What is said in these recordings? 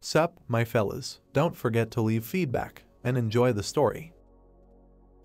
Sup, my fellas, don't forget to leave feedback, and enjoy the story.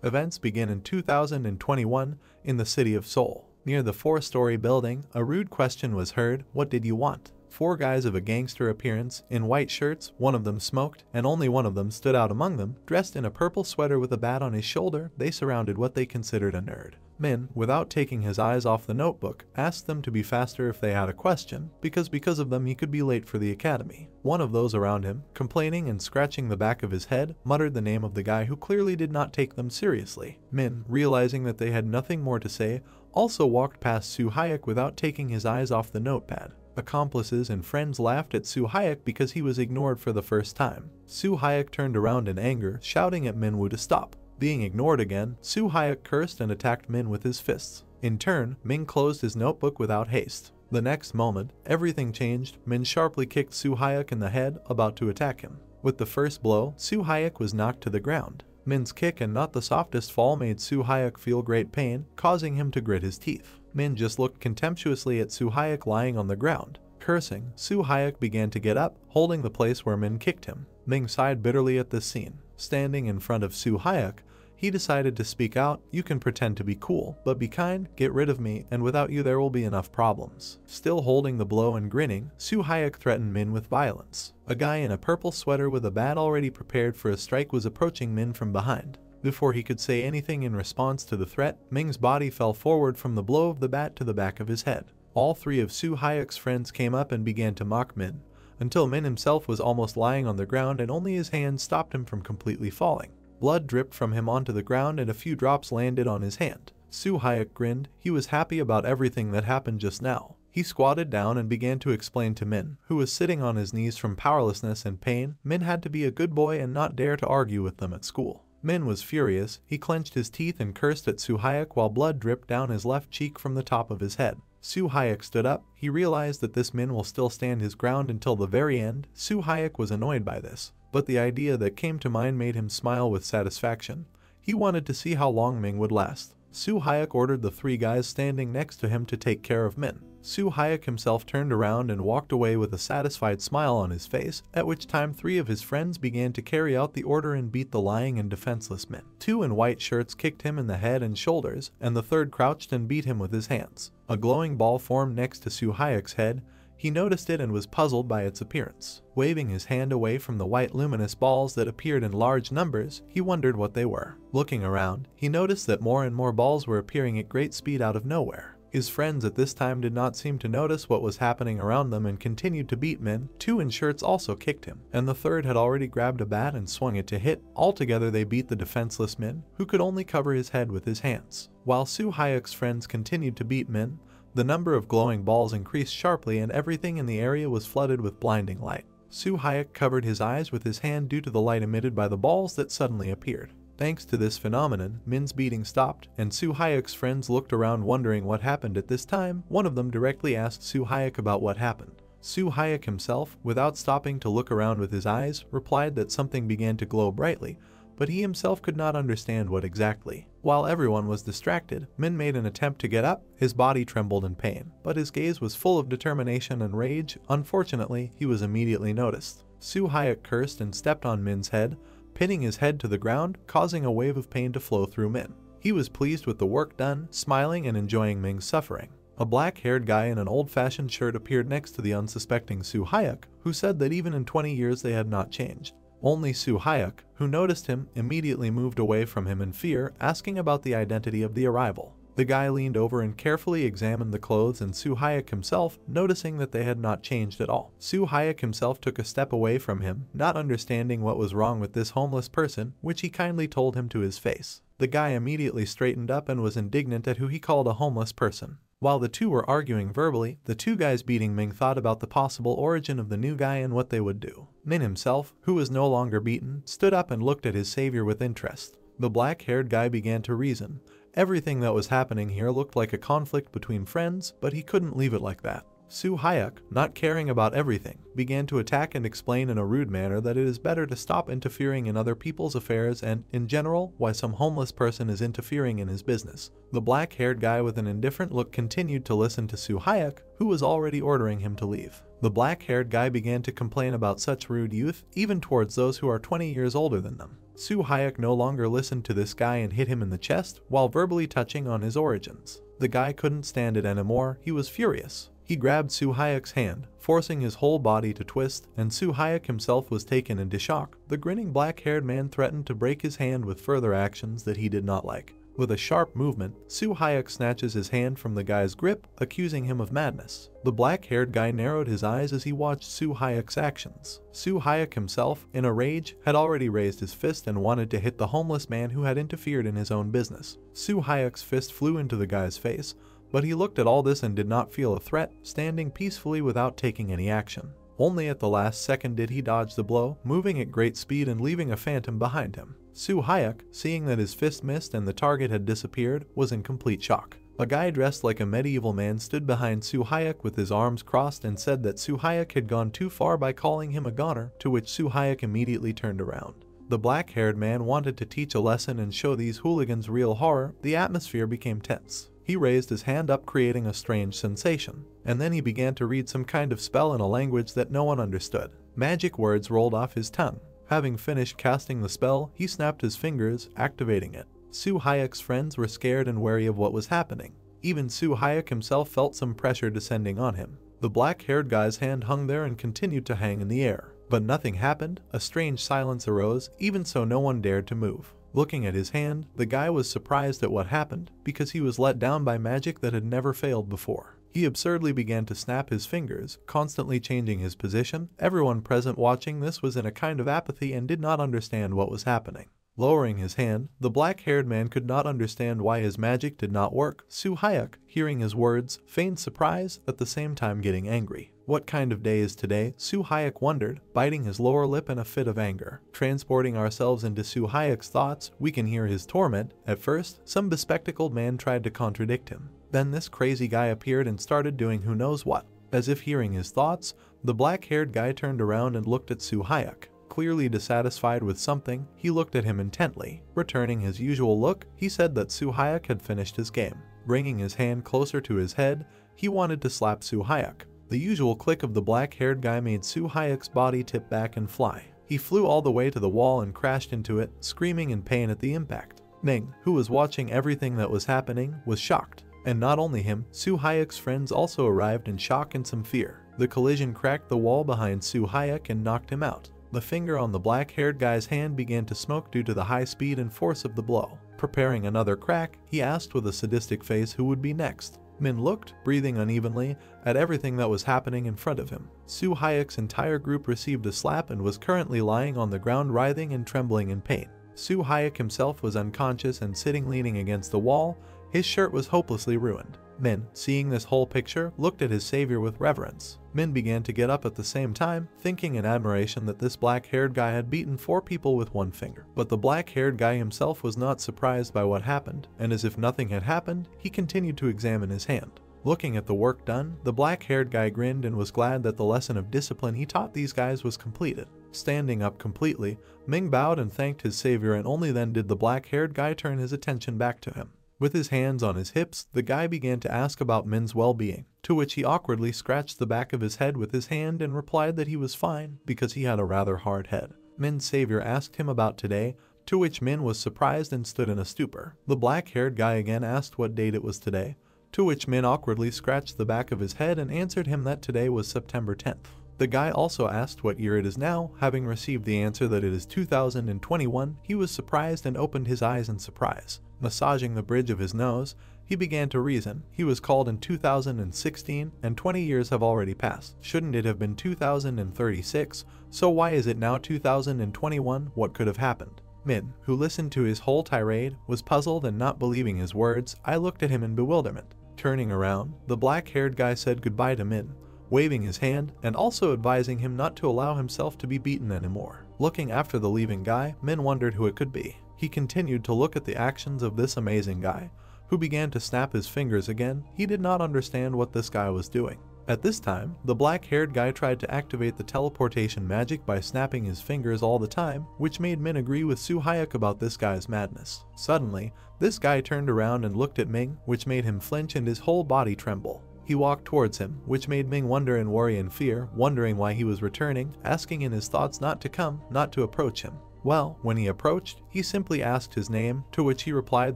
Events begin in 2021 in the city of Seoul. Near the 4-story building, a rude question was heard, "What did you want?" 4 guys of a gangster appearance, in white shirts, one of them smoked, and only one of them stood out among them, dressed in a purple sweater with a bat on his shoulder. They surrounded what they considered a nerd. Min, without taking his eyes off the notebook, asked them to be faster if they had a question, because of them he could be late for the academy. One of those around him, complaining and scratching the back of his head, muttered the name of the guy who clearly did not take them seriously. Min, realizing that they had nothing more to say, also walked past Soo Hyuk without taking his eyes off the notepad. Accomplices and friends laughed at Soo Hyuk because he was ignored for the first time. Soo Hyuk turned around in anger, shouting at Minwoo to stop. Being ignored again, Soo Hyuk cursed and attacked Min with his fists. In turn, Min closed his notebook without haste. The next moment, everything changed. Min sharply kicked Soo Hyuk in the head, about to attack him. With the first blow, Soo Hyuk was knocked to the ground. Min's kick and not the softest fall made Soo Hyuk feel great pain, causing him to grit his teeth. Min just looked contemptuously at Soo Hyuk lying on the ground. Cursing, Soo Hyuk began to get up, holding the place where Min kicked him. Min sighed bitterly at this scene. Standing in front of Soo Hyuk, he decided to speak out. "You can pretend to be cool, but be kind, get rid of me, and without you there will be enough problems." Still holding the blow and grinning, Soo Hyuk threatened Min with violence. A guy in a purple sweater with a bat already prepared for a strike was approaching Min from behind. Before he could say anything in response to the threat, Ming's body fell forward from the blow of the bat to the back of his head. All 3 of Soo Hyuk's friends came up and began to mock Min, until Min himself was almost lying on the ground and only his hands stopped him from completely falling. Blood dripped from him onto the ground and a few drops landed on his hand. Soo Hyuk grinned. He was happy about everything that happened just now. He squatted down and began to explain to Min, who was sitting on his knees from powerlessness and pain. Min had to be a good boy and not dare to argue with them at school. Min was furious. He clenched his teeth and cursed at Soo Hyuk while blood dripped down his left cheek from the top of his head. Soo Hyuk stood up. He realized that this Min will still stand his ground until the very end. Soo Hyuk was annoyed by this, but the idea that came to mind made him smile with satisfaction. He wanted to see how long Ming would last. Soo Hyuk ordered the 3 guys standing next to him to take care of Min. Soo Hyuk himself turned around and walked away with a satisfied smile on his face, at which time 3 of his friends began to carry out the order and beat the lying and defenseless Min. 2 in white shirts kicked him in the head and shoulders, and the 3rd crouched and beat him with his hands. A glowing ball formed next to Soo Hyuk's head. He noticed it and was puzzled by its appearance. Waving his hand away from the white luminous balls that appeared in large numbers, he wondered what they were. Looking around, he noticed that more and more balls were appearing at great speed out of nowhere. His friends at this time did not seem to notice what was happening around them and continued to beat Min. 2 in shirts also kicked him, and the 3rd had already grabbed a bat and swung it to hit. Altogether they beat the defenseless Min, who could only cover his head with his hands. While Soo Hyuk's friends continued to beat Min, the number of glowing balls increased sharply and everything in the area was flooded with blinding light. Soo Hyuk covered his eyes with his hand due to the light emitted by the balls that suddenly appeared. Thanks to this phenomenon, Min's beating stopped, and Soo Hyuk's friends looked around wondering what happened at this time. One of them directly asked Soo Hyuk about what happened. Soo Hyuk himself, without stopping to look around with his eyes, replied that something began to glow brightly, but he himself could not understand what exactly. While everyone was distracted, Min made an attempt to get up. His body trembled in pain, but his gaze was full of determination and rage. Unfortunately, he was immediately noticed. Soo Hyuk cursed and stepped on Min's head, pinning his head to the ground, causing a wave of pain to flow through Min. He was pleased with the work done, smiling and enjoying Ming's suffering. A black-haired guy in an old-fashioned shirt appeared next to the unsuspecting Soo Hyuk, who said that even in 20 years they had not changed. Only Soo Hyuk, who noticed him, immediately moved away from him in fear, asking about the identity of the arrival. The guy leaned over and carefully examined the clothes and Soo Hyuk himself, noticing that they had not changed at all. Soo Hyuk himself took a step away from him, not understanding what was wrong with this homeless person, which he kindly told him to his face. The guy immediately straightened up and was indignant at who he called a homeless person. While the 2 were arguing verbally, the 2 guys beating Ming thought about the possible origin of the new guy and what they would do. Min himself, who was no longer beaten, stood up and looked at his savior with interest. The black-haired guy began to reason. Everything that was happening here looked like a conflict between friends, but he couldn't leave it like that. Soo Hyuk, not caring about everything, began to attack and explain in a rude manner that it is better to stop interfering in other people's affairs and, in general, why some homeless person is interfering in his business. The black-haired guy with an indifferent look continued to listen to Soo Hyuk, who was already ordering him to leave. The black-haired guy began to complain about such rude youth, even towards those who are 20 years older than them. Soo Hyuk no longer listened to this guy and hit him in the chest while verbally touching on his origins. The guy couldn't stand it anymore, he was furious. He grabbed Soo Hyuk's hand, forcing his whole body to twist, and Soo Hyuk himself was taken into shock. The grinning black-haired man threatened to break his hand with further actions that he did not like. With a sharp movement, Soo Hyuk snatches his hand from the guy's grip, accusing him of madness. The black-haired guy narrowed his eyes as he watched Soo Hyuk's actions. Soo Hyuk himself, in a rage, had already raised his fist and wanted to hit the homeless man who had interfered in his own business. Soo Hyuk's fist flew into the guy's face, but he looked at all this and did not feel a threat, standing peacefully without taking any action. Only at the last second did he dodge the blow, moving at great speed and leaving a phantom behind him. Soo Hyuk, seeing that his fist missed and the target had disappeared, was in complete shock. A guy dressed like a medieval man stood behind Soo Hyuk with his arms crossed and said that Soo Hyuk had gone too far by calling him a goner, to which Soo Hyuk immediately turned around. The black-haired man wanted to teach a lesson and show these hooligans real horror. The atmosphere became tense. He raised his hand up, creating a strange sensation, and then he began to read some kind of spell in a language that no one understood. Magic words rolled off his tongue. Having finished casting the spell, he snapped his fingers, activating it. Soo Hyuk's friends were scared and wary of what was happening. Even Soo Hyuk himself felt some pressure descending on him. The black-haired guy's hand hung there and continued to hang in the air. But nothing happened. A strange silence arose, even so no one dared to move. Looking at his hand, the guy was surprised at what happened, because he was let down by magic that had never failed before. He absurdly began to snap his fingers, constantly changing his position. Everyone present watching this was in a kind of apathy and did not understand what was happening. Lowering his hand, the black-haired man could not understand why his magic did not work. Soo Hyuk, hearing his words, feigned surprise, at the same time getting angry. What kind of day is today? Soo Hyuk wondered, biting his lower lip in a fit of anger. Transporting ourselves into Soo Hyuk's thoughts, we can hear his torment. At first, some bespectacled man tried to contradict him. Then this crazy guy appeared and started doing who knows what. As if hearing his thoughts, the black-haired guy turned around and looked at Soo Hyuk. Clearly dissatisfied with something, he looked at him intently. Returning his usual look, he said that Soo Hyuk had finished his game. Bringing his hand closer to his head, he wanted to slap Soo Hyuk. The usual click of the black-haired guy made Soo Hyuk's body tip back and fly. He flew all the way to the wall and crashed into it, screaming in pain at the impact. Ning, who was watching everything that was happening, was shocked. And not only him, Soo Hyuk's friends also arrived in shock and some fear. The collision cracked the wall behind Soo Hyuk and knocked him out. The finger on the black-haired guy's hand began to smoke due to the high speed and force of the blow. Preparing another crack, he asked with a sadistic face who would be next. Min looked, breathing unevenly, at everything that was happening in front of him. Soo Hyuk's entire group received a slap and was currently lying on the ground writhing and trembling in pain. Soo Hyuk himself was unconscious and sitting leaning against the wall. His shirt was hopelessly ruined. Min, seeing this whole picture, looked at his savior with reverence. Min began to get up at the same time, thinking in admiration that this black-haired guy had beaten 4 people with 1 finger. But the black-haired guy himself was not surprised by what happened, and as if nothing had happened, he continued to examine his hand. Looking at the work done, the black-haired guy grinned and was glad that the lesson of discipline he taught these guys was completed. Standing up completely, Ming bowed and thanked his savior, and only then did the black-haired guy turn his attention back to him. With his hands on his hips, the guy began to ask about Min's well-being, to which he awkwardly scratched the back of his head with his hand and replied that he was fine because he had a rather hard head. Min's savior asked him about today, to which Min was surprised and stood in a stupor. The black-haired guy again asked what date it was today, to which Min awkwardly scratched the back of his head and answered him that today was September 10th. The guy also asked what year it is now. Having received the answer that it is 2021, he was surprised and opened his eyes in surprise. Massaging the bridge of his nose, he began to reason. He was called in 2016, and 20 years have already passed. Shouldn't it have been 2036? So why is it now 2021? What could have happened? Min, who listened to his whole tirade, was puzzled and not believing his words. I looked at him in bewilderment. Turning around, the black-haired guy said goodbye to Min, waving his hand and also advising him not to allow himself to be beaten anymore. Looking after the leaving guy, Min wondered who it could be. He continued to look at the actions of this amazing guy, who began to snap his fingers again. He did not understand what this guy was doing. At this time, the black-haired guy tried to activate the teleportation magic by snapping his fingers all the time, which made Min agree with Suhayek about this guy's madness. Suddenly, this guy turned around and looked at Ming, which made him flinch and his whole body tremble. He walked towards him, which made Ming wonder and worry and fear, wondering why he was returning, asking in his thoughts not to come, not to approach him. Well, when he approached, he simply asked his name, to which he replied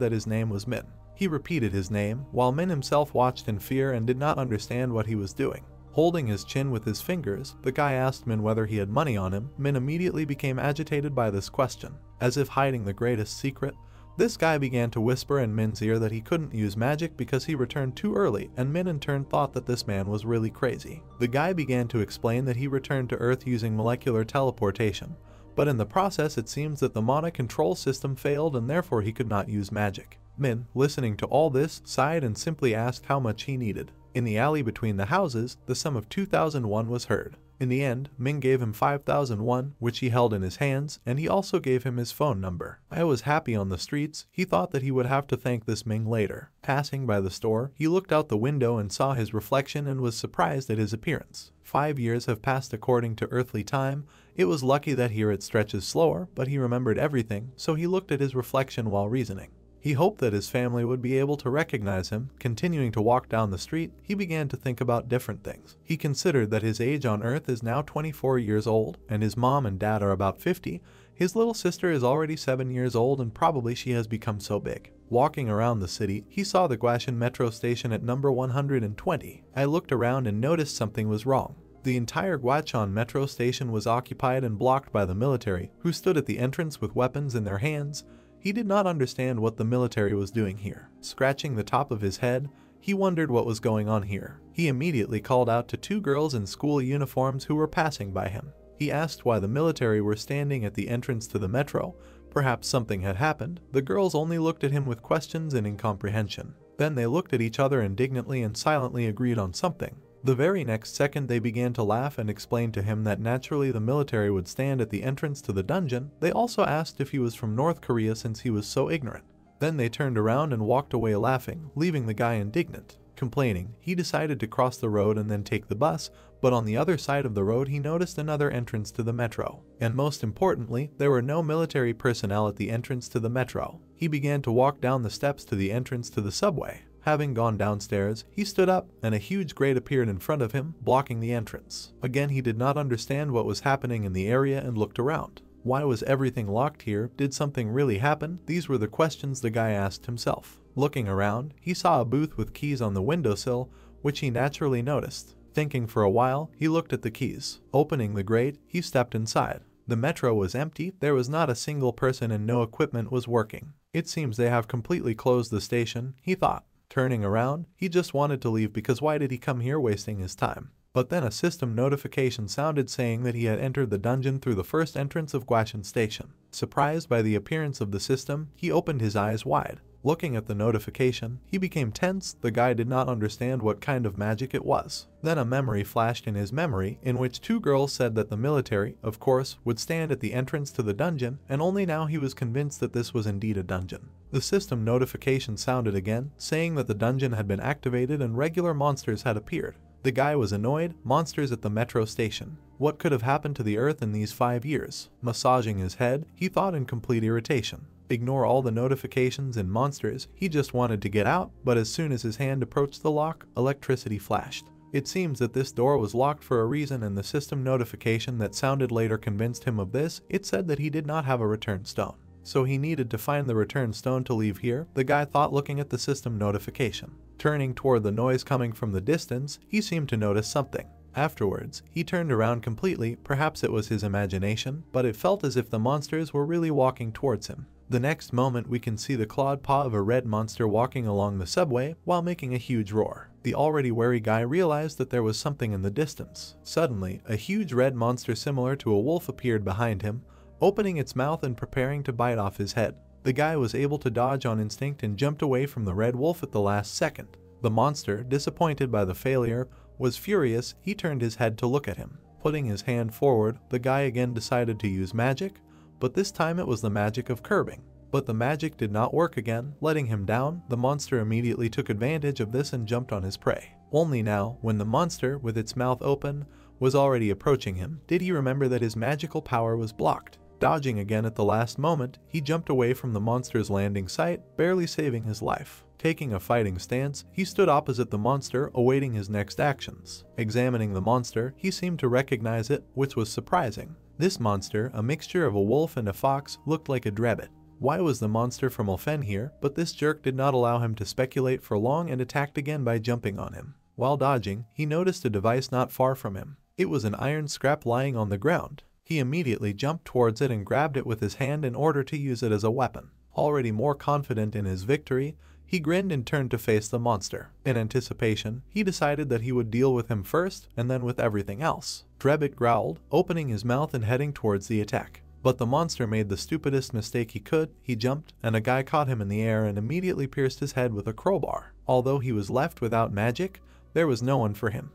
that his name was Min. He repeated his name, while Min himself watched in fear and did not understand what he was doing. Holding his chin with his fingers, the guy asked Min whether he had money on him. Min immediately became agitated by this question. As if hiding the greatest secret, this guy began to whisper in Min's ear that he couldn't use magic because he returned too early, and Min in turn thought that this man was really crazy. The guy began to explain that he returned to Earth using molecular teleportation, but in the process it seems that the mana control system failed and therefore he could not use magic. Min, listening to all this, sighed and simply asked how much he needed. In the alley between the houses, the sum of 2,001 was heard. In the end, Ming gave him 5,001, which he held in his hands, and he also gave him his phone number. I was happy on the streets. He thought that he would have to thank this Ming later. Passing by the store, he looked out the window and saw his reflection and was surprised at his appearance. 5 years have passed according to earthly time. It was lucky that here it stretches slower, but he remembered everything, so he looked at his reflection while reasoning. He hoped that his family would be able to recognize him. Continuing to walk down the street, he began to think about different things. He considered that his age on Earth is now 24 years old, and his mom and dad are about 50. His little sister is already 7 years old and probably she has become so big. Walking around the city, he saw the Guashan metro station at number 120. I looked around and noticed something was wrong. The entire Guachan metro station was occupied and blocked by the military, who stood at the entrance with weapons in their hands. He did not understand what the military was doing here. Scratching the top of his head, he wondered what was going on here. He immediately called out to 2 girls in school uniforms who were passing by him. He asked why the military were standing at the entrance to the metro. Perhaps something had happened. The girls only looked at him with questions and incomprehension. Then they looked at each other indignantly and silently agreed on something. The very next second they began to laugh and explained to him that naturally the military would stand at the entrance to the dungeon. They also asked if he was from North Korea since he was so ignorant. Then they turned around and walked away laughing, leaving the guy indignant. Complaining, he decided to cross the road and then take the bus, but on the other side of the road he noticed another entrance to the metro. And most importantly, there were no military personnel at the entrance to the metro. He began to walk down the steps to the entrance to the subway. Having gone downstairs, he stood up, and a huge grate appeared in front of him, blocking the entrance. Again, he did not understand what was happening in the area and looked around. Why was everything locked here? Did something really happen? These were the questions the guy asked himself. Looking around, he saw a booth with keys on the windowsill, which he naturally noticed. Thinking for a while, he looked at the keys. Opening the grate, he stepped inside. The metro was empty. There was not a single person and no equipment was working. It seems they have completely closed the station, he thought. Turning around, he just wanted to leave because why did he come here wasting his time? But then a system notification sounded saying that he had entered the dungeon through the first entrance of Guashan Station. Surprised by the appearance of the system, he opened his eyes wide. Looking at the notification, he became tense. The guy did not understand what kind of magic it was. Then a memory flashed in his memory in which 2 girls said that the military, of course, would stand at the entrance to the dungeon, and only now he was convinced that this was indeed a dungeon. The system notification sounded again, saying that the dungeon had been activated and regular monsters had appeared. The guy was annoyed. Monsters at the metro station. What could have happened to the Earth in these 5 years? Massaging his head, he thought in complete irritation. Ignore all the notifications and monsters, he just wanted to get out, but as soon as his hand approached the lock, electricity flashed. It seems that this door was locked for a reason, and the system notification that sounded later convinced him of this. It said that he did not have a return stone. So he needed to find the return stone to leave here, the guy thought looking at the system notification. Turning toward the noise coming from the distance, he seemed to notice something. Afterwards, he turned around completely. Perhaps it was his imagination, but it felt as if the monsters were really walking towards him. The next moment we can see the clawed paw of a red monster walking along the subway while making a huge roar. The already wary guy realized that there was something in the distance. Suddenly, a huge red monster similar to a wolf appeared behind him, opening its mouth and preparing to bite off his head. The guy was able to dodge on instinct and jumped away from the red wolf at the last second. The monster, disappointed by the failure, was furious. He turned his head to look at him. Putting his hand forward, the guy again decided to use magic, but this time it was the magic of curbing. But the magic did not work again, letting him down. The monster immediately took advantage of this and jumped on his prey. Only now, when the monster, with its mouth open, was already approaching him, did he remember that his magical power was blocked. Dodging again at the last moment, he jumped away from the monster's landing site, barely saving his life. Taking a fighting stance, he stood opposite the monster, awaiting his next actions. Examining the monster, he seemed to recognize it, which was surprising. This monster, a mixture of a wolf and a fox, looked like a drebbit. Why was the monster from Ulfen here? But this jerk did not allow him to speculate for long and attacked again by jumping on him. While dodging, he noticed a device not far from him. It was an iron scrap lying on the ground. He immediately jumped towards it and grabbed it with his hand in order to use it as a weapon. Already more confident in his victory, he grinned and turned to face the monster. In anticipation, he decided that he would deal with him first and then with everything else. Drebbit growled, opening his mouth and heading towards the attack. But the monster made the stupidest mistake he could. He jumped, and a guy caught him in the air and immediately pierced his head with a crowbar. Although he was left without magic, there was no one for him.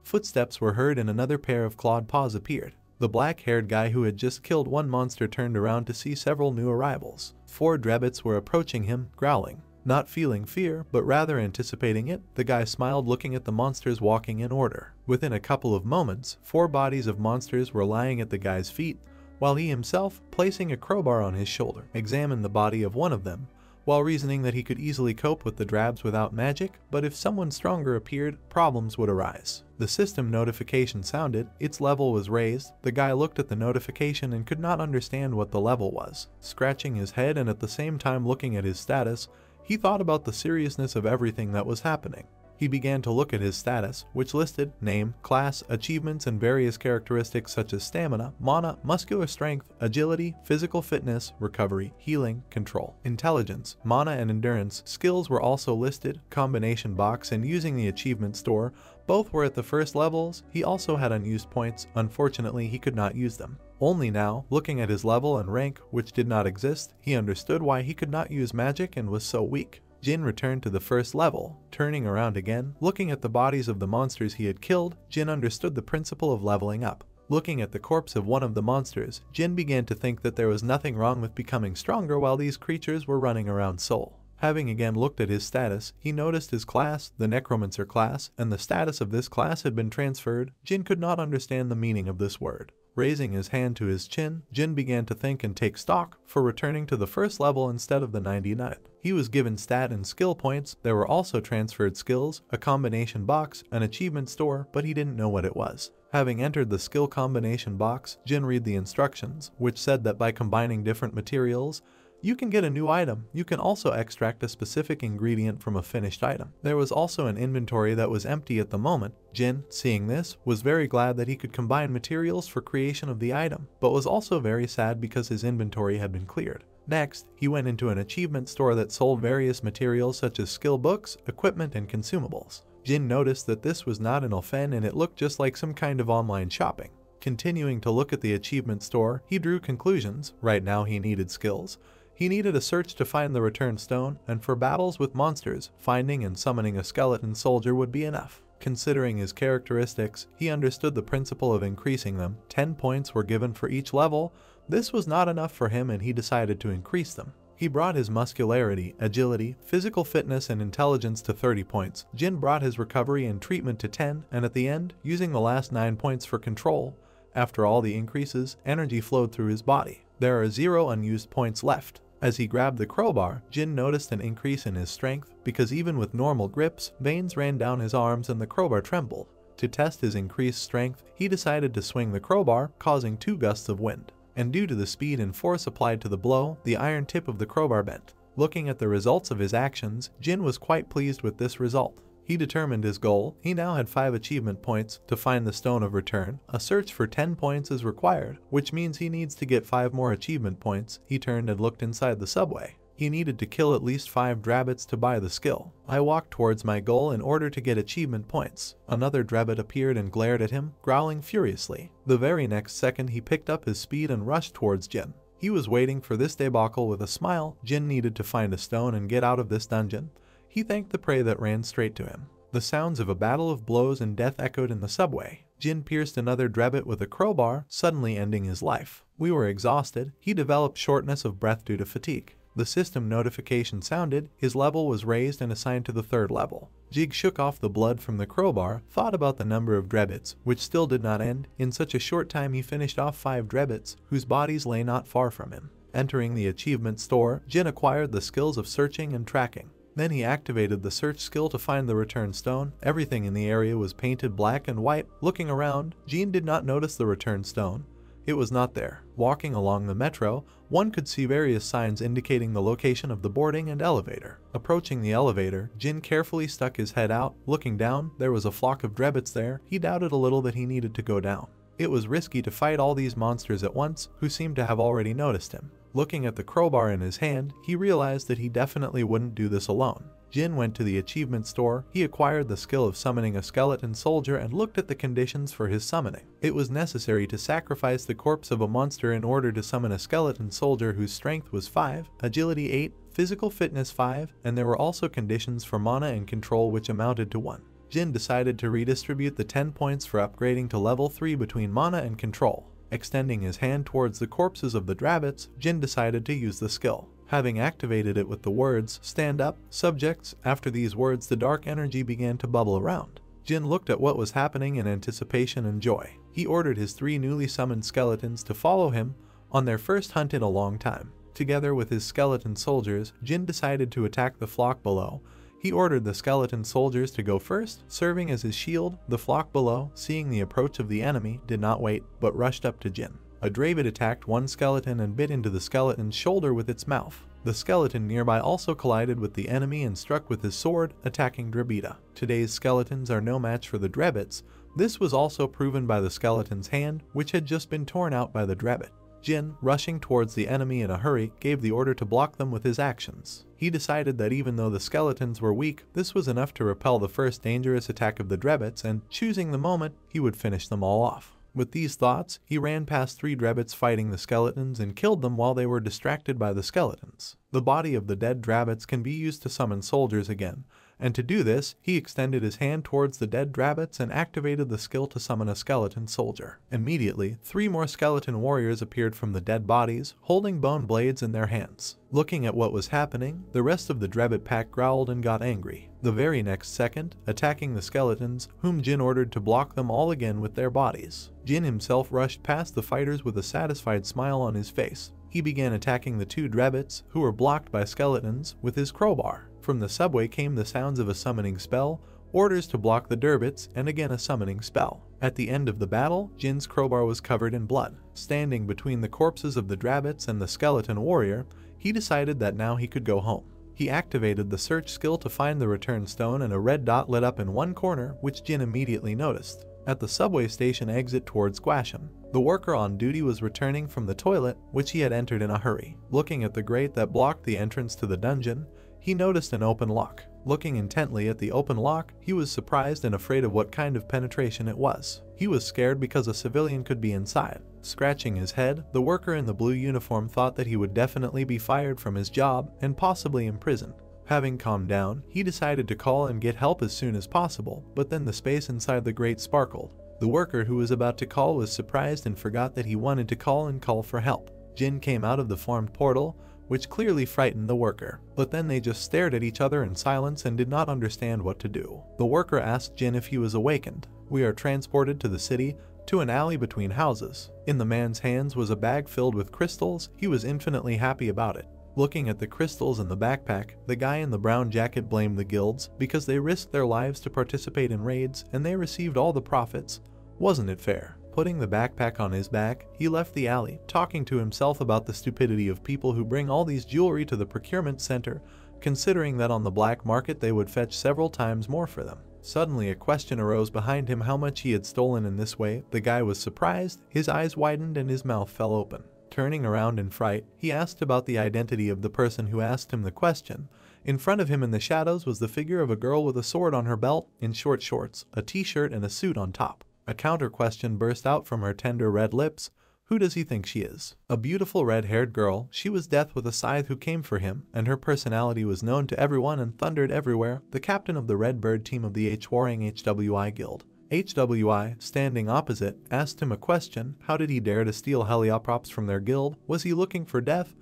Footsteps were heard and another pair of clawed paws appeared. The black-haired guy who had just killed one monster turned around to see several new arrivals. 4 drebbits were approaching him, growling. Not feeling fear, but rather anticipating it, the guy smiled, looking at the monsters walking in order. Within a couple of moments, 4 bodies of monsters were lying at the guy's feet, while he himself, placing a crowbar on his shoulder, examined the body of one of them, while reasoning that he could easily cope with the drabs without magic, but if someone stronger appeared, problems would arise. The system notification sounded, its level was raised. The guy looked at the notification and could not understand what the level was. Scratching his head and at the same time looking at his status, he thought about the seriousness of everything that was happening. He began to look at his status, which listed name, class, achievements, and various characteristics such as stamina, mana, muscular strength, agility, physical fitness, recovery, healing, control, intelligence, mana, and endurance. Skills were also listed, combination box, and using the achievement store. Both were at the first levels. He also had unused points. Unfortunately, he could not use them. Only now, looking at his level and rank, which did not exist, he understood why he could not use magic and was so weak. Jin returned to the first level. Turning around again, looking at the bodies of the monsters he had killed, Jin understood the principle of leveling up. Looking at the corpse of one of the monsters, Jin began to think that there was nothing wrong with becoming stronger while these creatures were running around Seoul. Having again looked at his status, he noticed his class, the Necromancer class, and the status of this class had been transferred. Jin could not understand the meaning of this word. Raising his hand to his chin, Jin began to think and take stock for returning to the first level instead of the 99. He was given stat and skill points. There were also transferred skills, a combination box, an achievement store, but he didn't know what it was. Having entered the skill combination box, Jin read the instructions, which said that by combining different materials, you can get a new item. You can also extract a specific ingredient from a finished item. There was also an inventory that was empty at the moment. Jin, seeing this, was very glad that he could combine materials for creation of the item, but was also very sad because his inventory had been cleared. Next, he went into an achievement store that sold various materials such as skill books, equipment, and consumables. Jin noticed that this was not an Ulfen and it looked just like some kind of online shopping. Continuing to look at the achievement store, he drew conclusions. Right now he needed skills. He needed a search to find the return stone, and for battles with monsters, finding and summoning a skeleton soldier would be enough. Considering his characteristics, he understood the principle of increasing them. 10 points were given for each level. This was not enough for him and he decided to increase them. He brought his muscularity, agility, physical fitness, and intelligence to 30 points. Jin brought his recovery and treatment to 10, and at the end, using the last 9 points for control. After all the increases, energy flowed through his body. There are 0 unused points left. As he grabbed the crowbar, Jin noticed an increase in his strength, because even with normal grips, veins ran down his arms and the crowbar trembled. To test his increased strength, he decided to swing the crowbar, causing 2 gusts of wind. And due to the speed and force applied to the blow, the iron tip of the crowbar bent. Looking at the results of his actions, Jin was quite pleased with this result. He determined his goal. He now had 5 achievement points to find the Stone of Return. A search for 10 points is required, which means he needs to get 5 more achievement points. He turned and looked inside the subway. He needed to kill at least 5 drabbits to buy the skill. I walked towards my goal in order to get achievement points. Another drabbit appeared and glared at him, growling furiously. The very next second he picked up his speed and rushed towards Jin. He was waiting for this debacle with a smile. Jin needed to find a stone and get out of this dungeon. He thanked the prey that ran straight to him. The sounds of a battle of blows and death echoed in the subway. Jin pierced another drabbit with a crowbar, suddenly ending his life. We were exhausted. He developed shortness of breath due to fatigue. The system notification sounded, his level was raised and assigned to the 3rd level. Jig shook off the blood from the crowbar, thought about the number of Drebbits, which still did not end. In such a short time he finished off 5 Drebbits, whose bodies lay not far from him. Entering the achievement store, Jin acquired the skills of searching and tracking. Then he activated the search skill to find the return stone. Everything in the area was painted black and white. Looking around, Jin did not notice the return stone. It was not there. Walking along the metro, one could see various signs indicating the location of the boarding and elevator. Approaching the elevator, Jin carefully stuck his head out. Looking down, there was a flock of Drebbits there. He doubted a little that he needed to go down. It was risky to fight all these monsters at once, who seemed to have already noticed him. Looking at the crowbar in his hand, he realized that he definitely wouldn't do this alone. Jin went to the achievement store. He acquired the skill of summoning a skeleton soldier and looked at the conditions for his summoning. It was necessary to sacrifice the corpse of a monster in order to summon a skeleton soldier whose strength was 5, agility 8, physical fitness 5, and there were also conditions for mana and control which amounted to 1. Jin decided to redistribute the 10 points for upgrading to level 3 between mana and control. Extending his hand towards the corpses of the Drebbits, Jin decided to use the skill. Having activated it with the words, "Stand up, subjects," after these words the dark energy began to bubble around. Jin looked at what was happening in anticipation and joy. He ordered his 3 newly summoned skeletons to follow him on their first hunt in a long time. Together with his skeleton soldiers, Jin decided to attack the flock below. He ordered the skeleton soldiers to go first, serving as his shield. The flock below, seeing the approach of the enemy, did not wait, but rushed up to Jin. A Dravid attacked one skeleton and bit into the skeleton's shoulder with its mouth. The skeleton nearby also collided with the enemy and struck with his sword, attacking Drabita. Today's skeletons are no match for the Drebbits. This was also proven by the skeleton's hand, which had just been torn out by the Drebbit. Jin, rushing towards the enemy in a hurry, gave the order to block them with his actions. He decided that even though the skeletons were weak, this was enough to repel the first dangerous attack of the Drebbits, and, choosing the moment, he would finish them all off. With these thoughts, he ran past 3 Drebbits fighting the skeletons and killed them while they were distracted by the skeletons. The body of the dead Drebbits can be used to summon soldiers again, and to do this, he extended his hand towards the dead Drebbits and activated the skill to summon a skeleton soldier. Immediately, 3 more skeleton warriors appeared from the dead bodies, holding bone blades in their hands. Looking at what was happening, the rest of the Drebbit pack growled and got angry. The very next second, attacking the skeletons, whom Jin ordered to block them all again with their bodies. Jin himself rushed past the fighters with a satisfied smile on his face. He began attacking the 2 Drebbits, who were blocked by skeletons, with his crowbar. From the subway came the sounds of a summoning spell, orders to block the Drebbits, and again a summoning spell. At the end of the battle, Jin's crowbar was covered in blood. Standing between the corpses of the Drebbits and the skeleton warrior, he decided that now he could go home. He activated the search skill to find the return stone, and a red dot lit up in one corner, which Jin immediately noticed. At the subway station exit towards Gwasham, the worker on duty was returning from the toilet, which he had entered in a hurry. Looking at the grate that blocked the entrance to the dungeon, he noticed an open lock. Looking intently at the open lock, he was surprised and afraid of what kind of penetration it was. He was scared because a civilian could be inside. Scratching his head, the worker in the blue uniform thought that he would definitely be fired from his job and possibly imprisoned. Having calmed down, he decided to call and get help as soon as possible, but then the space inside the grate sparkled. The worker who was about to call was surprised and forgot that he wanted to call for help. Jin came out of the formed portal, which clearly frightened the worker, but then they just stared at each other in silence and did not understand what to do. The worker asked Jin if he was awakened. "We are transported to the city, to an alley between houses." In the man's hands was a bag filled with crystals. He was infinitely happy about it. Looking at the crystals in the backpack, the guy in the brown jacket blamed the guilds because they risked their lives to participate in raids and they received all the profits. Wasn't it fair? Putting the backpack on his back, he left the alley, talking to himself about the stupidity of people who bring all these jewelry to the procurement center, considering that on the black market they would fetch several times more for them. Suddenly a question arose behind him how much he had stolen in this way. The guy was surprised, his eyes widened and his mouth fell open. Turning around in fright, he asked about the identity of the person who asked him the question. In front of him in the shadows was the figure of a girl with a sword on her belt, in short shorts, a t-shirt and a suit on top. A counter question burst out from her tender red lips. Who does he think she is? A beautiful red-haired girl. She was Death with a scythe who came for him, and her personality was known to everyone and thundered everywhere, the captain of the Red Bird team of the Warring HWI Guild. HWI, standing opposite, asked him a question. How did he dare to steal helioprops from their guild? Was he looking for death?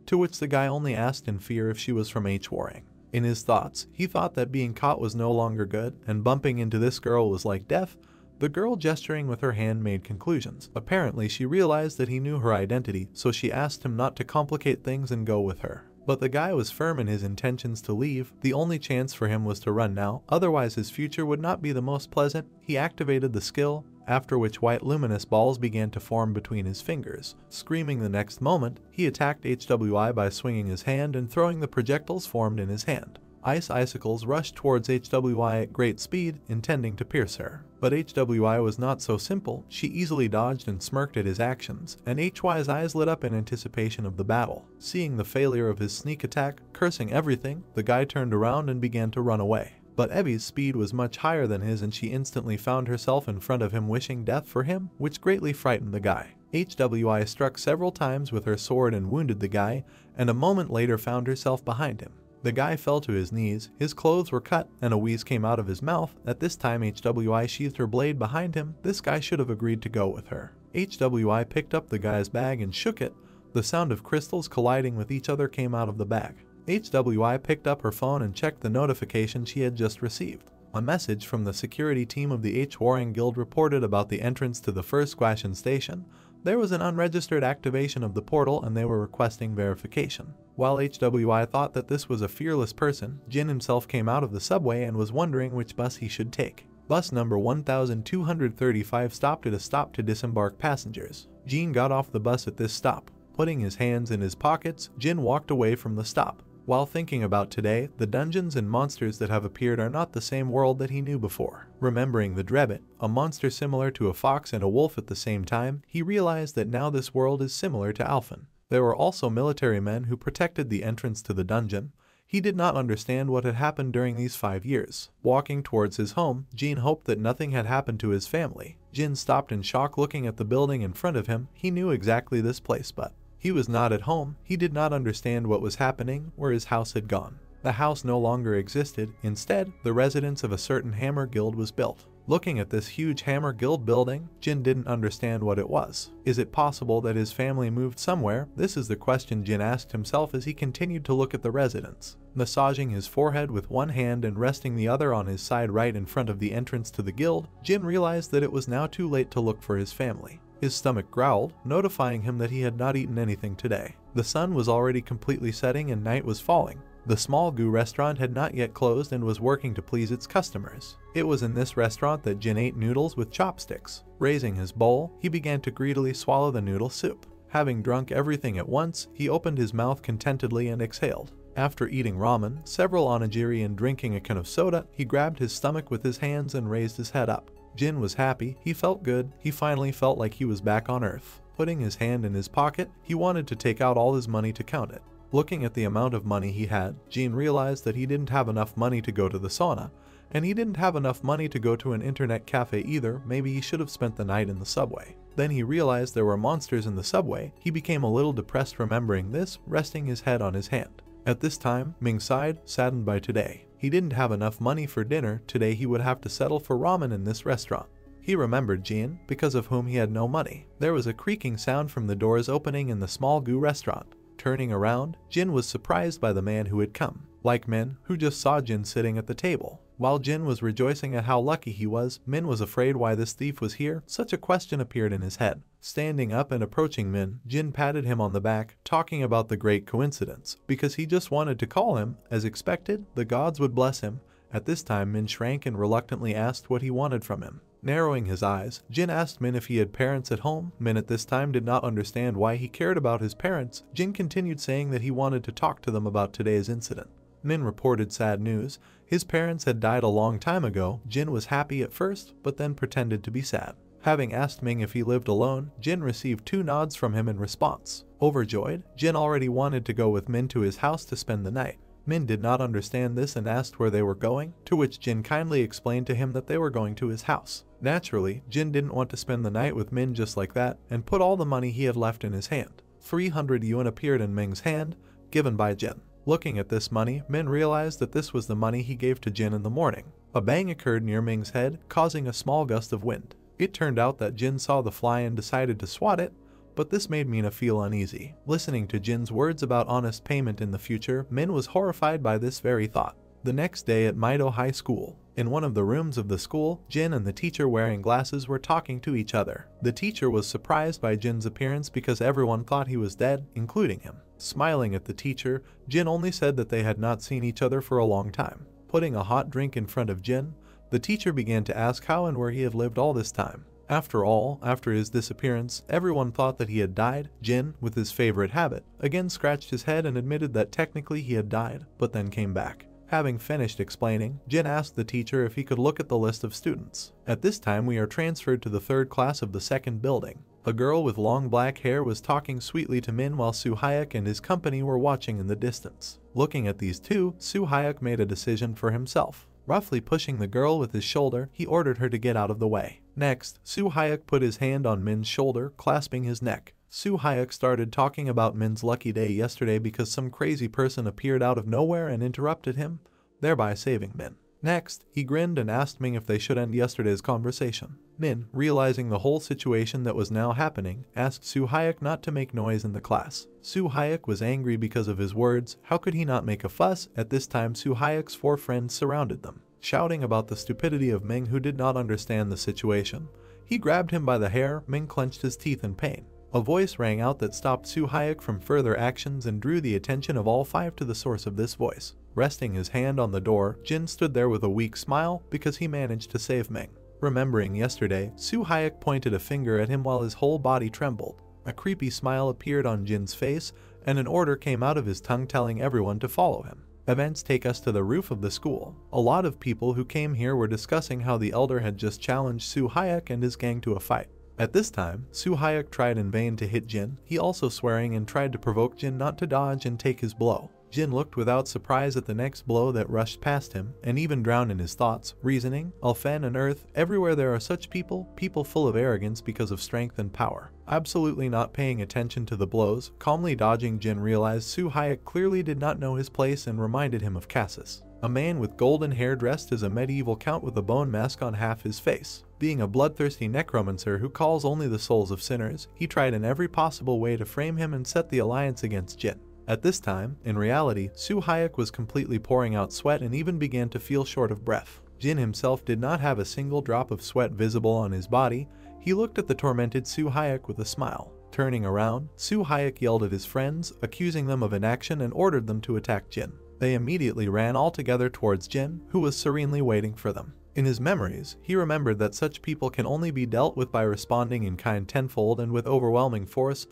to which the guy only asked in fear if she was from H-Warring. In his thoughts, he thought that being caught was no longer good, and bumping into this girl was like death. The girl gesturing with her hand made conclusions. Apparently, she realized that he knew her identity, so she asked him not to complicate things and go with her. But the guy was firm in his intentions to leave. The only chance for him was to run now, otherwise his future would not be the most pleasant. He activated the skill, after which white luminous balls began to form between his fingers. Screaming the next moment, he attacked HWI by swinging his hand and throwing the projectiles formed in his hand. Ice icicles rushed towards HWI at great speed, intending to pierce her. But HWI was not so simple. She easily dodged and smirked at his actions, and HY's eyes lit up in anticipation of the battle. Seeing the failure of his sneak attack, cursing everything, the guy turned around and began to run away. But Evie's speed was much higher than his, and she instantly found herself in front of him wishing death for him, which greatly frightened the guy. HWI struck several times with her sword and wounded the guy, and a moment later found herself behind him. The guy fell to his knees, his clothes were cut, and a wheeze came out of his mouth. At this time HWI sheathed her blade behind him. This guy should have agreed to go with her. HWI picked up the guy's bag and shook it. The sound of crystals colliding with each other came out of the bag. HWI picked up her phone and checked the notification she had just received. A message from the security team of the H-Warring Guild reported about the entrance to the first Squashin station. There was an unregistered activation of the portal and they were requesting verification. While HWI thought that this was a fearless person, Jin himself came out of the subway and was wondering which bus he should take. Bus number 1235 stopped at a stop to disembark passengers. Jin got off the bus at this stop. Putting his hands in his pockets, Jin walked away from the stop. While thinking about today, the dungeons and monsters that have appeared are not the same world that he knew before. Remembering the Drebbit, a monster similar to a fox and a wolf at the same time, he realized that now this world is similar to Alphen. There were also military men who protected the entrance to the dungeon. He did not understand what had happened during these 5 years. Walking towards his home, Jin hoped that nothing had happened to his family. Jin stopped in shock looking at the building in front of him. He knew exactly this place, but he was not at home. He did not understand what was happening, where his house had gone. The house no longer existed. Instead, the residence of a certain Hammer Guild was built. Looking at this huge Hammer Guild building, Jin didn't understand what it was. Is it possible that his family moved somewhere? This is the question Jin asked himself as he continued to look at the residence. Massaging his forehead with one hand and resting the other on his side right in front of the entrance to the guild, Jin realized that it was now too late to look for his family. His stomach growled, notifying him that he had not eaten anything today. The sun was already completely setting and night was falling. The small goo restaurant had not yet closed and was working to please its customers. It was in this restaurant that Jin ate noodles with chopsticks. Raising his bowl, he began to greedily swallow the noodle soup. Having drunk everything at once, he opened his mouth contentedly and exhaled. After eating ramen, several onigiri and drinking a can of soda, he grabbed his stomach with his hands and raised his head up. Jin was happy. He felt good. He finally felt like he was back on Earth. Putting his hand in his pocket, he wanted to take out all his money to count it. Looking at the amount of money he had, Jin realized that he didn't have enough money to go to the sauna, and he didn't have enough money to go to an internet cafe either. Maybe he should have spent the night in the subway. Then he realized there were monsters in the subway. He became a little depressed remembering this, resting his head on his hand. At this time, Ming sighed, saddened by today. He didn't have enough money for dinner. Today he would have to settle for ramen in this restaurant. He remembered Jin, because of whom he had no money. There was a creaking sound from the doors opening in the small goo restaurant. Turning around, Jin was surprised by the man who had come. Like Min, who just saw Jin sitting at the table. While Jin was rejoicing at how lucky he was, Min was afraid why this thief was here. Such a question appeared in his head. Standing up and approaching Min, Jin patted him on the back, talking about the great coincidence, because he just wanted to call him. As expected, the gods would bless him. At this time, Min shrank and reluctantly asked what he wanted from him. Narrowing his eyes, Jin asked Min if he had parents at home. Min at this time did not understand why he cared about his parents. Jin continued saying that he wanted to talk to them about today's incident. Min reported sad news. His parents had died a long time ago. Jin was happy at first, but then pretended to be sad. Having asked Ming if he lived alone, Jin received 2 nods from him in response. Overjoyed, Jin already wanted to go with Min to his house to spend the night. Min did not understand this and asked where they were going, to which Jin kindly explained to him that they were going to his house. Naturally, Jin didn't want to spend the night with Min just like that, and put all the money he had left in his hand. 300 yuan appeared in Ming's hand, given by Jin. Looking at this money, Min realized that this was the money he gave to Jin in the morning. A bang occurred near Ming's head, causing a small gust of wind. It turned out that Jin saw the fly and decided to swat it, but this made Mina feel uneasy. Listening to Jin's words about honest payment in the future, Min was horrified by this very thought. The next day at Maido High School, in one of the rooms of the school, Jin and the teacher wearing glasses were talking to each other. The teacher was surprised by Jin's appearance because everyone thought he was dead, including him. Smiling at the teacher, Jin only said that they had not seen each other for a long time. Putting a hot drink in front of Jin, the teacher began to ask how and where he had lived all this time. After all, after his disappearance, everyone thought that he had died. Jin, with his favorite habit, again scratched his head and admitted that technically he had died, but then came back. Having finished explaining, Jin asked the teacher if he could look at the list of students. At this time we are transferred to the third class of the second building. A girl with long black hair was talking sweetly to Min while Suhayak and his company were watching in the distance. Looking at these two, Suhayak made a decision for himself. Roughly pushing the girl with his shoulder, he ordered her to get out of the way. Next, Suhayak put his hand on Min's shoulder, clasping his neck. Suhayak started talking about Min's lucky day yesterday because some crazy person appeared out of nowhere and interrupted him, thereby saving Min. Next, he grinned and asked Min if they should end yesterday's conversation. Min, realizing the whole situation that was now happening, asked Suhayak not to make noise in the class. Suhayak was angry because of his words. How could he not make a fuss? At this time, Suhayak's 4 friends surrounded them, shouting about the stupidity of Ming, who did not understand the situation. He grabbed him by the hair. Ming clenched his teeth in pain. A voice rang out that stopped Suhayak from further actions and drew the attention of all 5 to the source of this voice. Resting his hand on the door, Jin stood there with a weak smile because he managed to save Ming. Remembering yesterday, Suhayak pointed a finger at him while his whole body trembled. A creepy smile appeared on Jin's face, and an order came out of his tongue telling everyone to follow him. Events take us to the roof of the school. A lot of people who came here were discussing how the elder had just challenged Suhayak and his gang to a fight. At this time, Suhayak tried in vain to hit Jin, he also swearing and tried to provoke Jin not to dodge and take his blow. Jin looked without surprise at the next blow that rushed past him, and even drowned in his thoughts, reasoning, Alfen and Earth, everywhere there are such people full of arrogance because of strength and power. Absolutely not paying attention to the blows, calmly dodging, Jin realized Suhayak clearly did not know his place and reminded him of Cassis. A man with golden hair dressed as a medieval count with a bone mask on half his face. Being a bloodthirsty necromancer who calls only the souls of sinners, he tried in every possible way to frame him and set the alliance against Jin. At this time, in reality, Suhayak was completely pouring out sweat and even began to feel short of breath. Jin himself did not have a single drop of sweat visible on his body. He looked at the tormented Suhayak with a smile. Turning around, Suhayak yelled at his friends, accusing them of inaction and ordered them to attack Jin. They immediately ran all together towards Jin, who was serenely waiting for them. In his memories, he remembered that such people can only be dealt with by responding in kind tenfold and with overwhelming force.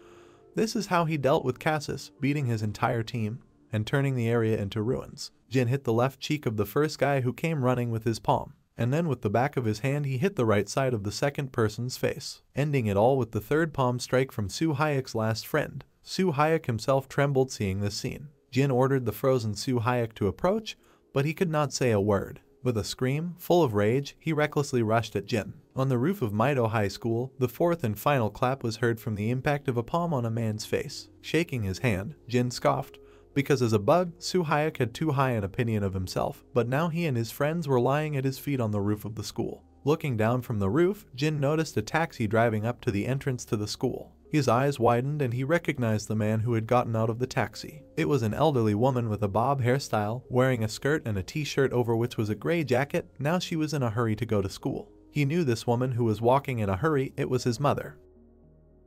This is how he dealt with Cassis, beating his entire team and turning the area into ruins. Jin hit the left cheek of the first guy who came running with his palm, and then with the back of his hand he hit the right side of the second person's face, ending it all with the third palm strike from Suhayak's last friend. Suhayak himself trembled seeing this scene. Jin ordered the frozen Suhayak to approach, but he could not say a word. With a scream, full of rage, he recklessly rushed at Jin. On the roof of Maido High School, the fourth and final clap was heard from the impact of a palm on a man's face. Shaking his hand, Jin scoffed, because as a bug, Suhayak had too high an opinion of himself, but now he and his friends were lying at his feet on the roof of the school. Looking down from the roof, Jin noticed a taxi driving up to the entrance to the school. His eyes widened and he recognized the man who had gotten out of the taxi. It was an elderly woman with a bob hairstyle, wearing a skirt and a t-shirt over which was a gray jacket. Now she was in a hurry to go to school. He knew this woman who was walking in a hurry. It was his mother.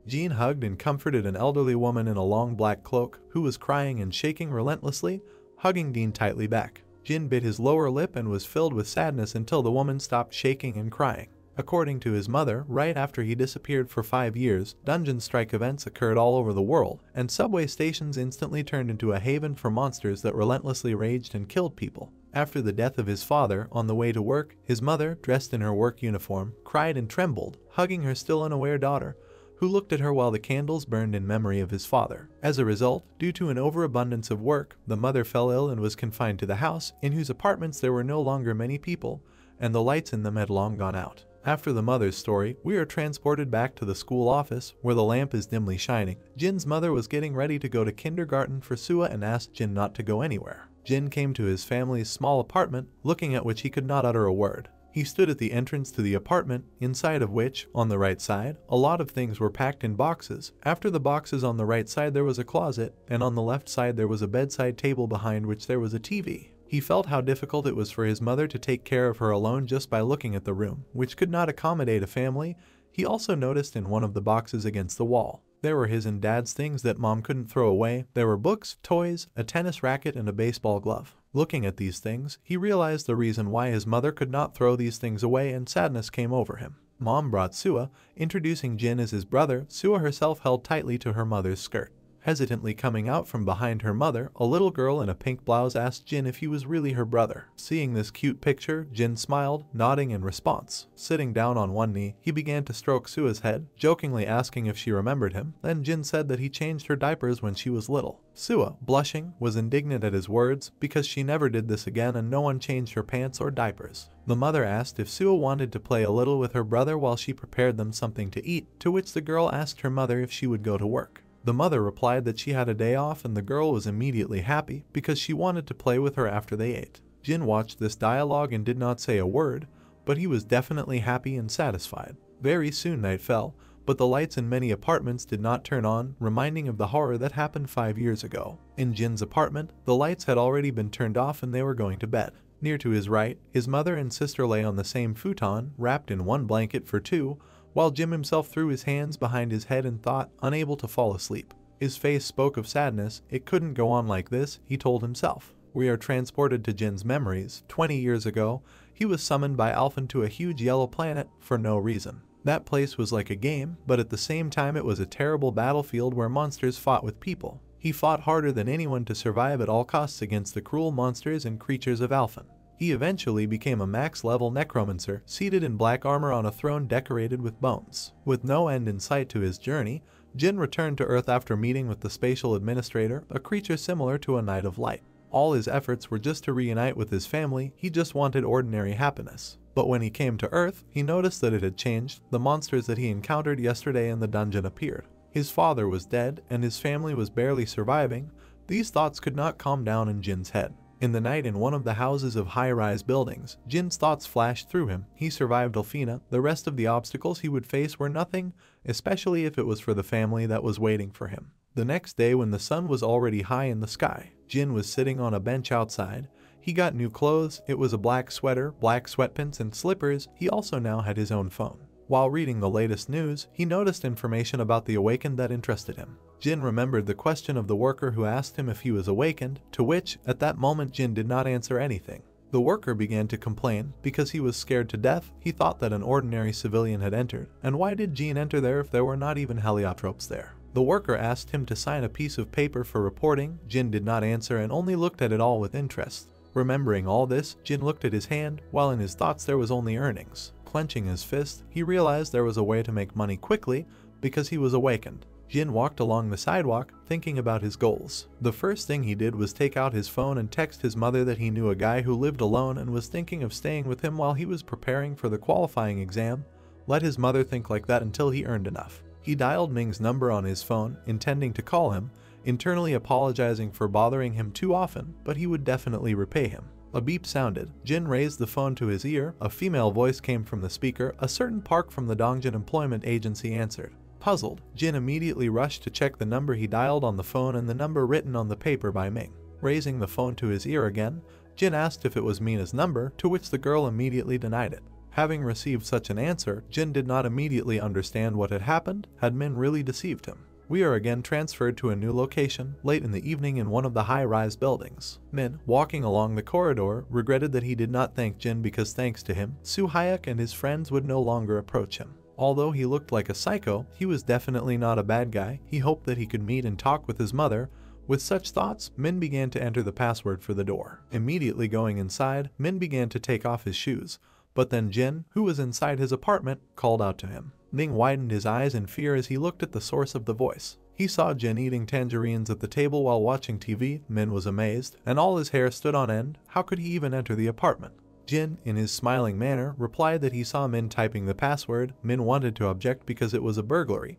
Jin hugged and comforted an elderly woman in a long black cloak, who was crying and shaking relentlessly, hugging Jin tightly back. Jin bit his lower lip and was filled with sadness until the woman stopped shaking and crying. According to his mother, right after he disappeared for 5 years, dungeon strike events occurred all over the world, and subway stations instantly turned into a haven for monsters that relentlessly raged and killed people. After the death of his father, on the way to work, his mother, dressed in her work uniform, cried and trembled, hugging her still unaware daughter, who looked at her while the candles burned in memory of his father. As a result, due to an overabundance of work, the mother fell ill and was confined to the house, in whose apartments there were no longer many people, and the lights in them had long gone out. After the mother's story, we are transported back to the school office, where the lamp is dimly shining. Jin's mother was getting ready to go to kindergarten for Sua and asked Jin not to go anywhere. Jin came to his family's small apartment, looking at which he could not utter a word. He stood at the entrance to the apartment, inside of which, on the right side, a lot of things were packed in boxes. After the boxes on the right side there was a closet, and on the left side there was a bedside table behind which there was a TV. He felt how difficult it was for his mother to take care of her alone just by looking at the room, which could not accommodate a family. He also noticed in one of the boxes against the wall, there were his and Dad's things that Mom couldn't throw away. There were books, toys, a tennis racket, and a baseball glove. Looking at these things, he realized the reason why his mother could not throw these things away, and sadness came over him. Mom brought Sua, introducing Jin as his brother. Sua herself held tightly to her mother's skirt. Hesitantly coming out from behind her mother, a little girl in a pink blouse asked Jin if he was really her brother. Seeing this cute picture, Jin smiled, nodding in response. Sitting down on one knee, he began to stroke Sua's head, jokingly asking if she remembered him. Then Jin said that he changed her diapers when she was little. Sua, blushing, was indignant at his words because she never did this again and no one changed her pants or diapers. The mother asked if Sua wanted to play a little with her brother while she prepared them something to eat, to which the girl asked her mother if she would go to work. The mother replied that she had a day off, and the girl was immediately happy because she wanted to play with her after they ate. Jin watched this dialogue and did not say a word, but he was definitely happy and satisfied. Very soon night fell, but the lights in many apartments did not turn on, reminding of the horror that happened 5 years ago. In Jin's apartment, the lights had already been turned off and they were going to bed. Near to his right, his mother and sister lay on the same futon, wrapped in one blanket for two, while Jim himself threw his hands behind his head and thought, unable to fall asleep. His face spoke of sadness. It couldn't go on like this, he told himself. We are transported to Jin's memories. 20 years ago, he was summoned by Alphen to a huge yellow planet for no reason. That place was like a game, but at the same time it was a terrible battlefield where monsters fought with people. He fought harder than anyone to survive at all costs against the cruel monsters and creatures of Alphen. He eventually became a max-level necromancer, seated in black armor on a throne decorated with bones. With no end in sight to his journey, Jin returned to Earth after meeting with the spatial administrator, a creature similar to a Knight of Light. All his efforts were just to reunite with his family. He just wanted ordinary happiness. But when he came to Earth, he noticed that it had changed. The monsters that he encountered yesterday in the dungeon appeared. His father was dead, and his family was barely surviving. These thoughts could not calm down in Jin's head. In the night in one of the houses of high-rise buildings, Jin's thoughts flashed through him. He survived Alfina. The rest of the obstacles he would face were nothing, especially if it was for the family that was waiting for him. The next day, when the sun was already high in the sky, Jin was sitting on a bench outside. He got new clothes. It was a black sweater, black sweatpants, and slippers. He also now had his own phone. While reading the latest news, he noticed information about the awakened that interested him. Jin remembered the question of the worker who asked him if he was awakened, to which, at that moment, Jin did not answer anything. The worker began to complain because he was scared to death. He thought that an ordinary civilian had entered, and why did Jin enter there if there were not even heliotropes there? The worker asked him to sign a piece of paper for reporting. Jin did not answer and only looked at it all with interest. Remembering all this, Jin looked at his hand, while in his thoughts there was only earnings. Clenching his fist, he realized there was a way to make money quickly because he was awakened. Jin walked along the sidewalk, thinking about his goals. The first thing he did was take out his phone and text his mother that he knew a guy who lived alone and was thinking of staying with him while he was preparing for the qualifying exam. Let his mother think like that until he earned enough. He dialed Ming's number on his phone, intending to call him, internally apologizing for bothering him too often, but he would definitely repay him. A beep sounded. Jin raised the phone to his ear. A female voice came from the speaker. A certain Park from the Dongjin Employment Agency answered. Puzzled, Jin immediately rushed to check the number he dialed on the phone and the number written on the paper by Ming. Raising the phone to his ear again, Jin asked if it was Mina's number, to which the girl immediately denied it. Having received such an answer, Jin did not immediately understand what had happened. Had Min really deceived him? We are again transferred to a new location, late in the evening in one of the high-rise buildings. Min, walking along the corridor, regretted that he did not thank Jin because thanks to him, Su Hayek and his friends would no longer approach him. Although he looked like a psycho, he was definitely not a bad guy. He hoped that he could meet and talk with his mother. With such thoughts, Min began to enter the password for the door. Immediately going inside, Min began to take off his shoes, but then Jin, who was inside his apartment, called out to him. Ming widened his eyes in fear as he looked at the source of the voice. He saw Jin eating tangerines at the table while watching TV. Min was amazed, and all his hair stood on end. How could he even enter the apartment? Jin, in his smiling manner, replied that he saw Min typing the password. Min wanted to object because it was a burglary,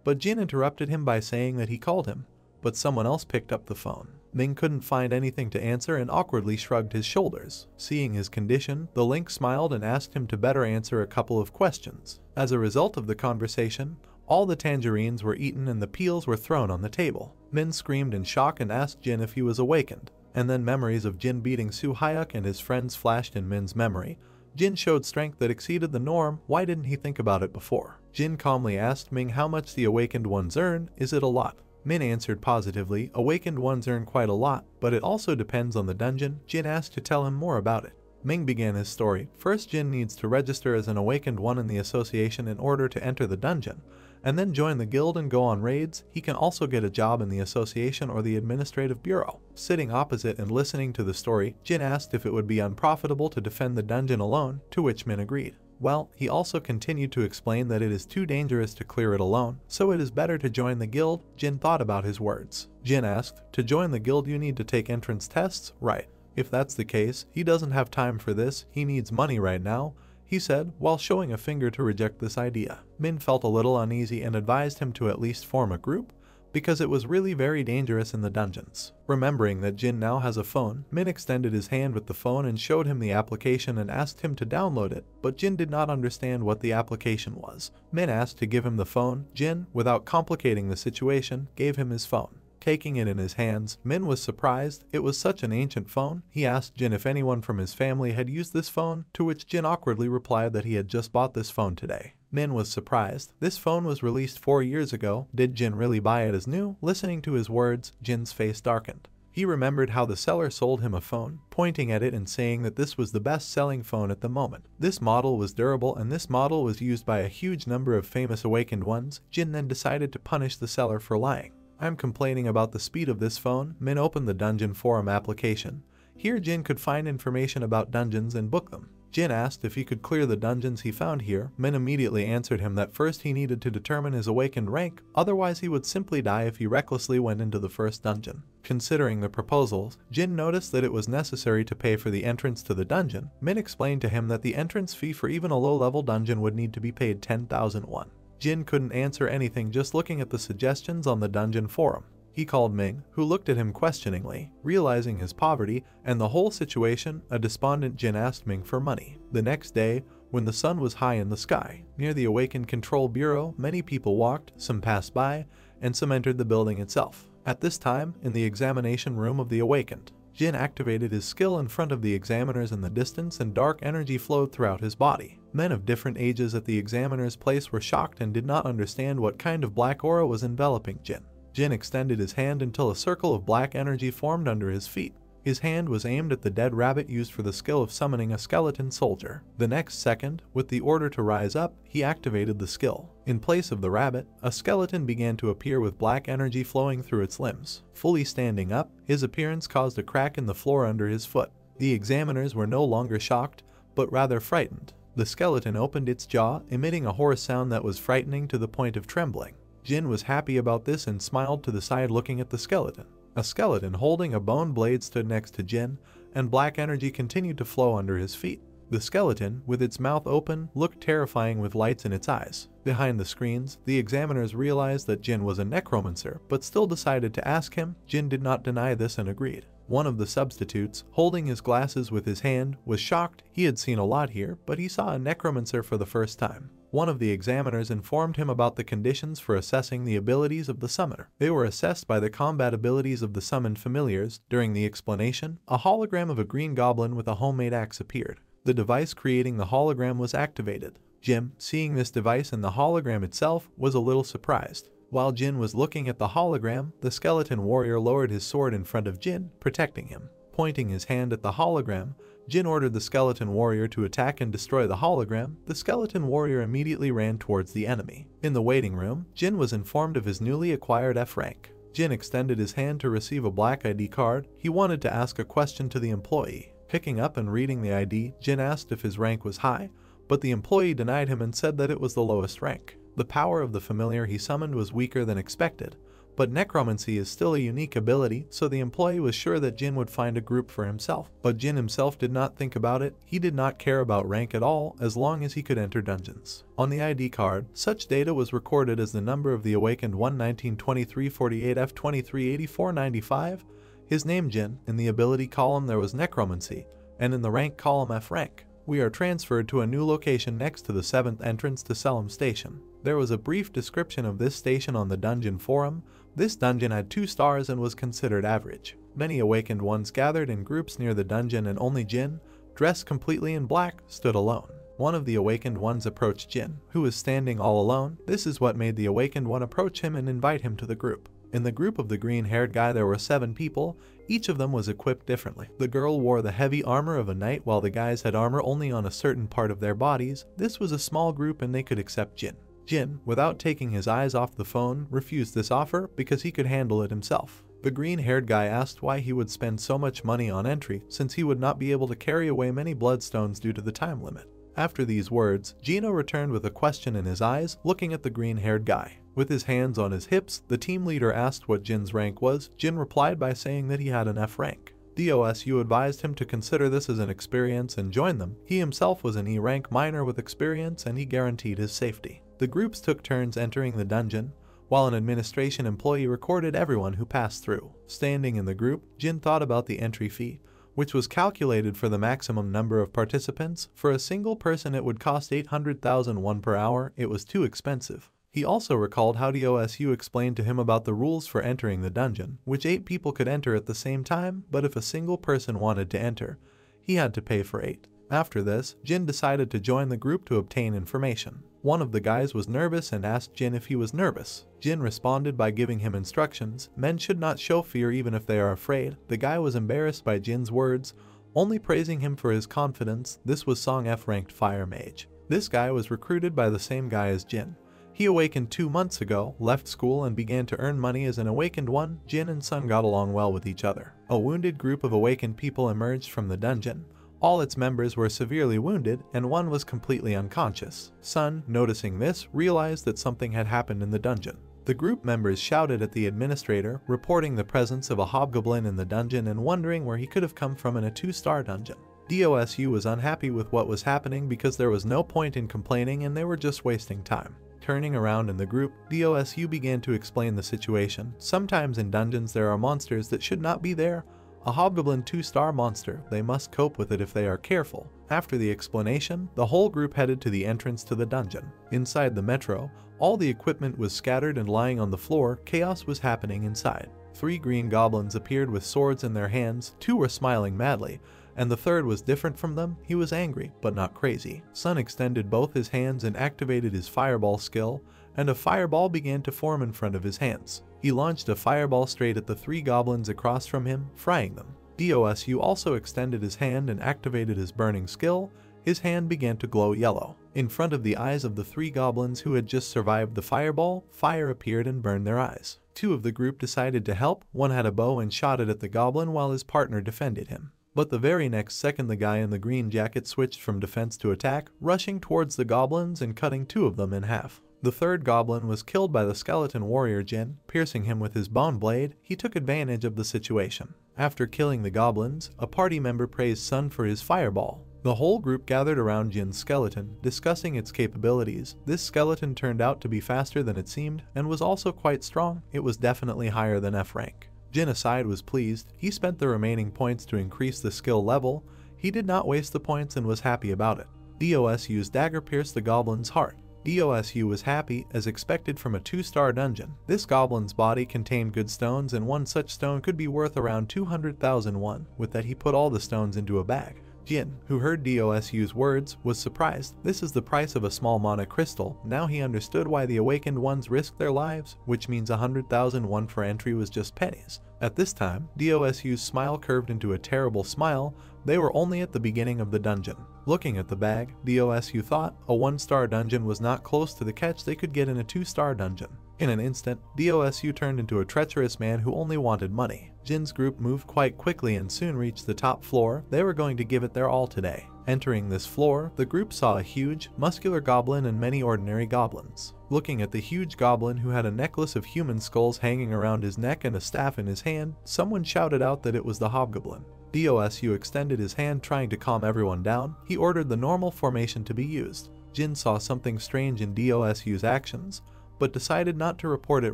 but Jin interrupted him by saying that he called him, but someone else picked up the phone. Ming couldn't find anything to answer and awkwardly shrugged his shoulders. Seeing his condition, the Link smiled and asked him to better answer a couple of questions. As a result of the conversation, all the tangerines were eaten and the peels were thrown on the table. Min screamed in shock and asked Jin if he was awakened, and then memories of Jin beating Su Hyuk and his friends flashed in Min's memory. Jin showed strength that exceeded the norm. Why didn't he think about it before? Jin calmly asked Ming how much the awakened ones earn. Is it a lot? Min answered positively, awakened ones earn quite a lot, but it also depends on the dungeon. Jin asked to tell him more about it. Ming began his story. First, Jin needs to register as an awakened one in the association in order to enter the dungeon, and then join the guild and go on raids. He can also get a job in the association or the administrative bureau. Sitting opposite and listening to the story, Jin asked if it would be unprofitable to defend the dungeon alone, to which Min agreed. Well, he also continued to explain that it is too dangerous to clear it alone, so it is better to join the guild. Jin thought about his words. Jin asked, to join the guild you need to take entrance tests, right? If that's the case, he doesn't have time for this, he needs money right now, he said, while showing a finger to reject this idea. Min felt a little uneasy and advised him to at least form a group, because it was really very dangerous in the dungeons. Remembering that Jin now has a phone, Min extended his hand with the phone and showed him the application and asked him to download it, but Jin did not understand what the application was. Min asked to give him the phone. Jin, without complicating the situation, gave him his phone. Taking it in his hands, Min was surprised. It was such an ancient phone. He asked Jin if anyone from his family had used this phone, to which Jin awkwardly replied that he had just bought this phone today. Min was surprised. This phone was released 4 years ago. Did Jin really buy it as new? Listening to his words, Jin's face darkened. He remembered how the seller sold him a phone, pointing at it and saying that this was the best-selling phone at the moment. This model was durable and this model was used by a huge number of famous awakened ones. Jin then decided to punish the seller for lying. I'm complaining about the speed of this phone. Min opened the dungeon forum application. Here Jin could find information about dungeons and book them. Jin asked if he could clear the dungeons he found here. Min immediately answered him that first he needed to determine his awakened rank, otherwise he would simply die if he recklessly went into the first dungeon. Considering the proposals, Jin noticed that it was necessary to pay for the entrance to the dungeon. Min explained to him that the entrance fee for even a low-level dungeon would need to be paid 10,000 won. Jin couldn't answer anything just looking at the suggestions on the dungeon forum. He called Ming, who looked at him questioningly. Realizing his poverty and the whole situation, a despondent Jin asked Ming for money. The next day, when the sun was high in the sky, near the Awakened Control Bureau, many people walked, some passed by, and some entered the building itself. At this time, in the examination room of the Awakened, Jin activated his skill in front of the examiners in the distance and dark energy flowed throughout his body. Men of different ages at the examiner's place were shocked and did not understand what kind of black aura was enveloping Jin. Jin extended his hand until a circle of black energy formed under his feet. His hand was aimed at the dead rabbit used for the skill of summoning a skeleton soldier. The next second, with the order to rise up, he activated the skill. In place of the rabbit, a skeleton began to appear with black energy flowing through its limbs. Fully standing up, his appearance caused a crack in the floor under his foot. The examiners were no longer shocked, but rather frightened. The skeleton opened its jaw, emitting a hoarse sound that was frightening to the point of trembling. Jin was happy about this and smiled to the side looking at the skeleton. A skeleton holding a bone blade stood next to Jin, and black energy continued to flow under his feet. The skeleton, with its mouth open, looked terrifying with lights in its eyes. Behind the screens, the examiners realized that Jin was a necromancer, but still decided to ask him. Jin did not deny this and agreed. One of the substitutes, holding his glasses with his hand, was shocked. He had seen a lot here, but he saw a necromancer for the first time. One of the examiners informed him about the conditions for assessing the abilities of the summoner. They were assessed by the combat abilities of the summoned familiars. During the explanation, a hologram of a green goblin with a homemade axe appeared. The device creating the hologram was activated. Jin, seeing this device and the hologram itself, was a little surprised. While Jin was looking at the hologram, the skeleton warrior lowered his sword in front of Jin, protecting him. Pointing his hand at the hologram, Jin ordered the skeleton warrior to attack and destroy the hologram. The skeleton warrior immediately ran towards the enemy. In the waiting room, Jin was informed of his newly acquired F rank. Jin extended his hand to receive a black ID card. He wanted to ask a question to the employee. Picking up and reading the ID, Jin asked if his rank was high, but the employee denied him and said that it was the lowest rank. The power of the familiar he summoned was weaker than expected, but necromancy is still a unique ability, so the employee was sure that Jin would find a group for himself. But Jin himself did not think about it. He did not care about rank at all as long as he could enter dungeons. On the ID card, such data was recorded as the number of the awakened 1 19 23 48 F 23 84 95, His name Jin, in the ability column there was Necromancy, and in the rank column F rank. We are transferred to a new location next to the 7th entrance to Selim Station. There was a brief description of this station on the dungeon forum. This dungeon had 2 stars and was considered average. Many awakened ones gathered in groups near the dungeon and only Jin, dressed completely in black, stood alone. One of the awakened ones approached Jin, who was standing all alone. This is what made the awakened one approach him and invite him to the group. In the group of the green-haired guy there were 7 people, each of them was equipped differently. The girl wore the heavy armor of a knight while the guys had armor only on a certain part of their bodies. This was a small group and they could accept Jin. Jin, without taking his eyes off the phone, refused this offer because he could handle it himself. The green-haired guy asked why he would spend so much money on entry since he would not be able to carry away many bloodstones due to the time limit. After these words, Gino returned with a question in his eyes, looking at the green-haired guy. With his hands on his hips, the team leader asked what Jin's rank was. Jin replied by saying that he had an F rank. DOSU advised him to consider this as an experience and join them. He himself was an E rank miner with experience and he guaranteed his safety. The groups took turns entering the dungeon, while an administration employee recorded everyone who passed through. Standing in the group, Jin thought about the entry fee, which was calculated for the maximum number of participants. For a single person it would cost 800,000 won per hour. It was too expensive. He also recalled how DOSU explained to him about the rules for entering the dungeon, which 8 people could enter at the same time, but if a single person wanted to enter, he had to pay for 8. After this, Jin decided to join the group to obtain information. One of the guys was nervous and asked Jin if he was nervous. Jin responded by giving him instructions. Men should not show fear even if they are afraid. The guy was embarrassed by Jin's words, only praising him for his confidence. This was Song F ranked fire mage. This guy was recruited by the same guy as Jin. He awakened 2 months ago, left school and began to earn money as an awakened one. Jin and Sun got along well with each other. A wounded group of awakened people emerged from the dungeon. All its members were severely wounded, and one was completely unconscious. Sun, noticing this, realized that something had happened in the dungeon. The group members shouted at the administrator, reporting the presence of a hobgoblin in the dungeon and wondering where he could have come from in a 2-star dungeon. DOSU was unhappy with what was happening because there was no point in complaining and they were just wasting time. Turning around in the group, DOSU began to explain the situation. Sometimes in dungeons there are monsters that should not be there. A hobgoblin 2-star monster, they must cope with it if they are careful. After the explanation, the whole group headed to the entrance to the dungeon. Inside the metro, all the equipment was scattered and lying on the floor. Chaos was happening inside. 3 green goblins appeared with swords in their hands. 2 were smiling madly, and the third was different from them. He was angry, but not crazy. Sun extended both his hands and activated his fireball skill, and a fireball began to form in front of his hands. He launched a fireball straight at the 3 goblins across from him, frying them. DOSU also extended his hand and activated his burning skill. His hand began to glow yellow. In front of the eyes of the 3 goblins who had just survived the fireball, fire appeared and burned their eyes. 2 of the group decided to help. One had a bow and shot it at the goblin while his partner defended him. But the very next second the guy in the green jacket switched from defense to attack, rushing towards the goblins and cutting 2 of them in half. The 3rd goblin was killed by the skeleton warrior Jin, piercing him with his bone blade. He took advantage of the situation. After killing the goblins, a party member praised Sun for his fireball. The whole group gathered around Jin's skeleton, discussing its capabilities. This skeleton turned out to be faster than it seemed, and was also quite strong. It was definitely higher than F rank. Jin aside was pleased. He spent the remaining points to increase the skill level. He did not waste the points and was happy about it. DOSU's dagger pierced the goblin's heart. DOSU was happy, as expected from a 2-star dungeon. This goblin's body contained good stones, and one such stone could be worth around 200,000 won. With that he put all the stones into a bag. Jin, who heard DOSU's words, was surprised. This is the price of a small mana crystal. Now he understood why the awakened ones risked their lives, which means 100,000 won for entry was just pennies. At this time, DOSU's smile curved into a terrible smile. They were only at the beginning of the dungeon. Looking at the bag, DOSU thought a 1-star dungeon was not close to the catch they could get in a 2-star dungeon. In an instant, DOSU turned into a treacherous man who only wanted money. Jin's group moved quite quickly and soon reached the top floor. They were going to give it their all today. Entering this floor, the group saw a huge, muscular goblin and many ordinary goblins. Looking at the huge goblin who had a necklace of human skulls hanging around his neck and a staff in his hand, someone shouted out that it was the hobgoblin. DOSU extended his hand trying to calm everyone down. He ordered the normal formation to be used. Jin saw something strange in DOSU's actions, but decided not to report it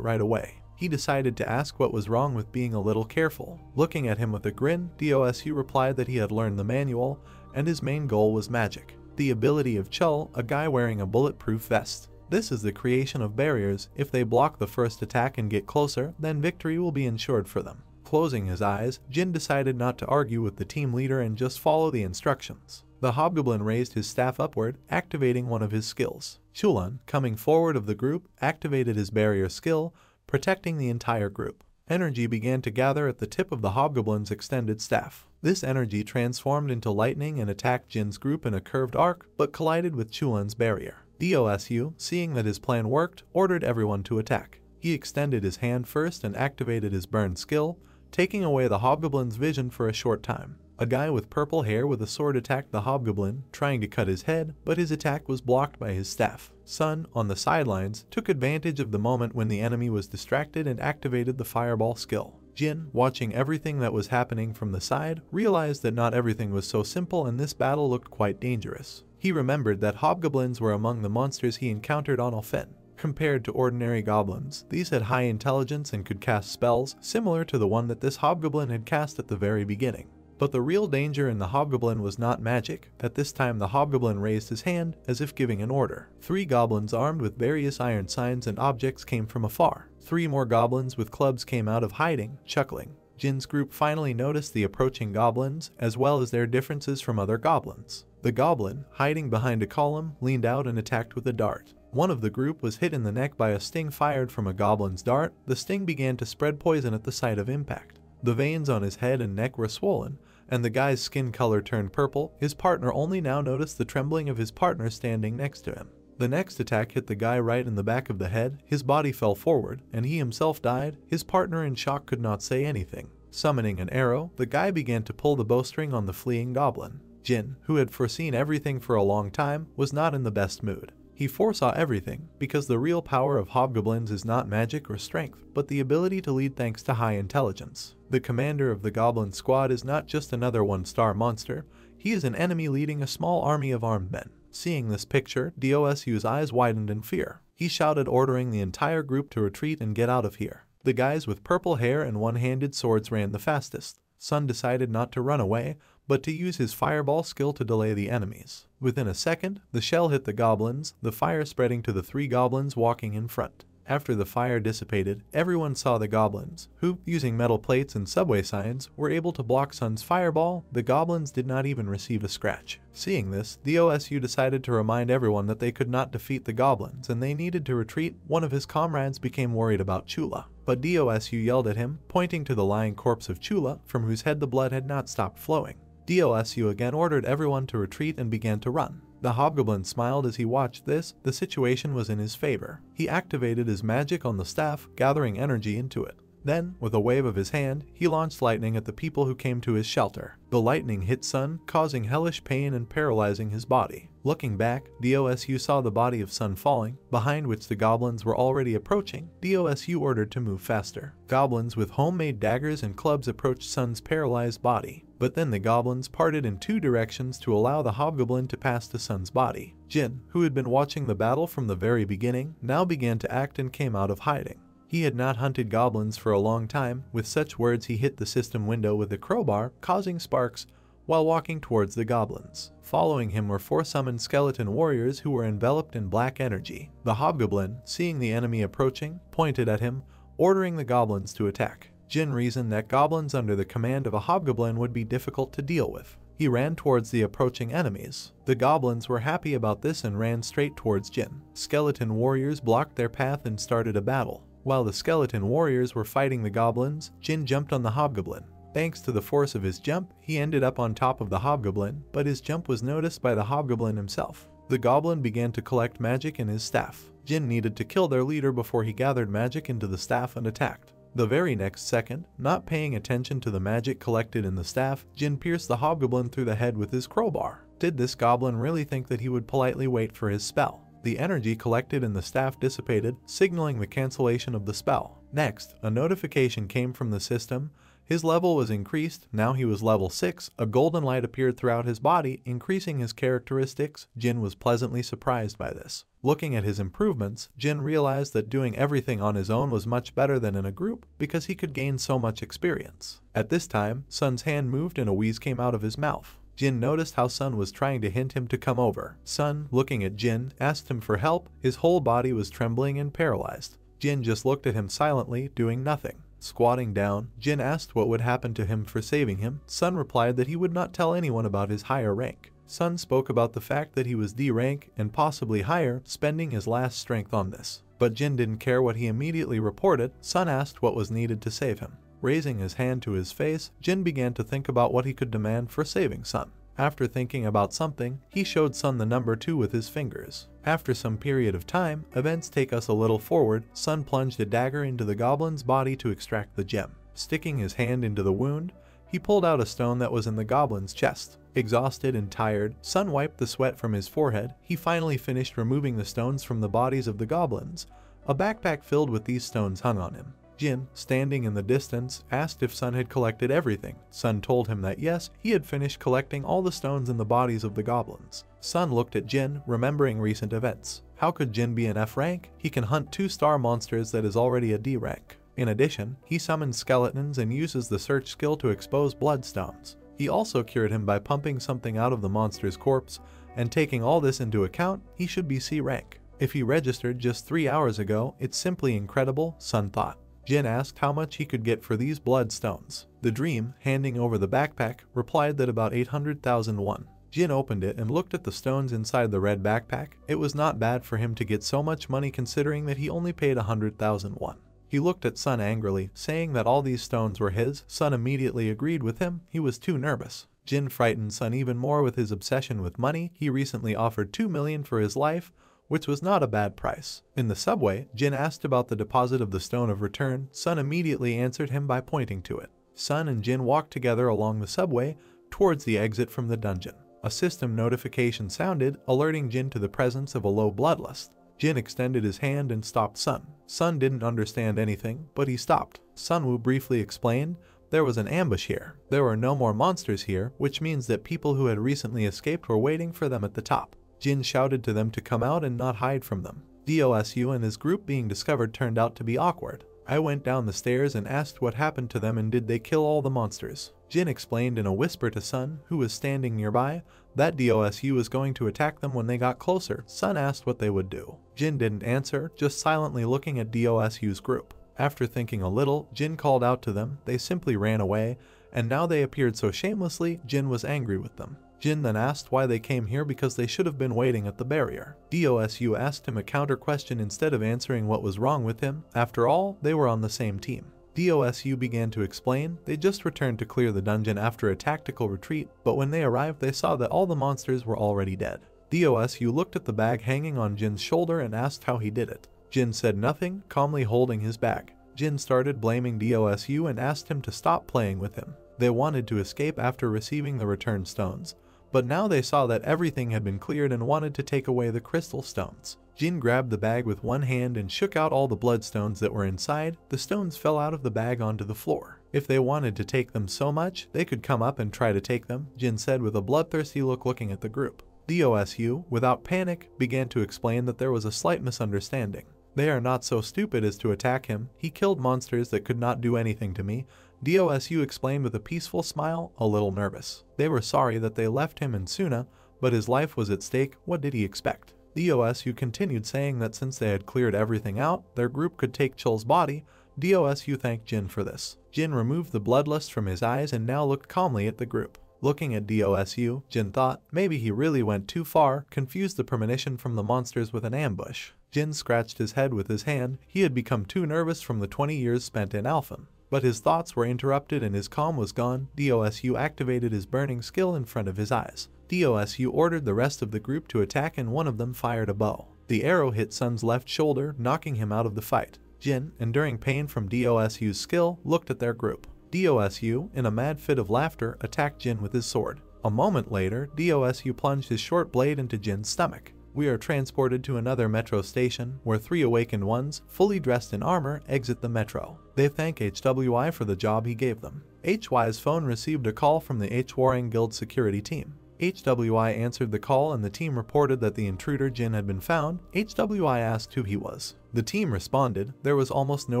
right away. He decided to ask what was wrong with being a little careful. Looking at him with a grin, Dosu replied that he had learned the manual, and his main goal was magic. The ability of Chul, a guy wearing a bulletproof vest. This is the creation of barriers. If they block the first attack and get closer, then victory will be ensured for them. Closing his eyes, Jin decided not to argue with the team leader and just follow the instructions. The hobgoblin raised his staff upward, activating one of his skills. Chulun, coming forward of the group, activated his barrier skill, protecting the entire group. Energy began to gather at the tip of the hobgoblin's extended staff. This energy transformed into lightning and attacked Jin's group in a curved arc, but collided with Chulun's barrier. Dosu, seeing that his plan worked, ordered everyone to attack. He extended his hand first and activated his burn skill, taking away the hobgoblin's vision for a short time. A guy with purple hair with a sword attacked the hobgoblin, trying to cut his head, but his attack was blocked by his staff. Sun, on the sidelines, took advantage of the moment when the enemy was distracted and activated the fireball skill. Jin, watching everything that was happening from the side, realized that not everything was so simple and this battle looked quite dangerous. He remembered that hobgoblins were among the monsters he encountered on Alphen. Compared to ordinary goblins, these had high intelligence and could cast spells similar to the one that this hobgoblin had cast at the very beginning. But the real danger in the hobgoblin was not magic. At this time the hobgoblin raised his hand as if giving an order. 3 goblins armed with various iron signs and objects came from afar. 3 more goblins with clubs came out of hiding, chuckling. Jin's group finally noticed the approaching goblins, as well as their differences from other goblins. The goblin, hiding behind a column, leaned out and attacked with a dart. One of the group was hit in the neck by a sting fired from a goblin's dart. The sting began to spread poison at the site of impact. The veins on his head and neck were swollen, and the guy's skin color turned purple. His partner only now noticed the trembling of his partner standing next to him. The next attack hit the guy right in the back of the head. His body fell forward, and he himself died. His partner in shock could not say anything. Summoning an arrow, the guy began to pull the bowstring on the fleeing goblin. Jin, who had foreseen everything for a long time, was not in the best mood. He foresaw everything, because the real power of hobgoblins is not magic or strength, but the ability to lead thanks to high intelligence. The commander of the goblin squad is not just another one-star monster, he is an enemy leading a small army of armed men. Seeing this picture, Dosu's eyes widened in fear. He shouted, ordering the entire group to retreat and get out of here. The guys with purple hair and one-handed swords ran the fastest. Sun decided not to run away, but to use his fireball skill to delay the enemies. Within a second, the shell hit the goblins, the fire spreading to the 3 goblins walking in front. After the fire dissipated, everyone saw the goblins, who, using metal plates and subway signs, were able to block Sun's fireball. The goblins did not even receive a scratch. Seeing this, Dosu decided to remind everyone that they could not defeat the goblins and they needed to retreat. One of his comrades became worried about Chula, but Dosu yelled at him, pointing to the lying corpse of Chula, from whose head the blood had not stopped flowing. Dosu again ordered everyone to retreat and began to run. The hobgoblin smiled as he watched this. The situation was in his favor. He activated his magic on the staff, gathering energy into it. Then, with a wave of his hand, he launched lightning at the people who came to his shelter. The lightning hit Sun, causing hellish pain and paralyzing his body. Looking back, Dosu saw the body of Sun falling, behind which the goblins were already approaching. Dosu ordered to move faster. Goblins with homemade daggers and clubs approached Sun's paralyzed body. But then the goblins parted in 2 directions to allow the hobgoblin to pass to Sun's body. Jin, who had been watching the battle from the very beginning, now began to act and came out of hiding. He had not hunted goblins for a long time. With such words, he hit the system window with a crowbar, causing sparks, while walking towards the goblins. Following him were 4 summoned skeleton warriors who were enveloped in black energy. The hobgoblin, seeing the enemy approaching, pointed at him, ordering the goblins to attack. Jin reasoned that goblins under the command of a hobgoblin would be difficult to deal with. He ran towards the approaching enemies. The goblins were happy about this and ran straight towards Jin. Skeleton warriors blocked their path and started a battle. While the skeleton warriors were fighting the goblins, Jin jumped on the hobgoblin. Thanks to the force of his jump, he ended up on top of the hobgoblin, but his jump was noticed by the hobgoblin himself. The goblin began to collect magic in his staff. Jin needed to kill their leader before he gathered magic into the staff and attacked. The very next second, not paying attention to the magic collected in the staff, Jin pierced the hobgoblin through the head with his crowbar. Did this goblin really think that he would politely wait for his spell? The energy collected in the staff dissipated, signaling the cancellation of the spell. Next, a notification came from the system. His level was increased, now he was level 6, a golden light appeared throughout his body, increasing his characteristics. Jin was pleasantly surprised by this. Looking at his improvements, Jin realized that doing everything on his own was much better than in a group because he could gain so much experience. At this time, Sun's hand moved and a wheeze came out of his mouth. Jin noticed how Sun was trying to hint him to come over. Sun, looking at Jin, asked him for help. His whole body was trembling and paralyzed. Jin just looked at him silently, doing nothing. Squatting down, Jin asked what would happen to him for saving him. Sun replied that he would not tell anyone about his higher rank. Sun spoke about the fact that he was D rank and possibly higher, spending his last strength on this. But Jin didn't care what he immediately reported. Sun asked what was needed to save him. Raising his hand to his face, Jin began to think about what he could demand for saving Sun. After thinking about something, he showed Sun the number 2 with his fingers. After some period of time, events take us a little forward. Sun plunged a dagger into the goblin's body to extract the gem. Sticking his hand into the wound, he pulled out a stone that was in the goblin's chest. Exhausted and tired, Sun wiped the sweat from his forehead. He finally finished removing the stones from the bodies of the goblins. A backpack filled with these stones hung on him. Jin, standing in the distance, asked if Sun had collected everything. Sun told him that yes, he had finished collecting all the stones in the bodies of the goblins. Sun looked at Jin, remembering recent events. How could Jin be an F rank? He can hunt 2-star monsters that is already a D rank. In addition, he summons skeletons and uses the search skill to expose bloodstones. He also cured him by pumping something out of the monster's corpse, and taking all this into account, he should be C rank. If he registered just 3 hours ago, it's simply incredible, Sun thought. Jin asked how much he could get for these bloodstones. The dream, handing over the backpack, replied that about 800,000 won. Jin opened it and looked at the stones inside the red backpack. It was not bad for him to get so much money considering that he only paid 100,000 won. He looked at Sun angrily, saying that all these stones were his. Sun immediately agreed with him. He was too nervous. Jin frightened Sun even more with his obsession with money. He recently offered 2 million for his life, which was not a bad price. In the subway, Jin asked about the deposit of the Stone of Return. Sun immediately answered him by pointing to it. Sun and Jin walked together along the subway towards the exit from the dungeon. A system notification sounded, alerting Jin to the presence of a low bloodlust. Jin extended his hand and stopped Sun. Sun didn't understand anything, but he stopped. Sunwoo briefly explained, there was an ambush here. There were no more monsters here, which means that people who had recently escaped were waiting for them at the top. Jin shouted to them to come out and not hide from them. DOSU and his group being discovered turned out to be awkward. I went down the stairs and asked what happened to them and did they kill all the monsters. Jin explained in a whisper to Sun, who was standing nearby, that DOSU was going to attack them when they got closer. Sun asked what they would do. Jin didn't answer, just silently looking at DOSU's group. After thinking a little, Jin called out to them. They simply ran away, and now they appeared so shamelessly, Jin was angry with them. Jin then asked why they came here because they should have been waiting at the barrier. DOSU asked him a counter question instead of answering what was wrong with him. After all, they were on the same team. DOSU began to explain they just returned to clear the dungeon after a tactical retreat, but when they arrived they saw that all the monsters were already dead. DOSU looked at the bag hanging on Jin's shoulder and asked how he did it. Jin said nothing, calmly holding his bag. Jin started blaming DOSU and asked him to stop playing with him. They wanted to escape after receiving the return stones, but now they saw that everything had been cleared and wanted to take away the crystal stones. Jin grabbed the bag with one hand and shook out all the bloodstones that were inside. The stones fell out of the bag onto the floor. If they wanted to take them so much, they could come up and try to take them, Jin said with a bloodthirsty look looking at the group. DOSU, without panic, began to explain that there was a slight misunderstanding. They are not so stupid as to attack him. He killed monsters that could not do anything to me. DOSU explained with a peaceful smile, a little nervous. They were sorry that they left him in Suna, but his life was at stake. What did he expect? DOSU continued saying that since they had cleared everything out, their group could take Chul's body. DOSU thanked Jin for this. Jin removed the bloodlust from his eyes and now looked calmly at the group. Looking at DOSU, Jin thought maybe he really went too far, confused the premonition from the monsters with an ambush. Jin scratched his head with his hand. He had become too nervous from the 20 years spent in Alphen. But his thoughts were interrupted and his calm was gone. DOSU activated his burning skill in front of his eyes. DOSU ordered the rest of the group to attack and one of them fired a bow. The arrow hit Sun's left shoulder, knocking him out of the fight. Jin, enduring pain from DOSU's skill, looked at their group. DOSU, in a mad fit of laughter, attacked Jin with his sword. A moment later, DOSU plunged his short blade into Jin's stomach. We are transported to another metro station where 3 awakened ones, fully dressed in armor, exit the metro. They thank HWI for the job he gave them. HY's phone received a call from the H-Warring Guild security team. HWI answered the call and the team reported that the intruder Jin had been found. HWI asked who he was. The team responded there was almost no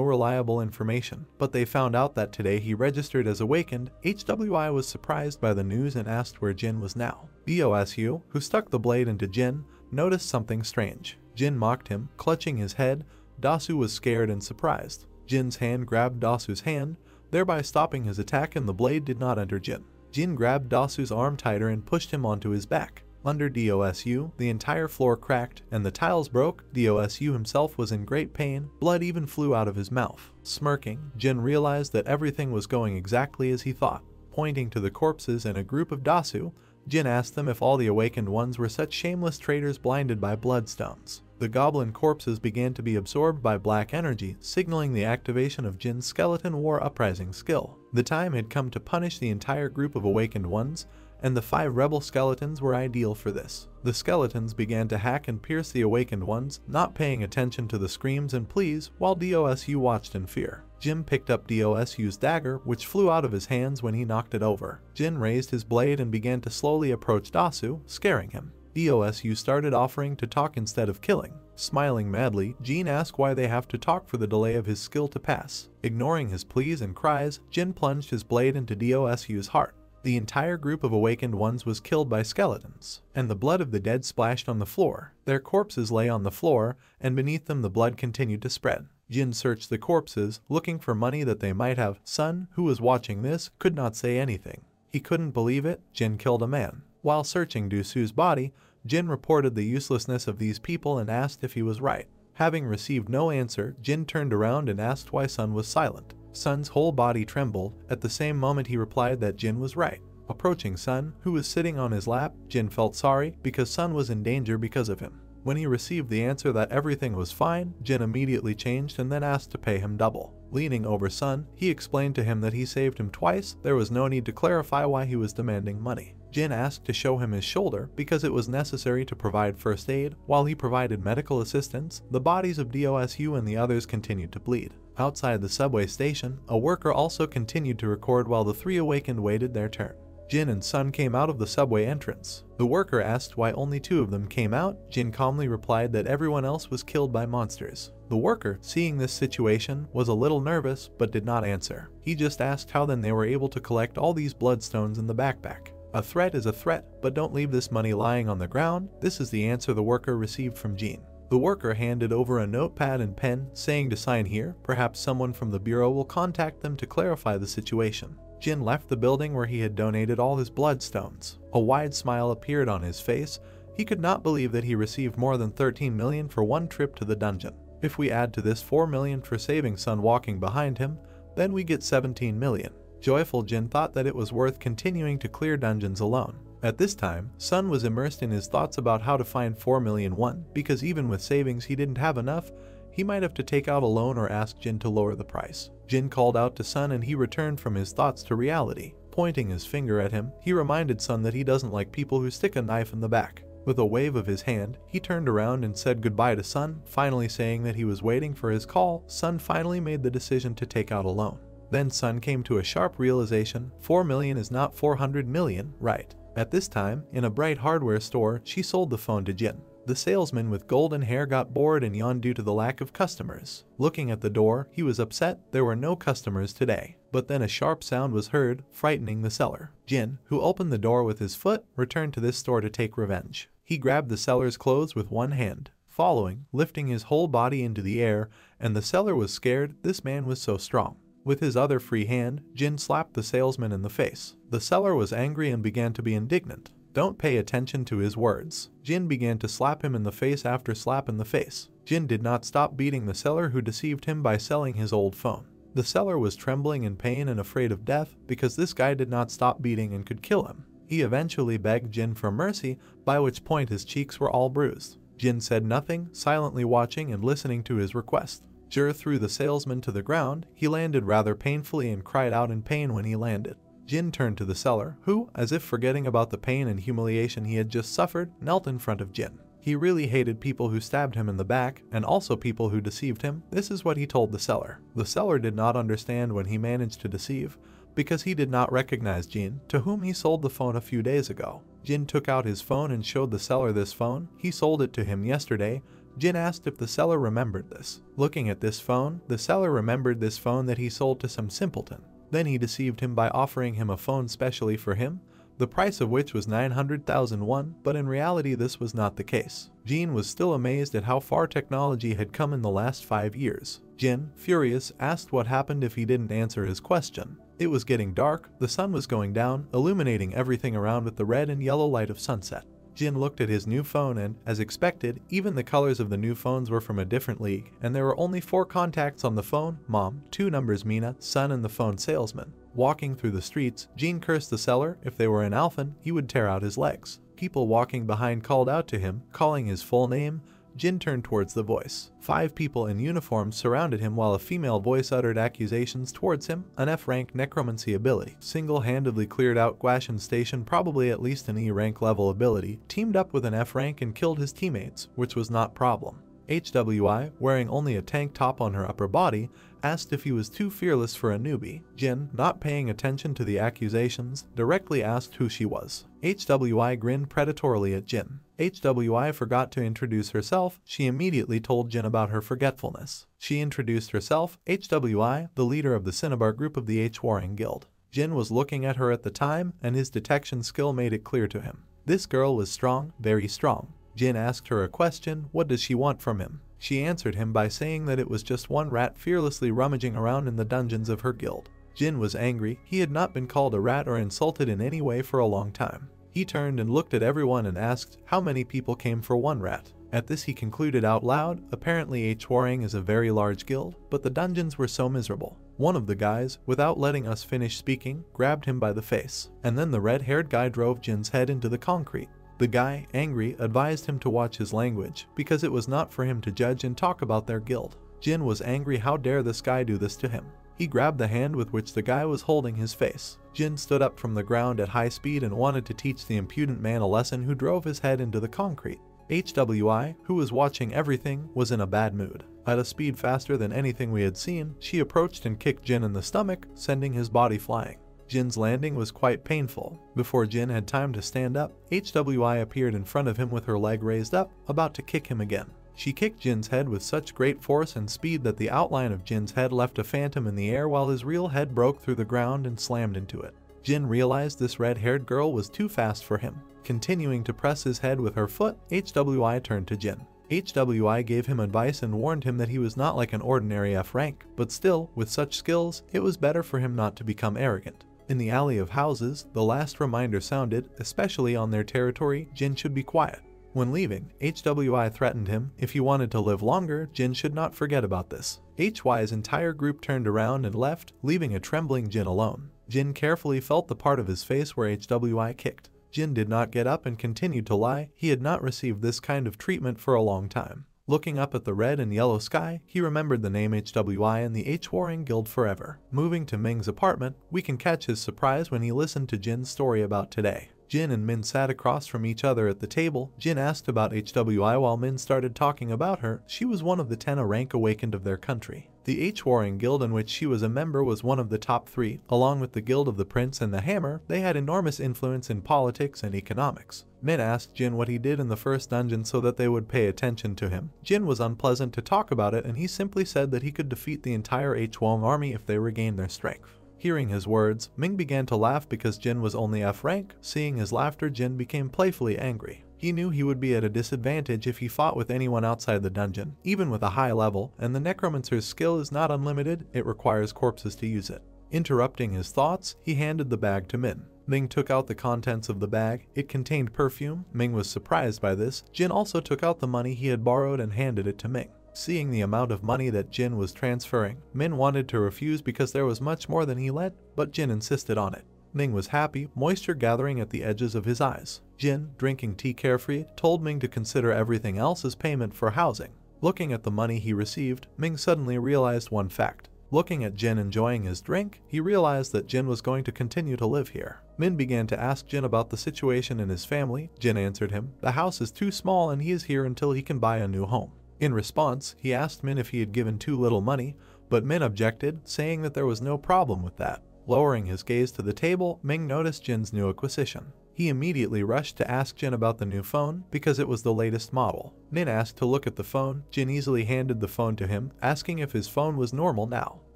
reliable information, but they found out that today he registered as awakened. HWI was surprised by the news and asked where Jin was now. DOSU, who stuck the blade into Jin, noticed something strange. Jin mocked him, clutching his head. Dasu was scared and surprised. Jin's hand grabbed Dasu's hand, thereby stopping his attack, and the blade did not enter Jin. Jin grabbed Dasu's arm tighter and pushed him onto his back. Under DOSU, the entire floor cracked and the tiles broke. DOSU himself was in great pain. Blood even flew out of his mouth. Smirking, Jin realized that everything was going exactly as he thought. Pointing to the corpses and a group of Dasu, Jin asked them if all the awakened ones were such shameless traitors blinded by bloodstones. The goblin corpses began to be absorbed by black energy, signaling the activation of Jin's skeleton war uprising skill. The time had come to punish the entire group of awakened ones, and the 5 rebel skeletons were ideal for this. The skeletons began to hack and pierce the awakened ones, not paying attention to the screams and pleas, while DOSU watched in fear. Jin picked up DOSU's dagger, which flew out of his hands when he knocked it over. Jin raised his blade and began to slowly approach Dasu, scaring him. DOSU started offering to talk instead of killing. Smiling madly, Jin asked why they have to talk for the delay of his skill to pass. Ignoring his pleas and cries, Jin plunged his blade into DOSU's heart. The entire group of awakened ones was killed by skeletons, and the blood of the dead splashed on the floor. Their corpses lay on the floor, and beneath them the blood continued to spread. Jin searched the corpses, looking for money that they might have. Sun, who was watching this, could not say anything. He couldn't believe it. Jin killed a man. While searching Dasu's body, Jin reported the uselessness of these people and asked if he was right. Having received no answer, Jin turned around and asked why Sun was silent. Sun's whole body trembled. At the same moment he replied that Jin was right. Approaching Sun, who was sitting on his lap, Jin felt sorry because Sun was in danger because of him. When he received the answer that everything was fine, Jin immediately changed and then asked to pay him double. Leaning over Sun, he explained to him that he saved him twice. There was no need to clarify why he was demanding money. Jin asked to show him his shoulder because it was necessary to provide first aid. While he provided medical assistance, the bodies of DOSU and the others continued to bleed. Outside the subway station, a worker also continued to record while the 3 awakened waited their turn. Jin and Sun came out of the subway entrance. The worker asked why only 2 of them came out. Jin calmly replied that everyone else was killed by monsters. The worker, seeing this situation, was a little nervous but did not answer. He just asked how then they were able to collect all these bloodstones in the backpack. A threat is a threat, but don't leave this money lying on the ground. This is the answer the worker received from Jin. The worker handed over a notepad and pen, saying to sign here. Perhaps someone from the bureau will contact them to clarify the situation. Jin left the building where he had donated all his bloodstones. A wide smile appeared on his face. He could not believe that he received more than 13 million for one trip to the dungeon. If we add to this 4 million for saving Sun walking behind him, then we get 17 million. Joyful Jin thought that it was worth continuing to clear dungeons alone. At this time, Sun was immersed in his thoughts about how to find 4 million won, because even with savings he didn't have enough. He might have to take out a loan or ask Jin to lower the price. Jin called out to Sun and he returned from his thoughts to reality. Pointing his finger at him, he reminded Sun that he doesn't like people who stick a knife in the back. With a wave of his hand, he turned around and said goodbye to Sun, finally saying that he was waiting for his call. Sun finally made the decision to take out a loan. Then Sun came to a sharp realization, 4 million is not 400 million, right? At this time, in a bright hardware store, she sold the phone to Jin. The salesman with golden hair got bored and yawned due to the lack of customers. Looking at the door, he was upset. There were no customers today. But then a sharp sound was heard, frightening the seller. Jin, who opened the door with his foot, returned to this store to take revenge. He grabbed the seller's clothes with one hand, following, lifting his whole body into the air, and the seller was scared. This man was so strong. With his other free hand, Jin slapped the salesman in the face. The seller was angry and began to be indignant. Don't pay attention to his words. Jin began to slap him in the face after slap in the face. Jin did not stop beating the seller who deceived him by selling his old phone. The seller was trembling in pain and afraid of death because this guy did not stop beating and could kill him. He eventually begged Jin for mercy, by which point his cheeks were all bruised. Jin said nothing, silently watching and listening to his request. Jir threw the salesman to the ground. He landed rather painfully and cried out in pain when he landed. Jin turned to the seller, who, as if forgetting about the pain and humiliation he had just suffered, knelt in front of Jin. He really hated people who stabbed him in the back and also people who deceived him. This is what he told the seller. The seller did not understand when he managed to deceive because he did not recognize Jin, to whom he sold the phone a few days ago. Jin took out his phone and showed the seller this phone. He sold it to him yesterday. Jin asked if the seller remembered this. Looking at this phone, the seller remembered this phone that he sold to some simpleton. Then he deceived him by offering him a phone specially for him, the price of which was 900,000 won, but in reality this was not the case. Jin was still amazed at how far technology had come in the last 5 years. Jin, furious, asked what happened if he didn't answer his question. It was getting dark, the sun was going down, illuminating everything around with the red and yellow light of sunset. Jin looked at his new phone and, as expected, even the colors of the new phones were from a different league, and there were only 4 contacts on the phone: mom, 2 numbers Mina, son and the phone salesman. Walking through the streets, Jin cursed the seller. If they were an Alphan, he would tear out his legs. People walking behind called out to him, calling his full name. Jin turned towards the voice. 5 people in uniforms surrounded him while a female voice uttered accusations towards him. An F-rank necromancy ability single-handedly cleared out Guashan Station, probably at least an E-rank level ability, teamed up with an F-rank and killed his teammates, which was not problem. HWI, wearing only a tank top on her upper body, asked if he was too fearless for a newbie. Jin, not paying attention to the accusations, directly asked who she was. HWI grinned predatorily at Jin. HWI forgot to introduce herself. She immediately told Jin about her forgetfulness. She introduced herself, HWI, the leader of the Cinnabar group of the H-Warring Guild. Jin was looking at her at the time, and his detection skill made it clear to him. This girl was strong, very strong. Jin asked her a question: what does she want from him? She answered him by saying that it was just one rat fearlessly rummaging around in the dungeons of her guild. Jin was angry. He had not been called a rat or insulted in any way for a long time. He turned and looked at everyone and asked how many people came for one rat. At this he concluded out loud, apparently H-Warring is a very large guild, but the dungeons were so miserable. One of the guys, without letting us finish speaking, grabbed him by the face, and then the red-haired guy drove Jin's head into the concrete. The guy, angry, advised him to watch his language, because it was not for him to judge and talk about their guild. Jin was angry. How dare this guy do this to him? He grabbed the hand with which the guy was holding his face. Jin stood up from the ground at high speed and wanted to teach the impudent man a lesson who drove his head into the concrete. HWI, who was watching everything, was in a bad mood. At a speed faster than anything we had seen, she approached and kicked Jin in the stomach, sending his body flying. Jin's landing was quite painful. Before Jin had time to stand up, HWI appeared in front of him with her leg raised up, about to kick him again. She kicked Jin's head with such great force and speed that the outline of Jin's head left a phantom in the air while his real head broke through the ground and slammed into it. Jin realized this red-haired girl was too fast for him. Continuing to press his head with her foot, HWI turned to Jin. HWI gave him advice and warned him that he was not like an ordinary F rank, but still, with such skills, it was better for him not to become arrogant. In the alley of houses, the last reminder sounded, especially on their territory, Jin should be quiet. When leaving, HWI threatened him. If he wanted to live longer, Jin should not forget about this. HY's entire group turned around and left, leaving a trembling Jin alone. Jin carefully felt the part of his face where HWI kicked. Jin did not get up and continued to lie. He had not received this kind of treatment for a long time. Looking up at the red and yellow sky, he remembered the name HWI and the H-Warring Guild forever. Moving to Ming's apartment, we can catch his surprise when he listened to Jin's story about today. Jin and Min sat across from each other at the table. Jin asked about HWI while Min started talking about her. She was one of the 10 rank awakened of their country. The H-Warring Guild in which she was a member was one of the top 3, along with the Guild of the Prince and the Hammer. They had enormous influence in politics and economics. Min asked Jin what he did in the first dungeon so that they would pay attention to him. Jin was unpleasant to talk about it, and he simply said that he could defeat the entire H-Warring army if they regained their strength. Hearing his words, Ming began to laugh because Jin was only F rank. Seeing his laughter, Jin became playfully angry. He knew he would be at a disadvantage if he fought with anyone outside the dungeon, even with a high level, and the Necromancer's skill is not unlimited, it requires corpses to use it. Interrupting his thoughts, he handed the bag to Min. Ming took out the contents of the bag. It contained perfume. Ming was surprised by this. Jin also took out the money he had borrowed and handed it to Ming. Seeing the amount of money that Jin was transferring, Min wanted to refuse because there was much more than he lent, but Jin insisted on it. Ming was happy, moisture gathering at the edges of his eyes. Jin, drinking tea carefree, told Ming to consider everything else as payment for housing. Looking at the money he received, Ming suddenly realized one fact. Looking at Jin enjoying his drink, he realized that Jin was going to continue to live here. Min began to ask Jin about the situation in his family. Jin answered him, the house is too small and he is here until he can buy a new home. In response, he asked Min if he had given too little money, but Min objected, saying that there was no problem with that. Lowering his gaze to the table, Ming noticed Jin's new acquisition. He immediately rushed to ask Jin about the new phone because it was the latest model. Min asked to look at the phone. Jin easily handed the phone to him, asking if his phone was normal now.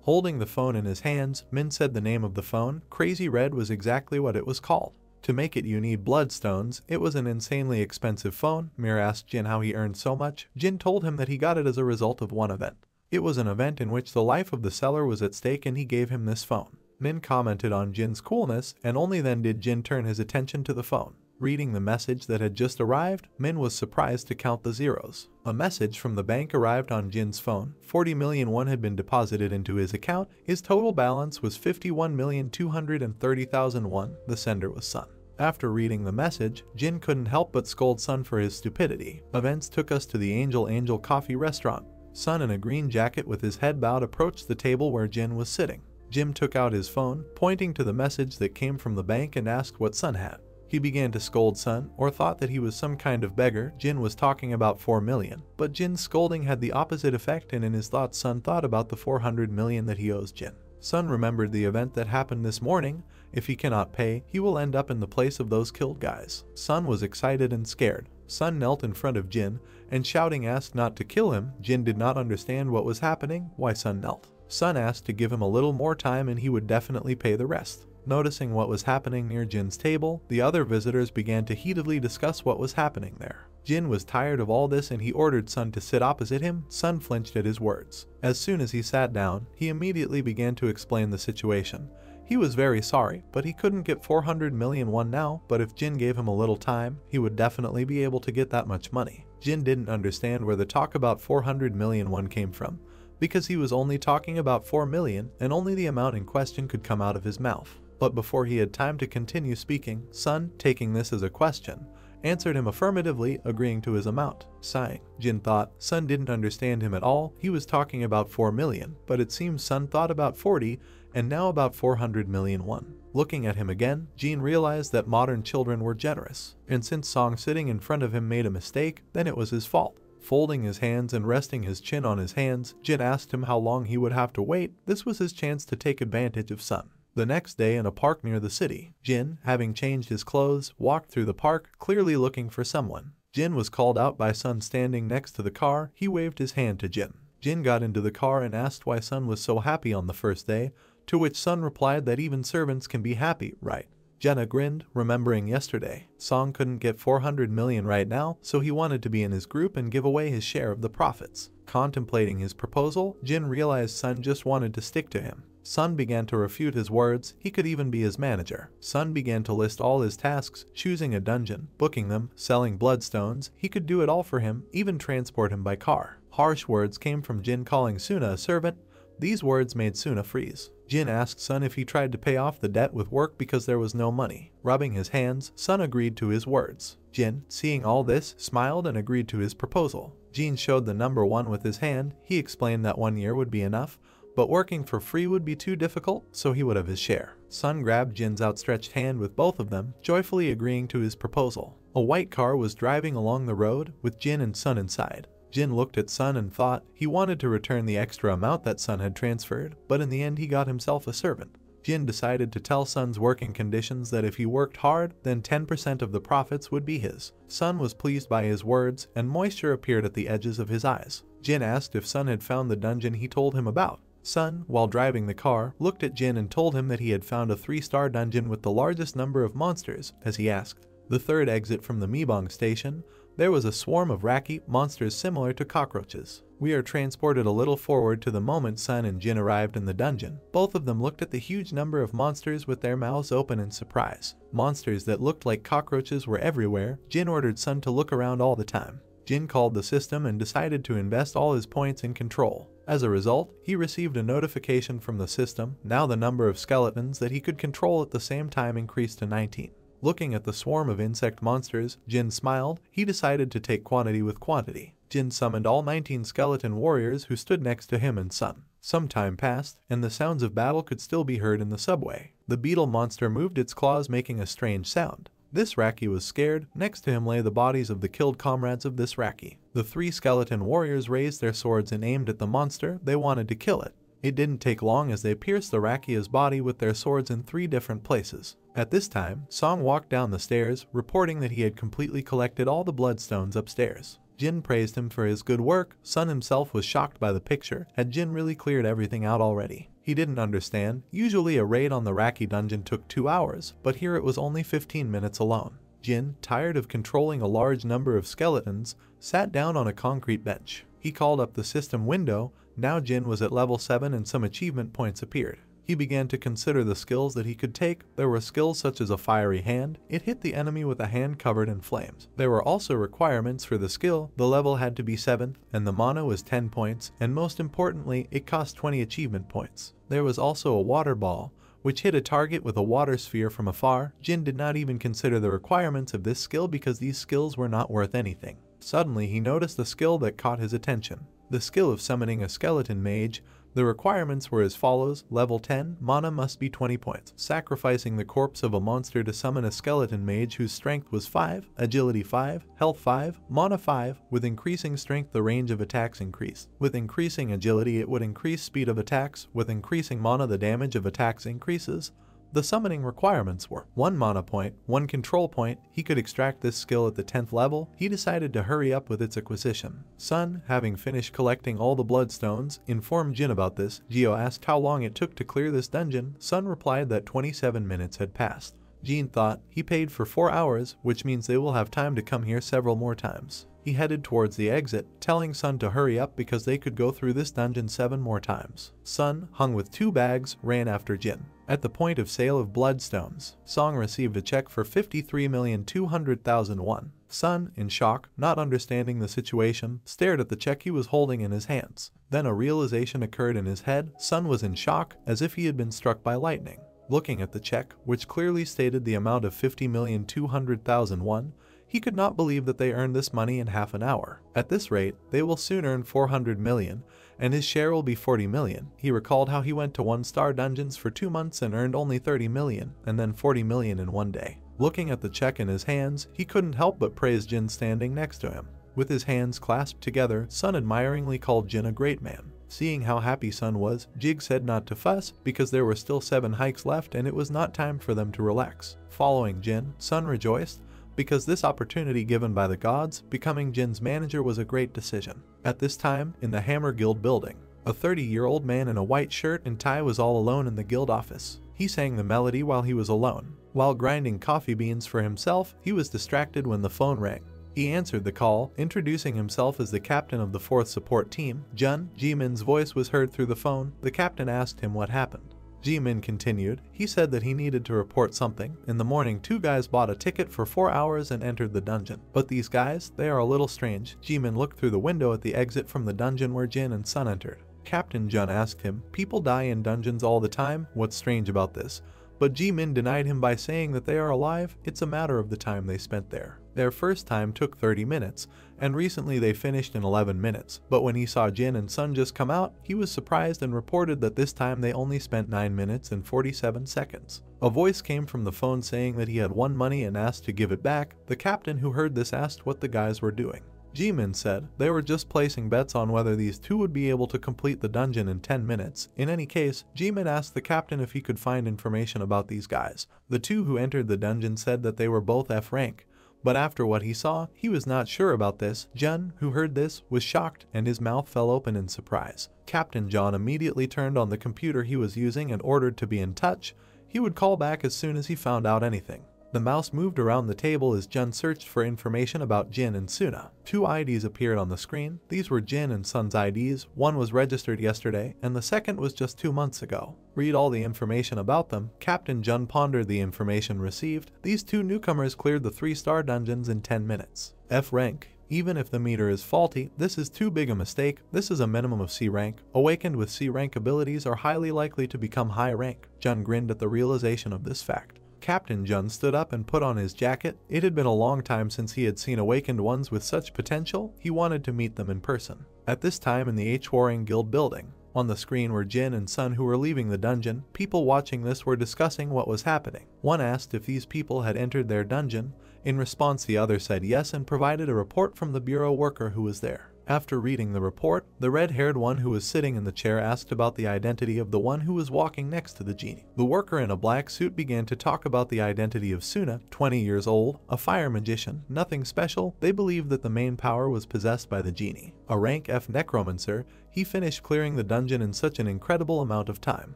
Holding the phone in his hands, Min said the name of the phone. Crazy Red was exactly what it was called. To make it, you need bloodstones. It was an insanely expensive phone. Mir asked Jin how he earned so much. Jin told him that he got it as a result of one event. It was an event in which the life of the seller was at stake and he gave him this phone. Min commented on Jin's coolness, and only then did Jin turn his attention to the phone. Reading the message that had just arrived, Min was surprised to count the zeros. A message from the bank arrived on Jin's phone. 40 million won had been deposited into his account. His total balance was 51,230,000 won. The sender was Sun. After reading the message, Jin couldn't help but scold Sun for his stupidity. Events took us to the Angel Coffee restaurant. Sun in a green jacket with his head bowed approached the table where Jin was sitting. Jin took out his phone, pointing to the message that came from the bank, and asked what Sun had. He began to scold Sun, or thought that he was some kind of beggar. Jin was talking about 4 million, but Jin's scolding had the opposite effect, and in his thoughts Sun thought about the 400 million that he owes Jin. Sun remembered the event that happened this morning. If he cannot pay, he will end up in the place of those killed guys. Sun was excited and scared. Sun knelt in front of Jin, and shouting asked not to kill him. Jin did not understand what was happening, why Sun knelt. Sun asked to give him a little more time and he would definitely pay the rest. Noticing what was happening near Jin's table, the other visitors began to heatedly discuss what was happening there. Jin was tired of all this and he ordered Sun to sit opposite him. Sun flinched at his words. As soon as he sat down, he immediately began to explain the situation. He was very sorry, but he couldn't get 400 million won now, but if Jin gave him a little time, he would definitely be able to get that much money. Jin didn't understand where the talk about 400 million won came from, because he was only talking about 4 million and only the amount in question could come out of his mouth. But before he had time to continue speaking, Sun, taking this as a question, answered him affirmatively, agreeing to his amount. Sighing, Jin thought Sun didn't understand him at all. He was talking about 4 million, but it seems Sun thought about 40 and now about 400 million won. Looking at him again, Jin realized that modern children were generous, and since Song sitting in front of him made a mistake, then it was his fault. Folding his hands and resting his chin on his hands, Jin asked him how long he would have to wait. This was his chance to take advantage of Sun. The next day in a park near the city, Jin, having changed his clothes, walked through the park, clearly looking for someone. Jin was called out by Sun standing next to the car. He waved his hand to Jin. Jin got into the car and asked why Sun was so happy on the first day, to which Sun replied that even servants can be happy, right? Jenna grinned, remembering yesterday. Song couldn't get 400 million right now, so he wanted to be in his group and give away his share of the profits. Contemplating his proposal, Jin realized Sun just wanted to stick to him. Sun began to refute his words. He could even be his manager. Sun began to list all his tasks, choosing a dungeon, booking them, selling bloodstones. He could do it all for him, even transport him by car. Harsh words came from Jin calling Suna a servant. These words made Suna freeze. Jin asked Sun if he tried to pay off the debt with work because there was no money. Rubbing his hands, Sun agreed to his words. Jin, seeing all this, smiled and agreed to his proposal. Jin showed the number 1 with his hand. He explained that 1 year would be enough, but working for free would be too difficult, so he would have his share. Sun grabbed Jin's outstretched hand with both of them, joyfully agreeing to his proposal. A white car was driving along the road, with Jin and Sun inside. Jin looked at Sun and thought he wanted to return the extra amount that Sun had transferred, but in the end he got himself a servant. Jin decided to tell Sun's working conditions that if he worked hard, then 10% of the profits would be his. Sun was pleased by his words, and moisture appeared at the edges of his eyes. Jin asked if Sun had found the dungeon he told him about. Sun, while driving the car, looked at Jin and told him that he had found a 3-star dungeon with the largest number of monsters, as he asked. The third exit from the Mibong station, there was a swarm of Raki monsters similar to cockroaches. We are transported a little forward to the moment Sun and Jin arrived in the dungeon. Both of them looked at the huge number of monsters with their mouths open in surprise. Monsters that looked like cockroaches were everywhere. Jin ordered Sun to look around all the time. Jin called the system and decided to invest all his points in control. As a result, he received a notification from the system. Now the number of skeletons that he could control at the same time increased to 19. Looking at the swarm of insect monsters, Jin smiled. He decided to take quantity with quantity. Jin summoned all 19 skeleton warriors who stood next to him and Sun. Some time passed, and the sounds of battle could still be heard in the subway. The beetle monster moved its claws, making a strange sound. This Raki was scared. Next to him lay the bodies of the killed comrades of this Raki. The 3 skeleton warriors raised their swords and aimed at the monster. They wanted to kill it. It didn't take long as they pierced the Rakia's body with their swords in 3 different places. At this time, Song walked down the stairs, reporting that he had completely collected all the bloodstones upstairs. Jin praised him for his good work. Sun himself was shocked by the picture. Had Jin really cleared everything out already? He didn't understand. Usually a raid on the Raki dungeon took 2 hours, but here it was only 15 minutes alone. Jin, tired of controlling a large number of skeletons, sat down on a concrete bench. He called up the system window. Now Jin was at level 7 and some achievement points appeared. He began to consider the skills that he could take. There were skills such as a fiery hand. It hit the enemy with a hand covered in flames. There were also requirements for the skill. The level had to be 7th, and the mana was 10 points, and most importantly, it cost 20 achievement points. There was also a water ball, which hit a target with a water sphere from afar. Jin did not even consider the requirements of this skill because these skills were not worth anything. Suddenly, he noticed a skill that caught his attention. The skill of summoning a skeleton mage. The requirements were as follows: level 10, mana must be 20 points. Sacrificing the corpse of a monster to summon a skeleton mage whose strength was 5, agility 5, health 5, mana 5. With increasing strength the range of attacks increased. With increasing agility it would increase speed of attacks. With increasing mana the damage of attacks increases. The summoning requirements were 1 mana point, 1 control point. He could extract this skill at the 10th level. He decided to hurry up with its acquisition. Sun, having finished collecting all the bloodstones, informed Jin about this. Geo asked how long it took to clear this dungeon. Sun replied that 27 minutes had passed. Jin thought he paid for 4 hours, which means they will have time to come here several more times. He headed towards the exit, telling Sun to hurry up because they could go through this dungeon 7 more times. Sun, hung with 2 bags, ran after Jin. At the point of sale of bloodstones, Song received a check for 53,200,000 won. Sun, in shock, not understanding the situation, stared at the check he was holding in his hands. Then a realization occurred in his head. Sun was in shock, as if he had been struck by lightning. Looking at the check, which clearly stated the amount of 50,200,000 won, he could not believe that they earned this money in half an hour. At this rate, they will soon earn 400 million, and his share will be 40 million. He recalled how he went to 1-star dungeons for 2 months and earned only 30 million, and then 40 million in 1 day. Looking at the check in his hands, he couldn't help but praise Jin standing next to him. With his hands clasped together, Sun admiringly called Jin a great man. Seeing how happy Sun was, Jig said not to fuss because there were still 7 hikes left and it was not time for them to relax. Following Jin, Sun rejoiced because this opportunity given by the gods, becoming Jin's manager, was a great decision. At this time, in the Hammer Guild building, a 30-year-old man in a white shirt and tie was all alone in the guild office. He sang the melody while he was alone. While grinding coffee beans for himself, he was distracted when the phone rang. He answered the call, introducing himself as the captain of the 4th support team. Ji-min's voice was heard through the phone. The captain asked him what happened. Ji-min continued. He said that he needed to report something. In the morning, 2 guys bought a ticket for 4 hours and entered the dungeon. But these guys, they are a little strange. Ji-min looked through the window at the exit from the dungeon where Jin and Sun entered. Captain Jun asked him, people die in dungeons all the time, what's strange about this? But Ji-min denied him by saying that they are alive, it's a matter of the time they spent there. Their first time took 30 minutes, and recently they finished in 11 minutes, but when he saw Jin and Sun just come out, he was surprised and reported that this time they only spent 9 minutes and 47 seconds. A voice came from the phone saying that he had won money and asked to give it back. The captain who heard this asked what the guys were doing. Ji-min said they were just placing bets on whether these 2 would be able to complete the dungeon in 10 minutes. In any case, Ji-min asked the captain if he could find information about these guys. The 2 who entered the dungeon said that they were both F rank. But after what he saw, he was not sure about this. Jun, who heard this, was shocked and his mouth fell open in surprise. Captain John immediately turned on the computer he was using and ordered to be in touch. He would call back as soon as he found out anything. The mouse moved around the table as Jun searched for information about Jin and Suna. 2 IDs appeared on the screen. These were Jin and Sun's IDs. One was registered yesterday, and the second was just 2 months ago. Read all the information about them. Captain Jun pondered the information received. These 2 newcomers cleared the 3-star dungeons in 10 minutes. F rank. Even if the meter is faulty, this is too big a mistake. This is a minimum of C rank. Awakened with C rank abilities are highly likely to become high rank. Jun grinned at the realization of this fact. Captain Jun stood up and put on his jacket. It had been a long time since he had seen awakened ones with such potential. He wanted to meet them in person. At this time in the Devouring Guild building, on the screen were Jin and Sun, who were leaving the dungeon. People watching this were discussing what was happening. One asked if these people had entered their dungeon. In response, the other said yes and provided a report from the bureau worker who was there. After reading the report, the red-haired one who was sitting in the chair asked about the identity of the one who was walking next to the genie. The worker in a black suit began to talk about the identity of Suna, 20 years old, a fire magician, nothing special. They believed that the main power was possessed by the genie. A rank F Necromancer, he finished clearing the dungeon in such an incredible amount of time.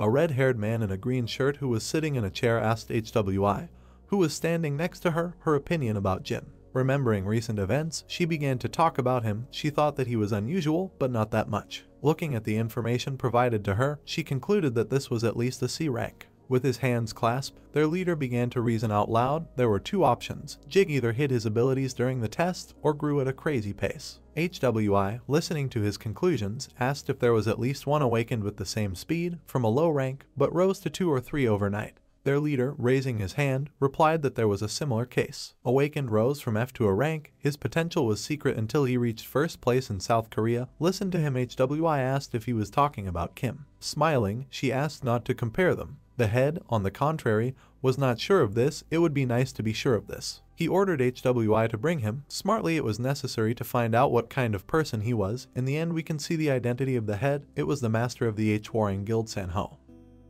A red-haired man in a green shirt who was sitting in a chair asked HWI, who was standing next to her, her opinion about Jin. Remembering recent events, she began to talk about him. She thought that he was unusual, but not that much. Looking at the information provided to her, she concluded that this was at least a C rank. With his hands clasped, their leader began to reason out loud. There were two options. Jig either hid his abilities during the test or grew at a crazy pace. HWI, listening to his conclusions, asked if there was at least one awakened with the same speed, from a low rank, but rose to 2 or 3 overnight. Their leader, raising his hand, replied that there was a similar case. Awakened rose from F to a rank. His potential was secret until he reached first place in South Korea. Listen to him. HWI asked if he was talking about Kim. Smiling, she asked not to compare them. The head, on the contrary, was not sure of this. It would be nice to be sure of this. He ordered HWI to bring him. Smartly, it was necessary to find out what kind of person he was. In the end, we can see the identity of the head. It was the master of the Devouring Guild, Sanho.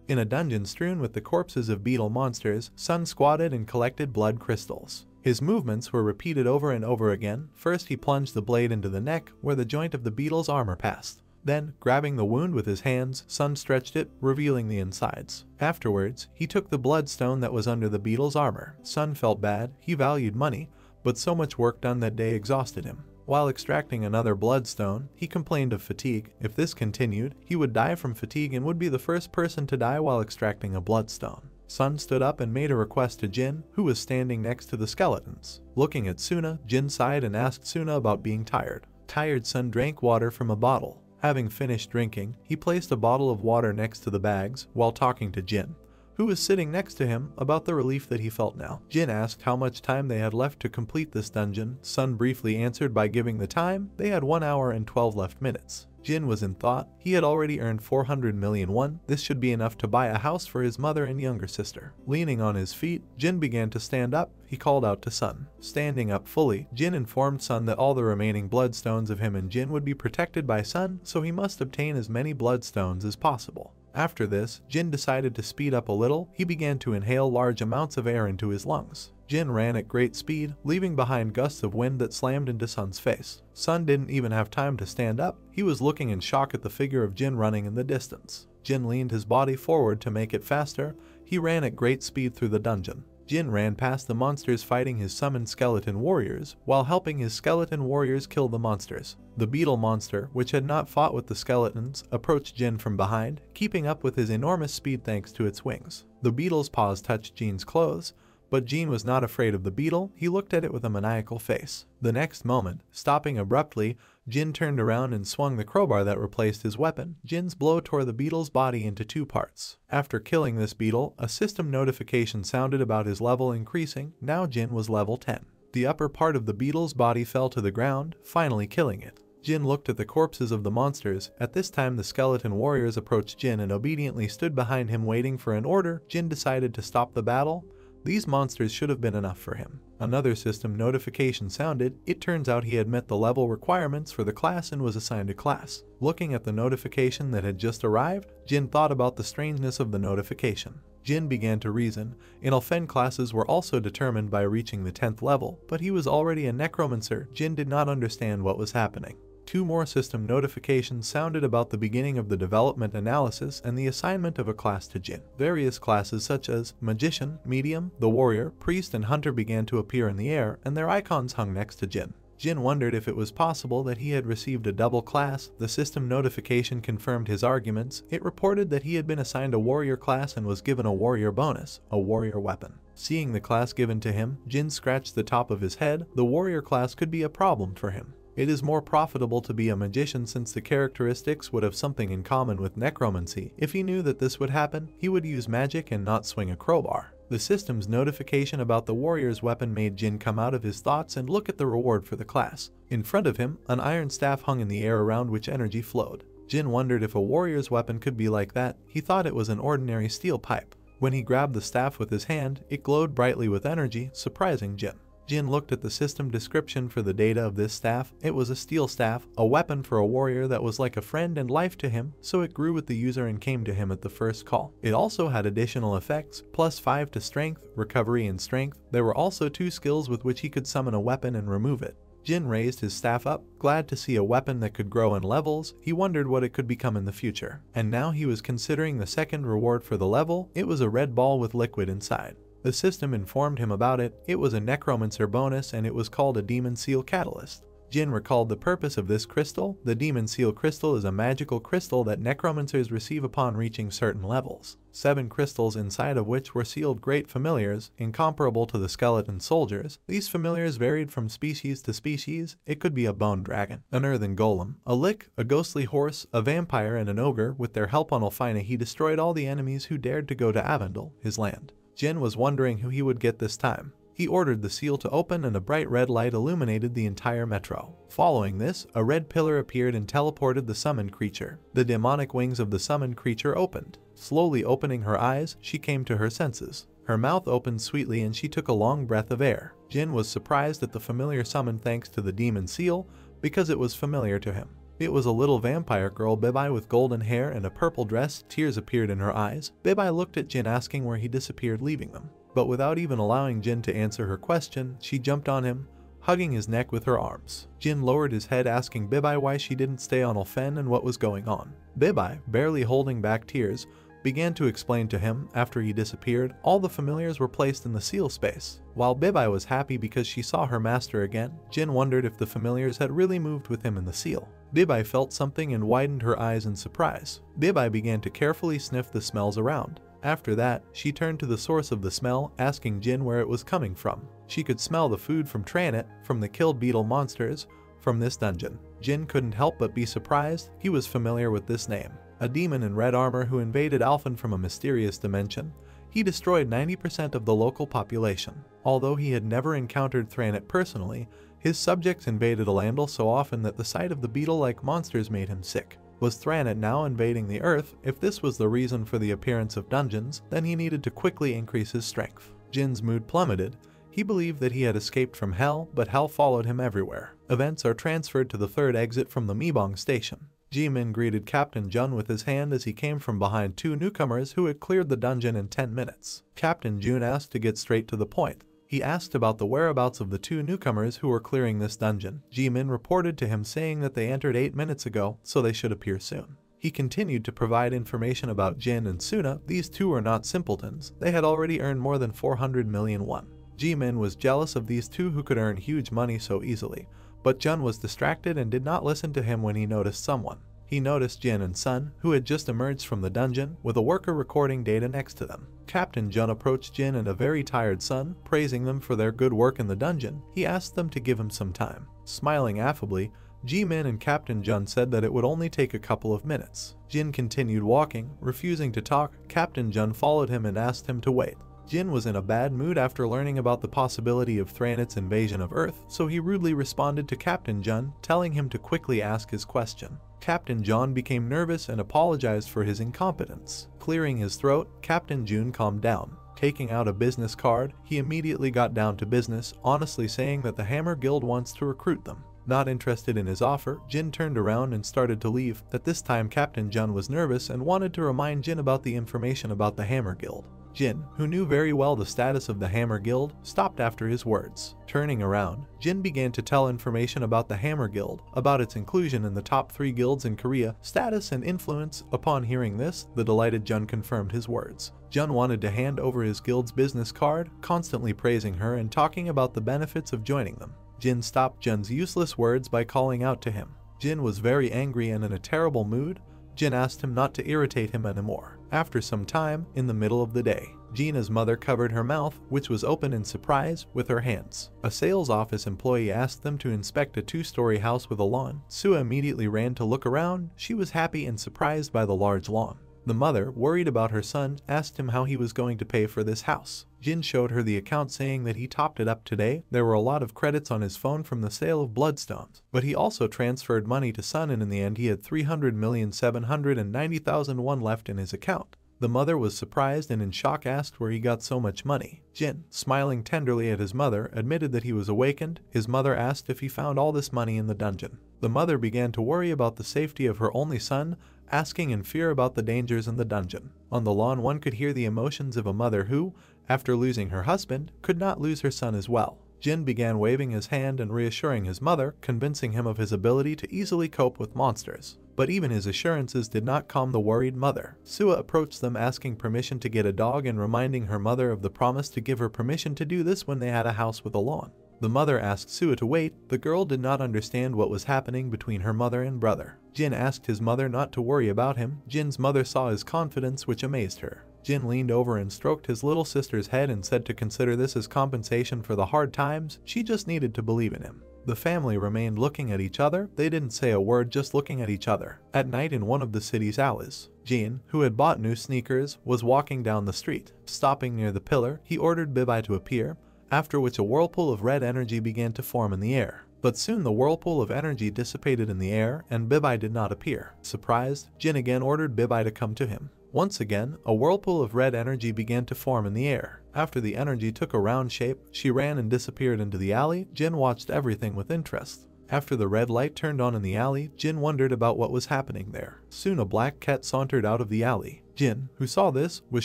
In a dungeon strewn with the corpses of beetle monsters, Sun squatted and collected blood crystals. His movements were repeated over and over again. First, he plunged the blade into the neck, where the joint of the beetle's armor passed. Then, grabbing the wound with his hands, Sun stretched it, revealing the insides. Afterwards, he took the bloodstone that was under the beetle's armor. Sun felt bad. He valued money, but so much work done that day exhausted him. While extracting another bloodstone, he complained of fatigue. If this continued, he would die from fatigue and would be the first person to die while extracting a bloodstone. Sun stood up and made a request to Jin, who was standing next to the skeletons. Looking at Suna, Jin sighed and asked Suna about being tired. Tired Sun drank water from a bottle. Having finished drinking, he placed a bottle of water next to the bags while talking to Jin, who was sitting next to him, about the relief that he felt now. Jin asked how much time they had left to complete this dungeon. Sun briefly answered by giving the time. They had 1 hour and 12 left minutes. Jin was in thought. He had already earned 400 million won. This should be enough to buy a house for his mother and younger sister. Leaning on his feet, Jin began to stand up. He called out to Sun. Standing up fully, Jin informed Sun that all the remaining bloodstones of him and Jin would be protected by Sun, so he must obtain as many bloodstones as possible. After this, Jin decided to speed up a little. He began to inhale large amounts of air into his lungs. Jin ran at great speed, leaving behind gusts of wind that slammed into Sun's face. Sun didn't even have time to stand up. He was looking in shock at the figure of Jin running in the distance. Jin leaned his body forward to make it faster. He ran at great speed through the dungeon. Jin ran past the monsters fighting his summoned skeleton warriors, while helping his skeleton warriors kill the monsters. The beetle monster, which had not fought with the skeletons, approached Jin from behind, keeping up with his enormous speed thanks to its wings. The beetle's paws touched Jin's clothes, but Jin was not afraid of the beetle. He looked at it with a maniacal face. The next moment, stopping abruptly, Jin turned around and swung the crowbar that replaced his weapon. Jin's blow tore the beetle's body into 2 parts. After killing this beetle, a system notification sounded about his level increasing. Now Jin was level 10. The upper part of the beetle's body fell to the ground, finally killing it. Jin looked at the corpses of the monsters. At this time, the skeleton warriors approached Jin and obediently stood behind him waiting for an order. Jin decided to stop the battle. These monsters should have been enough for him. Another system notification sounded. It turns out he had met the level requirements for the class and was assigned a class. Looking at the notification that had just arrived, Jin thought about the strangeness of the notification. Jin began to reason. Inelfen classes were also determined by reaching the 10th level, but he was already a necromancer. Jin did not understand what was happening. 2 more system notifications sounded about the beginning of the development analysis and the assignment of a class to Jin. Various classes such as Magician, Medium, the Warrior, Priest, and Hunter began to appear in the air, and their icons hung next to Jin. Jin wondered if it was possible that he had received a double class. The system notification confirmed his arguments. It reported that he had been assigned a Warrior class and was given a Warrior bonus, a Warrior weapon. Seeing the class given to him, Jin scratched the top of his head. The Warrior class could be a problem for him. It is more profitable to be a magician since the characteristics would have something in common with necromancy. If he knew that this would happen, he would use magic and not swing a crowbar. The system's notification about the warrior's weapon made Jin come out of his thoughts and look at the reward for the class. In front of him, an iron staff hung in the air around which energy flowed. Jin wondered if a warrior's weapon could be like that. He thought it was an ordinary steel pipe. When he grabbed the staff with his hand, it glowed brightly with energy, surprising Jin. Jin looked at the system description for the data of this staff. It was a steel staff, a weapon for a warrior that was like a friend and life to him, so it grew with the user and came to him at the first call. It also had additional effects, +5 to strength, recovery and strength. There were also 2 skills with which he could summon a weapon and remove it. Jin raised his staff up, glad to see a weapon that could grow in levels. He wondered what it could become in the future. And now he was considering the second reward for the level. It was a red ball with liquid inside. The system informed him about it. It was a Necromancer bonus and it was called a Demon Seal Catalyst. Jin recalled the purpose of this crystal. The Demon Seal Crystal is a magical crystal that necromancers receive upon reaching certain levels. 7 crystals inside of which were sealed great familiars, incomparable to the skeleton soldiers. These familiars varied from species to species. It could be a bone dragon, an earthen golem, a lick, a ghostly horse, a vampire, and an ogre. With their help on Alfina, he destroyed all the enemies who dared to go to Avendel, his land. Jin was wondering who he would get this time. He ordered the seal to open and a bright red light illuminated the entire metro. Following this, a red pillar appeared and teleported the summoned creature. The demonic wings of the summoned creature opened. Slowly opening her eyes, she came to her senses. Her mouth opened sweetly and she took a long breath of air. Jin was surprised at the familiar summon thanks to the demon seal, because it was familiar to him. It was a little vampire girl, Bibai, with golden hair and a purple dress. Tears appeared in her eyes. Bibai looked at Jin, asking where he disappeared, leaving them. But without even allowing Jin to answer her question, she jumped on him, hugging his neck with her arms. Jin lowered his head, asking Bibai why she didn't stay on Alfen and what was going on. Bibai, barely holding back tears, began to explain to him. After he disappeared, all the familiars were placed in the seal space. While Bibai was happy because she saw her master again, Jin wondered if the familiars had really moved with him in the seal. Bibai felt something and widened her eyes in surprise. Bibai began to carefully sniff the smells around. After that, she turned to the source of the smell, asking Jin where it was coming from. She could smell the food from Tranit, from the killed beetle monsters, from this dungeon. Jin couldn't help but be surprised. He was familiar with this name. A demon in red armor who invaded Alphen from a mysterious dimension. He destroyed 90% of the local population. Although he had never encountered Tranit personally, his subjects invaded Alandel so often that the sight of the beetle-like monsters made him sick. Was Tranit now invading the Earth? If this was the reason for the appearance of dungeons, then he needed to quickly increase his strength. Jin's mood plummeted. He believed that he had escaped from Hell, but Hell followed him everywhere. Events are transferred to the third exit from the Mibong station. Ji-min greeted Captain Jun with his hand as he came from behind 2 newcomers who had cleared the dungeon in 10 minutes. Captain Jun asked to get straight to the point. He asked about the whereabouts of the 2 newcomers who were clearing this dungeon. Ji-min reported to him saying that they entered 8 minutes ago, so they should appear soon. He continued to provide information about Jin and Suna. These 2 were not simpletons. They had already earned more than 400 million won. Ji-min was jealous of these 2 who could earn huge money so easily, but Jun was distracted and did not listen to him when he noticed someone. He noticed Jin and Sun, who had just emerged from the dungeon, with a worker recording data next to them. Captain Jun approached Jin and a very tired Sun, praising them for their good work in the dungeon. He asked them to give him some time. Smiling affably, Ji-min and Captain Jun said that it would only take a couple of minutes. Jin continued walking, refusing to talk. Captain Jun followed him and asked him to wait. Jin was in a bad mood after learning about the possibility of Tranit's invasion of Earth, so he rudely responded to Captain Jun, telling him to quickly ask his question. Captain Jun became nervous and apologized for his incompetence. Clearing his throat, Captain Jun calmed down. Taking out a business card, he immediately got down to business, honestly saying that the Hammer Guild wants to recruit them. Not interested in his offer, Jin turned around and started to leave. At this time, Captain Jun was nervous and wanted to remind Jin about the information about the Hammer Guild. Jin, who knew very well the status of the Hammer Guild, stopped after his words. Turning around, Jin began to tell information about the Hammer Guild, about its inclusion in the top 3 guilds in Korea, status and influence. Upon hearing this, the delighted Jun confirmed his words. Jun wanted to hand over his guild's business card, constantly praising her and talking about the benefits of joining them. Jin stopped Jun's useless words by calling out to him. Jin was very angry and in a terrible mood. Jin asked him not to irritate him anymore. After some time, in the middle of the day, Gina's mother covered her mouth, which was open in surprise, with her hands. A sales office employee asked them to inspect a 2-story house with a lawn. Sua immediately ran to look around. She was happy and surprised by the large lawn. The mother, worried about her son, asked him how he was going to pay for this house. Jin showed her the account saying that he topped it up today. There were a lot of credits on his phone from the sale of bloodstones, but he also transferred money to Sun, and in the end he had 300,790,000 won left in his account. The mother was surprised and in shock asked where he got so much money. Jin, smiling tenderly at his mother, admitted that he was awakened. His mother asked if he found all this money in the dungeon. The mother began to worry about the safety of her only son, asking in fear about the dangers in the dungeon. On the lawn one could hear the emotions of a mother who, after losing her husband, could not lose her son as well. Jin began waving his hand and reassuring his mother, convincing him of his ability to easily cope with monsters. But even his assurances did not calm the worried mother. Sua approached them asking permission to get a dog and reminding her mother of the promise to give her permission to do this when they had a house with a lawn. The mother asked Sua to wait. The girl did not understand what was happening between her mother and brother. Jin asked his mother not to worry about him. Jin's mother saw his confidence, which amazed her. Jin leaned over and stroked his little sister's head and said to consider this as compensation for the hard times. She just needed to believe in him. The family remained looking at each other. They didn't say a word, just looking at each other. At night in one of the city's alleys, Jin, who had bought new sneakers, was walking down the street. Stopping near the pillar, he ordered Bibai to appear, after which a whirlpool of red energy began to form in the air. But soon the whirlpool of energy dissipated in the air and Bibai did not appear. Surprised, Jin again ordered Bibai to come to him. Once again, a whirlpool of red energy began to form in the air. After the energy took a round shape, she ran and disappeared into the alley. Jin watched everything with interest. After the red light turned on in the alley, Jin wondered about what was happening there. Soon a black cat sauntered out of the alley. Jin, who saw this, was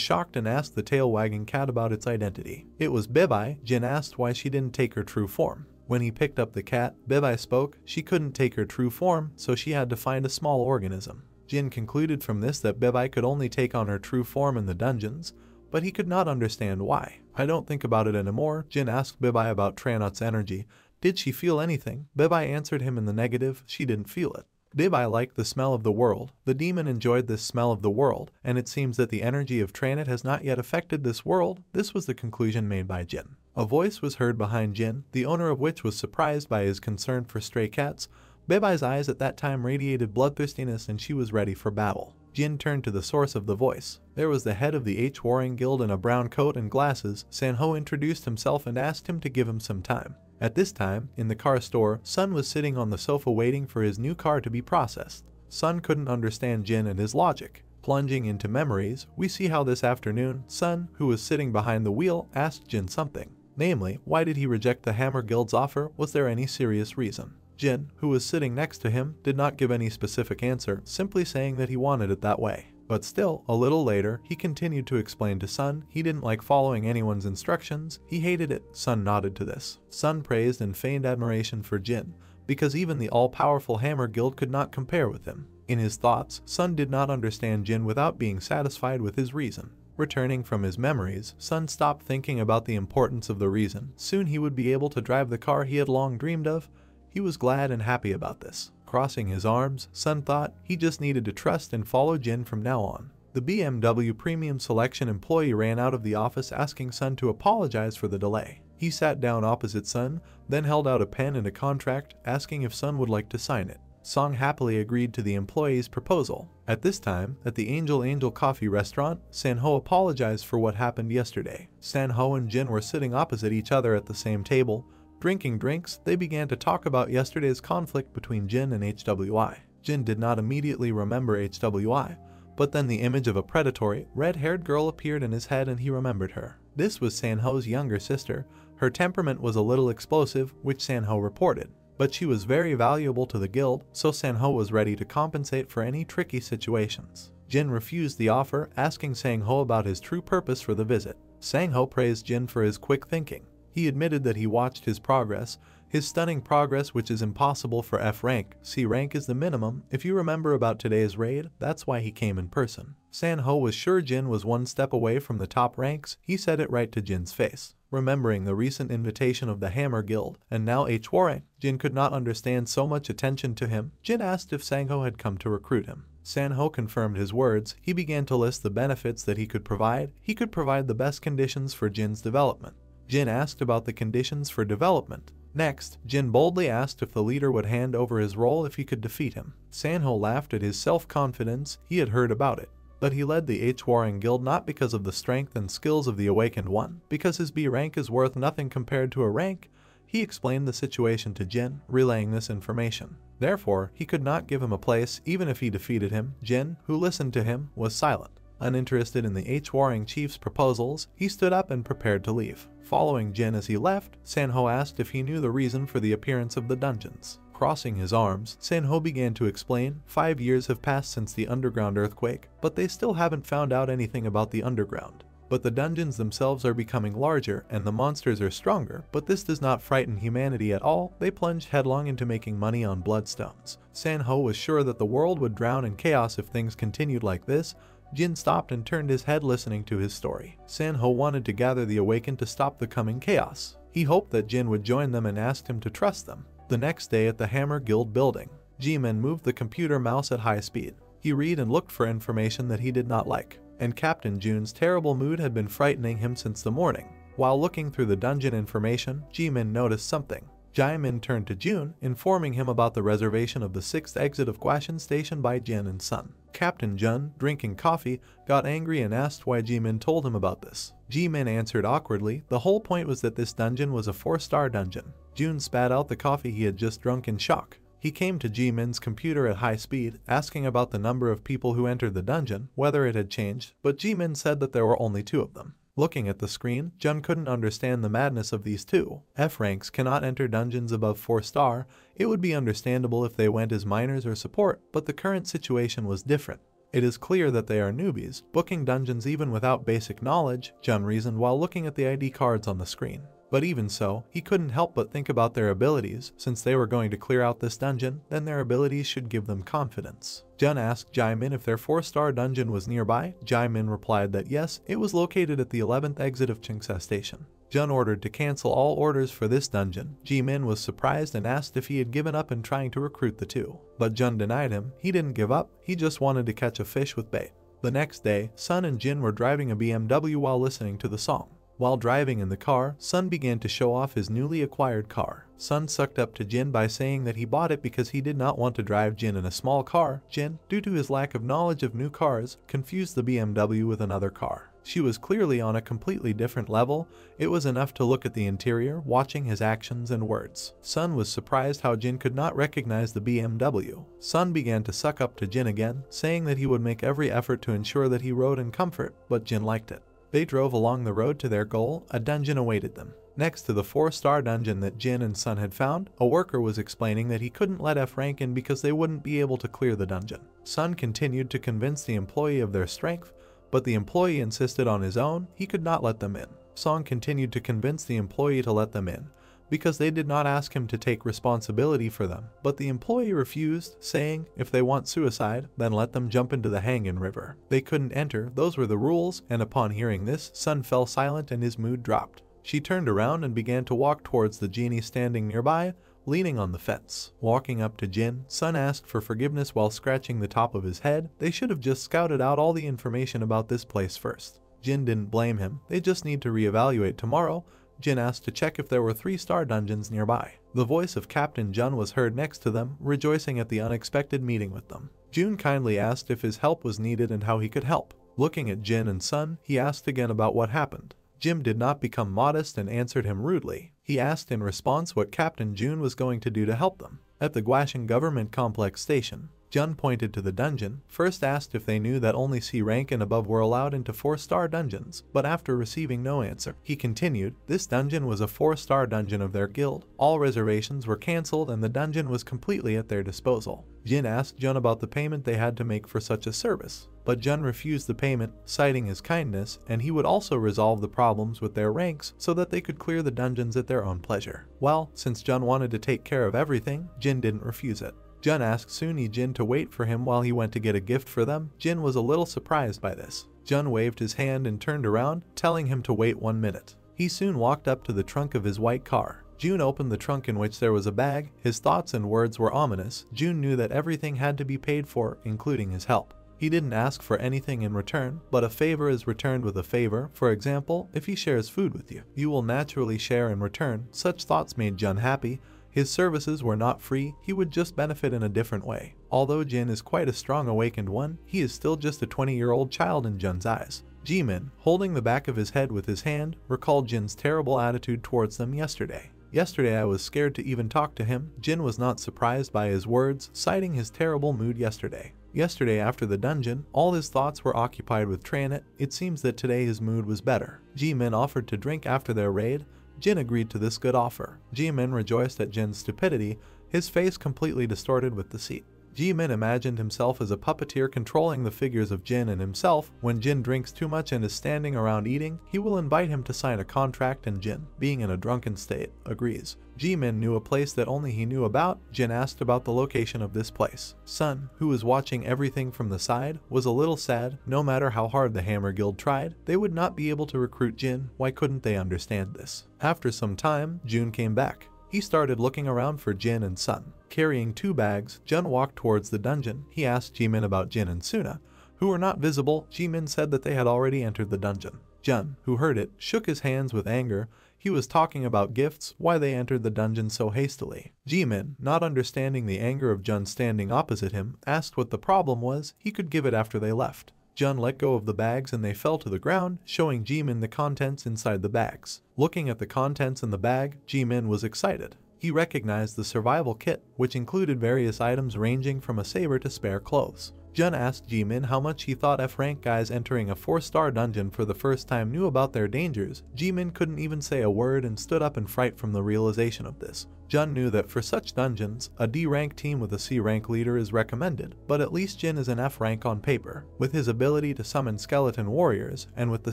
shocked and asked the tail-wagging cat about its identity. It was Bibai. Jin asked why she didn't take her true form. When he picked up the cat, Bibai spoke. She couldn't take her true form, so she had to find a small organism. Jin concluded from this that Bibai could only take on her true form in the dungeons, but he could not understand why. I don't think about it anymore. Jin asked Bibai about Tranot's energy. Did she feel anything? Bibai answered him in the negative. She didn't feel it. Bibai liked the smell of the world. The demon enjoyed this smell of the world, and it seems that the energy of Tranot has not yet affected this world. This was the conclusion made by Jin. A voice was heard behind Jin, the owner of which was surprised by his concern for stray cats. Bibai's eyes at that time radiated bloodthirstiness and she was ready for battle. Jin turned to the source of the voice. There was the head of the H Warring Guild in a brown coat and glasses. Sanho introduced himself and asked him to give him some time. At this time, in the car store, Sun was sitting on the sofa waiting for his new car to be processed. Sun couldn't understand Jin and his logic. Plunging into memories, we see how this afternoon, Sun, who was sitting behind the wheel, asked Jin something. Namely, why did he reject the Hammer Guild's offer? Was there any serious reason? Jin, who was sitting next to him, did not give any specific answer, simply saying that he wanted it that way. But still, a little later, he continued to explain to Sun he didn't like following anyone's instructions. He hated it. Sun nodded to this. Sun praised and feigned admiration for Jin, because even the all-powerful Hammer Guild could not compare with him. In his thoughts, Sun did not understand Jin without being satisfied with his reason. Returning from his memories, Sun stopped thinking about the importance of the reason. Soon he would be able to drive the car he had long dreamed of. He was glad and happy about this. Crossing his arms, Sun thought he just needed to trust and follow Jin from now on. The BMW Premium Selection employee ran out of the office asking Sun to apologize for the delay. He sat down opposite Sun, then held out a pen and a contract, asking if Sun would like to sign it. Song happily agreed to the employee's proposal. At this time, at the Angel Coffee restaurant, Sanho apologized for what happened yesterday. Sanho and Jin were sitting opposite each other at the same table. Drinking drinks, they began to talk about yesterday's conflict between Jin and HWI. Jin did not immediately remember HWI, but then the image of a predatory, red-haired girl appeared in his head and he remembered her. This was Sanho's younger sister. Her temperament was a little explosive, which Sanho reported. But she was very valuable to the guild, so Sanho was ready to compensate for any tricky situations. Jin refused the offer, asking Sangho about his true purpose for the visit. Sangho praised Jin for his quick thinking. He admitted that he watched his progress, his stunning progress, which is impossible for F rank. C rank is the minimum. If you remember about today's raid, that's why he came in person. Sanho was sure Jin was one step away from the top ranks. He said it right to Jin's face. Remembering the recent invitation of the Hammer Guild, and now H Warring, Jin could not understand so much attention to him. Jin asked if Sangho had come to recruit him. Sanho confirmed his words. He began to list the benefits that he could provide. He could provide the best conditions for Jin's development. Jin asked about the conditions for development. Next, Jin boldly asked if the leader would hand over his role if he could defeat him. Sanho laughed at his self-confidence. He had heard about it. But he led the H-Warring Guild not because of the strength and skills of the Awakened One, because his B rank is worth nothing compared to a rank. He explained the situation to Jin, relaying this information. Therefore, he could not give him a place even if he defeated him. Jin, who listened to him, was silent. Uninterested in the H-Warring Chief's proposals, he stood up and prepared to leave. Following Jin as he left, Sanho asked if he knew the reason for the appearance of the dungeons. Crossing his arms, Sanho began to explain, 5 years have passed since the underground earthquake, but they still haven't found out anything about the underground. But the dungeons themselves are becoming larger and the monsters are stronger, but this does not frighten humanity at all. They plunged headlong into making money on bloodstones. Sanho was sure that the world would drown in chaos if things continued like this. Jin stopped and turned his head listening to his story. Sanho wanted to gather the Awakened to stop the coming chaos. He hoped that Jin would join them and asked him to trust them. The next day at the Hammer Guild building, G-Man moved the computer mouse at high speed. He read and looked for information that he did not like, and Captain June's terrible mood had been frightening him since the morning. While looking through the dungeon information, G-Man noticed something. Jaimin turned to June, informing him about the reservation of the 6th exit of Guashan Station by Jin and Sun. Captain Jun, drinking coffee, got angry and asked why G-Man told him about this. G-Man answered awkwardly, the whole point was that this dungeon was a 4-star dungeon. June spat out the coffee he had just drunk in shock. He came to G-Min's computer at high speed, asking about the number of people who entered the dungeon, whether it had changed, but G-Min said that there were only 2 of them. Looking at the screen, Jun couldn't understand the madness of these 2. F ranks cannot enter dungeons above 4-star. It would be understandable if they went as minors or support, but the current situation was different. It is clear that they are newbies, booking dungeons even without basic knowledge, Jun reasoned while looking at the ID cards on the screen. But even so, he couldn't help but think about their abilities. Since they were going to clear out this dungeon, then their abilities should give them confidence. Jun asked Jaimin if their 4-star dungeon was nearby. Jaimin replied that yes, it was located at the 11th exit of Chingsa Station. Jun ordered to cancel all orders for this dungeon. Ji-Min was surprised and asked if he had given up in trying to recruit the 2. But Jun denied him. He didn't give up, he just wanted to catch a fish with bait. The next day, Sun and Jin were driving a BMW while listening to the song. While driving in the car, Sun began to show off his newly acquired car. Sun sucked up to Jin by saying that he bought it because he did not want to drive Jin in a small car. Jin, due to his lack of knowledge of new cars, confused the BMW with another car. She was clearly on a completely different level. It was enough to look at the interior, watching his actions and words. Sun was surprised how Jin could not recognize the BMW. Sun began to suck up to Jin again, saying that he would make every effort to ensure that he rode in comfort, but Jin liked it. They drove along the road to their goal. A dungeon awaited them. Next to the 4-star dungeon that Jin and Sun had found, a worker was explaining that he couldn't let F rank in because they wouldn't be able to clear the dungeon. Sun continued to convince the employee of their strength, but the employee insisted on his own. He could not let them in. Song continued to convince the employee to let them in, because they did not ask him to take responsibility for them, but the employee refused, saying if they want suicide, then let them jump into the Hangin River. They couldn't enter, those were the rules, and upon hearing this, Sun fell silent and his mood dropped. She turned around and began to walk towards the genie standing nearby, leaning on the fence. Walking up to Jin, Sun asked for forgiveness while scratching the top of his head. They should have just scouted out all the information about this place first. Jin didn't blame him, they just need to reevaluate tomorrow. Jin asked to check if there were 3-star dungeons nearby. The voice of Captain Jun was heard next to them, rejoicing at the unexpected meeting with them. Jun kindly asked if his help was needed and how he could help. Looking at Jin and Sun, he asked again about what happened. Jim did not become modest and answered him rudely. He asked in response what Captain Jun was going to do to help them. At the Guashan Government Complex Station, Jun pointed to the dungeon, first asked if they knew that only C rank and above were allowed into 4-star dungeons, but after receiving no answer, he continued, this dungeon was a 4-star dungeon of their guild. All reservations were cancelled and the dungeon was completely at their disposal. Jin asked Jun about the payment they had to make for such a service, but Jun refused the payment, citing his kindness, and he would also resolve the problems with their ranks so that they could clear the dungeons at their own pleasure. Well, since Jun wanted to take care of everything, Jin didn't refuse it. Jun asked Suni Jin to wait for him while he went to get a gift for them. Jin was a little surprised by this. Jun waved his hand and turned around, telling him to wait 1 minute. He soon walked up to the trunk of his white car. Jun opened the trunk in which there was a bag. His thoughts and words were ominous. Jun knew that everything had to be paid for, including his help. He didn't ask for anything in return, but a favor is returned with a favor. For example, if he shares food with you, you will naturally share in return. Such thoughts made Jun happy. His services were not free, he would just benefit in a different way. Although Jin is quite a strong awakened one, he is still just a 20-year-old child in Jin's eyes. Jimin, holding the back of his head with his hand, recalled Jin's terrible attitude towards them yesterday. Yesterday I was scared to even talk to him. Jin was not surprised by his words, citing his terrible mood yesterday. Yesterday after the dungeon, all his thoughts were occupied with Tranit. It seems that today his mood was better. Jimin offered to drink after their raid. Jin agreed to this good offer. Jimin rejoiced at Jin's stupidity, his face completely distorted with deceit. Jimin imagined himself as a puppeteer controlling the figures of Jin and himself. When Jin drinks too much and is standing around eating, he will invite him to sign a contract, and Jin, being in a drunken state, agrees. Jimin knew a place that only he knew about. Jin asked about the location of this place. Sun, who was watching everything from the side, was a little sad. No matter how hard the Hammer Guild tried, they would not be able to recruit Jin. Why couldn't they understand this? After some time, Jun came back. He started looking around for Jin and Sun. Carrying 2 bags, Jun walked towards the dungeon. He asked Jimin about Jin and Suna, who were not visible. Jimin said that they had already entered the dungeon. Jun, who heard it, shook his hands with anger. He was talking about gifts, why they entered the dungeon so hastily. Jimin, not understanding the anger of Jun standing opposite him, asked what the problem was. He could give it after they left. Jun let go of the bags and they fell to the ground, showing Jimin the contents inside the bags. Looking at the contents in the bag, Jimin was excited. He recognized the survival kit, which included various items ranging from a saber to spare clothes. Jun asked Jimin how much he thought F-rank guys entering a 4-star dungeon for the first time knew about their dangers. Jimin couldn't even say a word and stood up in fright from the realization of this. Jun knew that for such dungeons, a D-rank team with a C-rank leader is recommended, but at least Jin is an F-rank on paper. With his ability to summon skeleton warriors, and with the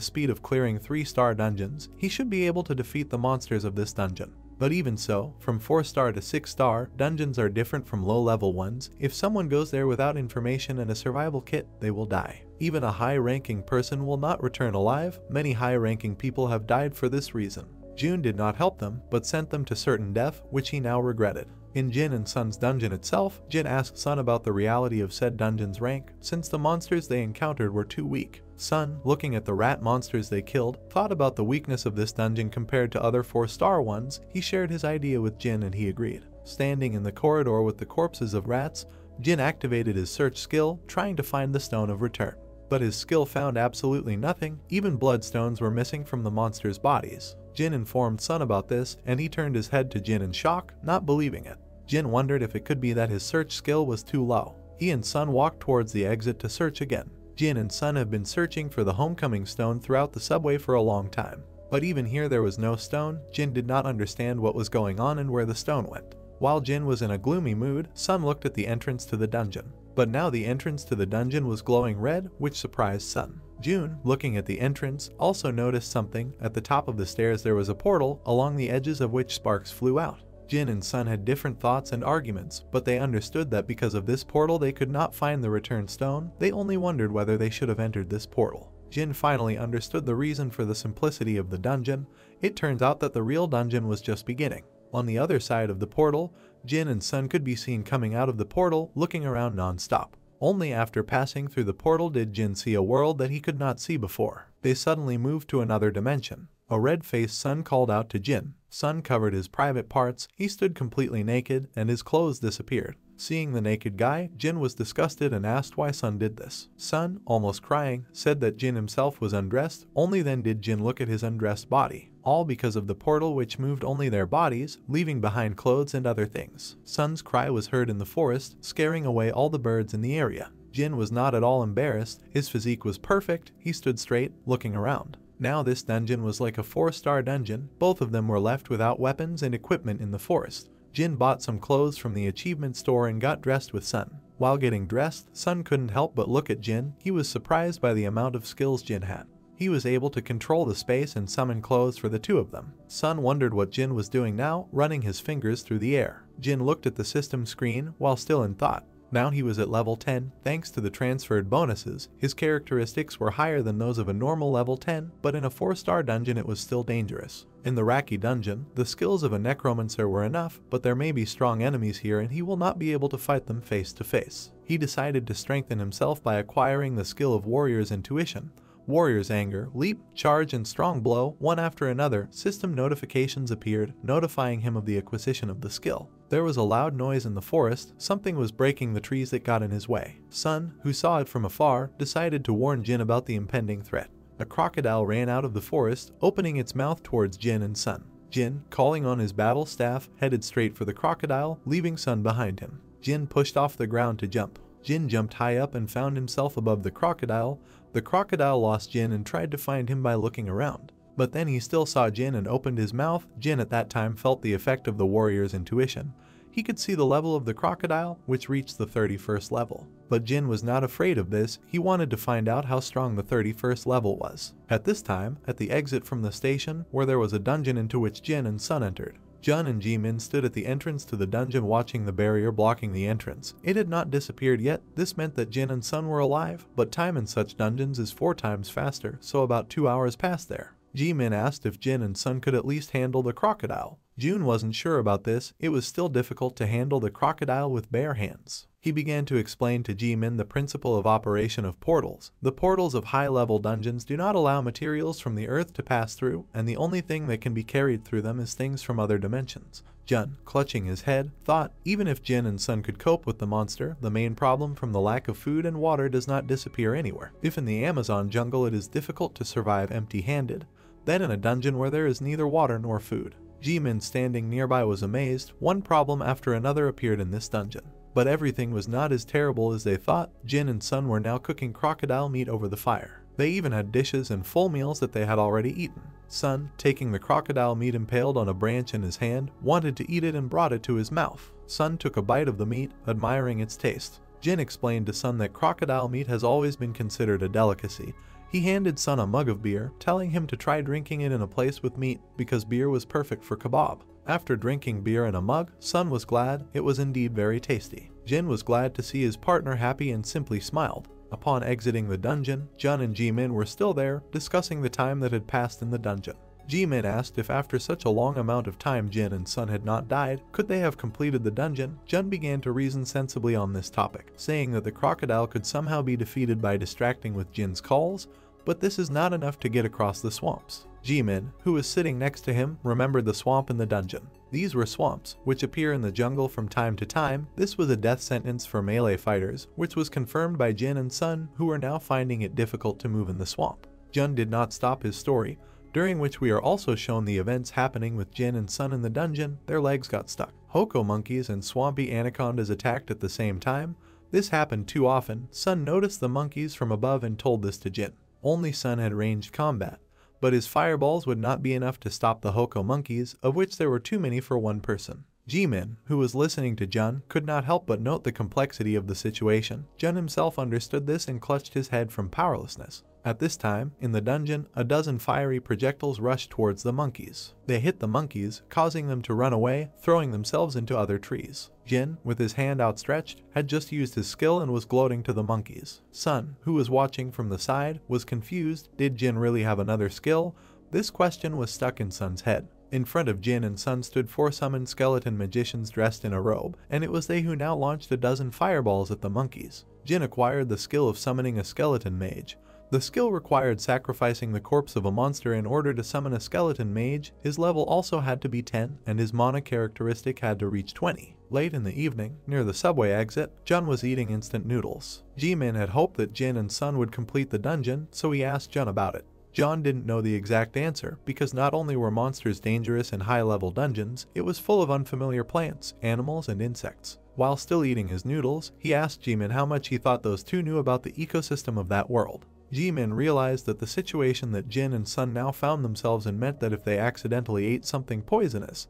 speed of clearing 3-star dungeons, he should be able to defeat the monsters of this dungeon. But even so, from 4-star to 6-star, dungeons are different from low-level ones. If someone goes there without information and a survival kit, they will die. Even a high-ranking person will not return alive. Many high-ranking people have died for this reason. Jun did not help them, but sent them to certain death, which he now regretted. In Jin and Sun's dungeon itself, Jin asked Sun about the reality of said dungeon's rank, since the monsters they encountered were too weak. Sun, looking at the rat monsters they killed, thought about the weakness of this dungeon compared to other 4-star ones. He shared his idea with Jin and he agreed. Standing in the corridor with the corpses of rats, Jin activated his search skill, trying to find the Stone of Return. But his skill found absolutely nothing. Even bloodstones were missing from the monsters' bodies. Jin informed Sun about this, and he turned his head to Jin in shock, not believing it. Jin wondered if it could be that his search skill was too low. He and Sun walked towards the exit to search again. Jin and Sun have been searching for the homecoming stone throughout the subway for a long time. But even here there was no stone. Jin did not understand what was going on and where the stone went. While Jin was in a gloomy mood, Sun looked at the entrance to the dungeon. But now the entrance to the dungeon was glowing red, which surprised Sun. Jun, looking at the entrance, also noticed something. At the top of the stairs there was a portal, along the edges of which sparks flew out. Jin and Sun had different thoughts and arguments, but they understood that because of this portal they could not find the return stone. They only wondered whether they should have entered this portal. Jin finally understood the reason for the simplicity of the dungeon. It turns out that the real dungeon was just beginning. On the other side of the portal, Jin and Sun could be seen coming out of the portal, looking around non-stop. Only after passing through the portal did Jin see a world that he could not see before. They suddenly moved to another dimension. A red-faced Sun called out to Jin. Sun covered his private parts. He stood completely naked, and his clothes disappeared. Seeing the naked guy, Jin was disgusted and asked why Sun did this. Sun, almost crying, said that Jin himself was undressed. Only then did Jin look at his undressed body. All because of the portal which moved only their bodies, leaving behind clothes and other things. Sun's cry was heard in the forest, scaring away all the birds in the area. Jin was not at all embarrassed. His physique was perfect. He stood straight, looking around. Now this dungeon was like a 4-star dungeon. Both of them were left without weapons and equipment in the forest. Jin bought some clothes from the achievement store and got dressed with Sun. While getting dressed, Sun couldn't help but look at Jin. He was surprised by the amount of skills Jin had. He was able to control the space and summon clothes for the two of them. Sun wondered what Jin was doing now, running his fingers through the air. Jin looked at the system screen while still in thought. Now he was at level 10, thanks to the transferred bonuses. His characteristics were higher than those of a normal level 10, but in a 4-star dungeon it was still dangerous. In the Raki dungeon, the skills of a Necromancer were enough, but there may be strong enemies here and he will not be able to fight them face to face. He decided to strengthen himself by acquiring the skill of Warrior's Intuition. Warrior's anger, leap, charge, and strong blow, one after another, system notifications appeared, notifying him of the acquisition of the skill. There was a loud noise in the forest, something was breaking the trees that got in his way. Sun, who saw it from afar, decided to warn Jin about the impending threat. A crocodile ran out of the forest, opening its mouth towards Jin and Sun. Jin, calling on his battle staff, headed straight for the crocodile, leaving Sun behind him. Jin pushed off the ground to jump. Jin jumped high up and found himself above the crocodile. The crocodile lost Jin and tried to find him by looking around. But then he still saw Jin and opened his mouth. Jin at that time felt the effect of the warrior's intuition. He could see the level of the crocodile, which reached the 31st level. But Jin was not afraid of this. He wanted to find out how strong the 31st level was. At this time, at the exit from the station, where there was a dungeon into which Jin and Sun entered. Jun and Jimin stood at the entrance to the dungeon watching the barrier blocking the entrance. It had not disappeared yet. This meant that Jin and Sun were alive, but time in such dungeons is 4 times faster, so about 2 hours passed there. Jimin asked if Jin and Sun could at least handle the crocodile. Jun wasn't sure about this. It was still difficult to handle the crocodile with bare hands. He began to explain to Jimin the principle of operation of portals. The portals of high-level dungeons do not allow materials from the earth to pass through, and the only thing that can be carried through them is things from other dimensions. Jun, clutching his head, thought even if Jin and Sun could cope with the monster, the main problem from the lack of food and water does not disappear anywhere. If in the Amazon jungle it is difficult to survive empty-handed, then in a dungeon where there is neither water nor food. Jimin standing nearby was amazed. One problem after another appeared in this dungeon. But everything was not as terrible as they thought. Jin and Sun were now cooking crocodile meat over the fire. They even had dishes and full meals that they had already eaten. Sun, taking the crocodile meat impaled on a branch in his hand, wanted to eat it and brought it to his mouth. Sun took a bite of the meat, admiring its taste. Jin explained to Sun that crocodile meat has always been considered a delicacy. He handed Sun a mug of beer, telling him to try drinking it in a place with meat because beer was perfect for kebab. After drinking beer in a mug, Sun was glad. It was indeed very tasty. Jin was glad to see his partner happy and simply smiled. Upon exiting the dungeon, Jun and Jimin were still there, discussing the time that had passed in the dungeon. Jimin asked if after such a long amount of time Jin and Sun had not died, could they have completed the dungeon? Jun began to reason sensibly on this topic, saying that the crocodile could somehow be defeated by distracting with Jin's calls, but this is not enough to get across the swamps. Jimin, who was sitting next to him, remembered the swamp in the dungeon. These were swamps, which appear in the jungle from time to time. This was a death sentence for melee fighters, which was confirmed by Jin and Sun, who were now finding it difficult to move in the swamp. Jun did not stop his story, during which we are also shown the events happening with Jin and Sun in the dungeon. Their legs got stuck. Hoko monkeys and swampy anacondas attacked at the same time. This happened too often. Sun noticed the monkeys from above and told this to Jin. Only Sun had ranged combat, but his fireballs would not be enough to stop the Hoko monkeys, of which there were too many for one person. Jimin, who was listening to Jun, could not help but note the complexity of the situation. Jun himself understood this and clutched his head from powerlessness. At this time, in the dungeon, a dozen fiery projectiles rushed towards the monkeys. They hit the monkeys, causing them to run away, throwing themselves into other trees. Jin, with his hand outstretched, had just used his skill and was gloating to the monkeys. Sun, who was watching from the side, was confused. Did Jin really have another skill? This question was stuck in Sun's head. In front of Jin and Sun stood 4 summoned skeleton magicians dressed in a robe, and it was they who now launched a dozen fireballs at the monkeys. Jin acquired the skill of summoning a skeleton mage. The skill required sacrificing the corpse of a monster in order to summon a skeleton mage. His level also had to be 10, and his mana characteristic had to reach 20. Late in the evening, near the subway exit, Jun was eating instant noodles. Jimin had hoped that Jin and Sun would complete the dungeon, so he asked Jun about it. Jun didn't know the exact answer, because not only were monsters dangerous in high-level dungeons, it was full of unfamiliar plants, animals, and insects. While still eating his noodles, he asked Jimin how much he thought those two knew about the ecosystem of that world. Jimin realized that the situation that Jin and Sun now found themselves in meant that if they accidentally ate something poisonous,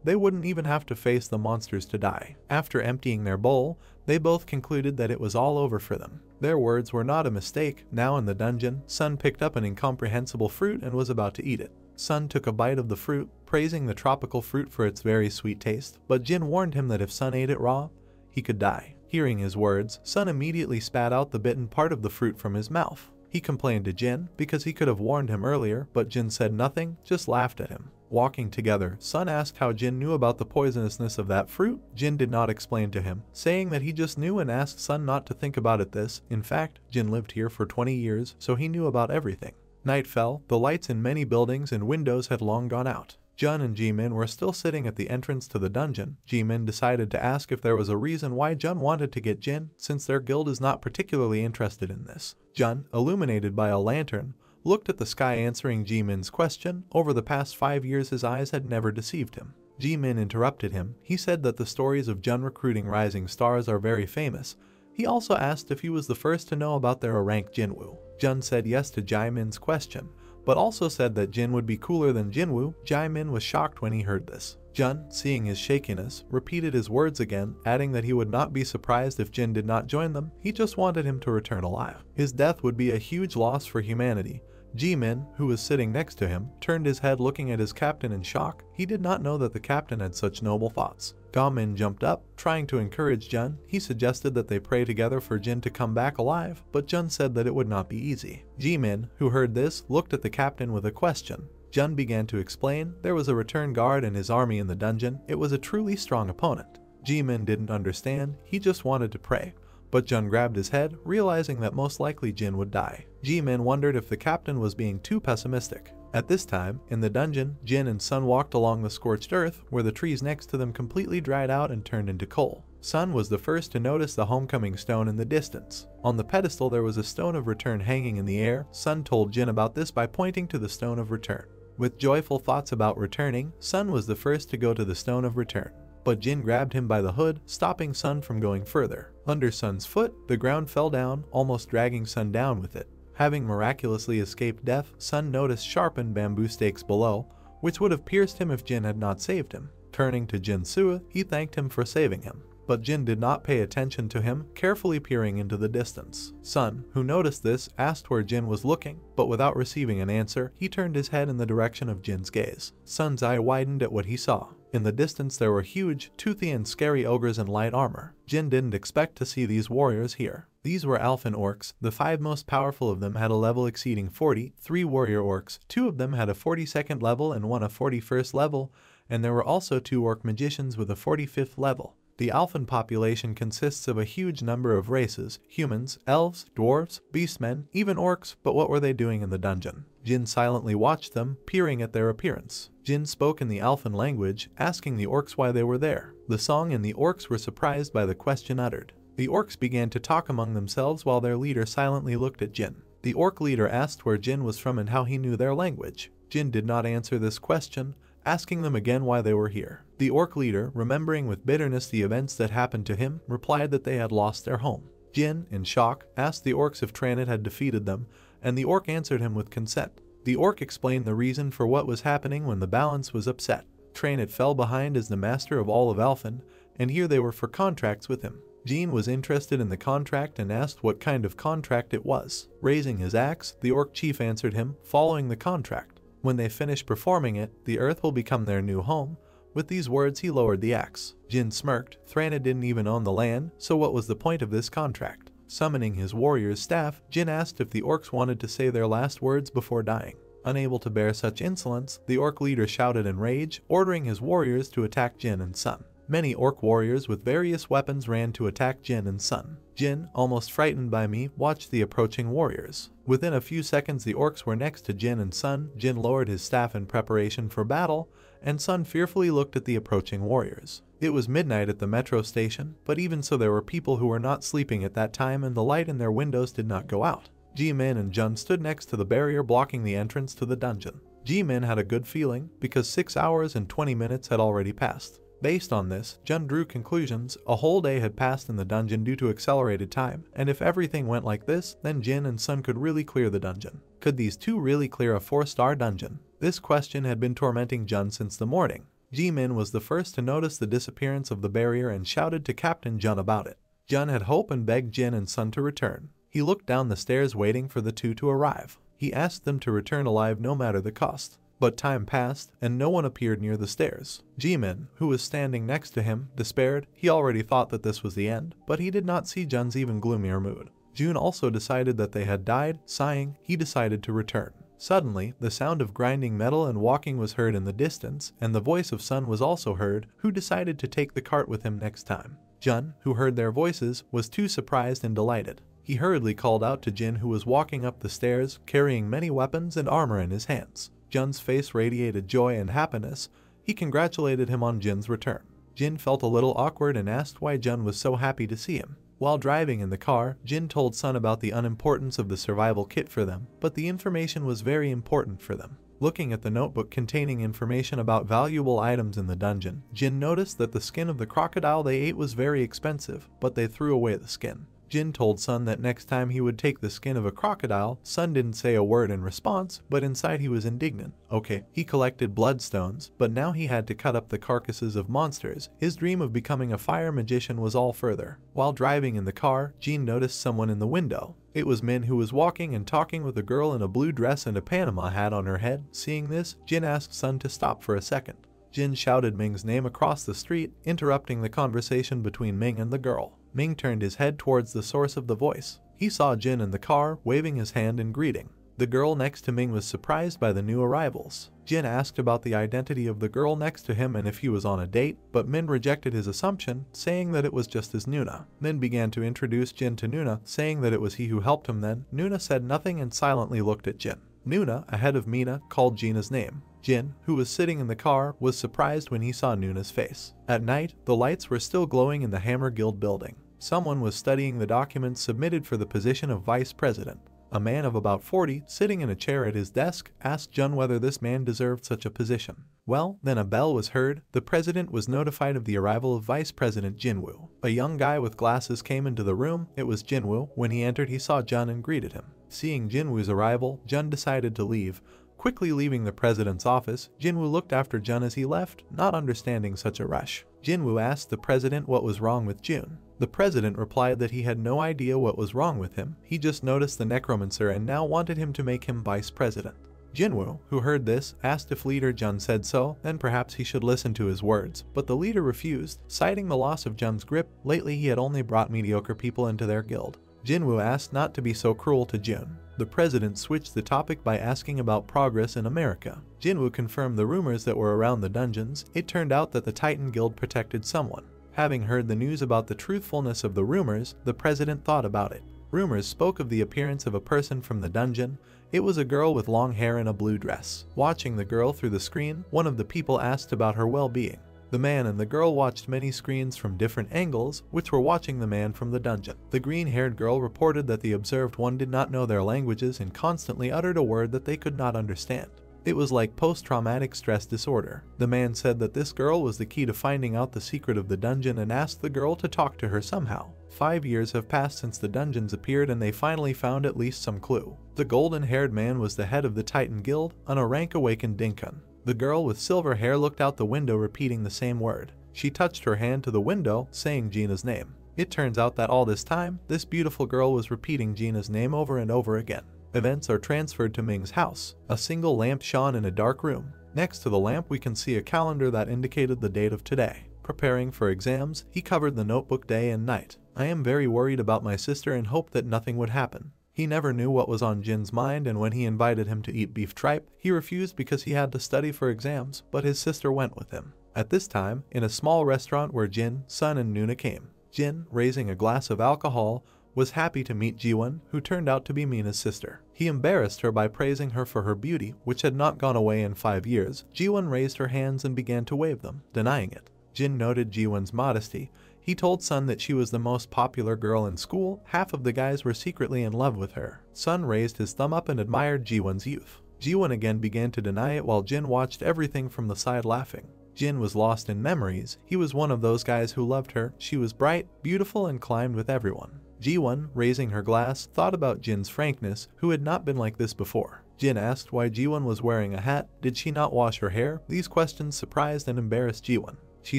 they wouldn't even have to face the monsters to die. After emptying their bowl, they both concluded that it was all over for them. Their words were not a mistake. Now in the dungeon, Sun picked up an incomprehensible fruit and was about to eat it. Sun took a bite of the fruit, praising the tropical fruit for its very sweet taste, but Jin warned him that if Sun ate it raw, he could die. Hearing his words, Sun immediately spat out the bitten part of the fruit from his mouth. He complained to Jin because he could have warned him earlier, but Jin said nothing, just laughed at him. Walking together, Sun asked how Jin knew about the poisonousness of that fruit. Jin did not explain to him, saying that he just knew and asked Sun not to think about it. In fact, Jin lived here for 20 years, so he knew about everything. Night fell, the lights in many buildings and windows had long gone out. Jun and Jimin were still sitting at the entrance to the dungeon. Jimin decided to ask if there was a reason why Jun wanted to get Jin, since their guild is not particularly interested in this. Jun, illuminated by a lantern, looked at the sky answering Jimin's question. Over the past 5 years his eyes had never deceived him. Jimin interrupted him. He said that the stories of Jun recruiting rising stars are very famous. He also asked if he was the first to know about their rank Jinwoo. Jun said yes to Jimin's question, but also said that Jin would be cooler than Jinwoo. Jimin was shocked when he heard this. Jun, seeing his shakiness, repeated his words again, adding that he would not be surprised if Jin did not join them. He just wanted him to return alive. His death would be a huge loss for humanity. Jimin, who was sitting next to him, turned his head looking at his captain in shock. He did not know that the captain had such noble thoughts. Gamin jumped up, trying to encourage Jun. He suggested that they pray together for Jin to come back alive, but Jun said that it would not be easy. Jimin, who heard this, looked at the captain with a question. Jun began to explain. There was a return guard and his army in the dungeon. It was a truly strong opponent. Jimin didn't understand. He just wanted to pray. But Jun grabbed his head, realizing that most likely Jin would die. Jimin wondered if the captain was being too pessimistic. At this time, in the dungeon, Jin and Sun walked along the scorched earth, where the trees next to them completely dried out and turned into coal. Sun was the first to notice the homecoming stone in the distance. On the pedestal there was a stone of return hanging in the air. Sun told Jin about this by pointing to the stone of return. With joyful thoughts about returning, Sun was the first to go to the stone of return. But Jin grabbed him by the hood, stopping Sun from going further. Under Sun's foot, the ground fell down, almost dragging Sun down with it. Having miraculously escaped death, Sun noticed sharpened bamboo stakes below, which would have pierced him if Jin had not saved him. Turning to Jin Sua, he thanked him for saving him. But Jin did not pay attention to him, carefully peering into the distance. Sun, who noticed this, asked where Jin was looking, but without receiving an answer, he turned his head in the direction of Jin's gaze. Sun's eye widened at what he saw. In the distance there were huge, toothy and scary ogres in light armor. Jin didn't expect to see these warriors here. These were elfin orcs. The 5 most powerful of them had a level exceeding 40, 3 warrior orcs, 2 of them had a 42nd level and 1 a 41st level, and there were also 2 orc magicians with a 45th level. The elfin population consists of a huge number of races: humans, elves, dwarves, beastmen, even orcs. But what were they doing in the dungeon? Jin silently watched them, peering at their appearance. Jin spoke in the elfin language, asking the orcs why they were there. The song and the orcs were surprised by the question uttered. The orcs began to talk among themselves while their leader silently looked at Jin. The orc leader asked where Jin was from and how he knew their language. Jin did not answer this question, asking them again why they were here. The orc leader, remembering with bitterness the events that happened to him, replied that they had lost their home. Jin, in shock, asked the orcs if Tranit had defeated them, and the orc answered him with consent. The orc explained the reason for what was happening when the balance was upset. Tranit fell behind as the master of all of Alphen, and here they were for contracts with him. Jin was interested in the contract and asked what kind of contract it was. Raising his axe, the orc chief answered him, following the contract. When they finish performing it, the earth will become their new home. With these words he lowered the axe. Jin smirked. Tranit didn't even own the land, so what was the point of this contract? Summoning his warrior's staff, Jin asked if the orcs wanted to say their last words before dying. Unable to bear such insolence, the orc leader shouted in rage, ordering his warriors to attack Jin and Sun. Many orc warriors with various weapons ran to attack Jin and Sun. Jin, almost frightened by me, watched the approaching warriors. Within a few seconds the orcs were next to Jin and Sun. Jin lowered his staff in preparation for battle, and Sun fearfully looked at the approaching warriors. It was midnight at the metro station, but even so there were people who were not sleeping at that time and the light in their windows did not go out. Jimin and Jun stood next to the barrier blocking the entrance to the dungeon. Jimin had a good feeling, because 6 hours and 20 minutes had already passed. Based on this, Jun drew conclusions. A whole day had passed in the dungeon due to accelerated time, and if everything went like this, then Jin and Sun could really clear the dungeon. Could these two really clear a 4-star dungeon? This question had been tormenting Jun since the morning. Jimin was the first to notice the disappearance of the barrier and shouted to Captain Jun about it. Jun had hope and begged Jin and Sun to return. He looked down the stairs waiting for the two to arrive. He asked them to return alive no matter the cost. But time passed, and no one appeared near the stairs. Jimin, who was standing next to him, despaired. He already thought that this was the end, but he did not see Jun's even gloomier mood. Jun also decided that they had died. Sighing, he decided to return. Suddenly, the sound of grinding metal and walking was heard in the distance, and the voice of Sun was also heard, who decided to take the cart with him next time. Jun, who heard their voices, was too surprised and delighted. He hurriedly called out to Jin, who was walking up the stairs, carrying many weapons and armor in his hands. Jun's face radiated joy and happiness. He congratulated him on Jin's return. Jin felt a little awkward and asked why Jun was so happy to see him. While driving in the car, Jin told Sun about the unimportance of the survival kit for them, but the information was very important for them. Looking at the notebook containing information about valuable items in the dungeon, Jin noticed that the skin of the crocodile they ate was very expensive, but they threw away the skin. Jin told Sun that next time he would take the skin of a crocodile. Sun didn't say a word in response, but inside he was indignant. Okay, he collected bloodstones, but now he had to cut up the carcasses of monsters. His dream of becoming a fire magician was all further. While driving in the car, Jin noticed someone in the window. It was Min, who was walking and talking with a girl in a blue dress and a Panama hat on her head. Seeing this, Jin asked Sun to stop for a second. Jin shouted Ming's name across the street, interrupting the conversation between Ming and the girl. Ming turned his head towards the source of the voice. He saw Jin in the car, waving his hand in greeting. The girl next to Ming was surprised by the new arrivals. Jin asked about the identity of the girl next to him and if he was on a date, but Min rejected his assumption, saying that it was just his Nuna. Min began to introduce Jin to Nuna, saying that it was he who helped him then. Nuna said nothing and silently looked at Jin. Nuna, ahead of Mina, called Gina's name. Jin, who was sitting in the car, was surprised when he saw Nuna's face. At night, the lights were still glowing in the Hammer Guild building. Someone was studying the documents submitted for the position of vice president. A man of about 40, sitting in a chair at his desk, asked Jun whether this man deserved such a position. Well, then a bell was heard. The president was notified of the arrival of Vice President Jinwoo. A young guy with glasses came into the room. It was Jinwoo. When he entered, he saw Jun and greeted him. Seeing Jinwoo's arrival, Jun decided to leave. Quickly leaving the president's office, Jinwoo looked after Jun as he left, not understanding such a rush. Jinwoo asked the president what was wrong with Jun. The president replied that he had no idea what was wrong with him. He just noticed the Necromancer and now wanted him to make him vice president. Jinwoo, who heard this, asked if leader Jun said so, then perhaps he should listen to his words, but the leader refused, citing the loss of Jun's grip. Lately he had only brought mediocre people into their guild. Jinwoo asked not to be so cruel to Jun. The president switched the topic by asking about progress in America. Jinwoo confirmed the rumors that were around the dungeons. It turned out that the Titan Guild protected someone. Having heard the news about the truthfulness of the rumors, the president thought about it. Rumors spoke of the appearance of a person from the dungeon. It was a girl with long hair in a blue dress. Watching the girl through the screen, one of the people asked about her well-being. The man and the girl watched many screens from different angles, which were watching the man from the dungeon. The green-haired girl reported that the observed one did not know their languages and constantly uttered a word that they could not understand. It was like post-traumatic stress disorder. The man said that this girl was the key to finding out the secret of the dungeon and asked the girl to talk to her somehow. 5 years have passed since the dungeons appeared and they finally found at least some clue. The golden-haired man was the head of the Titan Guild, an rank-awakened Dinkan. The girl with silver hair looked out the window repeating the same word. She touched her hand to the window, saying Gina's name. It turns out that all this time, this beautiful girl was repeating Gina's name over and over again. Events are transferred to Ming's house. A single lamp shone in a dark room. Next to the lamp we can see a calendar that indicated the date of today. Preparing for exams, he covered the notebook day and night. I am very worried about my sister and hoped that nothing would happen. He never knew what was on Jin's mind, and when he invited him to eat beef tripe, he refused because he had to study for exams, but his sister went with him. At this time, in a small restaurant where Jin, Sun and Nuna came. Jin, raising a glass of alcohol, was happy to meet Jiwon, who turned out to be Mina's sister. He embarrassed her by praising her for her beauty, which had not gone away in 5 years. Jiwon raised her hands and began to wave them, denying it. Jin noted Jiwon's modesty. He told Sun that she was the most popular girl in school. Half of the guys were secretly in love with her. Sun raised his thumb up and admired Jiwon's youth. Jiwon again began to deny it while Jin watched everything from the side laughing. Jin was lost in memories. He was one of those guys who loved her. She was bright, beautiful and climbed with everyone. Jiwon, raising her glass, thought about Jin's frankness, who had not been like this before. Jin asked why Jiwon was wearing a hat. Did she not wash her hair? These questions surprised and embarrassed Jiwon. She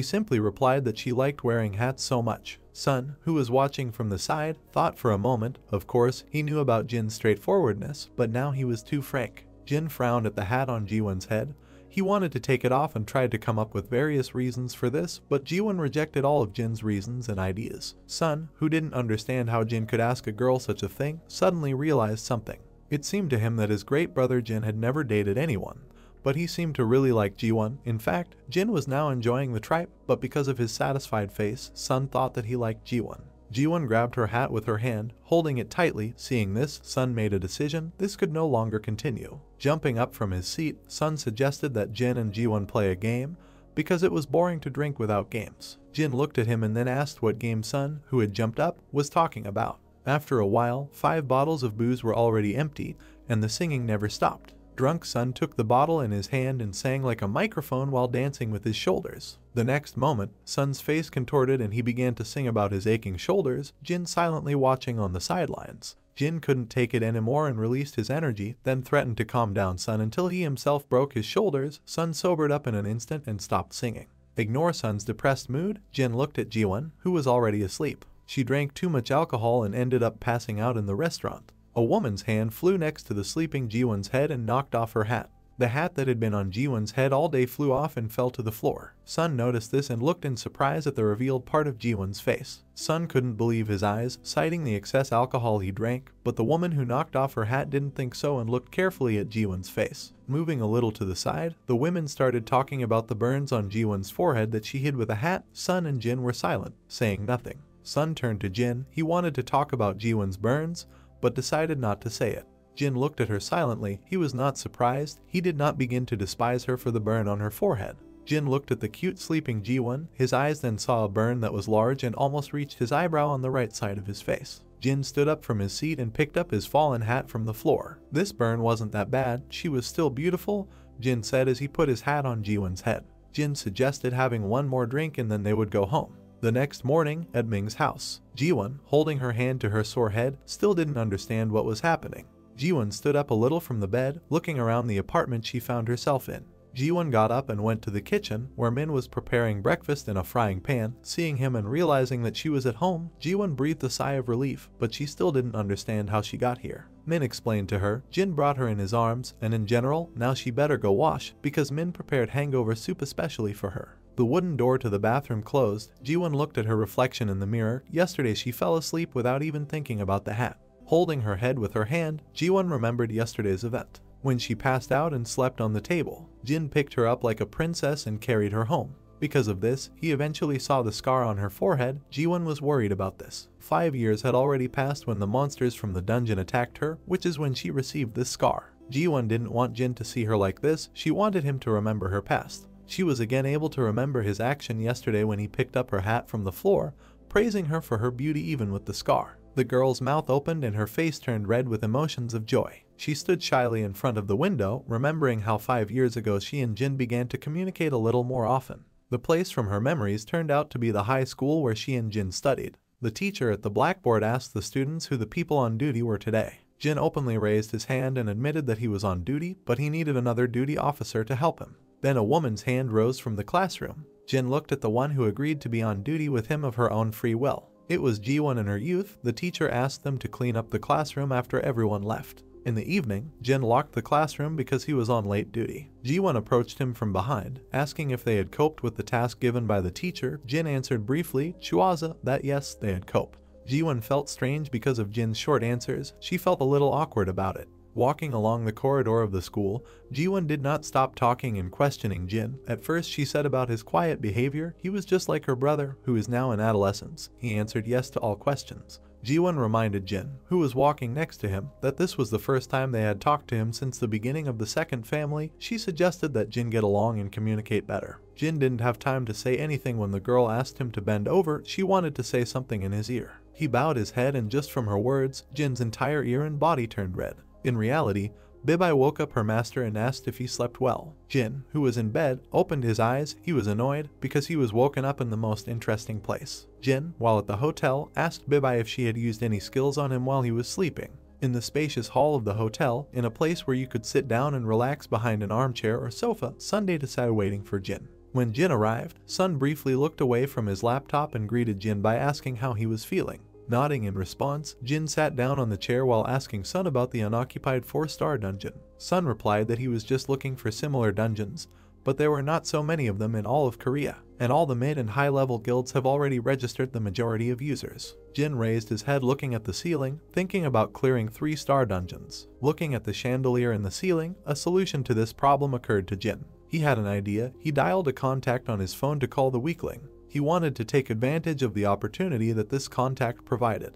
simply replied that she liked wearing hats so much. Sun, who was watching from the side, thought for a moment. Of course, he knew about Jin's straightforwardness, but now he was too frank. Jin frowned at the hat on Jiwon's head. He wanted to take it off and tried to come up with various reasons for this, but Jiwon rejected all of Jin's reasons and ideas. Sun, who didn't understand how Jin could ask a girl such a thing, suddenly realized something. It seemed to him that his great brother Jin had never dated anyone, but he seemed to really like Ji-won. In fact, Jin was now enjoying the trip, but because of his satisfied face, Sun thought that he liked Ji-won. Ji-won grabbed her hat with her hand, holding it tightly. Seeing this, Sun made a decision. This could no longer continue. Jumping up from his seat, Sun suggested that Jin and Ji-won play a game, because it was boring to drink without games. Jin looked at him and then asked what game Sun, who had jumped up, was talking about. After a while, 5 bottles of booze were already empty, and the singing never stopped. Drunk Sun took the bottle in his hand and sang like a microphone while dancing with his shoulders. The next moment, Sun's face contorted and he began to sing about his aching shoulders, Jin silently watching on the sidelines. Jin couldn't take it anymore and released his energy, then threatened to calm down Sun until he himself broke his shoulders. Sun sobered up in an instant and stopped singing. Ignore Sun's depressed mood, Jin looked at Ji-won, who was already asleep. She drank too much alcohol and ended up passing out in the restaurant. A woman's hand flew next to the sleeping Ji-won's head and knocked off her hat. The hat that had been on Ji-won's head all day flew off and fell to the floor. Sun noticed this and looked in surprise at the revealed part of Ji-won's face. Sun couldn't believe his eyes, citing the excess alcohol he drank, but the woman who knocked off her hat didn't think so and looked carefully at Ji-won's face. Moving a little to the side, the women started talking about the burns on Ji-won's forehead that she hid with a hat. Sun and Jin were silent, saying nothing. Sun turned to Jin. He wanted to talk about Ji-won's burns, but decided not to say it. Jin looked at her silently. He was not surprised. He did not begin to despise her for the burn on her forehead. Jin looked at the cute sleeping Ji-won. His eyes then saw a burn that was large and almost reached his eyebrow on the right side of his face. Jin stood up from his seat and picked up his fallen hat from the floor. This burn wasn't that bad. She was still beautiful, Jin said as he put his hat on Ji-won's head. Jin suggested having one more drink and then they would go home. The next morning, at Ming's house, Ji-won, holding her hand to her sore head, still didn't understand what was happening. Ji-won stood up a little from the bed, looking around the apartment she found herself in. Ji-won got up and went to the kitchen, where Min was preparing breakfast in a frying pan. Seeing him and realizing that she was at home, Ji-won breathed a sigh of relief, but she still didn't understand how she got here. Min explained to her. Jin brought her in his arms, and in general, now she better go wash, because Min prepared hangover soup especially for her. The wooden door to the bathroom closed. Ji-won looked at her reflection in the mirror. Yesterday she fell asleep without even thinking about the hat. Holding her head with her hand, Ji-won remembered yesterday's event, when she passed out and slept on the table. Jin picked her up like a princess and carried her home. Because of this, he eventually saw the scar on her forehead. Ji-won was worried about this. 5 years had already passed when the monsters from the dungeon attacked her, which is when she received this scar. Ji-won didn't want Jin to see her like this. She wanted him to remember her past. She was again able to remember his action yesterday when he picked up her hat from the floor, praising her for her beauty even with the scar. The girl's mouth opened and her face turned red with emotions of joy. She stood shyly in front of the window, remembering how 5 years ago she and Jin began to communicate a little more often. The place from her memories turned out to be the high school where she and Jin studied. The teacher at the blackboard asked the students who the people on duty were today. Jin openly raised his hand and admitted that he was on duty, but he needed another duty officer to help him. Then a woman's hand rose from the classroom. Jin looked at the one who agreed to be on duty with him of her own free will. It was Ji-won in her youth. The teacher asked them to clean up the classroom after everyone left. In the evening, Jin locked the classroom because he was on late duty. Ji-won approached him from behind, asking if they had coped with the task given by the teacher. Jin answered briefly, Chuaza, that yes, they had coped. Ji-won felt strange because of Jin's short answers. She felt a little awkward about it. Walking along the corridor of the school, Ji-won did not stop talking and questioning Jin. At first she said about his quiet behavior, he was just like her brother, who is now in adolescence. He answered yes to all questions. Ji-won reminded Jin, who was walking next to him, that this was the first time they had talked to him since the beginning of the second family. She suggested that Jin get along and communicate better. Jin didn't have time to say anything when the girl asked him to bend over. She wanted to say something in his ear. He bowed his head and just from her words, Jin's entire ear and body turned red. In reality, Bibai woke up her master and asked if he slept well. Jin, who was in bed, opened his eyes. He was annoyed because he was woken up in the most interesting place. Jin, while at the hotel, asked Bibai if she had used any skills on him while he was sleeping. In the spacious hall of the hotel, in a place where you could sit down and relax behind an armchair or sofa, Sunday sat waiting for Jin. When Jin arrived, Sun briefly looked away from his laptop and greeted Jin by asking how he was feeling. Nodding in response, Jin sat down on the chair while asking Sun about the unoccupied 4-star dungeon. Sun replied that he was just looking for similar dungeons, but there were not so many of them in all of Korea, and all the mid and high-level guilds have already registered the majority of users. Jin raised his head looking at the ceiling, thinking about clearing 3-star dungeons. Looking at the chandelier in the ceiling, a solution to this problem occurred to Jin. He had an idea. He dialed a contact on his phone to call the weakling. He wanted to take advantage of the opportunity that this contact provided.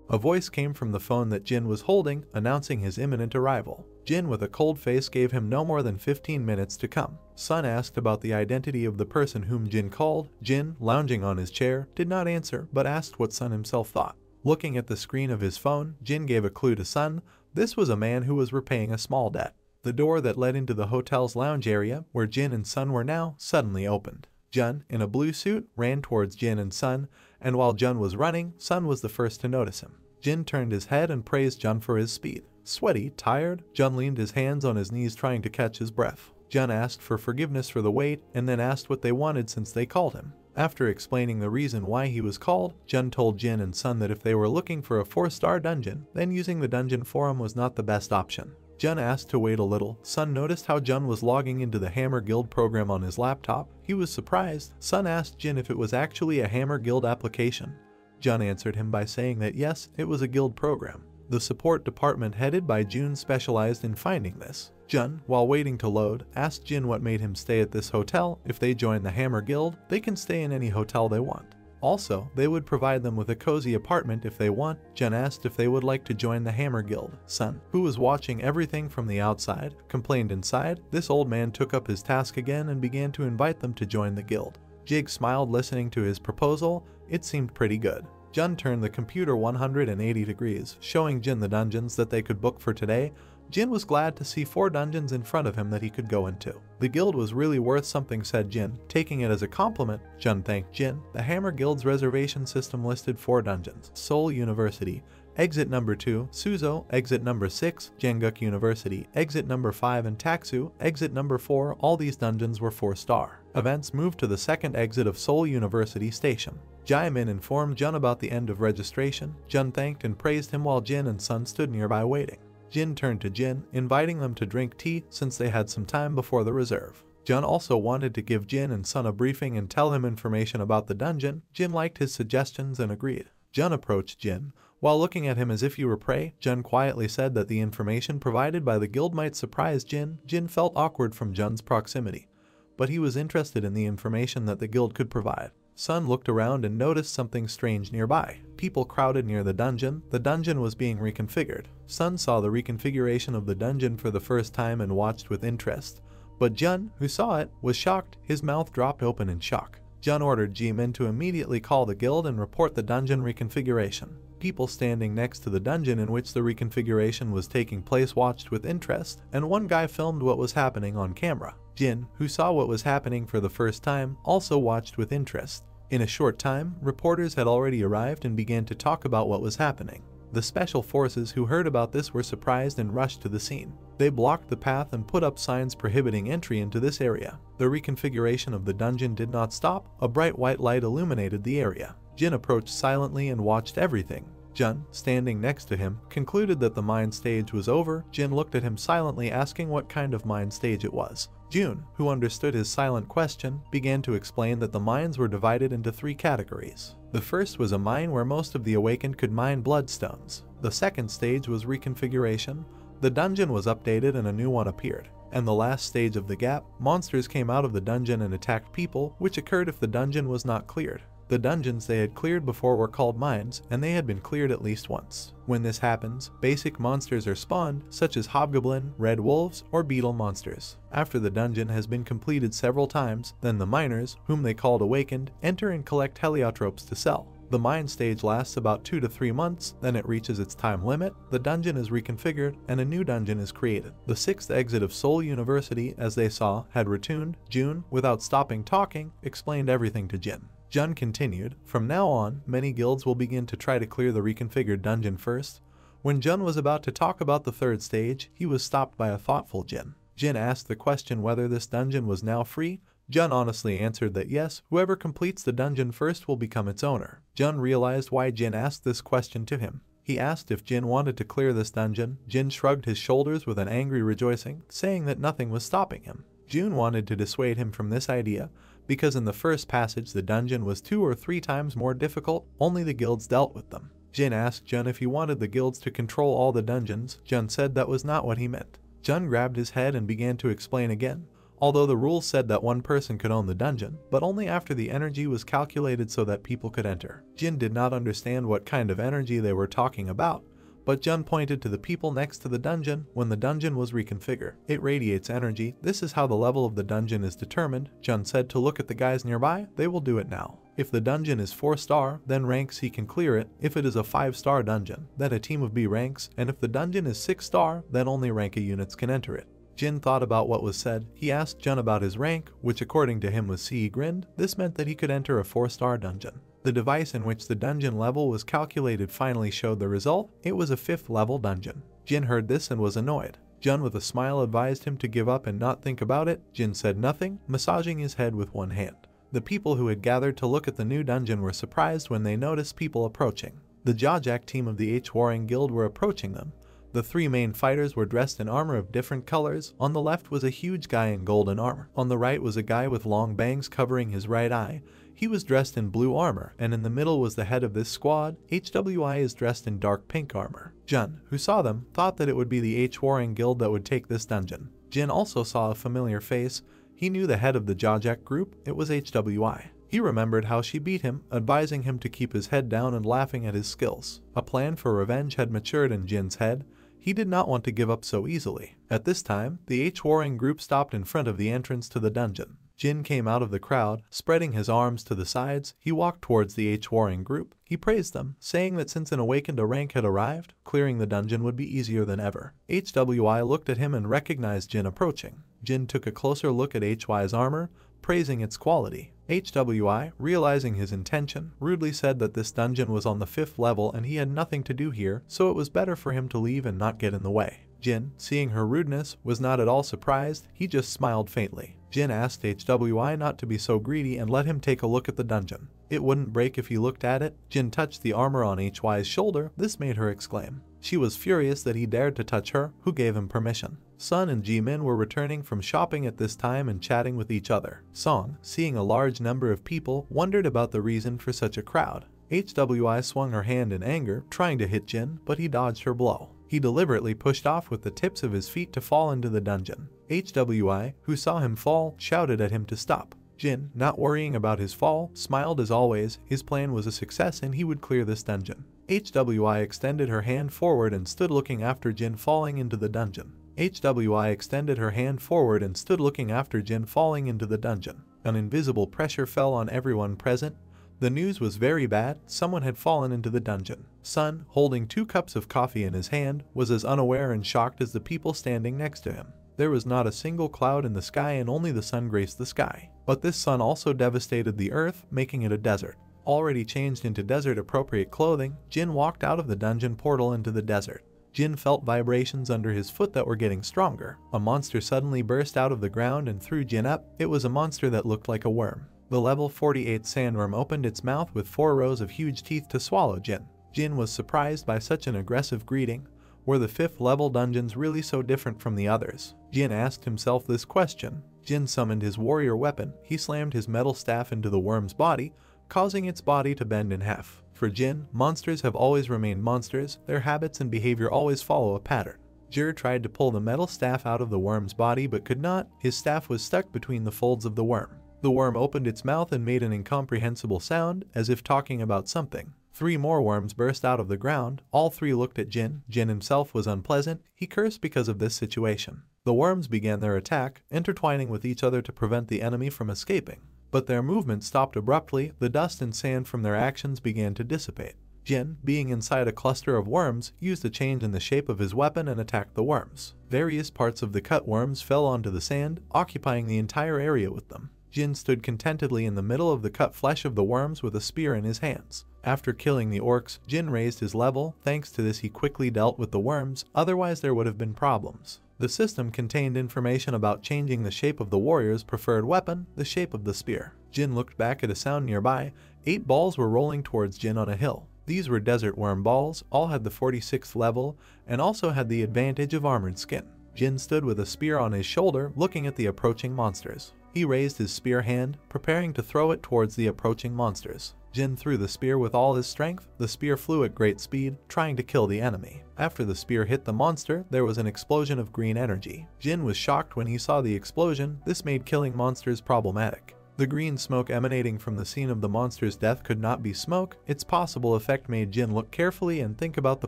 A voice came from the phone that Jin was holding, announcing his imminent arrival. Jin, with a cold face, gave him no more than 15 minutes to come. Sun asked about the identity of the person whom Jin called. Jin, lounging on his chair, did not answer, but asked what Sun himself thought. Looking at the screen of his phone, Jin gave a clue to Sun. This was a man who was repaying a small debt. The door that led into the hotel's lounge area, where Jin and Sun were now, suddenly opened. Jun, in a blue suit, ran towards Jin and Sun, and while Jun was running, Sun was the first to notice him. Jin turned his head and praised Jun for his speed. Sweaty, tired, Jun leaned his hands on his knees trying to catch his breath. Jun asked for forgiveness for the wait and then asked what they wanted since they called him. After explaining the reason why he was called, Jun told Jin and Sun that if they were looking for a 4-star dungeon, then using the dungeon forum was not the best option. Jun asked to wait a little. Sun noticed how Jun was logging into the Hammer Guild program on his laptop. He was surprised. Sun asked Jin if it was actually a Hammer Guild application. Jun answered him by saying that yes, it was a guild program. The support department headed by Jun specialized in finding this. Jun, while waiting to load, asked Jin what made him stay at this hotel. If they join the Hammer Guild, they can stay in any hotel they want. Also, they would provide them with a cozy apartment if they want. Jun asked if they would like to join the Hammer Guild. Sun, who was watching everything from the outside, complained inside. This old man took up his task again and began to invite them to join the guild. Jig smiled listening to his proposal. It seemed pretty good. Jun turned the computer 180 degrees, showing Jin the dungeons that they could book for today. Jin was glad to see 4 dungeons in front of him that he could go into. The guild was really worth something, said Jin. Taking it as a compliment, Jun thanked Jin. The Hammer Guild's reservation system listed 4 dungeons: Seoul University, Exit number 2, Suzo, Exit number 6, Janguk University, Exit number 5, and Taksu, Exit number 4. All these dungeons were 4-star. Events moved to the second exit of Seoul University Station. Jaemin informed Jun about the end of registration. Jun thanked and praised him while Jin and Sun stood nearby waiting. Jin turned to Jin, inviting them to drink tea since they had some time before the reserve. Jun also wanted to give Jin and Sun a briefing and tell him information about the dungeon. Jin liked his suggestions and agreed. Jun approached Jin. While looking at him as if he were prey, Jun quietly said that the information provided by the guild might surprise Jin. Jin felt awkward from Jun's proximity, but he was interested in the information that the guild could provide. Sun looked around and noticed something strange nearby. People crowded near the dungeon. The dungeon was being reconfigured. Sun saw the reconfiguration of the dungeon for the first time and watched with interest. But Jun, who saw it, was shocked. His mouth dropped open in shock. Jun ordered Jimin to immediately call the guild and report the dungeon reconfiguration. People standing next to the dungeon in which the reconfiguration was taking place watched with interest, and one guy filmed what was happening on camera. Jin, who saw what was happening for the first time, also watched with interest. In a short time, reporters had already arrived and began to talk about what was happening. The special forces who heard about this were surprised and rushed to the scene. They blocked the path and put up signs prohibiting entry into this area. The reconfiguration of the dungeon did not stop. A bright white light illuminated the area. Jin approached silently and watched everything. Jun, standing next to him, concluded that the mine stage was over. Jin looked at him silently, asking what kind of mine stage it was. Jun, who understood his silent question, began to explain that the mines were divided into 3 categories. The first was a mine where most of the awakened could mine bloodstones. The second stage was reconfiguration. The dungeon was updated and a new one appeared. And the last stage of the gap, monsters came out of the dungeon and attacked people, which occurred if the dungeon was not cleared. The dungeons they had cleared before were called mines, and they had been cleared at least once. When this happens, basic monsters are spawned, such as hobgoblin, red wolves, or beetle monsters. After the dungeon has been completed several times, then the miners, whom they called awakened, enter and collect heliotropes to sell. The mine stage lasts about 2 to 3 months, then it reaches its time limit, the dungeon is reconfigured, and a new dungeon is created. The 6th exit of Seoul University, as they saw, had returned. Jun, without stopping talking, explained everything to Jin. Jun continued, "From now on, many guilds will begin to try to clear the reconfigured dungeon first." When Jun was about to talk about the 3rd stage, he was stopped by a thoughtful Jin. Jin asked the question whether this dungeon was now free. Jun honestly answered that yes, whoever completes the dungeon first will become its owner. Jun realized why Jin asked this question to him. He asked if Jin wanted to clear this dungeon. Jin shrugged his shoulders with an angry rejoicing, saying that nothing was stopping him. Jun wanted to dissuade him from this idea because in the first passage the dungeon was 2 or 3 times more difficult, only the guilds dealt with them. Jin asked Jun if he wanted the guilds to control all the dungeons. Jun said that was not what he meant. Jun grabbed his head and began to explain again. Although the rules said that one person could own the dungeon, but only after the energy was calculated so that people could enter. Jin did not understand what kind of energy they were talking about, but Jun pointed to the people next to the dungeon. When the dungeon was reconfigured, it radiates energy. This is how the level of the dungeon is determined. Jun said to look at the guys nearby. They will do it now. If the dungeon is 4-star, then rank C can clear it. If it is a 5-star dungeon, then a team of B ranks, and if the dungeon is 6-star, then only rank A units can enter it. Jin thought about what was said. He asked Jun about his rank, which according to him was C. He grinned. This meant that he could enter a 4-star dungeon. The device in which the dungeon level was calculated finally showed the result. It was a 5th level dungeon. Jin heard this and was annoyed. Jun with a smile advised him to give up and not think about it. Jin said nothing, massaging his head with one hand. The people who had gathered to look at the new dungeon were surprised when they noticed people approaching. The Jawjack team of the H-Warring Guild were approaching them. The 3 main fighters were dressed in armor of different colors. On the left was a huge guy in golden armor. On the right was a guy with long bangs covering his right eye. He was dressed in blue armor, and in the middle was the head of this squad. HWI is dressed in dark pink armor. Jun, who saw them, thought that it would be the H-Warring Guild that would take this dungeon. Jin also saw a familiar face. He knew the head of the Jawjack group. It was HWI. He remembered how she beat him, advising him to keep his head down and laughing at his skills. A plan for revenge had matured in Jin's head. He did not want to give up so easily. At this time, the H-Warring group stopped in front of the entrance to the dungeon. Jin came out of the crowd, spreading his arms to the sides. He walked towards the H-Warring group. He praised them, saying that since an awakened rank had arrived, clearing the dungeon would be easier than ever. HWI looked at him and recognized Jin approaching. Jin took a closer look at HY's armor, praising its quality. HWI, realizing his intention, rudely said that this dungeon was on the 5th level and he had nothing to do here, so it was better for him to leave and not get in the way. Jin, seeing her rudeness, was not at all surprised. He just smiled faintly. Jin asked HWI not to be so greedy and let him take a look at the dungeon. It wouldn't break if he looked at it. Jin touched the armor on HY's shoulder. This made her exclaim. She was furious that he dared to touch her. Who gave him permission? Sun and Jimin were returning from shopping at this time and chatting with each other. Song, seeing a large number of people, wondered about the reason for such a crowd. HWI swung her hand in anger, trying to hit Jin, but he dodged her blow. He deliberately pushed off with the tips of his feet to fall into the dungeon. HWI, who saw him fall, shouted at him to stop. Jin, not worrying about his fall, smiled as always. His plan was a success and he would clear this dungeon. HWI extended her hand forward and stood looking after Jin falling into the dungeon. HWI extended her hand forward and stood looking after Jin falling into the dungeon. An invisible pressure fell on everyone present. The news was very bad. Someone had fallen into the dungeon. Sun, holding 2 cups of coffee in his hand, was as unaware and shocked as the people standing next to him. There was not a single cloud in the sky and only the sun graced the sky. But this sun also devastated the earth, making it a desert. Already changed into desert-appropriate clothing, Jin walked out of the dungeon portal into the desert. Jin felt vibrations under his foot that were getting stronger. A monster suddenly burst out of the ground and threw Jin up. It was a monster that looked like a worm. The level 48 sandworm opened its mouth with 4 rows of huge teeth to swallow Jin. Jin was surprised by such an aggressive greeting. Were the 5th level dungeons really so different from the others? Jin asked himself this question. Jin summoned his warrior weapon. He slammed his metal staff into the worm's body, causing its body to bend in half. For Jin, monsters have always remained monsters. Their habits and behavior always follow a pattern. Jir tried to pull the metal staff out of the worm's body but could not. His staff was stuck between the folds of the worm. The worm opened its mouth and made an incomprehensible sound, as if talking about something. 3 more worms burst out of the ground. All 3 looked at Jin. Jin himself was unpleasant. He cursed because of this situation. The worms began their attack, intertwining with each other to prevent the enemy from escaping. But their movement stopped abruptly. The dust and sand from their actions began to dissipate. Jin, being inside a cluster of worms, used a change in the shape of his weapon and attacked the worms. Various parts of the cut worms fell onto the sand, occupying the entire area with them. Jin stood contentedly in the middle of the cut flesh of the worms with a spear in his hands. After killing the orcs, Jin raised his level. Thanks to this he quickly dealt with the worms, otherwise there would have been problems. The system contained information about changing the shape of the warrior's preferred weapon, the shape of the spear. Jin looked back at a sound nearby. 8 balls were rolling towards Jin on a hill. These were desert worm balls, all had the 46th level, and also had the advantage of armored skin. Jin stood with a spear on his shoulder looking at the approaching monsters. He raised his spear hand, preparing to throw it towards the approaching monsters. Jin threw the spear with all his strength. The spear flew at great speed, trying to kill the enemy. After the spear hit the monster, there was an explosion of green energy. Jin was shocked when he saw the explosion. This made killing monsters problematic. The green smoke emanating from the scene of the monster's death could not be smoke. Its possible effect made Jin look carefully and think about the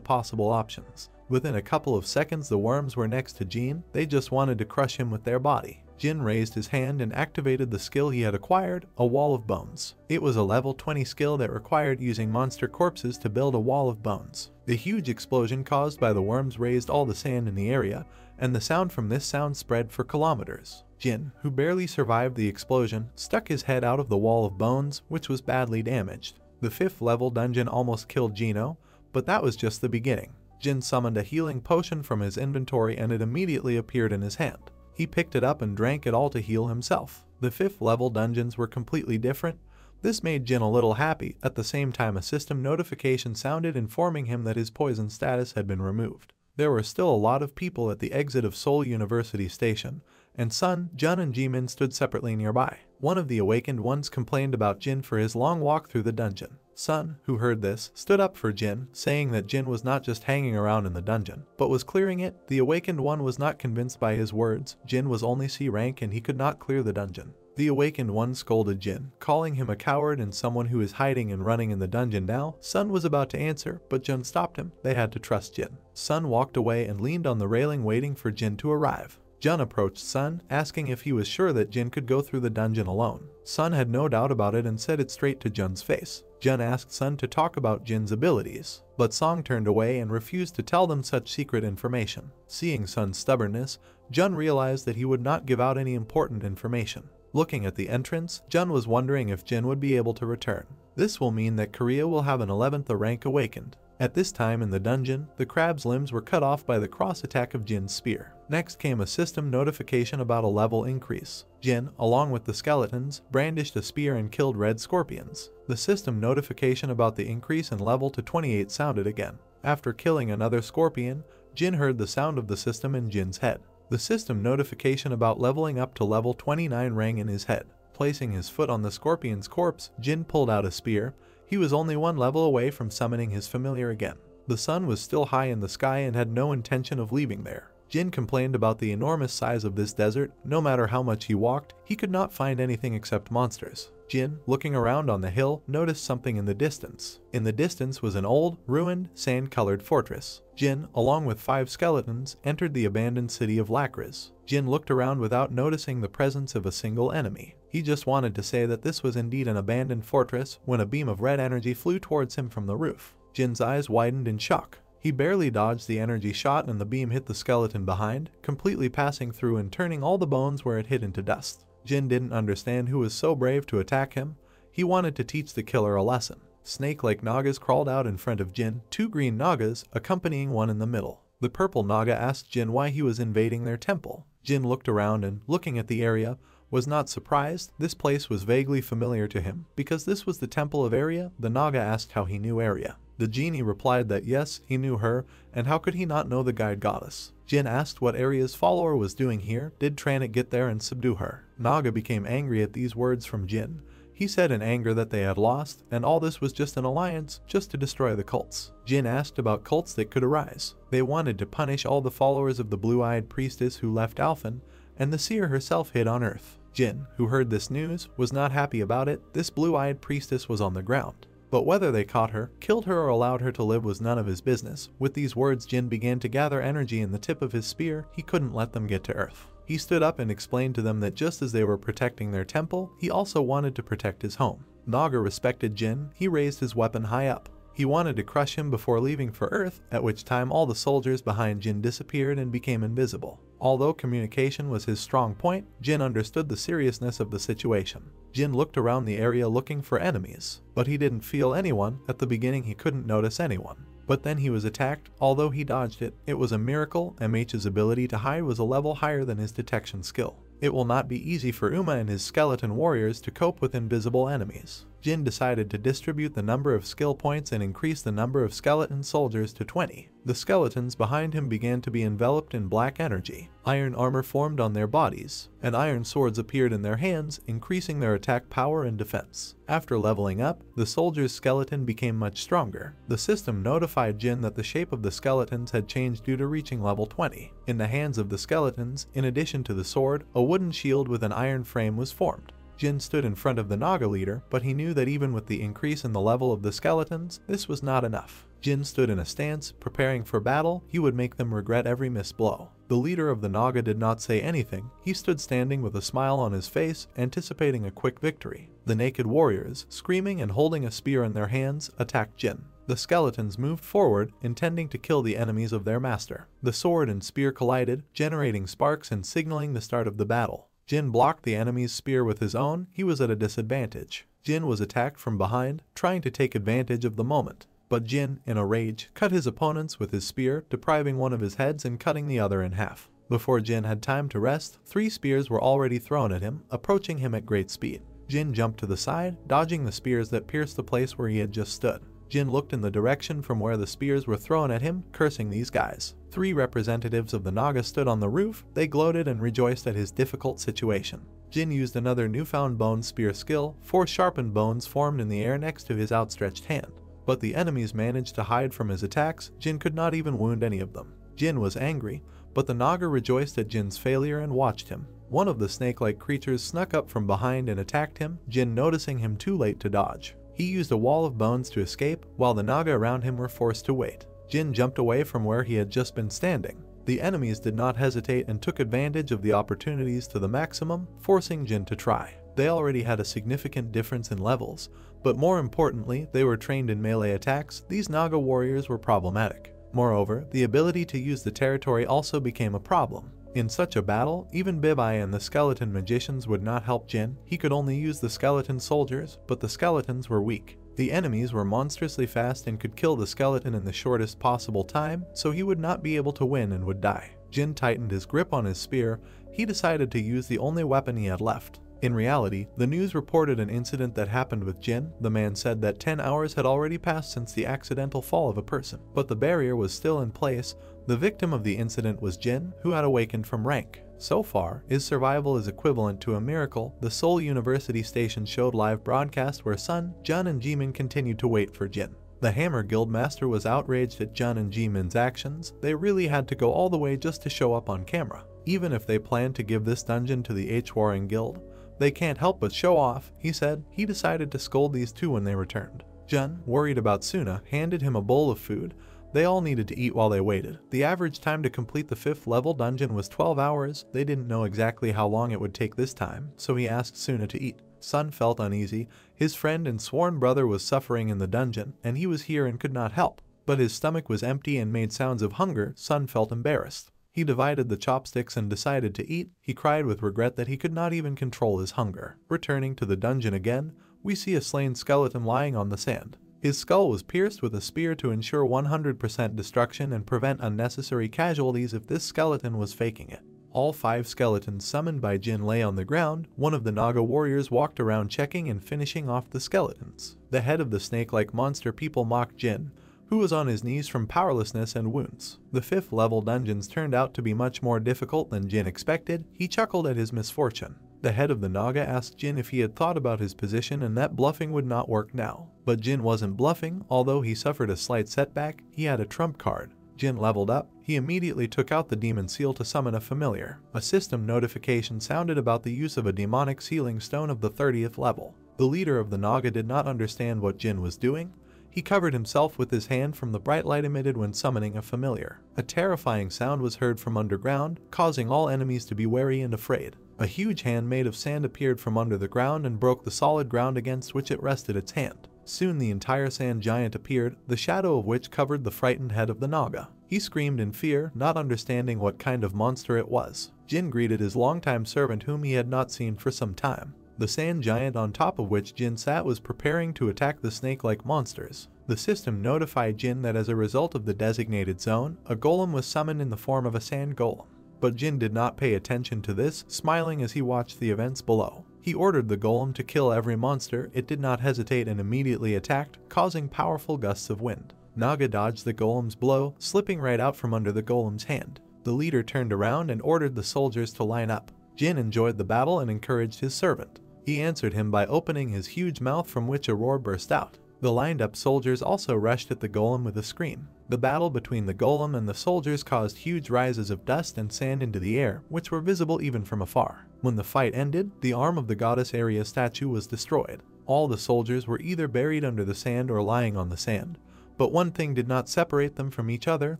possible options. Within a couple of seconds, the worms were next to Jin. They just wanted to crush him with their body. Jin raised his hand and activated the skill he had acquired, a wall of bones. It was a level 20 skill that required using monster corpses to build a wall of bones. The huge explosion caused by the worms raised all the sand in the area, and the sound from this sound spread for kilometers. Jin, who barely survived the explosion, stuck his head out of the wall of bones, which was badly damaged. The 5th level dungeon almost killed Gino, but that was just the beginning. Jin summoned a healing potion from his inventory and it immediately appeared in his hand. He picked it up and drank it all to heal himself. The 5th level dungeons were completely different. This made Jin a little happy. At the same time, a system notification sounded informing him that his poison status had been removed. There were still a lot of people at the exit of Seoul University Station, and Sun, Jun and Jimin stood separately nearby. One of the awakened ones complained about Jin for his long walk through the dungeon. Sun, who heard this, stood up for Jin, saying that Jin was not just hanging around in the dungeon, but was clearing it. The awakened one was not convinced by his words. Jin was only C rank and he could not clear the dungeon. The awakened one scolded Jin, calling him a coward and someone who is hiding and running in the dungeon now. Sun was about to answer, but Jin stopped him. They had to trust Jin. Sun walked away and leaned on the railing waiting for Jin to arrive. Jun approached Sun, asking if he was sure that Jin could go through the dungeon alone. Sun had no doubt about it and said it straight to Jun's face. Jun asked Sun to talk about Jin's abilities, but Song turned away and refused to tell them such secret information. Seeing Sun's stubbornness, Jun realized that he would not give out any important information. Looking at the entrance, Jun was wondering if Jin would be able to return. This will mean that Korea will have an 11th rank awakened. At this time in the dungeon, the crab's limbs were cut off by the cross attack of Jin's spear. Next came a system notification about a level increase. Jin, along with the skeletons, brandished a spear and killed red scorpions. The system notification about the increase in level to 28 sounded again. After killing another scorpion, Jin heard the sound of the system in Jin's head. The system notification about leveling up to level 29 rang in his head. Placing his foot on the scorpion's corpse, Jin pulled out a spear. He was only one level away from summoning his familiar again. The sun was still high in the sky and had no intention of leaving there. Jin complained about the enormous size of this desert. No matter how much he walked, he could not find anything except monsters. Jin, looking around on the hill, noticed something in the distance. In the distance was an old, ruined, sand-colored fortress. Jin, along with 5 skeletons, entered the abandoned city of Lacras. Jin looked around without noticing the presence of a single enemy. He just wanted to say that this was indeed an abandoned fortress when a beam of red energy flew towards him from the roof. Jin's eyes widened in shock. He barely dodged the energy shot and the beam hit the skeleton behind, completely passing through and turning all the bones where it hit into dust. Jin didn't understand who was so brave to attack him. He wanted to teach the killer a lesson. Snake-like Nagas crawled out in front of Jin, 2 green Nagas accompanying one in the middle. The purple Naga asked Jin why he was invading their temple. Jin looked around and, looking at the area, was not surprised. This place was vaguely familiar to him. Because this was the temple of Arya, the Naga asked how he knew Arya. The genie replied that yes, he knew her, and how could he not know the guide goddess? Jin asked what Arya's follower was doing here. Did Tranit get there and subdue her? Naga became angry at these words from Jin. He said in anger that they had lost, and all this was just an alliance, just to destroy the cults. Jin asked about cults that could arise. They wanted to punish all the followers of the blue-eyed priestess who left Alphen, and the seer herself hid on Earth. Jin, who heard this news, was not happy about it. This blue-eyed priestess was on the ground. But whether they caught her, killed her or allowed her to live was none of his business. With these words, Jin began to gather energy in the tip of his spear. He couldn't let them get to Earth. He stood up and explained to them that just as they were protecting their temple, he also wanted to protect his home. Naga respected Jin. He raised his weapon high up. He wanted to crush him before leaving for Earth, at which time all the soldiers behind Jin disappeared and became invisible. Although communication was his strong point, Jin understood the seriousness of the situation. Jin looked around the area looking for enemies, but he didn't feel anyone. At the beginning he couldn't notice anyone. But then he was attacked. Although he dodged it, it was a miracle. MH's ability to hide was a level higher than his detection skill. It will not be easy for Uma and his skeleton warriors to cope with invisible enemies. Jin decided to distribute the number of skill points and increase the number of skeleton soldiers to 20. The skeletons behind him began to be enveloped in black energy. Iron armor formed on their bodies, and iron swords appeared in their hands, increasing their attack power and defense. After leveling up, the soldier's skeleton became much stronger. The system notified Jin that the shape of the skeletons had changed due to reaching level 20. In the hands of the skeletons, in addition to the sword, a wooden shield with an iron frame was formed. Jin stood in front of the Naga leader, but he knew that even with the increase in the level of the skeletons, this was not enough. Jin stood in a stance, preparing for battle. He would make them regret every missed blow. The leader of the Naga did not say anything. He stood standing with a smile on his face, anticipating a quick victory. The naked warriors, screaming and holding a spear in their hands, attacked Jin. The skeletons moved forward, intending to kill the enemies of their master. The sword and spear collided, generating sparks and signaling the start of the battle. Jin blocked the enemy's spear with his own. He was at a disadvantage. Jin was attacked from behind, trying to take advantage of the moment. But Jin, in a rage, cut his opponents with his spear, depriving one of his heads and cutting the other in half. Before Jin had time to rest, 3 spears were already thrown at him, approaching him at great speed. Jin jumped to the side, dodging the spears that pierced the place where he had just stood. Jin looked in the direction from where the spears were thrown at him, cursing these guys. 3 representatives of the Naga stood on the roof. They gloated and rejoiced at his difficult situation. Jin used another newfound bone spear skill. 4 sharpened bones formed in the air next to his outstretched hand. But the enemies managed to hide from his attacks. Jin could not even wound any of them. Jin was angry, but the Naga rejoiced at Jin's failure and watched him. One of the snake-like creatures snuck up from behind and attacked him, Jin noticing him too late to dodge. He used a wall of bones to escape, while the Naga around him were forced to wait. Jin jumped away from where he had just been standing. The enemies did not hesitate and took advantage of the opportunities to the maximum, forcing Jin to try. They already had a significant difference in levels, but more importantly, they were trained in melee attacks. These Naga warriors were problematic. Moreover, the ability to use the territory also became a problem. In such a battle, even Bibai and the skeleton magicians would not help Jin. He could only use the skeleton soldiers, but the skeletons were weak. The enemies were monstrously fast and could kill the skeleton in the shortest possible time, so he would not be able to win and would die. Jin tightened his grip on his spear. He decided to use the only weapon he had left. In reality, the news reported an incident that happened with Jin. The man said that 10 hours had already passed since the accidental fall of a person, but the barrier was still in place. The victim of the incident was Jin, who had awakened from rank. So far, his survival is equivalent to a miracle. The Seoul University station showed live broadcast where Sun, Jun and Jimin continued to wait for Jin. The Hammer Guild master was outraged at Jun and Jimin's actions. They really had to go all the way just to show up on camera. Even if they planned to give this dungeon to the H-Warring Guild, they can't help but show off, he said. He decided to scold these two when they returned. Jun, worried about Suna, handed him a bowl of food. They all needed to eat while they waited. The average time to complete the 5th level dungeon was 12 hours. They didn't know exactly how long it would take this time, so he asked Suna to eat. Sun felt uneasy. His friend and sworn brother was suffering in the dungeon, and he was here and could not help. But his stomach was empty and made sounds of hunger. Sun felt embarrassed. He divided the chopsticks and decided to eat. He cried with regret that he could not even control his hunger. Returning to the dungeon again, we see a slain skeleton lying on the sand. His skull was pierced with a spear to ensure 100% destruction and prevent unnecessary casualties if this skeleton was faking it. All 5 skeletons summoned by Jin lay on the ground. One of the Naga warriors walked around checking and finishing off the skeletons. The head of the snake-like monster people mocked Jin, who was on his knees from powerlessness and wounds. The 5th level dungeons turned out to be much more difficult than Jin expected. He chuckled at his misfortune. The head of the Naga asked Jin if he had thought about his position and that bluffing would not work now. But Jin wasn't bluffing. Although he suffered a slight setback, he had a trump card. Jin leveled up. He immediately took out the demon seal to summon a familiar. A system notification sounded about the use of a demonic sealing stone of the 30th level. The leader of the Naga did not understand what Jin was doing. He covered himself with his hand from the bright light emitted when summoning a familiar. A terrifying sound was heard from underground, causing all enemies to be wary and afraid. A huge hand made of sand appeared from under the ground and broke the solid ground against which it rested its hand. Soon the entire sand giant appeared, the shadow of which covered the frightened head of the Naga. He screamed in fear, not understanding what kind of monster it was. Jin greeted his longtime servant whom he had not seen for some time. The sand giant on top of which Jin sat was preparing to attack the snake-like monsters. The system notified Jin that as a result of the designated zone, a golem was summoned in the form of a sand golem. But Jin did not pay attention to this, smiling as he watched the events below. He ordered the golem to kill every monster. It did not hesitate and immediately attacked, causing powerful gusts of wind. Naga dodged the golem's blow, slipping right out from under the golem's hand. The leader turned around and ordered the soldiers to line up. Jin enjoyed the battle and encouraged his servant. He answered him by opening his huge mouth from which a roar burst out. The lined-up soldiers also rushed at the golem with a scream. The battle between the golem and the soldiers caused huge rises of dust and sand into the air, which were visible even from afar. When the fight ended, the arm of the goddess Aria statue was destroyed. All the soldiers were either buried under the sand or lying on the sand. But one thing did not separate them from each other: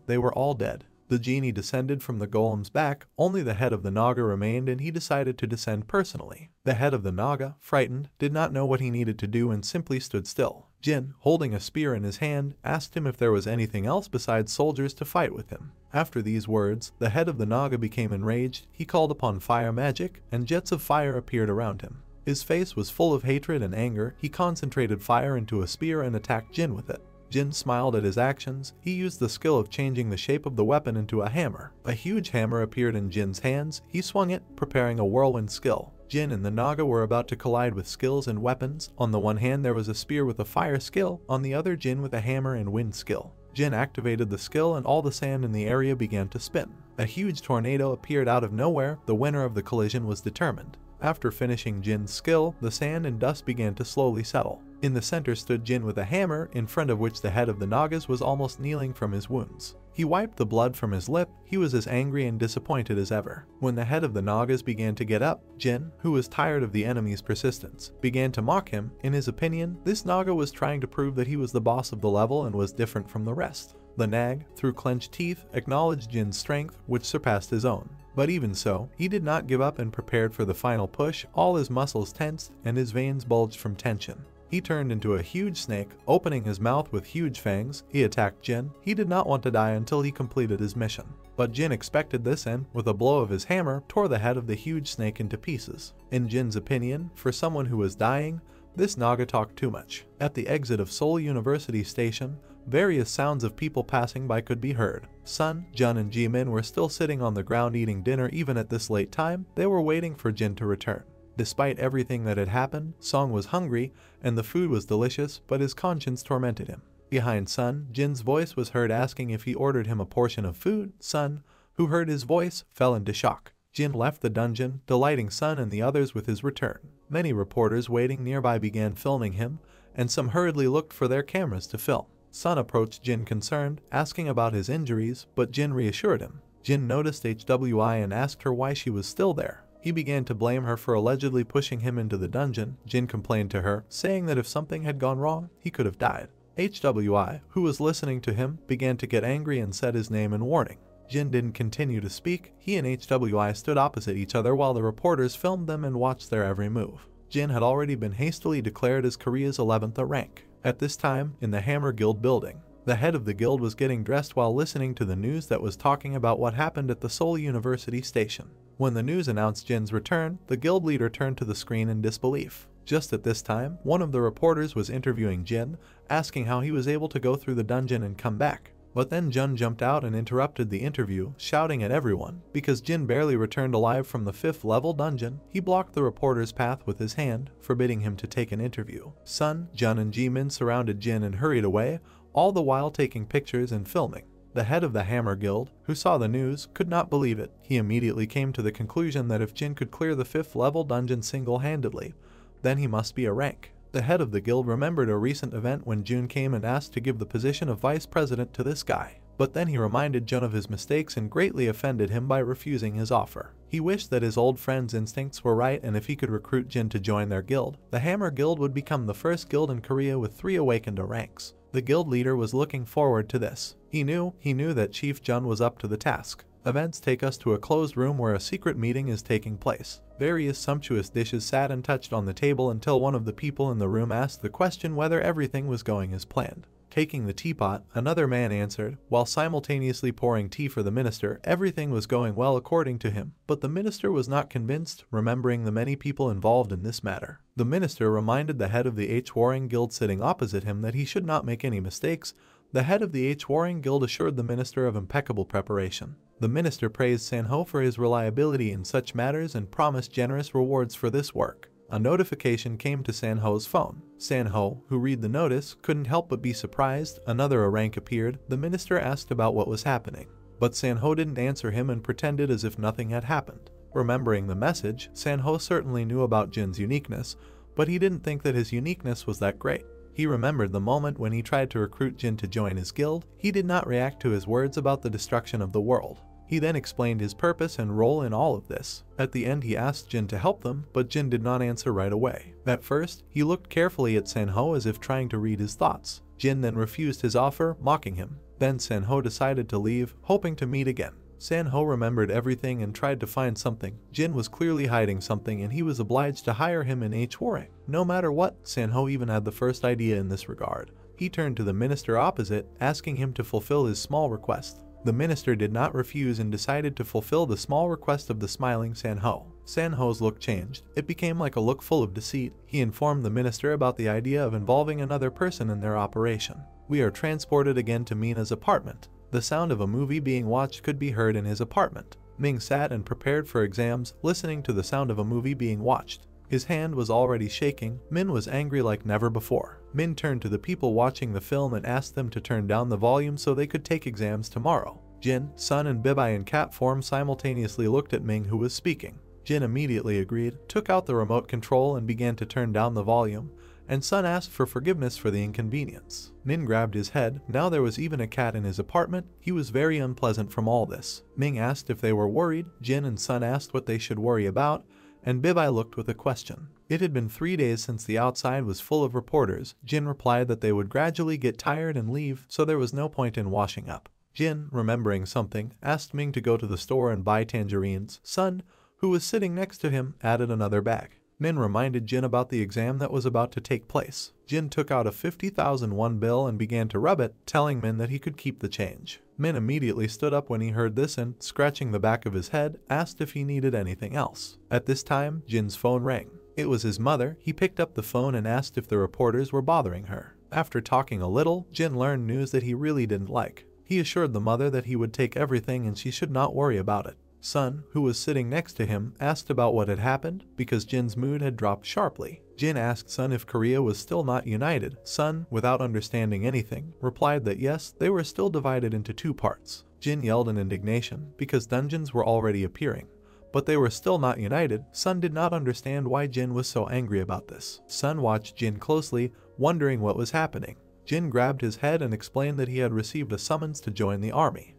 they were all dead. The genie descended from the golem's back. Only the head of the Naga remained, and he decided to descend personally. The head of the Naga, frightened, did not know what he needed to do and simply stood still. Jin, holding a spear in his hand, asked him if there was anything else besides soldiers to fight with him. After these words, the head of the Naga became enraged. He called upon fire magic, and jets of fire appeared around him. His face was full of hatred and anger. He concentrated fire into a spear and attacked Jin with it. Jin smiled at his actions. He used the skill of changing the shape of the weapon into a hammer. A huge hammer appeared in Jin's hands. He swung it, preparing a whirlwind skill. Jin and the Naga were about to collide with skills and weapons. On the one hand there was a spear with a fire skill, on the other Jin with a hammer and wind skill. Jin activated the skill and all the sand in the area began to spin. A huge tornado appeared out of nowhere. The winner of the collision was determined. After finishing Jin's skill, the sand and dust began to slowly settle. In the center stood Jin with a hammer, in front of which the head of the Nagas was almost kneeling from his wounds. He wiped the blood from his lip. He was as angry and disappointed as ever. When the head of the Nagas began to get up, Jin, who was tired of the enemy's persistence, began to mock him. In his opinion, this Naga was trying to prove that he was the boss of the level and was different from the rest. The Nag, through clenched teeth, acknowledged Jin's strength, which surpassed his own. But even so, he did not give up and prepared for the final push. All his muscles tensed and his veins bulged from tension. He turned into a huge snake, opening his mouth with huge fangs. He attacked Jin. He did not want to die until he completed his mission. But Jin expected this and, with a blow of his hammer, tore the head of the huge snake into pieces. In Jin's opinion, for someone who was dying, this Naga talked too much. At the exit of Seoul University Station, various sounds of people passing by could be heard. Sun, Jun and Jimin were still sitting on the ground eating dinner. Even at this late time, they were waiting for Jin to return. Despite everything that had happened, Song was hungry and the food was delicious, but his conscience tormented him. Behind Sun, Jin's voice was heard asking if he ordered him a portion of food. Sun, who heard his voice, fell into shock. Jin left the dungeon, delighting Sun and the others with his return. Many reporters waiting nearby began filming him, and some hurriedly looked for their cameras to film. Sun approached Jin concerned, asking about his injuries, but Jin reassured him. Jin noticed HWI and asked her why she was still there. He began to blame her for allegedly pushing him into the dungeon. Jin complained to her, saying that if something had gone wrong, he could have died. HWI, who was listening to him, began to get angry and said his name in warning. Jin didn't continue to speak. He and HWI stood opposite each other while the reporters filmed them and watched their every move. Jin had already been hastily declared as Korea's 11th rank. At this time, in the Hammer Guild building, the head of the guild was getting dressed while listening to the news that was talking about what happened at the Seoul University Station. When the news announced Jin's return, the guild leader turned to the screen in disbelief. Just at this time, one of the reporters was interviewing Jin, asking how he was able to go through the dungeon and come back. But then Jun jumped out and interrupted the interview, shouting at everyone. Because Jin barely returned alive from the 5th level dungeon, he blocked the reporter's path with his hand, forbidding him to take an interview. Sun, Jun and Jimin surrounded Jin and hurried away, all the while taking pictures and filming. The head of the Hammer Guild, who saw the news, could not believe it. He immediately came to the conclusion that if Jin could clear the 5th level dungeon single-handedly, then he must be a rank. The head of the guild remembered a recent event when Jun came and asked to give the position of vice president to this guy. But then he reminded Jun of his mistakes and greatly offended him by refusing his offer. He wished that his old friend's instincts were right, and if he could recruit Jin to join their guild, the Hammer Guild would become the first guild in Korea with 3 awakened ranks. The guild leader was looking forward to this. He knew that Chief Jun was up to the task. Events take us to a closed room where a secret meeting is taking place. Various sumptuous dishes sat untouched on the table until one of the people in the room asked the question whether everything was going as planned. Taking the teapot, another man answered, while simultaneously pouring tea for the minister. Everything was going well according to him, but the minister was not convinced, remembering the many people involved in this matter. The minister reminded the head of the H-Warring Guild sitting opposite him that he should not make any mistakes. The head of the H-Warring Guild assured the minister of impeccable preparation. The minister praised Sanho for his reliability in such matters and promised generous rewards for this work. a notification came to Sanho's phone. Sanho, who read the notice, couldn't help but be surprised. Another rank appeared. The minister asked about what was happening, but Sanho didn't answer him and pretended as if nothing had happened. Remembering the message, Sanho certainly knew about Jin's uniqueness, but he didn't think that his uniqueness was that great. He remembered the moment when he tried to recruit Jin to join his guild. He did not react to his words about the destruction of the world. He then explained his purpose and role in all of this. At the end, he asked Jin to help them, but Jin did not answer right away. At first, he looked carefully at Sanho as if trying to read his thoughts. Jin then refused his offer, mocking him. Then Sanho decided to leave, hoping to meet again. Sanho remembered everything and tried to find something. Jin was clearly hiding something and he was obliged to hire him in Hwarang. No matter what, Sanho even had the first idea in this regard. He turned to the minister opposite, asking him to fulfill his small request. The minister did not refuse and decided to fulfill the small request of the smiling Sanho. Sanho's look changed. It became like a look full of deceit. He informed the minister about the idea of involving another person in their operation. We are transported again to Mina's apartment. The sound of a movie being watched could be heard in his apartment. Ming sat and prepared for exams, listening to the sound of a movie being watched. His hand was already shaking. Min was angry like never before. Min turned to the people watching the film and asked them to turn down the volume so they could take exams tomorrow. Jin, Sun, and Bibai in cat form simultaneously looked at Ming, who was speaking. Jin immediately agreed, took out the remote control and began to turn down the volume, and Sun asked for forgiveness for the inconvenience. Min grabbed his head. Now there was even a cat in his apartment. He was very unpleasant from all this. Ming asked if they were worried. Jin and Sun asked what they should worry about, and Bibai looked with a question. It had been 3 days since the outside was full of reporters. Jin replied that they would gradually get tired and leave, so there was no point in washing up. Jin, remembering something, asked Ming to go to the store and buy tangerines. Sun, who was sitting next to him, added another bag. Min reminded Jin about the exam that was about to take place. Jin took out a 50,000 won bill and began to rub it, telling Min that he could keep the change. Min immediately stood up when he heard this and, scratching the back of his head, asked if he needed anything else. At this time, Jin's phone rang. It was his mother. He picked up the phone and asked if the reporters were bothering her. After talking a little, Jin learned news that he really didn't like. He assured the mother that he would take everything and she should not worry about it. Sun, who was sitting next to him, asked about what had happened because Jin's mood had dropped sharply. Jin asked Sun if Korea was still not united. Sun, without understanding anything, replied that yes, they were still divided into two parts. Jin yelled in indignation because dungeons were already appearing, but they were still not united. Sun did not understand why Jin was so angry about this. Sun watched Jin closely, wondering what was happening. Jin grabbed his head and explained that he had received a summons to join the army.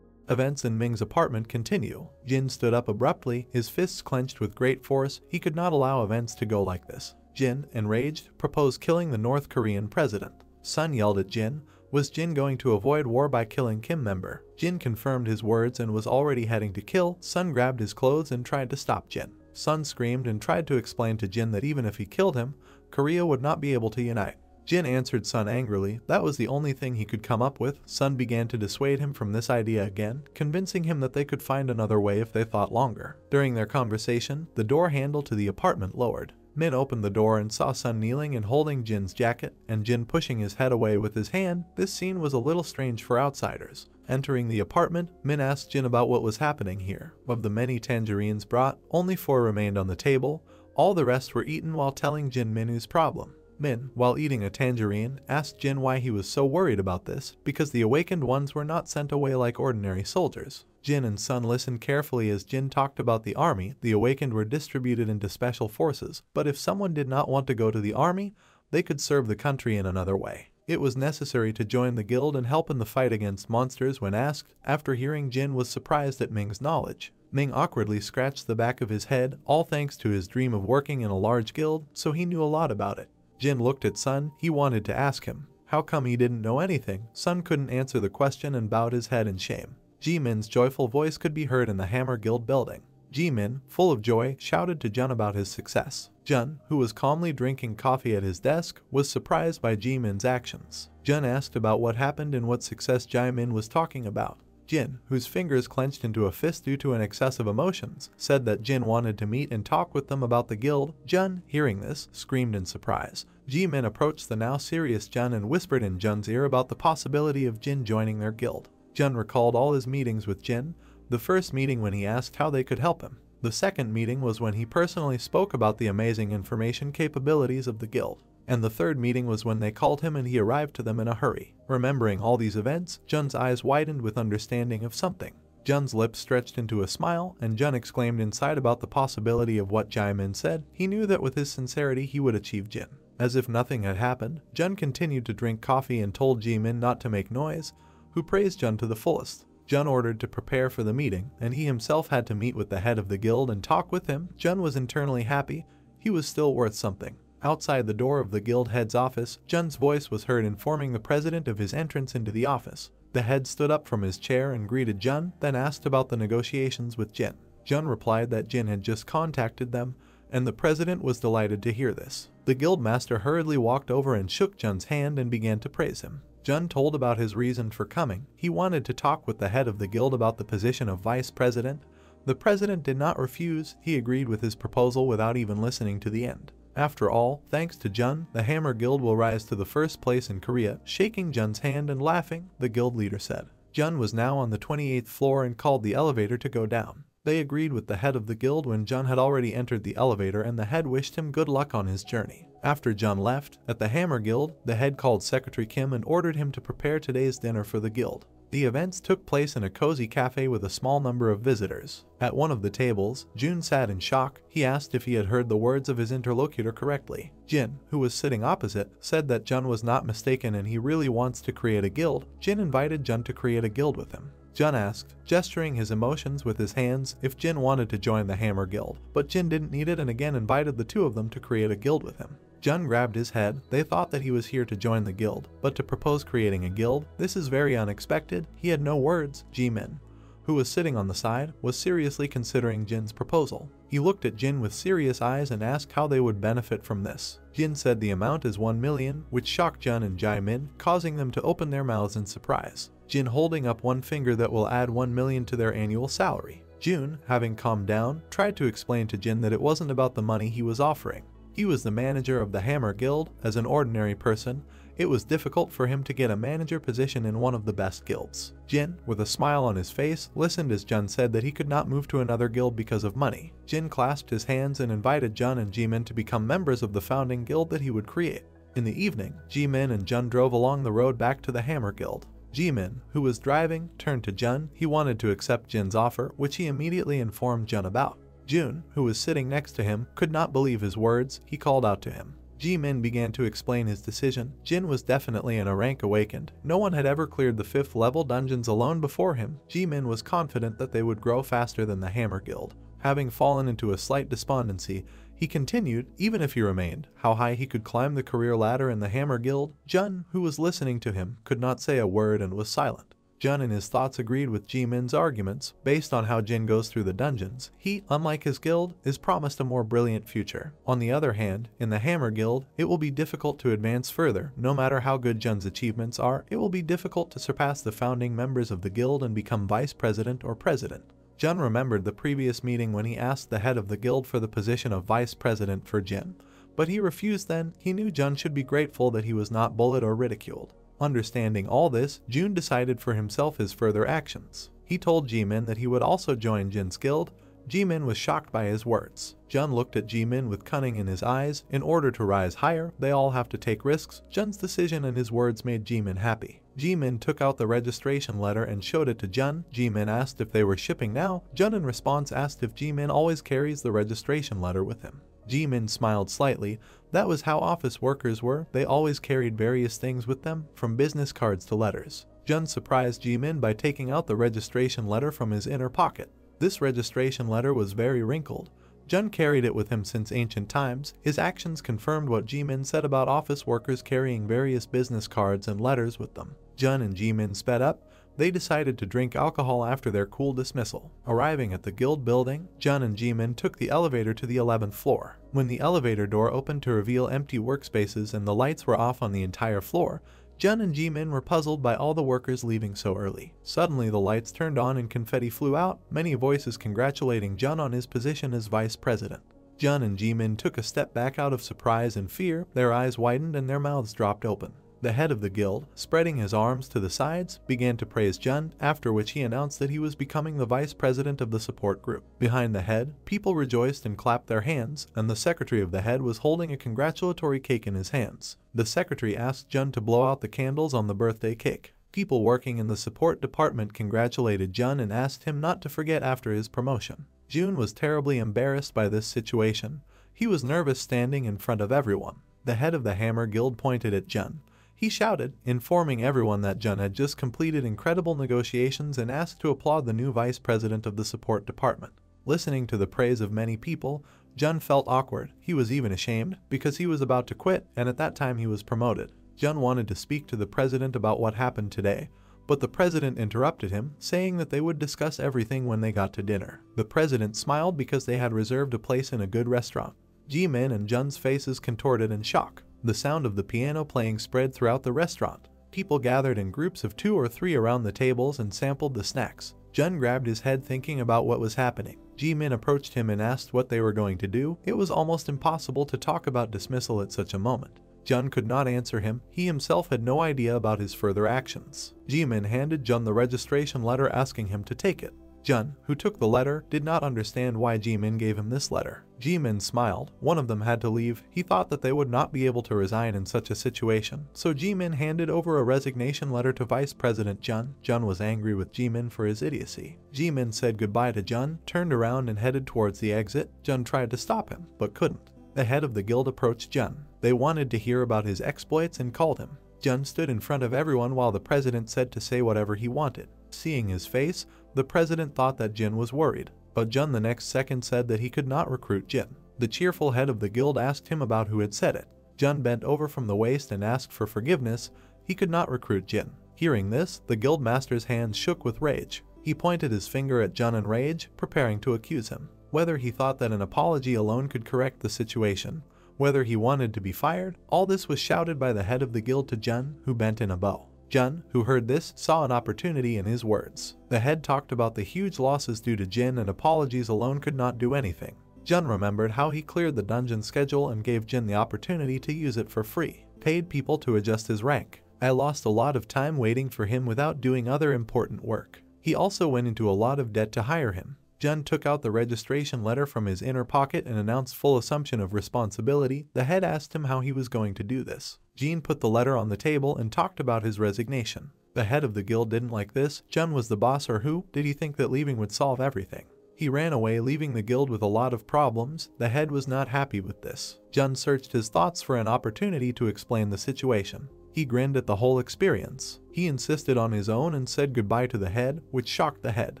Events in Ming's apartment continue. Jin stood up abruptly, his fists clenched with great force. He could not allow events to go like this. Jin, enraged, proposed killing the North Korean president. Sun yelled at Jin. Was Jin going to avoid war by killing Kim member? Jin confirmed his words and was already heading to kill. Sun grabbed his clothes and tried to stop Jin. Sun screamed and tried to explain to Jin that even if he killed him, Korea would not be able to unite. Jin answered Sun angrily. That was the only thing he could come up with. Sun began to dissuade him from this idea again, convincing him that they could find another way if they thought longer. During their conversation, the door handle to the apartment lowered. Min opened the door and saw Sun kneeling and holding Jin's jacket, and Jin pushing his head away with his hand. This scene was a little strange for outsiders. Entering the apartment, Min asked Jin about what was happening here. Of the many tangerines brought, only 4 remained on the table. All the rest were eaten while telling Jin Minu's problem. Min, while eating a tangerine, asked Jin why he was so worried about this, because the awakened ones were not sent away like ordinary soldiers. Jin and Sun listened carefully as Jin talked about the army. The awakened were distributed into special forces, but if someone did not want to go to the army, they could serve the country in another way. It was necessary to join the guild and help in the fight against monsters when asked. After hearing, Jin was surprised at Ming's knowledge. Ming awkwardly scratched the back of his head, all thanks to his dream of working in a large guild, so he knew a lot about it. Jin looked at Sun. He wanted to ask him how come he didn't know anything. Sun couldn't answer the question and bowed his head in shame. Ji-min's joyful voice could be heard in the Hammer Guild building. Ji-min, full of joy, shouted to Jun about his success. Jun, who was calmly drinking coffee at his desk, was surprised by Ji-min's actions. Jun asked about what happened and what success Ji-min was talking about. Jin, whose fingers clenched into a fist due to an excess of emotions, said that Jin wanted to meet and talk with them about the guild. Jun, hearing this, screamed in surprise. Ji-min approached the now serious Jun and whispered in Jun's ear about the possibility of Jin joining their guild. Jun recalled all his meetings with Jin, the first meeting when he asked how they could help him. The second meeting was when he personally spoke about the amazing information capabilities of the guild. And the third meeting was when they called him and he arrived to them in a hurry. Remembering all these events, Jun's eyes widened with understanding of something. Jun's lips stretched into a smile, and Jun exclaimed inside about the possibility of what Jae-min said. He knew that with his sincerity he would achieve Jin. As if nothing had happened, Jun continued to drink coffee and told Jae-min not to make noise, who praised Jun to the fullest. Jun ordered to prepare for the meeting, and he himself had to meet with the head of the guild and talk with him. Jun was internally happy. He was still worth something. Outside the door of the guild head's office, Jun's voice was heard informing the president of his entrance into the office. The head stood up from his chair and greeted Jun, then asked about the negotiations with Jin. Jun replied that Jin had just contacted them, and the president was delighted to hear this. The guild master hurriedly walked over and shook Jun's hand and began to praise him. Jun told about his reason for coming. He wanted to talk with the head of the guild about the position of vice president. The president did not refuse. He agreed with his proposal without even listening to the end. After all, thanks to Jun, the Hammer Guild will rise to the first place in Korea. Shaking Jun's hand and laughing, the guild leader said. Jun was now on the 28th floor and called the elevator to go down. They agreed with the head of the guild when Jun had already entered the elevator, and the head wished him good luck on his journey. After Jun left, at the Hammer Guild, the head called Secretary Kim and ordered him to prepare today's dinner for the guild. The events took place in a cozy cafe with a small number of visitors. At one of the tables, Jun sat in shock. He asked if he had heard the words of his interlocutor correctly. Jin, who was sitting opposite, said that Jun was not mistaken and he really wants to create a guild. Jin invited Jun to create a guild with him. Jun asked, gesturing his emotions with his hands, if Jin wanted to join the Hammer Guild, but Jin didn't need it and again invited the two of them to create a guild with him. Jun grabbed his head. They thought that he was here to join the guild, but to propose creating a guild, this is very unexpected. He had no words. Jae-min, who was sitting on the side, was seriously considering Jin's proposal. He looked at Jin with serious eyes and asked how they would benefit from this. Jin said the amount is 1 million, which shocked Jun and Jae-min, causing them to open their mouths in surprise. Jin holding up one finger that will add 1 million to their annual salary. Jun, having calmed down, tried to explain to Jin that it wasn't about the money he was offering. He was the manager of the Hammer Guild. As an ordinary person, it was difficult for him to get a manager position in one of the best guilds. Jin, with a smile on his face, listened as Jun said that he could not move to another guild because of money. Jin clasped his hands and invited Jun and Jae-min to become members of the founding guild that he would create. In the evening, Jae-min and Jun drove along the road back to the Hammer Guild. Jae-min, who was driving, turned to Jun. He wanted to accept Jin's offer, which he immediately informed Jun about. Jun, who was sitting next to him, could not believe his words. He called out to him. Jae-min began to explain his decision. Jin was definitely in a rank awakened. No one had ever cleared the 5th level dungeons alone before him. Jae-min was confident that they would grow faster than the Hammer Guild. Having fallen into a slight despondency, he continued, even if he remained, how high he could climb the career ladder in the Hammer Guild. Jun, who was listening to him, could not say a word and was silent. Jun in his thoughts agreed with Jae-min's arguments. Based on how Jin goes through the dungeons, he, unlike his guild, is promised a more brilliant future. On the other hand, in the Hammer Guild, it will be difficult to advance further. No matter how good Jun's achievements are, it will be difficult to surpass the founding members of the guild and become vice president or president. Jun remembered the previous meeting when he asked the head of the guild for the position of vice president for Jin, but he refused then. He knew Jun should be grateful that he was not bullied or ridiculed. Understanding all this, Jun decided for himself his further actions. He told Jae-min that he would also join Jin's guild. Jae-min was shocked by his words. Jun looked at Jae-min with cunning in his eyes. In order to rise higher, they all have to take risks. Jun's decision and his words made Jae-min happy. Jae-min took out the registration letter and showed it to Jun. Jae-min asked if they were shipping now. Jun in response asked if Jae-min always carries the registration letter with him. Jae-min smiled slightly. That was how office workers were. They always carried various things with them, from business cards to letters. Jun surprised Jae-min by taking out the registration letter from his inner pocket. This registration letter was very wrinkled. Jun carried it with him since ancient times. His actions confirmed what Jae-min said about office workers carrying various business cards and letters with them. Jun and Jae-min sped up. They decided to drink alcohol after their cool dismissal. Arriving at the guild building, Jun and Jae-min took the elevator to the 11th floor. When the elevator door opened to reveal empty workspaces and the lights were off on the entire floor, Jun and Jae-min were puzzled by all the workers leaving so early. Suddenly the lights turned on and confetti flew out, many voices congratulating Jun on his position as vice president. Jun and Jae-min took a step back out of surprise and fear. Their eyes widened and their mouths dropped open. The head of the guild, spreading his arms to the sides, began to praise Jun, after which he announced that he was becoming the vice president of the support group. Behind the head, people rejoiced and clapped their hands, and the secretary of the head was holding a congratulatory cake in his hands. The secretary asked Jun to blow out the candles on the birthday cake. People working in the support department congratulated Jun and asked him not to forget after his promotion. Jun was terribly embarrassed by this situation. He was nervous standing in front of everyone. The head of the Hammer Guild pointed at Jun. He shouted, informing everyone that Jun had just completed incredible negotiations and asked to applaud the new vice president of the support department. Listening to the praise of many people, Jun felt awkward. He was even ashamed because he was about to quit, and at that time he was promoted. Jun wanted to speak to the president about what happened today, but the president interrupted him, saying that they would discuss everything when they got to dinner. The president smiled because they had reserved a place in a good restaurant. Ji-min and Jun's faces contorted in shock. The sound of the piano playing spread throughout the restaurant. People gathered in groups of 2 or 3 around the tables and sampled the snacks. Jun grabbed his head thinking about what was happening. Ji-min approached him and asked what they were going to do. It was almost impossible to talk about dismissal at such a moment. Jun could not answer him. He himself had no idea about his further actions. Ji-min handed Jun the registration letter asking him to take it. Jun, who took the letter, did not understand why Ji-min gave him this letter. Ji-min smiled. One of them had to leave. He thought that they would not be able to resign in such a situation, so Ji-min handed over a resignation letter to Vice President Jun. Jun was angry with Ji-min for his idiocy. Ji-min said goodbye to Jun, turned around and headed towards the exit. Jun tried to stop him, but couldn't. The head of the guild approached Jun. They wanted to hear about his exploits and called him. Jun stood in front of everyone while the president said to say whatever he wanted. Seeing his face, the president thought that Jin was worried, but Jun the next second said that he could not recruit Jin. The cheerful head of the guild asked him about who had said it. Jun bent over from the waist and asked for forgiveness. He could not recruit Jin. Hearing this, the guild master's hands shook with rage. He pointed his finger at Jun in rage, preparing to accuse him. Whether he thought that an apology alone could correct the situation, whether he wanted to be fired, all this was shouted by the head of the guild to Jun, who bent in a bow. Jun, who heard this, saw an opportunity in his words. The head talked about the huge losses due to Jin, and apologies alone could not do anything. Jun remembered how he cleared the dungeon schedule and gave Jin the opportunity to use it for free. Paid people to adjust his rank. I lost a lot of time waiting for him without doing other important work. He also went into a lot of debt to hire him. Jun took out the registration letter from his inner pocket and announced full assumption of responsibility. The head asked him how he was going to do this. Jin put the letter on the table and talked about his resignation. The head of the guild didn't like this. Jun was the boss, or who did he think that leaving would solve everything? He ran away, leaving the guild with a lot of problems. The head was not happy with this. Jun searched his thoughts for an opportunity to explain the situation. He grinned at the whole experience. He insisted on his own and said goodbye to the head, which shocked the head.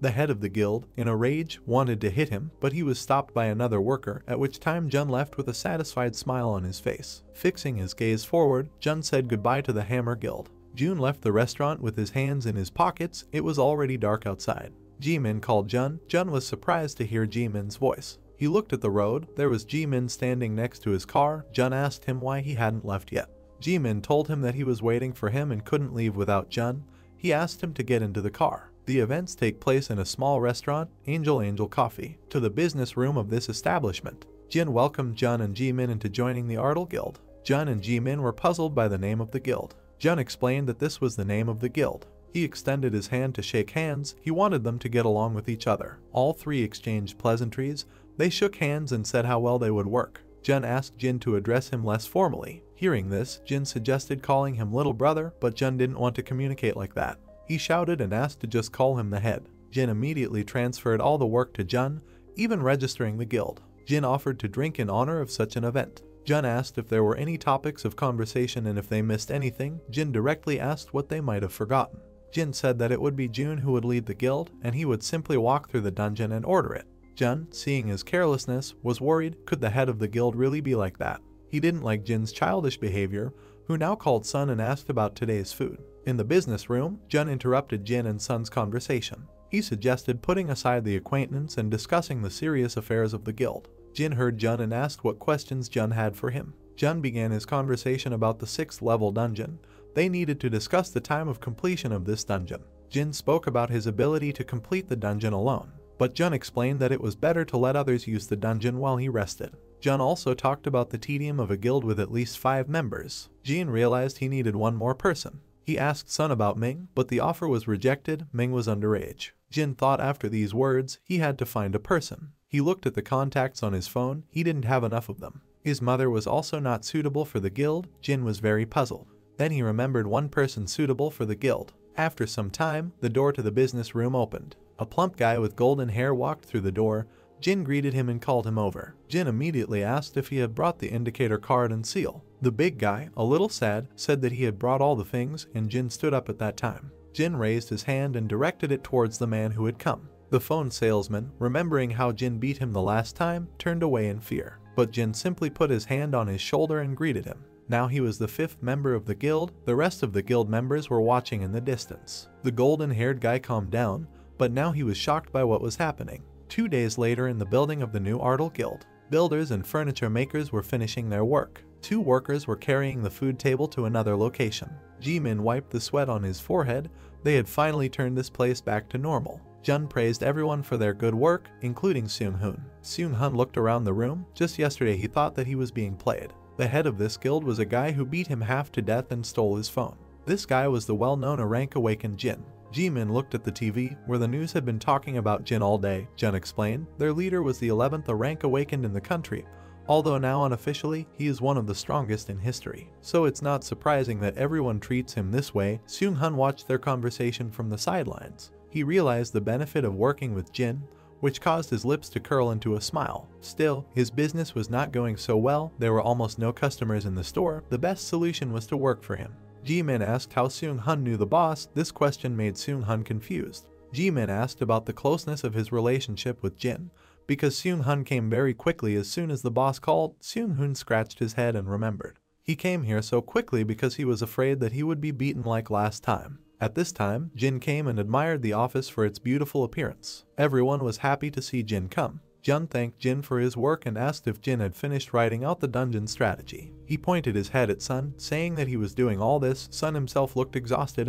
The head of the guild, in a rage, wanted to hit him, but he was stopped by another worker, at which time Jun left with a satisfied smile on his face. Fixing his gaze forward, Jun said goodbye to the Hammer Guild. Jun left the restaurant with his hands in his pockets. It was already dark outside. Ji-min called Jun. Jun was surprised to hear Ji-min's voice. He looked at the road. There was Ji-min standing next to his car. Jun asked him why he hadn't left yet. Ji-min told him that he was waiting for him and couldn't leave without Jun. He asked him to get into the car. The events take place in a small restaurant, Angel Coffee, to the business room of this establishment. Jin welcomed Jun and Ji-min into joining the Ardal Guild. Jun and Ji-min were puzzled by the name of the guild. Jun explained that this was the name of the guild. He extended his hand to shake hands. He wanted them to get along with each other. All three exchanged pleasantries. They shook hands and said how well they would work. Jun asked Jin to address him less formally. Hearing this, Jin suggested calling him little brother, but Jun didn't want to communicate like that. He shouted and asked to just call him the head. Jin immediately transferred all the work to Jun, even registering the guild. Jin offered to drink in honor of such an event. Jun asked if there were any topics of conversation, and if they missed anything, Jin directly asked what they might have forgotten. Jin said that it would be Jun who would lead the guild, and he would simply walk through the dungeon and order it. Jun, seeing his carelessness, was worried. Could the head of the guild really be like that? He didn't like Jin's childish behavior, who now called Sun and asked about today's food. In the business room, Jun interrupted Jin and Sun's conversation. He suggested putting aside the acquaintance and discussing the serious affairs of the guild. Jin heard Jun and asked what questions Jun had for him. Jun began his conversation about the 6th level dungeon. They needed to discuss the time of completion of this dungeon. Jin spoke about his ability to complete the dungeon alone, but Jun explained that it was better to let others use the dungeon while he rested. Jun also talked about the tedium of a guild with at least 5 members. Jin realized he needed one more person. He asked Sun about Ming, but the offer was rejected. Ming was underage. Jin thought after these words, he had to find a person. He looked at the contacts on his phone. He didn't have enough of them. His mother was also not suitable for the guild. Jin was very puzzled. Then he remembered one person suitable for the guild. After some time, the door to the business room opened. A plump guy with golden hair walked through the door. Jin greeted him and called him over. Jin immediately asked if he had brought the indicator card and seal. The big guy, a little sad, said that he had brought all the things, and Jin stood up at that time. Jin raised his hand and directed it towards the man who had come. The phone salesman, remembering how Jin beat him the last time, turned away in fear. But Jin simply put his hand on his shoulder and greeted him. Now he was the 5th member of the guild. The rest of the guild members were watching in the distance. The golden-haired guy calmed down, but now he was shocked by what was happening. 2 days later, in the building of the new Ardal Guild, builders and furniture makers were finishing their work. 2 workers were carrying the food table to another location. Jimin wiped the sweat on his forehead. They had finally turned this place back to normal. Jun praised everyone for their good work, including Seung-hoon. Seung-hoon looked around the room. Just yesterday he thought that he was being played. The head of this guild was a guy who beat him half to death and stole his phone. This guy was the well-known rank awakened Jin. Jimin looked at the TV, where the news had been talking about Jin all day. Jun explained, their leader was the 11th rank awakened in the country, although now unofficially, he is one of the strongest in history. So it's not surprising that everyone treats him this way. Seung-hoon watched their conversation from the sidelines. He realized the benefit of working with Jin, which caused his lips to curl into a smile. Still, his business was not going so well. There were almost no customers in the store. The best solution was to work for him. Jimin asked how Seung-hoon knew the boss. This question made Seung-hoon confused. Jimin asked about the closeness of his relationship with Jin, because Seung-hoon came very quickly as soon as the boss called. Seung-hoon scratched his head and remembered. He came here so quickly because he was afraid that he would be beaten like last time. At this time, Jin came and admired the office for its beautiful appearance. Everyone was happy to see Jin come. Jun thanked Jin for his work and asked if Jin had finished writing out the dungeon strategy. He pointed his head at Sun, saying that he was doing all this. Sun himself looked exhausted.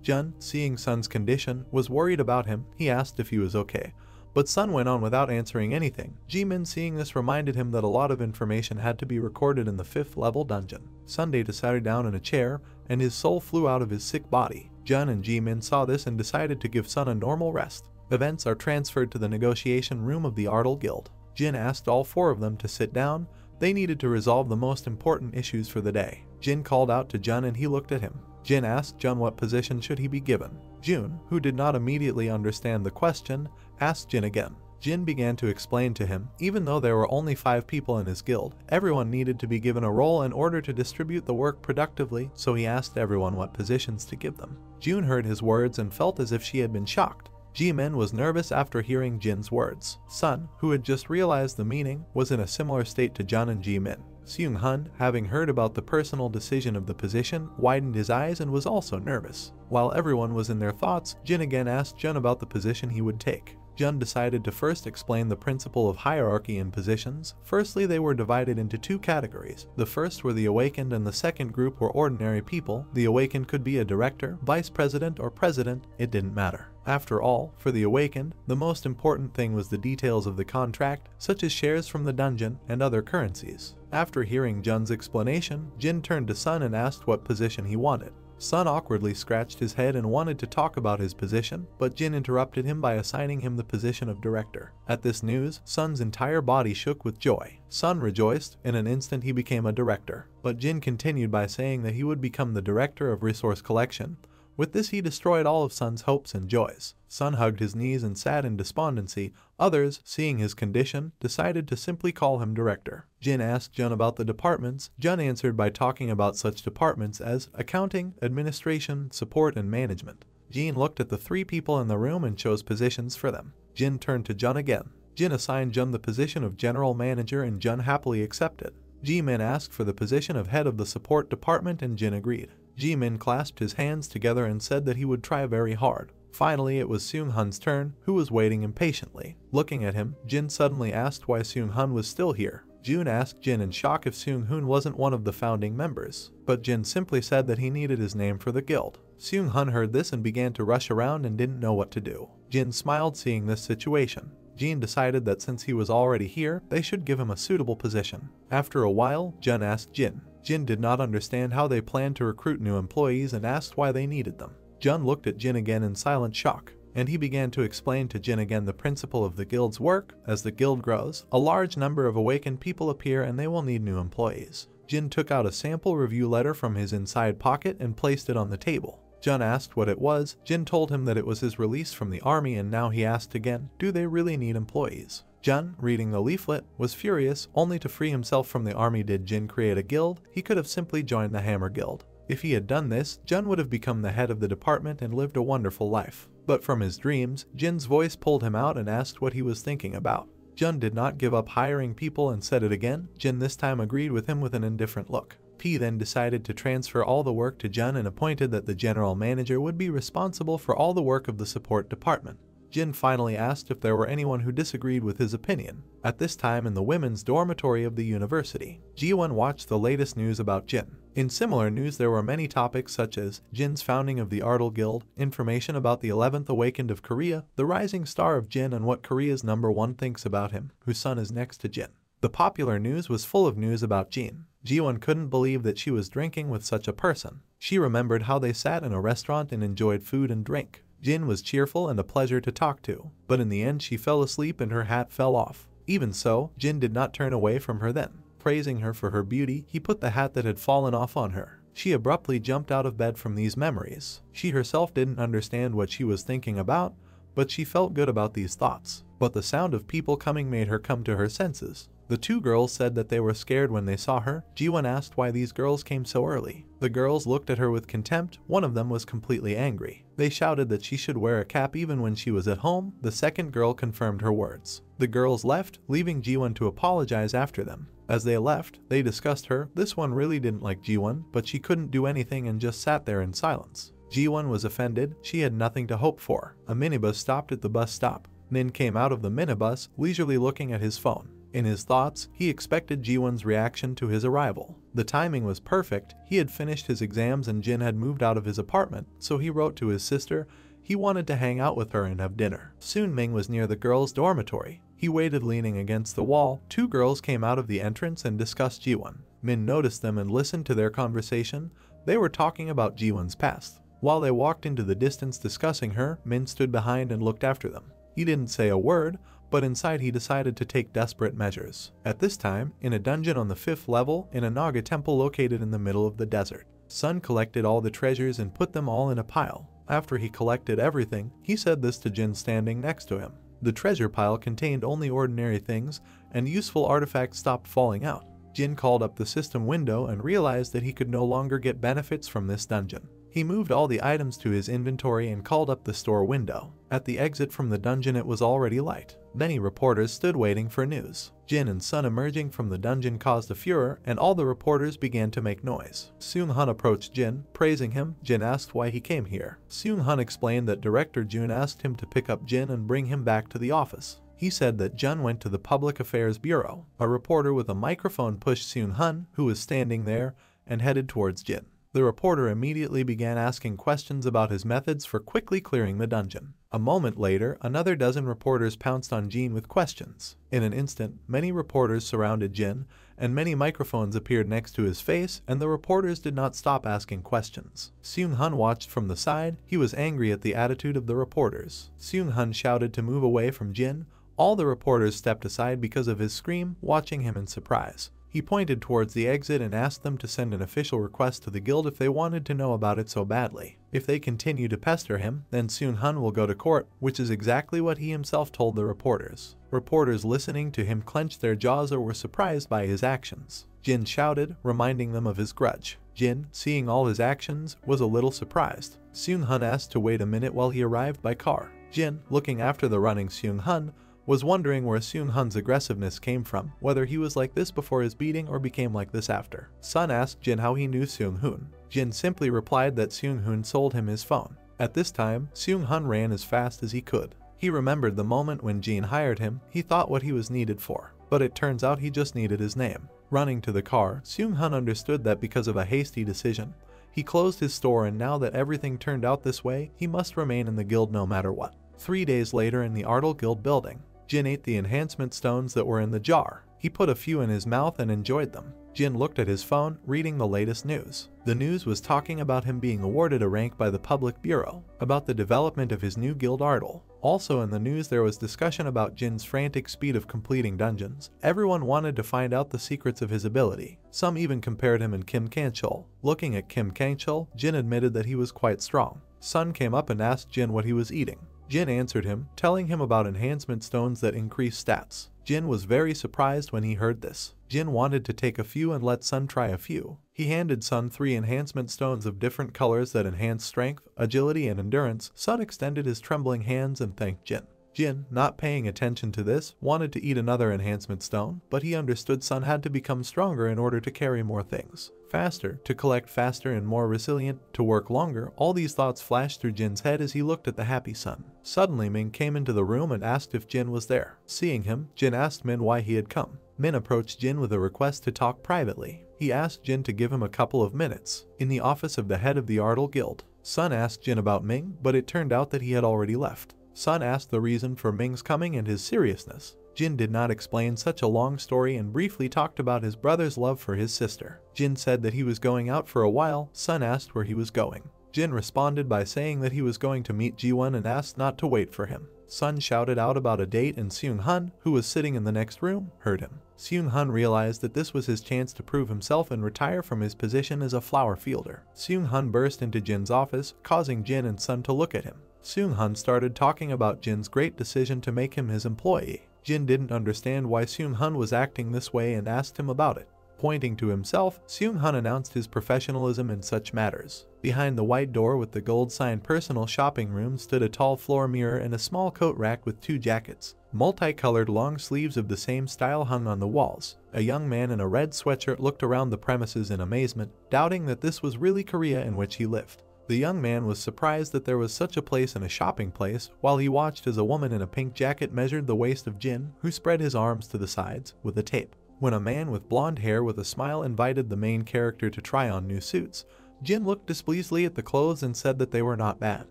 Jun, seeing Sun's condition, was worried about him. He asked if he was okay, but Sun went on without answering anything. Jimin, seeing this, reminded him that a lot of information had to be recorded in the 5th level dungeon. Sunday sat down in a chair, and his soul flew out of his sick body. Jun and Jimin saw this and decided to give Sun a normal rest. Events are transferred to the negotiation room of the Ardal Guild. Jin asked all 4 of them to sit down. They needed to resolve the most important issues for the day. Jin called out to Jun and he looked at him. Jin asked Jun what position should he be given. Jun, who did not immediately understand the question, asked Jin again. Jin began to explain to him, even though there were only 5 people in his guild, everyone needed to be given a role in order to distribute the work productively, so he asked everyone what positions to give them. Jun heard his words and felt as if she had been shocked. Jimin was nervous after hearing Jin's words. Sun, who had just realized the meaning, was in a similar state to Jun and Jimin. Seung-hoon, having heard about the personal decision of the position, widened his eyes and was also nervous. While everyone was in their thoughts, Jin again asked Jun about the position he would take. Jun decided to first explain the principle of hierarchy in positions. Firstly, they were divided into 2 categories. The first were the awakened and the second group were ordinary people. The awakened could be a director, vice president, or president. It didn't matter. After all, for the awakened, the most important thing was the details of the contract, such as shares from the dungeon and other currencies. After hearing Jun's explanation, Jin turned to Sun and asked what position he wanted. Sun awkwardly scratched his head and wanted to talk about his position, but Jin interrupted him by assigning him the position of director. At this news, Sun's entire body shook with joy. Sun rejoiced. In an instant he became a director, but Jin continued by saying that he would become the director of resource collection. With this he destroyed all of Sun's hopes and joys. Sun hugged his knees and sat in despondency. Others, seeing his condition, decided to simply call him director. Jin asked Jun about the departments. Jun answered by talking about such departments as accounting, administration, support, and management. Jin looked at the 3 people in the room and chose positions for them. Jin turned to Jun again. Jin assigned Jun the position of general manager and Jun happily accepted. Jimin asked for the position of head of the support department and Jin agreed. Jimin clasped his hands together and said that he would try very hard. Finally, it was Seung-hoon's turn, who was waiting impatiently. Looking at him, Jin suddenly asked why Seung-hoon was still here. Jun asked Jin in shock if Seung-hoon wasn't one of the founding members, but Jin simply said that he needed his name for the guild. Seung-hoon heard this and began to rush around and didn't know what to do. Jin smiled seeing this situation. Jin decided that since he was already here, they should give him a suitable position. After a while, Jun asked Jin. Jin did not understand how they planned to recruit new employees and asked why they needed them. Jun looked at Jin again in silent shock, and he began to explain to Jin again the principle of the guild's work. As the guild grows, a large number of awakened people appear and they will need new employees. Jin took out a sample review letter from his inside pocket and placed it on the table. Jun asked what it was. Jin told him that it was his release from the army, and now he asked again, do they really need employees? Jun, reading the leaflet, was furious. Only to free himself from the army did Jin create a guild. He could have simply joined the Hammer Guild. If he had done this, Jun would have become the head of the department and lived a wonderful life. But from his dreams, Jin's voice pulled him out and asked what he was thinking about. Jun did not give up hiring people and said it again. Jin this time agreed with him with an indifferent look. P then decided to transfer all the work to Jun and appointed that the general manager would be responsible for all the work of the support department. Jin finally asked if there were anyone who disagreed with his opinion. At this time in the women's dormitory of the university, Ji-won watched the latest news about Jin. In similar news there were many topics such as Jin's founding of the Ardal Guild, information about the 11th Awakened of Korea, the rising star of Jin and what Korea's #1 thinks about him, whose son is next to Jin. The popular news was full of news about Jin. Ji-won couldn't believe that she was drinking with such a person. She remembered how they sat in a restaurant and enjoyed food and drink. Jin was cheerful and a pleasure to talk to, but in the end she fell asleep and her hat fell off. Even so, Jin did not turn away from her then. Praising her for her beauty, he put the hat that had fallen off on her. She abruptly jumped out of bed from these memories. She herself didn't understand what she was thinking about, but she felt good about these thoughts. But the sound of people coming made her come to her senses. The two girls said that they were scared when they saw her. Ji-won asked why these girls came so early. The girls looked at her with contempt. One of them was completely angry. They shouted that she should wear a cap even when she was at home. The second girl confirmed her words. The girls left, leaving Ji-won to apologize after them. As they left, they discussed her. This one really didn't like Ji-won, but she couldn't do anything and just sat there in silence. Ji-won was offended. She had nothing to hope for. A minibus stopped at the bus stop. Min came out of the minibus, leisurely looking at his phone. In his thoughts, he expected Ji-won's reaction to his arrival. The timing was perfect. He had finished his exams and Jin had moved out of his apartment, so he wrote to his sister. He wanted to hang out with her and have dinner. Soon Ming was near the girls' dormitory. He waited leaning against the wall. Two girls came out of the entrance and discussed Ji-won. Min noticed them and listened to their conversation. They were talking about Ji-won's past. While they walked into the distance discussing her, Min stood behind and looked after them. He didn't say a word, but inside he decided to take desperate measures. At this time, in a dungeon on the 5th level, in a Naga temple located in the middle of the desert, Sun collected all the treasures and put them all in a pile. After he collected everything, he said this to Jin standing next to him. The treasure pile contained only ordinary things, and useful artifacts stopped falling out. Jin called up the system window and realized that he could no longer get benefits from this dungeon. He moved all the items to his inventory and called up the store window. At the exit from the dungeon it was already light. Many reporters stood waiting for news. Jin and Sun emerging from the dungeon caused a furor, and all the reporters began to make noise. Seung-hun approached Jin, praising him. Jin asked why he came here. Seung-hun explained that Director Jun asked him to pick up Jin and bring him back to the office. He said that Jun went to the Public Affairs Bureau. A reporter with a microphone pushed Seung-hun, who was standing there, and headed towards Jin. The reporter immediately began asking questions about his methods for quickly clearing the dungeon. A moment later, another dozen reporters pounced on Jin with questions. In an instant, many reporters surrounded Jin, and many microphones appeared next to his face, and the reporters did not stop asking questions. Seung-hun watched from the side. He was angry at the attitude of the reporters. Seung-hun shouted to move away from Jin. All the reporters stepped aside because of his scream, watching him in surprise. He pointed towards the exit and asked them to send an official request to the guild if they wanted to know about it so badly. If they continue to pester him, then Seung-hun will go to court, which is exactly what he himself told the reporters. Reporters listening to him clenched their jaws or were surprised by his actions. Jin shouted, reminding them of his grudge. Jin, seeing all his actions, was a little surprised. Seung-hun asked to wait a minute while he arrived by car. Jin, looking after the running Seung-hun, was wondering where Seung-hun's aggressiveness came from, whether he was like this before his beating or became like this after. Sun asked Jin how he knew Seung-hun. Jin simply replied that Seung-hun sold him his phone. At this time, Seung-hun ran as fast as he could. He remembered the moment when Jin hired him. He thought what he was needed for, but it turns out he just needed his name. Running to the car, Seung-hun understood that because of a hasty decision, he closed his store, and now that everything turned out this way, he must remain in the guild no matter what. 3 days later in the Ardal Guild building, Jin ate the enhancement stones that were in the jar. He put a few in his mouth and enjoyed them. Jin looked at his phone, reading the latest news. The news was talking about him being awarded a rank by the Public Bureau, about the development of his new guild Ardle. Also in the news there was discussion about Jin's frantic speed of completing dungeons. Everyone wanted to find out the secrets of his ability. Some even compared him and Kim Kanchul. Looking at Kim Kanchul, Jin admitted that he was quite strong. Sun came up and asked Jin what he was eating. Jin answered him, telling him about enhancement stones that increase stats. Jin was very surprised when he heard this. Jin wanted to take a few and let Sun try a few. He handed Sun 3 enhancement stones of different colors that enhance strength, agility, and endurance. Sun extended his trembling hands and thanked Jin. Jin, not paying attention to this, wanted to eat another enhancement stone, but he understood Sun had to become stronger in order to carry more things. Faster, to collect faster and more resilient, to work longer. All these thoughts flashed through Jin's head as he looked at the happy Sun. Suddenly Min came into the room and asked if Jin was there. Seeing him, Jin asked Min why he had come. Min approached Jin with a request to talk privately. He asked Jin to give him a couple of minutes. In the office of the head of the Ardle Guild, Sun asked Jin about Ming, but it turned out that he had already left. Sun asked the reason for Ming's coming and his seriousness. Jin did not explain such a long story and briefly talked about his brother's love for his sister. Jin said that he was going out for a while. Sun asked where he was going. Jin responded by saying that he was going to meet Ji-won and asked not to wait for him. Sun shouted out about a date and Seung-hun, who was sitting in the next room, heard him. Seung-hun realized that this was his chance to prove himself and retire from his position as a flower fielder. Seung-hun burst into Jin's office, causing Jin and Sun to look at him. Seung-hun started talking about Jin's great decision to make him his employee. Jin didn't understand why Seung-hun was acting this way and asked him about it. Pointing to himself, Seung-hun announced his professionalism in such matters. Behind the white door with the gold sign personal shopping room stood a tall floor mirror and a small coat rack with 2 jackets. Multicolored long sleeves of the same style hung on the walls. A young man in a red sweatshirt looked around the premises in amazement, doubting that this was really Korea in which he lived. The young man was surprised that there was such a place in a shopping place, while he watched as a woman in a pink jacket measured the waist of Jin, who spread his arms to the sides, with a tape. When a man with blonde hair with a smile invited the main character to try on new suits, Jin looked displeasedly at the clothes and said that they were not bad.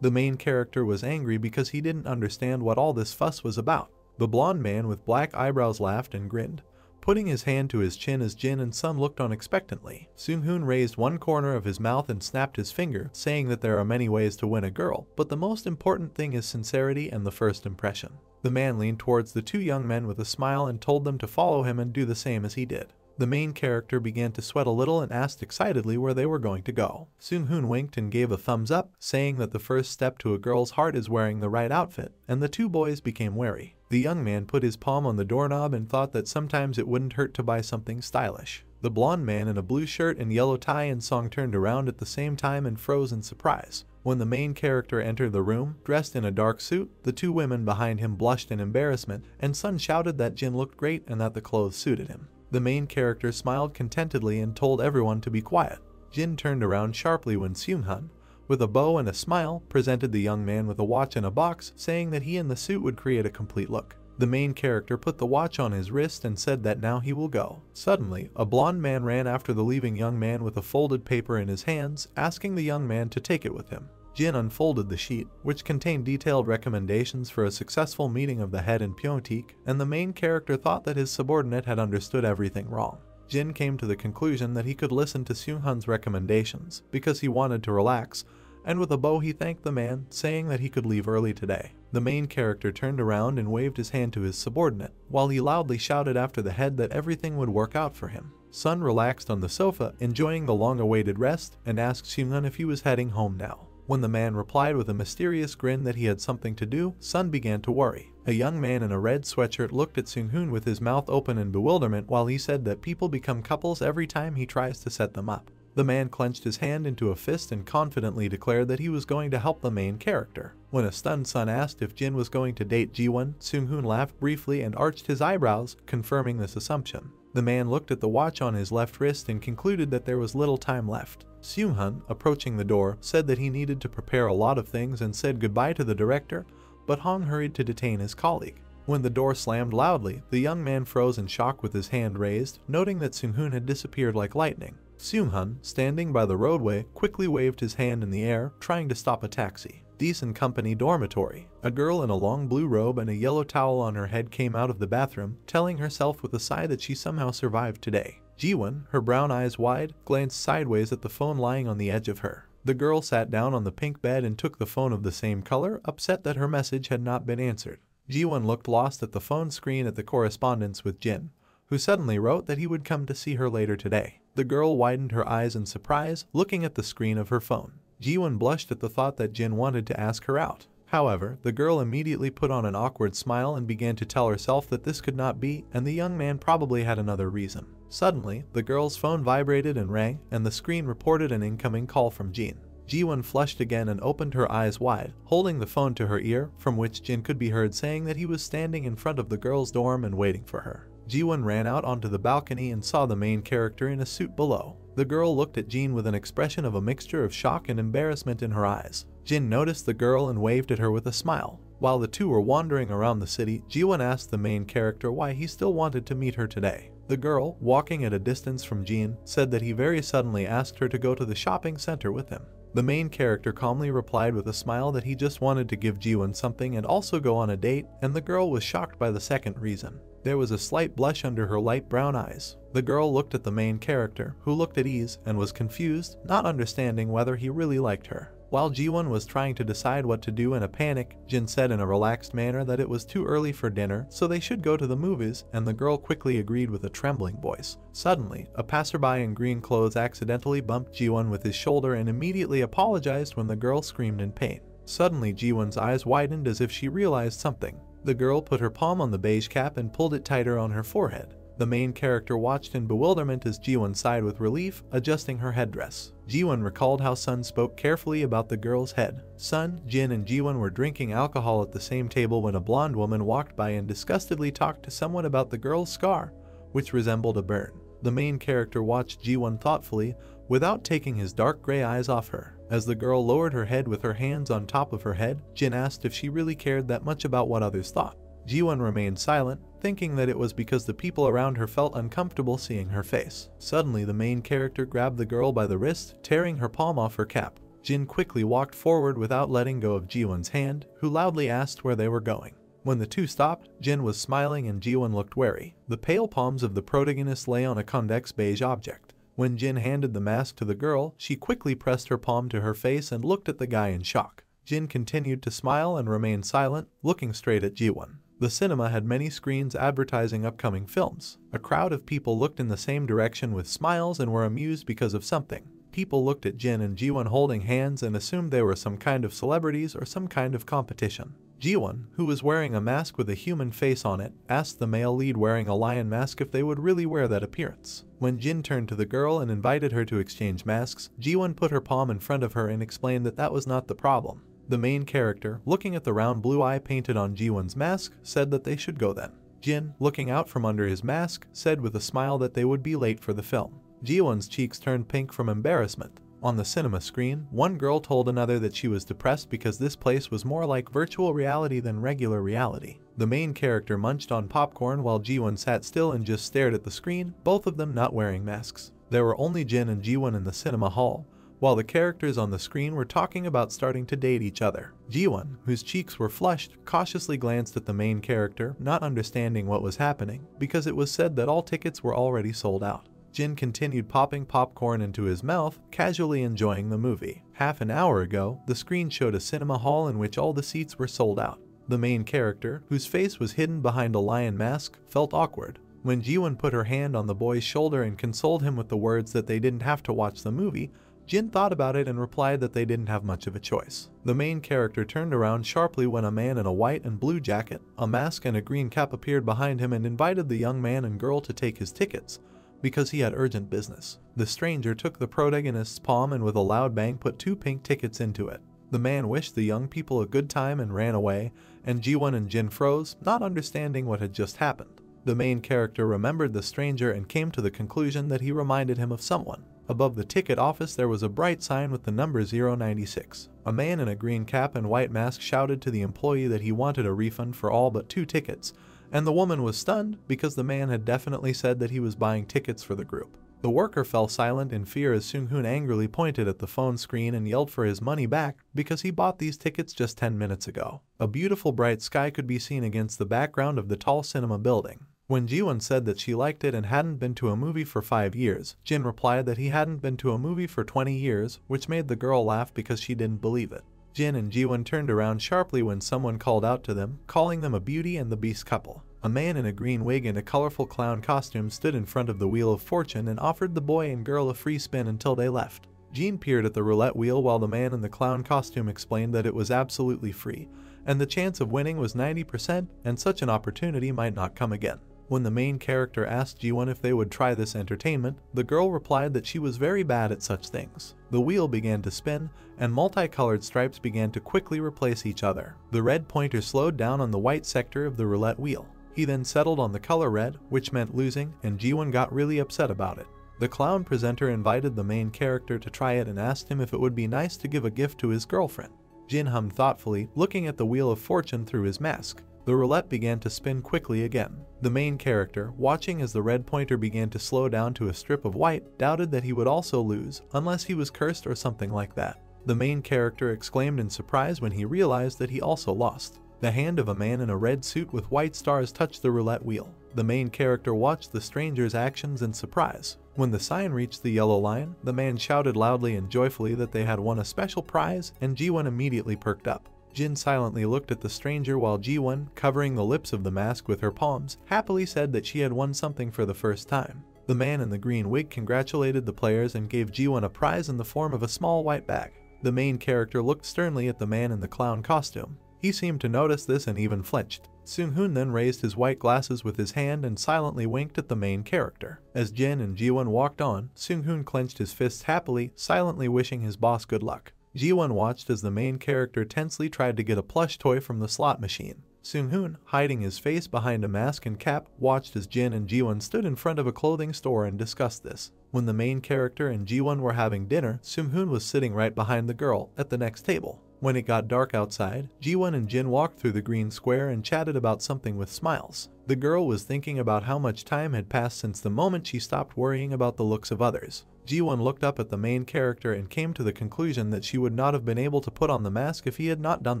The main character was angry because he didn't understand what all this fuss was about. The blonde man with black eyebrows laughed and grinned, putting his hand to his chin as Jin and Sun looked on expectantly. Seung-hoon raised one corner of his mouth and snapped his finger, saying that there are many ways to win a girl, but the most important thing is sincerity and the first impression. The man leaned towards the 2 young men with a smile and told them to follow him and do the same as he did. The main character began to sweat a little and asked excitedly where they were going to go. Seung-hoon winked and gave a thumbs up, saying that the first step to a girl's heart is wearing the right outfit, and the 2 boys became wary. The young man put his palm on the doorknob and thought that sometimes it wouldn't hurt to buy something stylish. The blonde man in a blue shirt and yellow tie and song turned around at the same time and froze in surprise. When the main character entered the room, dressed in a dark suit, the 2 women behind him blushed in embarrassment, and Sun shouted that Jin looked great and that the clothes suited him. The main character smiled contentedly and told everyone to be quiet. Jin turned around sharply when Seung-hun, with a bow and a smile, presented the young man with a watch and a box, saying that he and the suit would create a complete look. The main character put the watch on his wrist and said that now he will go. Suddenly, a blonde man ran after the leaving young man with a folded paper in his hands, asking the young man to take it with him. Jin unfolded the sheet, which contained detailed recommendations for a successful meeting of the head in Pyeongtaek, and the main character thought that his subordinate had understood everything wrong. Jin came to the conclusion that he could listen to Seung-hun's recommendations because he wanted to relax, and with a bow he thanked the man, saying that he could leave early today. The main character turned around and waved his hand to his subordinate, while he loudly shouted after the head that everything would work out for him. Sun relaxed on the sofa, enjoying the long-awaited rest, and asked Seung-hun if he was heading home now. When the man replied with a mysterious grin that he had something to do, Sun began to worry. A young man in a red sweatshirt looked at Seung-hoon with his mouth open in bewilderment while he said that people become couples every time he tries to set them up. The man clenched his hand into a fist and confidently declared that he was going to help the main character. When a stunned Sun asked if Jin was going to date Ji-won, Seung-hoon laughed briefly and arched his eyebrows, confirming this assumption. The man looked at the watch on his left wrist and concluded that there was little time left. Seung-hun, approaching the door, said that he needed to prepare a lot of things and said goodbye to the director, but Hong hurried to detain his colleague. When the door slammed loudly, the young man froze in shock with his hand raised, noting that Seung-hoon had disappeared like lightning. Seung-hun, standing by the roadway, quickly waved his hand in the air, trying to stop a taxi. Decent Company dormitory. A girl in a long blue robe and a yellow towel on her head came out of the bathroom, telling herself with a sigh that she somehow survived today. Jiwon, her brown eyes wide, glanced sideways at the phone lying on the edge of her. The girl sat down on the pink bed and took the phone of the same color, upset that her message had not been answered. Jiwon looked lost at the phone screen at the correspondence with Jin, who suddenly wrote that he would come to see her later today. The girl widened her eyes in surprise, looking at the screen of her phone. Jiwon blushed at the thought that Jin wanted to ask her out. However, the girl immediately put on an awkward smile and began to tell herself that this could not be, and the young man probably had another reason. Suddenly, the girl's phone vibrated and rang, and the screen reported an incoming call from Jin. Jiwon flushed again and opened her eyes wide, holding the phone to her ear, from which Jin could be heard saying that he was standing in front of the girl's dorm and waiting for her. Jiwon ran out onto the balcony and saw the main character in a suit below. The girl looked at Jin with an expression of a mixture of shock and embarrassment in her eyes. Jin noticed the girl and waved at her with a smile. While the two were wandering around the city, Jiwon asked the main character why he still wanted to meet her today. The girl, walking at a distance from Jin, said that he very suddenly asked her to go to the shopping center with him. The main character calmly replied with a smile that he just wanted to give Jiwon something and also go on a date, and the girl was shocked by the second reason. There was a slight blush under her light brown eyes. The girl looked at the main character, who looked at ease and was confused, not understanding whether he really liked her. While Jiwon was trying to decide what to do in a panic, Jin said in a relaxed manner that it was too early for dinner, so they should go to the movies, and the girl quickly agreed with a trembling voice. Suddenly, a passerby in green clothes accidentally bumped Jiwon with his shoulder and immediately apologized when the girl screamed in pain. Suddenly, Jiwon's eyes widened as if she realized something. The girl put her palm on the beige cap and pulled it tighter on her forehead. The main character watched in bewilderment as Jiwon sighed with relief, adjusting her headdress. Jiwon recalled how Sun spoke carefully about the girl's head. Sun, Jin, and Jiwon were drinking alcohol at the same table when a blonde woman walked by and disgustedly talked to someone about the girl's scar, which resembled a burn. The main character watched Jiwon thoughtfully, without taking his dark gray eyes off her. As the girl lowered her head with her hands on top of her head, Jin asked if she really cared that much about what others thought. Jiwon remained silent, thinking that it was because the people around her felt uncomfortable seeing her face. Suddenly, the main character grabbed the girl by the wrist, tearing her palm off her cap. Jin quickly walked forward without letting go of Jiwon's hand, who loudly asked where they were going. When the two stopped, Jin was smiling and Jiwon looked wary. The pale palms of the protagonist lay on a convex beige object. When Jin handed the mask to the girl, she quickly pressed her palm to her face and looked at the guy in shock. Jin continued to smile and remain silent, looking straight at Jiwon. The cinema had many screens advertising upcoming films. A crowd of people looked in the same direction with smiles and were amused because of something. People looked at Jin and Jiwon holding hands and assumed they were some kind of celebrities or some kind of competition. Jiwon, who was wearing a mask with a human face on it, asked the male lead wearing a lion mask if they would really wear that appearance. When Jin turned to the girl and invited her to exchange masks, Jiwon put her palm in front of her and explained that that was not the problem. The main character, looking at the round blue eye painted on Jiwon's mask, said that they should go then. Jin, looking out from under his mask, said with a smile that they would be late for the film. Jiwon's cheeks turned pink from embarrassment. On the cinema screen, one girl told another that she was depressed because this place was more like virtual reality than regular reality. The main character munched on popcorn while Jiwon sat still and just stared at the screen, both of them not wearing masks. There were only Jin and Jiwon in the cinema hall, while the characters on the screen were talking about starting to date each other. Jiwon, whose cheeks were flushed, cautiously glanced at the main character, not understanding what was happening, because it was said that all tickets were already sold out. Jin continued popping popcorn into his mouth, casually enjoying the movie. Half an hour ago, the screen showed a cinema hall in which all the seats were sold out. The main character, whose face was hidden behind a lion mask, felt awkward. When Jiwon put her hand on the boy's shoulder and consoled him with the words that they didn't have to watch the movie, Jin thought about it and replied that they didn't have much of a choice. The main character turned around sharply when a man in a white and blue jacket, a mask and a green cap appeared behind him and invited the young man and girl to take his tickets, because he had urgent business. The stranger took the protagonist's palm and with a loud bang put 2 pink tickets into it. The man wished the young people a good time and ran away, and Jiwon and Jin froze, not understanding what had just happened. The main character remembered the stranger and came to the conclusion that he reminded him of someone. Above the ticket office there was a bright sign with the number 096. A man in a green cap and white mask shouted to the employee that he wanted a refund for all but 2 tickets, and the woman was stunned because the man had definitely said that he was buying tickets for the group. The worker fell silent in fear as Seung-hoon angrily pointed at the phone screen and yelled for his money back because he bought these tickets just 10 minutes ago. A beautiful bright sky could be seen against the background of the tall cinema building. When Ji-won said that she liked it and hadn't been to a movie for 5 years, Jin replied that he hadn't been to a movie for 20 years, which made the girl laugh because she didn't believe it. Jin and Ji-won turned around sharply when someone called out to them, calling them a Beauty and the Beast couple. A man in a green wig and a colorful clown costume stood in front of the Wheel of Fortune and offered the boy and girl a free spin until they left. Jin peered at the roulette wheel while the man in the clown costume explained that it was absolutely free, and the chance of winning was 90%, and such an opportunity might not come again. When the main character asked Ji-won if they would try this entertainment, the girl replied that she was very bad at such things. The wheel began to spin, and multicolored stripes began to quickly replace each other. The red pointer slowed down on the white sector of the roulette wheel. He then settled on the color red, which meant losing, and Ji-won got really upset about it. The clown presenter invited the main character to try it and asked him if it would be nice to give a gift to his girlfriend. Jin hummed thoughtfully, looking at the Wheel of Fortune through his mask. The roulette began to spin quickly again. The main character, watching as the red pointer began to slow down to a strip of white, doubted that he would also lose, unless he was cursed or something like that. The main character exclaimed in surprise when he realized that he also lost. The hand of a man in a red suit with white stars touched the roulette wheel. The main character watched the stranger's actions in surprise. When the sign reached the yellow line, the man shouted loudly and joyfully that they had won a special prize, and Ji-won immediately perked up. Jin silently looked at the stranger while Ji-won, covering the lips of the mask with her palms, happily said that she had won something for the first time. The man in the green wig congratulated the players and gave Ji-won a prize in the form of a small white bag. The main character looked sternly at the man in the clown costume. He seemed to notice this and even flinched. Seung-hoon then raised his white glasses with his hand and silently winked at the main character. As Jin and Ji-won walked on, Seung-hoon clenched his fists happily, silently wishing his boss good luck. Ji-won watched as the main character tensely tried to get a plush toy from the slot machine. Seung-hoon, hiding his face behind a mask and cap, watched as Jin and Ji-won stood in front of a clothing store and discussed this. When the main character and Ji-won were having dinner, Seung-hoon was sitting right behind the girl, at the next table. When it got dark outside, Ji-won and Jin walked through the green square and chatted about something with smiles. The girl was thinking about how much time had passed since the moment she stopped worrying about the looks of others. Ji-won looked up at the main character and came to the conclusion that she would not have been able to put on the mask if he had not done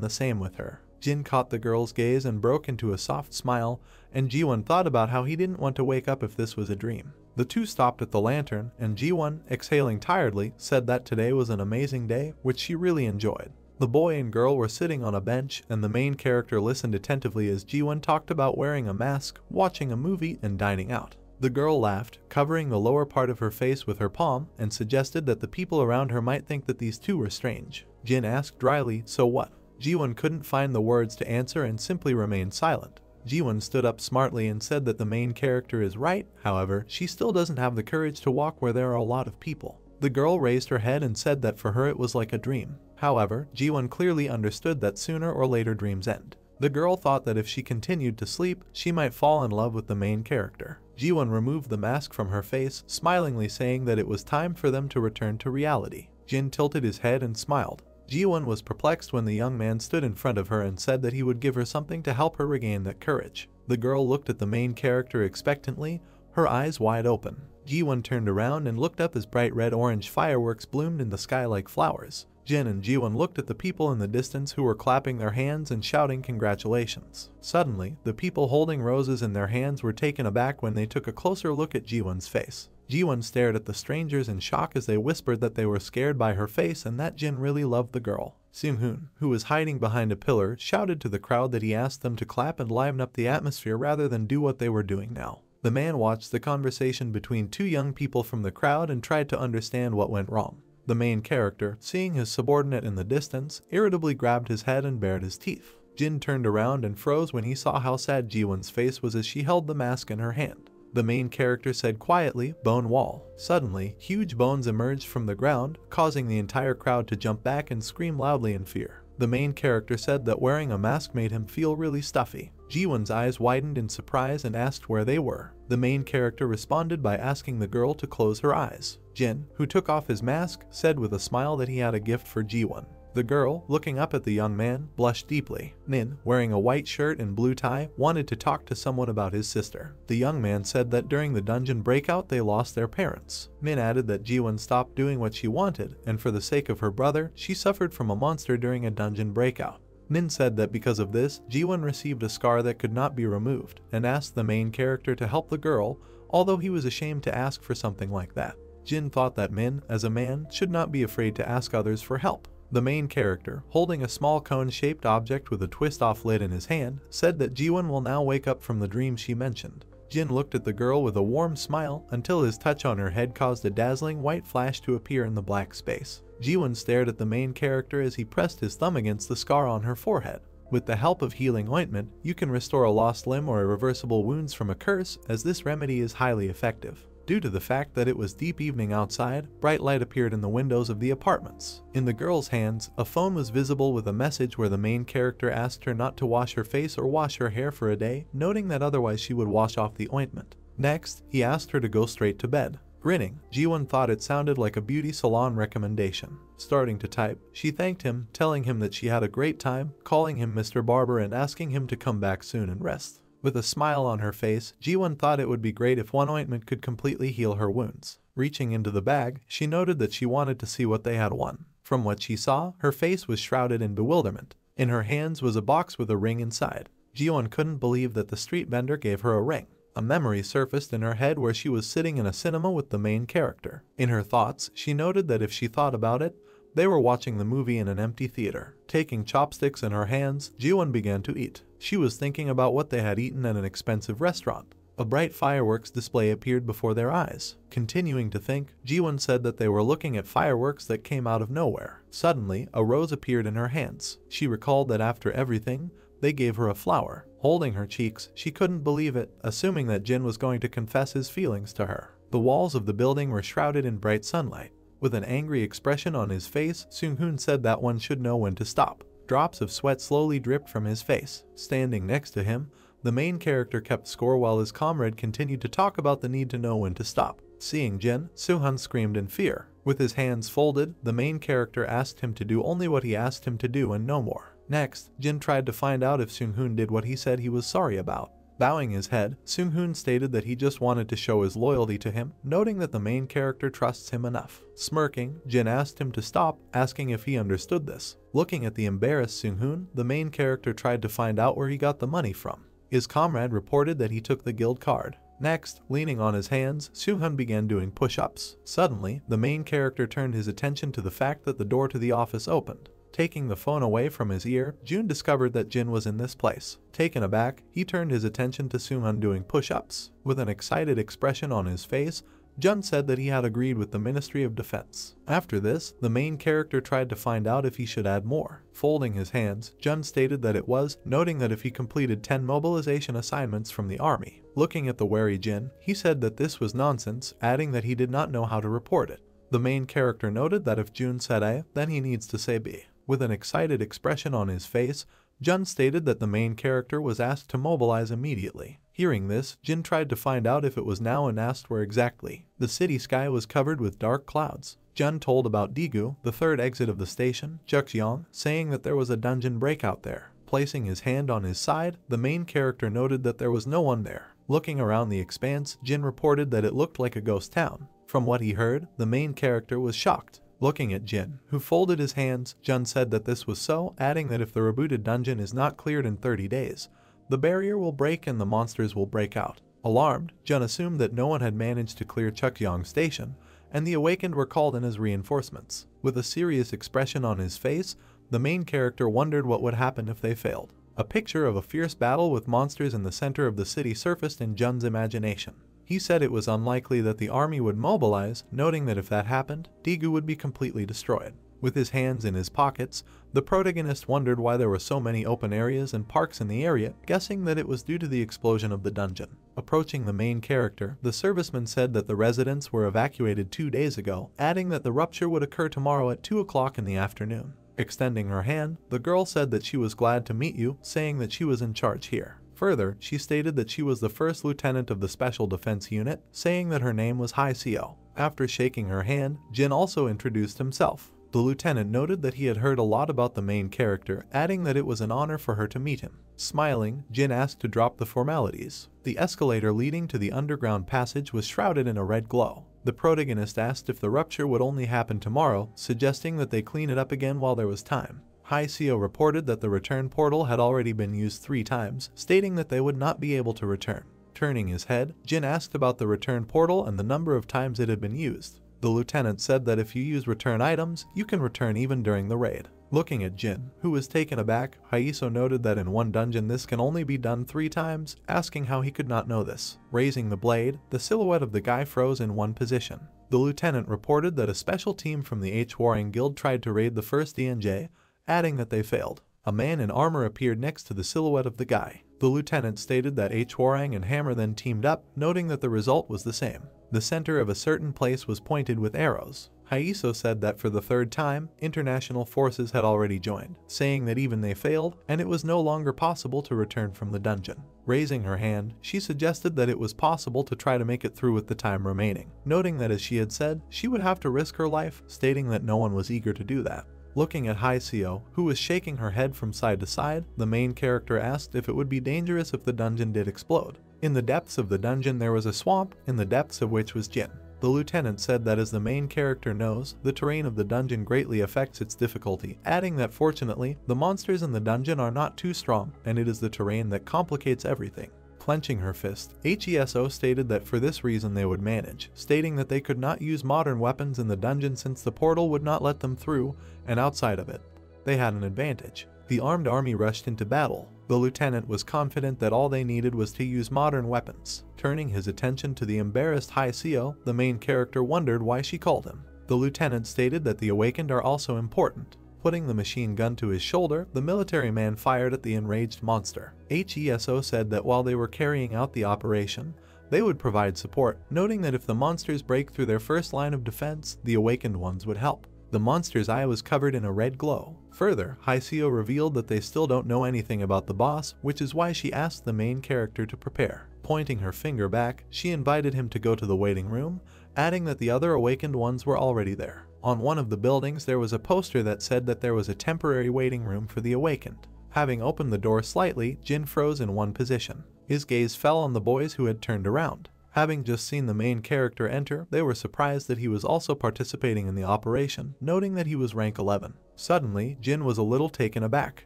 the same with her. Jin caught the girl's gaze and broke into a soft smile, and Ji-won thought about how he didn't want to wake up if this was a dream. The two stopped at the lantern, and Ji-won, exhaling tiredly, said that today was an amazing day, which she really enjoyed. The boy and girl were sitting on a bench, and the main character listened attentively as Ji-won talked about wearing a mask, watching a movie, and dining out. The girl laughed, covering the lower part of her face with her palm, and suggested that the people around her might think that these two were strange. Jin asked dryly, "So what?" Ji-won couldn't find the words to answer and simply remained silent. Ji-won stood up smartly and said that the main character is right, however, she still doesn't have the courage to walk where there are a lot of people. The girl raised her head and said that for her it was like a dream. However, Ji-won clearly understood that sooner or later dreams end. The girl thought that if she continued to sleep, she might fall in love with the main character. Ji-won removed the mask from her face, smilingly saying that it was time for them to return to reality. Jin tilted his head and smiled. Ji-won was perplexed when the young man stood in front of her and said that he would give her something to help her regain that courage. The girl looked at the main character expectantly, her eyes wide open. Ji-won turned around and looked up as bright red-orange fireworks bloomed in the sky like flowers. Jin and Ji-won looked at the people in the distance who were clapping their hands and shouting congratulations. Suddenly, the people holding roses in their hands were taken aback when they took a closer look at Ji-won's face. Ji-won stared at the strangers in shock as they whispered that they were scared by her face and that Jin really loved the girl. Seung-hoon, who was hiding behind a pillar, shouted to the crowd that he asked them to clap and liven up the atmosphere rather than do what they were doing now. The man watched the conversation between two young people from the crowd and tried to understand what went wrong. The main character, seeing his subordinate in the distance, irritably grabbed his head and bared his teeth. Jin turned around and froze when he saw how sad Ji-won's face was as she held the mask in her hand. The main character said quietly, "Bone wall." Suddenly, huge bones emerged from the ground, causing the entire crowd to jump back and scream loudly in fear. The main character said that wearing a mask made him feel really stuffy. Ji-won's eyes widened in surprise and asked where they were. The main character responded by asking the girl to close her eyes. Jin, who took off his mask, said with a smile that he had a gift for Ji-won. The girl, looking up at the young man, blushed deeply. Min, wearing a white shirt and blue tie, wanted to talk to someone about his sister. The young man said that during the dungeon breakout they lost their parents. Min added that Jiwon stopped doing what she wanted, and for the sake of her brother, she suffered from a monster during a dungeon breakout. Min said that because of this, Jiwon received a scar that could not be removed, and asked the main character to help the girl, although he was ashamed to ask for something like that. Jin thought that Min, as a man, should not be afraid to ask others for help. The main character, holding a small cone-shaped object with a twist-off lid in his hand, said that Jiwon will now wake up from the dream she mentioned. Jin looked at the girl with a warm smile until his touch on her head caused a dazzling white flash to appear in the black space. Jiwon stared at the main character as he pressed his thumb against the scar on her forehead. With the help of healing ointment, you can restore a lost limb or irreversible wounds from a curse, as this remedy is highly effective. Due to the fact that it was deep evening outside, bright light appeared in the windows of the apartments. In the girl's hands, a phone was visible with a message where the main character asked her not to wash her face or wash her hair for a day, noting that otherwise she would wash off the ointment. Next, he asked her to go straight to bed. Grinning, Jiwon thought it sounded like a beauty salon recommendation. Starting to type, she thanked him, telling him that she had a great time, calling him Mr. Barber and asking him to come back soon and rest. With a smile on her face, Jiwon thought it would be great if one ointment could completely heal her wounds. Reaching into the bag, she noted that she wanted to see what they had won. From what she saw, her face was shrouded in bewilderment. In her hands was a box with a ring inside. Jiwon couldn't believe that the street vendor gave her a ring. A memory surfaced in her head where she was sitting in a cinema with the main character. In her thoughts, she noted that if she thought about it, they were watching the movie in an empty theater. Taking chopsticks in her hands, Jiwon began to eat. She was thinking about what they had eaten at an expensive restaurant. A bright fireworks display appeared before their eyes. Continuing to think, Jiwon said that they were looking at fireworks that came out of nowhere. Suddenly, a rose appeared in her hands. She recalled that after everything, they gave her a flower. Holding her cheeks, she couldn't believe it, assuming that Jin was going to confess his feelings to her. The walls of the building were shrouded in bright sunlight. With an angry expression on his face, Seung-hoon said that one should know when to stop. Drops of sweat slowly dripped from his face. Standing next to him, the main character kept score while his comrade continued to talk about the need to know when to stop. Seeing Jin, Seung-hoon screamed in fear. With his hands folded, the main character asked him to do only what he asked him to do and no more. Next, Jin tried to find out if Seung-hoon did what he said he was sorry about. Bowing his head, Seung-hoon stated that he just wanted to show his loyalty to him, noting that the main character trusts him enough. Smirking, Jin asked him to stop, asking if he understood this. Looking at the embarrassed Seung-hoon, the main character tried to find out where he got the money from. His comrade reported that he took the guild card. Next, leaning on his hands, Seung-hoon began doing push-ups. Suddenly, the main character turned his attention to the fact that the door to the office opened. Taking the phone away from his ear, Jun discovered that Jin was in this place. Taken aback, he turned his attention to Seung-hoon doing push-ups. With an excited expression on his face, Jun said that he had agreed with the Ministry of Defense. After this, the main character tried to find out if he should add more. Folding his hands, Jun stated that it was, noting that if he completed 10 mobilization assignments from the army. Looking at the wary Jin, he said that this was nonsense, adding that he did not know how to report it. The main character noted that if Jun said A, then he needs to say B. With an excited expression on his face, Jun stated that the main character was asked to mobilize immediately. Hearing this, Jin tried to find out if it was now and asked where exactly. The city sky was covered with dark clouds. Jun told about Daegu, the third exit of the station, Jeokjeong, saying that there was a dungeon breakout there. Placing his hand on his side, the main character noted that there was no one there. Looking around the expanse, Jin reported that it looked like a ghost town. From what he heard, the main character was shocked. Looking at Jin, who folded his hands, Jun said that this was so, adding that if the rebooted dungeon is not cleared in 30 days, the barrier will break and the monsters will break out. Alarmed, Jun assumed that no one had managed to clear Jeokjeong Station, and the awakened were called in as reinforcements. With a serious expression on his face, the main character wondered what would happen if they failed. A picture of a fierce battle with monsters in the center of the city surfaced in Jun's imagination. He said it was unlikely that the army would mobilize, noting that if that happened, Daegu would be completely destroyed. With his hands in his pockets, the protagonist wondered why there were so many open areas and parks in the area, guessing that it was due to the explosion of the dungeon. Approaching the main character, the serviceman said that the residents were evacuated 2 days ago, adding that the rupture would occur tomorrow at 2 o'clock in the afternoon. Extending her hand, the girl said that she was glad to meet you, saying that she was in charge here. Further, she stated that she was the first lieutenant of the Special Defense Unit, saying that her name was Hai Seo. After shaking her hand, Jin also introduced himself. The lieutenant noted that he had heard a lot about the main character, adding that it was an honor for her to meet him. Smiling, Jin asked to drop the formalities. The escalator leading to the underground passage was shrouded in a red glow. The protagonist asked if the rupture would only happen tomorrow, suggesting that they clean it up again while there was time. Haiseo reported that the return portal had already been used 3 times, stating that they would not be able to return. Turning his head, Jin asked about the return portal and the number of times it had been used. The lieutenant said that if you use return items, you can return even during the raid. Looking at Jin, who was taken aback, Haiseo noted that in one dungeon this can only be done 3 times, asking how he could not know this. Raising the blade, the silhouette of the guy froze in one position. The lieutenant reported that a special team from the H-Warring Guild tried to raid the first DNJ, adding that they failed. A man in armor appeared next to the silhouette of the guy. The lieutenant stated that H-Warang and Hammer then teamed up, noting that the result was the same. The center of a certain place was pointed with arrows. Haiseo said that for the 3rd time, international forces had already joined, saying that even they failed, and it was no longer possible to return from the dungeon. Raising her hand, she suggested that it was possible to try to make it through with the time remaining, noting that as she had said, she would have to risk her life, stating that no one was eager to do that. Looking at Haiseo, who was shaking her head from side to side, the main character asked if it would be dangerous if the dungeon did explode. In the depths of the dungeon there was a swamp, in the depths of which was Jin. The lieutenant said that as the main character knows, the terrain of the dungeon greatly affects its difficulty, adding that fortunately, the monsters in the dungeon are not too strong, and it is the terrain that complicates everything. Clenching her fist, HESO stated that for this reason they would manage, stating that they could not use modern weapons in the dungeon since the portal would not let them through, and outside of it, they had an advantage. The armed army rushed into battle. The lieutenant was confident that all they needed was to use modern weapons. Turning his attention to the embarrassed Haiseo, the main character wondered why she called him. The lieutenant stated that the awakened are also important. Putting the machine gun to his shoulder, the military man fired at the enraged monster. HESO said that while they were carrying out the operation, they would provide support, noting that if the monsters break through their first line of defense, the awakened ones would help. The monster's eye was covered in a red glow. Further, Haiseo revealed that they still don't know anything about the boss, which is why she asked the main character to prepare. Pointing her finger back, she invited him to go to the waiting room, adding that the other awakened ones were already there. On one of the buildings there was a poster that said that there was a temporary waiting room for the awakened. Having opened the door slightly, Jin froze in one position. His gaze fell on the boys who had turned around. Having just seen the main character enter, they were surprised that he was also participating in the operation, noting that he was rank 11. Suddenly, Jin was a little taken aback.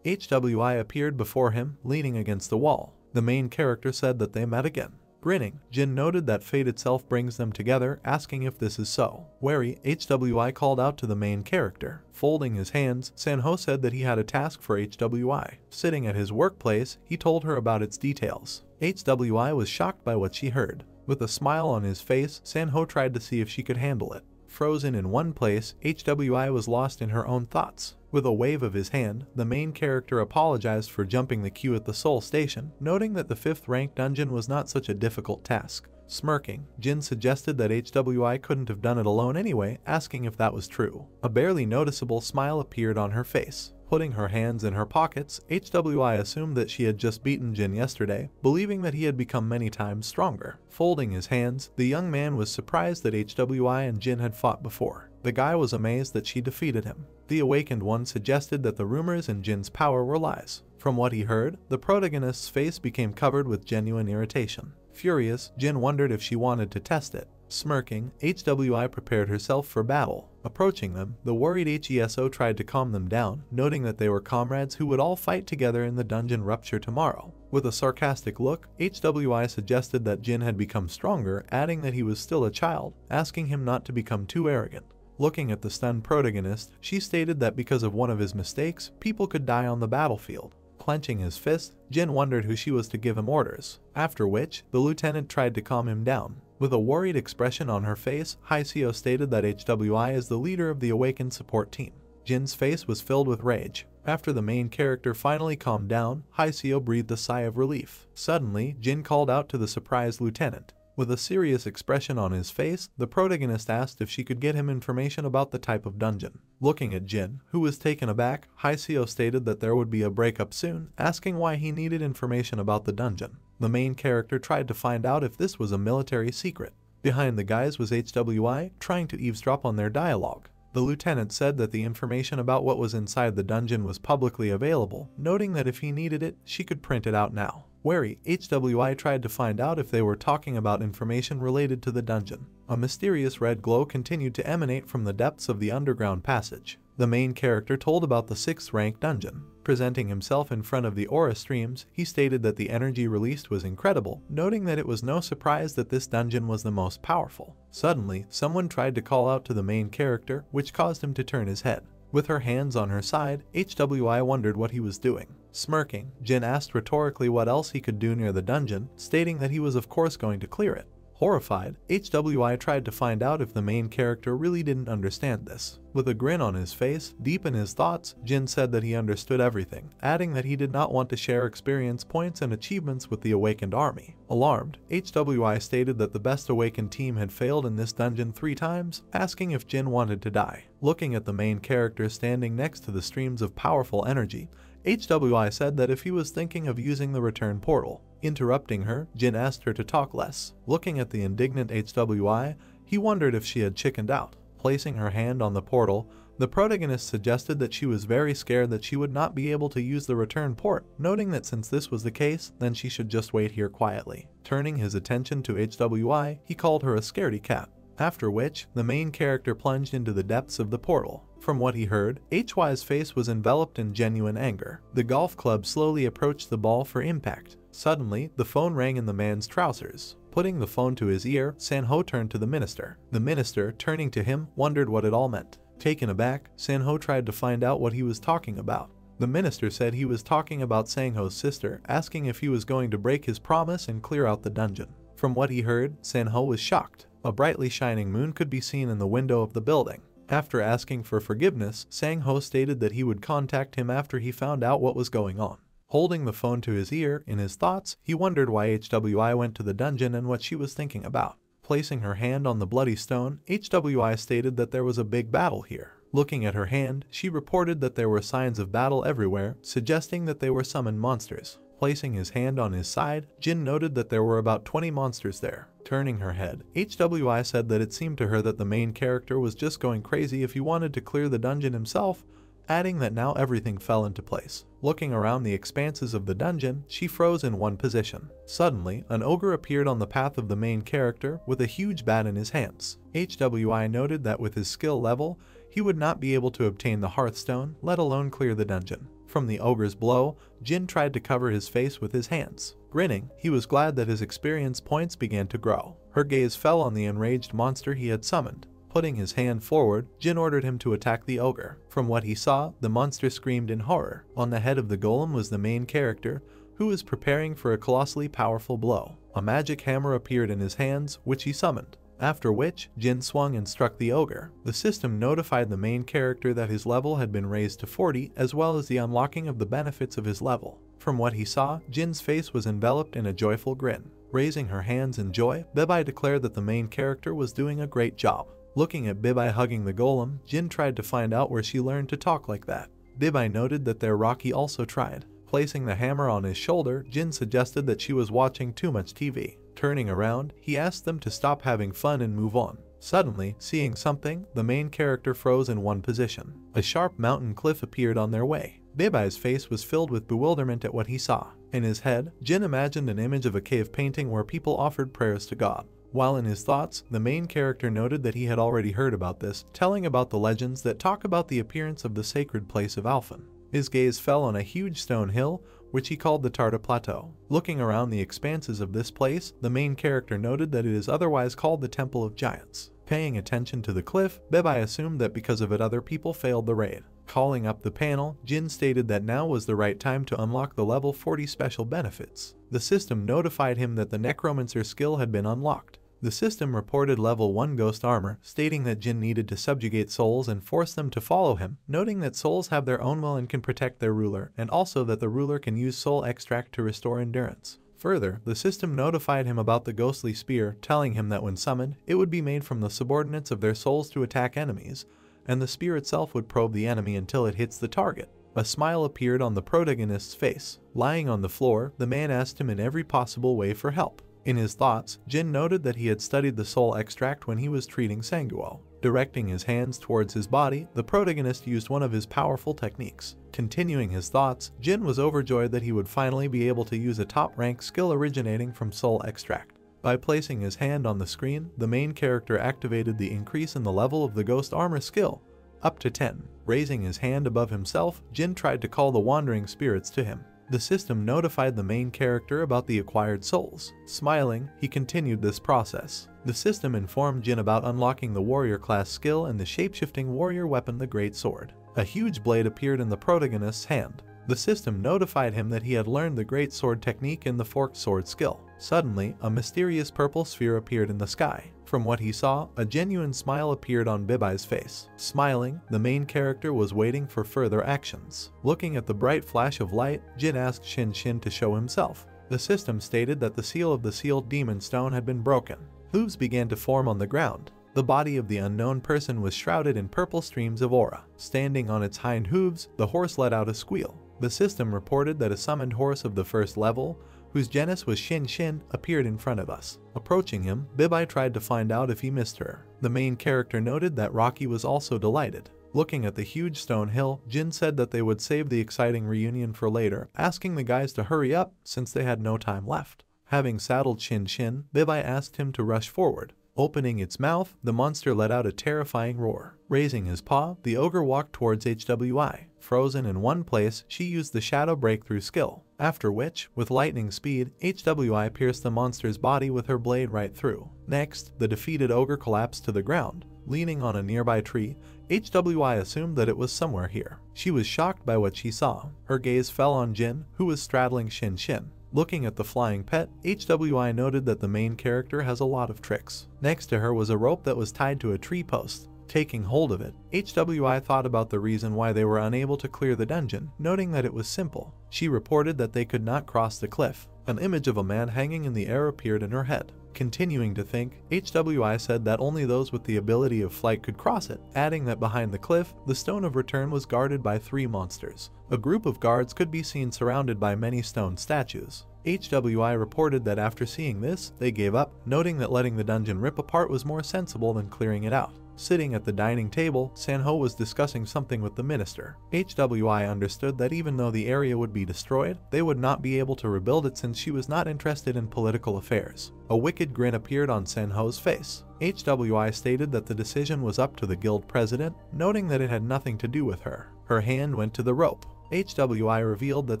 HWI appeared before him, leaning against the wall. The main character said that they met again. Grinning, Jin noted that fate itself brings them together, asking if this is so. Wary, HWI called out to the main character. Folding his hands, Sanho said that he had a task for HWI. Sitting at his workplace, he told her about its details. HWI was shocked by what she heard. With a smile on his face, Sanho tried to see if she could handle it. Frozen in one place, HWI was lost in her own thoughts. With a wave of his hand, the main character apologized for jumping the queue at the Seoul station, noting that the 5th rank dungeon was not such a difficult task. Smirking, Jin suggested that HWI couldn't have done it alone anyway, asking if that was true. A barely noticeable smile appeared on her face. Putting her hands in her pockets, HWI assumed that she had just beaten Jin yesterday, believing that he had become many times stronger. Folding his hands, the young man was surprised that HWI and Jin had fought before. The guy was amazed that she defeated him. The awakened one suggested that the rumors in Jin's power were lies. From what he heard, the protagonist's face became covered with genuine irritation. Furious, Jin wondered if she wanted to test it. Smirking, HWI prepared herself for battle. Approaching them, the worried HESO tried to calm them down, noting that they were comrades who would all fight together in the dungeon rupture tomorrow. With a sarcastic look, HWI suggested that Jin had become stronger, adding that he was still a child, asking him not to become too arrogant. Looking at the stunned protagonist, she stated that because of one of his mistakes, people could die on the battlefield. Clenching his fist, Jin wondered who she was to give him orders, after which, the lieutenant tried to calm him down. With a worried expression on her face, Haiseo stated that HWI is the leader of the awakened support team. Jin's face was filled with rage. After the main character finally calmed down, Haiseo breathed a sigh of relief. Suddenly, Jin called out to the surprised lieutenant. With a serious expression on his face, the protagonist asked if she could get him information about the type of dungeon. Looking at Jin, who was taken aback, Haiseo stated that there would be a breakup soon, asking why he needed information about the dungeon. The main character tried to find out if this was a military secret. Behind the guys was HWI, trying to eavesdrop on their dialogue. The lieutenant said that the information about what was inside the dungeon was publicly available, noting that if he needed it, she could print it out now. Wary, HWI tried to find out if they were talking about information related to the dungeon. A mysterious red glow continued to emanate from the depths of the underground passage. The main character told about the 6th rank dungeon. Presenting himself in front of the aura streams, he stated that the energy released was incredible, noting that it was no surprise that this dungeon was the most powerful. Suddenly, someone tried to call out to the main character, which caused him to turn his head. With her hands on her side, HWI wondered what he was doing. Smirking, Jin asked rhetorically what else he could do near the dungeon, stating that he was of course going to clear it. Horrified, HWI tried to find out if the main character really didn't understand this. With a grin on his face, deep in his thoughts, Jin said that he understood everything, adding that he did not want to share experience points and achievements with the awakened army. Alarmed, HWI stated that the best awakened team had failed in this dungeon 3 times, asking if Jin wanted to die. Looking at the main character standing next to the streams of powerful energy, HWI said that if he was thinking of using the return portal. Interrupting her, Jin asked her to talk less. Looking at the indignant HWI, he wondered if she had chickened out. Placing her hand on the portal, the protagonist suggested that she was very scared that she would not be able to use the return port, noting that since this was the case, then she should just wait here quietly. Turning his attention to HWI, he called her a scaredy cat. After which, the main character plunged into the depths of the portal. From what he heard, HY's face was enveloped in genuine anger. The golf club slowly approached the ball for impact. Suddenly, the phone rang in the man's trousers. Putting the phone to his ear, Sanho turned to the minister. The minister, turning to him, wondered what it all meant. Taken aback, Sanho tried to find out what he was talking about. The minister said he was talking about Sangho's sister, asking if he was going to break his promise and clear out the dungeon. From what he heard, Sanho was shocked. A brightly shining moon could be seen in the window of the building. After asking for forgiveness, Sangho stated that he would contact him after he found out what was going on. Holding the phone to his ear, in his thoughts, he wondered why HWI went to the dungeon and what she was thinking about. Placing her hand on the bloody stone, HWI stated that there was a big battle here. Looking at her hand, she reported that there were signs of battle everywhere, suggesting that they were summoned monsters. Placing his hand on his side, Jin noted that there were about 20 monsters there. Turning her head, HWI said that it seemed to her that the main character was just going crazy if he wanted to clear the dungeon himself, adding that now everything fell into place. Looking around the expanses of the dungeon, she froze in one position. Suddenly, an ogre appeared on the path of the main character with a huge bat in his hands. HWI noted that with his skill level, he would not be able to obtain the Hearthstone, let alone clear the dungeon. From the ogre's blow, Jin tried to cover his face with his hands. Grinning, he was glad that his experience points began to grow. Her gaze fell on the enraged monster he had summoned. Putting his hand forward, Jin ordered him to attack the ogre. From what he saw, the monster screamed in horror. On the head of the golem was the main character, who was preparing for a colossally powerful blow. A magic hammer appeared in his hands, which he summoned. After which, Jin swung and struck the ogre. The system notified the main character that his level had been raised to 40, as well as the unlocking of the benefits of his level. From what he saw, Jin's face was enveloped in a joyful grin. Raising her hands in joy, Bibai declared that the main character was doing a great job. Looking at Bibai hugging the golem, Jin tried to find out where she learned to talk like that. Bibai noted that their Rocky also tried. Placing the hammer on his shoulder, Jin suggested that she was watching too much TV. Turning around, he asked them to stop having fun and move on. Suddenly, seeing something, the main character froze in one position. A sharp mountain cliff appeared on their way. Bibai's face was filled with bewilderment at what he saw. In his head, Jin imagined an image of a cave painting where people offered prayers to God. While in his thoughts, the main character noted that he had already heard about this, telling about the legends that talk about the appearance of the sacred place of Alphen. His gaze fell on a huge stone hill, which he called the Tarta Plateau. Looking around the expanses of this place, the main character noted that it is otherwise called the Temple of Giants. Paying attention to the cliff, Bibai assumed that because of it other people failed the raid. Calling up the panel, Jin stated that now was the right time to unlock the level 40 special benefits. The system notified him that the Necromancer skill had been unlocked. The system reported level 1 ghost armor, stating that Jin needed to subjugate souls and force them to follow him, noting that souls have their own will and can protect their ruler, and also that the ruler can use soul extract to restore endurance. Further, the system notified him about the ghostly spear, telling him that when summoned, it would be made from the subordinates of their souls to attack enemies, and the spear itself would probe the enemy until it hits the target. A smile appeared on the protagonist's face. Lying on the floor, the man asked him in every possible way for help. In his thoughts, Jin noted that he had studied the soul extract when he was treating Sanguo. Directing his hands towards his body, the protagonist used one of his powerful techniques. Continuing his thoughts, Jin was overjoyed that he would finally be able to use a top-rank skill originating from soul extract. By placing his hand on the screen, the main character activated the increase in the level of the ghost armor skill, up to 10. Raising his hand above himself, Jin tried to call the wandering spirits to him. The system notified the main character about the acquired souls. Smiling, he continued this process. The system informed Jin about unlocking the warrior class skill and the shapeshifting warrior weapon, the Great Sword. A huge blade appeared in the protagonist's hand. The system notified him that he had learned the Great Sword technique in the forked sword skill. Suddenly, a mysterious purple sphere appeared in the sky. From what he saw, a genuine smile appeared on Bibai's face. Smiling, the main character was waiting for further actions. Looking at the bright flash of light, Jin asked Shin Shin to show himself. The system stated that the seal of the sealed demon stone had been broken. Hooves began to form on the ground. The body of the unknown person was shrouded in purple streams of aura. Standing on its hind hooves, the horse let out a squeal. The system reported that a summoned horse of the first level, whose genus was Shin Shin, appeared in front of us. Approaching him, Bibai tried to find out if he missed her. The main character noted that Rocky was also delighted. Looking at the huge stone hill, Jin said that they would save the exciting reunion for later, asking the guys to hurry up since they had no time left. Having saddled Shin Shin, Bibai asked him to rush forward. Opening its mouth, the monster let out a terrifying roar. Raising his paw, the ogre walked towards HWI. Frozen in one place, she used the shadow breakthrough skill, after which, with lightning speed, HWI pierced the monster's body with her blade right through. Next, the defeated ogre collapsed to the ground. Leaning on a nearby tree, HWI assumed that it was somewhere here. She was shocked by what she saw. Her gaze fell on Jin, who was straddling Shin Shin. Looking at the flying pet, HWI noted that the main character has a lot of tricks. Next to her was a rope that was tied to a tree post. Taking hold of it, HWI thought about the reason why they were unable to clear the dungeon, noting that it was simple. She reported that they could not cross the cliff. An image of a man hanging in the air appeared in her head. Continuing to think, HWI said that only those with the ability of flight could cross it, adding that behind the cliff, the Stone of Return was guarded by 3 monsters. A group of guards could be seen surrounded by many stone statues. HWI reported that after seeing this, they gave up, noting that letting the dungeon rip apart was more sensible than clearing it out. Sitting at the dining table, Sanho was discussing something with the minister. HWI understood that even though the area would be destroyed, they would not be able to rebuild it since she was not interested in political affairs. A wicked grin appeared on Sanho's face. HWI stated that the decision was up to the guild president, noting that it had nothing to do with her. Her hand went to the rope. HWI revealed that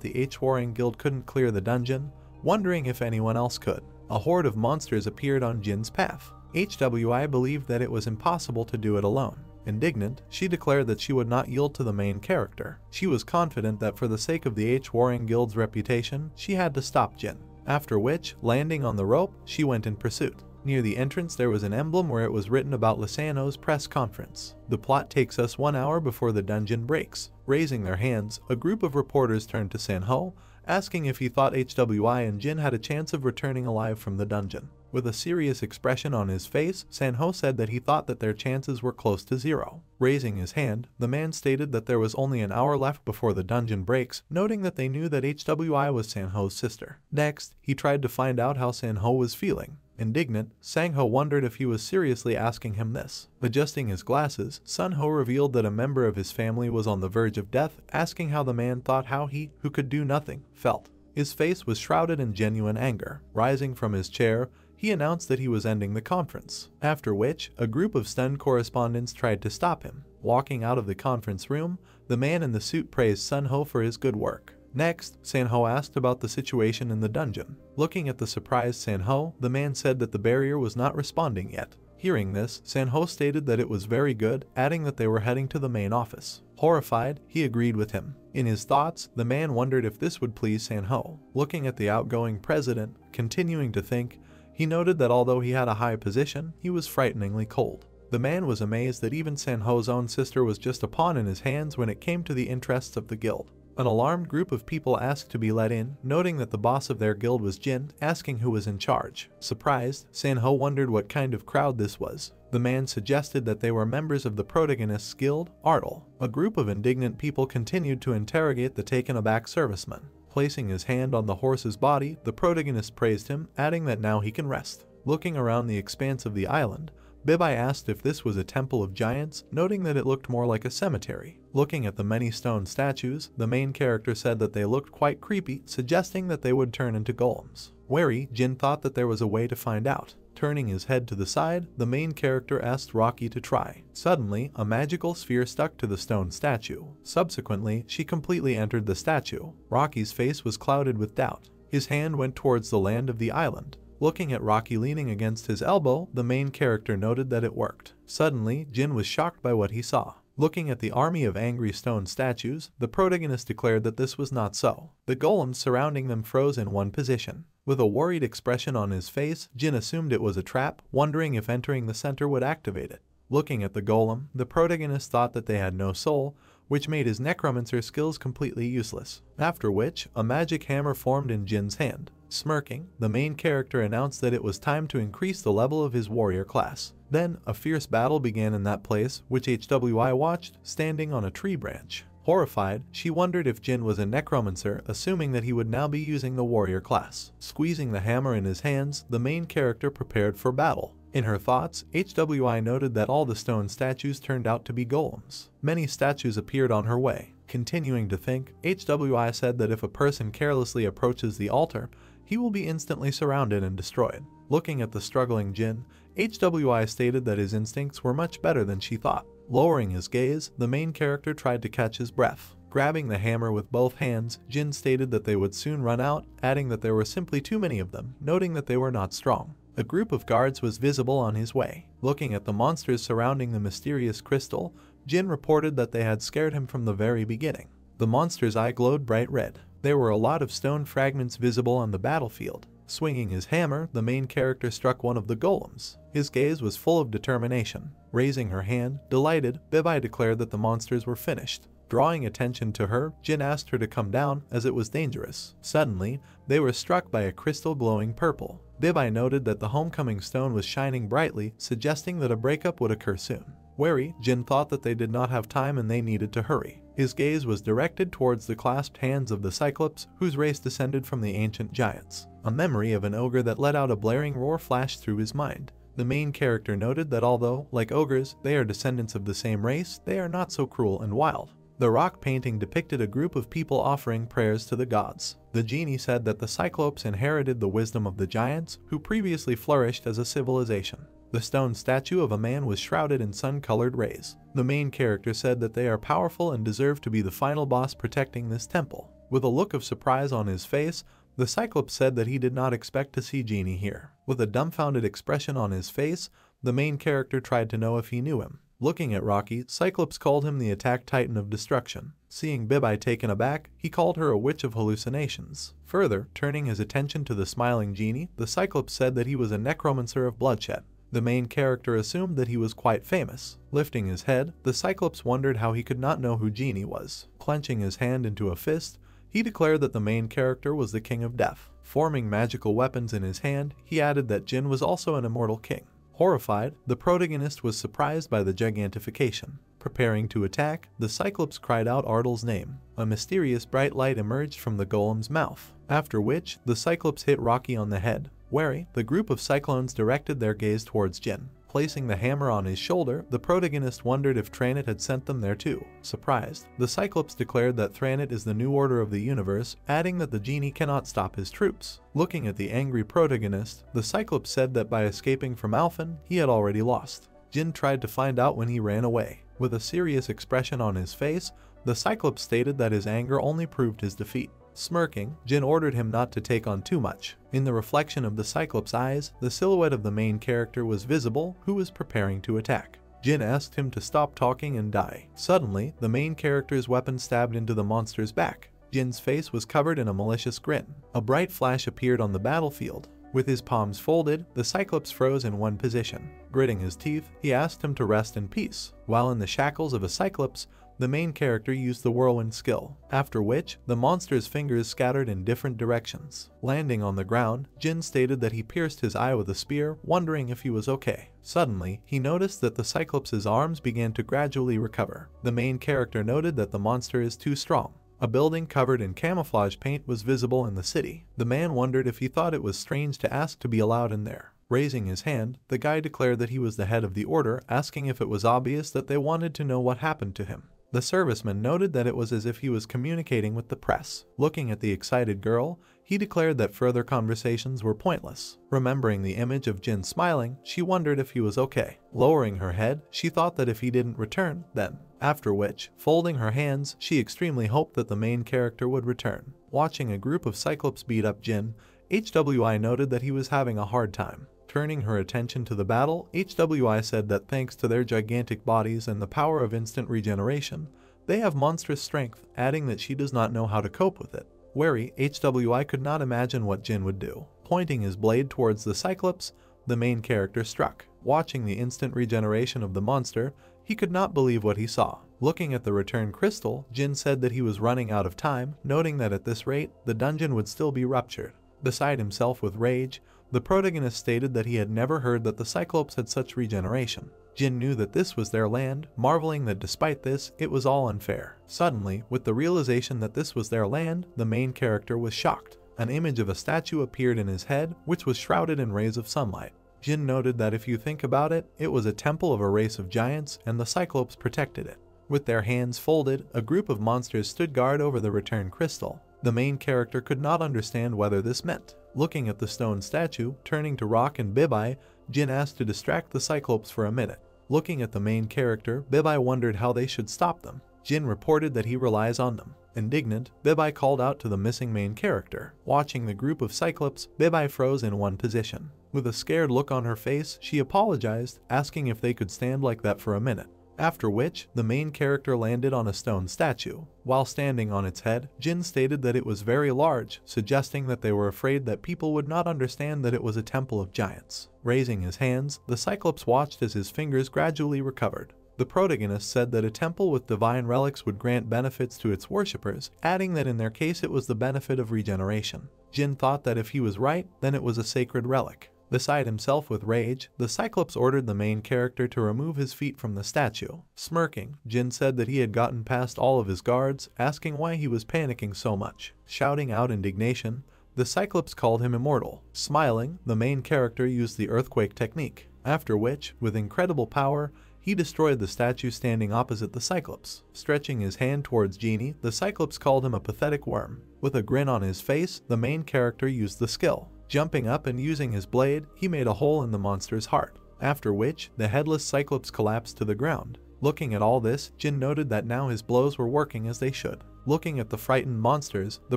the H-Warring Guild couldn't clear the dungeon, wondering if anyone else could. A horde of monsters appeared on Jin's path. HWI believed that it was impossible to do it alone. Indignant, she declared that she would not yield to the main character. She was confident that for the sake of the H-Warring Guild's reputation, she had to stop Jin. After which, landing on the rope, she went in pursuit. Near the entrance there was an emblem where it was written about Lisano's press conference. The plot takes us 1 hour before the dungeon breaks. Raising their hands, a group of reporters turned to Sanho, asking if he thought HWI and Jin had a chance of returning alive from the dungeon. With a serious expression on his face, Sanho said that he thought that their chances were close to 0. Raising his hand, the man stated that there was only an hour left before the dungeon breaks, noting that they knew that HWI was Sanho's sister. Next, he tried to find out how Sanho was feeling. Indignant, Sangho wondered if he was seriously asking him this. Adjusting his glasses, Sunho revealed that a member of his family was on the verge of death, asking how the man thought how he, who could do nothing, felt. His face was shrouded in genuine anger. Rising from his chair, he announced that he was ending the conference, after which, a group of stunned correspondents tried to stop him. Walking out of the conference room, the man in the suit praised Sunho for his good work. Next, Sanho asked about the situation in the dungeon. Looking at the surprised Sanho, the man said that the barrier was not responding yet. Hearing this, Sanho stated that it was very good, adding that they were heading to the main office. Horrified, he agreed with him. In his thoughts, the man wondered if this would please Sanho. Looking at the outgoing president, continuing to think, he noted that although he had a high position, he was frighteningly cold. The man was amazed that even Sanho's own sister was just a pawn in his hands when it came to the interests of the guild. An alarmed group of people asked to be let in, noting that the boss of their guild was Jin, asking who was in charge. Surprised, Sanho wondered what kind of crowd this was. The man suggested that they were members of the protagonist's guild, Ardal. A group of indignant people continued to interrogate the taken-aback serviceman. Placing his hand on the horse's body, the protagonist praised him, adding that now he can rest. Looking around the expanse of the island, Bibai asked if this was a temple of giants, noting that it looked more like a cemetery. Looking at the many stone statues, the main character said that they looked quite creepy, suggesting that they would turn into golems. Wary, Jin thought that there was a way to find out. Turning his head to the side, the main character asked Rocky to try. Suddenly, a magical sphere stuck to the stone statue. Subsequently, she completely entered the statue. Rocky's face was clouded with doubt. His hand went towards the land of the island. Looking at Rocky leaning against his elbow, the main character noted that it worked. Suddenly, Jin was shocked by what he saw. Looking at the army of angry stone statues, the protagonist declared that this was not so. The golems surrounding them froze in one position. With a worried expression on his face, Jin assumed it was a trap, wondering if entering the center would activate it. Looking at the golem, the protagonist thought that they had no soul, which made his necromancer skills completely useless. After which, a magic hammer formed in Jin's hand. Smirking, the main character announced that it was time to increase the level of his warrior class. Then, a fierce battle began in that place, which HWI watched, standing on a tree branch. Horrified, she wondered if Jin was a necromancer, assuming that he would now be using the warrior class. Squeezing the hammer in his hands, the main character prepared for battle. In her thoughts, HWI noted that all the stone statues turned out to be golems. Many statues appeared on her way. Continuing to think, HWI said that if a person carelessly approaches the altar, he will be instantly surrounded and destroyed. Looking at the struggling Jin, HWI stated that his instincts were much better than she thought. Lowering his gaze, the main character tried to catch his breath. Grabbing the hammer with both hands, Jin stated that they would soon run out, adding that there were simply too many of them, noting that they were not strong. A group of guards was visible on his way. Looking at the monsters surrounding the mysterious crystal, Jin reported that they had scared him from the very beginning. The monster's eye glowed bright red. There were a lot of stone fragments visible on the battlefield. Swinging his hammer, the main character struck one of the golems. His gaze was full of determination. Raising her hand, delighted, Bibai declared that the monsters were finished. Drawing attention to her, Jin asked her to come down as it was dangerous. Suddenly, they were struck by a crystal glowing purple. Bibai noted that the homecoming stone was shining brightly, suggesting that a breakup would occur soon. Wary, Jin thought that they did not have time and they needed to hurry. His gaze was directed towards the clasped hands of the Cyclops, whose race descended from the ancient giants. A memory of an ogre that let out a blaring roar flashed through his mind. The main character noted that although, like ogres, they are descendants of the same race, they are not so cruel and wild. The rock painting depicted a group of people offering prayers to the gods. The genie said that the Cyclops inherited the wisdom of the giants, who previously flourished as a civilization. The stone statue of a man was shrouded in sun-colored rays. The main character said that they are powerful and deserve to be the final boss protecting this temple. With a look of surprise on his face, the Cyclops said that he did not expect to see Genie here. With a dumbfounded expression on his face, the main character tried to know if he knew him. Looking at Rocky, Cyclops called him the attack titan of destruction. Seeing Bibai taken aback, he called her a witch of hallucinations. Further, turning his attention to the smiling Genie, the Cyclops said that he was a necromancer of bloodshed. The main character assumed that he was quite famous. Lifting his head, the Cyclops wondered how he could not know who Genie was. Clenching his hand into a fist, he declared that the main character was the King of Death. Forming magical weapons in his hand, he added that Jin was also an immortal king. Horrified, the protagonist was surprised by the gigantification. Preparing to attack, the Cyclops cried out Ardal's name. A mysterious bright light emerged from the golem's mouth, after which the Cyclops hit Rocky on the head. Wary, the group of cyclones directed their gaze towards Jin. Placing the hammer on his shoulder, the protagonist wondered if Thranit had sent them there too. Surprised, the Cyclops declared that Thranit is the new order of the universe, adding that the genie cannot stop his troops. Looking at the angry protagonist, the Cyclops said that by escaping from Alphen, he had already lost. Jin tried to find out when he ran away. With a serious expression on his face, the Cyclops stated that his anger only proved his defeat. Smirking, Jin ordered him not to take on too much. In the reflection of the Cyclops' eyes, the silhouette of the main character was visible, who was preparing to attack. Jin asked him to stop talking and die. Suddenly, the main character's weapon stabbed into the monster's back. Jin's face was covered in a malicious grin. A bright flash appeared on the battlefield. With his palms folded, the Cyclops froze in one position. Gritting his teeth, he asked him to rest in peace. While in the shackles of a Cyclops, the main character used the whirlwind skill, after which the monster's fingers scattered in different directions. Landing on the ground, Jin stated that he pierced his eye with a spear, wondering if he was okay. Suddenly, he noticed that the Cyclops' arms began to gradually recover. The main character noted that the monster is too strong. A building covered in camouflage paint was visible in the city. The man wondered if he thought it was strange to ask to be allowed in there. Raising his hand, the guy declared that he was the head of the order, asking if it was obvious that they wanted to know what happened to him. The serviceman noted that it was as if he was communicating with the press. Looking at the excited girl, he declared that further conversations were pointless. Remembering the image of Jin smiling, she wondered if he was okay. Lowering her head, she thought that if he didn't return, then. After which, folding her hands, she extremely hoped that the main character would return. Watching a group of Cyclops beat up Jin, HWI noted that he was having a hard time. Turning her attention to the battle, HWI said that thanks to their gigantic bodies and the power of instant regeneration, they have monstrous strength, adding that she does not know how to cope with it. Wary, HWI could not imagine what Jin would do. Pointing his blade towards the Cyclops, the main character struck. Watching the instant regeneration of the monster, he could not believe what he saw. Looking at the return crystal, Jin said that he was running out of time, noting that at this rate, the dungeon would still be ruptured. Beside himself with rage, the protagonist stated that he had never heard that the Cyclops had such regeneration. Jin knew that this was their land, marveling that despite this, it was all unfair. Suddenly, with the realization that this was their land, the main character was shocked. An image of a statue appeared in his head, which was shrouded in rays of sunlight. Jin noted that if you think about it, it was a temple of a race of giants, and the Cyclops protected it. With their hands folded, a group of monsters stood guard over the return crystal. The main character could not understand whether this meant. Looking at the stone statue, turning to Rock and Bibai, Jin asked to distract the Cyclops for a minute. Looking at the main character, Bibai wondered how they should stop them. Jin reported that he relies on them. Indignant, Bibai called out to the missing main character. Watching the group of Cyclops, Bibai froze in one position. With a scared look on her face, she apologized, asking if they could stand like that for a minute. After which, the main character landed on a stone statue. While standing on its head, Jin stated that it was very large, suggesting that they were afraid that people would not understand that it was a temple of giants. Raising his hands, the Cyclops watched as his fingers gradually recovered. The protagonist said that a temple with divine relics would grant benefits to its worshippers, adding that in their case it was the benefit of regeneration. Jin thought that if he was right, then it was a sacred relic. Beside himself with rage, the Cyclops ordered the main character to remove his feet from the statue. Smirking, Jin said that he had gotten past all of his guards, asking why he was panicking so much. Shouting out indignation, the Cyclops called him immortal. Smiling, the main character used the earthquake technique, after which, with incredible power, he destroyed the statue standing opposite the Cyclops. Stretching his hand towards Genie, the Cyclops called him a pathetic worm. With a grin on his face, the main character used the skill. Jumping up and using his blade, he made a hole in the monster's heart, after which, the headless Cyclops collapsed to the ground. Looking at all this, Jin noted that now his blows were working as they should. Looking at the frightened monsters, the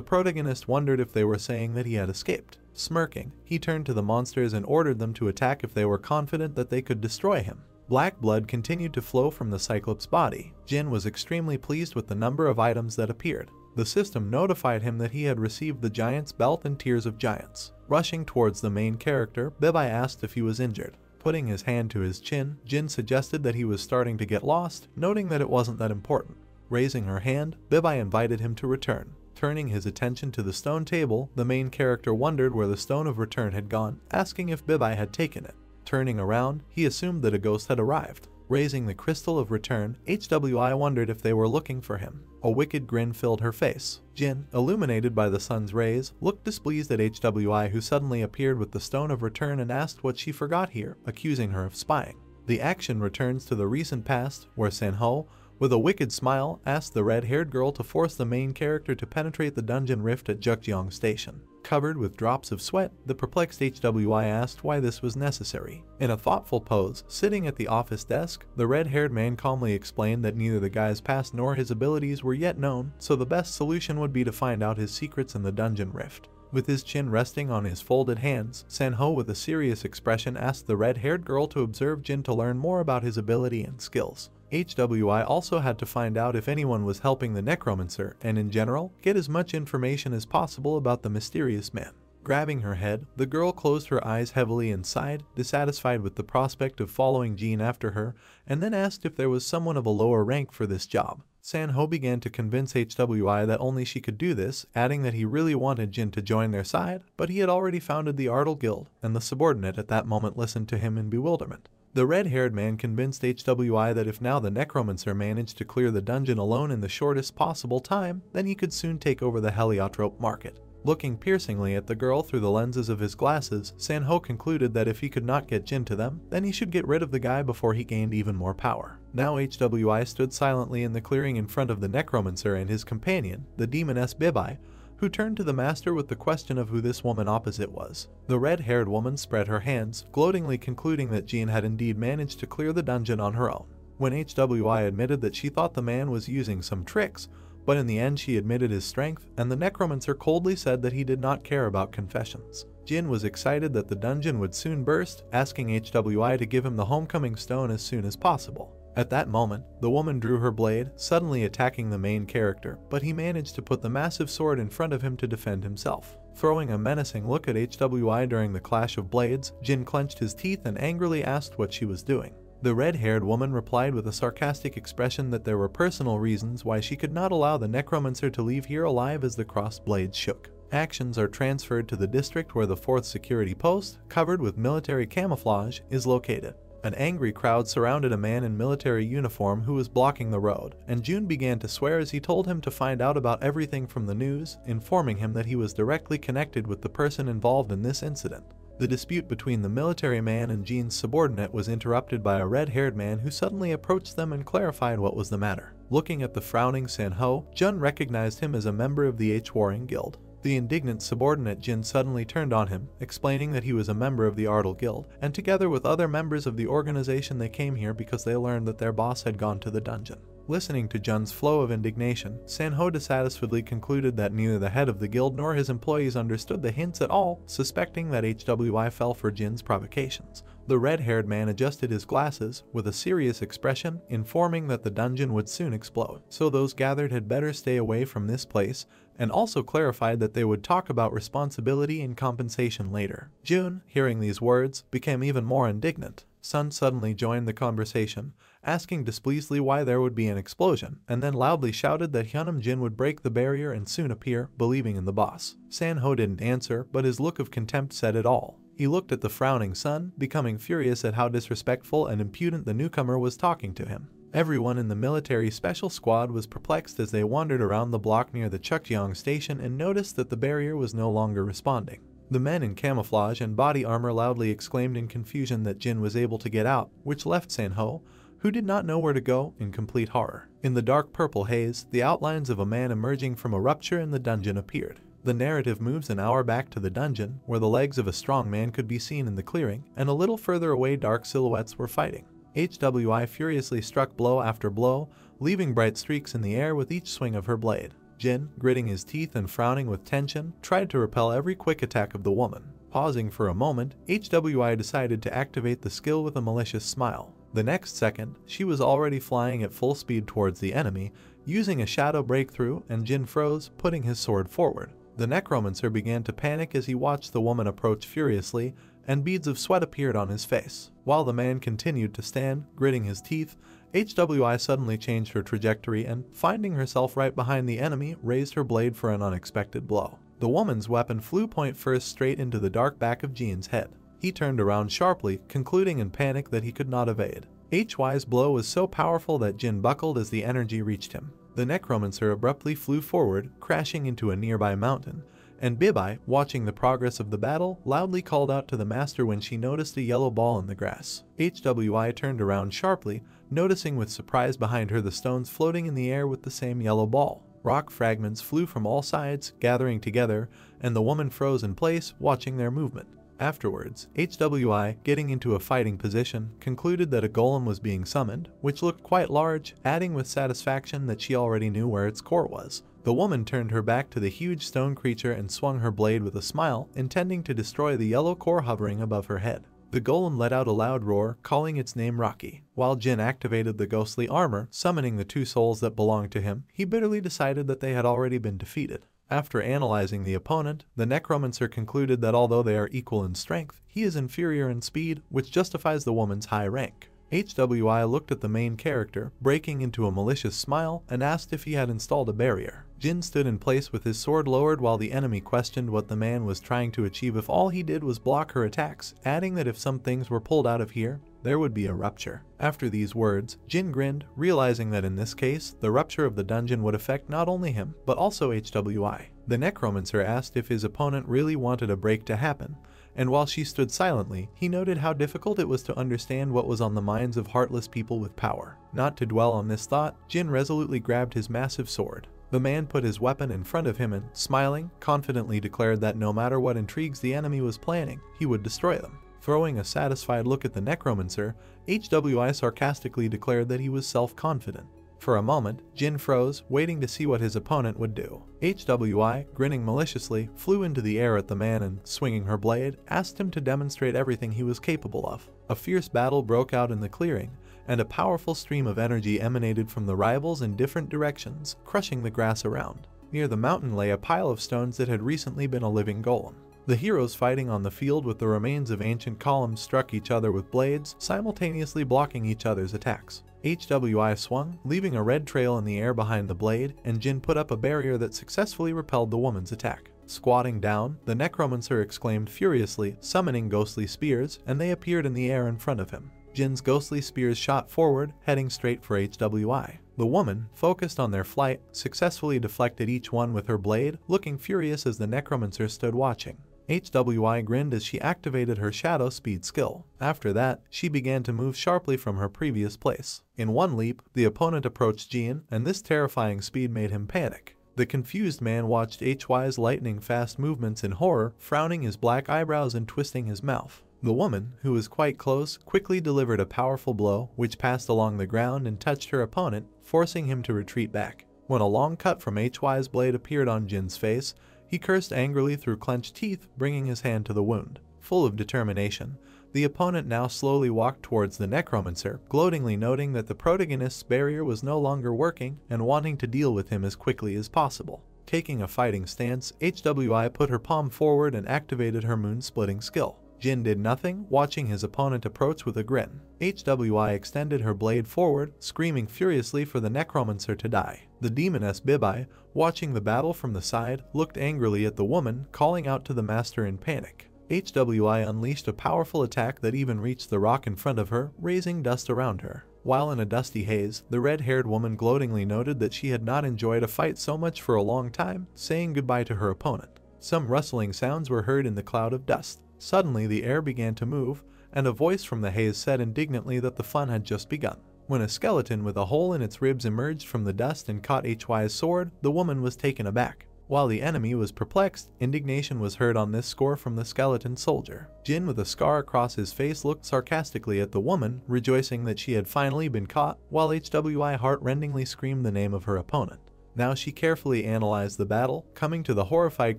protagonist wondered if they were saying that he had escaped. Smirking, he turned to the monsters and ordered them to attack if they were confident that they could destroy him. Black blood continued to flow from the Cyclops' body. Jin was extremely pleased with the number of items that appeared. The system notified him that he had received the Giant's Belt and Tears of Giants. Rushing towards the main character, Bibai asked if he was injured. Putting his hand to his chin, Jin suggested that he was starting to get lost, noting that it wasn't that important. Raising her hand, Bibai invited him to return. Turning his attention to the stone table, the main character wondered where the Stone of Return had gone, asking if Bibai had taken it. Turning around, he assumed that a ghost had arrived. Raising the Crystal of Return, HWI wondered if they were looking for him. A wicked grin filled her face. Jin, illuminated by the sun's rays, looked displeased at HWI, who suddenly appeared with the Stone of Return and asked what she forgot here, accusing her of spying. The action returns to the recent past, where Sanho, with a wicked smile, asked the red-haired girl to force the main character to penetrate the dungeon rift at Jukjeong Station. Covered with drops of sweat, the perplexed HWI asked why this was necessary. In a thoughtful pose, sitting at the office desk, the red-haired man calmly explained that neither the guy's past nor his abilities were yet known, so the best solution would be to find out his secrets in the dungeon rift. With his chin resting on his folded hands, Sanho with a serious expression asked the red-haired girl to observe Jin to learn more about his ability and skills. HWI also had to find out if anyone was helping the Necromancer, and in general, get as much information as possible about the mysterious man. Grabbing her head, the girl closed her eyes heavily and sighed, dissatisfied with the prospect of following Jin after her, and then asked if there was someone of a lower rank for this job. Sanho began to convince HWI that only she could do this, adding that he really wanted Jin to join their side, but he had already founded the Ardal Guild, and the subordinate at that moment listened to him in bewilderment. The red-haired man convinced HWI that if now the Necromancer managed to clear the dungeon alone in the shortest possible time, then he could soon take over the heliotrope market. Looking piercingly at the girl through the lenses of his glasses, Sanho concluded that if he could not get Jin to them, then he should get rid of the guy before he gained even more power. Now HWI stood silently in the clearing in front of the Necromancer and his companion, the demoness Bibai, who turned to the master with the question of who this woman opposite was. The red-haired woman spread her hands, gloatingly concluding that Jin had indeed managed to clear the dungeon on her own. When HWI admitted that she thought the man was using some tricks, but in the end she admitted his strength, and the Necromancer coldly said that he did not care about confessions. Jin was excited that the dungeon would soon burst, asking HWI to give him the homecoming stone as soon as possible. At that moment, the woman drew her blade, suddenly attacking the main character, but he managed to put the massive sword in front of him to defend himself. Throwing a menacing look at HWI during the clash of blades, Jin clenched his teeth and angrily asked what she was doing. The red-haired woman replied with a sarcastic expression that there were personal reasons why she could not allow the Necromancer to leave here alive as the crossed blades shook. Actions are transferred to the district where the 4th security post, covered with military camouflage, is located. An angry crowd surrounded a man in military uniform who was blocking the road, and Jun began to swear as he told him to find out about everything from the news, informing him that he was directly connected with the person involved in this incident. The dispute between the military man and Jin's subordinate was interrupted by a red-haired man who suddenly approached them and clarified what was the matter. Looking at the frowning Sanho, Jun recognized him as a member of the H-Warring Guild. The indignant subordinate Jin suddenly turned on him, explaining that he was a member of the Ardal Guild, and together with other members of the organization they came here because they learned that their boss had gone to the dungeon. Listening to Jun's flow of indignation, Sanho dissatisfiedly concluded that neither the head of the guild nor his employees understood the hints at all, suspecting that HWI fell for Jin's provocations. The red-haired man adjusted his glasses, with a serious expression, informing that the dungeon would soon explode, so those gathered had better stay away from this place, and also clarified that they would talk about responsibility and compensation later. Jun, hearing these words, became even more indignant. Sun suddenly joined the conversation, asking displeasedly why there would be an explosion, and then loudly shouted that Hyunam Jin would break the barrier and soon appear, believing in the boss. Sanho didn't answer, but his look of contempt said it all. He looked at the frowning Sun, becoming furious at how disrespectful and impudent the newcomer was talking to him. Everyone in the military special squad was perplexed as they wandered around the block near the Chukjeong station and noticed that the barrier was no longer responding. The men in camouflage and body armor loudly exclaimed in confusion that Jin was able to get out, which left Sanho, who did not know where to go, in complete horror. In the dark purple haze, the outlines of a man emerging from a rupture in the dungeon appeared. The narrative moves an hour back to the dungeon, where the legs of a strong man could be seen in the clearing, and a little further away dark silhouettes were fighting. HWI furiously struck blow after blow, leaving bright streaks in the air with each swing of her blade. Jin, gritting his teeth and frowning with tension, tried to repel every quick attack of the woman. Pausing for a moment, HWI decided to activate the skill with a malicious smile. The next second, she was already flying at full speed towards the enemy, using a shadow breakthrough, and Jin froze, putting his sword forward. The Necromancer began to panic as he watched the woman approach furiously, and beads of sweat appeared on his face. While the man continued to stand, gritting his teeth, HWI suddenly changed her trajectory and, finding herself right behind the enemy, raised her blade for an unexpected blow. The woman's weapon flew point first straight into the dark back of Jin's head. He turned around sharply, concluding in panic that he could not evade. HY's blow was so powerful that Jin buckled as the energy reached him. The Necromancer abruptly flew forward, crashing into a nearby mountain, and Bibai, watching the progress of the battle, loudly called out to the master when she noticed a yellow ball in the grass. HWI turned around sharply, noticing with surprise behind her the stones floating in the air with the same yellow ball. Rock fragments flew from all sides, gathering together, and the woman froze in place, watching their movement. Afterwards, HWI, getting into a fighting position, concluded that a golem was being summoned, which looked quite large, adding with satisfaction that she already knew where its core was. The woman turned her back to the huge stone creature and swung her blade with a smile, intending to destroy the yellow core hovering above her head. The golem let out a loud roar, calling its name Rocky. While Jin activated the ghostly armor, summoning the two souls that belonged to him, he bitterly decided that they had already been defeated. After analyzing the opponent, the Necromancer concluded that although they are equal in strength, he is inferior in speed, which justifies the woman's high rank. HWI looked at the main character, breaking into a malicious smile, and asked if he had installed a barrier. Jin stood in place with his sword lowered while the enemy questioned what the man was trying to achieve if all he did was block her attacks, adding that if some things were pulled out of here, there would be a rupture. After these words, Jin grinned, realizing that in this case, the rupture of the dungeon would affect not only him, but also HWI. The Necromancer asked if his opponent really wanted a break to happen, and while she stood silently, he noted how difficult it was to understand what was on the minds of heartless people with power. Not to dwell on this thought, Jin resolutely grabbed his massive sword. The man put his weapon in front of him and, smiling, confidently declared that no matter what intrigues the enemy was planning, he would destroy them. Throwing a satisfied look at the Necromancer, HWI sarcastically declared that he was self-confident. For a moment, Jin froze, waiting to see what his opponent would do. HWI, grinning maliciously, flew into the air at the man and, swinging her blade, asked him to demonstrate everything he was capable of. A fierce battle broke out in the clearing, and a powerful stream of energy emanated from the rivals in different directions, crushing the grass around. Near the mountain lay a pile of stones that had recently been a living golem. The heroes fighting on the field with the remains of ancient columns struck each other with blades, simultaneously blocking each other's attacks. HWI swung, leaving a red trail in the air behind the blade, and Jin put up a barrier that successfully repelled the woman's attack. Squatting down, the Necromancer exclaimed furiously, summoning ghostly spears, and they appeared in the air in front of him. Jin's ghostly spears shot forward, heading straight for HWI. The woman, focused on their flight, successfully deflected each one with her blade, looking furious as the Necromancer stood watching. HWI grinned as she activated her shadow speed skill. After that, she began to move sharply from her previous place. In one leap, the opponent approached Jin, and this terrifying speed made him panic. The confused man watched HY's lightning-fast movements in horror, frowning his black eyebrows and twisting his mouth. The woman, who was quite close, quickly delivered a powerful blow, which passed along the ground and touched her opponent, forcing him to retreat back. When a long cut from HY's blade appeared on Jin's face, he cursed angrily through clenched teeth, bringing his hand to the wound. Full of determination, the opponent now slowly walked towards the Necromancer, gloatingly noting that the protagonist's barrier was no longer working and wanting to deal with him as quickly as possible. Taking a fighting stance, HWI put her palm forward and activated her moon-splitting skill. Jin did nothing, watching his opponent approach with a grin. HWI extended her blade forward, screaming furiously for the Necromancer to die. The demoness Bibai, watching the battle from the side, looked angrily at the woman, calling out to the master in panic. HWI unleashed a powerful attack that even reached the rock in front of her, raising dust around her. While in a dusty haze, the red-haired woman gloatingly noted that she had not enjoyed a fight so much for a long time, saying goodbye to her opponent. Some rustling sounds were heard in the cloud of dust. Suddenly the air began to move, and a voice from the haze said indignantly that the fun had just begun. When a skeleton with a hole in its ribs emerged from the dust and caught HY's sword, the woman was taken aback. While the enemy was perplexed, indignation was heard on this score from the skeleton soldier. Jin, with a scar across his face, looked sarcastically at the woman, rejoicing that she had finally been caught, while HWI heart-rendingly screamed the name of her opponent. Now she carefully analyzed the battle, coming to the horrified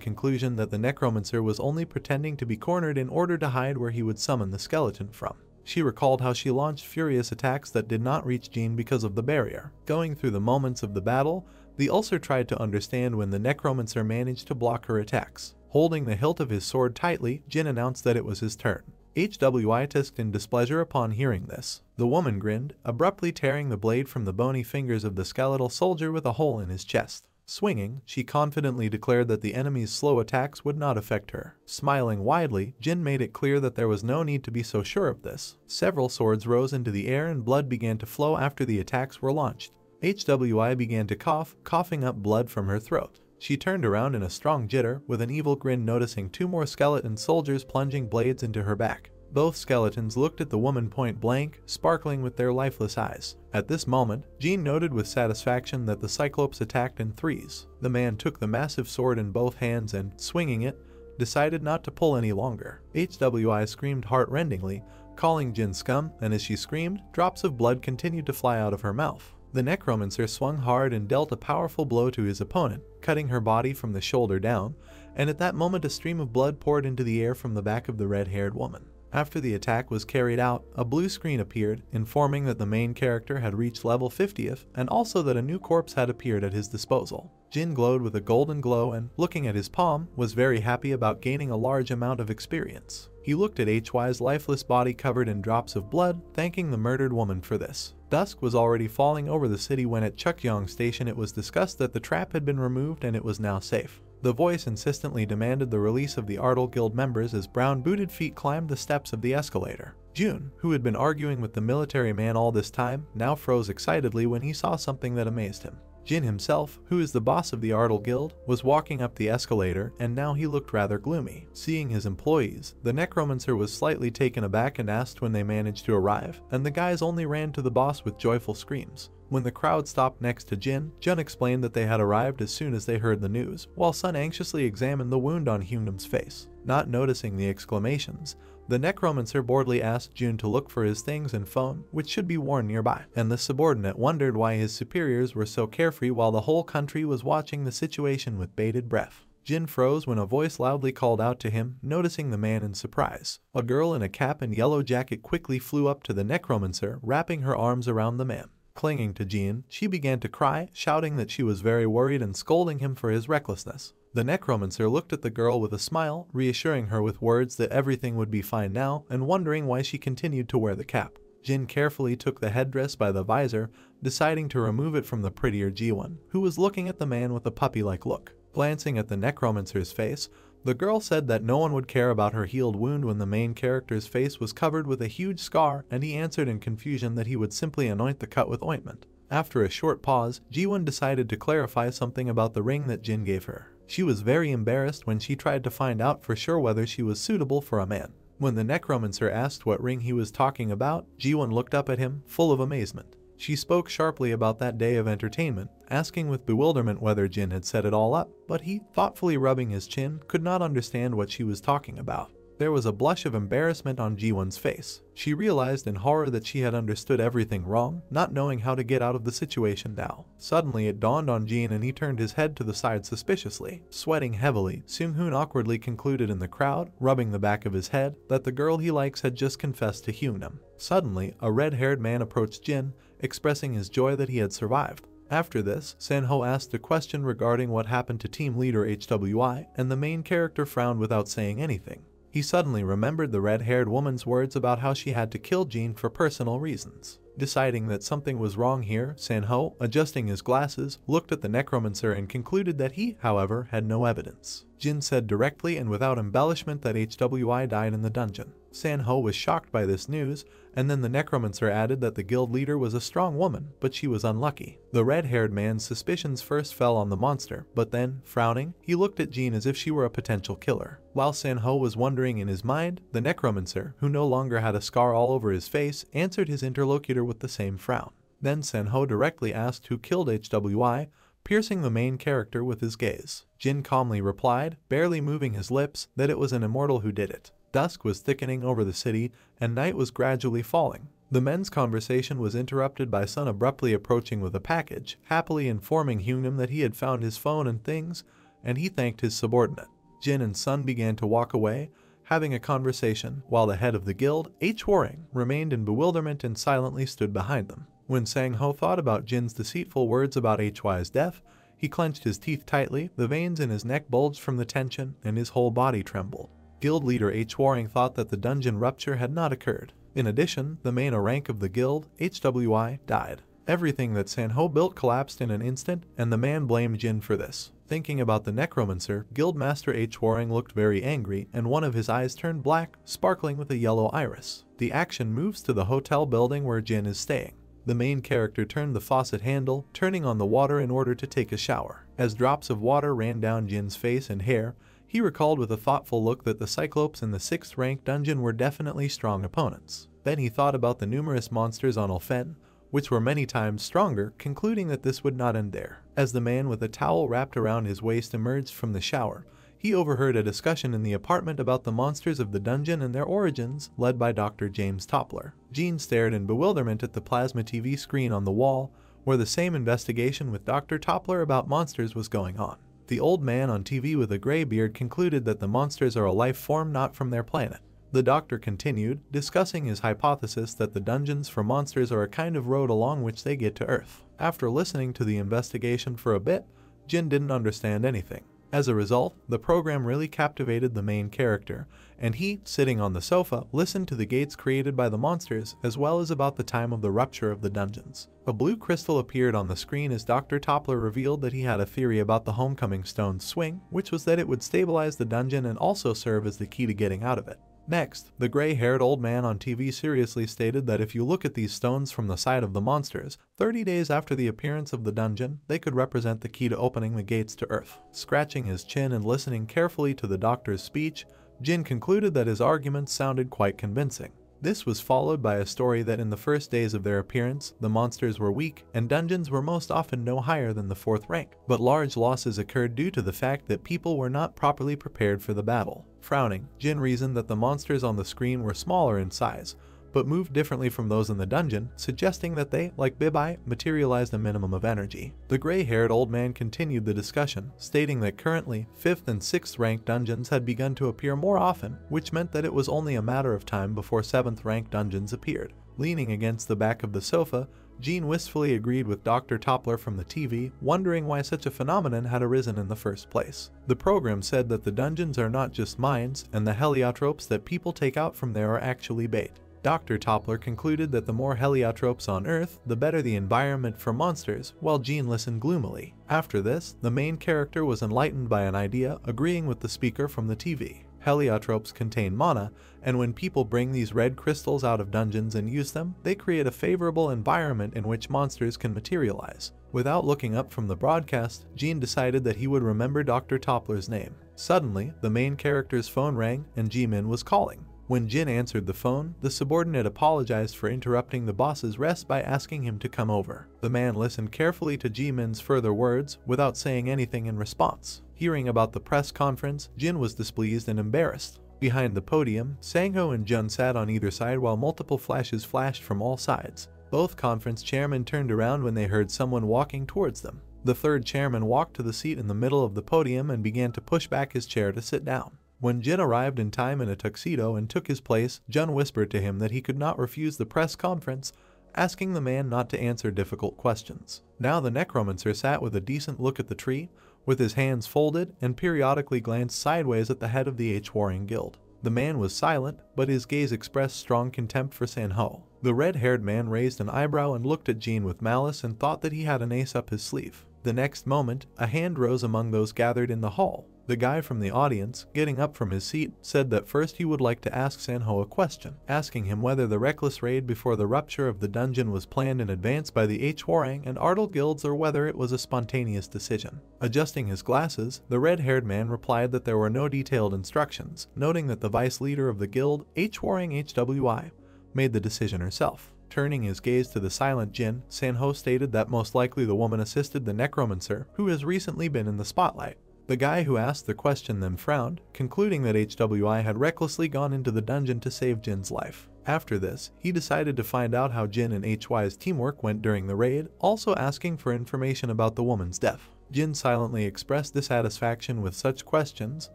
conclusion that the Necromancer was only pretending to be cornered in order to hide where he would summon the skeleton from. She recalled how she launched furious attacks that did not reach Jin because of the barrier. Going through the moments of the battle, the Ulcer tried to understand when the Necromancer managed to block her attacks. Holding the hilt of his sword tightly, Jin announced that it was his turn. HWI tisked in displeasure upon hearing this. The woman grinned, abruptly tearing the blade from the bony fingers of the skeletal soldier with a hole in his chest. Swinging, she confidently declared that the enemy's slow attacks would not affect her. Smiling widely, Jin made it clear that there was no need to be so sure of this. Several swords rose into the air and blood began to flow after the attacks were launched. HWI began to cough, coughing up blood from her throat. She turned around in a strong jitter, with an evil grin, noticing two more skeleton soldiers plunging blades into her back. Both skeletons looked at the woman point blank, sparkling with their lifeless eyes. At this moment, Jin noted with satisfaction that the Cyclops attacked in threes. The man took the massive sword in both hands and, swinging it, decided not to pull any longer. HWI screamed heart-rendingly, calling Jin scum, and as she screamed, drops of blood continued to fly out of her mouth. The Necromancer swung hard and dealt a powerful blow to his opponent, cutting her body from the shoulder down, and at that moment a stream of blood poured into the air from the back of the red-haired woman. After the attack was carried out, a blue screen appeared, informing that the main character had reached level 50th, and also that a new corpse had appeared at his disposal. Jin glowed with a golden glow and, looking at his palm, was very happy about gaining a large amount of experience. He looked at HY's lifeless body covered in drops of blood, thanking the murdered woman for this. Dusk was already falling over the city when at Chukyong Station it was discussed that the trap had been removed and it was now safe. The voice insistently demanded the release of the Ardell Guild members as brown-booted feet climbed the steps of the escalator. Jun, who had been arguing with the military man all this time, now froze excitedly when he saw something that amazed him. Jin himself, who is the boss of the Ardell Guild, was walking up the escalator and now he looked rather gloomy. Seeing his employees, the Necromancer was slightly taken aback and asked when they managed to arrive, and the guys only ran to the boss with joyful screams. When the crowd stopped next to Jun explained that they had arrived as soon as they heard the news, while Sun anxiously examined the wound on Hyunam's face. Not noticing the exclamations, the Necromancer boredly asked Jun to look for his things and phone, which should be worn nearby, and the subordinate wondered why his superiors were so carefree while the whole country was watching the situation with bated breath. Jin froze when a voice loudly called out to him, noticing the man in surprise. A girl in a cap and yellow jacket quickly flew up to the Necromancer, wrapping her arms around the man. Clinging to Jin, she began to cry, shouting that she was very worried and scolding him for his recklessness. The Necromancer looked at the girl with a smile, reassuring her with words that everything would be fine now and wondering why she continued to wear the cap. Jin carefully took the headdress by the visor, deciding to remove it from the prettier Ji-won, who was looking at the man with a puppy-like look. Glancing at the Necromancer's face, the girl said that no one would care about her healed wound when the main character's face was covered with a huge scar, and he answered in confusion that he would simply anoint the cut with ointment. After a short pause, Ji-won decided to clarify something about the ring that Jin gave her. She was very embarrassed when she tried to find out for sure whether she was suitable for a man. When the Necromancer asked what ring he was talking about, Ji-won looked up at him, full of amazement. She spoke sharply about that day of entertainment, asking with bewilderment whether Jin had set it all up, but he, thoughtfully rubbing his chin, could not understand what she was talking about. There was a blush of embarrassment on Ji-won's face. She realized in horror that she had understood everything wrong, not knowing how to get out of the situation now. Suddenly it dawned on Jin and he turned his head to the side suspiciously. Sweating heavily, Seung-hoon awkwardly concluded in the crowd, rubbing the back of his head, that the girl he likes had just confessed to Hyunam. Suddenly, a red-haired man approached Jin, expressing his joy that he had survived. After this, San-ho asked a question regarding what happened to team leader HWI, and the main character frowned without saying anything. He suddenly remembered the red-haired woman's words about how she had to kill Jin for personal reasons. Deciding that something was wrong here, San-ho, adjusting his glasses, looked at the Necromancer and concluded that he, however, had no evidence. Jin said directly and without embellishment that HWI died in the dungeon. San-ho was shocked by this news, and then the Necromancer added that the guild leader was a strong woman, but she was unlucky. The red-haired man's suspicions first fell on the monster, but then, frowning, he looked at Jin as if she were a potential killer. While San-ho was wondering in his mind, the Necromancer, who no longer had a scar all over his face, answered his interlocutor with the same frown. Then San-ho directly asked who killed HWI, piercing the main character with his gaze. Jin calmly replied, barely moving his lips, that it was an immortal who did it. Dusk was thickening over the city, and night was gradually falling. The men's conversation was interrupted by Sun abruptly approaching with a package, happily informing Hyunam that he had found his phone and things, and he thanked his subordinate. Jin and Sun began to walk away, having a conversation, while the head of the guild, H-Waring, remained in bewilderment and silently stood behind them. When Sang-ho thought about Jin's deceitful words about HY's death, he clenched his teeth tightly, the veins in his neck bulged from the tension, and his whole body trembled. Guild leader H-Waring thought that the dungeon rupture had not occurred. In addition, the main rank of the guild, HWI, died. Everything that San-ho built collapsed in an instant, and the man blamed Jin for this. Thinking about the Necromancer, Guildmaster H-Waring looked very angry, and one of his eyes turned black, sparkling with a yellow iris. The action moves to the hotel building where Jin is staying. The main character turned the faucet handle, turning on the water in order to take a shower. As drops of water ran down Jin's face and hair, he recalled with a thoughtful look that the Cyclopes in the 6th rank dungeon were definitely strong opponents. Then he thought about the numerous monsters on Ulfen, which were many times stronger, concluding that this would not end there. As the man with a towel wrapped around his waist emerged from the shower, he overheard a discussion in the apartment about the monsters of the dungeon and their origins, led by Dr. James Toppler. Jin stared in bewilderment at the plasma TV screen on the wall, where the same investigation with Dr. Toppler about monsters was going on. The old man on TV with a gray beard concluded that the monsters are a life form not from their planet. The doctor continued, discussing his hypothesis that the dungeons for monsters are a kind of road along which they get to Earth. After listening to the investigation for a bit, Jin didn't understand anything. As a result, the program really captivated the main character, and he, sitting on the sofa, listened to the gates created by the monsters as well as about the time of the rupture of the dungeons. A blue crystal appeared on the screen as Dr. Toppler revealed that he had a theory about the Homecoming Stone's swing, which was that it would stabilize the dungeon and also serve as the key to getting out of it. Next, the gray-haired old man on TV seriously stated that if you look at these stones from the side of the monsters, 30 days after the appearance of the dungeon, they could represent the key to opening the gates to Earth. Scratching his chin and listening carefully to the doctor's speech, Jin concluded that his arguments sounded quite convincing. This was followed by a story that in the first days of their appearance, the monsters were weak and dungeons were most often no higher than the 4th rank, but large losses occurred due to the fact that people were not properly prepared for the battle. Frowning, Jin reasoned that the monsters on the screen were smaller in size, but moved differently from those in the dungeon, suggesting that they, like Bibai, materialized a minimum of energy. The gray-haired old man continued the discussion, stating that currently 5th and 6th ranked dungeons had begun to appear more often, which meant that it was only a matter of time before 7th ranked dungeons appeared. Leaning against the back of the sofa, Jean wistfully agreed with Dr. Toppler from the TV, wondering why such a phenomenon had arisen in the first place. The program said that the dungeons are not just mines, and the heliotropes that people take out from there are actually bait. Dr. Toppler concluded that the more heliotropes on Earth, the better the environment for monsters, while Jean listened gloomily. After this, the main character was enlightened by an idea, agreeing with the speaker from the TV. Heliotropes contain mana, and when people bring these red crystals out of dungeons and use them, they create a favorable environment in which monsters can materialize. Without looking up from the broadcast, Jean decided that he would remember Dr. Toppler's name. Suddenly, the main character's phone rang and Jimin was calling. When Jin answered the phone, the subordinate apologized for interrupting the boss's rest by asking him to come over. The man listened carefully to Jimin's further words without saying anything in response. Hearing about the press conference, Jin was displeased and embarrassed. Behind the podium, Sangho and Jun sat on either side while multiple flashes flashed from all sides. Both conference chairmen turned around when they heard someone walking towards them. The third chairman walked to the seat in the middle of the podium and began to push back his chair to sit down. When Jin arrived in time in a tuxedo and took his place, Jun whispered to him that he could not refuse the press conference, asking the man not to answer difficult questions. Now the Necromancer sat with a decent look at the tree, with his hands folded, and periodically glanced sideways at the head of the H-Warring Guild. The man was silent, but his gaze expressed strong contempt for Sanho. The red-haired man raised an eyebrow and looked at Jin with malice and thought that he had an ace up his sleeve. The next moment, a hand rose among those gathered in the hall. The guy from the audience, getting up from his seat, said that first he would like to ask Sanho a question, asking him whether the reckless raid before the rupture of the dungeon was planned in advance by the H-Warring and Ardal guilds or whether it was a spontaneous decision. Adjusting his glasses, the red-haired man replied that there were no detailed instructions, noting that the vice leader of the guild, H-Warring HWI, made the decision herself. Turning his gaze to the silent Jin, Sanho stated that most likely the woman assisted the Necromancer, who has recently been in the spotlight. The guy who asked the question then frowned, concluding that HWI had recklessly gone into the dungeon to save Jin's life. After this, he decided to find out how Jin and HY's teamwork went during the raid, also asking for information about the woman's death. Jin silently expressed dissatisfaction with such questions,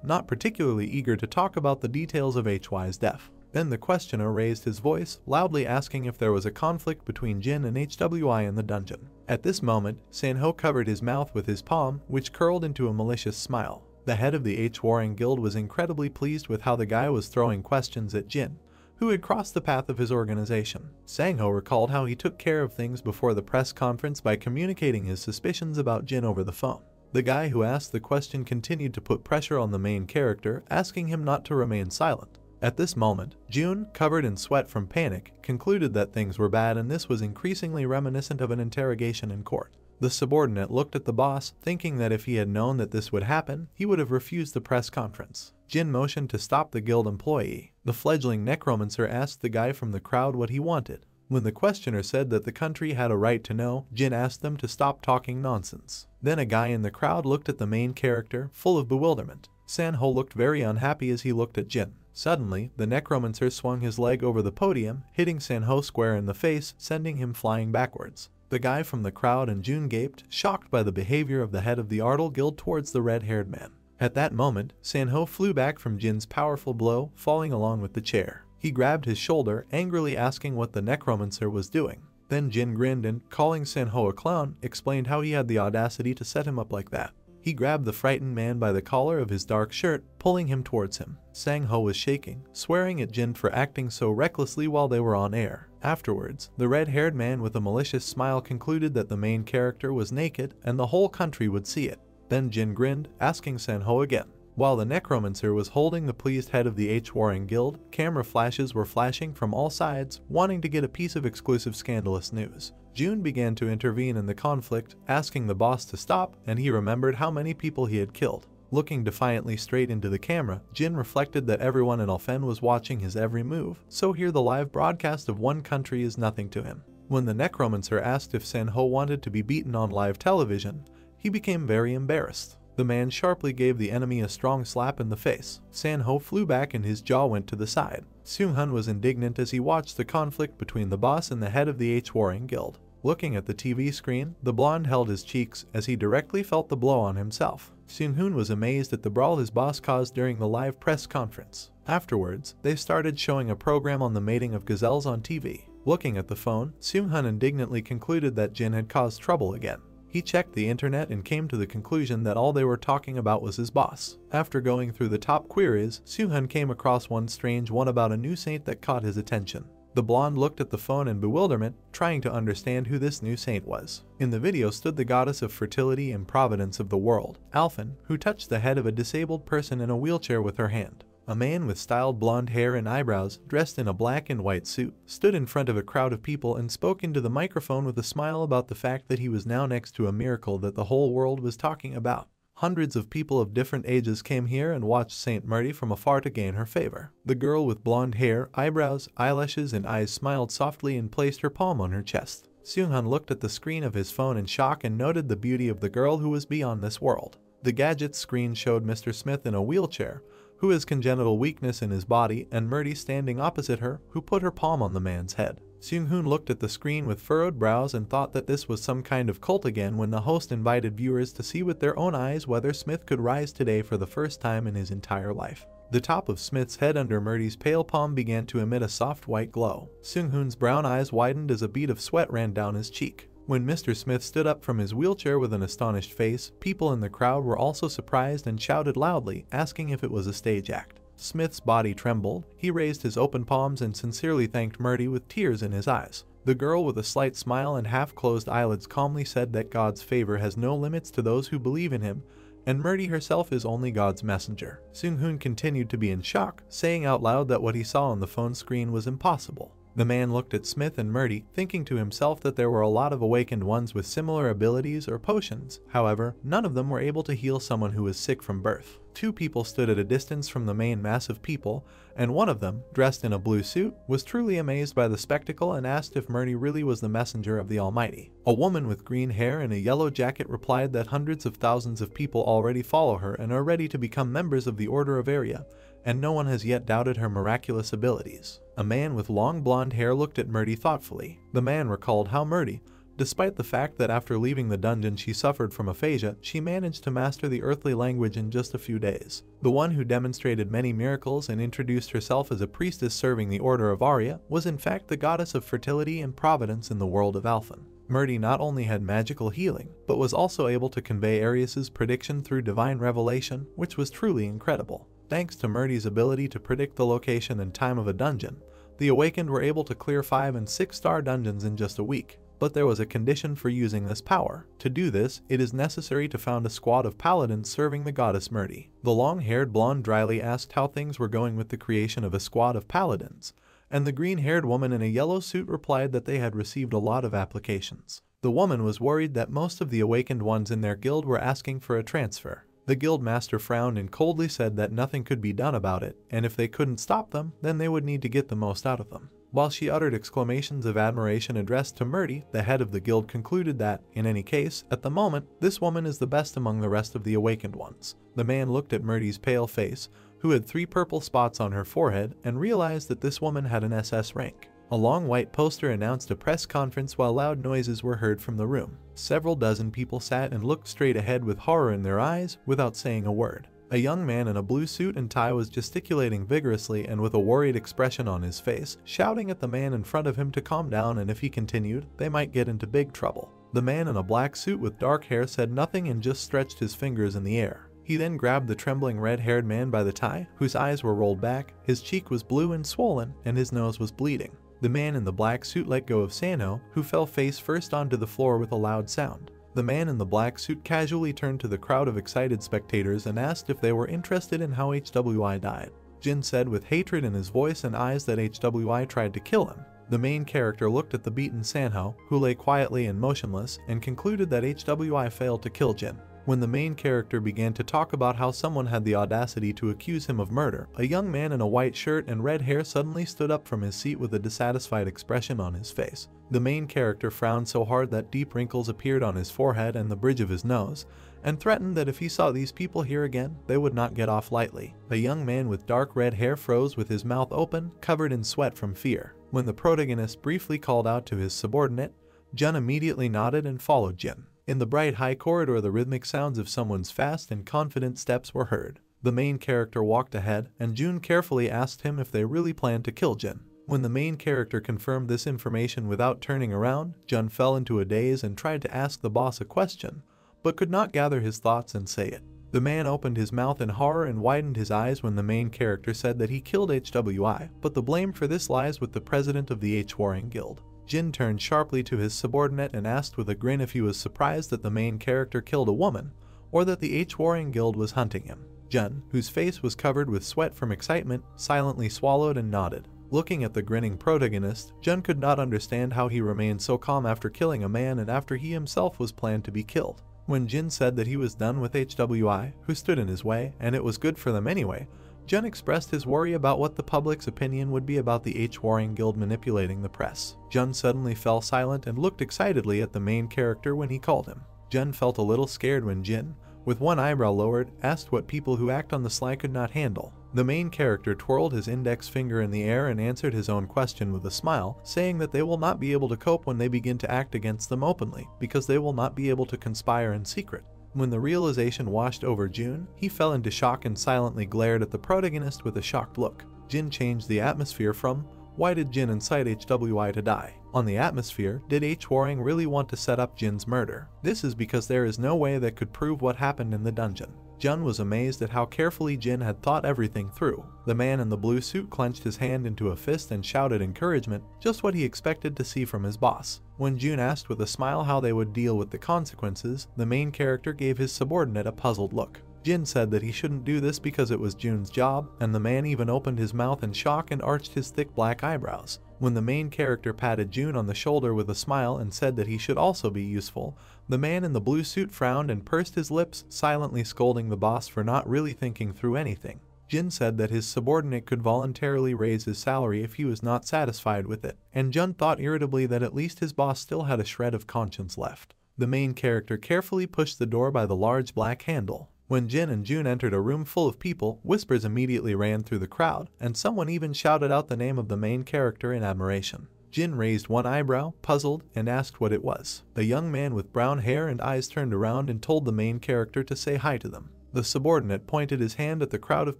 not particularly eager to talk about the details of HY's death. Then the questioner raised his voice, loudly asking if there was a conflict between Jin and HWI in the dungeon. At this moment, Sanho covered his mouth with his palm, which curled into a malicious smile. The head of the H-Warring Guild was incredibly pleased with how the guy was throwing questions at Jin, who had crossed the path of his organization. Sangho recalled how he took care of things before the press conference by communicating his suspicions about Jin over the phone. The guy who asked the question continued to put pressure on the main character, asking him not to remain silent. At this moment, June, covered in sweat from panic, concluded that things were bad and this was increasingly reminiscent of an interrogation in court. The subordinate looked at the boss, thinking that if he had known that this would happen, he would have refused the press conference. Jin motioned to stop the guild employee. The fledgling Necromancer asked the guy from the crowd what he wanted. When the questioner said that the country had a right to know, Jin asked them to stop talking nonsense. Then a guy in the crowd looked at the main character, full of bewilderment. Sanho looked very unhappy as he looked at Jin. Suddenly, the Necromancer swung his leg over the podium, hitting Sanho square in the face, sending him flying backwards. The guy from the crowd and June gaped, shocked by the behavior of the head of the Ardal Guild towards the red-haired man. At that moment, Sanho flew back from Jin's powerful blow, falling along with the chair. He grabbed his shoulder, angrily asking what the Necromancer was doing. Then Jin grinned and, calling Sanho a clown, explained how he had the audacity to set him up like that. He grabbed the frightened man by the collar of his dark shirt, pulling him towards him. Sang-ho was shaking, swearing at Jin for acting so recklessly while they were on air. Afterwards, the red-haired man with a malicious smile concluded that the main character was naked and the whole country would see it. Then Jin grinned, asking Sang-ho again. While the Necromancer was holding the pleased head of the Devouring Guild, camera flashes were flashing from all sides, wanting to get a piece of exclusive scandalous news. June began to intervene in the conflict, asking the boss to stop, and he remembered how many people he had killed. Looking defiantly straight into the camera, Jin reflected that everyone in Alphen was watching his every move, so here the live broadcast of one country is nothing to him. When the Necromancer asked if Sang-ho wanted to be beaten on live television, he became very embarrassed. The man sharply gave the enemy a strong slap in the face. Sang-ho flew back and his jaw went to the side. Seung-hun was indignant as he watched the conflict between the boss and the head of the Devouring Guild. Looking at the TV screen, the blonde held his cheeks as he directly felt the blow on himself. Seung-hun was amazed at the brawl his boss caused during the live press conference. Afterwards, they started showing a program on the mating of gazelles on TV. Looking at the phone, Seung-hun indignantly concluded that Jin had caused trouble again. He checked the internet and came to the conclusion that all they were talking about was his boss. After going through the top queries, Seung-hun came across one strange one about a new saint that caught his attention. The blonde looked at the phone in bewilderment, trying to understand who this new saint was. In the video stood the goddess of fertility and providence of the world, Alphen, who touched the head of a disabled person in a wheelchair with her hand. A man with styled blonde hair and eyebrows, dressed in a black and white suit, stood in front of a crowd of people and spoke into the microphone with a smile about the fact that he was now next to a miracle that the whole world was talking about. Hundreds of people of different ages came here and watched Saint Murti from afar to gain her favor. The girl with blonde hair, eyebrows, eyelashes, and eyes smiled softly and placed her palm on her chest. Seung-hun looked at the screen of his phone in shock and noted the beauty of the girl who was beyond this world. The gadget's screen showed Mr. Smith in a wheelchair, who has congenital weakness in his body, and Murti standing opposite her, who put her palm on the man's head. Seung-hun looked at the screen with furrowed brows and thought that this was some kind of cult again when the host invited viewers to see with their own eyes whether Smith could rise today for the first time in his entire life. The top of Smith's head under Murti's pale palm began to emit a soft white glow. Seung-hun's brown eyes widened as a bead of sweat ran down his cheek. When Mr. Smith stood up from his wheelchair with an astonished face, people in the crowd were also surprised and shouted loudly, asking if it was a stage act. Smith's body trembled. He raised his open palms and sincerely thanked Murti with tears in his eyes. The girl with a slight smile and half-closed eyelids calmly said that God's favor has no limits to those who believe in him, and Murti herself is only God's messenger. Seung-hun continued to be in shock, saying out loud that what he saw on the phone screen was impossible. The man looked at Smith and Murti, thinking to himself that there were a lot of awakened ones with similar abilities or potions. However, none of them were able to heal someone who was sick from birth. Two people stood at a distance from the main mass of people, and one of them, dressed in a blue suit, was truly amazed by the spectacle and asked if Murti really was the messenger of the Almighty. A woman with green hair and a yellow jacket replied that hundreds of thousands of people already follow her and are ready to become members of the Order of Arya, and no one has yet doubted her miraculous abilities. A man with long blonde hair looked at Murti thoughtfully. The man recalled how Murti, despite the fact that after leaving the dungeon she suffered from aphasia, she managed to master the earthly language in just a few days. The one who demonstrated many miracles and introduced herself as a priestess serving the Order of Arya was in fact the goddess of fertility and providence in the world of Alphen. Murti not only had magical healing, but was also able to convey Arius's prediction through divine revelation, which was truly incredible. Thanks to Murti's ability to predict the location and time of a dungeon, the Awakened were able to clear 5- and 6-star dungeons in just a week. But there was a condition for using this power. To do this, it is necessary to found a squad of paladins serving the goddess Murti. The long-haired blonde dryly asked how things were going with the creation of a squad of paladins, and the green-haired woman in a yellow suit replied that they had received a lot of applications. The woman was worried that most of the awakened ones in their guild were asking for a transfer. The guild master frowned and coldly said that nothing could be done about it, and if they couldn't stop them, then they would need to get the most out of them. While she uttered exclamations of admiration addressed to Murti, the head of the guild concluded that, in any case, at the moment, this woman is the best among the rest of the awakened ones. The man looked at Murti's pale face, who had 3 purple spots on her forehead, and realized that this woman had an SS rank. A long white poster announced a press conference while loud noises were heard from the room. Several dozen people sat and looked straight ahead with horror in their eyes, without saying a word. A young man in a blue suit and tie was gesticulating vigorously and with a worried expression on his face, shouting at the man in front of him to calm down, and if he continued, they might get into big trouble. The man in a black suit with dark hair said nothing and just stretched his fingers in the air. He then grabbed the trembling red-haired man by the tie, whose eyes were rolled back, his cheek was blue and swollen, and his nose was bleeding. The man in the black suit let go of Sanho, who fell face first onto the floor with a loud sound. The man in the black suit casually turned to the crowd of excited spectators and asked if they were interested in how HWI died. Jin said with hatred in his voice and eyes that HWI tried to kill him. The main character looked at the beaten Sanho, who lay quietly and motionless, and concluded that HWI failed to kill Jin. When the main character began to talk about how someone had the audacity to accuse him of murder, a young man in a white shirt and red hair suddenly stood up from his seat with a dissatisfied expression on his face. The main character frowned so hard that deep wrinkles appeared on his forehead and the bridge of his nose, and threatened that if he saw these people here again, they would not get off lightly. A young man with dark red hair froze with his mouth open, covered in sweat from fear. When the protagonist briefly called out to his subordinate, Jun immediately nodded and followed Jin. In the bright high corridor, the rhythmic sounds of someone's fast and confident steps were heard. The main character walked ahead, and Jun carefully asked him if they really planned to kill Jin. When the main character confirmed this information without turning around, Jun fell into a daze and tried to ask the boss a question, but could not gather his thoughts and say it. The man opened his mouth in horror and widened his eyes when the main character said that he killed HWI, but the blame for this lies with the president of the H-Warring Guild. Jin turned sharply to his subordinate and asked with a grin if he was surprised that the main character killed a woman, or that the H-Warring Guild was hunting him. Jun, whose face was covered with sweat from excitement, silently swallowed and nodded. Looking at the grinning protagonist, Jun could not understand how he remained so calm after killing a man and after he himself was planned to be killed. When Jin said that he was done with HWI, who stood in his way, and it was good for them anyway, Jun expressed his worry about what the public's opinion would be about the H-Warring Guild manipulating the press. Jun suddenly fell silent and looked excitedly at the main character when he called him. Jun felt a little scared when Jin, with one eyebrow lowered, asked what people who act on the sly could not handle. The main character twirled his index finger in the air and answered his own question with a smile, saying that they will not be able to cope when they begin to act against them openly, because they will not be able to conspire in secret. When the realization washed over Jun, he fell into shock and silently glared at the protagonist with a shocked look. Jin changed the atmosphere from, "Why did Jin incite HWI to die?" On the atmosphere, did H-Warring really want to set up Jin's murder? This is because there is no way that could prove what happened in the dungeon. Jun was amazed at how carefully Jin had thought everything through. The man in the blue suit clenched his hand into a fist and shouted encouragement, just what he expected to see from his boss. When Jun asked with a smile how they would deal with the consequences, the main character gave his subordinate a puzzled look. Jin said that he shouldn't do this because it was Jun's job, and the man even opened his mouth in shock and arched his thick black eyebrows. When the main character patted Jun on the shoulder with a smile and said that he should also be useful, the man in the blue suit frowned and pursed his lips, silently scolding the boss for not really thinking through anything. Jin said that his subordinate could voluntarily raise his salary if he was not satisfied with it, and Jun thought irritably that at least his boss still had a shred of conscience left. The main character carefully pushed the door by the large black handle. When Jin and Jun entered a room full of people, whispers immediately ran through the crowd, and someone even shouted out the name of the main character in admiration. Jin raised one eyebrow, puzzled, and asked what it was. The young man with brown hair and eyes turned around and told the main character to say hi to them. The subordinate pointed his hand at the crowd of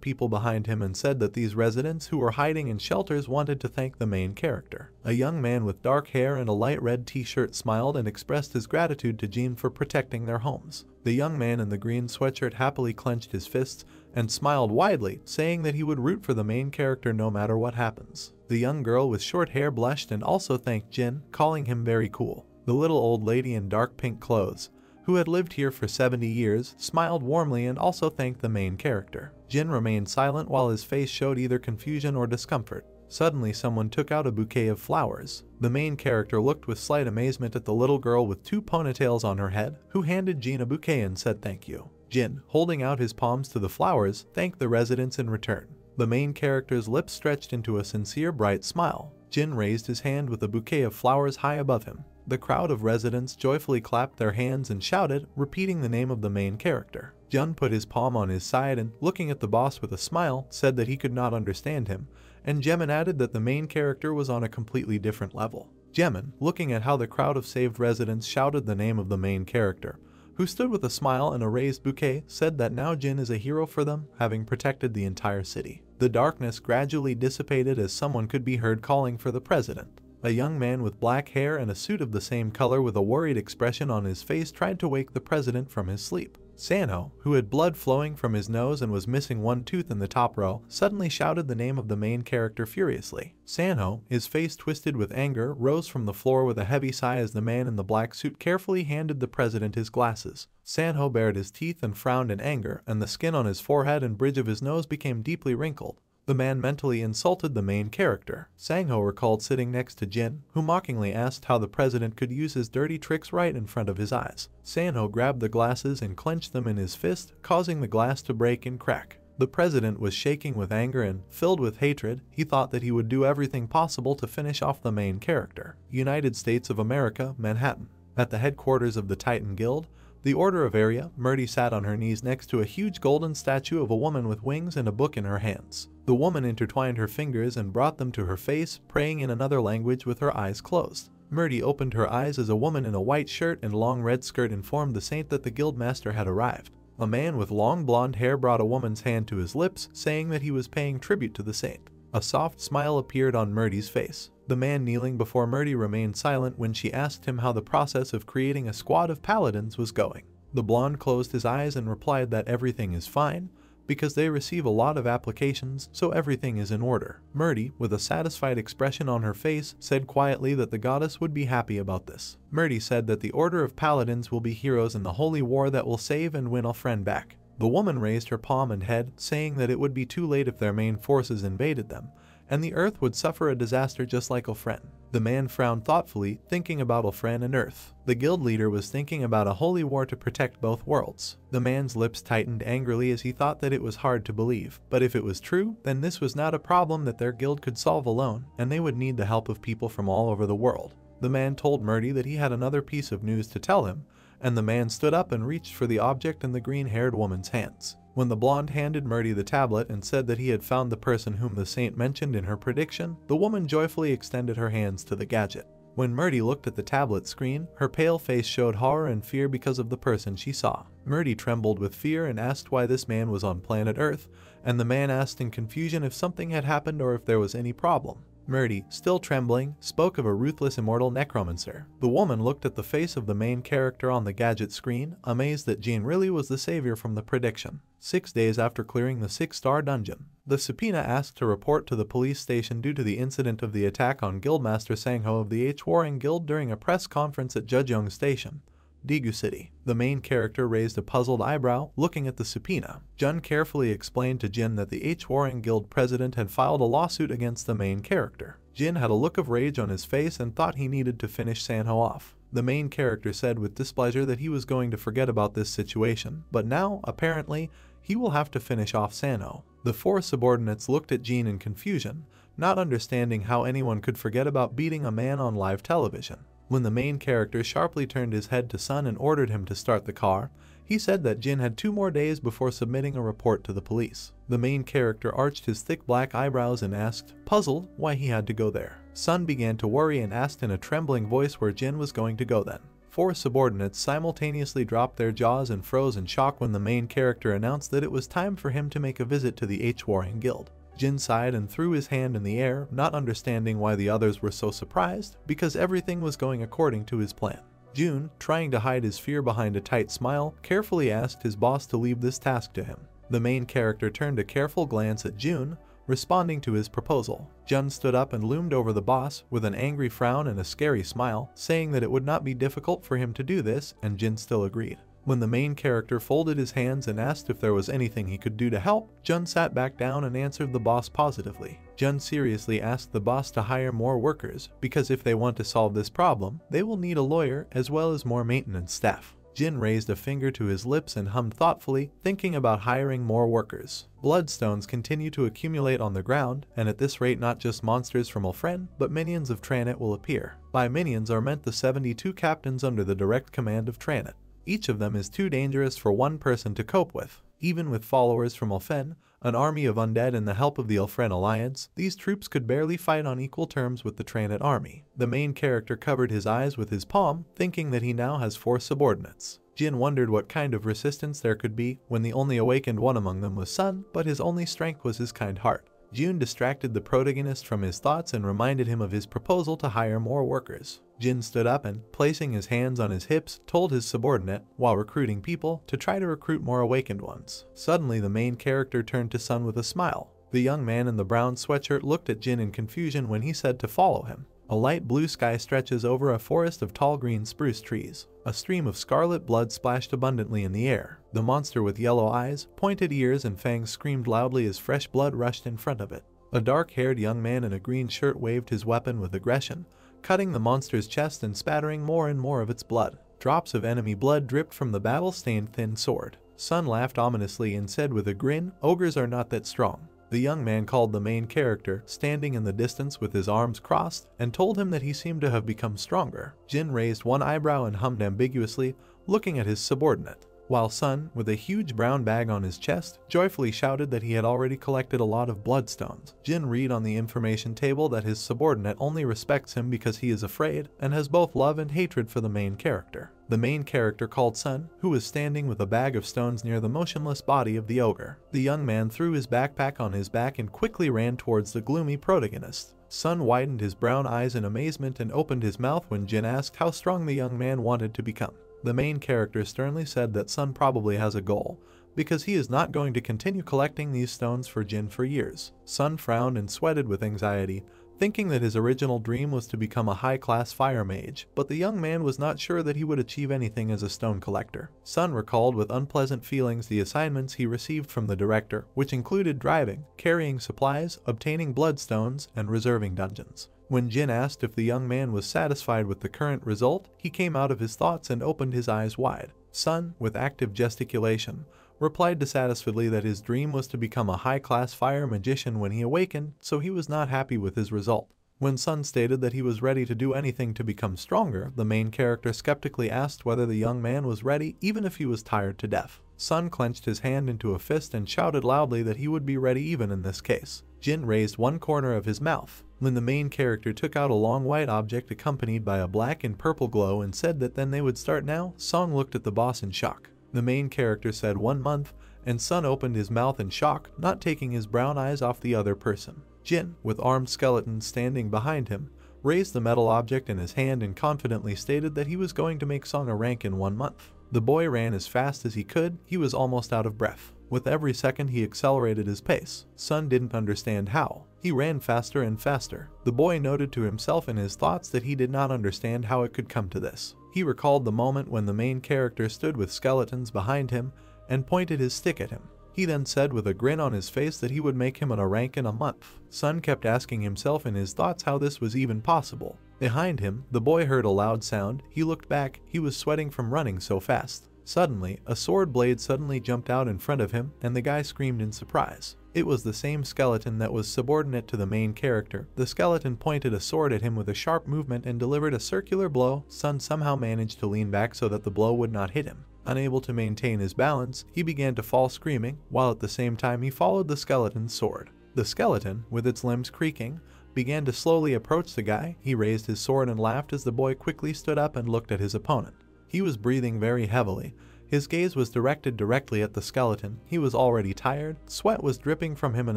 people behind him and said that these residents who were hiding in shelters wanted to thank the main character. A young man with dark hair and a light red t-shirt smiled and expressed his gratitude to Jin for protecting their homes. The young man in the green sweatshirt happily clenched his fists and smiled widely, saying that he would root for the main character no matter what happens. The young girl with short hair blushed and also thanked Jin, calling him very cool. The little old lady in dark pink clothes, who had lived here for 70 years, smiled warmly and also thanked the main character. Jin remained silent while his face showed either confusion or discomfort. Suddenly someone took out a bouquet of flowers. The main character looked with slight amazement at the little girl with two ponytails on her head, who handed Jin a bouquet and said thank you. Jin, holding out his palms to the flowers, thanked the residents in return. The main character's lips stretched into a sincere bright smile. Jin raised his hand with a bouquet of flowers high above him. The crowd of residents joyfully clapped their hands and shouted, repeating the name of the main character. Jun put his palm on his side and, looking at the boss with a smile, said that he could not understand him, and Jemin added that the main character was on a completely different level. Jemin, looking at how the crowd of saved residents shouted the name of the main character, who stood with a smile and a raised bouquet, said that now Jin is a hero for them, having protected the entire city. The darkness gradually dissipated as someone could be heard calling for the president. A young man with black hair and a suit of the same color with a worried expression on his face tried to wake the president from his sleep. Sanho, who had blood flowing from his nose and was missing one tooth in the top row, suddenly shouted the name of the main character furiously. Sanho, his face twisted with anger, rose from the floor with a heavy sigh as the man in the black suit carefully handed the president his glasses. Sanho bared his teeth and frowned in anger, and the skin on his forehead and bridge of his nose became deeply wrinkled. The man mentally insulted the main character. Sanho recalled sitting next to Jin, who mockingly asked how the president could use his dirty tricks right in front of his eyes. Sanho grabbed the glasses and clenched them in his fist, causing the glass to break and crack. The president was shaking with anger and, filled with hatred, he thought that he would do everything possible to finish off the main character. United States of America, Manhattan. At the headquarters of the Titan Guild, the Order of Area, Murdy sat on her knees next to a huge golden statue of a woman with wings and a book in her hands. The woman intertwined her fingers and brought them to her face, praying in another language with her eyes closed. Murdy opened her eyes as a woman in a white shirt and long red skirt informed the saint that the guildmaster had arrived. A man with long blonde hair brought a woman's hand to his lips, saying that he was paying tribute to the saint. A soft smile appeared on Murdy's face. The man kneeling before Murdy remained silent when she asked him how the process of creating a squad of paladins was going. The blonde closed his eyes and replied that everything is fine, because they receive a lot of applications, so everything is in order. Murdy, with a satisfied expression on her face, said quietly that the goddess would be happy about this. Murdy said that the Order of Paladins will be heroes in the holy war that will save and win a friend back. The woman raised her palm and head, saying that it would be too late if their main forces invaded them, and the Earth would suffer a disaster just like Ulfren. The man frowned thoughtfully, thinking about Ulfren and Earth. The guild leader was thinking about a holy war to protect both worlds. The man's lips tightened angrily as he thought that it was hard to believe, but if it was true, then this was not a problem that their guild could solve alone, and they would need the help of people from all over the world. The man told Murdy that he had another piece of news to tell him, and the man stood up and reached for the object in the green-haired woman's hands. When the blonde handed Murdy the tablet and said that he had found the person whom the saint mentioned in her prediction, the woman joyfully extended her hands to the gadget. When Murdy looked at the tablet screen, her pale face showed horror and fear because of the person she saw. Murdy trembled with fear and asked why this man was on planet Earth, and the man asked in confusion if something had happened or if there was any problem. Murdy, still trembling, spoke of a ruthless immortal necromancer. The woman looked at the face of the main character on the gadget screen, amazed that Jean really was the savior from the prediction. 6 days after clearing the 6-star dungeon, the subpoena asked to report to the police station due to the incident of the attack on Guildmaster Sangho of the Devouring Guild during a press conference at Jejong Station, Daegu City. The main character raised a puzzled eyebrow, looking at the subpoena. Jun carefully explained to Jin that the Devouring Guild president had filed a lawsuit against the main character. Jin had a look of rage on his face and thought he needed to finish Sanho off. The main character said with displeasure that he was going to forget about this situation, but now, apparently, he will have to finish off Sanho. The 4 subordinates looked at Jin in confusion, not understanding how anyone could forget about beating a man on live television. When the main character sharply turned his head to Sun and ordered him to start the car, he said that Jin had 2 more days before submitting a report to the police. The main character arched his thick black eyebrows and asked, puzzled, why he had to go there. Sun began to worry and asked in a trembling voice where Jin was going to go then. 4 subordinates simultaneously dropped their jaws and froze in shock when the main character announced that it was time for him to make a visit to the Devouring Guild. Jin sighed and threw his hand in the air, not understanding why the others were so surprised, because everything was going according to his plan. Jun, trying to hide his fear behind a tight smile, carefully asked his boss to leave this task to him. The main character turned a careful glance at Jun, responding to his proposal. Jun stood up and loomed over the boss, with an angry frown and a scary smile, saying that it would not be difficult for him to do this, and Jin still agreed. When the main character folded his hands and asked if there was anything he could do to help, Jun sat back down and answered the boss positively. Jun seriously asked the boss to hire more workers, because if they want to solve this problem, they will need a lawyer as well as more maintenance staff. Jin raised a finger to his lips and hummed thoughtfully, thinking about hiring more workers. Bloodstones continue to accumulate on the ground, and at this rate not just monsters from Ulfren, but minions of Tranit will appear. By minions are meant the 72 captains under the direct command of Tranit. Each of them is too dangerous for one person to cope with. Even with followers from Ulfen, an army of undead and the help of the Ulfren alliance, these troops could barely fight on equal terms with the Tranit army. The main character covered his eyes with his palm, thinking that he now has 4 subordinates. Jin wondered what kind of resistance there could be when the only awakened one among them was Sun, but his only strength was his kind heart. Jun distracted the protagonist from his thoughts and reminded him of his proposal to hire more workers. Jin stood up and, placing his hands on his hips, told his subordinate, while recruiting people, to try to recruit more awakened ones. Suddenly the main character turned to Sun with a smile. The young man in the brown sweatshirt looked at Jin in confusion when he said to follow him. A light blue sky stretches over a forest of tall green spruce trees. A stream of scarlet blood splashed abundantly in the air. The monster with yellow eyes, pointed ears and fangs screamed loudly as fresh blood rushed in front of it. A dark-haired young man in a green shirt waved his weapon with aggression, cutting the monster's chest and spattering more and more of its blood. Drops of enemy blood dripped from the battle-stained thin sword. Sun laughed ominously and said with a grin, "Ogres are not that strong." The young man called the main character, standing in the distance with his arms crossed, and told him that he seemed to have become stronger. Jin raised one eyebrow and hummed ambiguously, looking at his subordinate, while Sun, with a huge brown bag on his chest, joyfully shouted that he had already collected a lot of bloodstones. Jin read on the information table that his subordinate only respects him because he is afraid and has both love and hatred for the main character. The main character called Sun, who was standing with a bag of stones near the motionless body of the ogre. The young man threw his backpack on his back and quickly ran towards the gloomy protagonist. Sun widened his brown eyes in amazement and opened his mouth when Jin asked how strong the young man wanted to become. The main character sternly said that Sun probably has a goal, because he is not going to continue collecting these stones for Jin for years. Sun frowned and sweated with anxiety, thinking that his original dream was to become a high-class fire mage, but the young man was not sure that he would achieve anything as a stone collector. Sun recalled with unpleasant feelings the assignments he received from the director, which included driving, carrying supplies, obtaining bloodstones, and reserving dungeons. When Jin asked if the young man was satisfied with the current result, he came out of his thoughts and opened his eyes wide. Sun, with active gesticulation, replied dissatisfiedly that his dream was to become a high-class fire magician when he awakened, so he was not happy with his result. When Sun stated that he was ready to do anything to become stronger, the main character skeptically asked whether the young man was ready even if he was tired to death. Sun clenched his hand into a fist and shouted loudly that he would be ready even in this case. Jin raised one corner of his mouth, when the main character took out a long white object accompanied by a black and purple glow and said that then they would start now. Song looked at the boss in shock. The main character said 1 month, and Sun opened his mouth in shock, not taking his brown eyes off the other person. Jin, with armed skeletons standing behind him, raised the metal object in his hand and confidently stated that he was going to make Song a rank in 1 month. The boy ran as fast as he could. He was almost out of breath. With every second he accelerated his pace. Sun didn't understand how. He ran faster and faster. The boy noted to himself in his thoughts that he did not understand how it could come to this. He recalled the moment when the main character stood with skeletons behind him and pointed his stick at him. He then said with a grin on his face that he would make him a rank in 1 month. Sun kept asking himself in his thoughts how this was even possible. Behind him, the boy heard a loud sound. He looked back. He was sweating from running so fast. Suddenly, a sword blade suddenly jumped out in front of him, and the guy screamed in surprise. It was the same skeleton that was subordinate to the main character. The skeleton pointed a sword at him with a sharp movement and delivered a circular blow. Sun somehow managed to lean back so that the blow would not hit him. Unable to maintain his balance, he began to fall screaming, while at the same time he followed the skeleton's sword. The skeleton, with its limbs creaking, began to slowly approach the guy. He raised his sword and laughed as the boy quickly stood up and looked at his opponent. He was breathing very heavily. His gaze was directed directly at the skeleton. He was already tired. Sweat was dripping from him in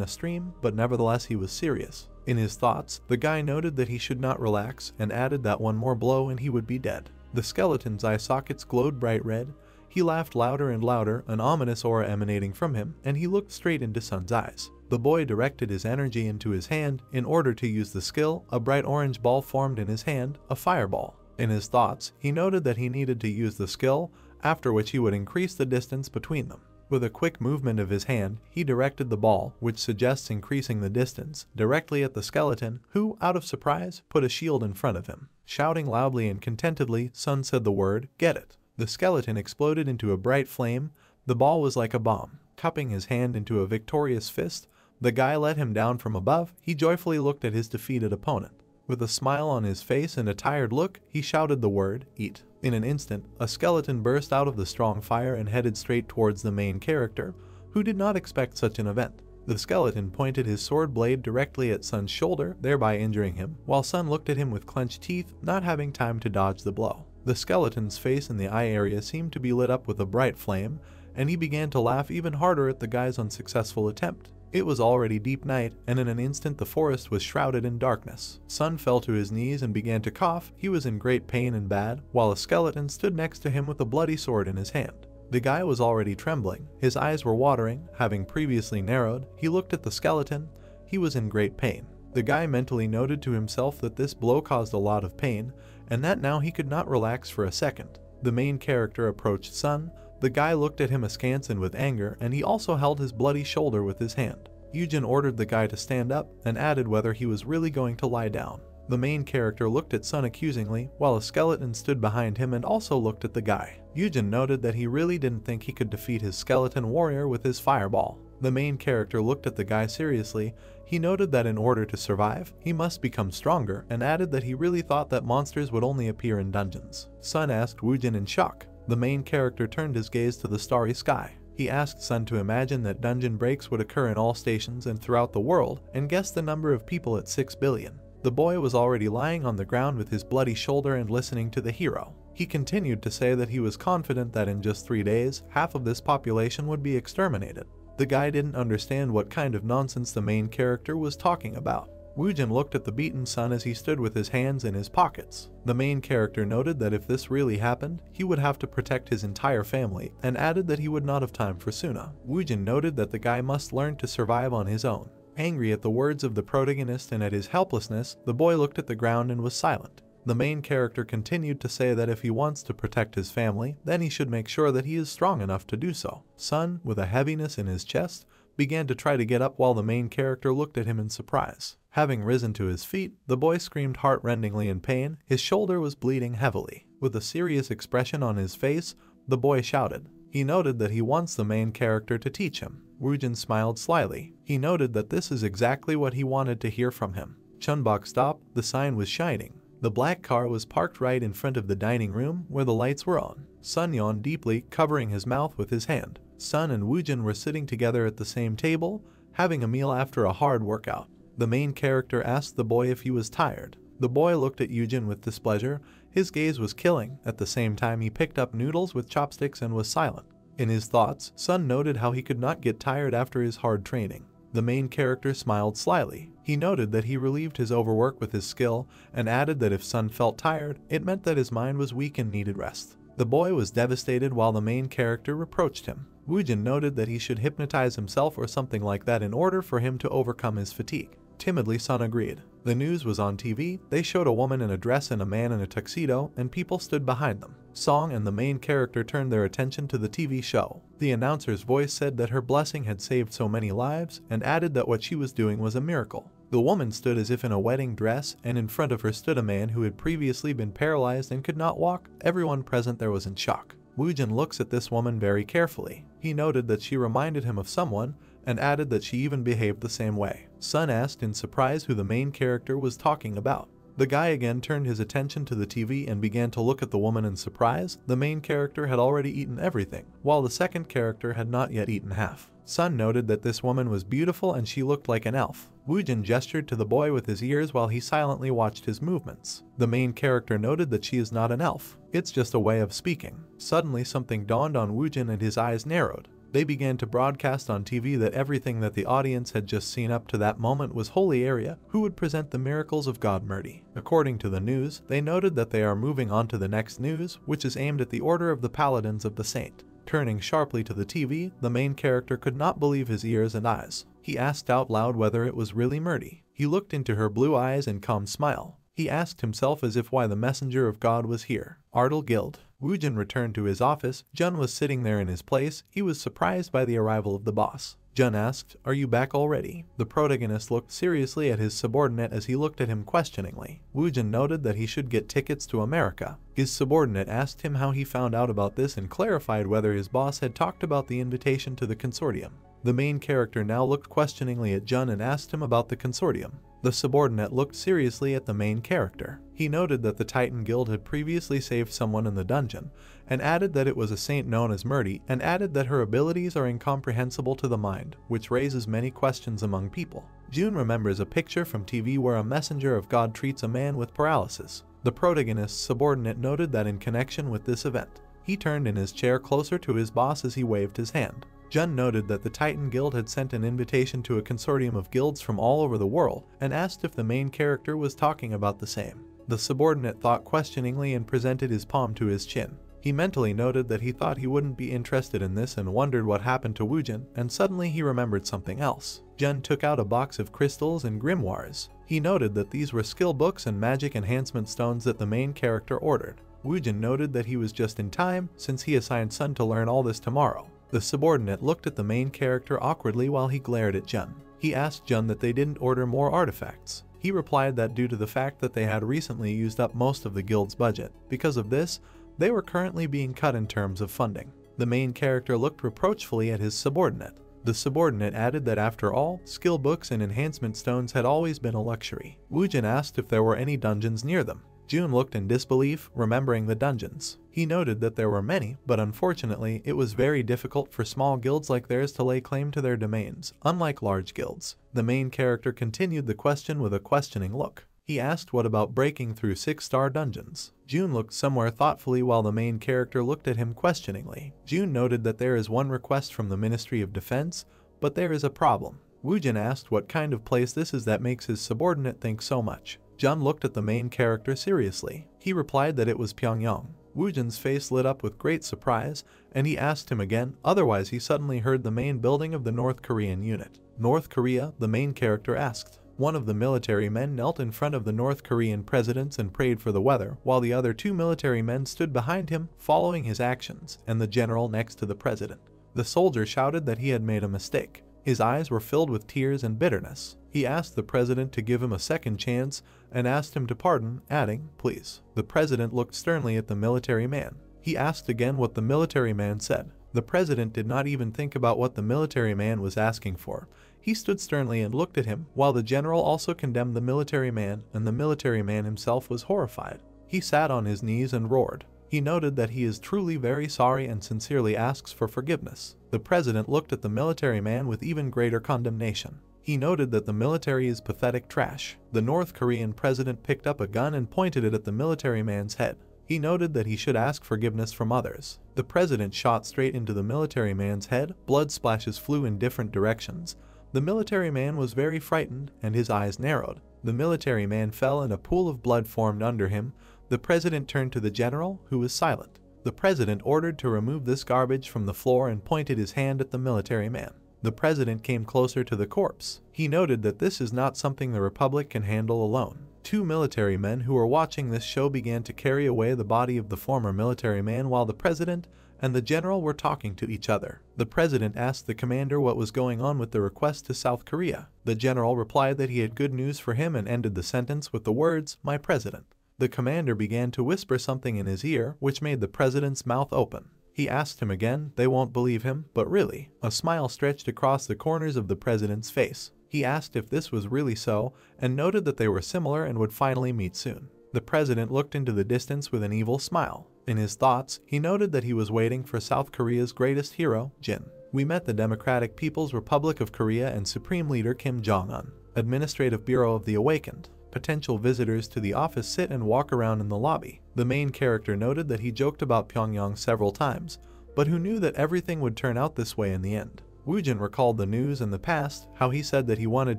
a stream, but nevertheless he was serious. In his thoughts, the guy noted that he should not relax and added that one more blow and he would be dead. The skeleton's eye sockets glowed bright red. He laughed louder and louder, an ominous aura emanating from him, and he looked straight into Sun's eyes. The boy directed his energy into his hand. In order to use the skill, a bright orange ball formed in his hand, a fireball. In his thoughts, he noted that he needed to use the skill, after which he would increase the distance between them. With a quick movement of his hand, he directed the ball, which suggests increasing the distance, directly at the skeleton, who, out of surprise, put a shield in front of him. Shouting loudly and contentedly, Sun said the word, "Get it." The skeleton exploded into a bright flame. The ball was like a bomb. Cupping his hand into a victorious fist, the guy let him down from above. He joyfully looked at his defeated opponent. With a smile on his face and a tired look, he shouted the word, "Eat." In an instant, a skeleton burst out of the strong fire and headed straight towards the main character, who did not expect such an event. The skeleton pointed his sword blade directly at Sun's shoulder, thereby injuring him, while Sun looked at him with clenched teeth, not having time to dodge the blow. The skeleton's face and the eye area seemed to be lit up with a bright flame, and he began to laugh even harder at the guy's unsuccessful attempt. It was already deep night, and in an instant the forest was shrouded in darkness. Sun fell to his knees and began to cough. He was in great pain and bad, while a skeleton stood next to him with a bloody sword in his hand. The guy was already trembling. His eyes were watering, having previously narrowed. He looked at the skeleton. He was in great pain. The guy mentally noted to himself that this blow caused a lot of pain, and that now he could not relax for a second. The main character approached Sun. The guy looked at him askance and with anger, and he also held his bloody shoulder with his hand. Eugen ordered the guy to stand up, and added whether he was really going to lie down. The main character looked at Sun accusingly, while a skeleton stood behind him and also looked at the guy. Eugen noted that he really didn't think he could defeat his skeleton warrior with his fireball. The main character looked at the guy seriously. He noted that in order to survive, he must become stronger, and added that he really thought that monsters would only appear in dungeons. Sun asked Eugen in shock. The main character turned his gaze to the starry sky. He asked Sun to imagine that dungeon breaks would occur in all stations and throughout the world, and guessed the number of people at 6 billion. The boy was already lying on the ground with his bloody shoulder and listening to the hero. He continued to say that he was confident that in just 3 days, half of this population would be exterminated. The guy didn't understand what kind of nonsense the main character was talking about. Eugen looked at the beaten Sun as he stood with his hands in his pockets. The main character noted that if this really happened, he would have to protect his entire family, and added that he would not have time for Suna. Eugen noted that the guy must learn to survive on his own. Angry at the words of the protagonist and at his helplessness, the boy looked at the ground and was silent. The main character continued to say that if he wants to protect his family, then he should make sure that he is strong enough to do so. Sun, with a heaviness in his chest, began to try to get up while the main character looked at him in surprise. Having risen to his feet, the boy screamed heart-rendingly in pain. His shoulder was bleeding heavily. With a serious expression on his face, the boy shouted. He noted that he wants the main character to teach him. Eugen smiled slyly. He noted that this is exactly what he wanted to hear from him. Chunbok stopped. The sign was shining. The black car was parked right in front of the dining room where the lights were on. Sun yawned deeply, covering his mouth with his hand. Sun and Eugen were sitting together at the same table, having a meal after a hard workout. The main character asked the boy if he was tired. The boy looked at Eugen with displeasure. His gaze was killing. At the same time, he picked up noodles with chopsticks and was silent. In his thoughts, Sun noted how he could not get tired after his hard training. The main character smiled slyly. He noted that he relieved his overwork with his skill, and added that if Sun felt tired, it meant that his mind was weak and needed rest. The boy was devastated while the main character reproached him. Eugen noted that he should hypnotize himself or something like that in order for him to overcome his fatigue. Timidly, Sun agreed. The news was on TV. They showed a woman in a dress and a man in a tuxedo, and people stood behind them. Song and the main character turned their attention to the TV show. The announcer's voice said that her blessing had saved so many lives, and added that what she was doing was a miracle. The woman stood as if in a wedding dress, and in front of her stood a man who had previously been paralyzed and could not walk. Everyone present there was in shock. Eugen looks at this woman very carefully. He noted that she reminded him of someone, and added that she even behaved the same way. Sun asked in surprise who the main character was talking about. The guy again turned his attention to the TV and began to look at the woman in surprise. The main character had already eaten everything, while the second character had not yet eaten half. Sun noted that this woman was beautiful and she looked like an elf. Eugen gestured to the boy with his ears while he silently watched his movements. The main character noted that she is not an elf. It's just a way of speaking. Suddenly something dawned on Eugen and his eyes narrowed. They began to broadcast on TV that everything that the audience had just seen up to that moment was Holy Area, who would present the miracles of God Murdy. According to the news, they noted that they are moving on to the next news, which is aimed at the Order of the Paladins of the Saint. Turning sharply to the TV, the main character could not believe his ears and eyes. He asked out loud whether it was really Murdy. He looked into her blue eyes and calm smile. He asked himself as if why the messenger of God was here. Ardal Guild. Eugen returned to his office. Jun was sitting there in his place. He was surprised by the arrival of the boss. Jun asked, "Are you back already?" The protagonist looked seriously at his subordinate as he looked at him questioningly. Eugen noted that he should get tickets to America. His subordinate asked him how he found out about this and clarified whether his boss had talked about the invitation to the consortium. The main character now looked questioningly at Jun and asked him about the consortium. The subordinate looked seriously at the main character. He noted that the Titan Guild had previously saved someone in the dungeon, and added that it was a saint known as Murdy, and added that her abilities are incomprehensible to the mind, which raises many questions among people. June remembers a picture from TV where a messenger of God treats a man with paralysis. The protagonist's subordinate noted that in connection with this event. He turned in his chair closer to his boss as he waved his hand. Jun noted that the Titan Guild had sent an invitation to a consortium of guilds from all over the world and asked if the main character was talking about the same. The subordinate thought questioningly and presented his palm to his chin. He mentally noted that he thought he wouldn't be interested in this and wondered what happened to Woojin, and suddenly he remembered something else. Jun took out a box of crystals and grimoires. He noted that these were skill books and magic enhancement stones that the main character ordered. Woojin noted that he was just in time, since he assigned Sun to learn all this tomorrow. The subordinate looked at the main character awkwardly while he glared at Jun. He asked Jun that they didn't order more artifacts. He replied that due to the fact that they had recently used up most of the guild's budget. Because of this, they were currently being cut in terms of funding. The main character looked reproachfully at his subordinate. The subordinate added that after all, skill books and enhancement stones had always been a luxury. Woojin asked if there were any dungeons near them. Jun looked in disbelief, remembering the dungeons. He noted that there were many, but unfortunately, it was very difficult for small guilds like theirs to lay claim to their domains, unlike large guilds. The main character continued the question with a questioning look. He asked what about breaking through 6-star dungeons. Jun looked somewhere thoughtfully while the main character looked at him questioningly. Jun noted that there is one request from the Ministry of Defense, but there is a problem. Woojin asked what kind of place this is that makes his subordinate think so much. Jun looked at the main character seriously. He replied that it was Pyongyang. Woojin's face lit up with great surprise, and he asked him again, otherwise he suddenly heard the main building of the North Korean unit. North Korea, the main character asked. One of the military men knelt in front of the North Korean president and prayed for the weather, while the other 2 military men stood behind him, following his actions, and the general next to the president. The soldier shouted that he had made a mistake. His eyes were filled with tears and bitterness. He asked the president to give him a second chance and asked him to pardon, adding, "Please." The president looked sternly at the military man. He asked again what the military man said. The president did not even think about what the military man was asking for. He stood sternly and looked at him, while the general also condemned the military man, and the military man himself was horrified. He sat on his knees and roared. He noted that he is truly very sorry and sincerely asks for forgiveness. The president looked at the military man with even greater condemnation. He noted that the military is pathetic trash. The North Korean president picked up a gun and pointed it at the military man's head. He noted that he should ask forgiveness from others. The president shot straight into the military man's head. Blood splashes flew in different directions. The military man was very frightened, and his eyes narrowed. The military man fell and a pool of blood formed under him. The president turned to the general, who was silent. The president ordered to remove this garbage from the floor and pointed his hand at the military man. The president came closer to the corpse. He noted that this is not something the Republic can handle alone. 2 military men who were watching this show began to carry away the body of the former military man while the president and the general were talking to each other. The president asked the commander what was going on with the request to South Korea. The general replied that he had good news for him and ended the sentence with the words, "My president." The commander began to whisper something in his ear, which made the president's mouth open. He asked him again. They won't believe him, but really. A smile stretched across the corners of the president's face. He asked if this was really so, and noted that they were similar and would finally meet soon. The president looked into the distance with an evil smile. In his thoughts, he noted that he was waiting for South Korea's greatest hero, Jin. We met the Democratic People's Republic of Korea and Supreme Leader Kim Jong-un. Administrative Bureau of the Awakened. Potential visitors to the office sit and walk around in the lobby. The main character noted that he joked about Pyongyang several times, but who knew that everything would turn out this way in the end. Woojin recalled the news in the past, how he said that he wanted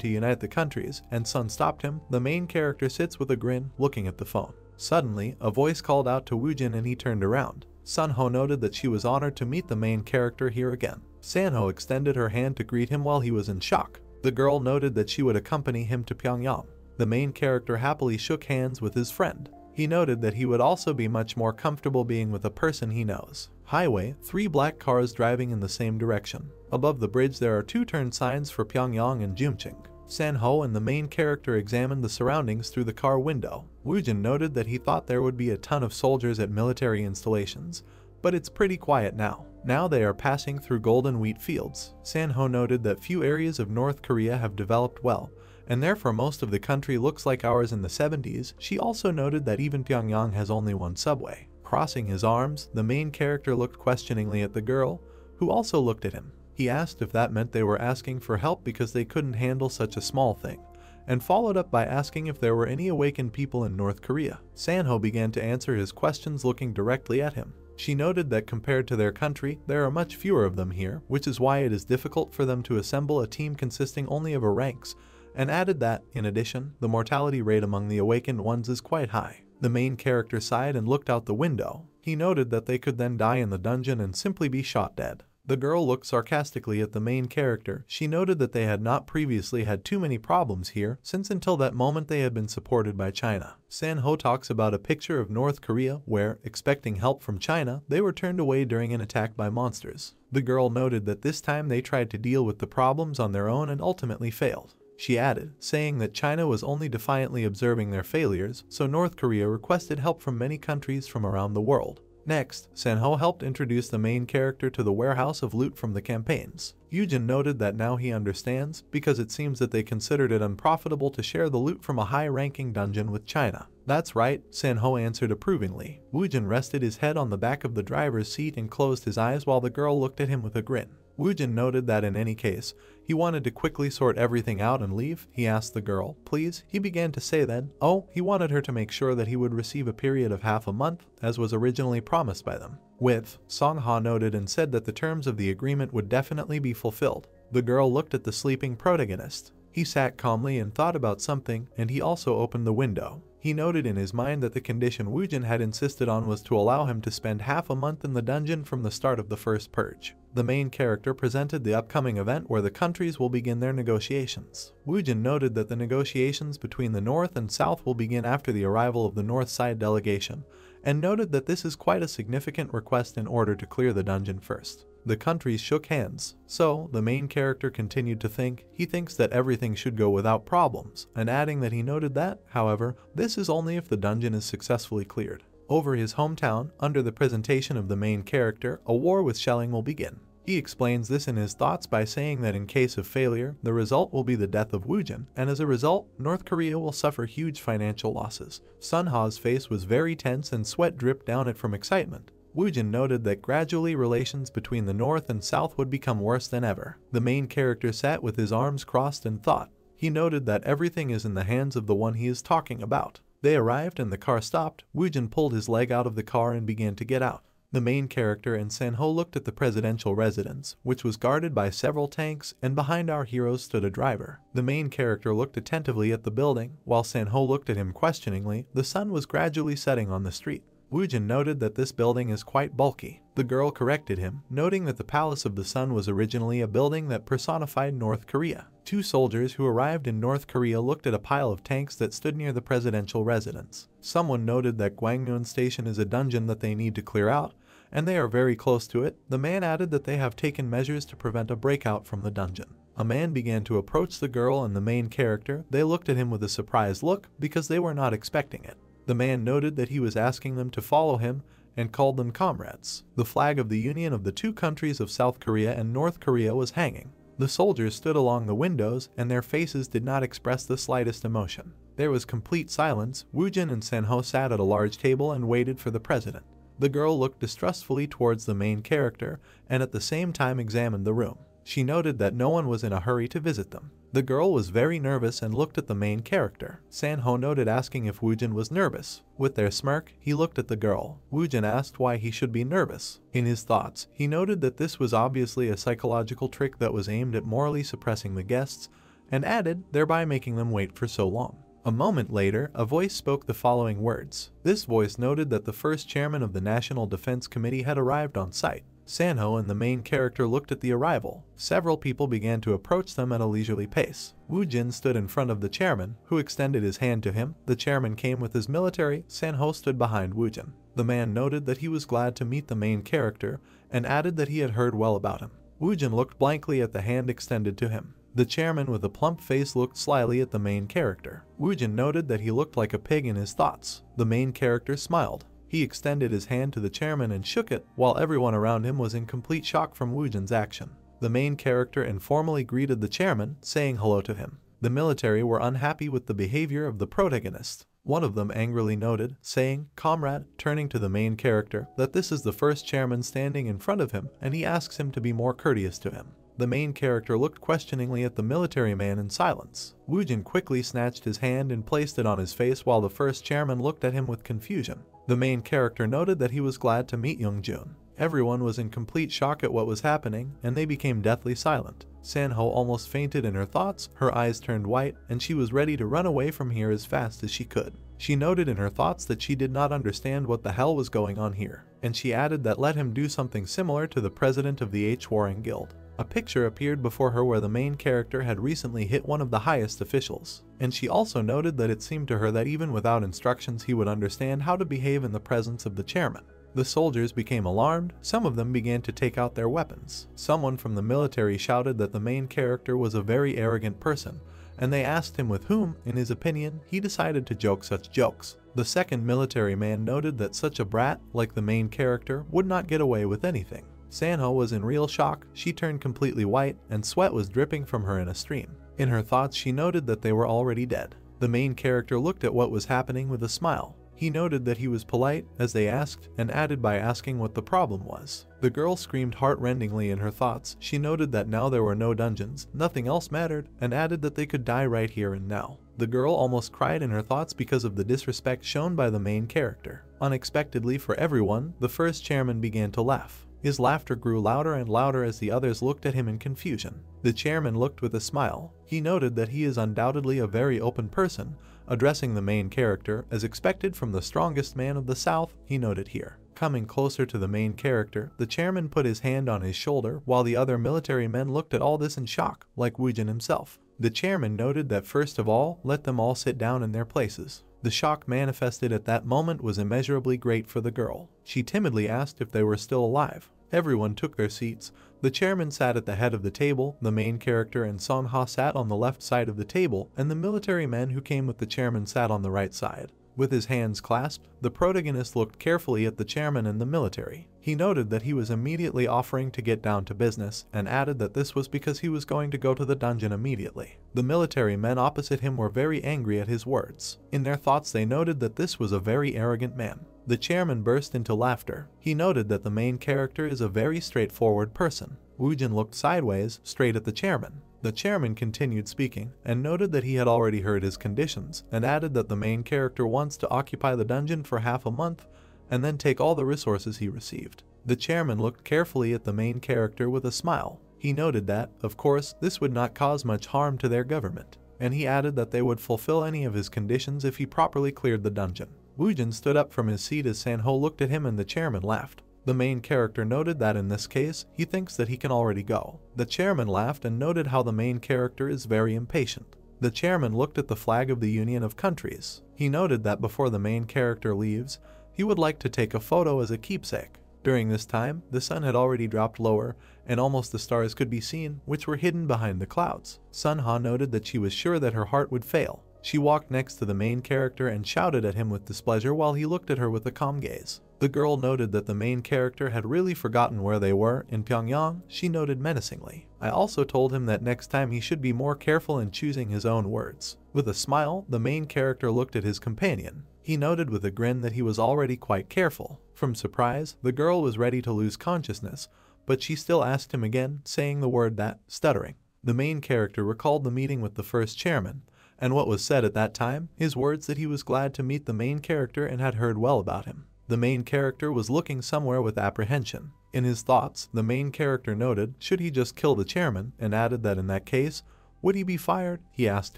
to unite the countries, and Sun stopped him. The main character sits with a grin, looking at the phone. Suddenly, a voice called out to Woojin and he turned around. Sunho noted that she was honored to meet the main character here again. Sanho extended her hand to greet him while he was in shock. The girl noted that she would accompany him to Pyongyang. The main character happily shook hands with his friend. He noted that he would also be much more comfortable being with a person he knows. Highway, 3 black cars driving in the same direction. Above the bridge there are 2 turn signs for Pyongyang and Jumching. Sanho and the main character examined the surroundings through the car window. Woojin noted that he thought there would be a ton of soldiers at military installations, but it's pretty quiet now. Now they are passing through golden wheat fields. Sanho noted that few areas of North Korea have developed well, and therefore most of the country looks like ours in the 70s. She also noted that even Pyongyang has only 1 subway. Crossing his arms, the main character looked questioningly at the girl, who also looked at him. He asked if that meant they were asking for help because they couldn't handle such a small thing, and followed up by asking if there were any awakened people in North Korea. Sanho began to answer his questions looking directly at him. She noted that compared to their country, there are much fewer of them here, which is why it is difficult for them to assemble a team consisting only of ranks, and added that, in addition, the mortality rate among the awakened ones is quite high. The main character sighed and looked out the window. He noted that they could then die in the dungeon and simply be shot dead. The girl looked sarcastically at the main character. She noted that they had not previously had too many problems here, since until that moment they had been supported by China. Sanho talks about a picture of North Korea where, expecting help from China, they were turned away during an attack by monsters. The girl noted that this time they tried to deal with the problems on their own and ultimately failed. She added, saying that China was only defiantly observing their failures, so North Korea requested help from many countries from around the world. Next, Sanho helped introduce the main character to the warehouse of loot from the campaigns. Yujin noted that now he understands, because it seems that they considered it unprofitable to share the loot from a high-ranking dungeon with China. That's right, Sanho answered approvingly. Wujin rested his head on the back of the driver's seat and closed his eyes while the girl looked at him with a grin. Wujin noted that in any case, he wanted to quickly sort everything out and leave. He asked the girl, please, he began to say then. Oh, he wanted her to make sure that he would receive a period of half a month, as was originally promised by them. With, Songha noted and said that the terms of the agreement would definitely be fulfilled. The girl looked at the sleeping protagonist. He sat calmly and thought about something, and he also opened the window. He noted in his mind that the condition Wujin had insisted on was to allow him to spend half a month in the dungeon from the start of the first purge. The main character presented the upcoming event where the countries will begin their negotiations. Wujin noted that the negotiations between the North and South will begin after the arrival of the North side delegation, and noted that this is quite a significant request in order to clear the dungeon first. The countries shook hands, so the main character continued to think. He thinks that everything should go without problems, and adding that he noted that, however, this is only if the dungeon is successfully cleared. Over his hometown, under the presentation of the main character, a war with shelling will begin. He explains this in his thoughts by saying that in case of failure, the result will be the death of Wujin, and as a result, North Korea will suffer huge financial losses. Sunha's face was very tense and sweat dripped down it from excitement. Wujin noted that gradually relations between the North and South would become worse than ever. The main character sat with his arms crossed and thought. He noted that everything is in the hands of the one he is talking about. They arrived and the car stopped. Wujin pulled his leg out of the car and began to get out. The main character and Sanho looked at the presidential residence, which was guarded by several tanks, and behind our heroes stood a driver. The main character looked attentively at the building, while Sanho looked at him questioningly. The sun was gradually setting on the street. Wujin noted that this building is quite bulky. The girl corrected him, noting that the Palace of the Sun was originally a building that personified North Korea. Two soldiers who arrived in North Korea looked at a pile of tanks that stood near the presidential residence. Someone noted that Gwangnyeon Station is a dungeon that they need to clear out, and they are very close to it. The man added that they have taken measures to prevent a breakout from the dungeon. A man began to approach the girl and the main character. They looked at him with a surprised look because they were not expecting it. The man noted that he was asking them to follow him and called them comrades. The flag of the union of the two countries of South Korea and North Korea was hanging. The soldiers stood along the windows and their faces did not express the slightest emotion. There was complete silence. Wujin and Sanho sat at a large table and waited for the president. The girl looked distrustfully towards the main character and at the same time examined the room. She noted that no one was in a hurry to visit them. The girl was very nervous and looked at the main character. Sanho noted asking if Wujin was nervous. With their smirk, he looked at the girl. Wujin asked why he should be nervous. In his thoughts, he noted that this was obviously a psychological trick that was aimed at morally suppressing the guests, and added, thereby making them wait for so long. A moment later, a voice spoke the following words. This voice noted that the first chairman of the National Defense Committee had arrived on site. Sanho and the main character looked at the arrival. Several people began to approach them at a leisurely pace. Wujin stood in front of the chairman, who extended his hand to him. The chairman came with his military. Sanho stood behind Wujin. The man noted that he was glad to meet the main character, and added that he had heard well about him. Wujin looked blankly at the hand extended to him. The chairman with a plump face looked slyly at the main character. Wujin noted that he looked like a pig in his thoughts. The main character smiled. He extended his hand to the chairman and shook it, while everyone around him was in complete shock from Wujin's action. The main character informally greeted the chairman, saying hello to him. The military were unhappy with the behavior of the protagonist. One of them angrily noted, saying, "Comrade," turning to the main character, that this is the first chairman standing in front of him, and he asks him to be more courteous to him. The main character looked questioningly at the military man in silence. Woojin quickly snatched his hand and placed it on his face while the first chairman looked at him with confusion. The main character noted that he was glad to meet Yoongjun. Everyone was in complete shock at what was happening, and they became deathly silent. Sanho almost fainted in her thoughts, her eyes turned white, and she was ready to run away from here as fast as she could. She noted in her thoughts that she did not understand what the hell was going on here, and she added that let him do something similar to the president of the H-Warring Guild. A picture appeared before her where the main character had recently hit one of the highest officials, and she also noted that it seemed to her that even without instructions he would understand how to behave in the presence of the chairman. The soldiers became alarmed, some of them began to take out their weapons. Someone from the military shouted that the main character was a very arrogant person, and they asked him with whom, in his opinion, he decided to joke such jokes. The second military man noted that such a brat, like the main character, would not get away with anything. Sanho was in real shock, she turned completely white, and sweat was dripping from her in a stream. In her thoughts she noted that they were already dead. The main character looked at what was happening with a smile. He noted that he was polite, as they asked, and added by asking what the problem was. The girl screamed heart-rendingly in her thoughts. She noted that now there were no dungeons, nothing else mattered, and added that they could die right here and now. The girl almost cried in her thoughts because of the disrespect shown by the main character. Unexpectedly for everyone, the first chairman began to laugh. His laughter grew louder and louder as the others looked at him in confusion. The chairman looked with a smile. He noted that he is undoubtedly a very open person, addressing the main character as expected from the strongest man of the South, he noted here. Coming closer to the main character, the chairman put his hand on his shoulder while the other military men looked at all this in shock, like Woojin himself. The chairman noted that first of all, let them all sit down in their places. The shock manifested at that moment was immeasurably great for the girl. She timidly asked if they were still alive. Everyone took their seats. The chairman sat at the head of the table, the main character and Sonha sat on the left side of the table, and the military men who came with the chairman sat on the right side. With his hands clasped, the protagonist looked carefully at the chairman and the military. He noted that he was immediately offering to get down to business, and added that this was because he was going to go to the dungeon immediately. The military men opposite him were very angry at his words. In their thoughts they noted that this was a very arrogant man. The chairman burst into laughter. He noted that the main character is a very straightforward person. Woojin looked sideways, straight at the chairman. The chairman continued speaking, and noted that he had already heard his conditions, and added that the main character wants to occupy the dungeon for half a month, and then take all the resources he received. The chairman looked carefully at the main character with a smile. He noted that, of course, this would not cause much harm to their government, and he added that they would fulfill any of his conditions if he properly cleared the dungeon. Woojin stood up from his seat as Sanho looked at him and the chairman laughed. The main character noted that in this case, he thinks that he can already go. The chairman laughed and noted how the main character is very impatient. The chairman looked at the flag of the Union of Countries. He noted that before the main character leaves, he would like to take a photo as a keepsake. During this time, the sun had already dropped lower, and almost the stars could be seen, which were hidden behind the clouds. Sunha noted that she was sure that her heart would fail. She walked next to the main character and shouted at him with displeasure while he looked at her with a calm gaze. The girl noted that the main character had really forgotten where they were. In Pyongyang, she noted menacingly. I also told him that next time he should be more careful in choosing his own words. With a smile, the main character looked at his companion. He noted with a grin that he was already quite careful. From surprise, the girl was ready to lose consciousness, but she still asked him again, saying the word that, stuttering. The main character recalled the meeting with the first chairman, and what was said at that time, his words that he was glad to meet the main character and had heard well about him. The main character was looking somewhere with apprehension. In his thoughts, the main character noted, should he just kill the chairman, and added that in that case, would he be fired? He asked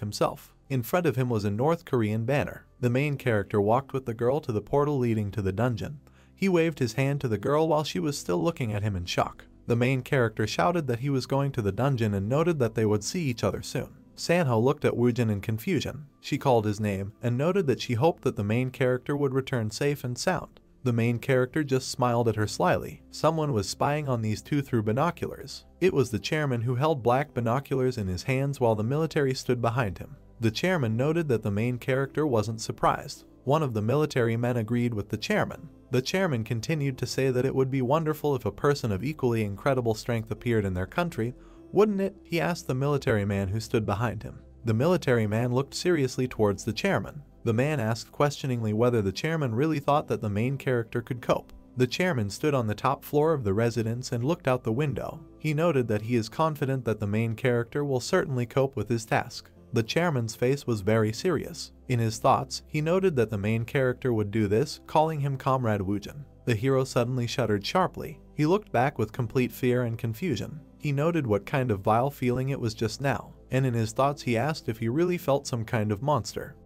himself. In front of him was a North Korean banner. The main character walked with the girl to the portal leading to the dungeon. He waved his hand to the girl while she was still looking at him in shock. The main character shouted that he was going to the dungeon and noted that they would see each other soon. Sanho looked at Woojin in confusion. She called his name and noted that she hoped that the main character would return safe and sound. The main character just smiled at her slyly. Someone was spying on these two through binoculars. It was the chairman who held black binoculars in his hands while the military stood behind him. The chairman noted that the main character wasn't surprised. One of the military men agreed with the chairman. The chairman continued to say that it would be wonderful if a person of equally incredible strength appeared in their country. Wouldn't it? He asked the military man who stood behind him. The military man looked seriously towards the chairman. The man asked questioningly whether the chairman really thought that the main character could cope. The chairman stood on the top floor of the residence and looked out the window. He noted that he is confident that the main character will certainly cope with his task. The chairman's face was very serious. In his thoughts, he noted that the main character would do this, calling him Comrade Woojin. The hero suddenly shuddered sharply. He looked back with complete fear and confusion. He noted what kind of vile feeling it was just now, and in his thoughts he asked if he really felt some kind of monster.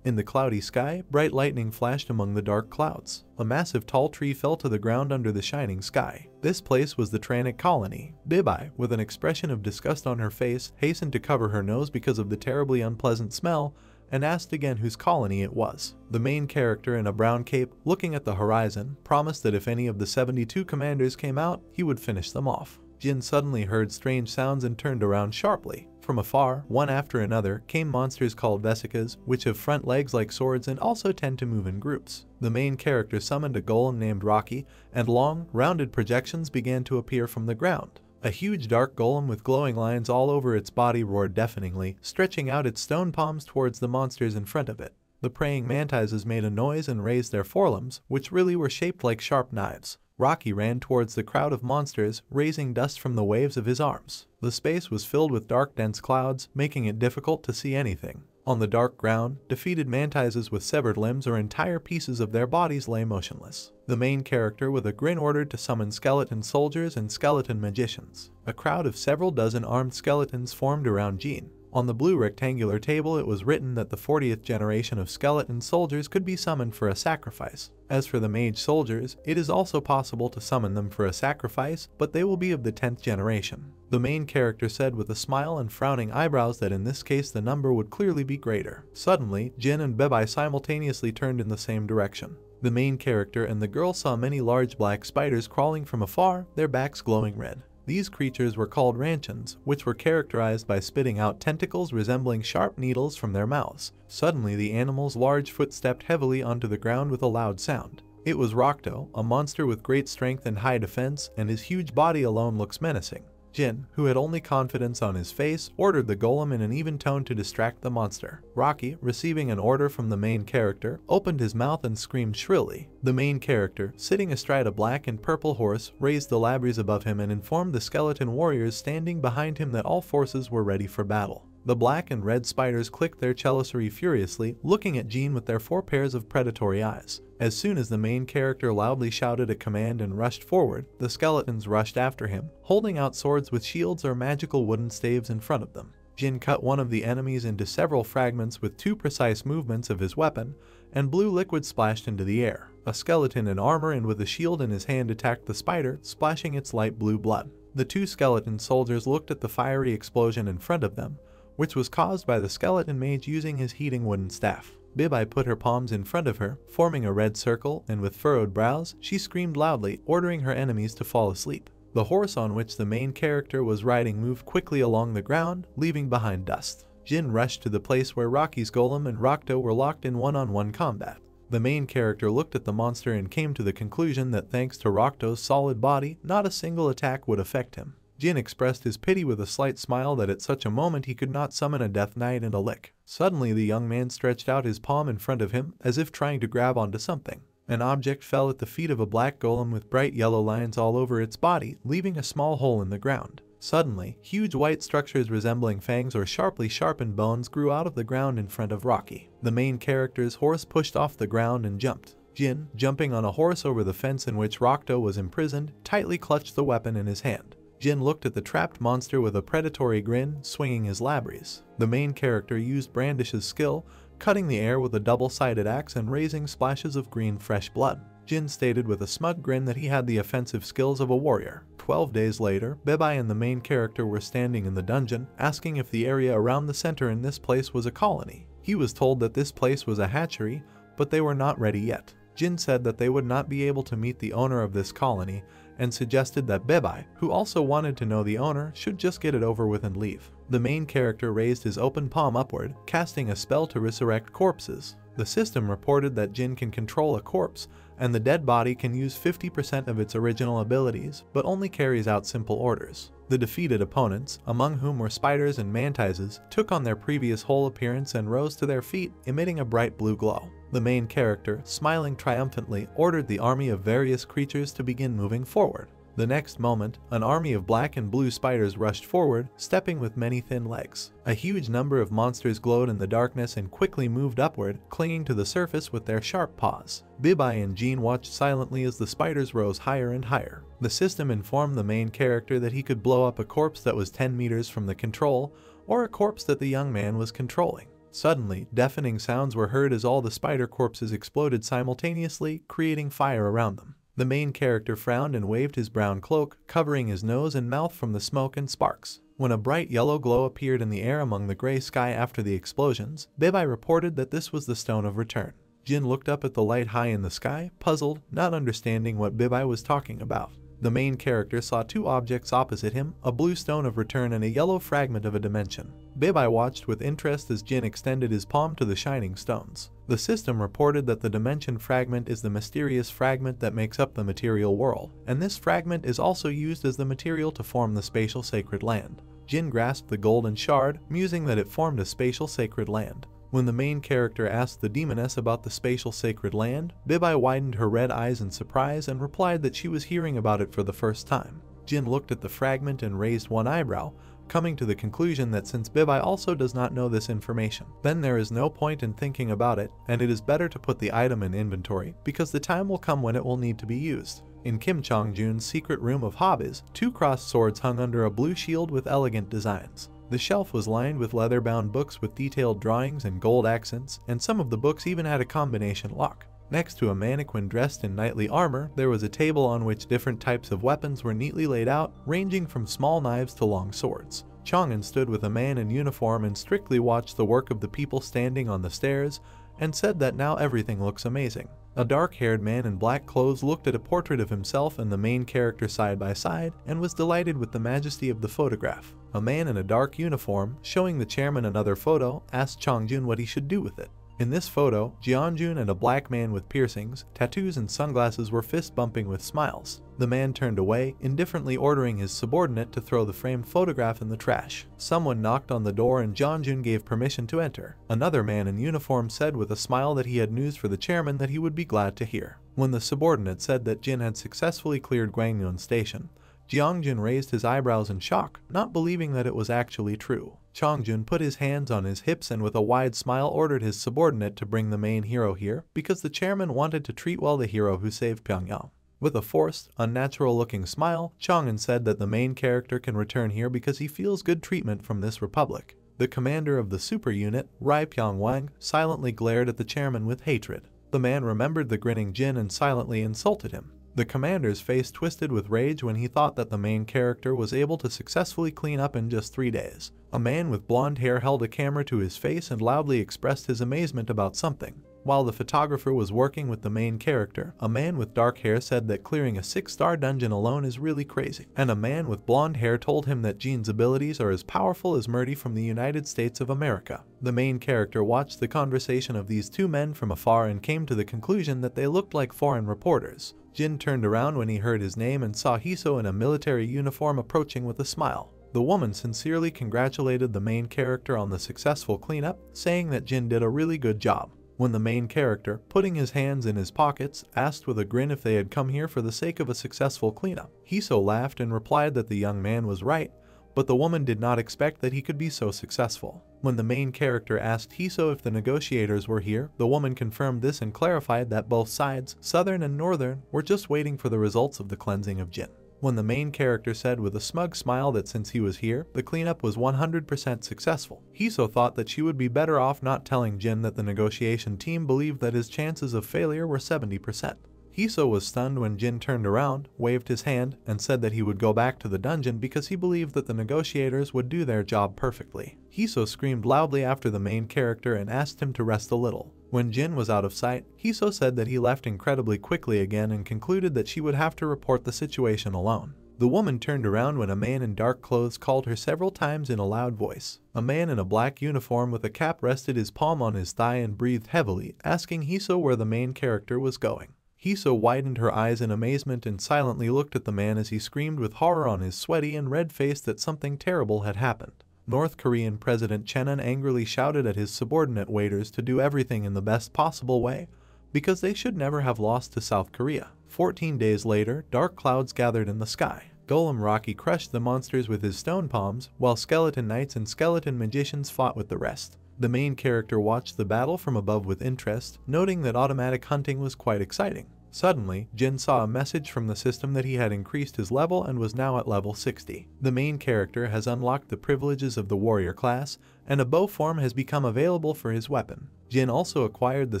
In the cloudy sky, bright lightning flashed among the dark clouds. A massive tall tree fell to the ground under the shining sky. This place was the Tranic colony. Bibai, with an expression of disgust on her face, hastened to cover her nose because of the terribly unpleasant smell, and asked again whose colony it was. The main character in a brown cape, looking at the horizon, promised that if any of the 72 commanders came out, he would finish them off. Jin suddenly heard strange sounds and turned around sharply. From afar, one after another, came monsters called vesicas, which have front legs like swords and also tend to move in groups. The main character summoned a golem named Rocky, and long, rounded projections began to appear from the ground. A huge dark golem with glowing lines all over its body roared deafeningly, stretching out its stone palms towards the monsters in front of it. The praying mantises made a noise and raised their forelimbs, which really were shaped like sharp knives. Rocky ran towards the crowd of monsters, raising dust from the waves of his arms. The space was filled with dark, dense clouds, making it difficult to see anything. On the dark ground, defeated mantises with severed limbs or entire pieces of their bodies lay motionless. The main character with a grin ordered to summon skeleton soldiers and skeleton magicians. A crowd of several dozen armed skeletons formed around Jean. On the blue rectangular table it was written that the 40th generation of skeleton soldiers could be summoned for a sacrifice. As for the mage soldiers, it is also possible to summon them for a sacrifice, but they will be of the 10th generation. The main character said with a smile and frowning eyebrows that in this case the number would clearly be greater. Suddenly, Jin and Bebai simultaneously turned in the same direction. The main character and the girl saw many large black spiders crawling from afar, their backs glowing red. These creatures were called ranchans, which were characterized by spitting out tentacles resembling sharp needles from their mouths. Suddenly the animal's large foot stepped heavily onto the ground with a loud sound. It was Rokto, a monster with great strength and high defense, and his huge body alone looks menacing. Jin, who had only confidence on his face, ordered the golem in an even tone to distract the monster. Rocky, receiving an order from the main character, opened his mouth and screamed shrilly. The main character, sitting astride a black and purple horse, raised the labries above him and informed the skeleton warriors standing behind him that all forces were ready for battle. The black and red spiders clicked their chelicerae furiously, looking at Jean with their 4 pairs of predatory eyes. As soon as the main character loudly shouted a command and rushed forward, the skeletons rushed after him, holding out swords with shields or magical wooden staves in front of them. Jin cut one of the enemies into several fragments with 2 precise movements of his weapon, and blue liquid splashed into the air. A skeleton in armor and with a shield in his hand attacked the spider, splashing its light blue blood. The 2 skeleton soldiers looked at the fiery explosion in front of them, which was caused by the skeleton mage using his heating wooden staff. Bibai put her palms in front of her, forming a red circle, and with furrowed brows, she screamed loudly, ordering her enemies to fall asleep. The horse on which the main character was riding moved quickly along the ground, leaving behind dust. Jin rushed to the place where Rocky's golem and Rokto were locked in one-on-one combat. The main character looked at the monster and came to the conclusion that thanks to Rokto's solid body, not a single attack would affect him. Jin expressed his pity with a slight smile that at such a moment he could not summon a death knight and a lick. Suddenly the young man stretched out his palm in front of him, as if trying to grab onto something. An object fell at the feet of a black golem with bright yellow lines all over its body, leaving a small hole in the ground. Suddenly, huge white structures resembling fangs or sharply sharpened bones grew out of the ground in front of Rocky. The main character's horse pushed off the ground and jumped. Jin, jumping on a horse over the fence in which Rokto was imprisoned, tightly clutched the weapon in his hand. Jin looked at the trapped monster with a predatory grin, swinging his labries. The main character used Brandish's skill, cutting the air with a double-sided axe and raising splashes of green fresh blood. Jin stated with a smug grin that he had the offensive skills of a warrior. 12 days later, Bibai and the main character were standing in the dungeon, asking if the area around the center in this place was a colony. He was told that this place was a hatchery, but they were not ready yet. Jin said that they would not be able to meet the owner of this colony, and suggested that Bibai, who also wanted to know the owner, should just get it over with and leave. The main character raised his open palm upward, casting a spell to resurrect corpses. The system reported that Jin can control a corpse, and the dead body can use 50% of its original abilities, but only carries out simple orders. The defeated opponents, among whom were spiders and mantises, took on their previous whole appearance and rose to their feet, emitting a bright blue glow. The main character, smiling triumphantly, ordered the army of various creatures to begin moving forward. The next moment, an army of black and blue spiders rushed forward, stepping with many thin legs. A huge number of monsters glowed in the darkness and quickly moved upward, clinging to the surface with their sharp paws. Bibai and Jean watched silently as the spiders rose higher and higher. The system informed the main character that he could blow up a corpse that was 10 meters from the control, or a corpse that the young man was controlling. Suddenly, deafening sounds were heard as all the spider corpses exploded simultaneously, creating fire around them. The main character frowned and waved his brown cloak, covering his nose and mouth from the smoke and sparks. When a bright yellow glow appeared in the air among the gray sky after the explosions, Bibai reported that this was the Stone of Return. Jin looked up at the light high in the sky, puzzled, not understanding what Bibai was talking about. The main character saw two objects opposite him, a blue stone of return and a yellow fragment of a dimension. Bibai watched with interest as Jin extended his palm to the shining stones. The system reported that the dimension fragment is the mysterious fragment that makes up the material world, and this fragment is also used as the material to form the spatial sacred land. Jin grasped the golden shard, musing that it formed a spatial sacred land. When the main character asked the demoness about the spatial sacred land, Bibai widened her red eyes in surprise and replied that she was hearing about it for the first time. Jin looked at the fragment and raised one eyebrow, coming to the conclusion that since Bibai also does not know this information, then there is no point in thinking about it, and it is better to put the item in inventory, because the time will come when it will need to be used. In Kim Chong-jun's secret room of hobbies, two crossed swords hung under a blue shield with elegant designs. The shelf was lined with leather-bound books with detailed drawings and gold accents, and some of the books even had a combination lock. Next to a mannequin dressed in knightly armor, there was a table on which different types of weapons were neatly laid out, ranging from small knives to long swords. Chang'an stood with a man in uniform and strictly watched the work of the people standing on the stairs, and said that now everything looks amazing. A dark-haired man in black clothes looked at a portrait of himself and the main character side by side, and was delighted with the majesty of the photograph. A man in a dark uniform, showing the chairman another photo, asked Chongjun what he should do with it. In this photo, Jeonjun and a black man with piercings, tattoos and sunglasses were fist-bumping with smiles. The man turned away, indifferently ordering his subordinate to throw the framed photograph in the trash. Someone knocked on the door and Jeonjun gave permission to enter. Another man in uniform said with a smile that he had news for the chairman that he would be glad to hear. When the subordinate said that Jin had successfully cleared Gwangyun Station, Jeongjun raised his eyebrows in shock, not believing that it was actually true. Chongjun put his hands on his hips and with a wide smile ordered his subordinate to bring the main hero here, because the chairman wanted to treat well the hero who saved Pyongyang. With a forced, unnatural-looking smile, Chang'an said that the main character can return here because he feels good treatment from this republic. The commander of the super unit, Rai Pyongwang, silently glared at the chairman with hatred. The man remembered the grinning Jin and silently insulted him. The commander's face twisted with rage when he thought that the main character was able to successfully clean up in just 3 days. A man with blonde hair held a camera to his face and loudly expressed his amazement about something. While the photographer was working with the main character, a man with dark hair said that clearing a 6-star dungeon alone is really crazy. And a man with blonde hair told him that Jin's abilities are as powerful as Murdy from the United States of America. The main character watched the conversation of these two men from afar and came to the conclusion that they looked like foreign reporters. Jin turned around when he heard his name and saw Hiso in a military uniform approaching with a smile. The woman sincerely congratulated the main character on the successful cleanup, saying that Jin did a really good job. When the main character, putting his hands in his pockets, asked with a grin if they had come here for the sake of a successful cleanup, Hiso laughed and replied that the young man was right, but the woman did not expect that he could be so successful. When the main character asked Hiso if the negotiators were here, the woman confirmed this and clarified that both sides, southern and northern, were just waiting for the results of the cleansing of Jin. When the main character said with a smug smile that since he was here, the cleanup was 100% successful, Hiso thought that she would be better off not telling Jin that the negotiation team believed that his chances of failure were 70%. Hiso was stunned when Jin turned around, waved his hand, and said that he would go back to the dungeon because he believed that the negotiators would do their job perfectly. Hiso screamed loudly after the main character and asked him to rest a little. When Jin was out of sight, Hiso said that he left incredibly quickly again and concluded that she would have to report the situation alone. The woman turned around when a man in dark clothes called her several times in a loud voice. A man in a black uniform with a cap rested his palm on his thigh and breathed heavily, asking Hiso where the main character was going. Hiso widened her eyes in amazement and silently looked at the man as he screamed with horror on his sweaty and red face that something terrible had happened. North Korean President Cheon angrily shouted at his subordinate waiters to do everything in the best possible way, because they should never have lost to South Korea. 14 days later, dark clouds gathered in the sky. Golem Rocky crushed the monsters with his stone palms, while skeleton knights and skeleton magicians fought with the rest. The main character watched the battle from above with interest, noting that automatic hunting was quite exciting. Suddenly, Jin saw a message from the system that he had increased his level and was now at level 60. The main character has unlocked the privileges of the warrior class, and a bow form has become available for his weapon. Jin also acquired the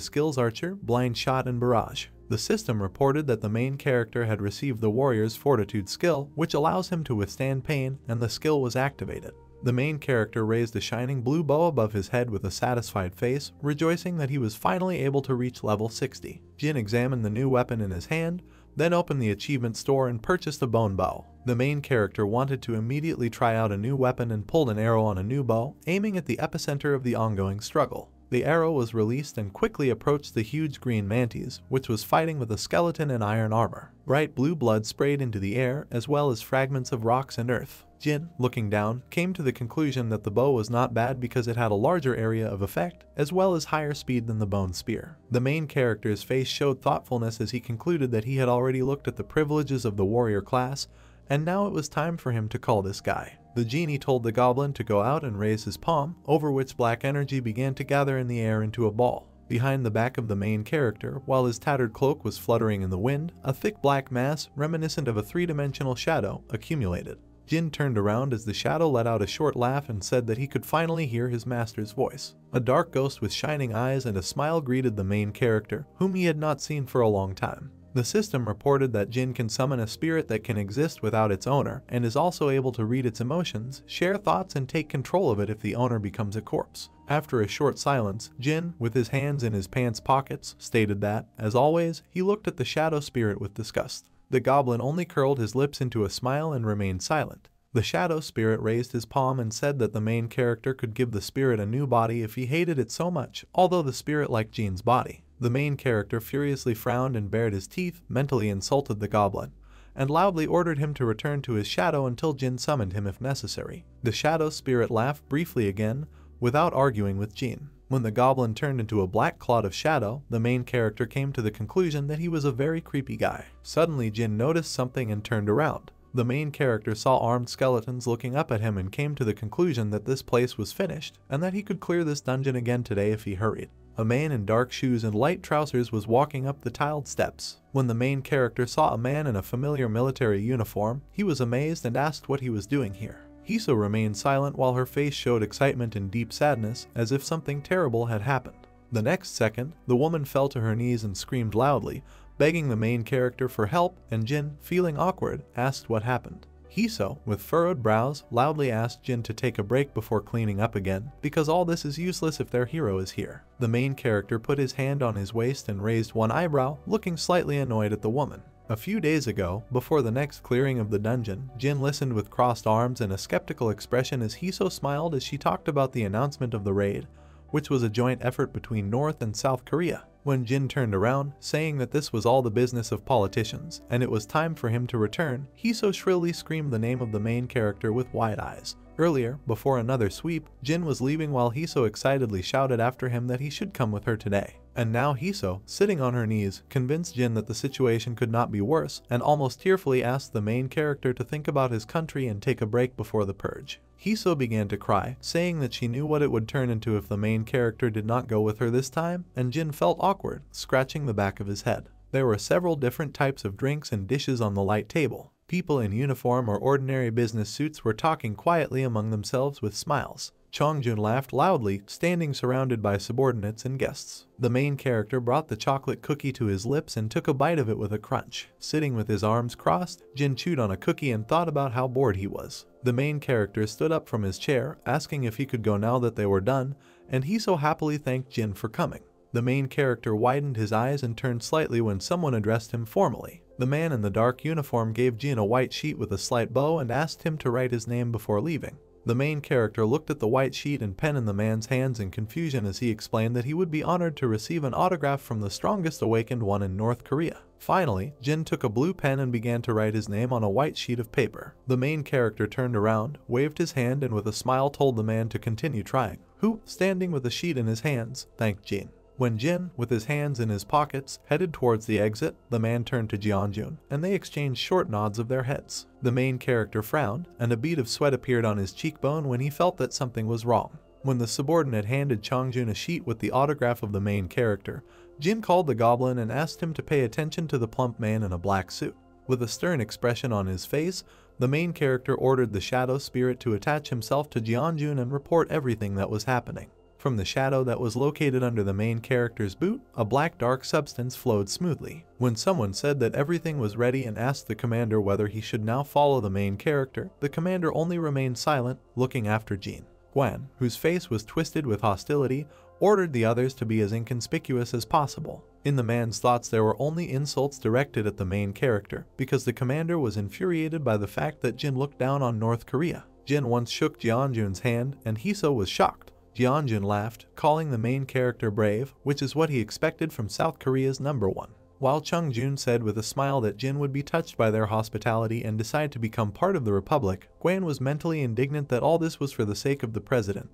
skills Archer, Blind Shot, and Barrage. The system reported that the main character had received the warrior's Fortitude skill, which allows him to withstand pain, and the skill was activated. The main character raised a shining blue bow above his head with a satisfied face, rejoicing that he was finally able to reach level 60. Jin examined the new weapon in his hand, then opened the achievement store and purchased a bone bow. The main character wanted to immediately try out a new weapon and pulled an arrow on a new bow, aiming at the epicenter of the ongoing struggle. The arrow was released and quickly approached the huge green mantis, which was fighting with a skeleton in iron armor. Bright blue blood sprayed into the air, as well as fragments of rocks and earth. Jin, looking down, came to the conclusion that the bow was not bad because it had a larger area of effect, as well as higher speed than the bone spear. The main character's face showed thoughtfulness as he concluded that he had already looked at the privileges of the warrior class, and now it was time for him to call this guy. The genie told the goblin to go out and raise his palm, over which black energy began to gather in the air into a ball. Behind the back of the main character, while his tattered cloak was fluttering in the wind, a thick black mass, reminiscent of a three-dimensional shadow, accumulated. Jin turned around as the shadow let out a short laugh and said that he could finally hear his master's voice. A dark ghost with shining eyes and a smile greeted the main character, whom he had not seen for a long time. The system reported that Jin can summon a spirit that can exist without its owner and is also able to read its emotions, share thoughts, and take control of it if the owner becomes a corpse. After a short silence, Jin, with his hands in his pants pockets, stated that, as always, he looked at the shadow spirit with disgust. The goblin only curled his lips into a smile and remained silent. The shadow spirit raised his palm and said that the main character could give the spirit a new body if he hated it so much, although the spirit liked Jin's body. The main character furiously frowned and bared his teeth, mentally insulted the goblin, and loudly ordered him to return to his shadow until Jin summoned him if necessary. The shadow spirit laughed briefly again, without arguing with Jin. When the goblin turned into a black cloud of shadow, the main character came to the conclusion that he was a very creepy guy. Suddenly Jin noticed something and turned around. The main character saw armed skeletons looking up at him and came to the conclusion that this place was finished, and that he could clear this dungeon again today if he hurried. A man in dark shoes and light trousers was walking up the tiled steps. When the main character saw a man in a familiar military uniform, he was amazed and asked what he was doing here. Hiso remained silent while her face showed excitement and deep sadness, as if something terrible had happened. The next second, the woman fell to her knees and screamed loudly, begging the main character for help, and Jin, feeling awkward, asked what happened. Hiso, with furrowed brows, loudly asked Jin to take a break before cleaning up again, because all this is useless if their hero is here. The main character put his hand on his waist and raised one eyebrow, looking slightly annoyed at the woman. A few days ago, before the next clearing of the dungeon, Jin listened with crossed arms and a skeptical expression as Hiso smiled as she talked about the announcement of the raid, which was a joint effort between North and South Korea. When Jin turned around, saying that this was all the business of politicians, and it was time for him to return, Hiso shrilly screamed the name of the main character with wide eyes. Earlier, before another sweep, Jin was leaving while Hiso excitedly shouted after him that he should come with her today. And now Hiso, sitting on her knees, convinced Jin that the situation could not be worse, and almost tearfully asked the main character to think about his country and take a break before the purge. Hiso began to cry, saying that she knew what it would turn into if the main character did not go with her this time, and Jin felt awkward, scratching the back of his head. There were several different types of drinks and dishes on the light table. People in uniform or ordinary business suits were talking quietly among themselves with smiles. Chongjun laughed loudly, standing surrounded by subordinates and guests. The main character brought the chocolate cookie to his lips and took a bite of it with a crunch. Sitting with his arms crossed, Jin chewed on a cookie and thought about how bored he was. The main character stood up from his chair, asking if he could go now that they were done, and he so happily thanked Jin for coming. The main character widened his eyes and turned slightly when someone addressed him formally. The man in the dark uniform gave Jin a white sheet with a slight bow and asked him to write his name before leaving. The main character looked at the white sheet and pen in the man's hands in confusion as he explained that he would be honored to receive an autograph from the strongest awakened one in North Korea. Finally, Jin took a blue pen and began to write his name on a white sheet of paper. The main character turned around, waved his hand, and with a smile told the man to continue trying, who, standing with the sheet in his hands, thanked Jin. When Jin, with his hands in his pockets, headed towards the exit, the man turned to Jeonjun, and they exchanged short nods of their heads. The main character frowned, and a bead of sweat appeared on his cheekbone when he felt that something was wrong. When the subordinate handed Chongjun a sheet with the autograph of the main character, Jin called the goblin and asked him to pay attention to the plump man in a black suit. With a stern expression on his face, the main character ordered the shadow spirit to attach himself to Jeonjun and report everything that was happening. From the shadow that was located under the main character's boot, a black dark substance flowed smoothly. When someone said that everything was ready and asked the commander whether he should now follow the main character, the commander only remained silent, looking after Jin. Guan, whose face was twisted with hostility, ordered the others to be as inconspicuous as possible. In the man's thoughts there were only insults directed at the main character, because the commander was infuriated by the fact that Jin looked down on North Korea. Jin once shook Jeonjun's hand, and Hiso was shocked. Jeonjun laughed, calling the main character brave, which is what he expected from South Korea's #1. While Chongjun said with a smile that Jin would be touched by their hospitality and decide to become part of the Republic, Guan was mentally indignant that all this was for the sake of the president,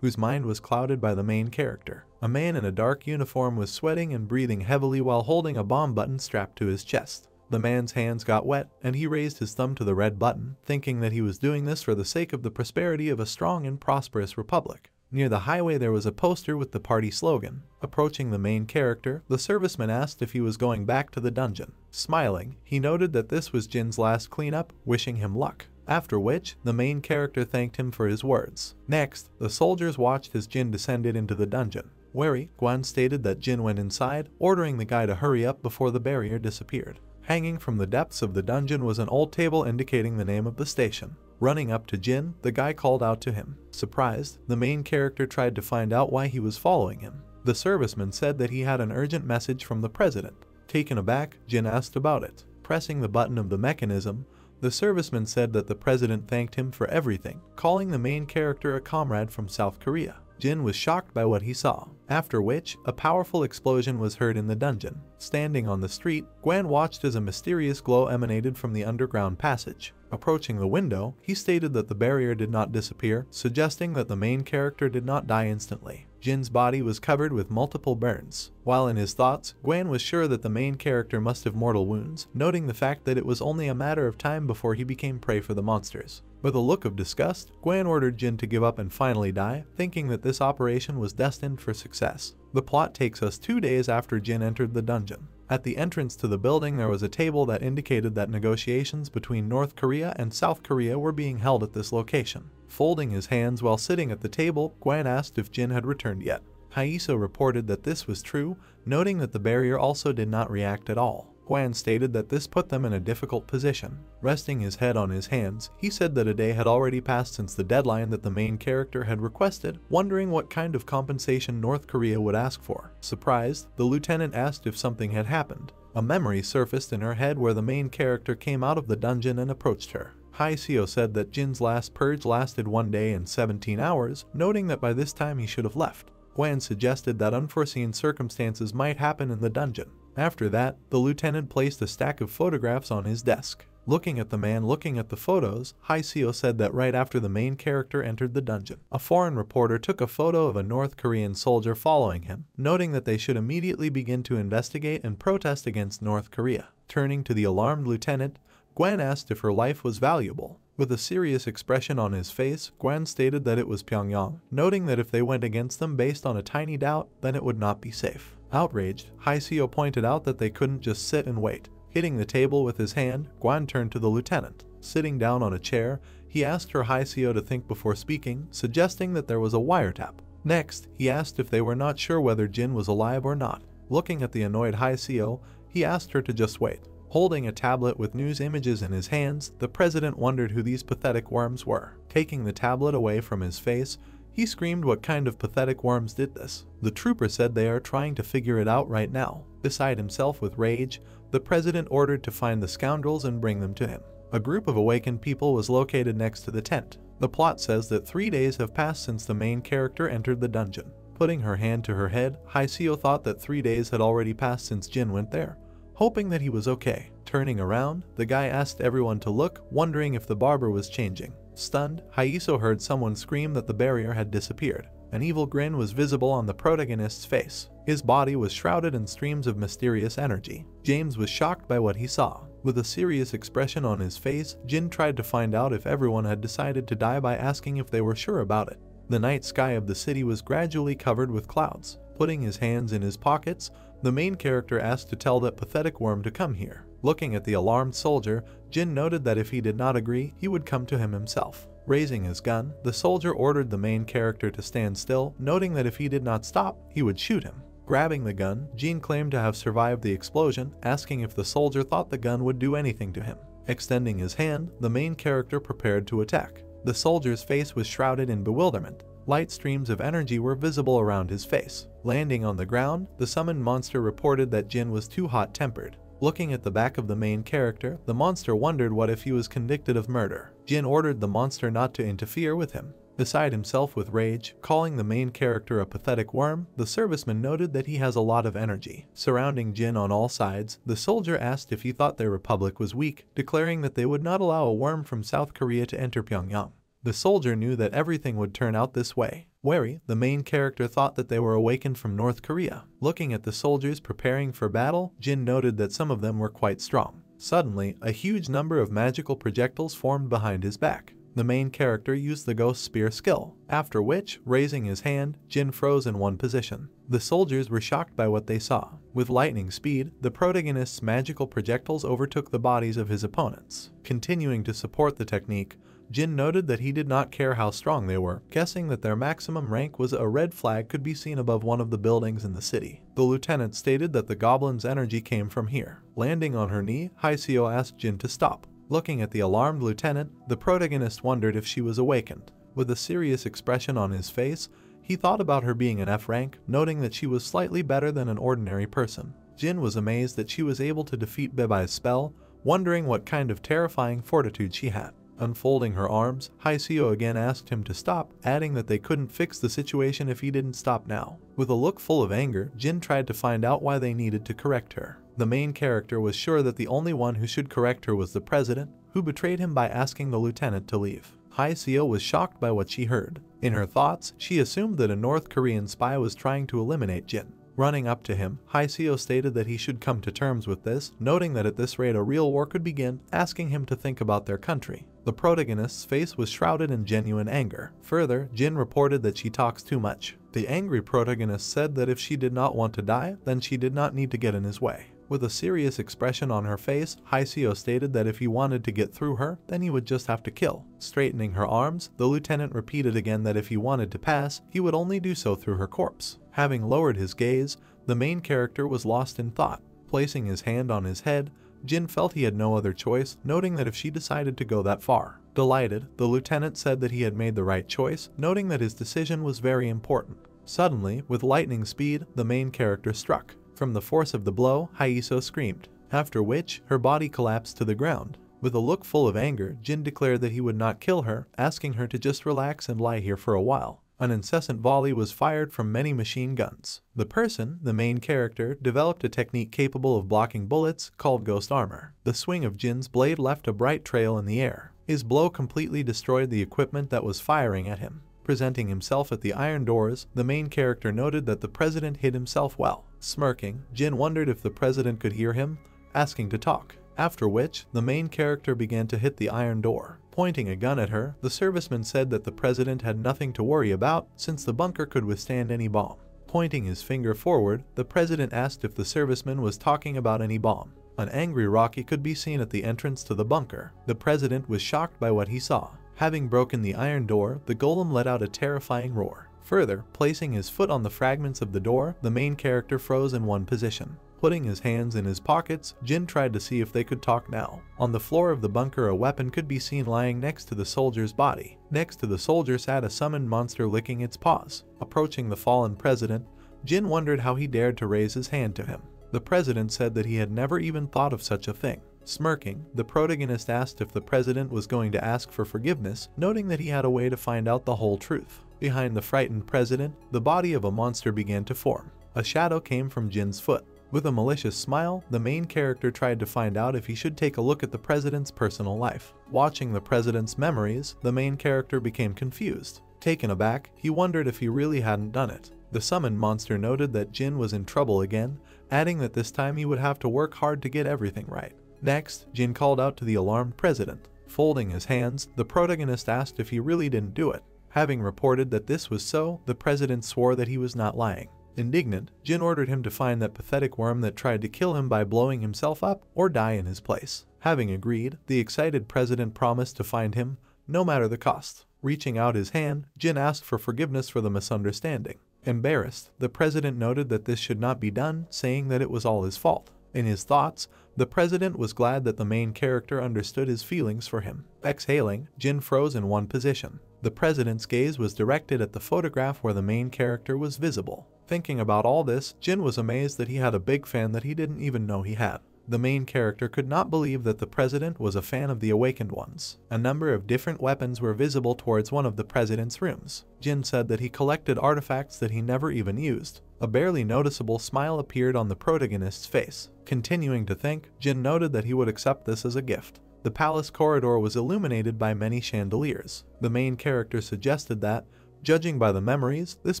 whose mind was clouded by the main character. A man in a dark uniform was sweating and breathing heavily while holding a bomb button strapped to his chest. The man's hands got wet, and he raised his thumb to the red button, thinking that he was doing this for the sake of the prosperity of a strong and prosperous republic. Near the highway there was a poster with the party slogan. Approaching the main character, the serviceman asked if he was going back to the dungeon. Smiling, he noted that this was Jin's last cleanup, wishing him luck. After which, the main character thanked him for his words. Next, the soldiers watched as Jin descended into the dungeon. Wary, Guan stated that Jin went inside, ordering the guy to hurry up before the barrier disappeared. Hanging from the depths of the dungeon was an old table indicating the name of the station. Running up to Jin, the guy called out to him. Surprised, the main character tried to find out why he was following him. The serviceman said that he had an urgent message from the president. Taken aback, Jin asked about it. Pressing the button of the mechanism, the serviceman said that the president thanked him for everything, calling the main character a comrade from South Korea. Jin was shocked by what he saw, after which, a powerful explosion was heard in the dungeon. Standing on the street, Guan watched as a mysterious glow emanated from the underground passage. Approaching the window, he stated that the barrier did not disappear, suggesting that the main character did not die instantly. Jin's body was covered with multiple burns. While in his thoughts, Guan was sure that the main character must have mortal wounds, noting the fact that it was only a matter of time before he became prey for the monsters. With a look of disgust, Guan ordered Jin to give up and finally die, thinking that this operation was destined for success. The plot takes us 2 days after Jin entered the dungeon. At the entrance to the building there was a table that indicated that negotiations between North Korea and South Korea were being held at this location. Folding his hands while sitting at the table, Guan asked if Jin had returned yet. Haiso reported that this was true, noting that the barrier also did not react at all. Guan stated that this put them in a difficult position. Resting his head on his hands, he said that a day had already passed since the deadline that the main character had requested, wondering what kind of compensation North Korea would ask for. Surprised, the lieutenant asked if something had happened. A memory surfaced in her head where the main character came out of the dungeon and approached her. Haiseo said that Jin's last purge lasted 1 day and 17 hours, noting that by this time he should have left. Guan suggested that unforeseen circumstances might happen in the dungeon. After that, the lieutenant placed a stack of photographs on his desk. Looking at the man looking at the photos, Haiseo said that right after the main character entered the dungeon, a foreign reporter took a photo of a North Korean soldier following him, noting that they should immediately begin to investigate and protest against North Korea. Turning to the alarmed lieutenant, Guan asked if her life was valuable. With a serious expression on his face, Guan stated that it was Pyongyang, noting that if they went against them based on a tiny doubt, then it would not be safe. Outraged, Haiseo pointed out that they couldn't just sit and wait. Hitting the table with his hand, Guan turned to the lieutenant. Sitting down on a chair, he asked her Haiseo to think before speaking, suggesting that there was a wiretap. Next, he asked if they were not sure whether Jin was alive or not. Looking at the annoyed Haiseo, he asked her to just wait. Holding a tablet with news images in his hands, the president wondered who these pathetic worms were. Taking the tablet away from his face, he screamed what kind of pathetic worms did this. The trooper said they are trying to figure it out right now. Beside himself with rage, the president ordered to find the scoundrels and bring them to him. A group of awakened people was located next to the tent. The plot says that 3 days have passed since the main character entered the dungeon. Putting her hand to her head, Haiseo thought that 3 days had already passed since Jin went there. hoping that he was okay. Turning around, the guy asked everyone to look, wondering if the barber was changing. Stunned, Haiso heard someone scream that the barrier had disappeared. An evil grin was visible on the protagonist's face. His body was shrouded in streams of mysterious energy. James was shocked by what he saw. With a serious expression on his face, Jin tried to find out if everyone had decided to die by asking if they were sure about it. The night sky of the city was gradually covered with clouds. Putting his hands in his pockets, the main character asked to tell that pathetic worm to come here. Looking at the alarmed soldier, Jin noted that if he did not agree, he would come to him himself. Raising his gun, the soldier ordered the main character to stand still, noting that if he did not stop, he would shoot him. Grabbing the gun, Jin claimed to have survived the explosion, asking if the soldier thought the gun would do anything to him. Extending his hand, the main character prepared to attack. The soldier's face was shrouded in bewilderment. Light streams of energy were visible around his face. Landing on the ground, the summoned monster reported that Jin was too hot-tempered. Looking at the back of the main character, the monster wondered what if he was convicted of murder. Jin ordered the monster not to interfere with him. Beside himself with rage, calling the main character a pathetic worm, the serviceman noted that he has a lot of energy. Surrounding Jin on all sides, the soldier asked if he thought their republic was weak, declaring that they would not allow a worm from South Korea to enter Pyongyang. The soldier knew that everything would turn out this way. Wary, the main character thought that they were awakened from North Korea. Looking at the soldiers preparing for battle, Jin noted that some of them were quite strong. Suddenly, a huge number of magical projectiles formed behind his back. The main character used the ghost spear skill, after which, raising his hand, Jin froze in one position. The soldiers were shocked by what they saw. With lightning speed, the protagonist's magical projectiles overtook the bodies of his opponents. Continuing to support the technique, Jin noted that he did not care how strong they were, guessing that their maximum rank was a red flag could be seen above one of the buildings in the city. The lieutenant stated that the goblin's energy came from here. Landing on her knee, Haiseo asked Jin to stop. Looking at the alarmed lieutenant, the protagonist wondered if she was awakened. With a serious expression on his face, he thought about her being an F rank, noting that she was slightly better than an ordinary person. Jin was amazed that she was able to defeat Bebai's spell, wondering what kind of terrifying fortitude she had. Unfolding her arms, Haiseo again asked him to stop, adding that they couldn't fix the situation if he didn't stop now. With a look full of anger, Jin tried to find out why they needed to correct her. The main character was sure that the only one who should correct her was the president, who betrayed him by asking the lieutenant to leave. Haiseo was shocked by what she heard. In her thoughts, she assumed that a North Korean spy was trying to eliminate Jin. Running up to him, Haiseo stated that he should come to terms with this, noting that at this rate a real war could begin, asking him to think about their country. The protagonist's face was shrouded in genuine anger. Further, Jin reported that she talks too much. The angry protagonist said that if she did not want to die, then she did not need to get in his way. With a serious expression on her face, Haiseo stated that if he wanted to get through her, then he would just have to kill. Straightening her arms, the lieutenant repeated again that if he wanted to pass, he would only do so through her corpse. Having lowered his gaze, the main character was lost in thought. Placing his hand on his head, Jin felt he had no other choice, noting that if she decided to go that far. Delighted, the lieutenant said that he had made the right choice, noting that his decision was very important. Suddenly, with lightning speed, the main character struck. From the force of the blow, Haiseo screamed, after which, her body collapsed to the ground. With a look full of anger, Jin declared that he would not kill her, asking her to just relax and lie here for a while. An incessant volley was fired from many machine guns. The person, the main character, developed a technique capable of blocking bullets called ghost armor. The swing of Jin's blade left a bright trail in the air. His blow completely destroyed the equipment that was firing at him. Presenting himself at the iron doors, the main character noted that the president hid himself well. Smirking, Jin wondered if the president could hear him, asking to talk. After which, the main character began to hit the iron door. Pointing a gun at her, the serviceman said that the president had nothing to worry about since the bunker could withstand any bomb. Pointing his finger forward, the president asked if the serviceman was talking about any bomb. An angry Rocky could be seen at the entrance to the bunker. The president was shocked by what he saw. Having broken the iron door, the golem let out a terrifying roar. Further, placing his foot on the fragments of the door, the main character froze in one position. Putting his hands in his pockets, Jin tried to see if they could talk now. On the floor of the bunker, a weapon could be seen lying next to the soldier's body. Next to the soldier sat a summoned monster licking its paws. Approaching the fallen president, Jin wondered how he dared to raise his hand to him. The president said that he had never even thought of such a thing. Smirking, the protagonist asked if the president was going to ask for forgiveness, noting that he had a way to find out the whole truth. Behind the frightened president, the body of a monster began to form. A shadow came from Jin's foot. With a malicious smile, the main character tried to find out if he should take a look at the president's personal life. Watching the president's memories, the main character became confused. Taken aback, he wondered if he really hadn't done it. The summoned monster noted that Jin was in trouble again, adding that this time he would have to work hard to get everything right. Next, Jin called out to the alarmed president. Folding his hands, the protagonist asked if he really didn't do it. Having reported that this was so, the president swore that he was not lying. Indignant, Jin ordered him to find that pathetic worm that tried to kill him by blowing himself up or die in his place. Having agreed, the excited president promised to find him, no matter the cost. Reaching out his hand, Jin asked for forgiveness for the misunderstanding. Embarrassed, the president noted that this should not be done, saying that it was all his fault. In his thoughts, the president was glad that the main character understood his feelings for him. Exhaling, Jin froze in one position. The president's gaze was directed at the photograph where the main character was visible. Thinking about all this, Jin was amazed that he had a big fan that he didn't even know he had. The main character could not believe that the president was a fan of the Awakened Ones. A number of different weapons were visible towards one of the president's rooms. Jin said that he collected artifacts that he never even used. A barely noticeable smile appeared on the protagonist's face. Continuing to think, Jin noted that he would accept this as a gift. The palace corridor was illuminated by many chandeliers. The main character suggested that, judging by the memories, this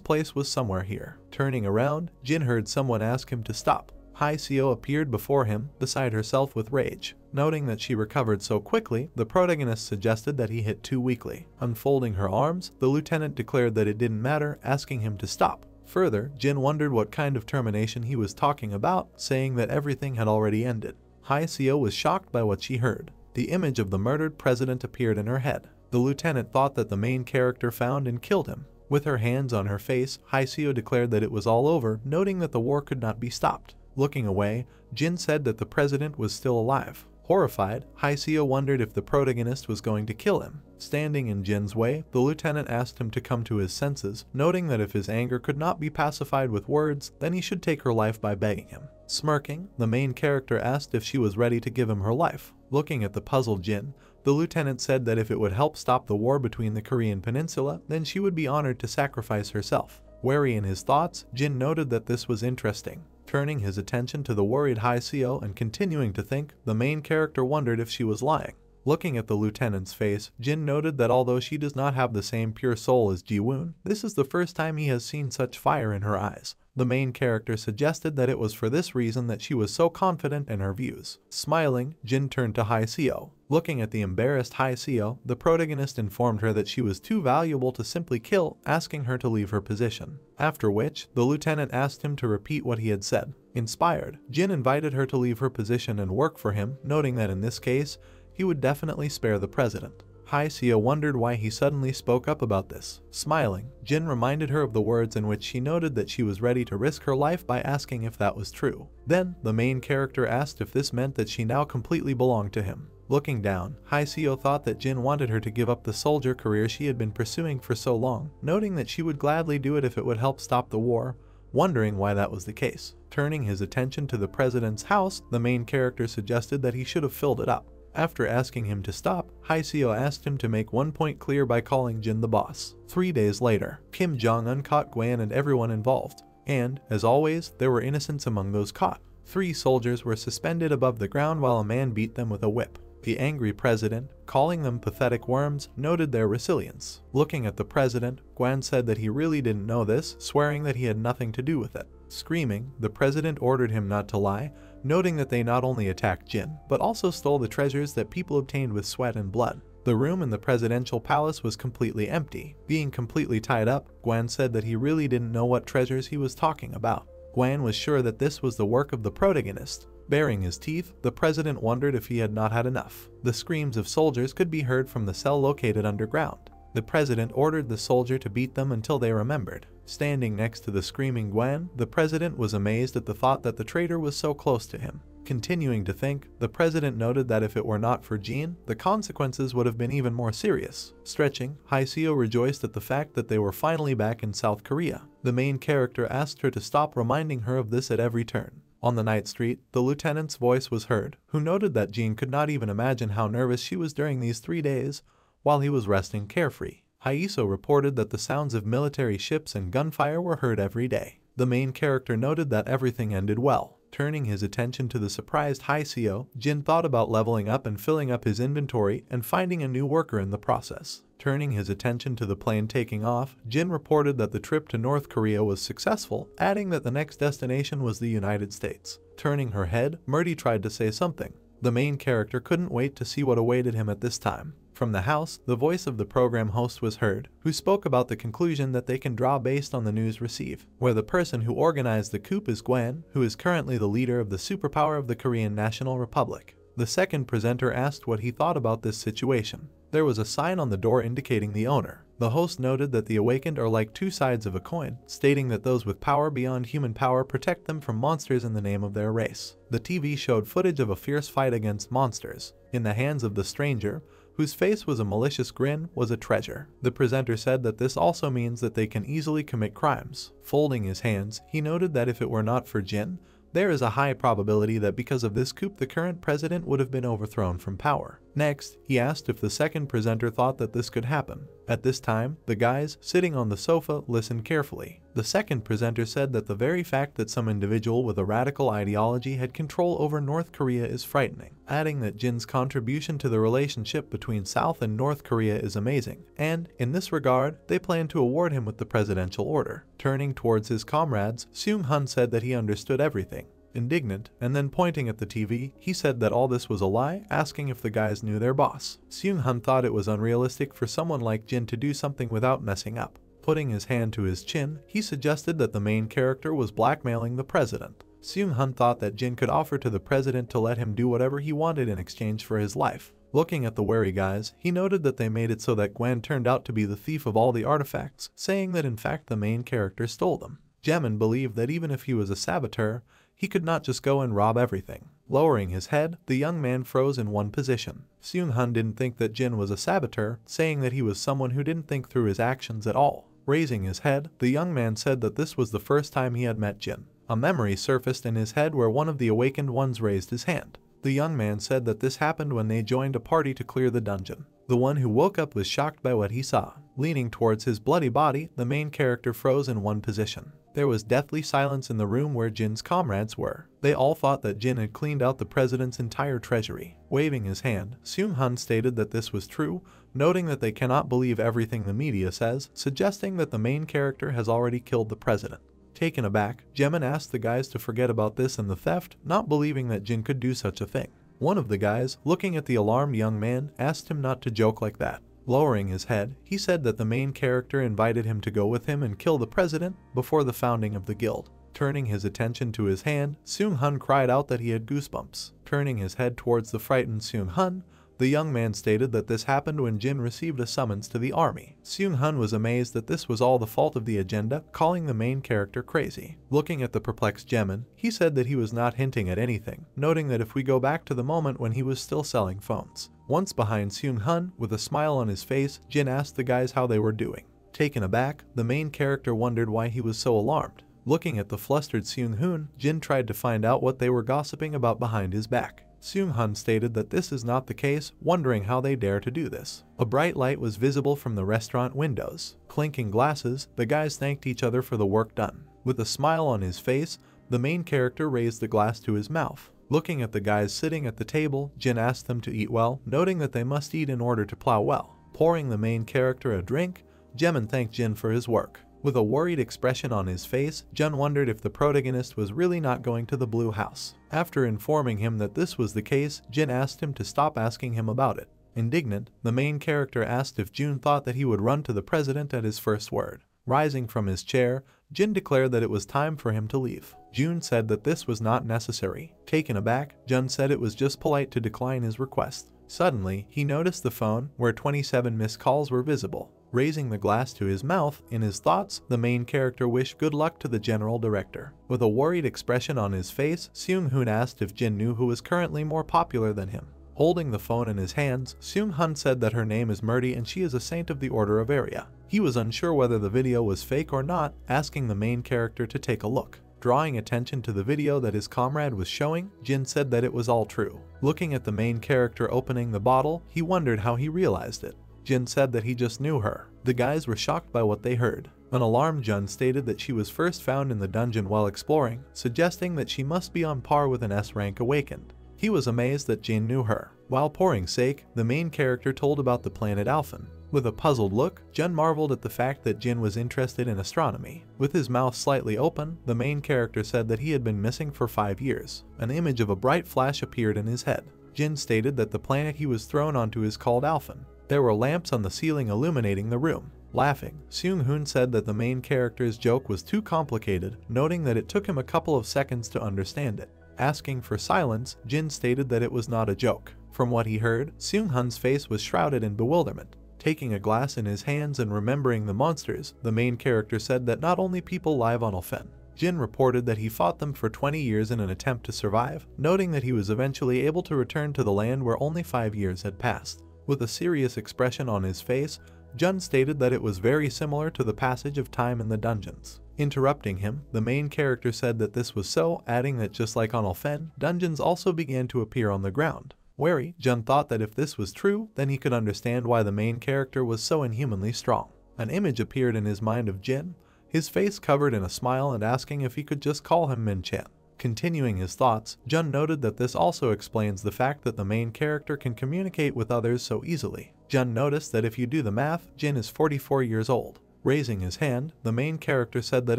place was somewhere here. Turning around, Jin heard someone ask him to stop. Haiseo appeared before him, beside herself with rage. Noting that she recovered so quickly, the protagonist suggested that he hit too weakly. Unfolding her arms, the lieutenant declared that it didn't matter, asking him to stop. Further, Jin wondered what kind of termination he was talking about, saying that everything had already ended. Haiseo was shocked by what she heard. The image of the murdered president appeared in her head. The lieutenant thought that the main character found and killed him. With her hands on her face, Haiseo declared that it was all over, noting that the war could not be stopped. Looking away, Jin said that the president was still alive. Horrified, Haiseo wondered if the protagonist was going to kill him. Standing in Jin's way, the lieutenant asked him to come to his senses, noting that if his anger could not be pacified with words, then he should take her life by begging him. Smirking, the main character asked if she was ready to give him her life. Looking at the puzzled Jin, the lieutenant said that if it would help stop the war between the Korean peninsula, then she would be honored to sacrifice herself. Wary in his thoughts, Jin noted that this was interesting. Turning his attention to the worried Haiseo and continuing to think, the main character wondered if she was lying. Looking at the lieutenant's face, Jin noted that although she does not have the same pure soul as Ji-woon, this is the first time he has seen such fire in her eyes. The main character suggested that it was for this reason that she was so confident in her views. Smiling, Jin turned to Haiseo. Looking at the embarrassed Haiseo, the protagonist informed her that she was too valuable to simply kill, asking her to leave her position. After which, the lieutenant asked him to repeat what he had said. Inspired, Jin invited her to leave her position and work for him, noting that in this case, he would definitely spare the president. Haiseo wondered why he suddenly spoke up about this. Smiling, Jin reminded her of the words in which she noted that she was ready to risk her life by asking if that was true. Then, the main character asked if this meant that she now completely belonged to him. Looking down, Haiseo thought that Jin wanted her to give up the soldier career she had been pursuing for so long, noting that she would gladly do it if it would help stop the war, wondering why that was the case. Turning his attention to the president's house, the main character suggested that he should have filled it up. After asking him to stop, Haiseo asked him to make one point clear by calling Jin the boss. 3 days later, Kim Jong-un caught Gwan and everyone involved. And, as always, there were innocents among those caught. 3 soldiers were suspended above the ground while a man beat them with a whip. The angry president, calling them pathetic worms, noted their resilience. Looking at the president, Gwan said that he really didn't know this, swearing that he had nothing to do with it. Screaming, the president ordered him not to lie, noting that they not only attacked Jin, but also stole the treasures that people obtained with sweat and blood. The room in the presidential palace was completely empty. Being completely tied up, Gwan said that he really didn't know what treasures he was talking about. Gwan was sure that this was the work of the protagonist. Baring his teeth, the president wondered if he had not had enough. The screams of soldiers could be heard from the cell located underground. The president ordered the soldier to beat them until they remembered. Standing next to the screaming Gwan, the president was amazed at the thought that the traitor was so close to him. Continuing to think, the president noted that if it were not for Jin, the consequences would have been even more serious. Stretching, Haiseo rejoiced at the fact that they were finally back in South Korea. The main character asked her to stop reminding her of this at every turn. On the night street, the lieutenant's voice was heard, who noted that Jin could not even imagine how nervous she was during these 3 days, while he was resting carefree. Haiseo reported that the sounds of military ships and gunfire were heard every day. The main character noted that everything ended well. Turning his attention to the surprised Hiseo, Jin thought about leveling up and filling up his inventory and finding a new worker in the process. Turning his attention to the plane taking off, Jin reported that the trip to North Korea was successful, adding that the next destination was the United States. Turning her head, Murdy tried to say something. The main character couldn't wait to see what awaited him at this time. From the house, the voice of the program host was heard, who spoke about the conclusion that they can draw based on the news received, where the person who organized the coup is Gwan, who is currently the leader of the superpower of the Korean National Republic. The second presenter asked what he thought about this situation. There was a sign on the door indicating the owner. The host noted that the awakened are like two sides of a coin, stating that those with power beyond human power protect them from monsters in the name of their race. The TV showed footage of a fierce fight against monsters. In the hands of the stranger, whose face was a malicious grin, was a treasure. The presenter said that this also means that they can easily commit crimes. Folding his hands, he noted that if it were not for Jin, there is a high probability that because of this coup the current president would have been overthrown from power. Next, he asked if the second presenter thought that this could happen. At this time, the guys sitting on the sofa listened carefully. The second presenter said that the very fact that some individual with a radical ideology had control over North Korea is frightening, adding that Jin's contribution to the relationship between South and North Korea is amazing, and, in this regard, they plan to award him with the presidential order. Turning towards his comrades, Seung-hun said that he understood everything. Indignant, and then pointing at the TV, he said that all this was a lie, asking if the guys knew their boss. Seung-hun thought it was unrealistic for someone like Jin to do something without messing up. Putting his hand to his chin, he suggested that the main character was blackmailing the president. Seung-hun thought that Jin could offer to the president to let him do whatever he wanted in exchange for his life. Looking at the wary guys, he noted that they made it so that Gwan turned out to be the thief of all the artifacts, saying that in fact the main character stole them. Jamin believed that even if he was a saboteur, he could not just go and rob everything. Lowering his head, the young man froze in one position. Seung-hun didn't think that Jin was a saboteur, saying that he was someone who didn't think through his actions at all. Raising his head, the young man said that this was the first time he had met Jin. A memory surfaced in his head where one of the awakened ones raised his hand. The young man said that this happened when they joined a party to clear the dungeon. The one who woke up was shocked by what he saw. Leaning towards his bloody body, the main character froze in one position. There was deathly silence in the room where Jin's comrades were. They all thought that Jin had cleaned out the president's entire treasury. Waving his hand, Seung-hun stated that this was true, noting that they cannot believe everything the media says, suggesting that the main character has already killed the president. Taken aback, Jamin asked the guys to forget about this and the theft, not believing that Jin could do such a thing. One of the guys, looking at the alarmed young man, asked him not to joke like that. Lowering his head, he said that the main character invited him to go with him and kill the president before the founding of the guild. Turning his attention to his hand, Seung-hun cried out that he had goosebumps. Turning his head towards the frightened Seung-hun, the young man stated that this happened when Jin received a summons to the army. Seung-hun was amazed that this was all the fault of the agenda, calling the main character crazy. Looking at the perplexed Jamin, he said that he was not hinting at anything, noting that if we go back to the moment when he was still selling phones. Once behind Seung-hun, with a smile on his face, Jin asked the guys how they were doing. Taken aback, the main character wondered why he was so alarmed. Looking at the flustered Seung-hun, Jin tried to find out what they were gossiping about behind his back. Seung-hun stated that this is not the case, wondering how they dare to do this. A bright light was visible from the restaurant windows. Clinking glasses, the guys thanked each other for the work done. With a smile on his face, the main character raised the glass to his mouth. Looking at the guys sitting at the table, Jin asked them to eat well, noting that they must eat in order to plow well. Pouring the main character a drink, Jamin thanked Jin for his work. With a worried expression on his face, Jin wondered if the protagonist was really not going to the Blue House. After informing him that this was the case, Jin asked him to stop asking him about it. Indignant, the main character asked if Jun thought that he would run to the president at his first word. Rising from his chair, Jin declared that it was time for him to leave. Jun said that this was not necessary. Taken aback, Jun said it was just polite to decline his request. Suddenly, he noticed the phone, where 27 missed calls were visible. Raising the glass to his mouth, in his thoughts, the main character wished good luck to the general director. With a worried expression on his face, Seung-hun asked if Jin knew who was currently more popular than him. Holding the phone in his hands, Seung-hun said that her name is Murdy and she is a saint of the Order of Area. He was unsure whether the video was fake or not, asking the main character to take a look. Drawing attention to the video that his comrade was showing, Jin said that it was all true. Looking at the main character opening the bottle, he wondered how he realized it. Jin said that he just knew her. The guys were shocked by what they heard. An alarmed Jun stated that she was first found in the dungeon while exploring, suggesting that she must be on par with an S-rank awakened. He was amazed that Jin knew her. While pouring sake, the main character told about the planet Alphen. With a puzzled look, Jun marveled at the fact that Jin was interested in astronomy. With his mouth slightly open, the main character said that he had been missing for 5 years. An image of a bright flash appeared in his head. Jin stated that the planet he was thrown onto is called Alphen. There were lamps on the ceiling illuminating the room. Laughing, Seung-hoon said that the main character's joke was too complicated, noting that it took him a couple of seconds to understand it. Asking for silence, Jin stated that it was not a joke. From what he heard, Seung-hoon's face was shrouded in bewilderment. Taking a glass in his hands and remembering the monsters, the main character said that not only people live on Alphen. Jin reported that he fought them for 20 years in an attempt to survive, noting that he was eventually able to return to the land where only 5 years had passed. With a serious expression on his face, Jun stated that it was very similar to the passage of time in the dungeons. Interrupting him, the main character said that this was so, adding that just like on Alphen, dungeons also began to appear on the ground. Wary, Jun thought that if this was true, then he could understand why the main character was so inhumanly strong. An image appeared in his mind of Jin, his face covered in a smile and asking if he could just call him Min-chan. Continuing his thoughts, Jun noted that this also explains the fact that the main character can communicate with others so easily. Jun noticed that if you do the math, Jin is 44 years old. Raising his hand, the main character said that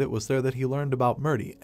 it was there that he learned about Murdy,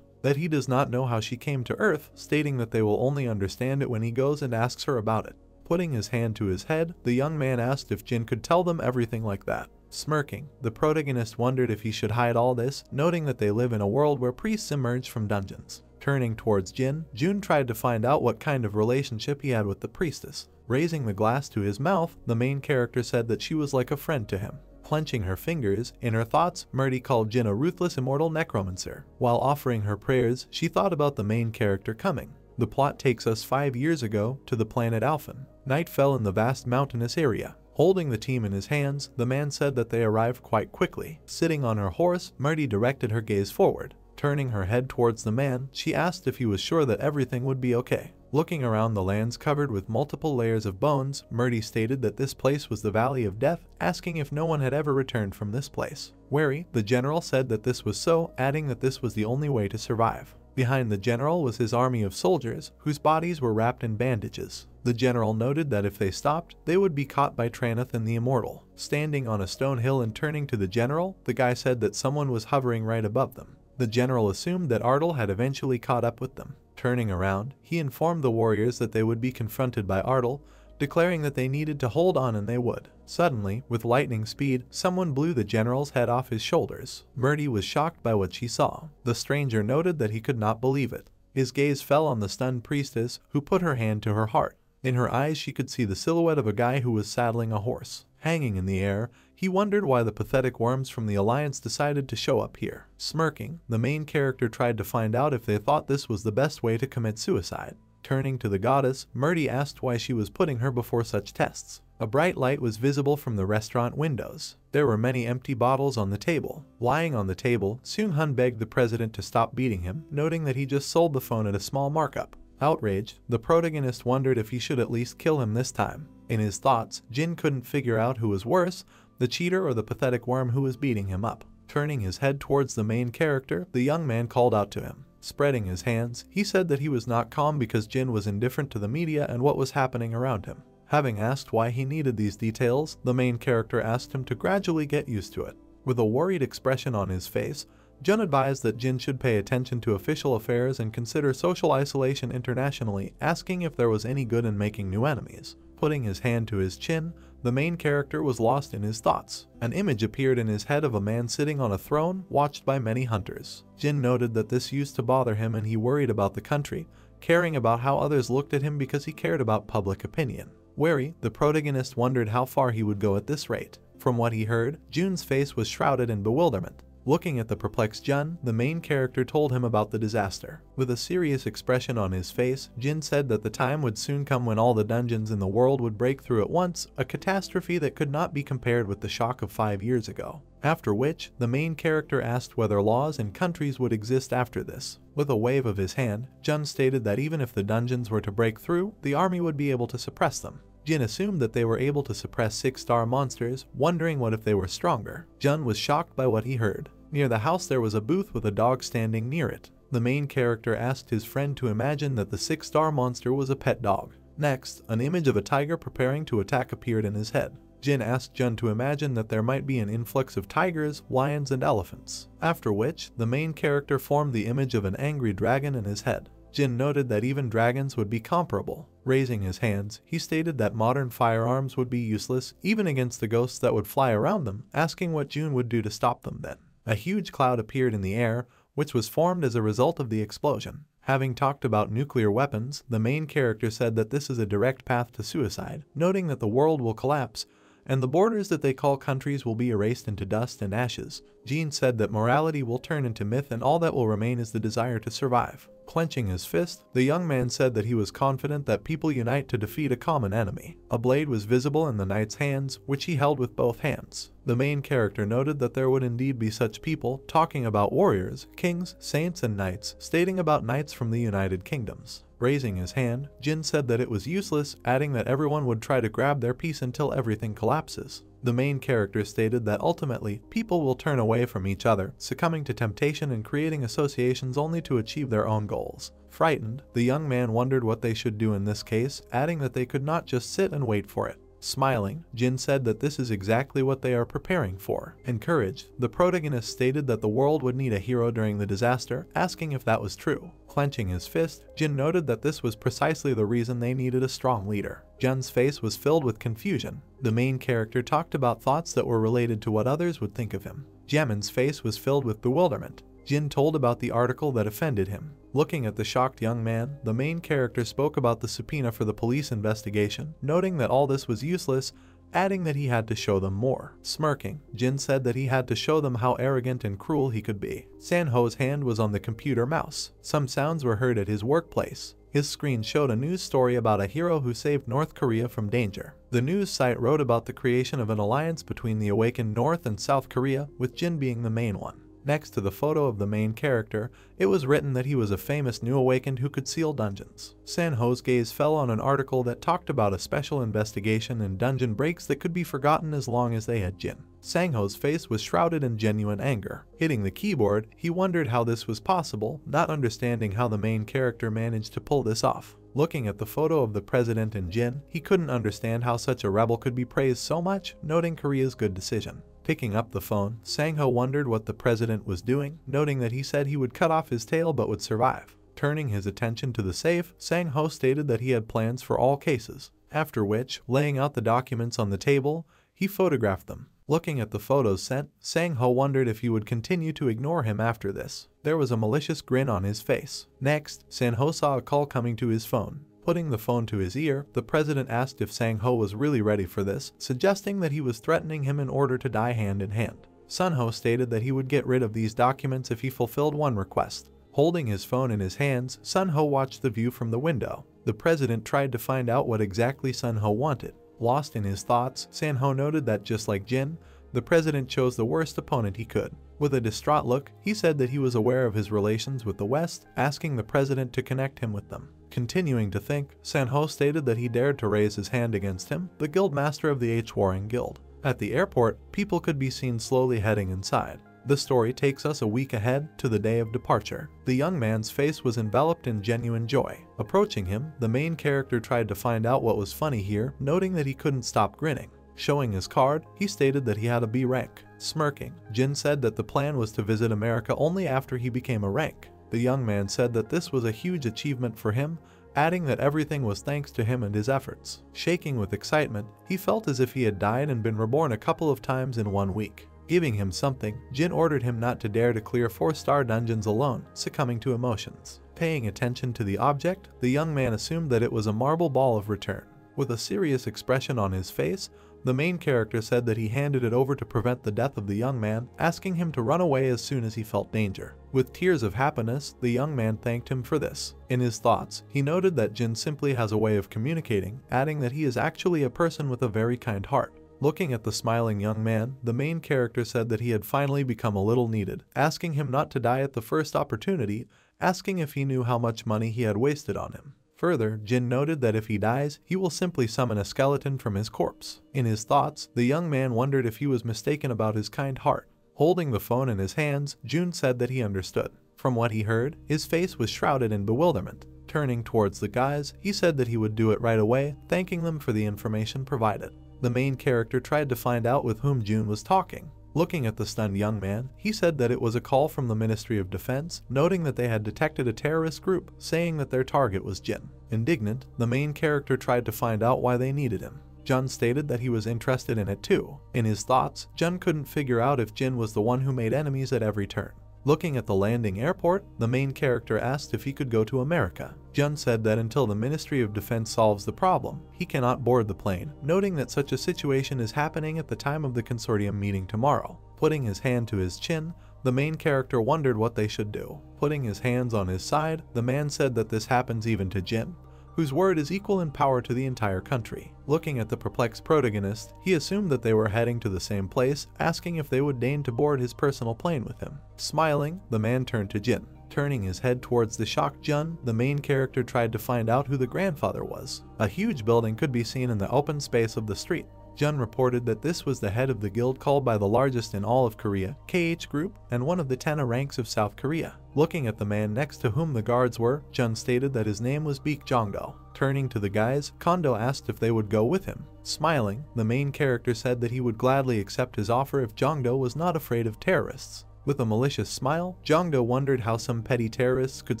that he does not know how she came to Earth, stating that they will only understand it when he goes and asks her about it. Putting his hand to his head, the young man asked if Jin could tell them everything like that. Smirking, the protagonist wondered if he should hide all this, noting that they live in a world where priests emerge from dungeons. Turning towards Jin, Jun tried to find out what kind of relationship he had with the priestess. Raising the glass to his mouth, the main character said that she was like a friend to him. Clenching her fingers, in her thoughts, Murdy called Jin a ruthless immortal necromancer. While offering her prayers, she thought about the main character coming. The plot takes us 5 years ago to the planet Alphen. Night fell in the vast mountainous area. Holding the team in his hands, the man said that they arrived quite quickly. Sitting on her horse, Murdy directed her gaze forward. Turning her head towards the man, she asked if he was sure that everything would be okay. Looking around the lands covered with multiple layers of bones, Murdy stated that this place was the Valley of Death, asking if no one had ever returned from this place. Wary, the general said that this was so, adding that this was the only way to survive. Behind the general was his army of soldiers, whose bodies were wrapped in bandages. The general noted that if they stopped, they would be caught by Traneth and the Immortal. Standing on a stone hill and turning to the general, the guy said that someone was hovering right above them. The general assumed that Ardal had eventually caught up with them. Turning around, he informed the warriors that they would be confronted by Ardal, declaring that they needed to hold on and they would. Suddenly, with lightning speed, someone blew the general's head off his shoulders. Murdy was shocked by what she saw. The stranger noted that he could not believe it. His gaze fell on the stunned priestess, who put her hand to her heart. In her eyes she could see the silhouette of a guy who was saddling a horse. Hanging in the air, he wondered why the pathetic worms from the Alliance decided to show up here. Smirking, the main character tried to find out if they thought this was the best way to commit suicide. Turning to the goddess, Murdy asked why she was putting her before such tests. A bright light was visible from the restaurant windows. There were many empty bottles on the table. Lying on the table, Seung-hoon begged the president to stop beating him, noting that he just sold the phone at a small markup. Outraged, the protagonist wondered if he should at least kill him this time. In his thoughts, Jin couldn't figure out who was worse, the cheater or the pathetic worm who was beating him up. Turning his head towards the main character, the young man called out to him. Spreading his hands, he said that he was not calm because Jin was indifferent to the media and what was happening around him. Having asked why he needed these details, the main character asked him to gradually get used to it. With a worried expression on his face, Jun advised that Jin should pay attention to official affairs and consider social isolation internationally, asking if there was any good in making new enemies. Putting his hand to his chin, the main character was lost in his thoughts. An image appeared in his head of a man sitting on a throne, watched by many hunters. Jin noted that this used to bother him and he worried about the country, caring about how others looked at him because he cared about public opinion. Wary, the protagonist wondered how far he would go at this rate. From what he heard, Jun's face was shrouded in bewilderment. Looking at the perplexed Jun, the main character told him about the disaster. With a serious expression on his face, Jin said that the time would soon come when all the dungeons in the world would break through at once, a catastrophe that could not be compared with the shock of 5 years ago. After which, the main character asked whether laws and countries would exist after this. With a wave of his hand, Jun stated that even if the dungeons were to break through, the army would be able to suppress them. Jin assumed that they were able to suppress 6-star monsters, wondering what if they were stronger. Jun was shocked by what he heard. Near the house there was a booth with a dog standing near it. The main character asked his friend to imagine that the 6-star monster was a pet dog. Next, an image of a tiger preparing to attack appeared in his head. Jin asked Jun to imagine that there might be an influx of tigers, lions, and elephants, after which the main character formed the image of an angry dragon in his head. Jin noted that even dragons would be comparable. Raising his hands, he stated that modern firearms would be useless even against the ghosts that would fly around them, asking what Jun would do to stop them then. A huge cloud appeared in the air, which was formed as a result of the explosion. Having talked about nuclear weapons, the main character said that this is a direct path to suicide, noting that the world will collapse, and the borders that they call countries will be erased into dust and ashes. Jin said that morality will turn into myth and all that will remain is the desire to survive. Clenching his fist, the young man said that he was confident that people unite to defeat a common enemy. A blade was visible in the knight's hands, which he held with both hands. The main character noted that there would indeed be such people, talking about warriors, kings, saints, and knights, stating about knights from the United Kingdoms. Raising his hand, Jin said that it was useless, adding that everyone would try to grab their piece until everything collapses. The main character stated that ultimately, people will turn away from each other, succumbing to temptation and creating associations only to achieve their own goals. Frightened, the young man wondered what they should do in this case, adding that they could not just sit and wait for it. Smiling, Jin said that this is exactly what they are preparing for. Encouraged, the protagonist stated that the world would need a hero during the disaster, asking if that was true. Clenching his fist, Jin noted that this was precisely the reason they needed a strong leader. Jun's face was filled with confusion. The main character talked about thoughts that were related to what others would think of him. Jamin's face was filled with bewilderment. Jin told about the article that offended him. Looking at the shocked young man, the main character spoke about the subpoena for the police investigation, noting that all this was useless, adding that he had to show them more. Smirking, Jin said that he had to show them how arrogant and cruel he could be. Sanho's hand was on the computer mouse. Some sounds were heard at his workplace. His screen showed a news story about a hero who saved North Korea from danger. The news site wrote about the creation of an alliance between the awakened North and South Korea, with Jin being the main one. Next to the photo of the main character, it was written that he was a famous new awakened who could seal dungeons. Sanho's gaze fell on an article that talked about a special investigation and dungeon breaks that could be forgotten as long as they had Jin. Sangho's face was shrouded in genuine anger. Hitting the keyboard, he wondered how this was possible, not understanding how the main character managed to pull this off. Looking at the photo of the president and Jin, he couldn't understand how such a rebel could be praised so much, noting Korea's good decision. Picking up the phone, Sangho wondered what the president was doing, noting that he said he would cut off his tail but would survive. Turning his attention to the safe, Sangho stated that he had plans for all cases, after which, laying out the documents on the table, he photographed them. Looking at the photos sent, Sangho wondered if he would continue to ignore him after this. There was a malicious grin on his face. Next, Sangho saw a call coming to his phone. Putting the phone to his ear, the president asked if Sangho was really ready for this, suggesting that he was threatening him in order to die hand in hand. Sunho stated that he would get rid of these documents if he fulfilled one request. Holding his phone in his hands, Sunho watched the view from the window. The president tried to find out what exactly Sunho wanted. Lost in his thoughts, Sanho noted that just like Jin, the president chose the worst opponent he could. With a distraught look, he said that he was aware of his relations with the West, asking the president to connect him with them. Continuing to think, Sanho stated that he dared to raise his hand against him, the guildmaster of the H-Warring Guild. At the airport, people could be seen slowly heading inside. The story takes us a week ahead to the day of departure. The young man's face was enveloped in genuine joy. Approaching him, the main character tried to find out what was funny here, noting that he couldn't stop grinning. Showing his card, he stated that he had a B rank. Smirking, Jin said that the plan was to visit America only after he became a rank. The young man said that this was a huge achievement for him, adding that everything was thanks to him and his efforts. Shaking with excitement, he felt as if he had died and been reborn a couple of times in 1 week. Giving him something, Jin ordered him not to dare to clear 4-star dungeons alone, succumbing to emotions. Paying attention to the object, the young man assumed that it was a marble ball of return. With a serious expression on his face, the main character said that he handed it over to prevent the death of the young man, asking him to run away as soon as he felt danger. With tears of happiness, the young man thanked him for this. In his thoughts, he noted that Jin simply has a way of communicating, adding that he is actually a person with a very kind heart. Looking at the smiling young man, the main character said that he had finally become a little needed, asking him not to die at the first opportunity, asking if he knew how much money he had wasted on him. Further, Jin noted that if he dies, he will simply summon a skeleton from his corpse. In his thoughts, the young man wondered if he was mistaken about his kind heart. Holding the phone in his hands, Jun said that he understood. From what he heard, his face was shrouded in bewilderment. Turning towards the guys, he said that he would do it right away, thanking them for the information provided. The main character tried to find out with whom Jun was talking. Looking at the stunned young man, he said that it was a call from the Ministry of Defense, noting that they had detected a terrorist group, saying that their target was Jin. Indignant, the main character tried to find out why they needed him. Jun stated that he was interested in it too. In his thoughts, Jun couldn't figure out if Jin was the one who made enemies at every turn. Looking at the landing airport, the main character asked if he could go to America. Jun said that until the Ministry of Defense solves the problem, he cannot board the plane, noting that such a situation is happening at the time of the consortium meeting tomorrow. Putting his hand to his chin, the main character wondered what they should do. Putting his hands on his side, the man said that this happens even to Jin, whose word is equal in power to the entire country. Looking at the perplexed protagonist, he assumed that they were heading to the same place, asking if they would deign to board his personal plane with him. Smiling, the man turned to Jin. Turning his head towards the shocked Jun, the main character tried to find out who the grandfather was. A huge building could be seen in the open space of the street. Jun reported that this was the head of the guild called by the largest in all of Korea, KH Group, and one of the 10 ranks of South Korea. Looking at the man next to whom the guards were, Jun stated that his name was Baek Jongdo. Turning to the guys, Kondo asked if they would go with him. Smiling, the main character said that he would gladly accept his offer if Jongdo was not afraid of terrorists. With a malicious smile, Jongdo wondered how some petty terrorists could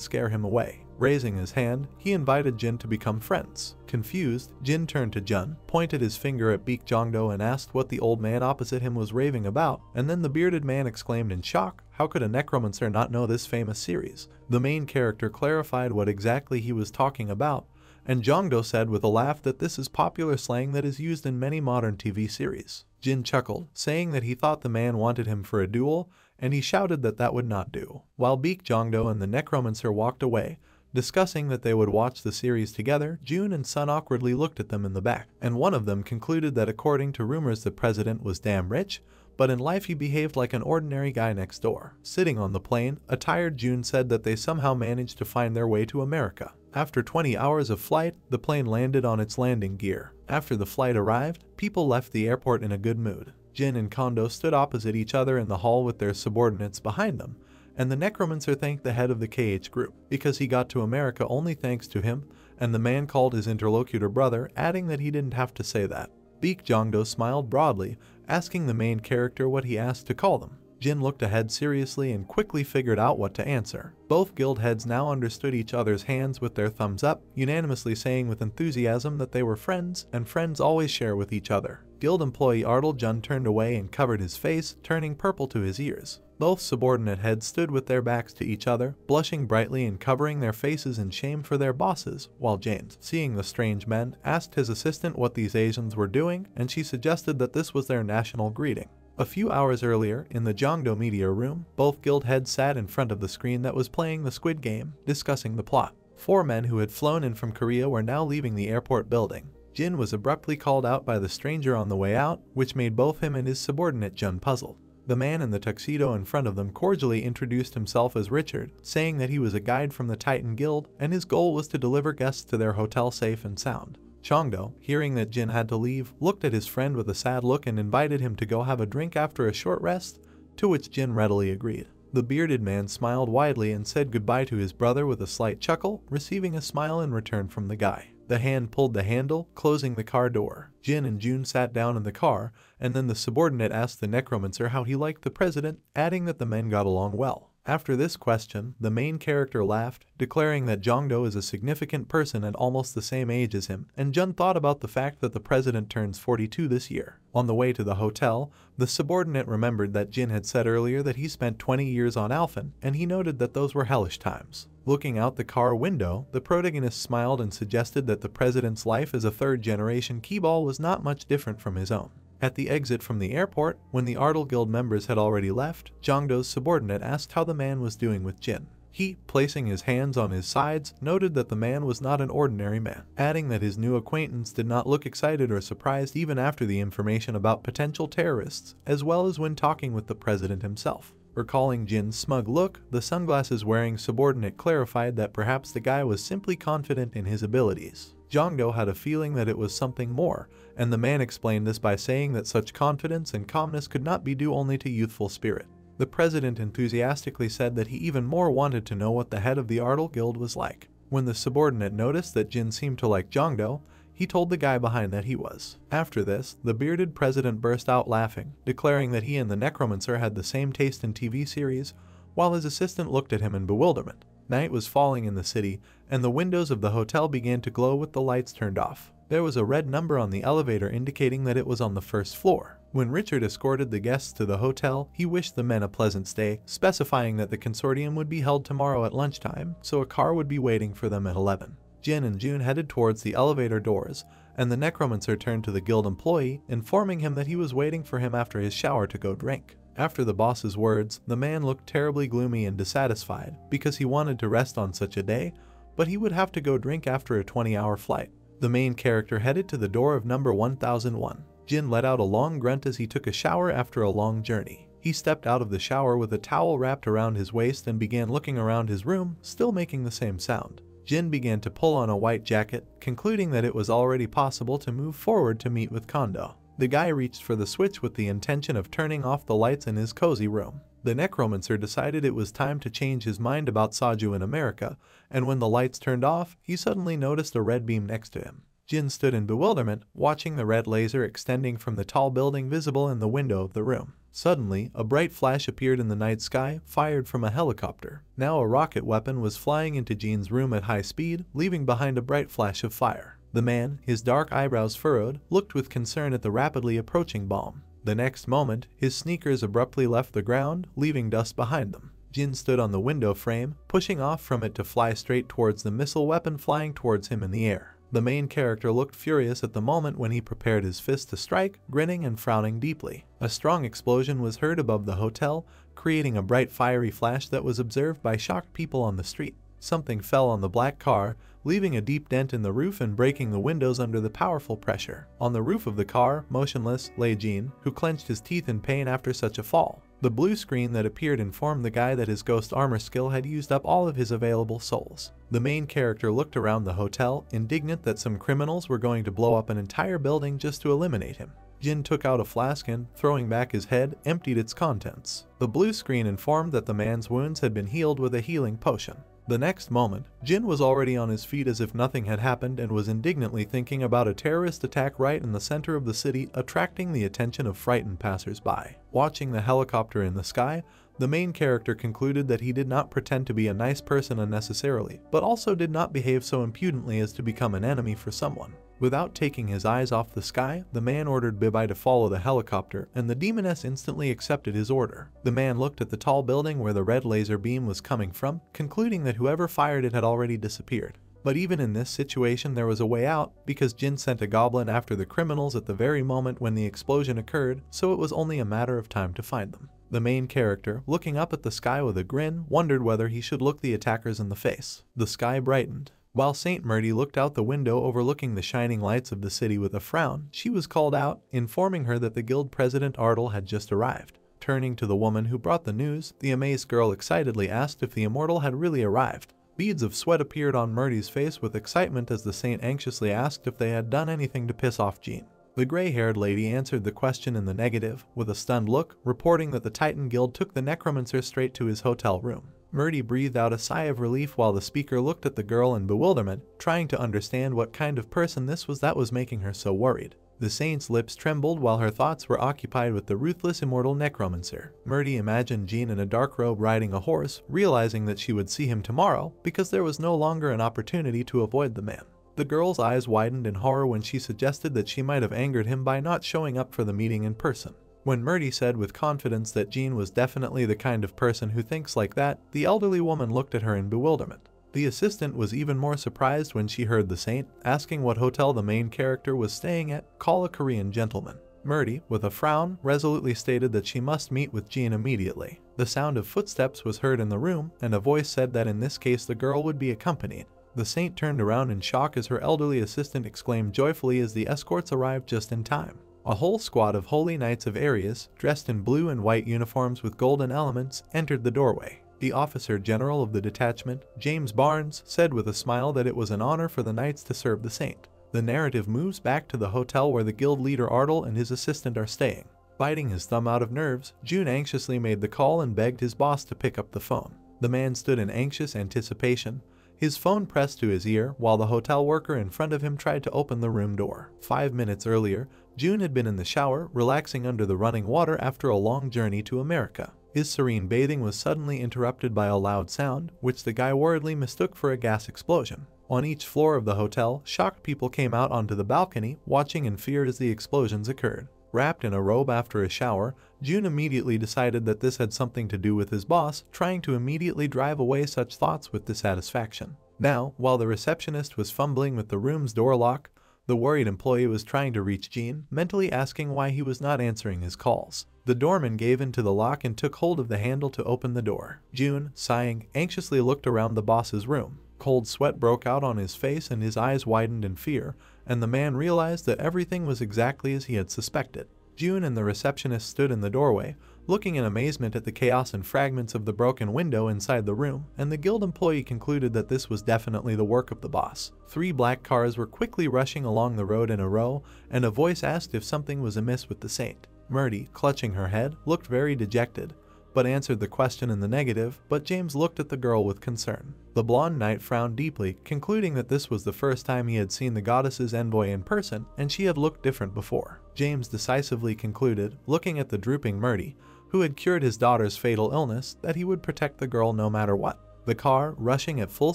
scare him away. Raising his hand, he invited Jin to become friends. Confused, Jin turned to Jun, pointed his finger at Baek Jongdo and asked what the old man opposite him was raving about, and then the bearded man exclaimed in shock, "How could a necromancer not know this famous series?" The main character clarified what exactly he was talking about, and Jongdo said with a laugh that this is popular slang that is used in many modern TV series. Jin chuckled, saying that he thought the man wanted him for a duel, and he shouted that that would not do. While Baek Jongdo and the necromancer walked away, discussing that they would watch the series together, Jun and Sun awkwardly looked at them in the back, and one of them concluded that according to rumors the president was damn rich, but in life he behaved like an ordinary guy next door. Sitting on the plane, a tired Jun said that they somehow managed to find their way to America. After 20 hours of flight, the plane landed on its landing gear. After the flight arrived, people left the airport in a good mood. Jin and Kondo stood opposite each other in the hall with their subordinates behind them, and the necromancer thanked the head of the KH group because he got to America only thanks to him, and the man called his interlocutor brother, adding that he didn't have to say that. Baek Jongdo smiled broadly, asking the main character what he asked to call them. Jin looked ahead seriously and quickly figured out what to answer. Both guild heads now understood each other's hands with their thumbs up, unanimously saying with enthusiasm that they were friends, and friends always share with each other. Guild employee Ardal Jun turned away and covered his face, turning purple to his ears. Both subordinate heads stood with their backs to each other, blushing brightly and covering their faces in shame for their bosses, while James, seeing the strange men, asked his assistant what these Asians were doing, and she suggested that this was their national greeting. A few hours earlier, in the Jongdo media room, both guild heads sat in front of the screen that was playing the Squid Game, discussing the plot. 4 men who had flown in from Korea were now leaving the airport building. Jin was abruptly called out by the stranger on the way out, which made both him and his subordinate Jun puzzled. The man in the tuxedo in front of them cordially introduced himself as Richard, saying that he was a guide from the Titan Guild, and his goal was to deliver guests to their hotel safe and sound. Jongdo, hearing that Jin had to leave, looked at his friend with a sad look and invited him to go have a drink after a short rest, to which Jin readily agreed. The bearded man smiled widely and said goodbye to his brother with a slight chuckle, receiving a smile in return from the guy. The hand pulled the handle, closing the car door. Jin and Jun sat down in the car, and then the subordinate asked the necromancer how he liked the president, adding that the men got along well. After this question, the main character laughed, declaring that Jongdo is a significant person at almost the same age as him, and Jun thought about the fact that the president turns 42 this year. On the way to the hotel, the subordinate remembered that Jin had said earlier that he spent 20 years on Alphen, and he noted that those were hellish times. Looking out the car window, the protagonist smiled and suggested that the president's life as a third-generation keyball was not much different from his own. At the exit from the airport, when the Ardal Guild members had already left, Jongdo's subordinate asked how the man was doing with Jin. He, placing his hands on his sides, noted that the man was not an ordinary man, adding that his new acquaintance did not look excited or surprised even after the information about potential terrorists, as well as when talking with the president himself. Recalling Jin's smug look, the sunglasses-wearing subordinate clarified that perhaps the guy was simply confident in his abilities. Jongdo had a feeling that it was something more, and the man explained this by saying that such confidence and calmness could not be due only to youthful spirit. The president enthusiastically said that he even more wanted to know what the head of the Ardal Guild was like. When the subordinate noticed that Jin seemed to like Jongdo, he told the guy behind that he was. After this, the bearded president burst out laughing, declaring that he and the Necromancer had the same taste in TV series, while his assistant looked at him in bewilderment. Night was falling in the city, and the windows of the hotel began to glow with the lights turned off. There was a red number on the elevator indicating that it was on the first floor. When Richard escorted the guests to the hotel, he wished the men a pleasant stay, specifying that the consortium would be held tomorrow at lunchtime, so a car would be waiting for them at 11. Jin and June headed towards the elevator doors, and the Necromancer turned to the guild employee, informing him that he was waiting for him after his shower to go drink. After the boss's words, the man looked terribly gloomy and dissatisfied because he wanted to rest on such a day, but he would have to go drink after a 20-hour flight. The main character headed to the door of number 1001. Jin let out a long grunt as he took a shower after a long journey. He stepped out of the shower with a towel wrapped around his waist and began looking around his room, still making the same sound. Jin began to pull on a white jacket, concluding that it was already possible to move forward to meet with Kondo. The guy reached for the switch with the intention of turning off the lights in his cozy room. The Necromancer decided it was time to change his mind about Saju in America, and when the lights turned off, he suddenly noticed a red beam next to him. Jin stood in bewilderment, watching the red laser extending from the tall building visible in the window of the room. Suddenly, a bright flash appeared in the night sky, fired from a helicopter. Now a rocket weapon was flying into Jin's room at high speed, leaving behind a bright flash of fire. The man, his dark eyebrows furrowed, looked with concern at the rapidly approaching bomb. The next moment, his sneakers abruptly left the ground, leaving dust behind them. Jin stood on the window frame, pushing off from it to fly straight towards the missile weapon flying towards him in the air. The main character looked furious at the moment when he prepared his fist to strike, grinning and frowning deeply. A strong explosion was heard above the hotel, creating a bright fiery flash that was observed by shocked people on the street. Something fell on the black car, leaving a deep dent in the roof and breaking the windows under the powerful pressure. On the roof of the car, motionless, lay Jin, who clenched his teeth in pain after such a fall. The blue screen that appeared informed the guy that his ghost armor skill had used up all of his available souls. The main character looked around the hotel, indignant that some criminals were going to blow up an entire building just to eliminate him. Jin took out a flask and, throwing back his head, emptied its contents. The blue screen informed that the man's wounds had been healed with a healing potion. The next moment, Jin was already on his feet as if nothing had happened and was indignantly thinking about a terrorist attack right in the center of the city, attracting the attention of frightened passers-by. Watching the helicopter in the sky, the main character concluded that he did not pretend to be a nice person unnecessarily, but also did not behave so impudently as to become an enemy for someone. Without taking his eyes off the sky, the man ordered Bibai to follow the helicopter, and the demoness instantly accepted his order. The man looked at the tall building where the red laser beam was coming from, concluding that whoever fired it had already disappeared. But even in this situation there was a way out, because Jin sent a goblin after the criminals at the very moment when the explosion occurred, so it was only a matter of time to find them. The main character, looking up at the sky with a grin, wondered whether he should look the attackers in the face. The sky brightened. While Saint Murdy looked out the window overlooking the shining lights of the city with a frown, she was called out, informing her that the guild president Ardal had just arrived. Turning to the woman who brought the news, the amazed girl excitedly asked if the immortal had really arrived. Beads of sweat appeared on Murdy's face with excitement as the saint anxiously asked if they had done anything to piss off Jean. The gray-haired lady answered the question in the negative, with a stunned look, reporting that the Titan Guild took the Necromancer straight to his hotel room. Murdy breathed out a sigh of relief while the speaker looked at the girl in bewilderment, trying to understand what kind of person this was that was making her so worried. The saint's lips trembled while her thoughts were occupied with the ruthless immortal Necromancer. Murdy imagined Jean in a dark robe riding a horse, realizing that she would see him tomorrow because there was no longer an opportunity to avoid the man. The girl's eyes widened in horror when she suggested that she might have angered him by not showing up for the meeting in person. When Murdy said with confidence that Jean was definitely the kind of person who thinks like that, the elderly woman looked at her in bewilderment. The assistant was even more surprised when she heard the saint, asking what hotel the main character was staying at, call a Korean gentleman. Murdy, with a frown, resolutely stated that she must meet with Jean immediately. The sound of footsteps was heard in the room, and a voice said that in this case the girl would be accompanied. The saint turned around in shock as her elderly assistant exclaimed joyfully as the escorts arrived just in time. A whole squad of holy knights of Aries, dressed in blue and white uniforms with golden elements, entered the doorway. The officer general of the detachment, James Barnes, said with a smile that it was an honor for the knights to serve the saint. The narrative moves back to the hotel where the guild leader Ardal and his assistant are staying. Biting his thumb out of nerves, June anxiously made the call and begged his boss to pick up the phone. The man stood in anxious anticipation, his phone pressed to his ear while the hotel worker in front of him tried to open the room door. 5 minutes earlier, June had been in the shower, relaxing under the running water after a long journey to America. His serene bathing was suddenly interrupted by a loud sound, which the guy worriedly mistook for a gas explosion. On each floor of the hotel, shocked people came out onto the balcony, watching in fear as the explosions occurred. Wrapped in a robe after a shower, June immediately decided that this had something to do with his boss, trying to immediately drive away such thoughts with dissatisfaction. Now, while the receptionist was fumbling with the room's door lock, the worried employee was trying to reach Jean, mentally asking why he was not answering his calls. The doorman gave in to the lock and took hold of the handle to open the door. June, sighing, anxiously looked around the boss's room. Cold sweat broke out on his face and his eyes widened in fear, and the man realized that everything was exactly as he had suspected. June and the receptionist stood in the doorway, looking in amazement at the chaos and fragments of the broken window inside the room, and the guild employee concluded that this was definitely the work of the boss. 3 black cars were quickly rushing along the road in a row, and a voice asked if something was amiss with the saint. Murdy, clutching her head, looked very dejected, but answered the question in the negative, but James looked at the girl with concern. The blonde knight frowned deeply, concluding that this was the first time he had seen the goddess's envoy in person, and she had looked different before. James decisively concluded, looking at the drooping Murdy, who had cured his daughter's fatal illness, that he would protect the girl no matter what. The car, rushing at full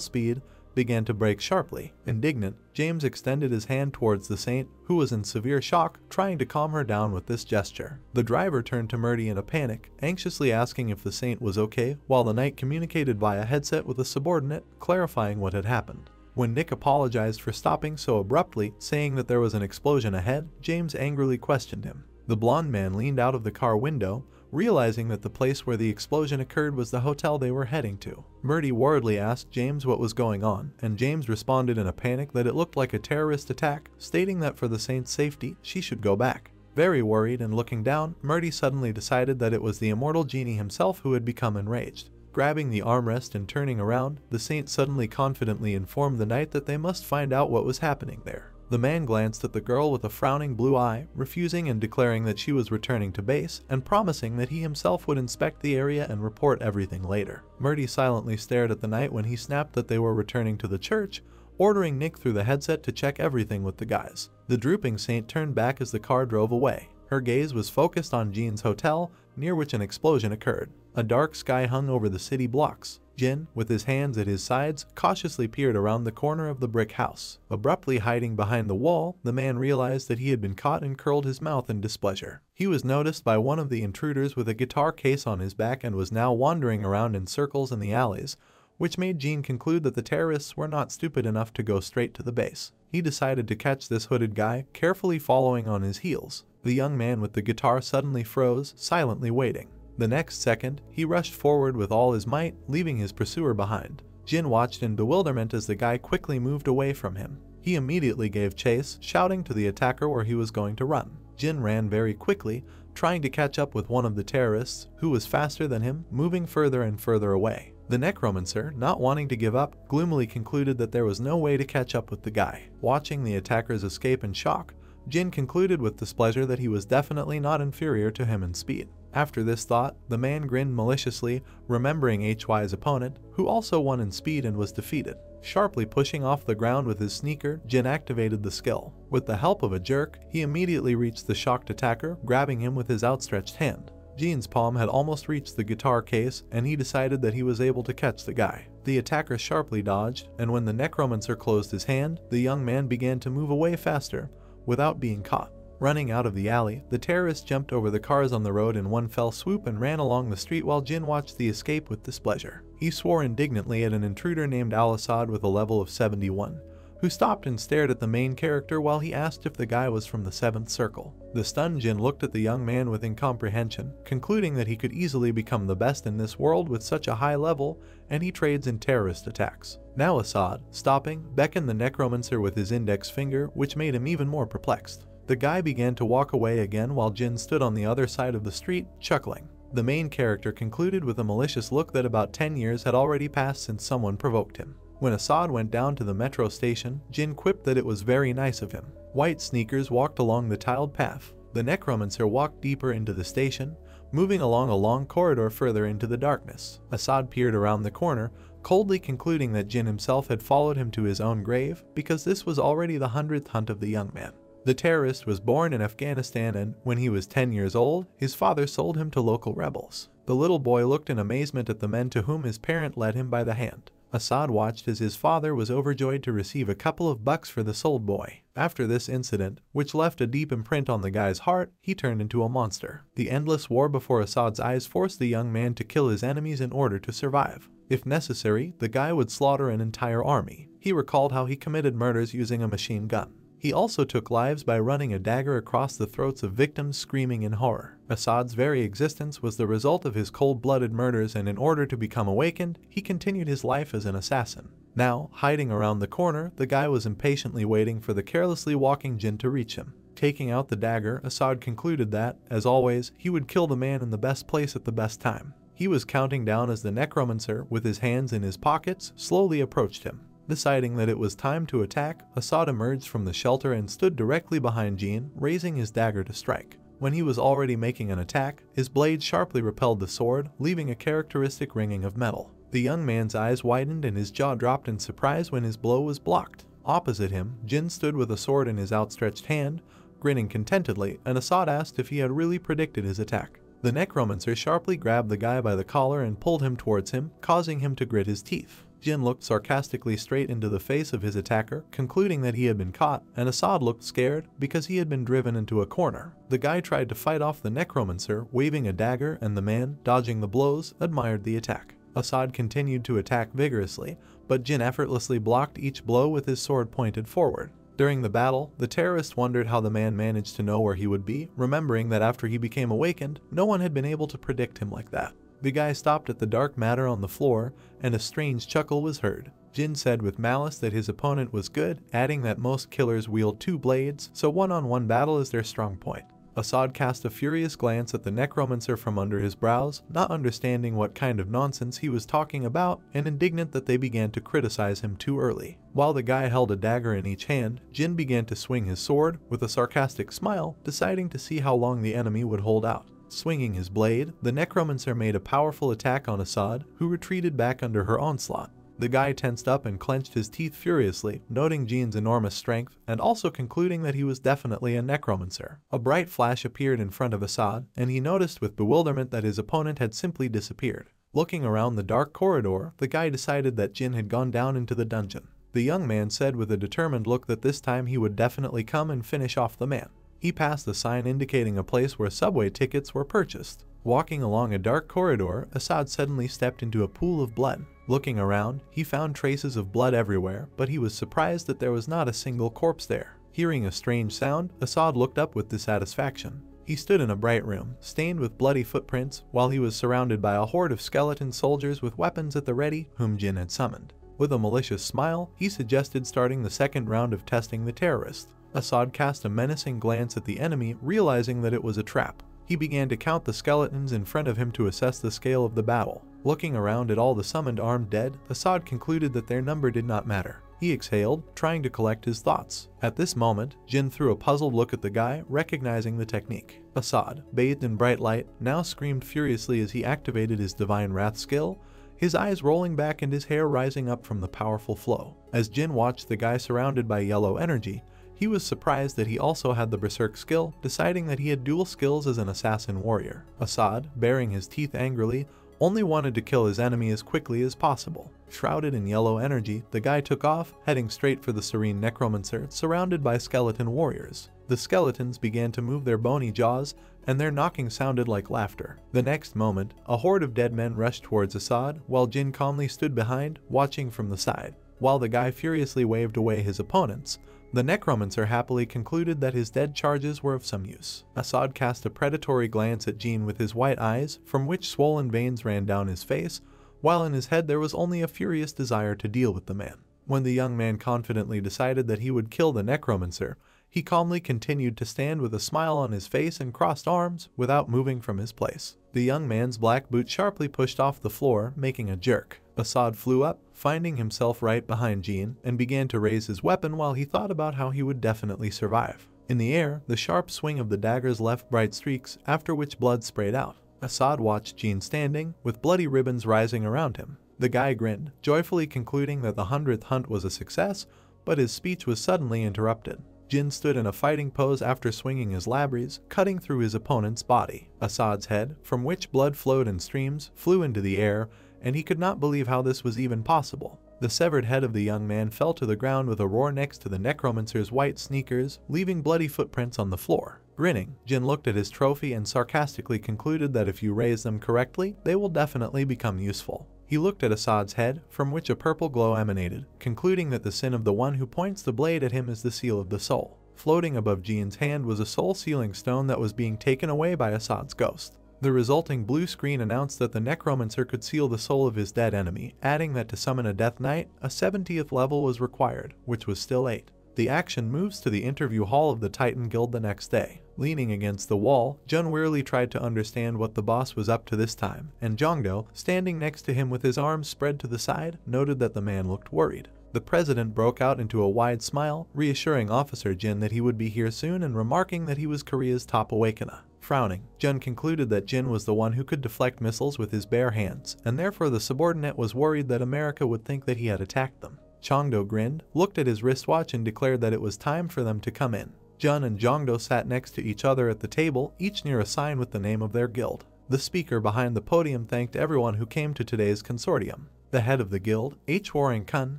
speed, began to brake sharply. Indignant, James extended his hand towards the saint, who was in severe shock, trying to calm her down with this gesture. The driver turned to Murdy in a panic, anxiously asking if the saint was okay, while the knight communicated via headset with a subordinate, clarifying what had happened. When Nick apologized for stopping so abruptly, saying that there was an explosion ahead, James angrily questioned him. The blonde man leaned out of the car window, realizing that the place where the explosion occurred was the hotel they were heading to. Murdy worriedly asked James what was going on, and James responded in a panic that it looked like a terrorist attack, stating that for the saint's safety, she should go back. Very worried and looking down, Murdy suddenly decided that it was the immortal genie himself who had become enraged. Grabbing the armrest and turning around, the saint suddenly confidently informed the knight that they must find out what was happening there. The man glanced at the girl with a frowning blue eye, refusing and declaring that she was returning to base, and promising that he himself would inspect the area and report everything later. Murdy silently stared at the knight when he snapped that they were returning to the church, ordering Nick through the headset to check everything with the guys. The drooping saint turned back as the car drove away. Her gaze was focused on Jean's hotel, near which an explosion occurred. A dark sky hung over the city blocks. Jin, with his hands at his sides, cautiously peered around the corner of the brick house. Abruptly hiding behind the wall, the man realized that he had been caught and curled his mouth in displeasure. He was noticed by one of the intruders with a guitar case on his back and was now wandering around in circles in the alleys, which made Jin conclude that the terrorists were not stupid enough to go straight to the base. He decided to catch this hooded guy, carefully following on his heels. The young man with the guitar suddenly froze, silently waiting. The next second, he rushed forward with all his might, leaving his pursuer behind. Jin watched in bewilderment as the guy quickly moved away from him. He immediately gave chase, shouting to the attacker where he was going to run. Jin ran very quickly, trying to catch up with one of the terrorists, who was faster than him, moving further and further away. The Necromancer, not wanting to give up, gloomily concluded that there was no way to catch up with the guy. Watching the attackers escape in shock, Jin concluded with displeasure that he was definitely not inferior to him in speed. After this thought, the man grinned maliciously, remembering HY's opponent, who also won in speed and was defeated. Sharply pushing off the ground with his sneaker, Jin activated the skill. With the help of a jerk, he immediately reached the shocked attacker, grabbing him with his outstretched hand. Jin's palm had almost reached the guitar case, and he decided that he was able to catch the guy. The attacker sharply dodged, and when the Necromancer closed his hand, the young man began to move away faster, without being caught. Running out of the alley, the terrorist jumped over the cars on the road in one fell swoop and ran along the street while Jin watched the escape with displeasure. He swore indignantly at an intruder named Al-Assad with a level of 71, who stopped and stared at the main character while he asked if the guy was from the 7th Circle. The stunned Jin looked at the young man with incomprehension, concluding that he could easily become the best in this world with such a high level, and he trades in terrorist attacks. Now Assad, stopping, beckoned the Necromancer with his index finger, which made him even more perplexed. The guy began to walk away again while Jin stood on the other side of the street, chuckling. The main character concluded with a malicious look that about 10 years had already passed since someone provoked him. When Assad went down to the metro station, Jin quipped that it was very nice of him. White sneakers walked along the tiled path. The Necromancer walked deeper into the station, moving along a long corridor further into the darkness. Assad peered around the corner, coldly concluding that Jin himself had followed him to his own grave because this was already the 100th hunt of the young man. The terrorist was born in Afghanistan and, when he was 10 years old, his father sold him to local rebels. The little boy looked in amazement at the men to whom his parent led him by the hand. Assad watched as his father was overjoyed to receive a couple of bucks for the sold boy. After this incident, which left a deep imprint on the guy's heart, he turned into a monster. The endless war before Assad's eyes forced the young man to kill his enemies in order to survive. If necessary, the guy would slaughter an entire army. He recalled how he committed murders using a machine gun. He also took lives by running a dagger across the throats of victims screaming in horror. Assad's very existence was the result of his cold-blooded murders, and in order to become awakened, he continued his life as an assassin. Now, hiding around the corner, the guy was impatiently waiting for the carelessly walking Jin to reach him. Taking out the dagger, Assad concluded that, as always, he would kill the man in the best place at the best time. He was counting down as the Necromancer, with his hands in his pockets, slowly approached him. Deciding that it was time to attack, Assad emerged from the shelter and stood directly behind Jin, raising his dagger to strike. When he was already making an attack, his blade sharply repelled the sword, leaving a characteristic ringing of metal. The young man's eyes widened and his jaw dropped in surprise when his blow was blocked. Opposite him, Jin stood with a sword in his outstretched hand, grinning contentedly, and Assad asked if he had really predicted his attack. The Necromancer sharply grabbed the guy by the collar and pulled him towards him, causing him to grit his teeth. Jin looked sarcastically straight into the face of his attacker, concluding that he had been caught, and Assad looked scared because he had been driven into a corner. The guy tried to fight off the Necromancer, waving a dagger, and the man, dodging the blows, admired the attack. Assad continued to attack vigorously, but Jin effortlessly blocked each blow with his sword pointed forward. During the battle, the terrorist wondered how the man managed to know where he would be, remembering that after he became awakened, no one had been able to predict him like that. The guy stopped at the dark matter on the floor, and a strange chuckle was heard. Jin said with malice that his opponent was good, adding that most killers wield two blades, so one-on-one battle is their strong point. Assad cast a furious glance at the Necromancer from under his brows, not understanding what kind of nonsense he was talking about, and indignant that they began to criticize him too early. While the guy held a dagger in each hand, Jin began to swing his sword, with a sarcastic smile, deciding to see how long the enemy would hold out. Swinging his blade, the Necromancer made a powerful attack on Assad, who retreated back under her onslaught. The guy tensed up and clenched his teeth furiously, noting Jin's enormous strength, and also concluding that he was definitely a Necromancer. A bright flash appeared in front of Assad, and he noticed with bewilderment that his opponent had simply disappeared. Looking around the dark corridor, the guy decided that Jin had gone down into the dungeon. The young man said with a determined look that this time he would definitely come and finish off the man. He passed the sign indicating a place where subway tickets were purchased. Walking along a dark corridor, Assad suddenly stepped into a pool of blood. Looking around, he found traces of blood everywhere, but he was surprised that there was not a single corpse there. Hearing a strange sound, Assad looked up with dissatisfaction. He stood in a bright room, stained with bloody footprints, while he was surrounded by a horde of skeleton soldiers with weapons at the ready, whom Jin had summoned. With a malicious smile, he suggested starting the second round of testing the terrorist. Assad cast a menacing glance at the enemy, realizing that it was a trap. He began to count the skeletons in front of him to assess the scale of the battle. Looking around at all the summoned armed dead, Assad concluded that their number did not matter. He exhaled, trying to collect his thoughts. At this moment, Jin threw a puzzled look at the guy, recognizing the technique. Assad, bathed in bright light, now screamed furiously as he activated his Divine Wrath skill, his eyes rolling back and his hair rising up from the powerful flow. As Jin watched the guy surrounded by yellow energy, he was surprised that he also had the Berserk skill, deciding that he had dual skills as an assassin warrior. Assad, baring his teeth angrily, only wanted to kill his enemy as quickly as possible. Shrouded in yellow energy, the guy took off, heading straight for the serene Necromancer, surrounded by skeleton warriors. The skeletons began to move their bony jaws, and their knocking sounded like laughter. The next moment, a horde of dead men rushed towards Assad, while Jin calmly stood behind, watching from the side. While the guy furiously waved away his opponents, the Necromancer happily concluded that his dead charges were of some use. Assad cast a predatory glance at Jin with his white eyes, from which swollen veins ran down his face, while in his head there was only a furious desire to deal with the man. When the young man confidently decided that he would kill the Necromancer, He calmly continued to stand with a smile on his face and crossed arms without moving from his place. The young man's black boot sharply pushed off the floor, making a jerk. Assad flew up, finding himself right behind Jean, and began to raise his weapon while he thought about how he would definitely survive. In the air, the sharp swing of the daggers left bright streaks, after which blood sprayed out. Assad watched Jean standing, with bloody ribbons rising around him. The guy grinned, joyfully concluding that the 100th hunt was a success, but his speech was suddenly interrupted. Jin stood in a fighting pose after swinging his labrys, cutting through his opponent's body. Assad's head, from which blood flowed in streams, flew into the air, and he could not believe how this was even possible. The severed head of the young man fell to the ground with a roar next to the Necromancer's white sneakers, leaving bloody footprints on the floor. Grinning, Jin looked at his trophy and sarcastically concluded that if you raise them correctly, they will definitely become useful. He looked at Assad's head, from which a purple glow emanated, concluding that the sin of the one who points the blade at him is the seal of the soul. Floating above Jin's hand was a soul-sealing stone that was being taken away by Assad's ghost. The resulting blue screen announced that the Necromancer could seal the soul of his dead enemy, adding that to summon a Death Knight, a 70th level was required, which was still 8. The action moves to the interview hall of the Titan Guild the next day. Leaning against the wall, Jun wearily tried to understand what the boss was up to this time, and Jongdo, standing next to him with his arms spread to the side, noted that the man looked worried. The president broke out into a wide smile, reassuring Officer Jin that he would be here soon and remarking that he was Korea's top awakener. Frowning, Jun concluded that Jin was the one who could deflect missiles with his bare hands, and therefore the subordinate was worried that America would think that he had attacked them. Chongdo grinned, looked at his wristwatch and declared that it was time for them to come in. Jun and Jongdo sat next to each other at the table, each near a sign with the name of their guild. The speaker behind the podium thanked everyone who came to today's consortium. The head of the guild, Warren Kun,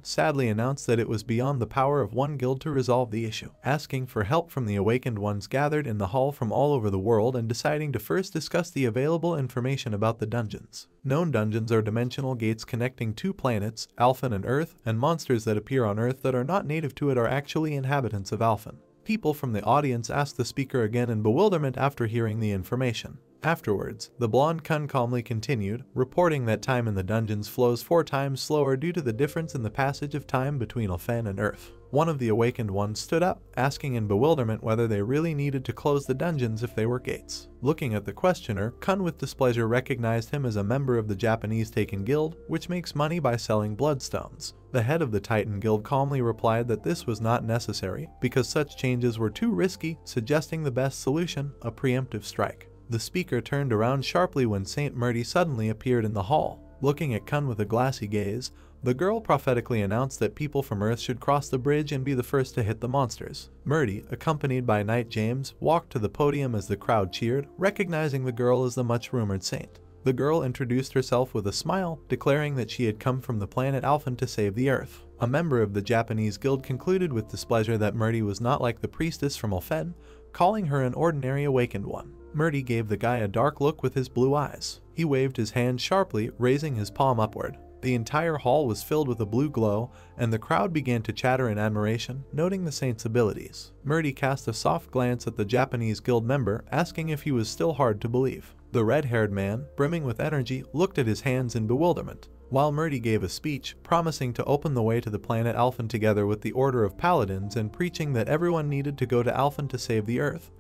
sadly announced that it was beyond the power of one guild to resolve the issue, asking for help from the awakened ones gathered in the hall from all over the world and deciding to first discuss the available information about the dungeons. Known dungeons are dimensional gates connecting two planets, Alphen and Earth, and monsters that appear on Earth that are not native to it are actually inhabitants of Alphen. People from the audience asked the speaker again in bewilderment after hearing the information. Afterwards, the blonde Kun calmly continued, reporting that time in the dungeons flows 4 times slower due to the difference in the passage of time between Alphen and Earth. One of the awakened ones stood up, asking in bewilderment whether they really needed to close the dungeons if they were gates. Looking at the questioner, Kun with displeasure recognized him as a member of the Japanese Taken Guild, which makes money by selling bloodstones. The head of the Titan Guild calmly replied that this was not necessary, because such changes were too risky, suggesting the best solution, a preemptive strike. The speaker turned around sharply when Saint Murdy suddenly appeared in the hall. Looking at Kun with a glassy gaze, the girl prophetically announced that people from Earth should cross the bridge and be the first to hit the monsters. Murdy, accompanied by Knight James, walked to the podium as the crowd cheered, recognizing the girl as the much-rumored saint. The girl introduced herself with a smile, declaring that she had come from the planet Alphen to save the Earth. A member of the Japanese guild concluded with displeasure that Murdy was not like the priestess from Alphen, calling her an ordinary awakened one. Murdy gave the guy a dark look with his blue eyes. He waved his hand sharply, raising his palm upward. The entire hall was filled with a blue glow, and the crowd began to chatter in admiration, noting the saint's abilities. Murdy cast a soft glance at the Japanese guild member, asking if he was still hard to believe. The red-haired man, brimming with energy, looked at his hands in bewilderment, while Murdy gave a speech, promising to open the way to the planet Alphen together with the Order of Paladins and preaching that everyone needed to go to Alphen to save the Earth.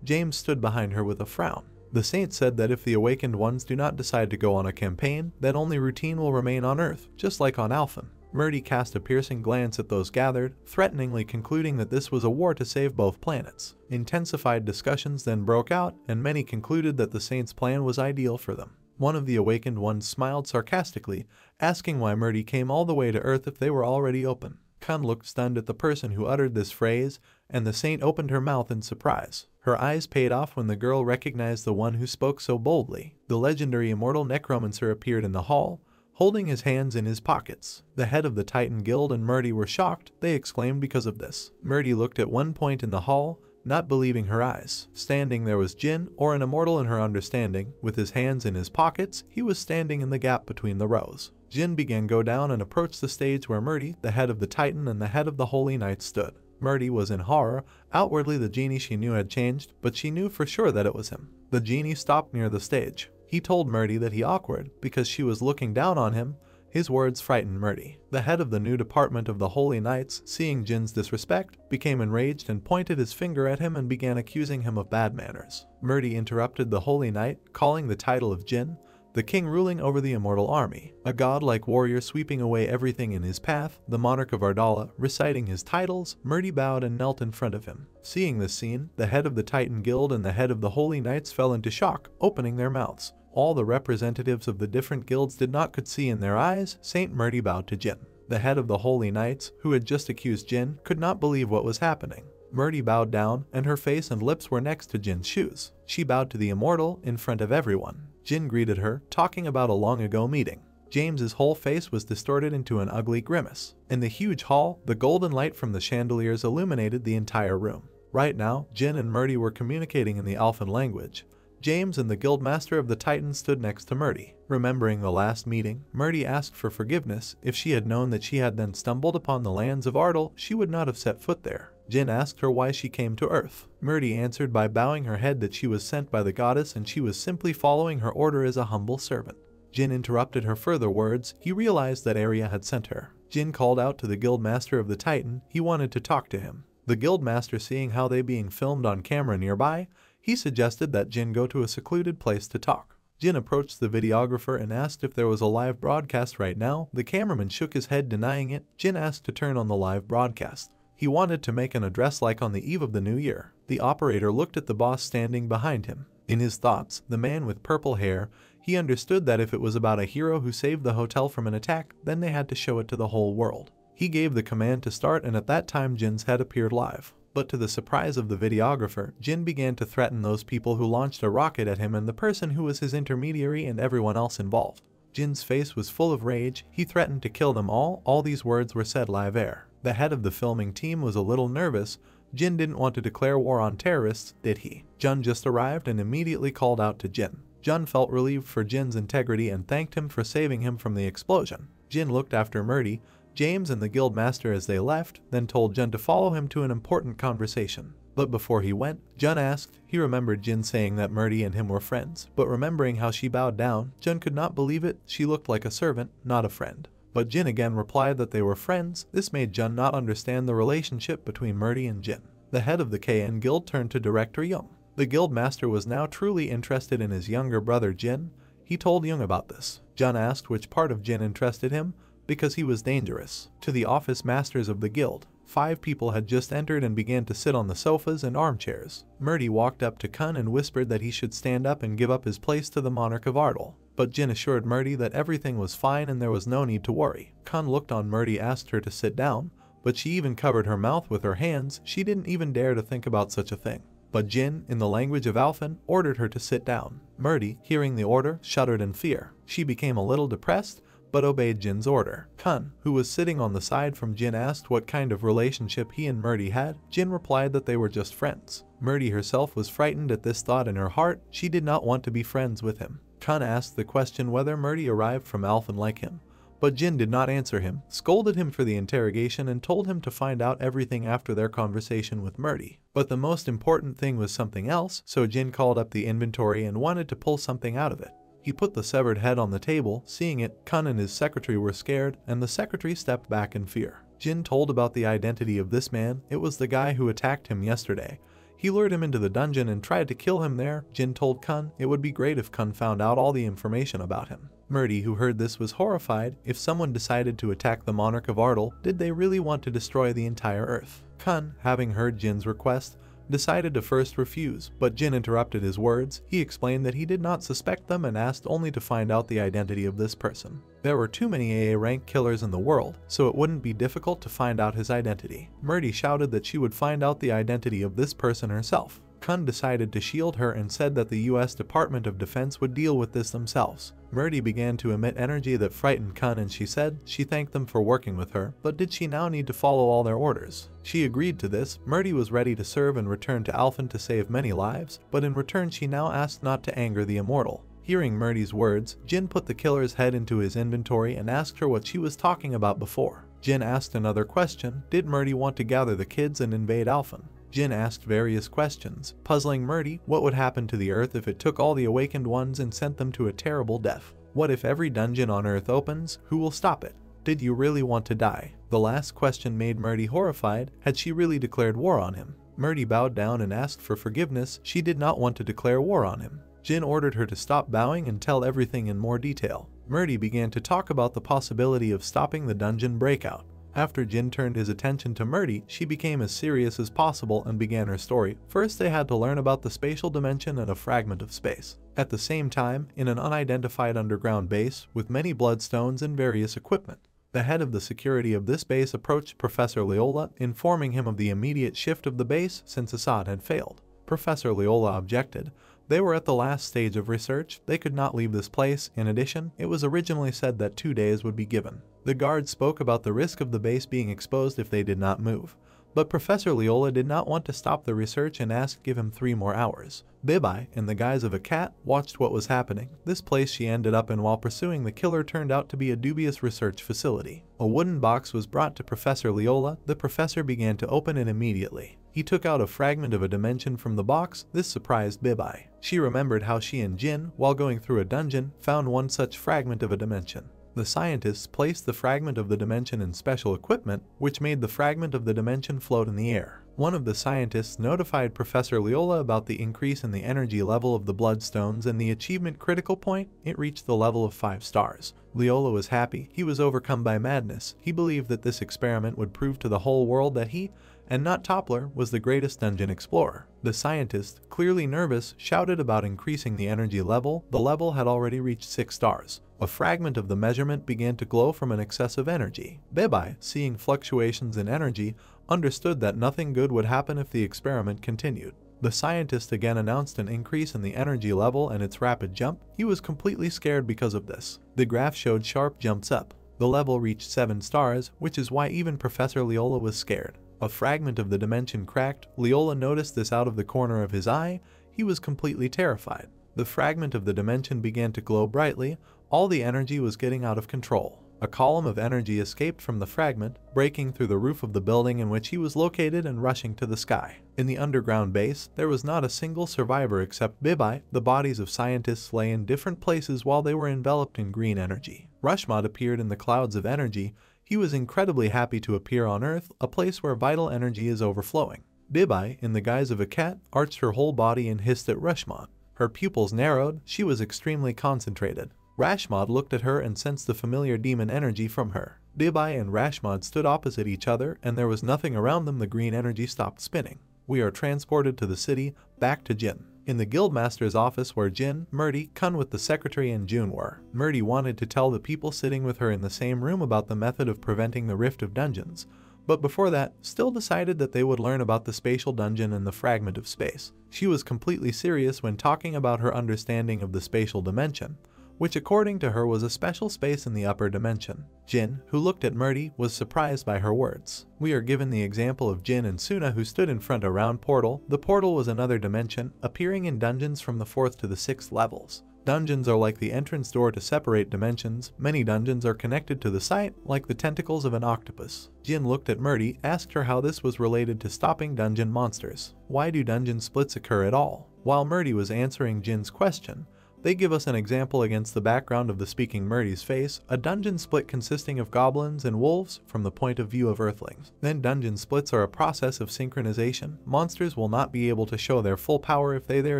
James stood behind her with a frown. The saint said that if the awakened ones do not decide to go on a campaign, then only routine will remain on Earth, just like on Alphen. Murdy cast a piercing glance at those gathered, threateningly concluding that this was a war to save both planets. Intensified discussions then broke out, and many concluded that the saint's plan was ideal for them. One of the awakened ones smiled sarcastically, asking why Murdy came all the way to Earth if they were already open. Kun looked stunned at the person who uttered this phrase, and the saint opened her mouth in surprise. Her eyes paid off when the girl recognized the one who spoke so boldly. The legendary immortal Necromancer appeared in the hall, holding his hands in his pockets. The head of the Titan Guild and Murdy were shocked, they exclaimed because of this. Murdy looked at one point in the hall, not believing her eyes. Standing there was Jin, or an immortal in her understanding. With his hands in his pockets, he was standing in the gap between the rows. Jin began go down and approached the stage where Murdy, the head of the Titan and the head of the Holy Knight stood. Murdy was in horror. Outwardly the genie she knew had changed, but she knew for sure that it was him. The genie stopped near the stage. He told Murdy that he awkward because she was looking down on him, His words frightened Murdy. The head of the new department of the Holy Knights, seeing Jin's disrespect, became enraged and pointed his finger at him and began accusing him of bad manners. Murdy interrupted the Holy Knight, calling the title of Jin, the king ruling over the immortal army, a godlike warrior sweeping away everything in his path, the monarch of Ardala, reciting his titles. Murdy bowed and knelt in front of him. Seeing this scene, the head of the Titan Guild and the head of the Holy Knights fell into shock, opening their mouths. All the representatives of the different guilds did not could see in their eyes. Saint Murdy bowed to Jin. The head of the Holy Knights, who had just accused Jin, could not believe what was happening. Murdy bowed down, and her face and lips were next to Jin's shoes. She bowed to the immortal in front of everyone. Jin greeted her, talking about a long ago meeting. James's whole face was distorted into an ugly grimace. In the huge hall, the golden light from the chandeliers illuminated the entire room. Right now, Jin and Murdy were communicating in the Alphan language. James and the Guildmaster of the Titans stood next to Murdy. Remembering the last meeting, Murdy asked for forgiveness. If she had known that she had then stumbled upon the lands of Ardal, she would not have set foot there. Jin asked her why she came to Earth. Murdy answered by bowing her head that she was sent by the goddess and she was simply following her order as a humble servant. Jin interrupted her further words. He realized that Arya had sent her. Jin called out to the Guildmaster of the Titan. He wanted to talk to him. The Guildmaster, seeing how they being filmed on camera nearby, he suggested that Jin go to a secluded place to talk. Jin approached the videographer and asked if there was a live broadcast right now. The cameraman shook his head denying it. Jin asked to turn on the live broadcast. He wanted to make an address like on the eve of the new year. The operator looked at the boss standing behind him. In his thoughts, the man with purple hair, he understood that if it was about a hero who saved the hotel from an attack, then they had to show it to the whole world. He gave the command to start, and at that time Jin's head appeared live. But to the surprise of the videographer, Jin began to threaten those people who launched a rocket at him and the person who was his intermediary and everyone else involved. Jin's face was full of rage. He threatened to kill them all. All these words were said live air. The head of the filming team was a little nervous. Jin didn't want to declare war on terrorists, did he? Jun just arrived and immediately called out to Jin. Jun felt relieved for Jin's integrity and thanked him for saving him from the explosion. Jin looked after Murdy, James and the Guildmaster as they left, then told Jun to follow him to an important conversation. But before he went, Jun asked. He remembered Jin saying that Murdy and him were friends, but remembering how she bowed down, Jun could not believe it. She looked like a servant, not a friend. But Jin again replied that they were friends. This made Jun not understand the relationship between Murdy and Jin. The head of the KN Guild turned to Director Young. The Guildmaster was now truly interested in his younger brother Jin. He told Young about this. Jun asked which part of Jin interested him, because he was dangerous. To the office masters of the guild, 5 people had just entered and began to sit on the sofas and armchairs. Murdy walked up to Kun and whispered that he should stand up and give up his place to the monarch of Ardal. But Jin assured Murdy that everything was fine and there was no need to worry. Kun looked on Murdy, asked her to sit down, but she even covered her mouth with her hands. She didn't even dare to think about such a thing. But Jin, in the language of Alphan, ordered her to sit down. Murdy, hearing the order, shuddered in fear. She became a little depressed, but obeyed Jin's order. Kun, who was sitting on the side from Jin, asked what kind of relationship he and Murdy had. Jin replied that they were just friends. Murdy herself was frightened at this thought in her heart. She did not want to be friends with him. Kun asked the question whether Murdy arrived from Alphan like him. But Jin did not answer him, scolded him for the interrogation and told him to find out everything after their conversation with Murdy. But the most important thing was something else, so Jin called up the inventory and wanted to pull something out of it. He put the severed head on the table. Seeing it, Kun and his secretary were scared, and the secretary stepped back in fear. Jin told about the identity of this man. It was the guy who attacked him yesterday. He lured him into the dungeon and tried to kill him there. Jin told Kun it would be great if Kun found out all the information about him. Murdy, who heard this, was horrified. If someone decided to attack the monarch of Ardal, did they really want to destroy the entire earth? Kun, having heard Jin's request, decided to first refuse, but Jin interrupted his words. He explained that he did not suspect them and asked only to find out the identity of this person. There were too many AA rank killers in the world, so it wouldn't be difficult to find out his identity. Murdy shouted that she would find out the identity of this person herself. Kun decided to shield her and said that the US Department of Defense would deal with this themselves. Murdy began to emit energy that frightened Kun, and she said she thanked them for working with her, but did she now need to follow all their orders? She agreed to this. Murdy was ready to serve and return to Alphan to save many lives, but in return she now asked not to anger the immortal. Hearing Murdy's words, Jin put the killer's head into his inventory and asked her what she was talking about before. Jin asked another question. Did Murdy want to gather the kids and invade Alphan? Jin asked various questions, puzzling Murdy. What would happen to the earth if it took all the awakened ones and sent them to a terrible death? What if every dungeon on Earth opens? Who will stop it? Did you really want to die? The last question made Murdy horrified. Had she really declared war on him? Murdy bowed down and asked for forgiveness. She did not want to declare war on him. Jin ordered her to stop bowing and tell everything in more detail. Murdy began to talk about the possibility of stopping the dungeon breakout. After Jin turned his attention to Murdy, she became as serious as possible and began her story. First, they had to learn about the spatial dimension and a fragment of space. At the same time, in an unidentified underground base with many bloodstones and various equipment. The head of the security of this base approached Professor Leola, informing him of the immediate shift of the base since Assad had failed. Professor Leola objected. They were at the last stage of research. They could not leave this place. In addition, it was originally said that 2 days would be given. The guards spoke about the risk of the base being exposed if they did not move. But Professor Leola did not want to stop the research and asked give him 3 more hours. Bibai, in the guise of a cat, watched what was happening. This place she ended up in while pursuing the killer turned out to be a dubious research facility. A wooden box was brought to Professor Leola. The professor began to open it immediately. He took out a fragment of a dimension from the box. This surprised Bibai. She remembered how she and Jin, while going through a dungeon, found one such fragment of a dimension. The scientists placed the fragment of the dimension in special equipment, which made the fragment of the dimension float in the air. One of the scientists notified Professor Leola about the increase in the energy level of the bloodstones and the achievement critical point. It reached the level of 5 stars. Leola was happy. He was overcome by madness. He believed that this experiment would prove to the whole world that he, and not Toppler, was the greatest dungeon explorer. The scientist, clearly nervous, shouted about increasing the energy level. The level had already reached 6 stars. A fragment of the measurement began to glow from an excess of energy. Bibai, seeing fluctuations in energy, understood that nothing good would happen if the experiment continued. The scientist again announced an increase in the energy level and its rapid jump. He was completely scared because of this. The graph showed sharp jumps up. The level reached 7 stars, which is why even Professor Leola was scared. A fragment of the dimension cracked. Leola noticed this out of the corner of his eye. He was completely terrified. The fragment of the dimension began to glow brightly. All the energy was getting out of control. A column of energy escaped from the fragment, breaking through the roof of the building in which he was located and rushing to the sky. In the underground base, there was not a single survivor except Bibai. The bodies of scientists lay in different places while they were enveloped in green energy. Rushmod appeared in the clouds of energy. He was incredibly happy to appear on Earth, a place where vital energy is overflowing. Bibai, in the guise of a cat, arched her whole body and hissed at Rushmod. Her pupils narrowed. She was extremely concentrated. Rashmod looked at her and sensed the familiar demon energy from her. Bibai and Rashmod stood opposite each other, and there was nothing around them. The green energy stopped spinning. We are transported to the city, back to Jin. In the guildmaster's office where Jin, Murdy, Kun with the secretary and June were. Murdy wanted to tell the people sitting with her in the same room about the method of preventing the rift of dungeons, but before that, still decided that they would learn about the spatial dungeon and the fragment of space. She was completely serious when talking about her understanding of the spatial dimension, which according to her was a special space in the upper dimension. Jin, who looked at Murdy, was surprised by her words. We are given the example of Jin and Suna who stood in front of a round portal. The portal was another dimension, appearing in dungeons from the 4th to the 6th levels. Dungeons are like the entrance door to separate dimensions. Many dungeons are connected to the site, like the tentacles of an octopus. Jin looked at Murdy, asked her how this was related to stopping dungeon monsters. Why do dungeon splits occur at all? While Murdy was answering Jin's question, they give us an example against the background of the speaking Murdy's face, a dungeon split consisting of goblins and wolves from the point of view of earthlings. Then dungeon splits are a process of synchronization. Monsters will not be able to show their full power if there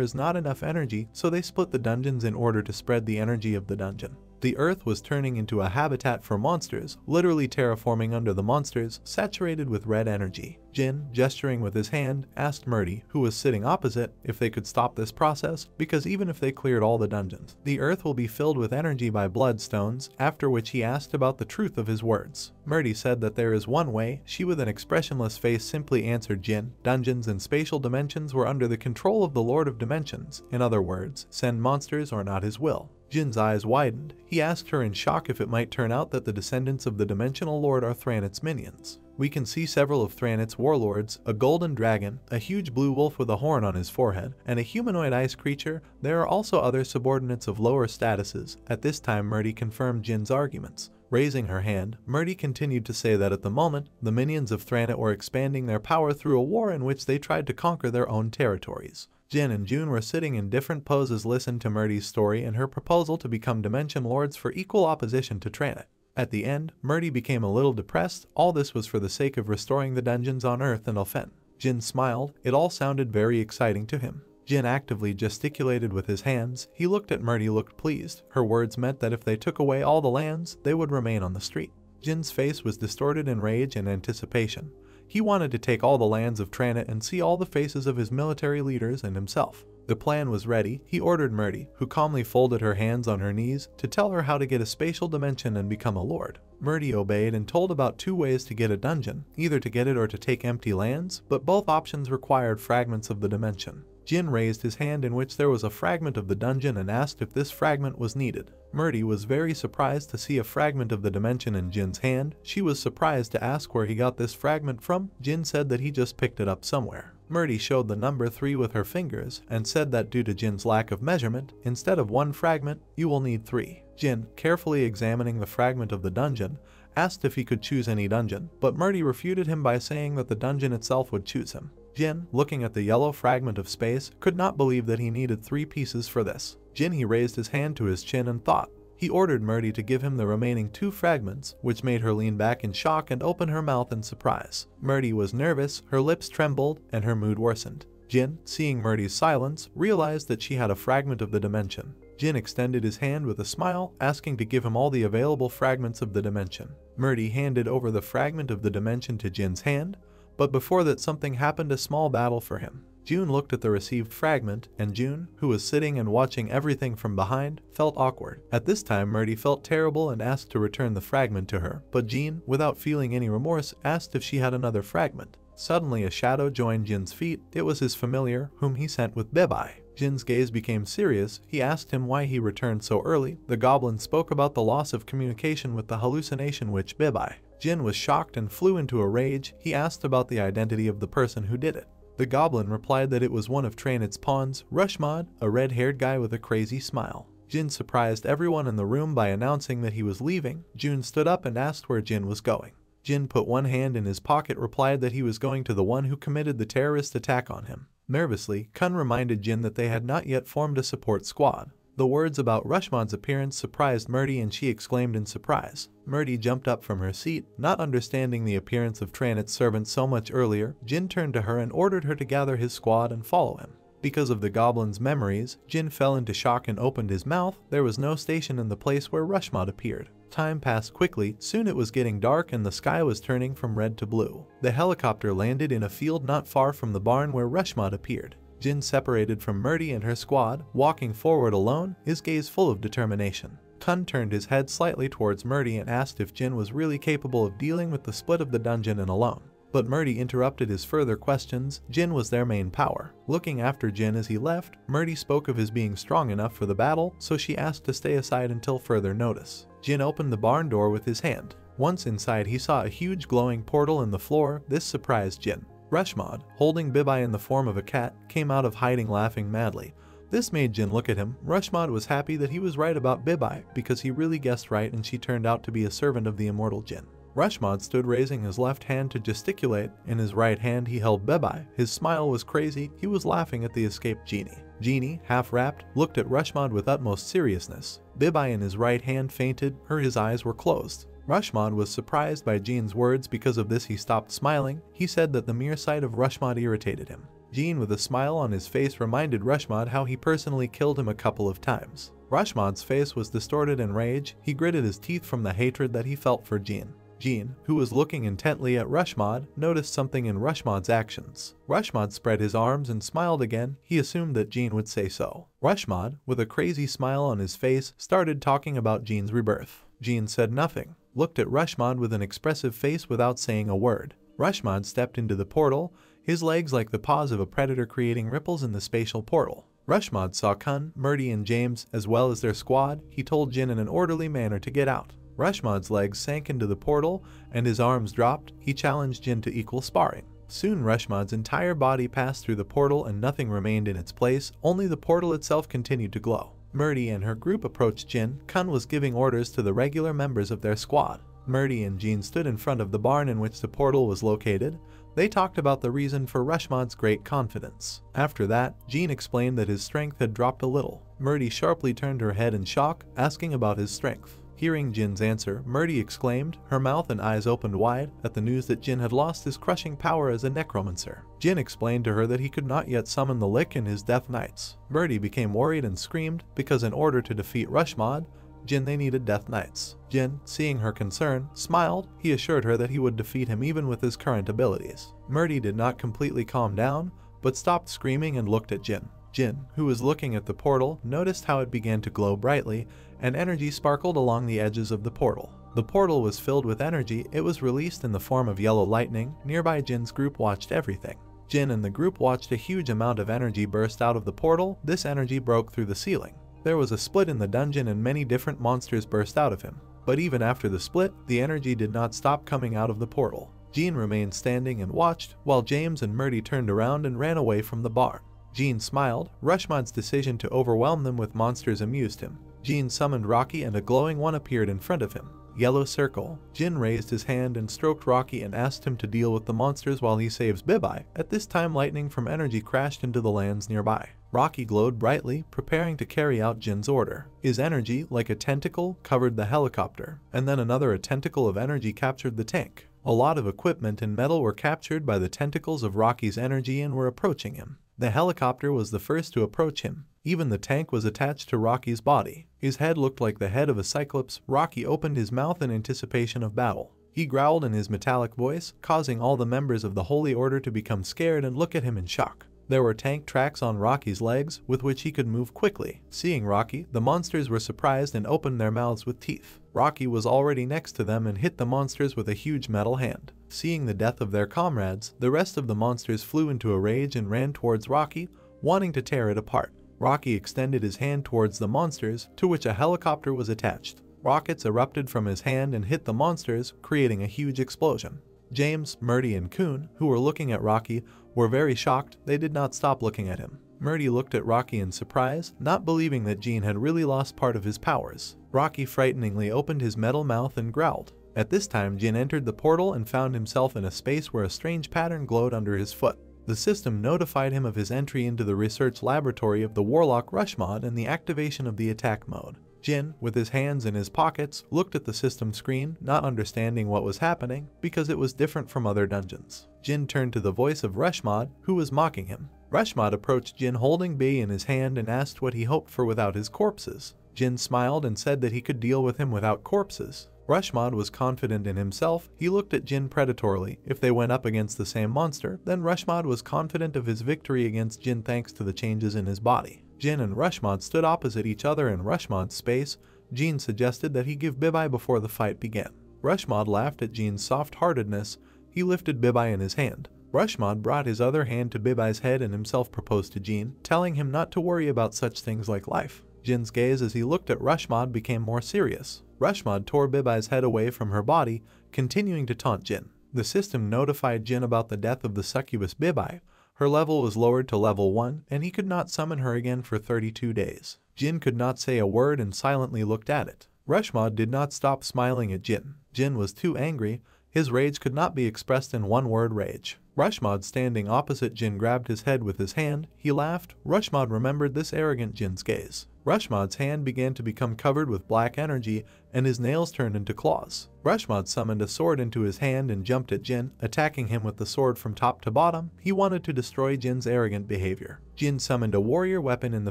is not enough energy, so they split the dungeons in order to spread the energy of the dungeon. The earth was turning into a habitat for monsters, literally terraforming under the monsters, saturated with red energy. Jin, gesturing with his hand, asked Murdy, who was sitting opposite, if they could stop this process, because even if they cleared all the dungeons, the earth will be filled with energy by bloodstones, after which he asked about the truth of his words. Murdy said that there is one way. She with an expressionless face simply answered Jin. Dungeons and spatial dimensions were under the control of the Lord of Dimensions. In other words, send monsters or not his will. Jin's eyes widened. He asked her in shock if it might turn out that the descendants of the Dimensional Lord are Thranit's minions. We can see several of Thranit's warlords, a golden dragon, a huge blue wolf with a horn on his forehead, and a humanoid ice creature. There are also other subordinates of lower statuses. At this time, Murdy confirmed Jin's arguments. Raising her hand, Murdy continued to say that at the moment, the minions of Thranit were expanding their power through a war in which they tried to conquer their own territories. Jin and June were sitting in different poses listening to Murdy's story and her proposal to become Dimension Lords for equal opposition to Thranit. At the end, Murdy became a little depressed. All this was for the sake of restoring the dungeons on Earth and Elfen. Jin smiled. It all sounded very exciting to him. Jin actively gesticulated with his hands. He looked at Murdy, looked pleased. Her words meant that if they took away all the lands, they would remain on the street. Jin's face was distorted in rage and anticipation. He wanted to take all the lands of Thranit and see all the faces of his military leaders and himself. The plan was ready. He ordered Murdy, who calmly folded her hands on her knees, to tell her how to get a spatial dimension and become a lord. Murdy obeyed and told about 2 ways to get a dungeon, either to get it or to take empty lands, but both options required fragments of the dimension. Jin raised his hand in which there was a fragment of the dungeon and asked if this fragment was needed. Murdy was very surprised to see a fragment of the dimension in Jin's hand. She was surprised to ask where he got this fragment from. Jin said that he just picked it up somewhere. Murdy showed the number 3 with her fingers and said that due to Jin's lack of measurement, instead of 1 fragment, you will need 3. Jin, carefully examining the fragment of the dungeon, asked if he could choose any dungeon, but Murdy refuted him by saying that the dungeon itself would choose him. Jin, looking at the yellow fragment of space, could not believe that he needed 3 pieces for this. Jin, he raised his hand to his chin and thought. He ordered Murdy to give him the remaining 2 fragments, which made her lean back in shock and open her mouth in surprise. Murdy was nervous, her lips trembled, and her mood worsened. Jin, seeing Murdy's silence, realized that she had a fragment of the dimension. Jin extended his hand with a smile, asking to give him all the available fragments of the dimension. Murdy handed over the fragment of the dimension to Jin's hand, but before that something happened, a small battle for him. June looked at the received fragment, and June, who was sitting and watching everything from behind, felt awkward. At this time, Murdy felt terrible and asked to return the fragment to her, but Jin, without feeling any remorse, asked if she had another fragment. Suddenly a shadow joined Jin's feet. It was his familiar, whom he sent with Bebai. Jin's gaze became serious. He asked him why he returned so early. The goblin spoke about the loss of communication with the hallucination witch Bebai. Jin was shocked and flew into a rage. He asked about the identity of the person who did it. The goblin replied that it was one of Thranit's pawns, Rushmod, a red-haired guy with a crazy smile. Jin surprised everyone in the room by announcing that he was leaving. June stood up and asked where Jin was going. Jin put one hand in his pocket, replied that he was going to the one who committed the terrorist attack on him. Nervously, Kun reminded Jin that they had not yet formed a support squad. The words about Rushmod's appearance surprised Murdy, and she exclaimed in surprise. Murdy jumped up from her seat, not understanding the appearance of Thranit's servant so much earlier. Jin turned to her and ordered her to gather his squad and follow him. Because of the goblin's memories, Jin fell into shock and opened his mouth. There was no station in the place where Rushmod appeared. Time passed quickly. Soon it was getting dark and the sky was turning from red to blue. The helicopter landed in a field not far from the barn where Rushmod appeared. Jin separated from Murdy and her squad, walking forward alone, his gaze full of determination. Kun turned his head slightly towards Murdy and asked if Jin was really capable of dealing with the split of the dungeon and alone. But Murdy interrupted his further questions. Jin was their main power. Looking after Jin as he left, Murdy spoke of his being strong enough for the battle, so she asked to stay aside until further notice. Jin opened the barn door with his hand. Once inside, he saw a huge glowing portal in the floor. This surprised Jin. Rushmod, holding Bebai in the form of a cat, came out of hiding laughing madly. This made Jin look at him. Rushmod was happy that he was right about Bebai, because he really guessed right and she turned out to be a servant of the immortal Jin. Rushmod stood raising his left hand to gesticulate. In his right hand he held Bebai. His smile was crazy. He was laughing at the escaped genie. Genie, half-wrapped, looked at Rushmod with utmost seriousness. Bebai in his right hand fainted. His eyes were closed. Rushmod was surprised by Jin's words. Because of this he stopped smiling. He said that the mere sight of Rushmod irritated him. Jin, with a smile on his face, reminded Rushmod how he personally killed him a couple of times. Rushmod's face was distorted in rage. He gritted his teeth from the hatred that he felt for Jin. Jin, who was looking intently at Rushmod, noticed something in Rushmod's actions. Rushmod spread his arms and smiled again. He assumed that Jin would say so. Rushmod, with a crazy smile on his face, started talking about Jin's rebirth. Jin said nothing, looked at Rushmod with an expressive face without saying a word. Rushmod stepped into the portal, his legs like the paws of a predator creating ripples in the spatial portal. Rushmod saw Kun, Murdy and James, as well as their squad. He told Jin in an orderly manner to get out. Rushmod's legs sank into the portal and his arms dropped. He challenged Jin to equal sparring. Soon Rushmod's entire body passed through the portal and nothing remained in its place, only the portal itself continued to glow. Murdy and her group approached Jin. Kun was giving orders to the regular members of their squad. Murdy and Jean stood in front of the barn in which the portal was located. They talked about the reason for Rushmod's great confidence. After that, Jean explained that his strength had dropped a little. Murdy sharply turned her head in shock, asking about his strength. Hearing Jin's answer, Murdy exclaimed, her mouth and eyes opened wide at the news that Jin had lost his crushing power as a necromancer. Jin explained to her that he could not yet summon the Lick in his Death Knights. Murdy became worried and screamed because in order to defeat Rushmod, they needed Death Knights. Jin, seeing her concern, smiled. He assured her that he would defeat him even with his current abilities. Murdy did not completely calm down, but stopped screaming and looked at Jin. Jin, who was looking at the portal, noticed how it began to glow brightly, and energy sparkled along the edges of the portal. The portal was filled with energy. It was released in the form of yellow lightning. Nearby Jin's group watched everything. Jin and the group watched a huge amount of energy burst out of the portal. This energy broke through the ceiling. There was a split in the dungeon and many different monsters burst out of him. But even after the split, the energy did not stop coming out of the portal. Jean remained standing and watched, while James and Murdy turned around and ran away from the barn. Jean smiled. Rushmod's decision to overwhelm them with monsters amused him. Jean summoned Rocky and a glowing one appeared in front of him. Yellow circle. Jin raised his hand and stroked Rocky and asked him to deal with the monsters while he saves Bibai. At this time, lightning from energy crashed into the lands nearby. Rocky glowed brightly, preparing to carry out Jin's order. His energy, like a tentacle, covered the helicopter, and then another tentacle of energy captured the tank. A lot of equipment and metal were captured by the tentacles of Rocky's energy and were approaching him. The helicopter was the first to approach him. Even the tank was attached to Rocky's body. His head looked like the head of a cyclops. Rocky opened his mouth in anticipation of battle. He growled in his metallic voice, causing all the members of the Holy Order to become scared and look at him in shock. There were tank tracks on Rocky's legs, with which he could move quickly. Seeing Rocky, the monsters were surprised and opened their mouths with teeth. Rocky was already next to them and hit the monsters with a huge metal hand. Seeing the death of their comrades, the rest of the monsters flew into a rage and ran towards Rocky, wanting to tear it apart. Rocky extended his hand towards the monsters, to which a helicopter was attached. Rockets erupted from his hand and hit the monsters, creating a huge explosion. James, Murdy, and Kun, who were looking at Rocky, were very shocked. They did not stop looking at him. Murdy looked at Rocky in surprise, not believing that Jean had really lost part of his powers. Rocky frighteningly opened his metal mouth and growled. At this time, Jin entered the portal and found himself in a space where a strange pattern glowed under his foot. The system notified him of his entry into the research laboratory of the warlock Rushmod and the activation of the attack mode. Jin, with his hands in his pockets, looked at the system screen, not understanding what was happening because it was different from other dungeons. Jin turned to the voice of Rushmod, who was mocking him. Rushmod approached Jin holding Bee in his hand and asked what he hoped for without his corpses. Jin smiled and said that he could deal with him without corpses. Rushmod was confident in himself. He looked at Jin predatorily. If they went up against the same monster, then Rushmod was confident of his victory against Jin thanks to the changes in his body. Jin and Rushmod stood opposite each other in Rushmod's space. Jean suggested that he give Bibai before the fight began. Rushmod laughed at Jean's soft-heartedness. He lifted Bibai in his hand. Rushmod brought his other hand to Bibai's head and himself proposed to Jean, telling him not to worry about such things like life. Jin's gaze as he looked at Rushmod became more serious. Rushmod tore Bibai's head away from her body, continuing to taunt Jin. The system notified Jin about the death of the succubus Bibai. Her level was lowered to level 1, and he could not summon her again for 32 days. Jin could not say a word and silently looked at it. Rushmod did not stop smiling at Jin. Jin was too angry. His rage could not be expressed in one word: rage. Rushmod, standing opposite Jin, grabbed his head with his hand. He laughed. Rushmod remembered this arrogant Jin's gaze. Rushmod's hand began to become covered with black energy, and his nails turned into claws. Rushmod summoned a sword into his hand and jumped at Jin, attacking him with the sword from top to bottom. He wanted to destroy Jin's arrogant behavior. Jin summoned a warrior weapon in the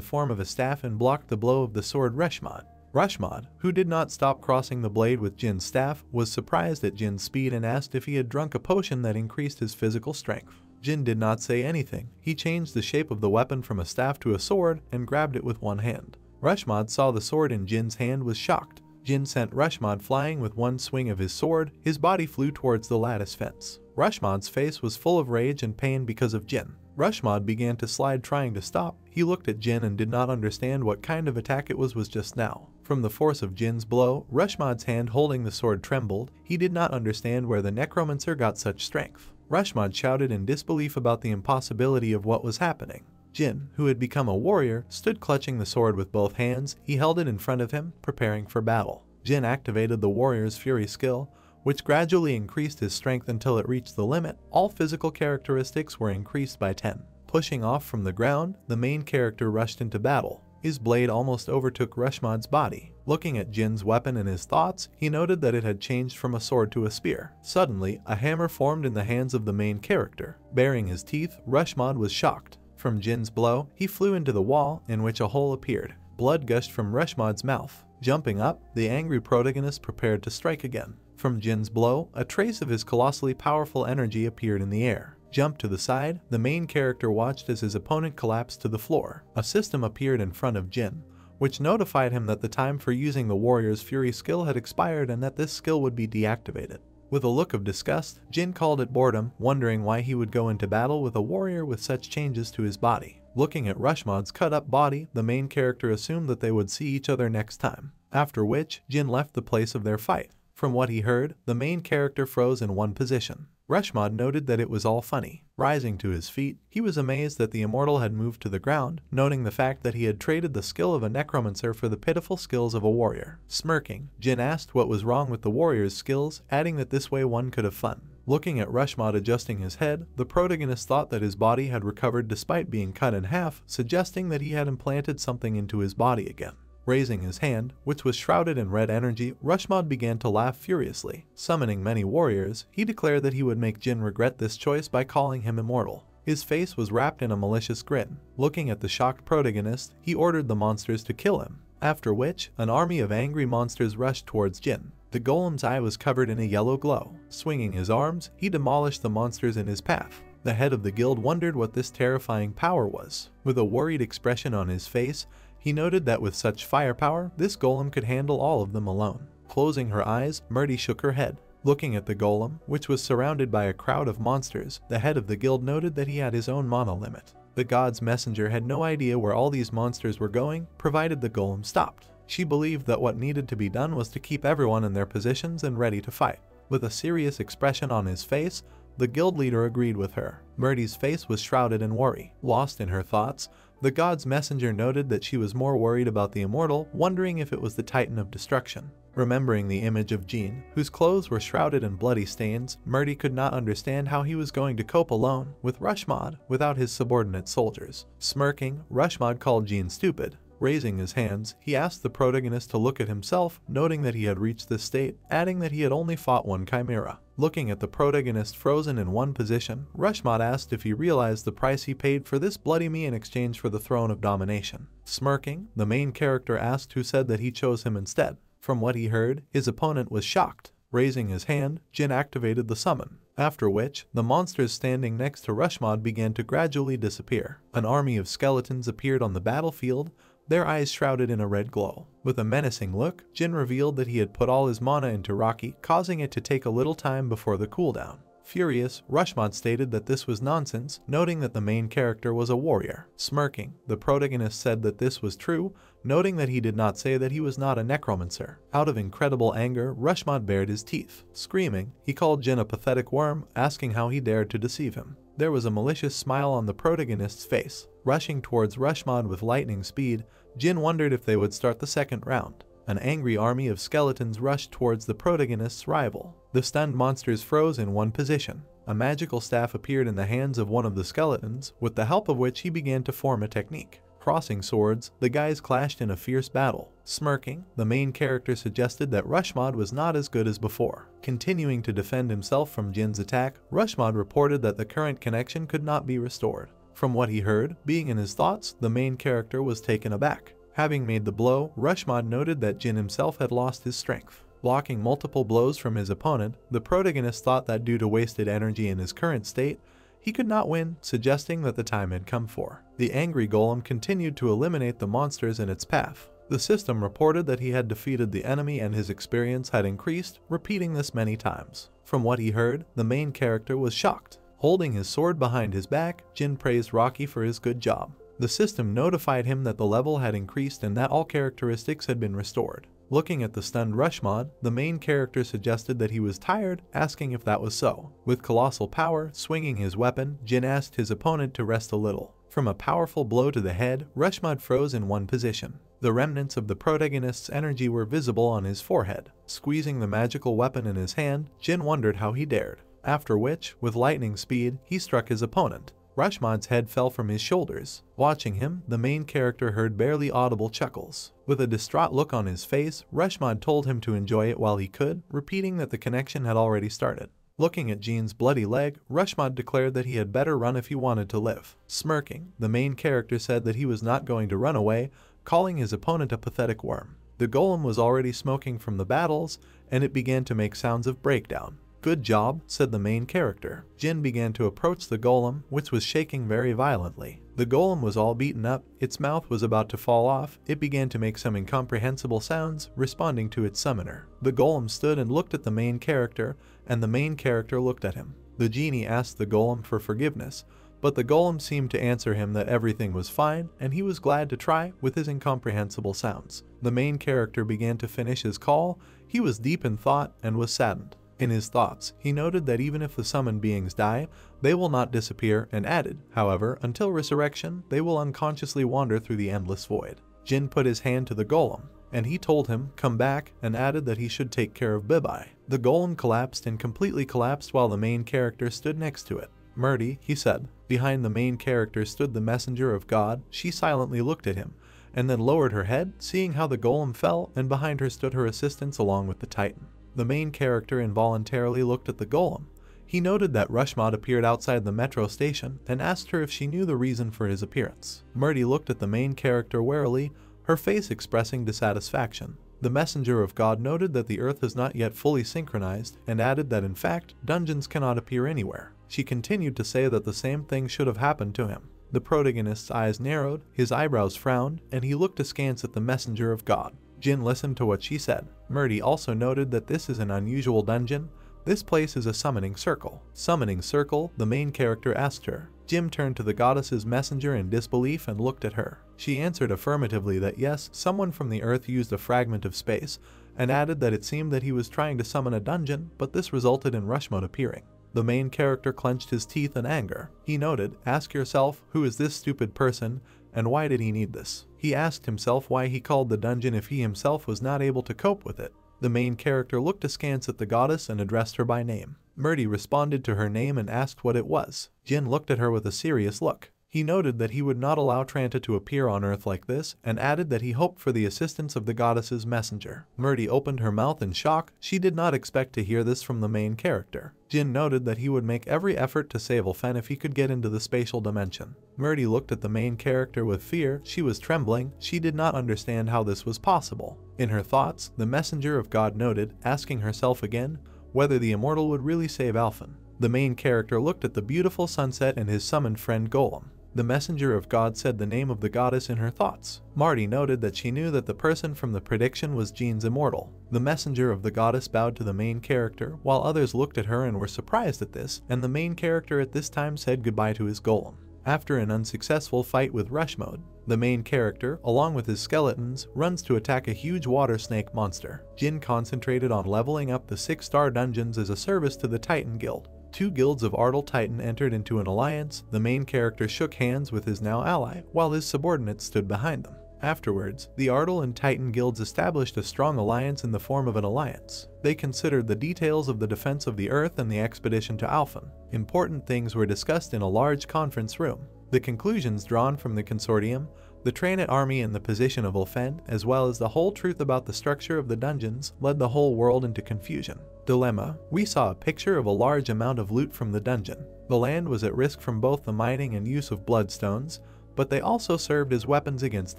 form of a staff and blocked the blow of the sword Rushmod. Rushmod, who did not stop crossing the blade with Jin's staff, was surprised at Jin's speed and asked if he had drunk a potion that increased his physical strength. Jin did not say anything. He changed the shape of the weapon from a staff to a sword and grabbed it with one hand. Rushmod saw the sword in Jin's hand, was shocked. Jin sent Rushmod flying with one swing of his sword. His body flew towards the lattice fence. Rushmod's face was full of rage and pain because of Jin. Rushmod began to slide, trying to stop. He looked at Jin and did not understand what kind of attack it was just now. From the force of Jin's blow, Rushmod's hand holding the sword trembled. He did not understand where the Necromancer got such strength. Rushmod shouted in disbelief about the impossibility of what was happening. Jin, who had become a warrior, stood clutching the sword with both hands. He held it in front of him, preparing for battle. Jin activated the warrior's fury skill, which gradually increased his strength until it reached the limit. All physical characteristics were increased by 10. Pushing off from the ground, the main character rushed into battle. His blade almost overtook Rushmod's body. Looking at Jin's weapon in his thoughts, he noted that it had changed from a sword to a spear. Suddenly, a hammer formed in the hands of the main character. Baring his teeth, Rushmod was shocked. From Jin's blow, he flew into the wall, in which a hole appeared. Blood gushed from Rushmod's mouth. Jumping up, the angry protagonist prepared to strike again. From Jin's blow, a trace of his colossally powerful energy appeared in the air. Jumped to the side, the main character watched as his opponent collapsed to the floor. A system appeared in front of Jin, which notified him that the time for using the warrior's fury skill had expired and that this skill would be deactivated. With a look of disgust, Jin called it boredom, wondering why he would go into battle with a warrior with such changes to his body. Looking at Rushmod's cut-up body, the main character assumed that they would see each other next time, after which Jin left the place of their fight. From what he heard, the main character froze in one position. Rushmod noted that it was all funny. Rising to his feet, he was amazed that the immortal had moved to the ground, noting the fact that he had traded the skill of a necromancer for the pitiful skills of a warrior. Smirking, Jin asked what was wrong with the warrior's skills, adding that this way one could have fun. Looking at Rushmod adjusting his head, the protagonist thought that his body had recovered despite being cut in half, suggesting that he had implanted something into his body again. Raising his hand, which was shrouded in red energy, Rushmod began to laugh furiously. Summoning many warriors, he declared that he would make Jin regret this choice by calling him immortal. His face was wrapped in a malicious grin. Looking at the shocked protagonist, he ordered the monsters to kill him, after which, an army of angry monsters rushed towards Jin. The golem's eye was covered in a yellow glow. Swinging his arms, he demolished the monsters in his path. The head of the guild wondered what this terrifying power was. With a worried expression on his face, he noted that with such firepower, this golem could handle all of them alone. Closing her eyes, Murdy shook her head. Looking at the golem, which was surrounded by a crowd of monsters, the head of the guild noted that he had his own mana limit. The god's messenger had no idea where all these monsters were going, provided the golem stopped. She believed that what needed to be done was to keep everyone in their positions and ready to fight. With a serious expression on his face, the guild leader agreed with her. Murdy's face was shrouded in worry. Lost in her thoughts, the god's messenger noted that she was more worried about the immortal, wondering if it was the Titan of Destruction. Remembering the image of Jin, whose clothes were shrouded in bloody stains, Murdy could not understand how he was going to cope alone with Rushmod without his subordinate soldiers. Smirking, Rushmod called Jin stupid. Raising his hands, he asked the protagonist to look at himself, noting that he had reached this state, adding that he had only fought one chimera. Looking at the protagonist frozen in one position, Rushmod asked if he realized the price he paid for this bloody me in exchange for the throne of domination. Smirking, the main character asked who said that he chose him instead. From what he heard, his opponent was shocked. Raising his hand, Jin activated the summon, after which, the monsters standing next to Rushmod began to gradually disappear. An army of skeletons appeared on the battlefield, their eyes shrouded in a red glow. With a menacing look, Jin revealed that he had put all his mana into Rocky, causing it to take a little time before the cooldown. Furious, Rushmod stated that this was nonsense, noting that the main character was a warrior. Smirking, the protagonist said that this was true, noting that he did not say that he was not a necromancer. Out of incredible anger, Rushmod bared his teeth. Screaming, he called Jin a pathetic worm, asking how he dared to deceive him. There was a malicious smile on the protagonist's face. Rushing towards Rushmod with lightning speed, Jin wondered if they would start the second round. An angry army of skeletons rushed towards the protagonist's rival. The stunned monsters froze in one position. A magical staff appeared in the hands of one of the skeletons, with the help of which he began to form a technique. Crossing swords, the guys clashed in a fierce battle. Smirking, the main character suggested that Rushmod was not as good as before. Continuing to defend himself from Jin's attack, Rushmod reported that the current connection could not be restored. From what he heard, being in his thoughts, the main character was taken aback. Having made the blow, Rushmod noted that Jin himself had lost his strength. Blocking multiple blows from his opponent, the protagonist thought that due to wasted energy in his current state, he could not win, suggesting that the time had come for. The angry golem continued to eliminate the monsters in its path. The system reported that he had defeated the enemy and his experience had increased, repeating this many times. From what he heard, the main character was shocked. Holding his sword behind his back, Jin praised Rocky for his good job. The system notified him that the level had increased and that all characteristics had been restored. Looking at the stunned Rushmod, the main character suggested that he was tired, asking if that was so. With colossal power swinging his weapon, Jin asked his opponent to rest a little. From a powerful blow to the head, Rushmod froze in one position. The remnants of the protagonist's energy were visible on his forehead. Squeezing the magical weapon in his hand, Jin wondered how he dared. After which, with lightning speed, he struck his opponent. Rushmod's head fell from his shoulders. Watching him, the main character heard barely audible chuckles. With a distraught look on his face, Rushmod told him to enjoy it while he could, repeating that the connection had already started. Looking at Jin's bloody leg, Rushmod declared that he had better run if he wanted to live. Smirking, the main character said that he was not going to run away, calling his opponent a pathetic worm. The golem was already smoking from the battles, and it began to make sounds of breakdown. "Good job," said the main character. Jin began to approach the golem, which was shaking very violently. The golem was all beaten up, its mouth was about to fall off, it began to make some incomprehensible sounds, responding to its summoner. The golem stood and looked at the main character, and the main character looked at him. The genie asked the golem for forgiveness, but the golem seemed to answer him that everything was fine, and he was glad to try with his incomprehensible sounds. The main character began to finish his call, he was deep in thought and was saddened. In his thoughts, he noted that even if the summoned beings die, they will not disappear, and added, however, until resurrection, they will unconsciously wander through the endless void. Jin put his hand to the golem, and he told him, "Come back," and added that he should take care of Bibai. The golem collapsed and completely collapsed while the main character stood next to it. "Murdy," he said. Behind the main character stood the messenger of God. She silently looked at him, and then lowered her head, seeing how the golem fell, and behind her stood her assistants along with the Titan. The main character involuntarily looked at the golem. He noted that Rushmod appeared outside the metro station and asked her if she knew the reason for his appearance. Murdy looked at the main character warily, her face expressing dissatisfaction. The messenger of God noted that the earth is not yet fully synchronized and added that in fact, dungeons cannot appear anywhere. She continued to say that the same thing should have happened to him. The protagonist's eyes narrowed, his eyebrows frowned, and he looked askance at the messenger of God. Jin listened to what she said. Murdy also noted that this is an unusual dungeon. This place is a summoning circle. Summoning circle, the main character asked her. Jin turned to the goddess's messenger in disbelief and looked at her. She answered affirmatively that yes, someone from the earth used a fragment of space, and added that it seemed that he was trying to summon a dungeon, but this resulted in Rushmod appearing. The main character clenched his teeth in anger. He noted, "Ask yourself, who is this stupid person, and why did he need this?" He asked himself why he called the dungeon if he himself was not able to cope with it. The main character looked askance at the goddess and addressed her by name. Murdy responded to her name and asked what it was. Jin looked at her with a serious look. He noted that he would not allow Tranta to appear on Earth like this, and added that he hoped for the assistance of the goddess's messenger. Murdy opened her mouth in shock. She did not expect to hear this from the main character. Jin noted that he would make every effort to save Ulfen if he could get into the spatial dimension. Murdy looked at the main character with fear. She was trembling. She did not understand how this was possible. In her thoughts, the messenger of God noted, asking herself again, whether the immortal would really save Ulfen. The main character looked at the beautiful sunset and his summoned friend Golem. The messenger of God said the name of the goddess in her thoughts. Marty noted that she knew that the person from the prediction was Jean's immortal. The messenger of the goddess bowed to the main character, while others looked at her and were surprised at this, and the main character at this time said goodbye to his golem. After an unsuccessful fight with Rushmod, the main character, along with his skeletons, runs to attack a huge water snake monster. Jin concentrated on leveling up the 6-star dungeons as a service to the Titan Guild. 2 guilds of Ardal Titan entered into an alliance. The main character shook hands with his now ally, while his subordinates stood behind them. Afterwards, the Ardal and Titan guilds established a strong alliance in the form of an alliance. They considered the details of the defense of the Earth and the expedition to Ulfen. Important things were discussed in a large conference room. The conclusions drawn from the consortium, the Tranate army and the position of Ulfen, as well as the whole truth about the structure of the dungeons, led the whole world into confusion. Dilemma. We saw a picture of a large amount of loot from the dungeon. The land was at risk from both the mining and use of bloodstones, but they also served as weapons against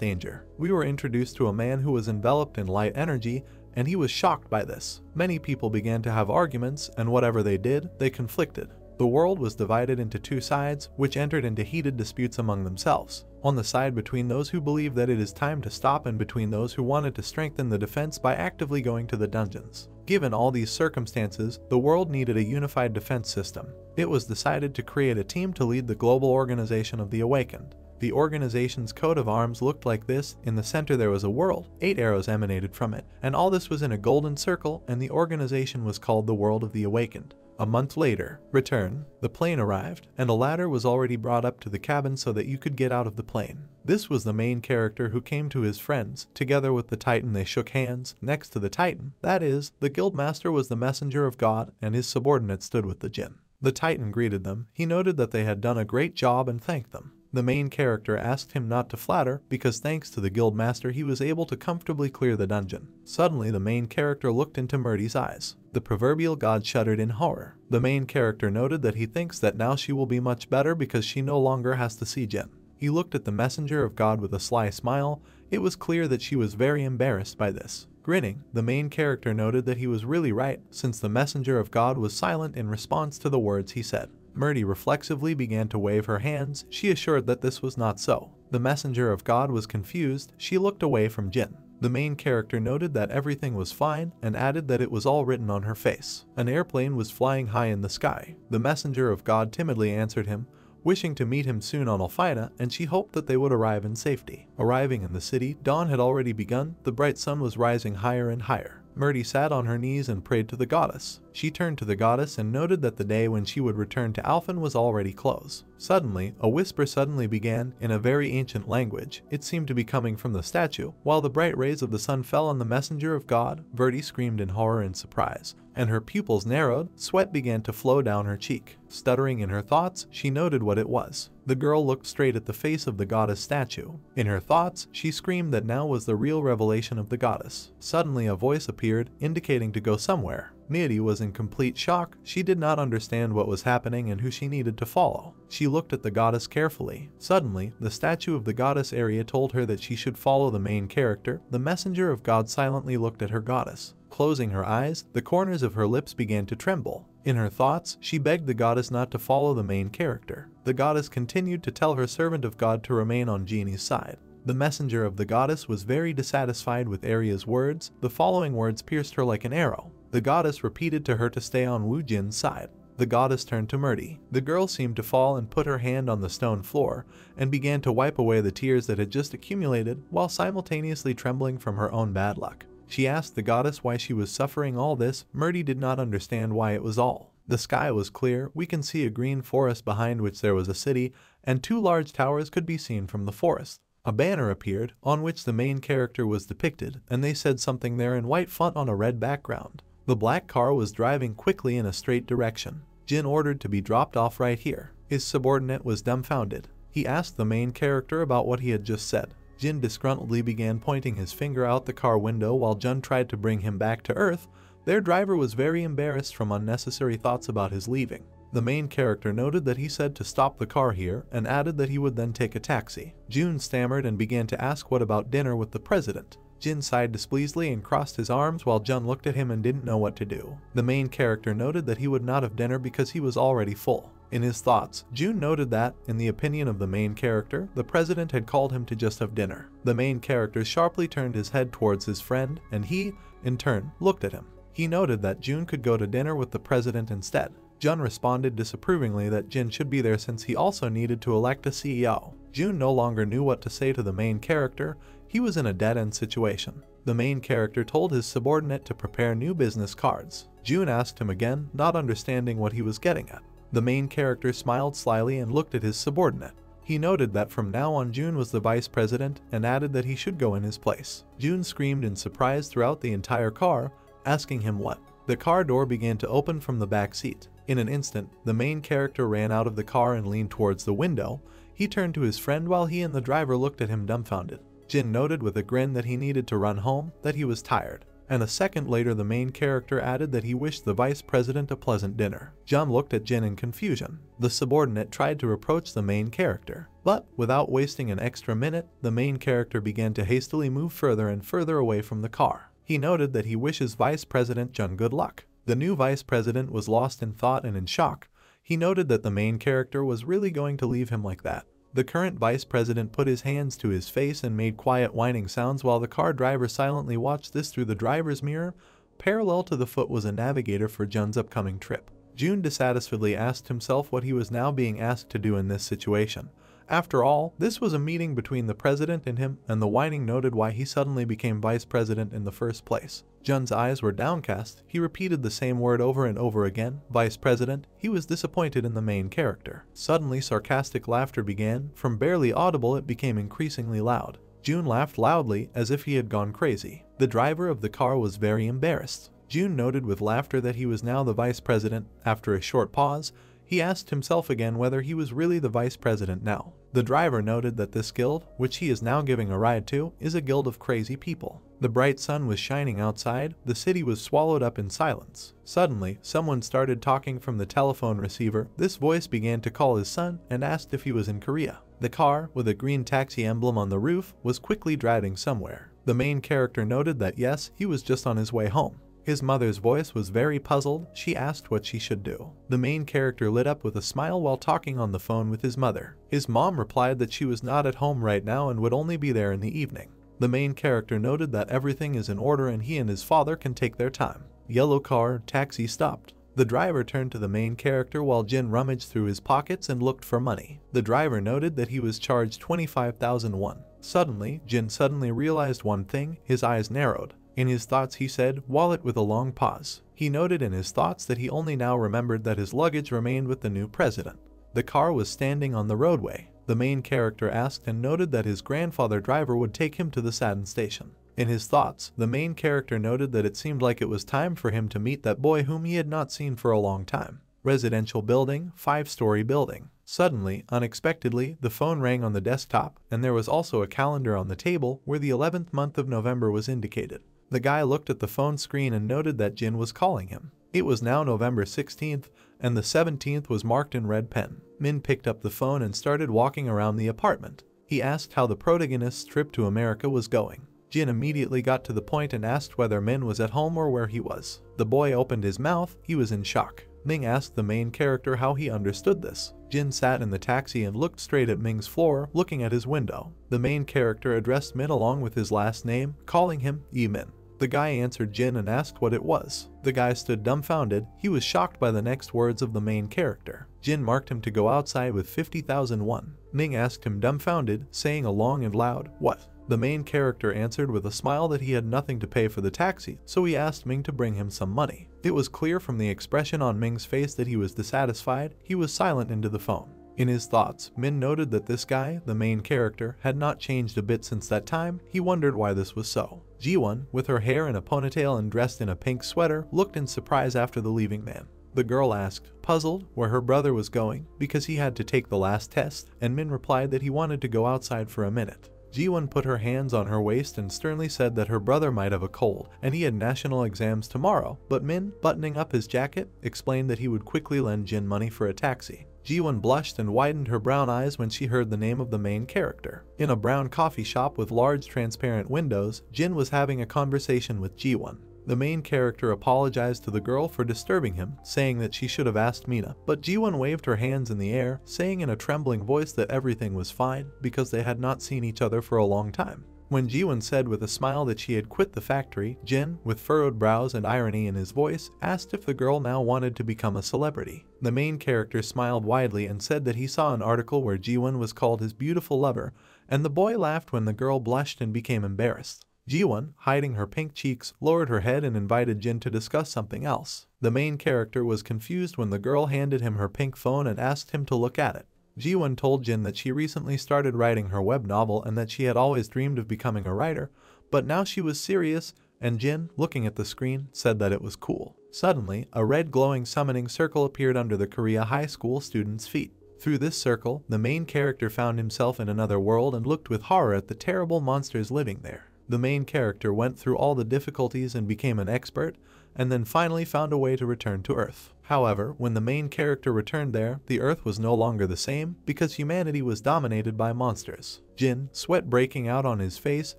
danger. We were introduced to a man who was enveloped in light energy, and he was shocked by this. Many people began to have arguments, and whatever they did, they conflicted. The world was divided into 2 sides, which entered into heated disputes among themselves. On the side between those who believed that it is time to stop and between those who wanted to strengthen the defense by actively going to the dungeons. Given all these circumstances, the world needed a unified defense system. It was decided to create a team to lead the global organization of the Awakened. The organization's coat of arms looked like this. In the center there was a world, 8 arrows emanated from it, and all this was in a golden circle, and the organization was called the World of the Awakened. A month later, return, the plane arrived, and a ladder was already brought up to the cabin so that you could get out of the plane. This was the main character who came to his friends. Together with the Titan they shook hands. Next to the Titan, that is, the Guildmaster was the messenger of God, and his subordinate stood with the Jinn. The Titan greeted them. He noted that they had done a great job and thanked them. The main character asked him not to flatter, because thanks to the Guildmaster he was able to comfortably clear the dungeon. Suddenly the main character looked into Murdy's eyes. The proverbial god shuddered in horror. The main character noted that he thinks that now she will be much better because she no longer has to see Jinn. He looked at the messenger of God with a sly smile. It was clear that she was very embarrassed by this. Grinning, the main character noted that he was really right, since the messenger of God was silent in response to the words he said. Murdy reflexively began to wave her hands. She assured that this was not so. The messenger of God was confused. She looked away from Jinn. The main character noted that everything was fine and added that it was all written on her face. An airplane was flying high in the sky. The messenger of God timidly answered him, wishing to meet him soon on Alphaida, and she hoped that they would arrive in safety. Arriving in the city, dawn had already begun. The bright sun was rising higher and higher. Murdy sat on her knees and prayed to the goddess. She turned to the goddess and noted that the day when she would return to Alphen was already close. Suddenly, a whisper suddenly began, in a very ancient language. It seemed to be coming from the statue. While the bright rays of the sun fell on the messenger of God, Verdi screamed in horror and surprise, and her pupils narrowed. Sweat began to flow down her cheek. Stuttering in her thoughts, she noted what it was. The girl looked straight at the face of the goddess statue. In her thoughts, she screamed that now was the real revelation of the goddess. Suddenly a voice appeared, indicating to go somewhere. Miri was in complete shock. She did not understand what was happening and who she needed to follow. She looked at the goddess carefully. Suddenly, the statue of the goddess Arya told her that she should follow the main character. The messenger of God silently looked at her goddess. Closing her eyes, the corners of her lips began to tremble. In her thoughts, she begged the goddess not to follow the main character. The goddess continued to tell her servant of God to remain on Genie's side. The messenger of the goddess was very dissatisfied with Arya's words. The following words pierced her like an arrow. The goddess repeated to her to stay on Wu Jin's side. The goddess turned to Murdy. The girl seemed to fall and put her hand on the stone floor and began to wipe away the tears that had just accumulated while simultaneously trembling from her own bad luck. She asked the goddess why she was suffering all this. Murdy did not understand why it was all. The sky was clear. We can see a green forest behind which there was a city, and 2 large towers could be seen from the forest. A banner appeared, on which the main character was depicted, and they said something there in white font on a red background. The black car was driving quickly in a straight direction. Jin ordered to be dropped off right here. His subordinate was dumbfounded. He asked the main character about what he had just said. Jin disgruntledly began pointing his finger out the car window while Jun tried to bring him back to Earth. Their driver was very embarrassed from unnecessary thoughts about his leaving. The main character noted that he said to stop the car here and added that he would then take a taxi. Jun stammered and began to ask what about dinner with the president. Jin sighed displeasedly and crossed his arms while Jun looked at him and didn't know what to do. The main character noted that he would not have dinner because he was already full. In his thoughts, Jun noted that, in the opinion of the main character, the president had called him to just have dinner. The main character sharply turned his head towards his friend, and he, in turn, looked at him. He noted that Jun could go to dinner with the president instead. Jun responded disapprovingly that Jin should be there since he also needed to elect a CEO. Jun no longer knew what to say to the main character. He was in a dead-end situation. The main character told his subordinate to prepare new business cards. Jun asked him again, not understanding what he was getting at. The main character smiled slyly and looked at his subordinate. He noted that from now on Jun was the vice president and added that he should go in his place. Jun screamed in surprise throughout the entire car, asking him what. The car door began to open from the back seat. In an instant, the main character ran out of the car and leaned towards the window. He turned to his friend while he and the driver looked at him dumbfounded. Jin noted with a grin that he needed to run home, that he was tired. And a second later the main character added that he wished the vice president a pleasant dinner. Jun looked at Jin in confusion. The subordinate tried to reproach the main character. But, without wasting an extra minute, the main character began to hastily move further and further away from the car. He noted that he wishes Vice President Jun good luck. The new vice president was lost in thought and in shock. He noted that the main character was really going to leave him like that. The current vice president put his hands to his face and made quiet whining sounds while the car driver silently watched this through the driver's mirror. Parallel to the foot was a navigator for Jun's upcoming trip. Jun dissatisfiedly asked himself what he was now being asked to do in this situation. After all, this was a meeting between the president and him, and the whining noted why he suddenly became vice president in the first place. Jun's eyes were downcast. He repeated the same word over and over again, vice president. He was disappointed in the main character. Suddenly sarcastic laughter began. From barely audible it became increasingly loud. Jun laughed loudly as if he had gone crazy. The driver of the car was very embarrassed. Jun noted with laughter that he was now the vice president. After a short pause, he asked himself again whether he was really the vice president now. The driver noted that this guild, which he is now giving a ride to, is a guild of crazy people. The bright sun was shining outside. The city was swallowed up in silence. Suddenly, someone started talking from the telephone receiver. This voice began to call his son and asked if he was in Korea. The car, with a green taxi emblem on the roof, was quickly driving somewhere. The main character noted that yes, he was just on his way home. His mother's voice was very puzzled. She asked what she should do. The main character lit up with a smile while talking on the phone with his mother. His mom replied that she was not at home right now and would only be there in the evening. The main character noted that everything is in order and he and his father can take their time. Yellow car, taxi stopped. The driver turned to the main character while Jin rummaged through his pockets and looked for money. The driver noted that he was charged 25,000 won. Suddenly, Jin suddenly realized one thing. His eyes narrowed. In his thoughts he said, wallet, with a long pause. He noted in his thoughts that he only now remembered that his luggage remained with the new president. The car was standing on the roadway. The main character asked and noted that his grandfather driver would take him to the Saturn station. In his thoughts, the main character noted that it seemed like it was time for him to meet that boy whom he had not seen for a long time. Residential building, 5-story building. Suddenly, unexpectedly, the phone rang on the desktop, and there was also a calendar on the table where the 11th month of November was indicated. The guy looked at the phone screen and noted that Jin was calling him. It was now November 16th, and the 17th was marked in red pen. Min picked up the phone and started walking around the apartment. He asked how the protagonist's trip to America was going. Jin immediately got to the point and asked whether Min was at home or where he was. The boy opened his mouth. He was in shock. Ming asked the main character how he understood this. Jin sat in the taxi and looked straight at Ming's floor, looking at his window. The main character addressed Min along with his last name, calling him Yi Min. The guy answered Jin and asked what it was. The guy stood dumbfounded. He was shocked by the next words of the main character. Jin marked him to go outside with 50,000 won. Ming asked him dumbfounded, saying a long and loud, "What?" The main character answered with a smile that he had nothing to pay for the taxi, so he asked Ming to bring him some money. It was clear from the expression on Ming's face that he was dissatisfied. He was silent into the phone. In his thoughts, Min noted that this guy, the main character, had not changed a bit since that time. He wondered why this was so. Ji-won, with her hair in a ponytail and dressed in a pink sweater, looked in surprise after the leaving man. The girl asked, puzzled, where her brother was going, because he had to take the last test, and Min replied that he wanted to go outside for a minute. Ji-won put her hands on her waist and sternly said that her brother might have a cold, and he had national exams tomorrow, but Min, buttoning up his jacket, explained that he would quickly lend Jin money for a taxi. Ji-won blushed and widened her brown eyes when she heard the name of the main character. In a brown coffee shop with large transparent windows, Jin was having a conversation with Ji-won. The main character apologized to the girl for disturbing him, saying that she should have asked Mina, but Ji-won waved her hands in the air, saying in a trembling voice that everything was fine because they had not seen each other for a long time. When Ji-won said with a smile that she had quit the factory, Jin, with furrowed brows and irony in his voice, asked if the girl now wanted to become a celebrity. The main character smiled widely and said that he saw an article where Ji-won was called his beautiful lover, and the boy laughed when the girl blushed and became embarrassed. Ji-won, hiding her pink cheeks, lowered her head and invited Jin to discuss something else. The main character was confused when the girl handed him her pink phone and asked him to look at it. Ji-won told Jin that she recently started writing her web novel and that she had always dreamed of becoming a writer, but now she was serious, and Jin, looking at the screen, said that it was cool. Suddenly, a red glowing summoning circle appeared under the Korea high school student's feet. Through this circle, the main character found himself in another world and looked with horror at the terrible monsters living there. The main character went through all the difficulties and became an expert, and then finally found a way to return to Earth. However, when the main character returned there, the Earth was no longer the same because humanity was dominated by monsters. Jin, sweat breaking out on his face,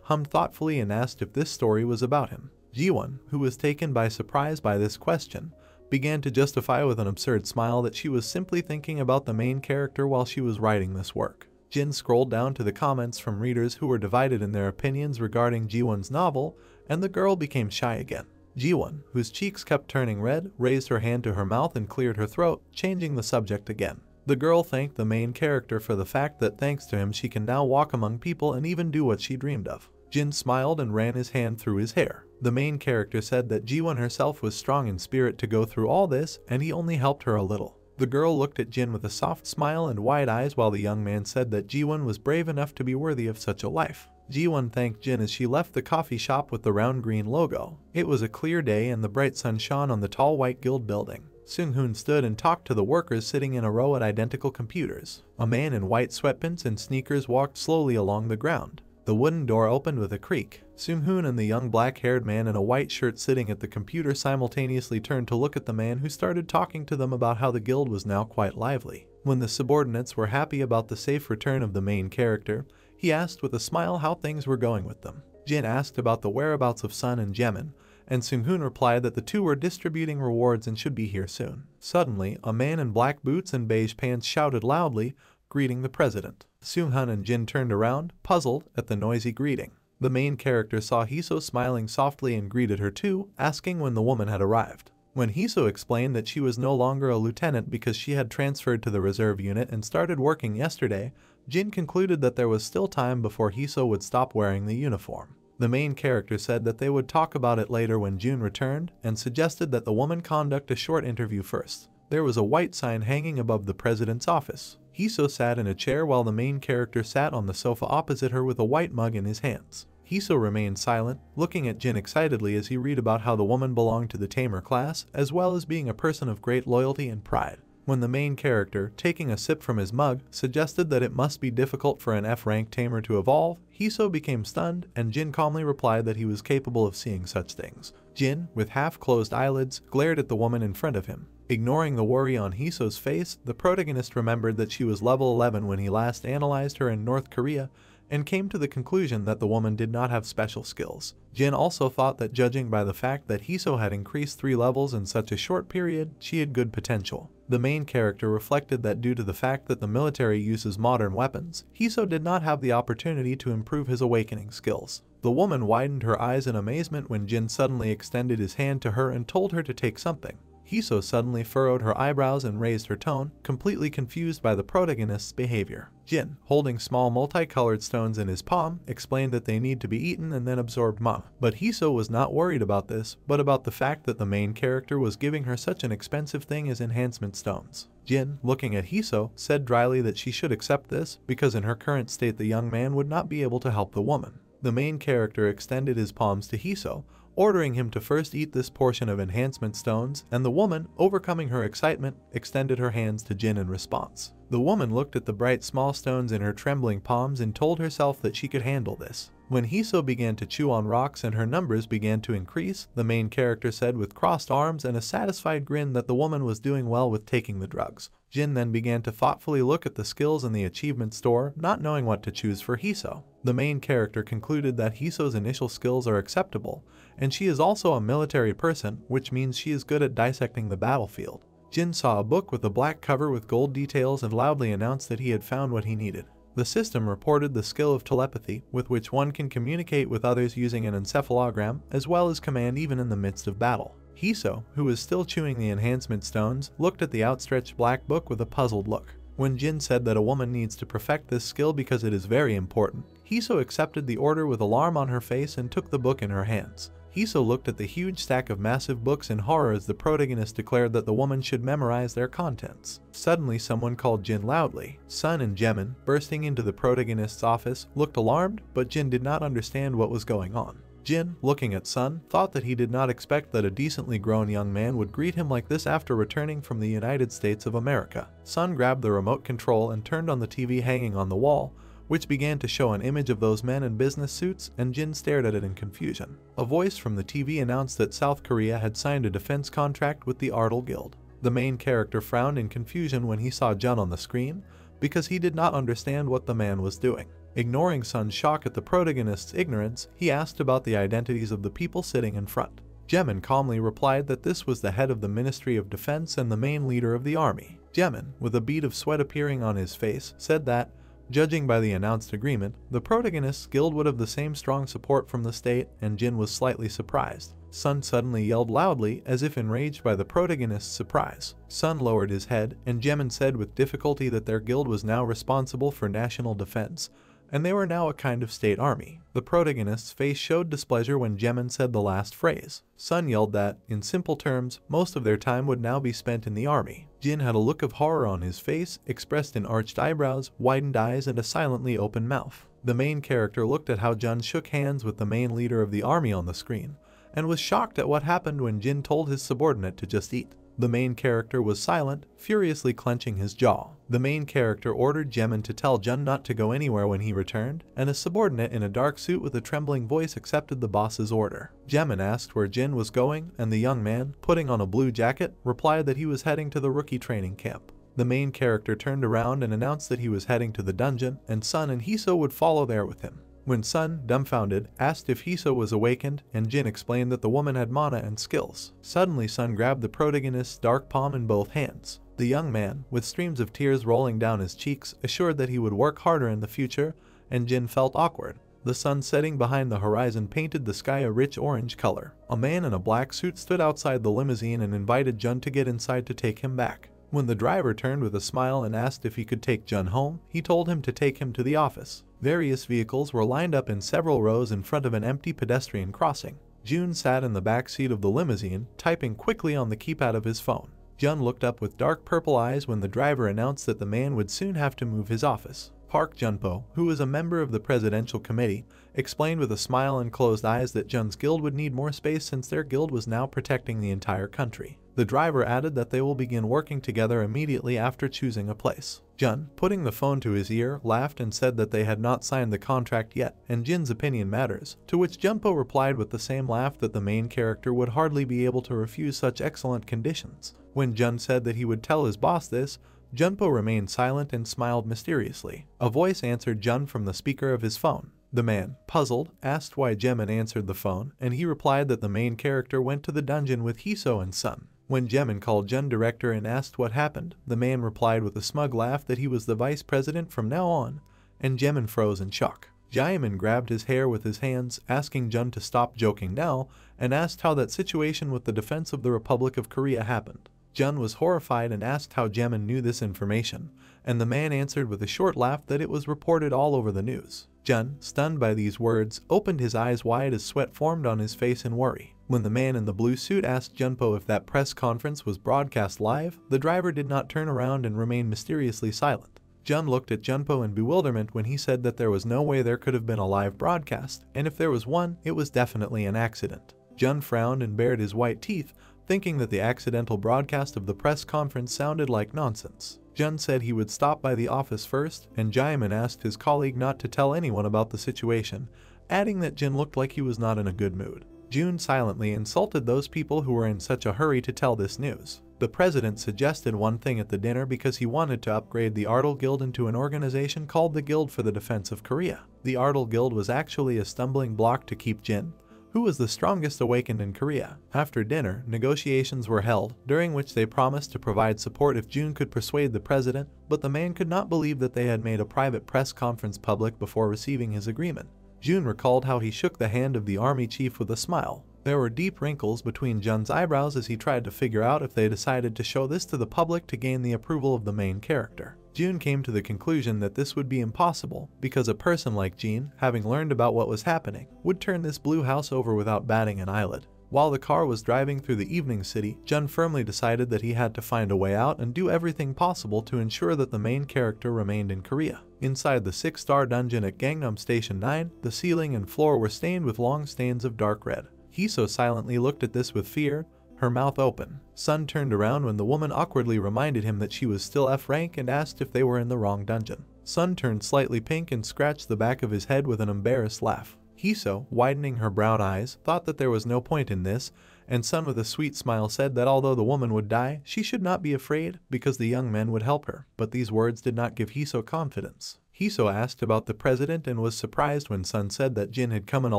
hummed thoughtfully and asked if this story was about him. Ji-won, who was taken by surprise by this question, began to justify with an absurd smile that she was simply thinking about the main character while she was writing this work. Jin scrolled down to the comments from readers who were divided in their opinions regarding Ji-won's novel, and the girl became shy again. Ji-won, whose cheeks kept turning red, raised her hand to her mouth and cleared her throat, changing the subject again. The girl thanked the main character for the fact that thanks to him she can now walk among people and even do what she dreamed of. Jin smiled and ran his hand through his hair. The main character said that Ji-won herself was strong in spirit to go through all this and he only helped her a little. The girl looked at Jin with a soft smile and wide eyes while the young man said that Ji-won was brave enough to be worthy of such a life. Ji-won thanked Jin as she left the coffee shop with the round green logo. It was a clear day and the bright sun shone on the tall white guild building. Seung-hoon stood and talked to the workers sitting in a row at identical computers. A man in white sweatpants and sneakers walked slowly along the ground. The wooden door opened with a creak. Seung-hoon and the young black-haired man in a white shirt sitting at the computer simultaneously turned to look at the man who started talking to them about how the guild was now quite lively. When the subordinates were happy about the safe return of the main character, he asked with a smile how things were going with them. Jin asked about the whereabouts of Sun and Jaemin, and Seung-hoon replied that the two were distributing rewards and should be here soon. Suddenly, a man in black boots and beige pants shouted loudly, greeting the president. Seung-hoon and Jin turned around, puzzled at the noisy greeting. The main character saw Hiso smiling softly and greeted her too, asking when the woman had arrived. When Hiso explained that she was no longer a lieutenant because she had transferred to the reserve unit and started working yesterday, Jin concluded that there was still time before Hiso would stop wearing the uniform. The main character said that they would talk about it later when June returned and suggested that the woman conduct a short interview first. There was a white sign hanging above the president's office. Hiso sat in a chair while the main character sat on the sofa opposite her with a white mug in his hands. Hiso remained silent, looking at Jin excitedly as he read about how the woman belonged to the tamer class, as well as being a person of great loyalty and pride. When the main character, taking a sip from his mug, suggested that it must be difficult for an F-rank tamer to evolve, Hiso became stunned and Jin calmly replied that he was capable of seeing such things. Jin, with half-closed eyelids, glared at the woman in front of him. Ignoring the worry on Hiso's face, the protagonist remembered that she was level 11 when he last analyzed her in North Korea and came to the conclusion that the woman did not have special skills. Jin also thought that judging by the fact that Hiso had increased 3 levels in such a short period, she had good potential. The main character reflected that due to the fact that the military uses modern weapons, Hiso did not have the opportunity to improve his awakening skills. The woman widened her eyes in amazement when Jin suddenly extended his hand to her and told her to take something. Hiso suddenly furrowed her eyebrows and raised her tone, completely confused by the protagonist's behavior. Jin, holding small multicolored stones in his palm, explained that they need to be eaten and then absorbed Manga. But Hiso was not worried about this, but about the fact that the main character was giving her such an expensive thing as enhancement stones. Jin, looking at Hiso, said dryly that she should accept this because in her current state the young man would not be able to help the woman. The main character extended his palms to Hiso, ordering him to first eat this portion of enhancement stones, and the woman, overcoming her excitement, extended her hands to Jin in response. The woman looked at the bright small stones in her trembling palms and told herself that she could handle this. When Hiso began to chew on rocks and her numbers began to increase, the main character said with crossed arms and a satisfied grin that the woman was doing well with taking the drugs. Jin then began to thoughtfully look at the skills in the achievement store, not knowing what to choose for Hiso. The main character concluded that Hiso's initial skills are acceptable, and she is also a military person, which means she is good at dissecting the battlefield. Jin saw a book with a black cover with gold details and loudly announced that he had found what he needed. The system reported the skill of telepathy, with which one can communicate with others using an encephalogram, as well as command even in the midst of battle. Hiso, who was still chewing the enhancement stones, looked at the outstretched black book with a puzzled look. When Jin said that a woman needs to perfect this skill because it is very important, Hiso accepted the order with alarm on her face and took the book in her hands. Hiso looked at the huge stack of massive books in horror as the protagonist declared that the woman should memorize their contents. Suddenly someone called Jin loudly. Sun and Jaemin, bursting into the protagonist's office, looked alarmed, but Jin did not understand what was going on. Jin, looking at Sun, thought that he did not expect that a decently grown young man would greet him like this after returning from the United States of America. Sun grabbed the remote control and turned on the TV hanging on the wall, which began to show an image of those men in business suits, and Jin stared at it in confusion. A voice from the TV announced that South Korea had signed a defense contract with the Ardal Guild. The main character frowned in confusion when he saw Jun on the screen, because he did not understand what the man was doing. Ignoring Sun's shock at the protagonist's ignorance, he asked about the identities of the people sitting in front. Jaemin calmly replied that this was the head of the Ministry of Defense and the main leader of the army. Jaemin, with a bead of sweat appearing on his face, said that, judging by the announced agreement, the protagonist's guild would have the same strong support from the state, and Jin was slightly surprised. Sun suddenly yelled loudly as if enraged by the protagonist's surprise. Sun lowered his head, and Jemin said with difficulty that their guild was now responsible for national defense, and they were now a kind of state army. The protagonist's face showed displeasure when Jemin said the last phrase. Sun yelled that, in simple terms, most of their time would now be spent in the army. Jin had a look of horror on his face, expressed in arched eyebrows, widened eyes, and a silently open mouth. The main character looked at how Jun shook hands with the main leader of the army on the screen, and was shocked at what happened when Jin told his subordinate to just eat. The main character was silent, furiously clenching his jaw. The main character ordered Jemin to tell Jun not to go anywhere when he returned, and a subordinate in a dark suit with a trembling voice accepted the boss's order. Jemin asked where Jin was going, and the young man, putting on a blue jacket, replied that he was heading to the rookie training camp. The main character turned around and announced that he was heading to the dungeon, and Sun and Hiso would follow there with him. When Sun, dumbfounded, asked if Hiso was awakened, and Jin explained that the woman had mana and skills. Suddenly Sun grabbed the protagonist's dark palm in both hands. The young man, with streams of tears rolling down his cheeks, assured that he would work harder in the future, and Jin felt awkward. The sun setting behind the horizon painted the sky a rich orange color. A man in a black suit stood outside the limousine and invited Jun to get inside to take him back. When the driver turned with a smile and asked if he could take Jun home, he told him to take him to the office. Various vehicles were lined up in several rows in front of an empty pedestrian crossing. Jun sat in the back seat of the limousine, typing quickly on the keypad of his phone. Jun looked up with dark purple eyes when the driver announced that the man would soon have to move his office. Park Junpo, who was a member of the presidential committee, explained with a smile and closed eyes that Jun's guild would need more space since their guild was now protecting the entire country. The driver added that they will begin working together immediately after choosing a place. Jun, putting the phone to his ear, laughed and said that they had not signed the contract yet, and Jin's opinion matters, to which Junpo replied with the same laugh that the main character would hardly be able to refuse such excellent conditions. When Jun said that he would tell his boss this, Junpo remained silent and smiled mysteriously. A voice answered Jun from the speaker of his phone. The man, puzzled, asked why Jemin answered the phone, and he replied that the main character went to the dungeon with Hiso and Sun. When Jemin called Jun director and asked what happened, the man replied with a smug laugh that he was the vice president from now on, and Jemin froze in shock. Jaemin grabbed his hair with his hands, asking Jun to stop joking now, and asked how that situation with the defense of the Republic of Korea happened. Jun was horrified and asked how Jemin knew this information, and the man answered with a short laugh that it was reported all over the news. Jun, stunned by these words, opened his eyes wide as sweat formed on his face in worry. When the man in the blue suit asked Junpo if that press conference was broadcast live, the driver did not turn around and remained mysteriously silent. Jun looked at Junpo in bewilderment when he said that there was no way there could have been a live broadcast, and if there was one, it was definitely an accident. Jun frowned and bared his white teeth, thinking that the accidental broadcast of the press conference sounded like nonsense. Jun said he would stop by the office first, and Jaemin asked his colleague not to tell anyone about the situation, adding that Jin looked like he was not in a good mood. Jun silently insulted those people who were in such a hurry to tell this news. The president suggested one thing at the dinner because he wanted to upgrade the Ardal Guild into an organization called the Guild for the Defense of Korea. The Ardal Guild was actually a stumbling block to keep Jin, who was the strongest awakened in Korea. After dinner, negotiations were held, during which they promised to provide support if Jun could persuade the president, but the man could not believe that they had made a private press conference public before receiving his agreement. Jun recalled how he shook the hand of the army chief with a smile. There were deep wrinkles between Jun's eyebrows as he tried to figure out if they decided to show this to the public to gain the approval of the main character. Jun came to the conclusion that this would be impossible, because a person like Jin, having learned about what was happening, would turn this blue house over without batting an eyelid. While the car was driving through the evening city, Jun firmly decided that he had to find a way out and do everything possible to ensure that the main character remained in Korea. Inside the 6-star dungeon at Gangnam Station 9, the ceiling and floor were stained with long stains of dark red. Hiso silently looked at this with fear, her mouth open. Sun turned around when the woman awkwardly reminded him that she was still F rank and asked if they were in the wrong dungeon. Sun turned slightly pink and scratched the back of his head with an embarrassed laugh. Hiso, widening her brown eyes, thought that there was no point in this, and Sun with a sweet smile said that although the woman would die, she should not be afraid because the young men would help her. But these words did not give Hiso confidence. Hiso asked about the president and was surprised when Sun said that Jin had come in a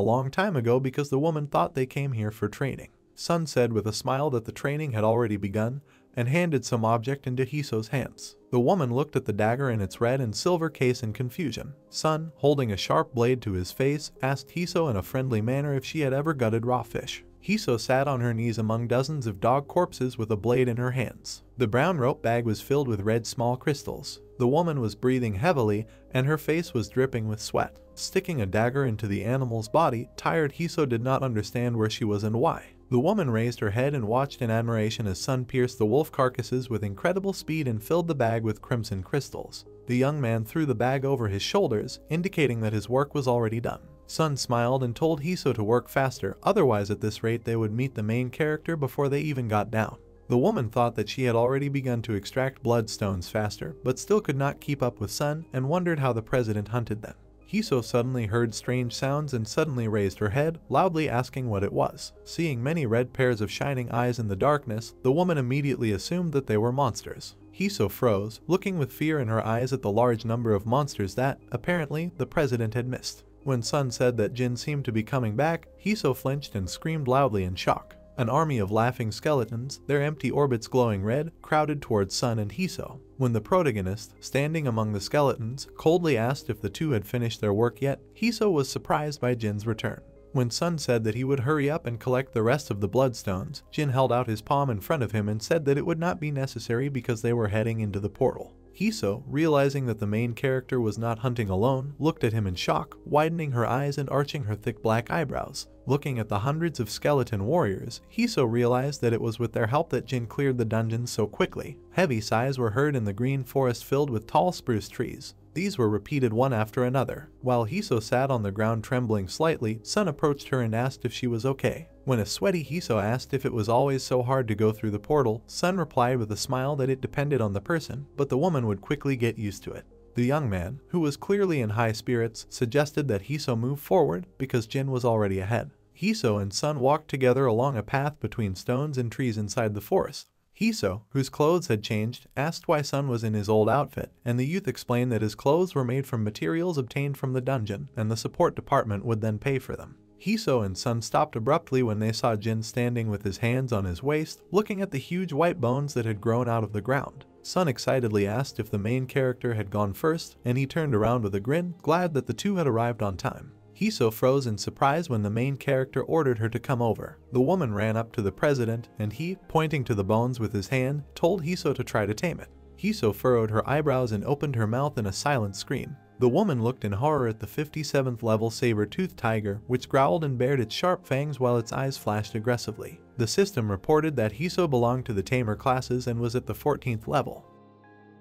long time ago because the woman thought they came here for training. Sun said with a smile that the training had already begun, and handed some object into Hiso's hands. The woman looked at the dagger in its red and silver case in confusion. Sun, holding a sharp blade to his face, asked Hiso in a friendly manner if she had ever gutted raw fish. Hiso sat on her knees among dozens of dog corpses with a blade in her hands. The brown rope bag was filled with red small crystals. The woman was breathing heavily, and her face was dripping with sweat. Sticking a dagger into the animal's body, tired Hiso did not understand where she was and why. The woman raised her head and watched in admiration as Sun pierced the wolf carcasses with incredible speed and filled the bag with crimson crystals. The young man threw the bag over his shoulders, indicating that his work was already done. Sun smiled and told Hiso to work faster, otherwise at this rate they would meet the main character before they even got down. The woman thought that she had already begun to extract bloodstones faster, but still could not keep up with Sun and wondered how the president hunted them. Hiso suddenly heard strange sounds and suddenly raised her head, loudly asking what it was. Seeing many red pairs of shining eyes in the darkness, the woman immediately assumed that they were monsters. Hiso froze, looking with fear in her eyes at the large number of monsters that, apparently, the president had missed. When Sun said that Jin seemed to be coming back, Hiso flinched and screamed loudly in shock. An army of laughing skeletons, their empty orbits glowing red, crowded towards Sun and Hiso. When the protagonist, standing among the skeletons, coldly asked if the two had finished their work yet, Hiso was surprised by Jin's return. When Sun said that he would hurry up and collect the rest of the bloodstones, Jin held out his palm in front of him and said that it would not be necessary because they were heading into the portal. Hiso, realizing that the main character was not hunting alone, looked at him in shock, widening her eyes and arching her thick black eyebrows. Looking at the hundreds of skeleton warriors, Hiso realized that it was with their help that Jin cleared the dungeons so quickly. Heavy sighs were heard in the green forest filled with tall spruce trees. These were repeated one after another. While Hiso sat on the ground trembling slightly, Sun approached her and asked if she was okay. When a sweaty Hiso asked if it was always so hard to go through the portal, Sun replied with a smile that it depended on the person, but the woman would quickly get used to it. The young man, who was clearly in high spirits, suggested that Hiso move forward because Jin was already ahead. Hiso and Sun walked together along a path between stones and trees inside the forest. Hiso, whose clothes had changed, asked why Sun was in his old outfit, and the youth explained that his clothes were made from materials obtained from the dungeon, and the support department would then pay for them. Hiso and Sun stopped abruptly when they saw Jin standing with his hands on his waist, looking at the huge white bones that had grown out of the ground. Sun excitedly asked if the main character had gone first, and he turned around with a grin, glad that the two had arrived on time. Hiso froze in surprise when the main character ordered her to come over. The woman ran up to the president, and he, pointing to the bones with his hand, told Hiso to try to tame it. Hiso furrowed her eyebrows and opened her mouth in a silent scream. The woman looked in horror at the 57th level saber-toothed tiger, which growled and bared its sharp fangs while its eyes flashed aggressively. The system reported that Hiso belonged to the tamer classes and was at the 14th level.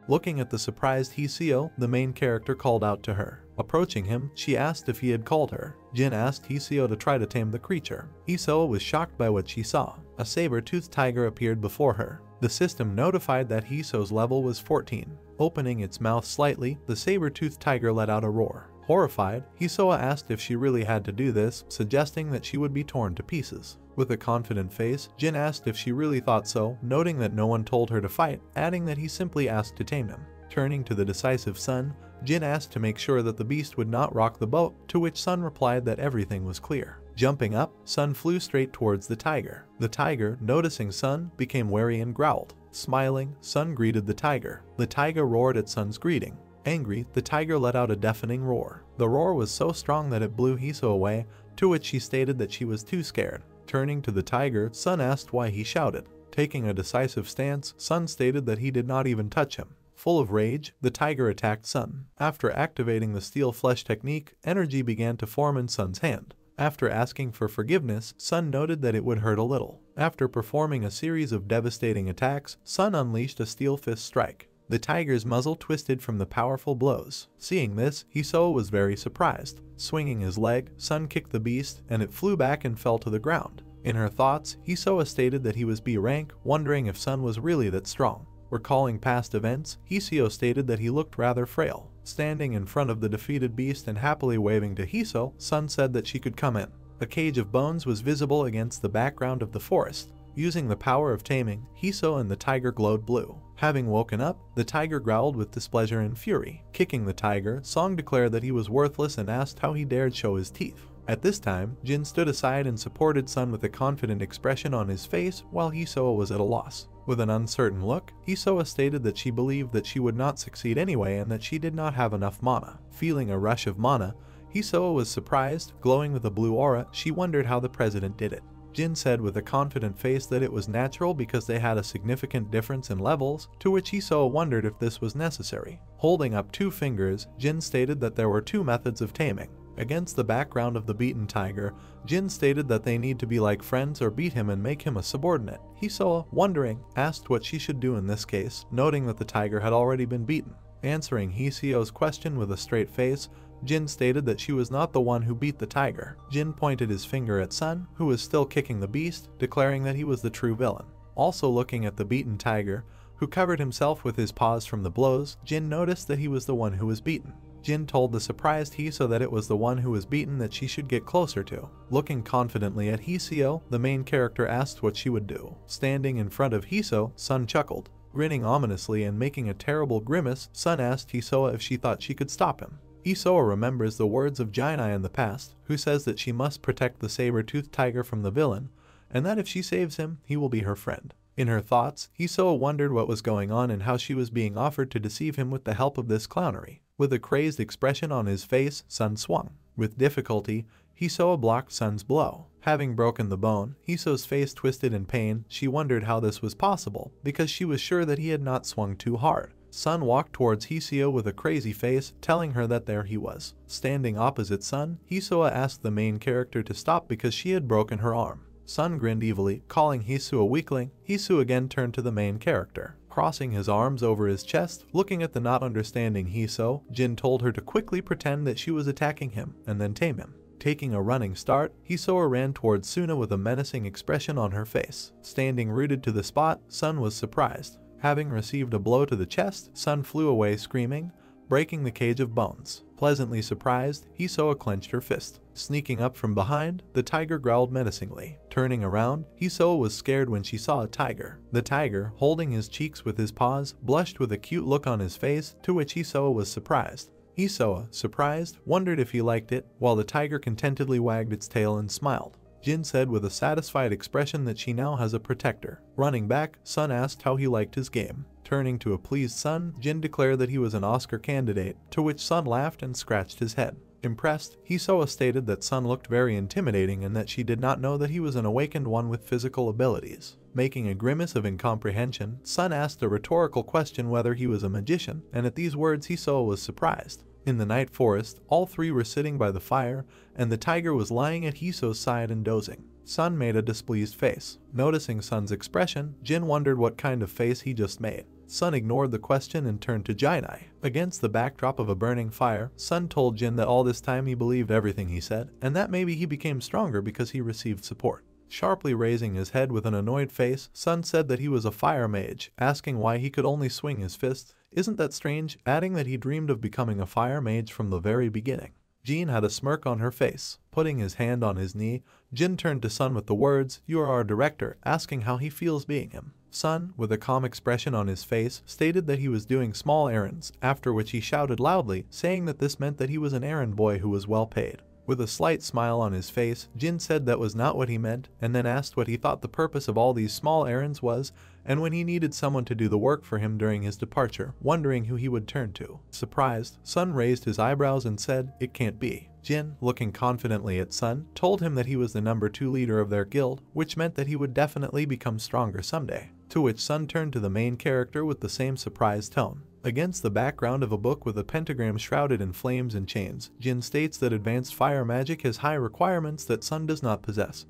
Looking at the surprised Hiso, the main character called out to her. Approaching him, she asked if he had called her. Jin asked Hiso to try to tame the creature. Hiso was shocked by what she saw. A saber-toothed tiger appeared before her. The system notified that Hiso's level was 14. Opening its mouth slightly, the saber-toothed tiger let out a roar. Horrified, Hiso asked if she really had to do this, suggesting that she would be torn to pieces. With a confident face, Jin asked if she really thought so, noting that no one told her to fight, adding that he simply asked to tame him. Turning to the decisive Sun, Jin asked to make sure that the beast would not rock the boat, to which Sun replied that everything was clear. Jumping up, Sun flew straight towards the tiger. The tiger, noticing Sun, became wary and growled. Smiling, Sun greeted the tiger. The tiger roared at Sun's greeting. Angry, the tiger let out a deafening roar. The roar was so strong that it blew Hiso away, to which she stated that she was too scared. Turning to the tiger, Sun asked why he shouted. Taking a decisive stance, Sun stated that he did not even touch him. Full of rage, the tiger attacked Sun. After activating the steel flesh technique, energy began to form in Sun's hand. After asking for forgiveness, Sun noted that it would hurt a little. After performing a series of devastating attacks, Sun unleashed a steel fist strike. The tiger's muzzle twisted from the powerful blows. Seeing this, Hiso was very surprised. Swinging his leg, Sun kicked the beast, and it flew back and fell to the ground. In her thoughts, Hiso stated that he was B rank, wondering if Sun was really that strong. Recalling past events, Hiso stated that he looked rather frail. Standing in front of the defeated beast and happily waving to Hiso, Sun said that she could come in. A cage of bones was visible against the background of the forest. Using the power of taming, Hiso and the tiger glowed blue. Having woken up, the tiger growled with displeasure and fury. Kicking the tiger, Song declared that he was worthless and asked how he dared show his teeth. At this time, Jin stood aside and supported Sun with a confident expression on his face while Hiso was at a loss. With an uncertain look, Hiso stated that she believed that she would not succeed anyway and that she did not have enough mana. Feeling a rush of mana, Hiso was surprised. Glowing with a blue aura, she wondered how the president did it. Jin said with a confident face that it was natural because they had a significant difference in levels, to which Hisoa wondered if this was necessary. Holding up 2 fingers, Jin stated that there were 2 methods of taming. Against the background of the beaten tiger, Jin stated that they need to be like friends or beat him and make him a subordinate. Hisoa, wondering, asked what she should do in this case, noting that the tiger had already been beaten. Answering Hisoa's question with a straight face, Jin stated that she was not the one who beat the tiger. Jin pointed his finger at Sun, who was still kicking the beast, declaring that he was the true villain. Also looking at the beaten tiger, who covered himself with his paws from the blows, Jin noticed that he was the one who was beaten. Jin told the surprised Hisoa that it was the one who was beaten that she should get closer to. Looking confidently at Hisoa, the main character asked what she would do. Standing in front of Hisoa, Sun chuckled. Grinning ominously and making a terrible grimace, Sun asked Hisoa if she thought she could stop him. Hisoa remembers the words of Jinai in the past, who says that she must protect the saber-toothed tiger from the villain, and that if she saves him, he will be her friend. In her thoughts, Hisoa wondered what was going on and how she was being offered to deceive him with the help of this clownery. With a crazed expression on his face, Sun swung. With difficulty, Hisoa blocked Sun's blow. Having broken the bone, Hisoa's face twisted in pain. She wondered how this was possible, because she was sure that he had not swung too hard. Sun walked towards Hisoa with a crazy face, telling her that there he was. Standing opposite Sun, Hisoa asked the main character to stop because she had broken her arm. Sun grinned evilly, calling Hisoa a weakling. Hisoa again turned to the main character. Crossing his arms over his chest, looking at the not understanding Hisoa, Jin told her to quickly pretend that she was attacking him, and then tame him. Taking a running start, Hisoa ran towards Suna with a menacing expression on her face. Standing rooted to the spot, Sun was surprised. Having received a blow to the chest, Sun flew away screaming, breaking the cage of bones. Pleasantly surprised, Hisoa clenched her fist. Sneaking up from behind, the tiger growled menacingly. Turning around, Hisoa was scared when she saw a tiger. The tiger, holding his cheeks with his paws, blushed with a cute look on his face, to which Hisoa was surprised. Hisoa, surprised, wondered if he liked it, while the tiger contentedly wagged its tail and smiled. Jin said with a satisfied expression that she now has a protector. Running back, Sun asked how he liked his game. Turning to a pleased Sun, Jin declared that he was an Oscar candidate, to which Sun laughed and scratched his head. Impressed, Hisoa stated that Sun looked very intimidating and that she did not know that he was an awakened one with physical abilities. Making a grimace of incomprehension, Sun asked a rhetorical question whether he was a magician, and at these words Hisoa was surprised. In the night forest, all 3 were sitting by the fire, and the tiger was lying at Hisoa's side and dozing. Sun made a displeased face. Noticing Sun's expression, Jin wondered what kind of face he just made. Sun ignored the question and turned to Jinai. Against the backdrop of a burning fire, Sun told Jin that all this time he believed everything he said, and that maybe he became stronger because he received support. Sharply raising his head with an annoyed face, Sun said that he was a fire mage, asking why he could only swing his fists. Isn't that strange? Adding that he dreamed of becoming a fire mage from the very beginning. Jin had a smirk on her face. Putting his hand on his knee, Jin turned to Sun with the words, "You are our director," asking how he feels being him. Sun, with a calm expression on his face, stated that he was doing small errands, after which he shouted loudly, saying that this meant that he was an errand boy who was well paid. With a slight smile on his face, Jin said that was not what he meant, and then asked what he thought the purpose of all these small errands was, and when he needed someone to do the work for him during his departure, wondering who he would turn to. Surprised, Sun raised his eyebrows and said, "It can't be." Jin, looking confidently at Sun, told him that he was the number 2 leader of their guild, which meant that he would definitely become stronger someday. To which Sun turned to the main character with the same surprised tone. Against the background of a book with a pentagram shrouded in flames and chains, Jin states that advanced fire magic has high requirements that Sun does not possess.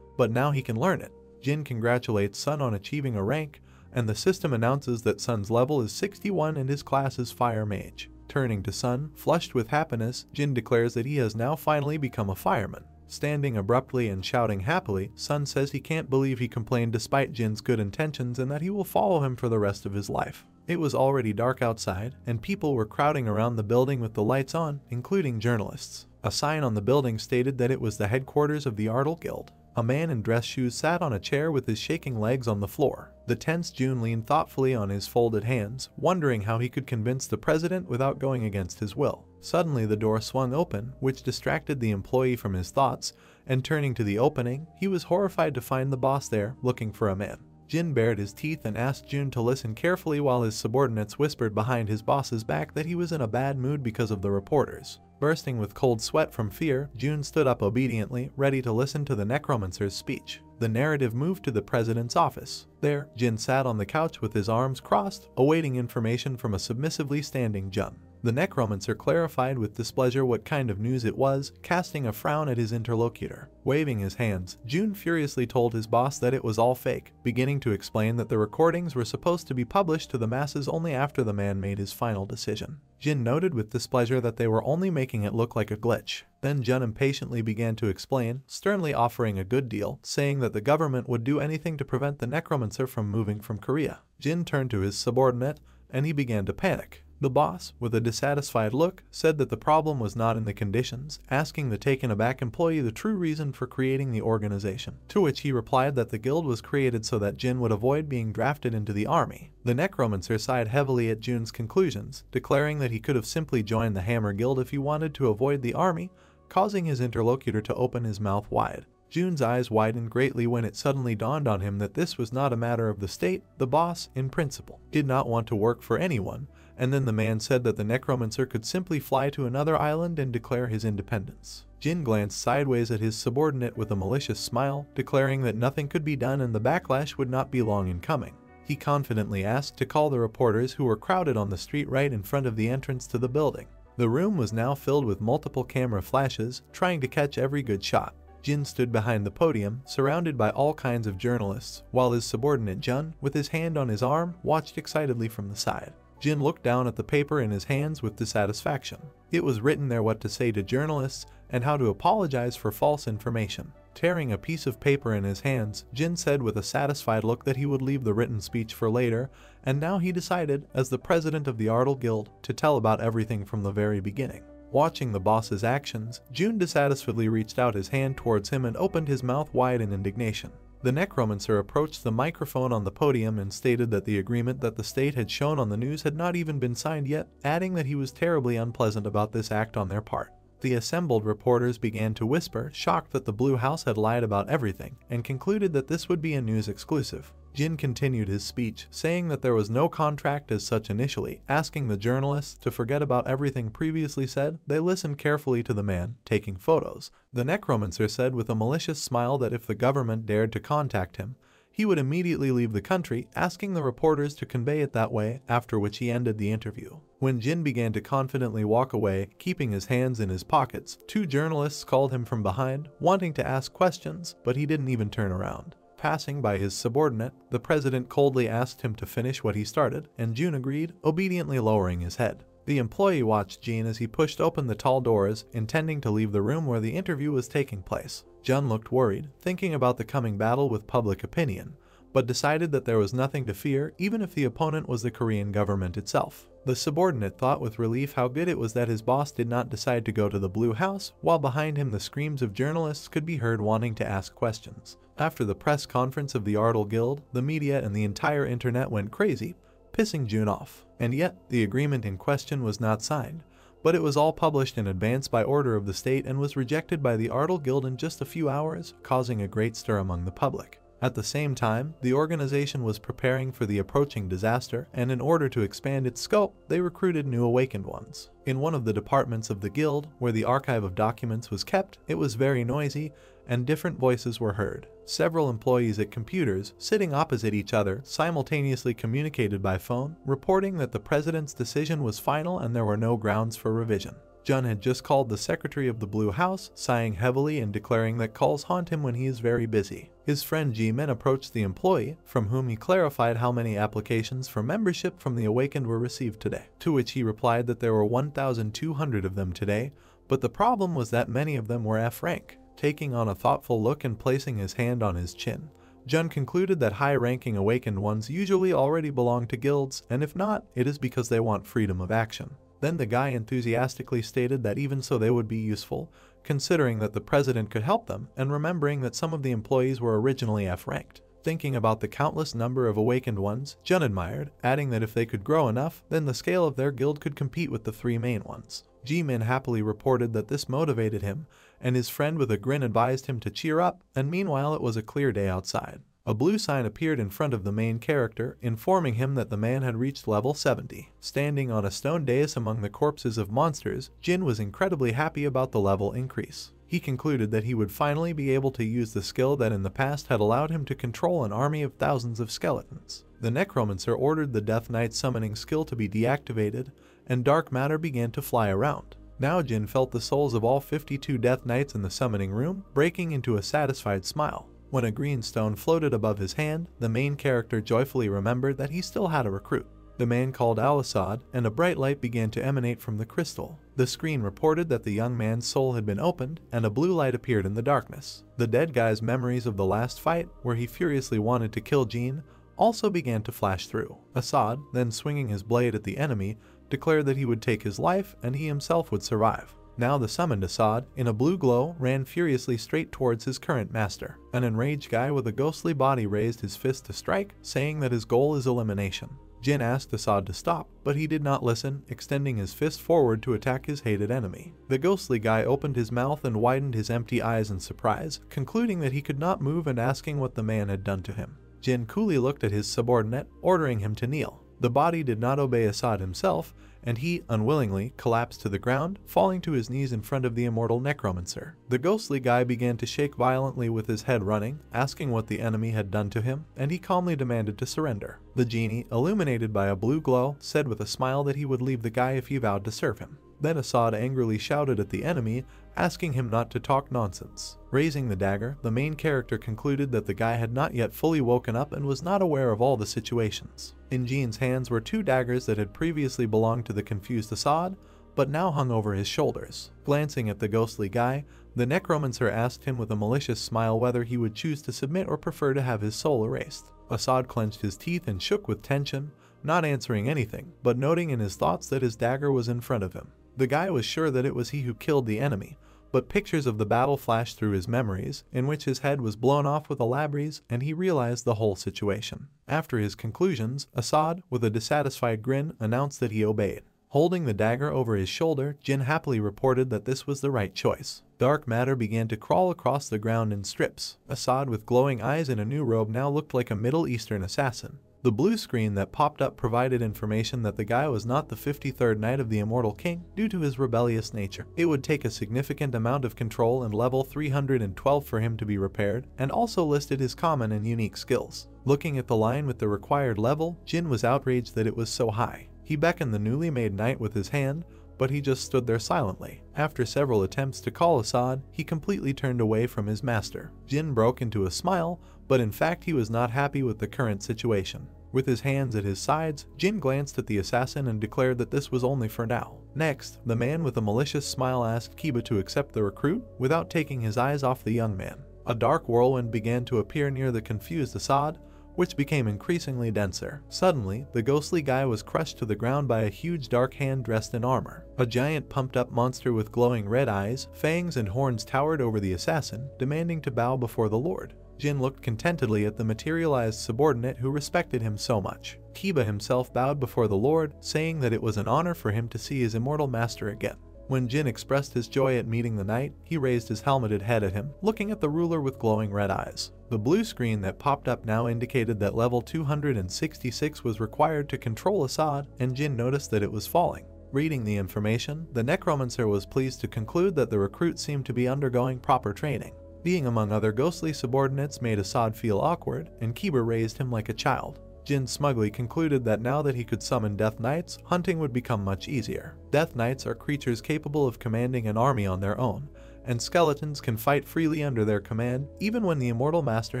But now he can learn it. Jin congratulates Sun on achieving a rank, and the system announces that Sun's level is 61 and his class is Fire Mage. Turning to Sun, flushed with happiness, Jin declares that he has now finally become a fireman. Standing abruptly and shouting happily, Sun says he can't believe he complained despite Jin's good intentions and that he will follow him for the rest of his life. It was already dark outside, and people were crowding around the building with the lights on, including journalists. A sign on the building stated that it was the headquarters of the Ardal Guild. A man in dress shoes sat on a chair with his shaking legs on the floor. The tense Jun leaned thoughtfully on his folded hands, wondering how he could convince the president without going against his will. Suddenly the door swung open, which distracted the employee from his thoughts, and turning to the opening, he was horrified to find the boss there, looking for a man. Jin bared his teeth and asked Jun to listen carefully while his subordinates whispered behind his boss's back that he was in a bad mood because of the reporters. Bursting with cold sweat from fear, Jun stood up obediently, ready to listen to the Necromancer's speech. The narrative moved to the president's office. There, Jin sat on the couch with his arms crossed, awaiting information from a submissively standing Jun. The Necromancer clarified with displeasure what kind of news it was, casting a frown at his interlocutor. Waving his hands, Jun furiously told his boss that it was all fake, beginning to explain that the recordings were supposed to be published to the masses only after the man made his final decision. Jin noted with displeasure that they were only making it look like a glitch. Then Jun impatiently began to explain, sternly offering a good deal, saying that the government would do anything to prevent the Necromancer from moving from Korea. Jin turned to his subordinate, and he began to panic. The boss, with a dissatisfied look, said that the problem was not in the conditions, asking the taken-aback employee the true reason for creating the organization, to which he replied that the guild was created so that Jin would avoid being drafted into the army. The Necromancer sighed heavily at Jun's conclusions, declaring that he could have simply joined the Hammer Guild if he wanted to avoid the army, causing his interlocutor to open his mouth wide. Jun's eyes widened greatly when it suddenly dawned on him that this was not a matter of the state. The boss, in principle, did not want to work for anyone, and then the man said that the Necromancer could simply fly to another island and declare his independence. Jin glanced sideways at his subordinate with a malicious smile, declaring that nothing could be done and the backlash would not be long in coming. He confidently asked to call the reporters who were crowded on the street right in front of the entrance to the building. The room was now filled with multiple camera flashes, trying to catch every good shot. Jin stood behind the podium, surrounded by all kinds of journalists, while his subordinate Jun, with his hand on his arm, watched excitedly from the side. Jin looked down at the paper in his hands with dissatisfaction. It was written there what to say to journalists and how to apologize for false information. Tearing a piece of paper in his hands, Jin said with a satisfied look that he would leave the written speech for later, and now he decided, as the president of the Ardal Guild, to tell about everything from the very beginning. Watching the boss's actions, Jun dissatisfiedly reached out his hand towards him and opened his mouth wide in indignation. The Necromancer approached the microphone on the podium and stated that the agreement that the state had shown on the news had not even been signed yet, adding that he was terribly unpleasant about this act on their part. The assembled reporters began to whisper, shocked that the Blue House had lied about everything, and concluded that this would be a news exclusive. Jin continued his speech, saying that there was no contract as such initially, asking the journalists to forget about everything previously said. They listened carefully to the man, taking photos. The Necromancer said with a malicious smile that if the government dared to contact him, he would immediately leave the country, asking the reporters to convey it that way, after which he ended the interview. When Jin began to confidently walk away, keeping his hands in his pockets, two journalists called him from behind, wanting to ask questions, but he didn't even turn around. Passing by his subordinate, the president coldly asked him to finish what he started, and Jun agreed, obediently lowering his head. The employee watched Jin as he pushed open the tall doors, intending to leave the room where the interview was taking place. Jun looked worried, thinking about the coming battle with public opinion, but decided that there was nothing to fear even if the opponent was the Korean government itself. The subordinate thought with relief how good it was that his boss did not decide to go to the Blue House, while behind him the screams of journalists could be heard wanting to ask questions. After the press conference of the Ardal Guild, the media and the entire internet went crazy, pissing Jun off. And yet, the agreement in question was not signed, but it was all published in advance by order of the state and was rejected by the Ardal Guild in just a few hours, causing a great stir among the public. At the same time, the organization was preparing for the approaching disaster, and in order to expand its scope, they recruited new awakened ones. In one of the departments of the guild, where the archive of documents was kept, it was very noisy, and different voices were heard. Several employees at computers, sitting opposite each other, simultaneously communicated by phone, reporting that the president's decision was final and there were no grounds for revision. Jun had just called the secretary of the Blue House, sighing heavily and declaring that calls haunt him when he is very busy. His friend Ji-min approached the employee, from whom he clarified how many applications for membership from the Awakened were received today, to which he replied that there were 1,200 of them today, but the problem was that many of them were F rank. Taking on a thoughtful look and placing his hand on his chin, Jun concluded that high-ranking awakened ones usually already belong to guilds, and if not, it is because they want freedom of action. Then the guy enthusiastically stated that even so they would be useful, considering that the president could help them, and remembering that some of the employees were originally F-ranked. Thinking about the countless number of awakened ones, Jun admired, adding that if they could grow enough, then the scale of their guild could compete with the three main ones. Ji-min happily reported that this motivated him, and his friend with a grin advised him to cheer up, and meanwhile it was a clear day outside. A blue sign appeared in front of the main character, informing him that the man had reached level 70. Standing on a stone dais among the corpses of monsters, Jin was incredibly happy about the level increase. He concluded that he would finally be able to use the skill that in the past had allowed him to control an army of thousands of skeletons. The Necromancer ordered the Death Knight summoning skill to be deactivated, and dark matter began to fly around. Now Jin felt the souls of all 52 Death Knights in the summoning room, breaking into a satisfied smile. When a green stone floated above his hand, the main character joyfully remembered that he still had a recruit. The man called Al-Assad, and a bright light began to emanate from the crystal. The screen reported that the young man's soul had been opened, and a blue light appeared in the darkness. The dead guy's memories of the last fight, where he furiously wanted to kill Jin, also began to flash through. Assad, then swinging his blade at the enemy, declared that he would take his life and he himself would survive. Now the summoned Assad, in a blue glow, ran furiously straight towards his current master. An enraged guy with a ghostly body raised his fist to strike, saying that his goal is elimination. Jin asked Assad to stop, but he did not listen, extending his fist forward to attack his hated enemy. The ghostly guy opened his mouth and widened his empty eyes in surprise, concluding that he could not move and asking what the man had done to him. Jin coolly looked at his subordinate, ordering him to kneel. The body did not obey Assad himself, and he, unwillingly, collapsed to the ground, falling to his knees in front of the immortal Necromancer. The ghostly guy began to shake violently with his head running, asking what the enemy had done to him, and he calmly demanded to surrender. The genie, illuminated by a blue glow, said with a smile that he would leave the guy if he vowed to serve him. Then Assad angrily shouted at the enemy, asking him not to talk nonsense. Raising the dagger, the main character concluded that the guy had not yet fully woken up and was not aware of all the situations. In Jin's hands were 2 daggers that had previously belonged to the confused Assad, but now hung over his shoulders. Glancing at the ghostly guy, the Necromancer asked him with a malicious smile whether he would choose to submit or prefer to have his soul erased. Assad clenched his teeth and shook with tension, not answering anything, but noting in his thoughts that his dagger was in front of him. The guy was sure that it was he who killed the enemy, but pictures of the battle flashed through his memories, in which his head was blown off with a labrys, and he realized the whole situation. After his conclusions, Assad, with a dissatisfied grin, announced that he obeyed. Holding the dagger over his shoulder, Jin happily reported that this was the right choice. Dark matter began to crawl across the ground in strips. Assad, with glowing eyes in a new robe, now looked like a Middle Eastern assassin. The blue screen that popped up provided information that the guy was not the 53rd Knight of the Immortal King due to his rebellious nature. It would take a significant amount of control and level 312 for him to be repaired, and also listed his common and unique skills. Looking at the line with the required level, Jin was outraged that it was so high. He beckoned the newly made knight with his hand, but he just stood there silently. After several attempts to call Assad, he completely turned away from his master. Jin broke into a smile, but in fact he was not happy with the current situation. With his hands at his sides, Jin glanced at the assassin and declared that this was only for now. Next, the man with a malicious smile asked Kiba to accept the recruit without taking his eyes off the young man. A dark whirlwind began to appear near the confused Assad, which became increasingly denser. Suddenly, the ghostly guy was crushed to the ground by a huge dark hand dressed in armor. A giant pumped-up monster with glowing red eyes, fangs, and horns towered over the assassin, demanding to bow before the Lord. Jin looked contentedly at the materialized subordinate who respected him so much. Kiba himself bowed before the Lord, saying that it was an honor for him to see his immortal master again. When Jin expressed his joy at meeting the knight, he raised his helmeted head at him, looking at the ruler with glowing red eyes. The blue screen that popped up now indicated that level 266 was required to control Assad, and Jin noticed that it was falling. Reading the information, the Necromancer was pleased to conclude that the recruit seemed to be undergoing proper training. Being among other ghostly subordinates made Assad feel awkward, and Kiba raised him like a child. Jin smugly concluded that now that he could summon Death Knights, hunting would become much easier. Death Knights are creatures capable of commanding an army on their own, and skeletons can fight freely under their command even when the Immortal Master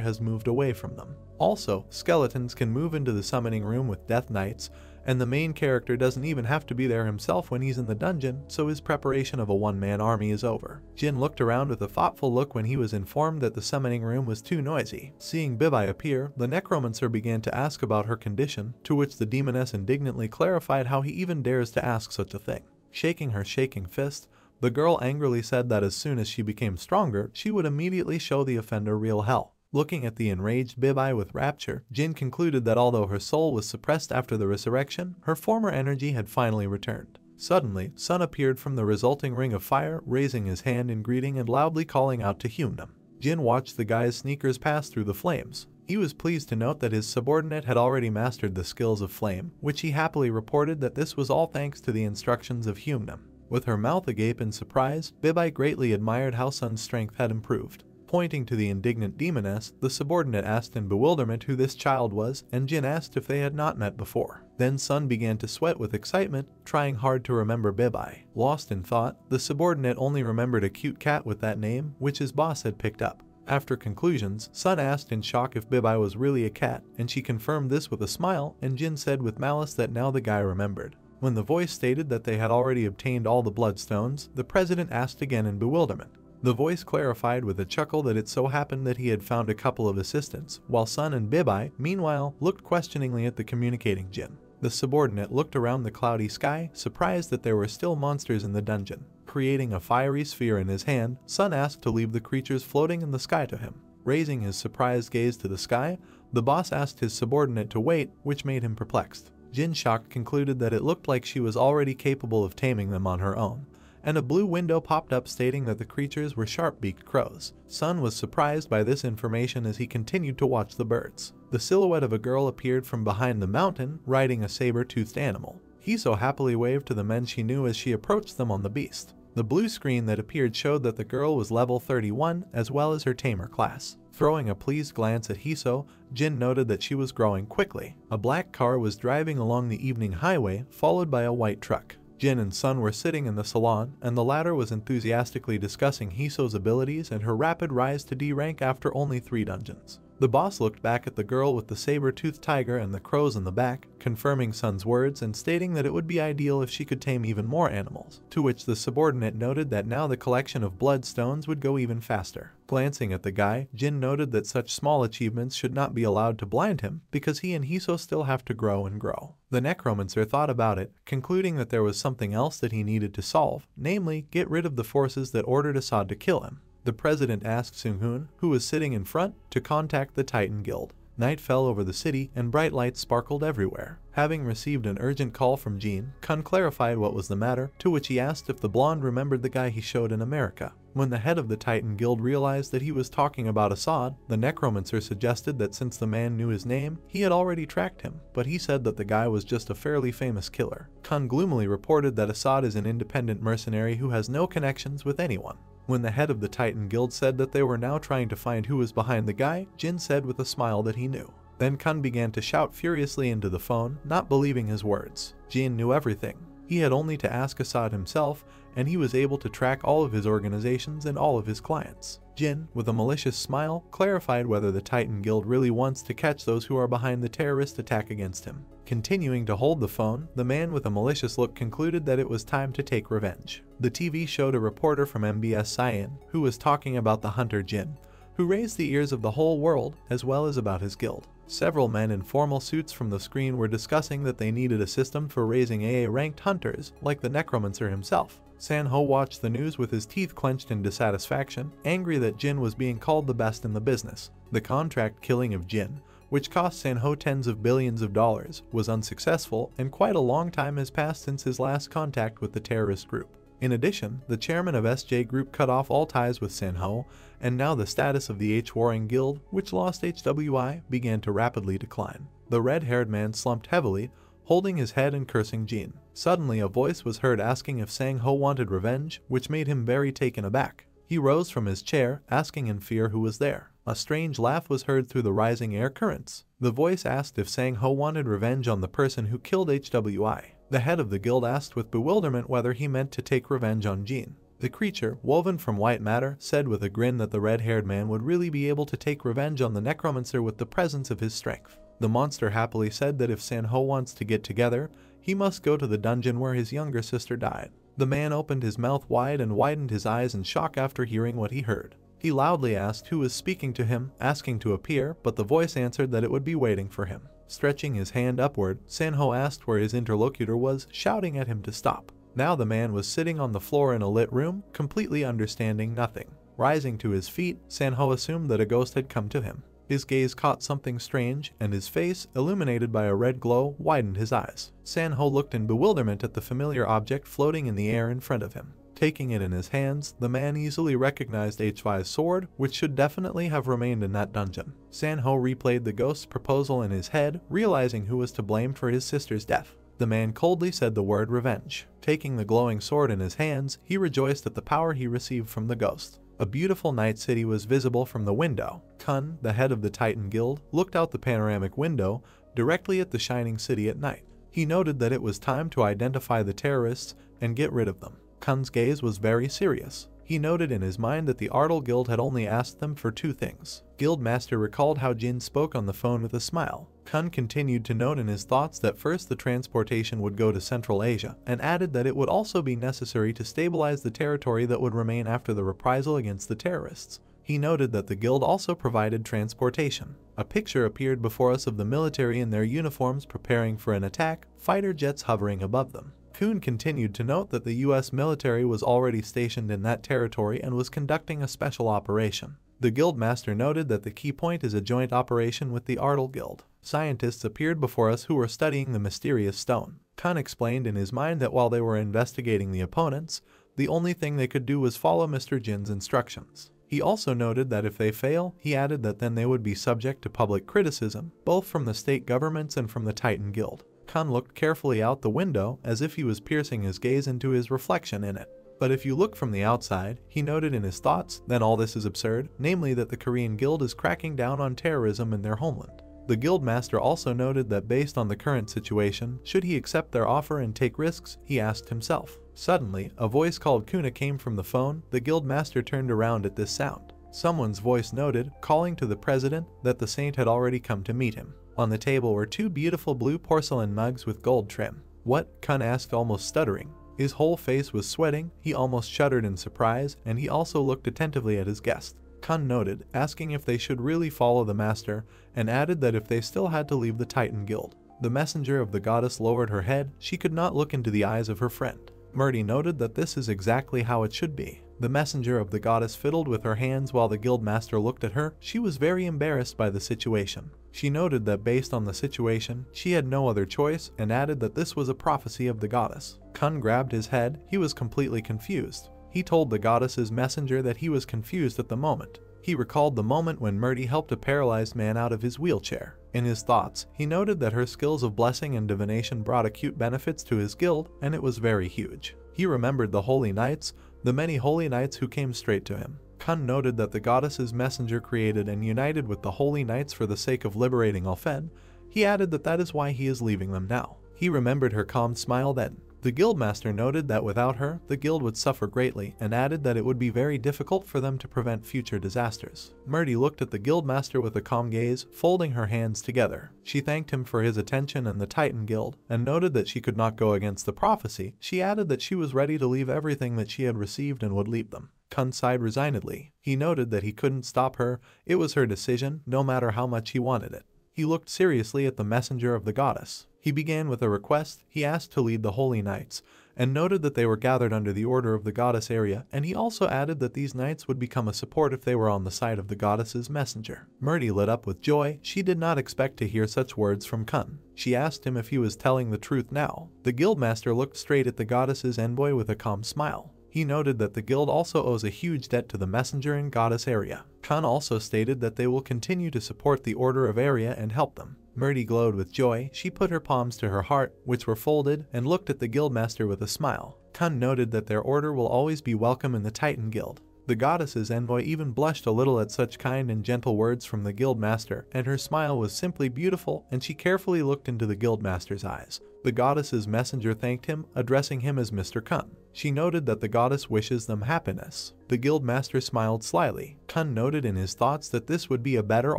has moved away from them. Also, skeletons can move into the summoning room with Death Knights, and the main character doesn't even have to be there himself when he's in the dungeon, so his preparation of a one-man army is over. Jin looked around with a thoughtful look when he was informed that the summoning room was too noisy. Seeing Bibai appear, the Necromancer began to ask about her condition, to which the demoness indignantly clarified how he even dares to ask such a thing. Shaking her shaking fist, the girl angrily said that as soon as she became stronger, she would immediately show the offender real hell. Looking at the enraged Bibai with rapture, Jin concluded that although her soul was suppressed after the resurrection, her former energy had finally returned. Suddenly, Sun appeared from the resulting ring of fire, raising his hand in greeting and loudly calling out to Humnum. Jin watched the guy's sneakers pass through the flames. He was pleased to note that his subordinate had already mastered the skills of flame, which he happily reported that this was all thanks to the instructions of Humnum. With her mouth agape in surprise, Bibai greatly admired how Sun's strength had improved. Pointing to the indignant demoness, the subordinate asked in bewilderment who this child was, and Jin asked if they had not met before. Then Sun began to sweat with excitement, trying hard to remember Bibai. Lost in thought, the subordinate only remembered a cute cat with that name, which his boss had picked up. After conclusions, Sun asked in shock if Bibai was really a cat, and she confirmed this with a smile, and Jin said with malice that now the guy remembered. When the voice stated that they had already obtained all the bloodstones, the president asked again in bewilderment. The voice clarified with a chuckle that it so happened that he had found a couple of assistants, while Sun and Bibai, meanwhile, looked questioningly at the communicating Jin. The subordinate looked around the cloudy sky, surprised that there were still monsters in the dungeon. Creating a fiery sphere in his hand, Sun asked to leave the creatures floating in the sky to him. Raising his surprised gaze to the sky, the boss asked his subordinate to wait, which made him perplexed. Jin, shocked, concluded that it looked like she was already capable of taming them on her own, and a blue window popped up stating that the creatures were sharp-beaked crows. Sun was surprised by this information as he continued to watch the birds. The silhouette of a girl appeared from behind the mountain, riding a saber-toothed animal. Hiso happily waved to the men she knew as she approached them on the beast. The blue screen that appeared showed that the girl was level 31 as well as her tamer class. Throwing a pleased glance at Hiso, Jin noted that she was growing quickly. A black car was driving along the evening highway, followed by a white truck. Jin and Sun were sitting in the salon, and the latter was enthusiastically discussing Hiso's abilities and her rapid rise to D rank after only 3 dungeons. The boss looked back at the girl with the saber-toothed tiger and the crows in the back, confirming Sun's words and stating that it would be ideal if she could tame even more animals, to which the subordinate noted that now the collection of bloodstones would go even faster. Glancing at the guy, Jin noted that such small achievements should not be allowed to blind him, because he and Hiso still have to grow and grow. The Necromancer thought about it, concluding that there was something else that he needed to solve, namely, get rid of the forces that ordered Assad to kill him. The president asked Seung-hoon, who was sitting in front, to contact the Titan Guild. Night fell over the city and bright lights sparkled everywhere. Having received an urgent call from Jean, Kun clarified what was the matter, to which he asked if the blonde remembered the guy he showed in America. When the head of the Titan Guild realized that he was talking about Assad, the Necromancer suggested that since the man knew his name, he had already tracked him, but he said that the guy was just a fairly famous killer. Kun gloomily reported that Assad is an independent mercenary who has no connections with anyone. When the head of the Titan Guild said that they were now trying to find who was behind the guy, Jin said with a smile that he knew. Then Kun began to shout furiously into the phone, not believing his words. Jin knew everything. He had only to ask Assad himself, and he was able to track all of his organizations and all of his clients. Jin, with a malicious smile, clarified whether the Titan Guild really wants to catch those who are behind the terrorist attack against him. Continuing to hold the phone, the man with a malicious look concluded that it was time to take revenge. The TV showed a reporter from MBS Cyan, who was talking about the hunter Jin, who raised the ears of the whole world, as well as about his guild. Several men in formal suits from the screen were discussing that they needed a system for raising AA-ranked hunters, like the Necromancer himself. San-ho watched the news with his teeth clenched in dissatisfaction, angry that Jin was being called the best in the business. The contract killing of Jin, which cost San-ho tens of billions of dollars, was unsuccessful, and quite a long time has passed since his last contact with the terrorist group. In addition, the chairman of SJ Group cut off all ties with San-ho, and now the status of the H-Warring Guild, which lost HWI, began to rapidly decline. The red-haired man slumped heavily, holding his head and cursing Jin. Suddenly a voice was heard asking if Sang-ho wanted revenge, which made him very taken aback. He rose from his chair, asking in fear who was there. A strange laugh was heard through the rising air currents. The voice asked if Sang-ho wanted revenge on the person who killed HWI. The head of the guild asked with bewilderment whether he meant to take revenge on Jin. The creature, woven from white matter, said with a grin that the red-haired man would really be able to take revenge on the Necromancer with the presence of his strength. The monster happily said that if San-ho wants to get together, he must go to the dungeon where his younger sister died. The man opened his mouth wide and widened his eyes in shock after hearing what he heard. He loudly asked who was speaking to him, asking to appear, but the voice answered that it would be waiting for him. Stretching his hand upward, San-ho asked where his interlocutor was, shouting at him to stop. Now the man was sitting on the floor in a lit room, completely understanding nothing. Rising to his feet, San-ho assumed that a ghost had come to him. His gaze caught something strange, and his face, illuminated by a red glow, widened his eyes. San-ho looked in bewilderment at the familiar object floating in the air in front of him. Taking it in his hands, the man easily recognized H5's sword, which should definitely have remained in that dungeon. Sanho replayed the ghost's proposal in his head, realizing who was to blame for his sister's death. The man coldly said the word revenge. Taking the glowing sword in his hands, he rejoiced at the power he received from the ghost. A beautiful night city was visible from the window. Kun, the head of the Titan Guild, looked out the panoramic window directly at the shining city at night. He noted that it was time to identify the terrorists and get rid of them. Kun's gaze was very serious. He noted in his mind that the Ardal Guild had only asked them for 2 things. Guildmaster recalled how Jin spoke on the phone with a smile. Kun continued to note in his thoughts that first the transportation would go to Central Asia, and added that it would also be necessary to stabilize the territory that would remain after the reprisal against the terrorists. He noted that the guild also provided transportation. A picture appeared before us of the military in their uniforms preparing for an attack, fighter jets hovering above them. Kun continued to note that the US military was already stationed in that territory and was conducting a special operation. The guildmaster noted that the key point is a joint operation with the Ardal Guild. Scientists appeared before us who were studying the mysterious stone. Kun explained in his mind that while they were investigating the opponents, the only thing they could do was follow Mr. Jin's instructions. He also noted that if they fail, he added that then they would be subject to public criticism, both from the state governments and from the Titan Guild. Kun looked carefully out the window as if he was piercing his gaze into his reflection in it. But if you look from the outside, he noted in his thoughts, then all this is absurd, namely that the Korean Guild is cracking down on terrorism in their homeland. The Guildmaster also noted that based on the current situation, should he accept their offer and take risks, he asked himself. Suddenly, a voice called Kuna came from the phone. The Guildmaster turned around at this sound. Someone's voice noted, calling to the president, that the saint had already come to meet him. On the table were 2 beautiful blue porcelain mugs with gold trim. What? Kun asked, almost stuttering. His whole face was sweating, he almost shuddered in surprise, and he also looked attentively at his guest. Kun noted, asking if they should really follow the master, and added that if they still had to leave the Titan Guild. The messenger of the goddess lowered her head. She could not look into the eyes of her friend. Murdy noted that this is exactly how it should be. The messenger of the goddess fiddled with her hands while the guildmaster looked at her. She was very embarrassed by the situation. She noted that based on the situation, she had no other choice, and added that this was a prophecy of the goddess. Kun grabbed his head. He was completely confused. He told the goddess's messenger that he was confused at the moment. He recalled the moment when Murdy helped a paralyzed man out of his wheelchair. In his thoughts, he noted that her skills of blessing and divination brought acute benefits to his guild, and it was very huge. He remembered the holy knights, the many holy knights who came straight to him. Kun noted that the goddess's messenger created and united with the holy knights for the sake of liberating Alfen. He added that that is why he is leaving them now. He remembered her calm smile then. The guildmaster noted that without her, the guild would suffer greatly, and added that it would be very difficult for them to prevent future disasters. Murdy looked at the guildmaster with a calm gaze, folding her hands together. She thanked him for his attention and the Titan Guild, and noted that she could not go against the prophecy. She added that she was ready to leave everything that she had received and would leave them. Kun sighed resignedly. He noted that he couldn't stop her. It was her decision, no matter how much he wanted it. He looked seriously at the messenger of the goddess. He began with a request. He asked to lead the holy knights, and noted that they were gathered under the order of the goddess area, and he also added that these knights would become a support if they were on the side of the goddess's messenger. Murdy lit up with joy. She did not expect to hear such words from Kun. She asked him if he was telling the truth now. The guildmaster looked straight at the goddess's envoy with a calm smile. He noted that the guild also owes a huge debt to the messenger and goddess area. Kun also stated that they will continue to support the order of area and help them. Murdy glowed with joy. She put her palms to her heart, which were folded, and looked at the guildmaster with a smile. Kun noted that their order will always be welcome in the Titan Guild. The goddess's envoy even blushed a little at such kind and gentle words from the guildmaster, and her smile was simply beautiful, and she carefully looked into the guildmaster's eyes. The goddess's messenger thanked him, addressing him as Mr. Kun. She noted that the goddess wishes them happiness. The guildmaster smiled slyly. Kun noted in his thoughts that this would be a better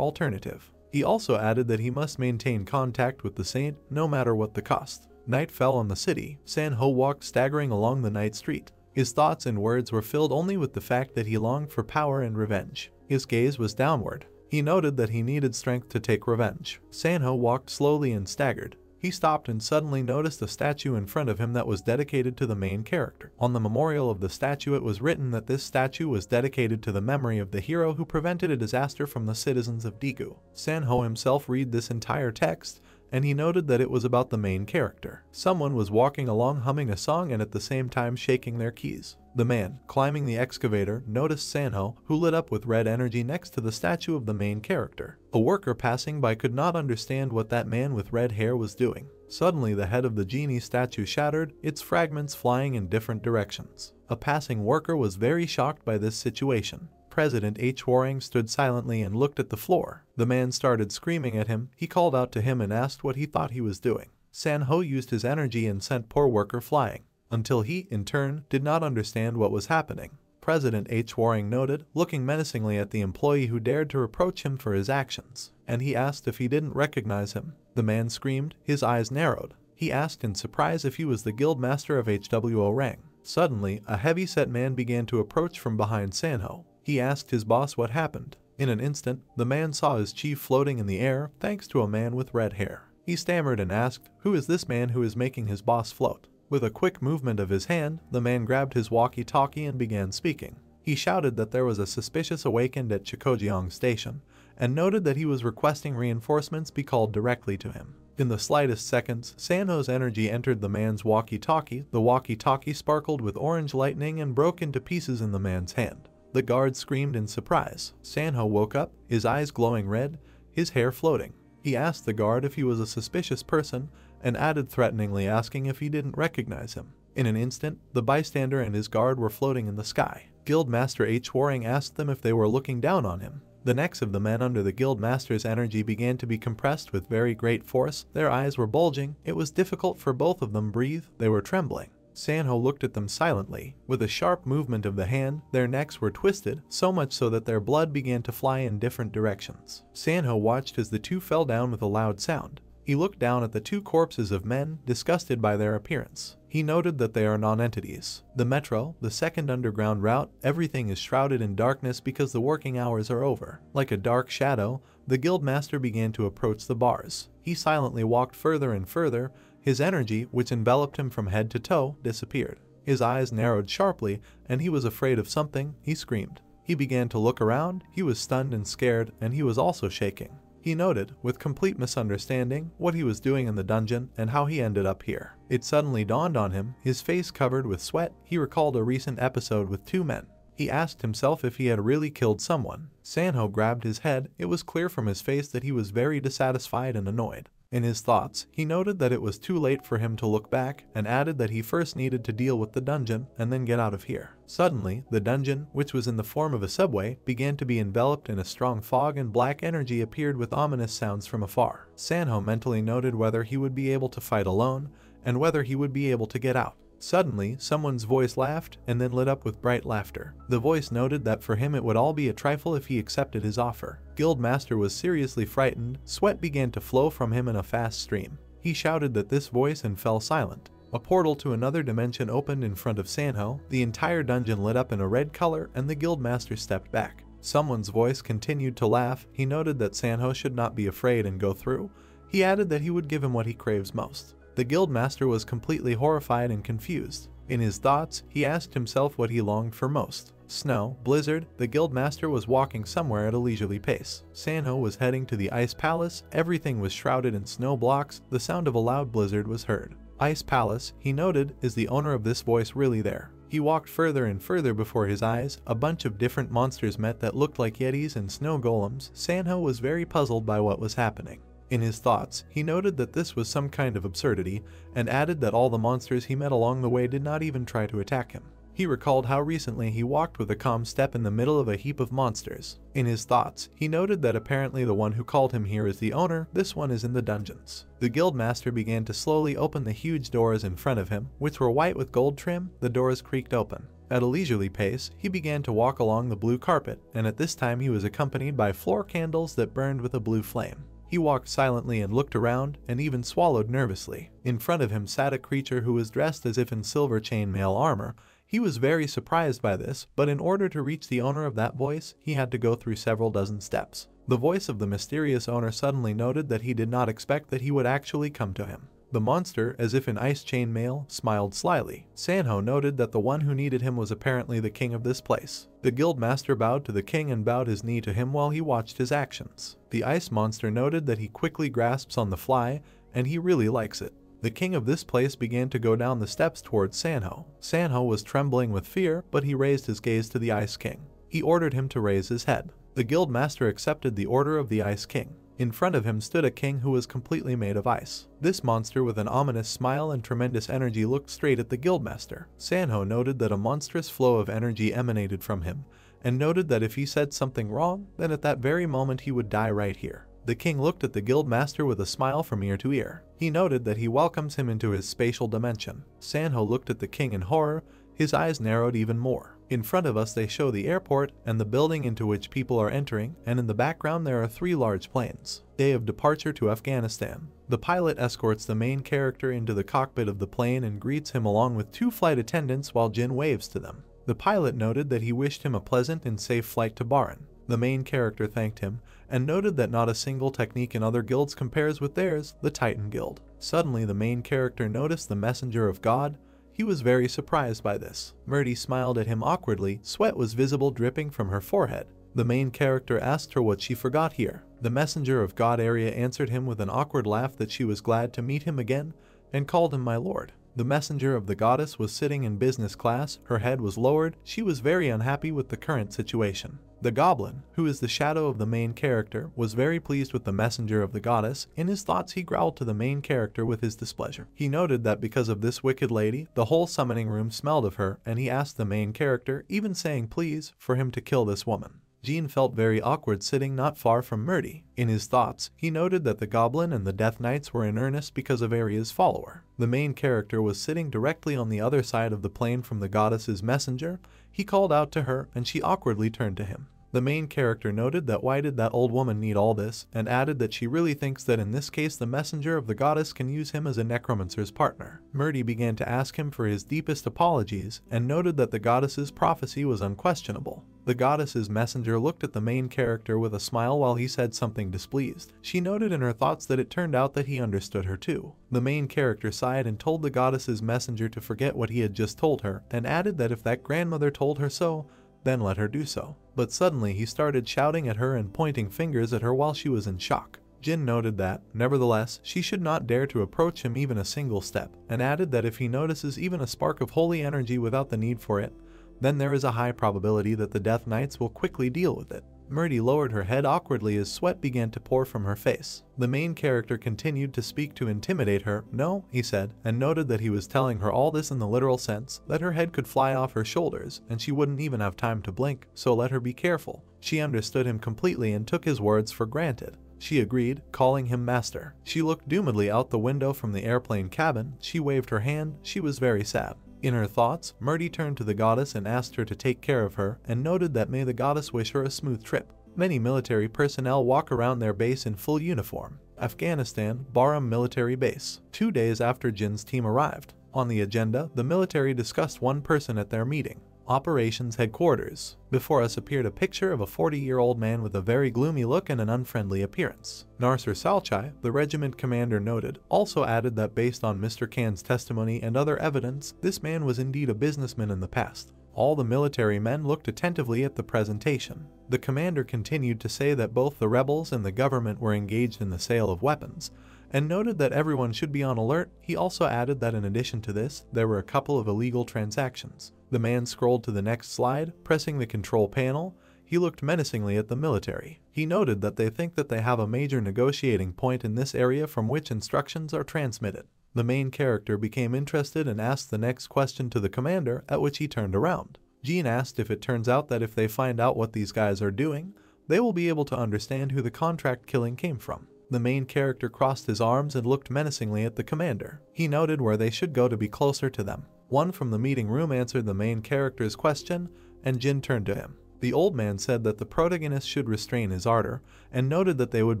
alternative. He also added that he must maintain contact with the saint, no matter what the cost. Night fell on the city. Sanho walked staggering along the night street. His thoughts and words were filled only with the fact that he longed for power and revenge. His gaze was downward. He noted that he needed strength to take revenge. Sanho walked slowly and staggered. He stopped and suddenly noticed a statue in front of him that was dedicated to the main character. On the memorial of the statue it was written that this statue was dedicated to the memory of the hero who prevented a disaster from the citizens of Daegu. Sanho himself read this entire text, and he noted that it was about the main character. Someone was walking along humming a song and at the same time shaking their keys. The man, climbing the excavator, noticed Sanho, who lit up with red energy next to the statue of the main character. A worker passing by could not understand what that man with red hair was doing. Suddenly the head of the genie statue shattered, its fragments flying in different directions. A passing worker was very shocked by this situation. President H. Waring stood silently and looked at the floor. The man started screaming at him. He called out to him and asked what he thought he was doing. Sanho used his energy and sent poor worker flying, until he, in turn, did not understand what was happening. President H. Waring noted, looking menacingly at the employee who dared to reproach him for his actions, and he asked if he didn't recognize him. The man screamed, his eyes narrowed. He asked in surprise if he was the guild master of HWO rank. Suddenly, a heavy-set man began to approach from behind Sanho. He asked his boss what happened. In an instant, the man saw his chief floating in the air thanks to a man with red hair. He stammered and asked, "Who is this man who is making his boss float?" With a quick movement of his hand, the man grabbed his walkie-talkie and began speaking. He shouted that there was a suspicious awakened at Chikojiang Station, and noted that he was requesting reinforcements be called directly to him. In the slightest seconds, Sanho's energy entered the man's walkie-talkie. The walkie-talkie sparkled with orange lightning and broke into pieces in the man's hand. The guard screamed in surprise. Sanho woke up, his eyes glowing red, his hair floating. He asked the guard if he was a suspicious person, and added threateningly asking if he didn't recognize him. In an instant, the bystander and his guard were floating in the sky. Guildmaster H. Waring asked them if they were looking down on him. The necks of the men under the Guildmaster's energy began to be compressed with very great force. Their eyes were bulging. It was difficult for both of them to breathe. They were trembling. Sanho looked at them silently. With a sharp movement of the hand, their necks were twisted, so much so that their blood began to fly in different directions. Sanho watched as the two fell down with a loud sound. He looked down at the two corpses of men, disgusted by their appearance. He noted that they are non-entities. The metro, the second underground route, everything is shrouded in darkness because the working hours are over. Like a dark shadow, the Guildmaster began to approach the bars. He silently walked further and further. His energy, which enveloped him from head to toe, disappeared. His eyes narrowed sharply, and he was afraid of something. He screamed. He began to look around. He was stunned and scared, and he was also shaking. He noted, with complete misunderstanding, what he was doing in the dungeon and how he ended up here. It suddenly dawned on him, his face covered with sweat. He recalled a recent episode with two men. He asked himself if he had really killed someone. Sanho grabbed his head. It was clear from his face that he was very dissatisfied and annoyed. In his thoughts, he noted that it was too late for him to look back, and added that he first needed to deal with the dungeon and then get out of here. Suddenly, the dungeon, which was in the form of a subway, began to be enveloped in a strong fog, and black energy appeared with ominous sounds from afar. Sanho mentally noted whether he would be able to fight alone, and whether he would be able to get out. Suddenly, someone's voice laughed, and then lit up with bright laughter. The voice noted that for him it would all be a trifle if he accepted his offer. Guildmaster was seriously frightened. Sweat began to flow from him in a fast stream. He shouted at this voice and fell silent. A portal to another dimension opened in front of Sanho. The entire dungeon lit up in a red color, and the Guildmaster stepped back. Someone's voice continued to laugh. He noted that Sanho should not be afraid and go through. He added that he would give him what he craves most. The Guildmaster was completely horrified and confused. In his thoughts, he asked himself what he longed for most. Snow, blizzard. The Guildmaster was walking somewhere at a leisurely pace. Sanho was heading to the Ice Palace. Everything was shrouded in snow blocks. The sound of a loud blizzard was heard. Ice Palace, he noted, is the owner of this voice really there? He walked further and further before his eyes. A bunch of different monsters met that looked like yetis and snow golems. Sanho was very puzzled by what was happening. In his thoughts, he noted that this was some kind of absurdity, and added that all the monsters he met along the way did not even try to attack him. He recalled how recently he walked with a calm step in the middle of a heap of monsters. In his thoughts, he noted that apparently the one who called him here is the owner. This one is in the dungeons. The Guildmaster began to slowly open the huge doors in front of him, which were white with gold trim. The doors creaked open. At a leisurely pace, he began to walk along the blue carpet, and at this time he was accompanied by floor candles that burned with a blue flame. He walked silently and looked around, and even swallowed nervously. In front of him sat a creature who was dressed as if in silver chainmail armor. He was very surprised by this, but in order to reach the owner of that voice, he had to go through several dozen steps. The voice of the mysterious owner suddenly noted that he did not expect that he would actually come to him. The monster, as if in ice chainmail, smiled slyly. Sanho noted that the one who needed him was apparently the king of this place. The Guildmaster bowed to the king and bowed his knee to him while he watched his actions. The ice monster noted that he quickly grasps on the fly, and he really likes it. The king of this place began to go down the steps towards Sanho. Sanho was trembling with fear, but he raised his gaze to the Ice King. He ordered him to raise his head. The guild master accepted the order of the Ice King. In front of him stood a king who was completely made of ice. This monster with an ominous smile and tremendous energy looked straight at the guildmaster. Sanho noted that a monstrous flow of energy emanated from him, and noted that if he said something wrong, then at that very moment he would die right here. The king looked at the guildmaster with a smile from ear to ear. He noted that he welcomes him into his spatial dimension. Sanho looked at the king in horror, his eyes narrowed even more. In front of us they show the airport and the building into which people are entering, and in the background there are 3 large planes. Day of departure to Afghanistan. The pilot escorts the main character into the cockpit of the plane and greets him along with 2 flight attendants while Jin waves to them. The pilot noted that he wished him a pleasant and safe flight to Baran. The main character thanked him, and noted that not a single technique in other guilds compares with theirs, the Titan Guild. Suddenly the main character noticed the messenger of God. He was very surprised by this. Murdy smiled at him awkwardly, sweat was visible dripping from her forehead. The main character asked her what she forgot here. The messenger of God Arya answered him with an awkward laugh that she was glad to meet him again, and called him my lord. The messenger of the goddess was sitting in business class, her head was lowered, she was very unhappy with the current situation. The goblin, who is the shadow of the main character, was very pleased with the messenger of the goddess. In his thoughts he growled to the main character with his displeasure. He noted that because of this wicked lady, the whole summoning room smelled of her, and he asked the main character, even saying please, for him to kill this woman. Jean felt very awkward sitting not far from Murdy. In his thoughts, he noted that the goblin and the Death Knights were in earnest because of Arya's follower. The main character was sitting directly on the other side of the plane from the goddess's messenger. He called out to her, and she awkwardly turned to him. The main character noted that why did that old woman need all this, and added that she really thinks that in this case the messenger of the goddess can use him as a necromancer's partner. Murdy began to ask him for his deepest apologies, and noted that the goddess's prophecy was unquestionable. The goddess's messenger looked at the main character with a smile while he said something displeased. She noted in her thoughts that it turned out that he understood her too. The main character sighed and told the goddess's messenger to forget what he had just told her, and added that if that grandmother told her so, then let her do so. But suddenly he started shouting at her and pointing fingers at her while she was in shock. Jin noted that, nevertheless, she should not dare to approach him even a single step, and added that if he notices even a spark of holy energy without the need for it, then there is a high probability that the Death Knights will quickly deal with it. Murdy lowered her head awkwardly as sweat began to pour from her face. The main character continued to speak to intimidate her. No, he said, and noted that he was telling her all this in the literal sense, that her head could fly off her shoulders, and she wouldn't even have time to blink, so let her be careful. She understood him completely and took his words for granted. She agreed, calling him master. She looked doomedly out the window from the airplane cabin. She waved her hand. She was very sad. In her thoughts, Murdy turned to the goddess and asked her to take care of her, and noted that may the goddess wish her a smooth trip. Many military personnel walk around their base in full uniform. Afghanistan, Baram Military Base. 2 days after Jin's team arrived. On the agenda, the military discussed one person at their meeting. Operations Headquarters. Before us appeared a picture of a 40-year-old man with a very gloomy look and an unfriendly appearance. Narsur Salchai, the regiment commander noted, also added that based on Mr. Khan's testimony and other evidence, this man was indeed a businessman in the past. All the military men looked attentively at the presentation. The commander continued to say that both the rebels and the government were engaged in the sale of weapons, and noted that everyone should be on alert. He also added that in addition to this, there were a couple of illegal transactions. The man scrolled to the next slide, pressing the control panel. He looked menacingly at the military. He noted that they think that they have a major negotiating point in this area from which instructions are transmitted. The main character became interested and asked the next question to the commander, at which he turned around. Jean asked if it turns out that if they find out what these guys are doing, they will be able to understand who the contract killing came from. The main character crossed his arms and looked menacingly at the commander. He noted where they should go to be closer to them. One from the meeting room answered the main character's question, and Jin turned to him. The old man said that the protagonist should restrain his ardor, and noted that they would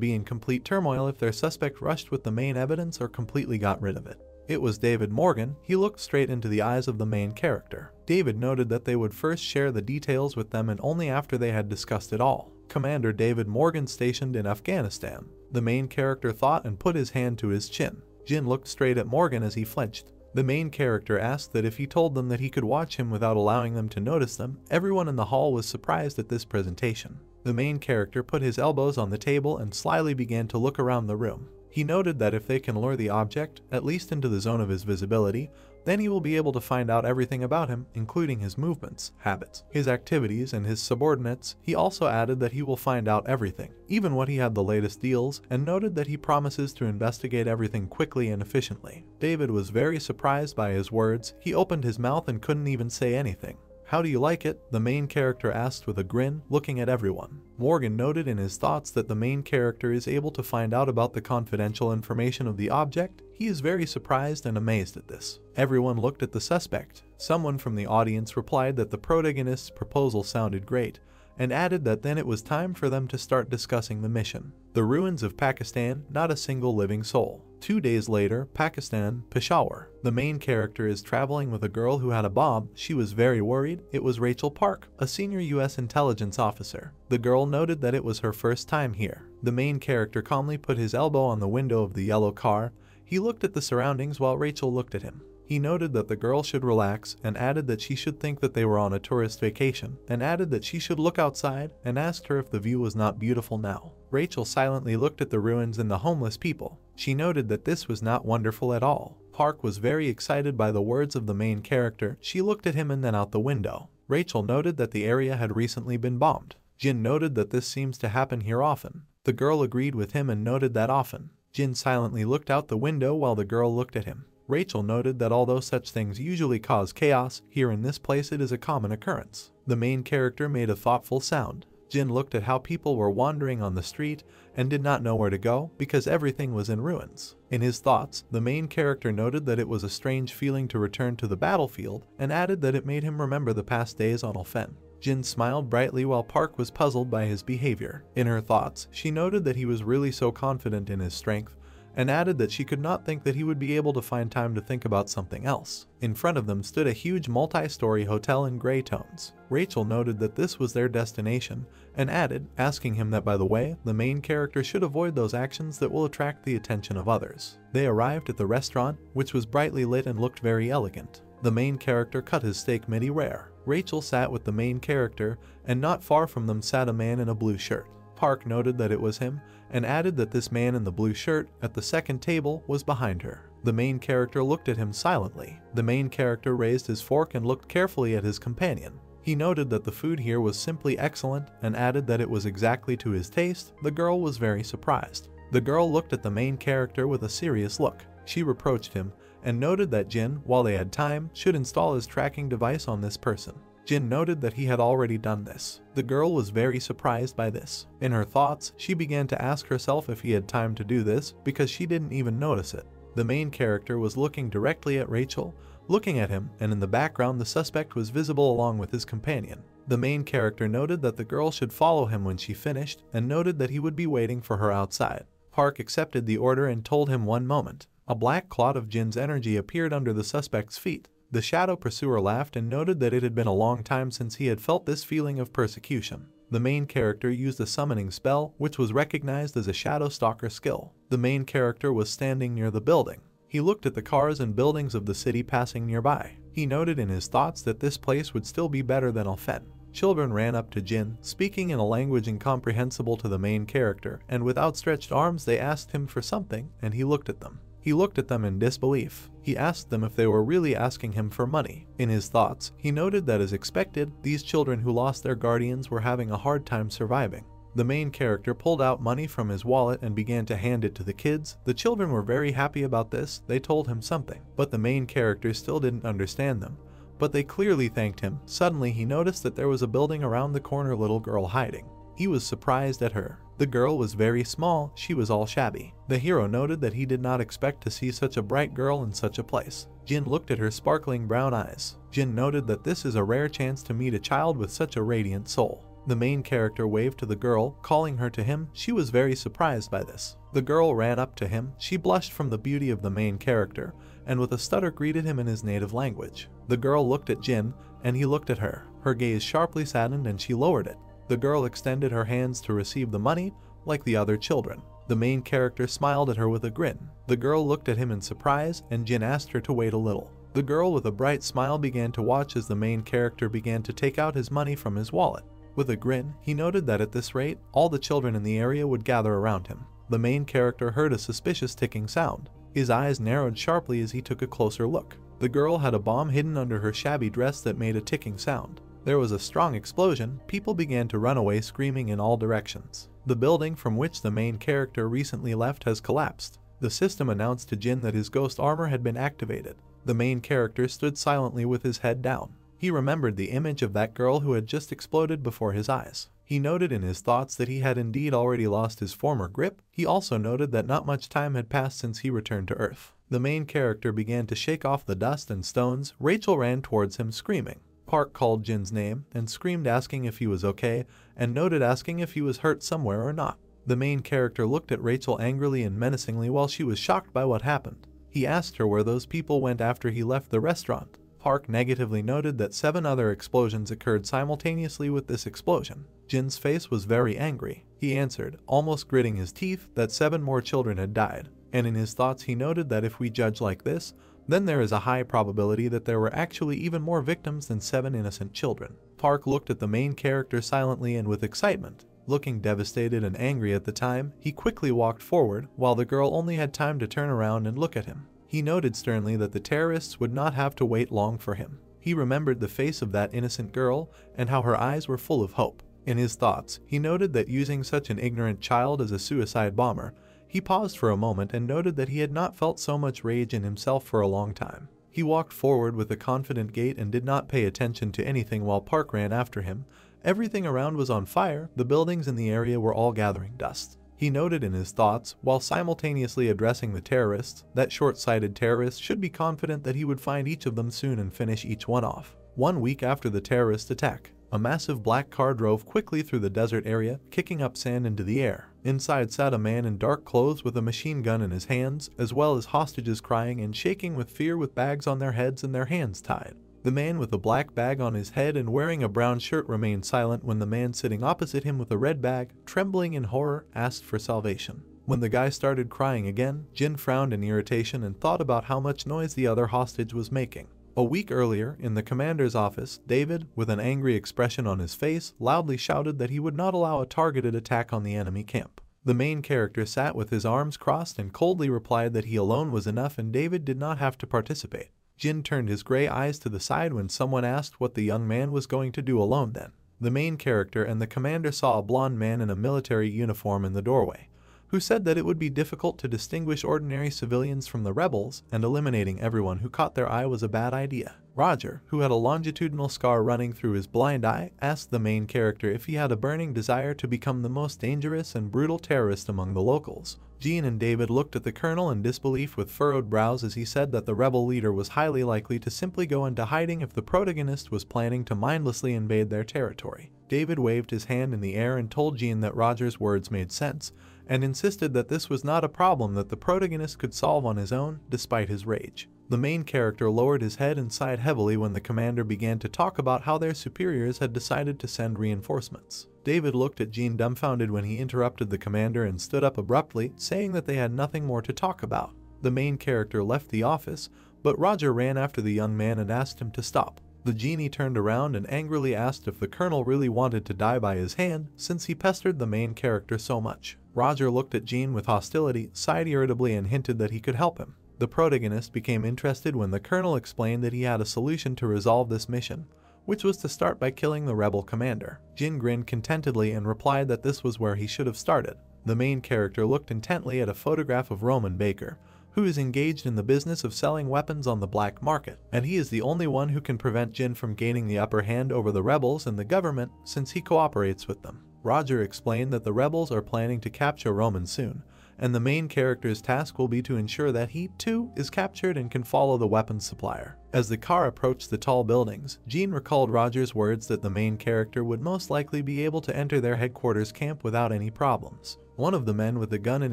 be in complete turmoil if their suspect rushed with the main evidence or completely got rid of it. It was David Morgan. He looked straight into the eyes of the main character. David noted that they would first share the details with them and only after they had discussed it all. Commander David Morgan stationed in Afghanistan. The main character thought and put his hand to his chin. Jin looked straight at Morgan as he flinched. The main character asked that if he told them that he could watch him without allowing them to notice them. Everyone in the hall was surprised at this presentation. The main character put his elbows on the table and slyly began to look around the room. He noted that if they can lure the object, at least into the zone of his visibility, then he will be able to find out everything about him, including his movements, habits, his activities, and his subordinates. He also added that he will find out everything, even what he had the latest deals, and noted that he promises to investigate everything quickly and efficiently. David was very surprised by his words. He opened his mouth and couldn't even say anything. "How do you like it?" the main character asked with a grin, looking at everyone. Morgan noted in his thoughts that the main character is able to find out about the confidential information of the object. He is very surprised and amazed at this. Everyone looked at the suspect. Someone from the audience replied that the protagonist's proposal sounded great, and added that then it was time for them to start discussing the mission. The ruins of Pakistan, not a single living soul. 2 days later, Pakistan, Peshawar. The main character is traveling with a girl who had a bomb. She was very worried. It was Rachel Park, a senior US intelligence officer. The girl noted that it was her first time here. The main character calmly put his elbow on the window of the yellow car. He looked at the surroundings while Rachel looked at him. He noted that the girl should relax and added that she should think that they were on a tourist vacation, and added that she should look outside and asked her if the view was not beautiful now. Rachel silently looked at the ruins and the homeless people. She noted that this was not wonderful at all. Park was very excited by the words of the main character. She looked at him and then out the window. Rachel noted that the area had recently been bombed. Jin noted that this seems to happen here often. The girl agreed with him and noted that often. Jin silently looked out the window while the girl looked at him. Rachel noted that although such things usually cause chaos, here in this place it is a common occurrence. The main character made a thoughtful sound. Jin looked at how people were wandering on the street and did not know where to go because everything was in ruins. In his thoughts, the main character noted that it was a strange feeling to return to the battlefield and added that it made him remember the past days on Ulfen. Jin smiled brightly while Park was puzzled by his behavior. In her thoughts, she noted that he was really so confident in his strength and added that she could not think that he would be able to find time to think about something else. In front of them stood a huge multi-story hotel in gray tones. Rachel noted that this was their destination and added, asking him that by the way, the main character should avoid those actions that will attract the attention of others. They arrived at the restaurant, which was brightly lit and looked very elegant. The main character cut his steak midi-rare. Rachel sat with the main character, and not far from them sat a man in a blue shirt. Park noted that it was him, and added that this man in the blue shirt at the second table was behind her. The main character looked at him silently. The main character raised his fork and looked carefully at his companion. He noted that the food here was simply excellent and added that it was exactly to his taste. The girl was very surprised. The girl looked at the main character with a serious look. She reproached him and noted that Jin, while they had time, should install his tracking device on this person. Jin noted that he had already done this. The girl was very surprised by this. In her thoughts, she began to ask herself if he had time to do this because she didn't even notice it. The main character was looking directly at Rachel, looking at him, and in the background the suspect was visible along with his companion. The main character noted that the girl should follow him when she finished and noted that he would be waiting for her outside. Park accepted the order and told him one moment. A black cloud of Jin's energy appeared under the suspect's feet. The shadow pursuer laughed and noted that it had been a long time since he had felt this feeling of persecution. The main character used a summoning spell, which was recognized as a shadow stalker skill. The main character was standing near the building. He looked at the cars and buildings of the city passing nearby. He noted in his thoughts that this place would still be better than Ulfen. Children ran up to Jin, speaking in a language incomprehensible to the main character, and with outstretched arms they asked him for something, and he looked at them. He looked at them in disbelief. He asked them if they were really asking him for money. In his thoughts, he noted that as expected, these children who lost their guardians were having a hard time surviving. The main character pulled out money from his wallet and began to hand it to the kids. The children were very happy about this. They told him something, but the main character still didn't understand them. But they clearly thanked him. Suddenly he noticed that there was a building around the corner, little girl hiding. He was surprised at her. The girl was very small, she was all shabby. The hero noted that he did not expect to see such a bright girl in such a place. Jin looked at her sparkling brown eyes. Jin noted that this is a rare chance to meet a child with such a radiant soul. The main character waved to the girl, calling her to him. She was very surprised by this. The girl ran up to him. She blushed from the beauty of the main character, and with a stutter greeted him in his native language. The girl looked at Jin, and he looked at her. Her gaze sharply saddened and she lowered it. The girl extended her hands to receive the money, like the other children. The main character smiled at her with a grin. The girl looked at him in surprise, and Jin asked her to wait a little. The girl with a bright smile began to watch as the main character began to take out his money from his wallet. With a grin, he noted that at this rate, all the children in the area would gather around him. the main character heard a suspicious ticking sound. His eyes narrowed sharply as he took a closer look. The girl had a bomb hidden under her shabby dress that made a ticking sound. There was a strong explosion. People began to run away screaming in all directions. The building from which the main character recently left has collapsed. The system announced to Jin that his ghost armor had been activated. The main character stood silently with his head down. He remembered the image of that girl who had just exploded before his eyes. He noted in his thoughts that he had indeed already lost his former grip. He also noted that not much time had passed since he returned to Earth. The main character began to shake off the dust and stones. Rachel ran towards him screaming. Park called Jin's name and screamed asking if he was okay, and noted asking if he was hurt somewhere or not. The main character looked at Rachel angrily and menacingly while she was shocked by what happened. He asked her where those people went after he left the restaurant. Park negatively noted that 7 other explosions occurred simultaneously with this explosion. Jin's face was very angry. He answered, almost gritting his teeth, that 7 more children had died. And in his thoughts he noted that if we judge like this, then there is a high probability that there were actually even more victims than 7 innocent children. Park looked at the main character silently and with excitement. Looking devastated and angry at the time, he quickly walked forward, while the girl only had time to turn around and look at him. He noted sternly that the terrorists would not have to wait long for him. He remembered the face of that innocent girl and how her eyes were full of hope. In his thoughts, he noted that using such an ignorant child as a suicide bomber, he paused for a moment and noted that he had not felt so much rage in himself for a long time. He walked forward with a confident gait and did not pay attention to anything while Park ran after him. Everything around was on fire. The buildings in the area were all gathering dust. He noted in his thoughts, while simultaneously addressing the terrorists, that short-sighted terrorists should be confident that he would find each of them soon and finish each one off. 1 week after the terrorist attack, a massive black car drove quickly through the desert area, kicking up sand into the air. Inside sat a man in dark clothes with a machine gun in his hands, as well as hostages crying and shaking with fear with bags on their heads and their hands tied. The man with a black bag on his head and wearing a brown shirt remained silent when the man sitting opposite him with a red bag, trembling in horror, asked for salvation. When the guy started crying again, Jin frowned in irritation and thought about how much noise the other hostage was making. A week earlier, in the commander's office, David, with an angry expression on his face, loudly shouted that he would not allow a targeted attack on the enemy camp. The main character sat with his arms crossed and coldly replied that he alone was enough and David did not have to participate. Jin turned his gray eyes to the side when someone asked what the young man was going to do alone then. The main character and the commander saw a blond man in a military uniform in the doorway, who said that it would be difficult to distinguish ordinary civilians from the rebels, and eliminating everyone who caught their eye was a bad idea. Roger, who had a longitudinal scar running through his blind eye, asked the main character if he had a burning desire to become the most dangerous and brutal terrorist among the locals. Jean and David looked at the colonel in disbelief with furrowed brows as he said that the rebel leader was highly likely to simply go into hiding if the protagonist was planning to mindlessly invade their territory. David waved his hand in the air and told Jean that Roger's words made sense, and insisted that this was not a problem that the protagonist could solve on his own, despite his rage. The main character lowered his head and sighed heavily when the commander began to talk about how their superiors had decided to send reinforcements. David looked at Jean dumbfounded when he interrupted the commander and stood up abruptly, saying that they had nothing more to talk about. The main character left the office, but Roger ran after the young man and asked him to stop. The genie turned around and angrily asked if the colonel really wanted to die by his hand, since he pestered the main character so much. Roger looked at Jean with hostility, sighed irritably and hinted that he could help him. The protagonist became interested when the colonel explained that he had a solution to resolve this mission, which was to start by killing the rebel commander. Jin grinned contentedly and replied that this was where he should have started. The main character looked intently at a photograph of Roman Baker, who is engaged in the business of selling weapons on the black market, and he is the only one who can prevent Jin from gaining the upper hand over the rebels and the government since he cooperates with them. Roger explained that the rebels are planning to capture Roman soon, and the main character's task will be to ensure that he, too, is captured and can follow the weapons supplier. As the car approached the tall buildings, Jean recalled Roger's words that the main character would most likely be able to enter their headquarters camp without any problems. One of the men with a gun in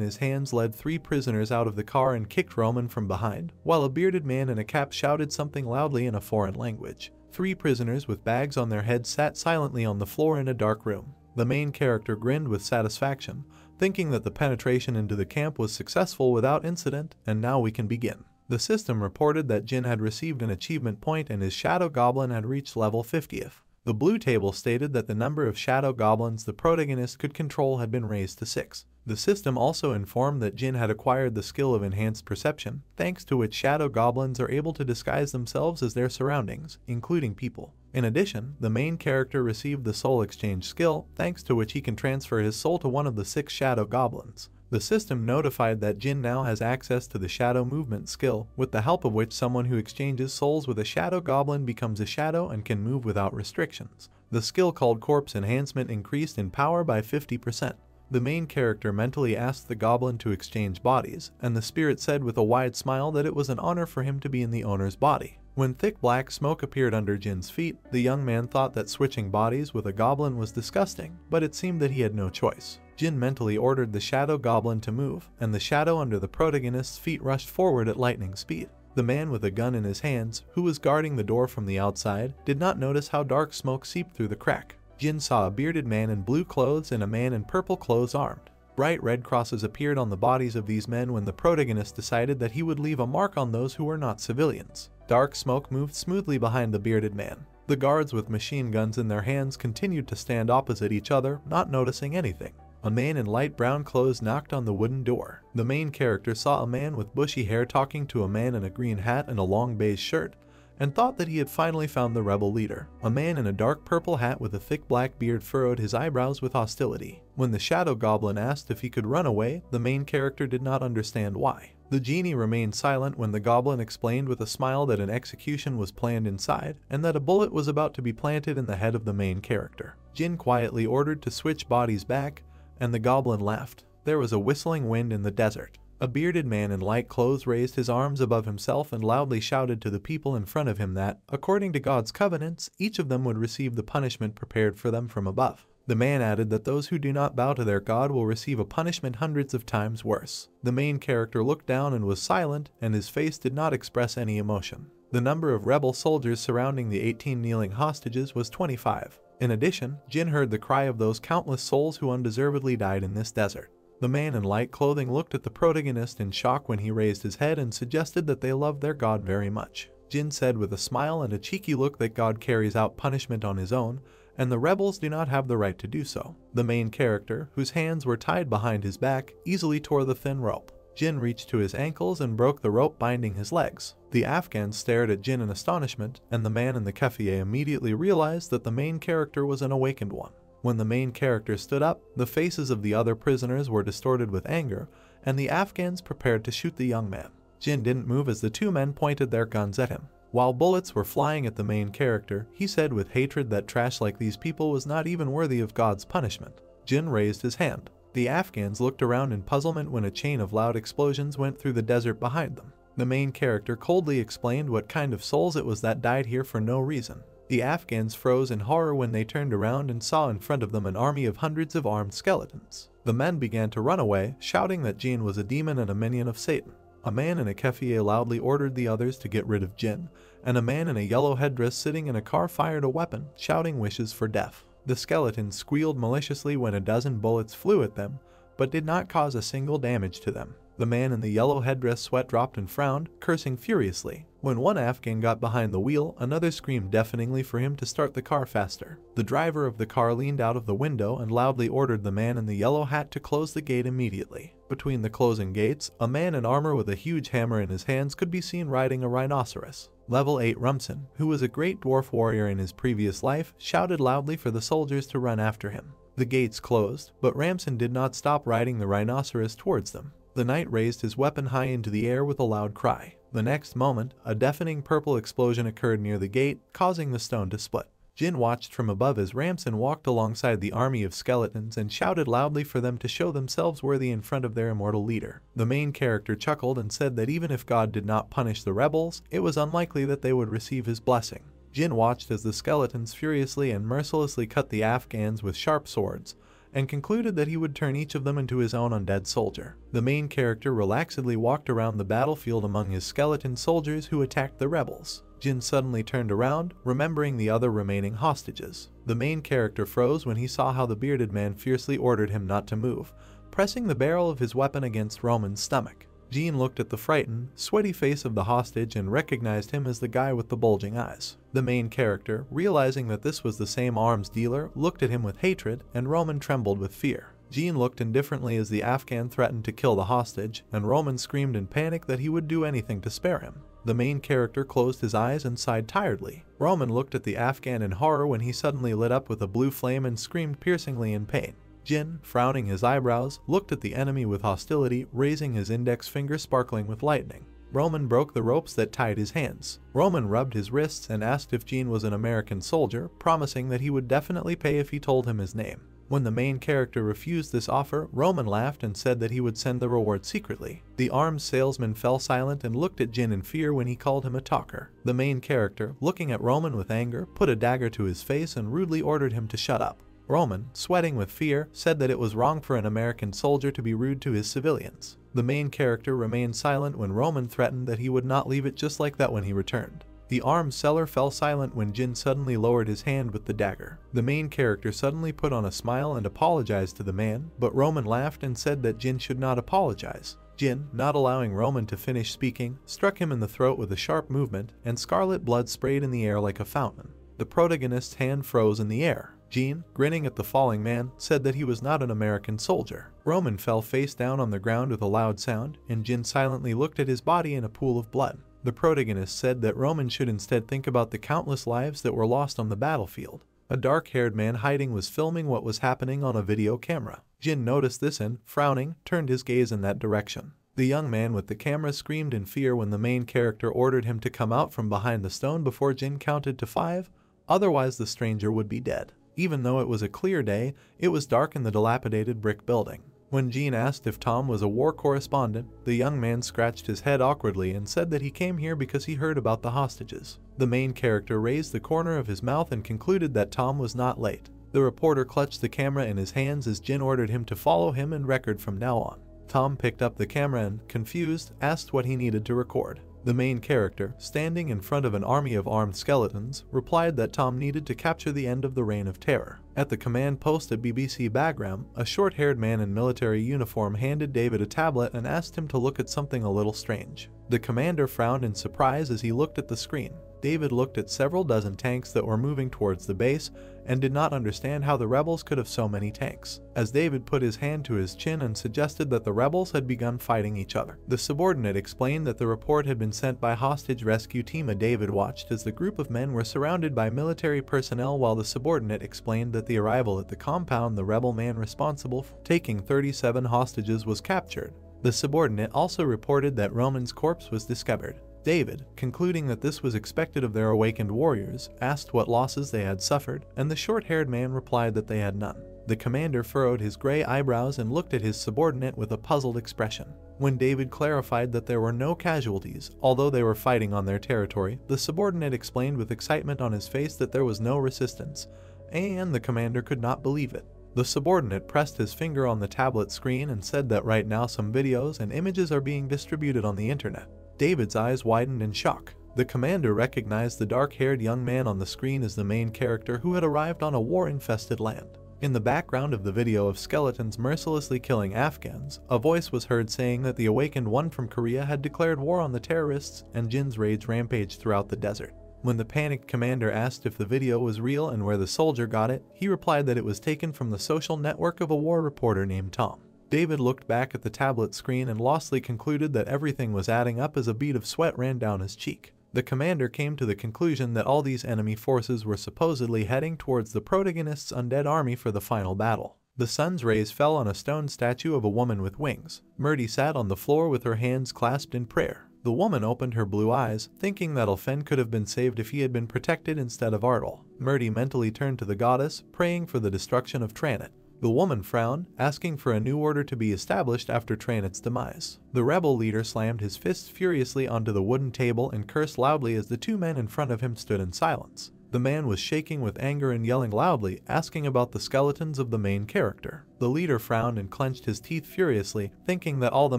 his hands led 3 prisoners out of the car and kicked Roman from behind, while a bearded man in a cap shouted something loudly in a foreign language. 3 prisoners with bags on their heads sat silently on the floor in a dark room. The main character grinned with satisfaction, thinking that the penetration into the camp was successful without incident, and now we can begin. The system reported that Jin had received an achievement point and his shadow goblin had reached level 50th. The blue table stated that the number of shadow goblins the protagonist could control had been raised to 6. The system also informed that Jin had acquired the skill of enhanced perception, thanks to which shadow goblins are able to disguise themselves as their surroundings, including people. In addition, the main character received the soul exchange skill, thanks to which he can transfer his soul to one of the 6 shadow goblins. The system notified that Jin now has access to the shadow movement skill, with the help of which someone who exchanges souls with a shadow goblin becomes a shadow and can move without restrictions. The skill called Corpse Enhancement increased in power by 50%. The main character mentally asked the goblin to exchange bodies, and the spirit said with a wide smile that it was an honor for him to be in the owner's body. When thick black smoke appeared under Jin's feet, the young man thought that switching bodies with a goblin was disgusting, but it seemed that he had no choice. Jin mentally ordered the shadow goblin to move, and the shadow under the protagonist's feet rushed forward at lightning speed. The man with a gun in his hands, who was guarding the door from the outside, did not notice how dark smoke seeped through the crack. Jin saw a bearded man in blue clothes and a man in purple clothes armed. Bright red crosses appeared on the bodies of these men when the protagonist decided that he would leave a mark on those who were not civilians. Dark smoke moved smoothly behind the bearded man. The guards with machine guns in their hands continued to stand opposite each other, not noticing anything. A man in light brown clothes knocked on the wooden door. The main character saw a man with bushy hair talking to a man in a green hat and a long beige shirt, and thought that he had finally found the rebel leader. A man in a dark purple hat with a thick black beard furrowed his eyebrows with hostility. When the shadow goblin asked if he could run away, the main character did not understand why. The genie remained silent when the goblin explained with a smile that an execution was planned inside, and that a bullet was about to be planted in the head of the main character. Jin quietly ordered to switch bodies back, and the goblin laughed. There was a whistling wind in the desert. A bearded man in light clothes raised his arms above himself and loudly shouted to the people in front of him that, according to God's covenants, each of them would receive the punishment prepared for them from above. The man added that those who do not bow to their God will receive a punishment hundreds of times worse. The main character looked down and was silent, and his face did not express any emotion. The number of rebel soldiers surrounding the 18 kneeling hostages was 25. In addition, Jin heard the cry of those countless souls who undeservedly died in this desert. The man in light clothing looked at the protagonist in shock when he raised his head and suggested that they loved their God very much. Jin said with a smile and a cheeky look that God carries out punishment on his own, and the rebels do not have the right to do so. The main character, whose hands were tied behind his back, easily tore the thin rope. Jin reached to his ankles and broke the rope binding his legs. The Afghans stared at Jin in astonishment, and the man in the keffiyeh immediately realized that the main character was an awakened one. When the main character stood up, the faces of the other prisoners were distorted with anger, and the Afghans prepared to shoot the young man. Jin didn't move as the 2 men pointed their guns at him. While bullets were flying at the main character, he said with hatred that trash like these people was not even worthy of God's punishment. Jin raised his hand. The Afghans looked around in puzzlement when a chain of loud explosions went through the desert behind them. The main character coldly explained what kind of souls it was that died here for no reason. The Afghans froze in horror when they turned around and saw in front of them an army of hundreds of armed skeletons. The men began to run away, shouting that Jin was a demon and a minion of Satan. A man in a keffiyeh loudly ordered the others to get rid of Jin, and a man in a yellow headdress sitting in a car fired a weapon, shouting wishes for death. The skeletons squealed maliciously when a dozen bullets flew at them, but did not cause a single damage to them. The man in the yellow headdress sweat dropped and frowned, cursing furiously. When one Afghan got behind the wheel, another screamed deafeningly for him to start the car faster. The driver of the car leaned out of the window and loudly ordered the man in the yellow hat to close the gate immediately. Between the closing gates, a man in armor with a huge hammer in his hands could be seen riding a rhinoceros. Level 8 Rumson, who was a great dwarf warrior in his previous life, shouted loudly for the soldiers to run after him. The gates closed, but Ramson did not stop riding the rhinoceros towards them. The knight raised his weapon high into the air with a loud cry. The next moment, a deafening purple explosion occurred near the gate, causing the stone to split. Jin watched from above as Ramson walked alongside the army of skeletons and shouted loudly for them to show themselves worthy in front of their immortal leader. The main character chuckled and said that even if God did not punish the rebels, it was unlikely that they would receive his blessing. Jin watched as the skeletons furiously and mercilessly cut the Afghans with sharp swords, and concluded that he would turn each of them into his own undead soldier. The main character relaxedly walked around the battlefield among his skeleton soldiers who attacked the rebels. Jin suddenly turned around, remembering the other remaining hostages. The main character froze when he saw how the bearded man fiercely ordered him not to move, pressing the barrel of his weapon against Roman's stomach. Jin looked at the frightened, sweaty face of the hostage and recognized him as the guy with the bulging eyes. The main character, realizing that this was the same arms dealer, looked at him with hatred, and Roman trembled with fear. Jean looked indifferently as the Afghan threatened to kill the hostage, and Roman screamed in panic that he would do anything to spare him. The main character closed his eyes and sighed tiredly. Roman looked at the Afghan in horror when he suddenly lit up with a blue flame and screamed piercingly in pain. Jin, frowning his eyebrows, looked at the enemy with hostility, raising his index finger sparkling with lightning. Roman broke the ropes that tied his hands. Roman rubbed his wrists and asked if Jin was an American soldier, promising that he would definitely pay if he told him his name. When the main character refused this offer, Roman laughed and said that he would send the reward secretly. The arms salesman fell silent and looked at Jin in fear when he called him a talker. The main character, looking at Roman with anger, put a dagger to his face and rudely ordered him to shut up. Roman, sweating with fear, said that it was wrong for an American soldier to be rude to his civilians. The main character remained silent when Roman threatened that he would not leave it just like that when he returned. The arms seller fell silent when Jin suddenly lowered his hand with the dagger. The main character suddenly put on a smile and apologized to the man, but Roman laughed and said that Jin should not apologize. Jin, not allowing Roman to finish speaking, struck him in the throat with a sharp movement, and scarlet blood sprayed in the air like a fountain. The protagonist's hand froze in the air. Jean, grinning at the falling man, said that he was not an American soldier. Roman fell face down on the ground with a loud sound, and Jin silently looked at his body in a pool of blood. The protagonist said that Roman should instead think about the countless lives that were lost on the battlefield. A dark-haired man hiding was filming what was happening on a video camera. Jin noticed this and, frowning, turned his gaze in that direction. The young man with the camera screamed in fear when the main character ordered him to come out from behind the stone before Jin counted to 5, otherwise the stranger would be dead. Even though it was a clear day, it was dark in the dilapidated brick building. When Jean asked if Tom was a war correspondent, the young man scratched his head awkwardly and said that he came here because he heard about the hostages. The main character raised the corner of his mouth and concluded that Tom was not late. The reporter clutched the camera in his hands as Jin ordered him to follow him and record from now on. Tom picked up the camera and, confused, asked what he needed to record. The main character, standing in front of an army of armed skeletons, replied that Tom needed to capture the end of the Reign of Terror. At the command post at BBC Bagram, a short-haired man in military uniform handed David a tablet and asked him to look at something a little strange. The commander frowned in surprise as he looked at the screen. David looked at several dozen tanks that were moving towards the base and did not understand how the rebels could have so many tanks. As David put his hand to his chin and suggested that the rebels had begun fighting each other, the subordinate explained that the report had been sent by hostage rescue team. David watched as the group of men were surrounded by military personnel while the subordinate explained that the arrival at the compound the rebel man responsible for taking 37 hostages was captured. The subordinate also reported that Roman's corpse was discovered. David, concluding that this was expected of their awakened warriors, asked what losses they had suffered, and the short-haired man replied that they had none. The commander furrowed his gray eyebrows and looked at his subordinate with a puzzled expression. When David clarified that there were no casualties, although they were fighting on their territory, the subordinate explained with excitement on his face that there was no resistance, and the commander could not believe it. The subordinate pressed his finger on the tablet screen and said that right now some videos and images are being distributed on the internet. David's eyes widened in shock. The commander recognized the dark-haired young man on the screen as the main character who had arrived on a war-infested land. In the background of the video of skeletons mercilessly killing Afghans, a voice was heard saying that the awakened one from Korea had declared war on the terrorists, and Jin's rage rampaged throughout the desert. When the panicked commander asked if the video was real and where the soldier got it, he replied that it was taken from the social network of a war reporter named Tom. David looked back at the tablet screen and lostly concluded that everything was adding up as a bead of sweat ran down his cheek. The commander came to the conclusion that all these enemy forces were supposedly heading towards the protagonist's undead army for the final battle. The sun's rays fell on a stone statue of a woman with wings. Murdy sat on the floor with her hands clasped in prayer. The woman opened her blue eyes, thinking that Alfen could have been saved if he had been protected instead of Ardal. Murdy mentally turned to the goddess, praying for the destruction of Tranit. The woman frowned, asking for a new order to be established after Tranit's demise. The rebel leader slammed his fists furiously onto the wooden table and cursed loudly as the two men in front of him stood in silence. The man was shaking with anger and yelling loudly, asking about the skeletons of the main character. The leader frowned and clenched his teeth furiously, thinking that all the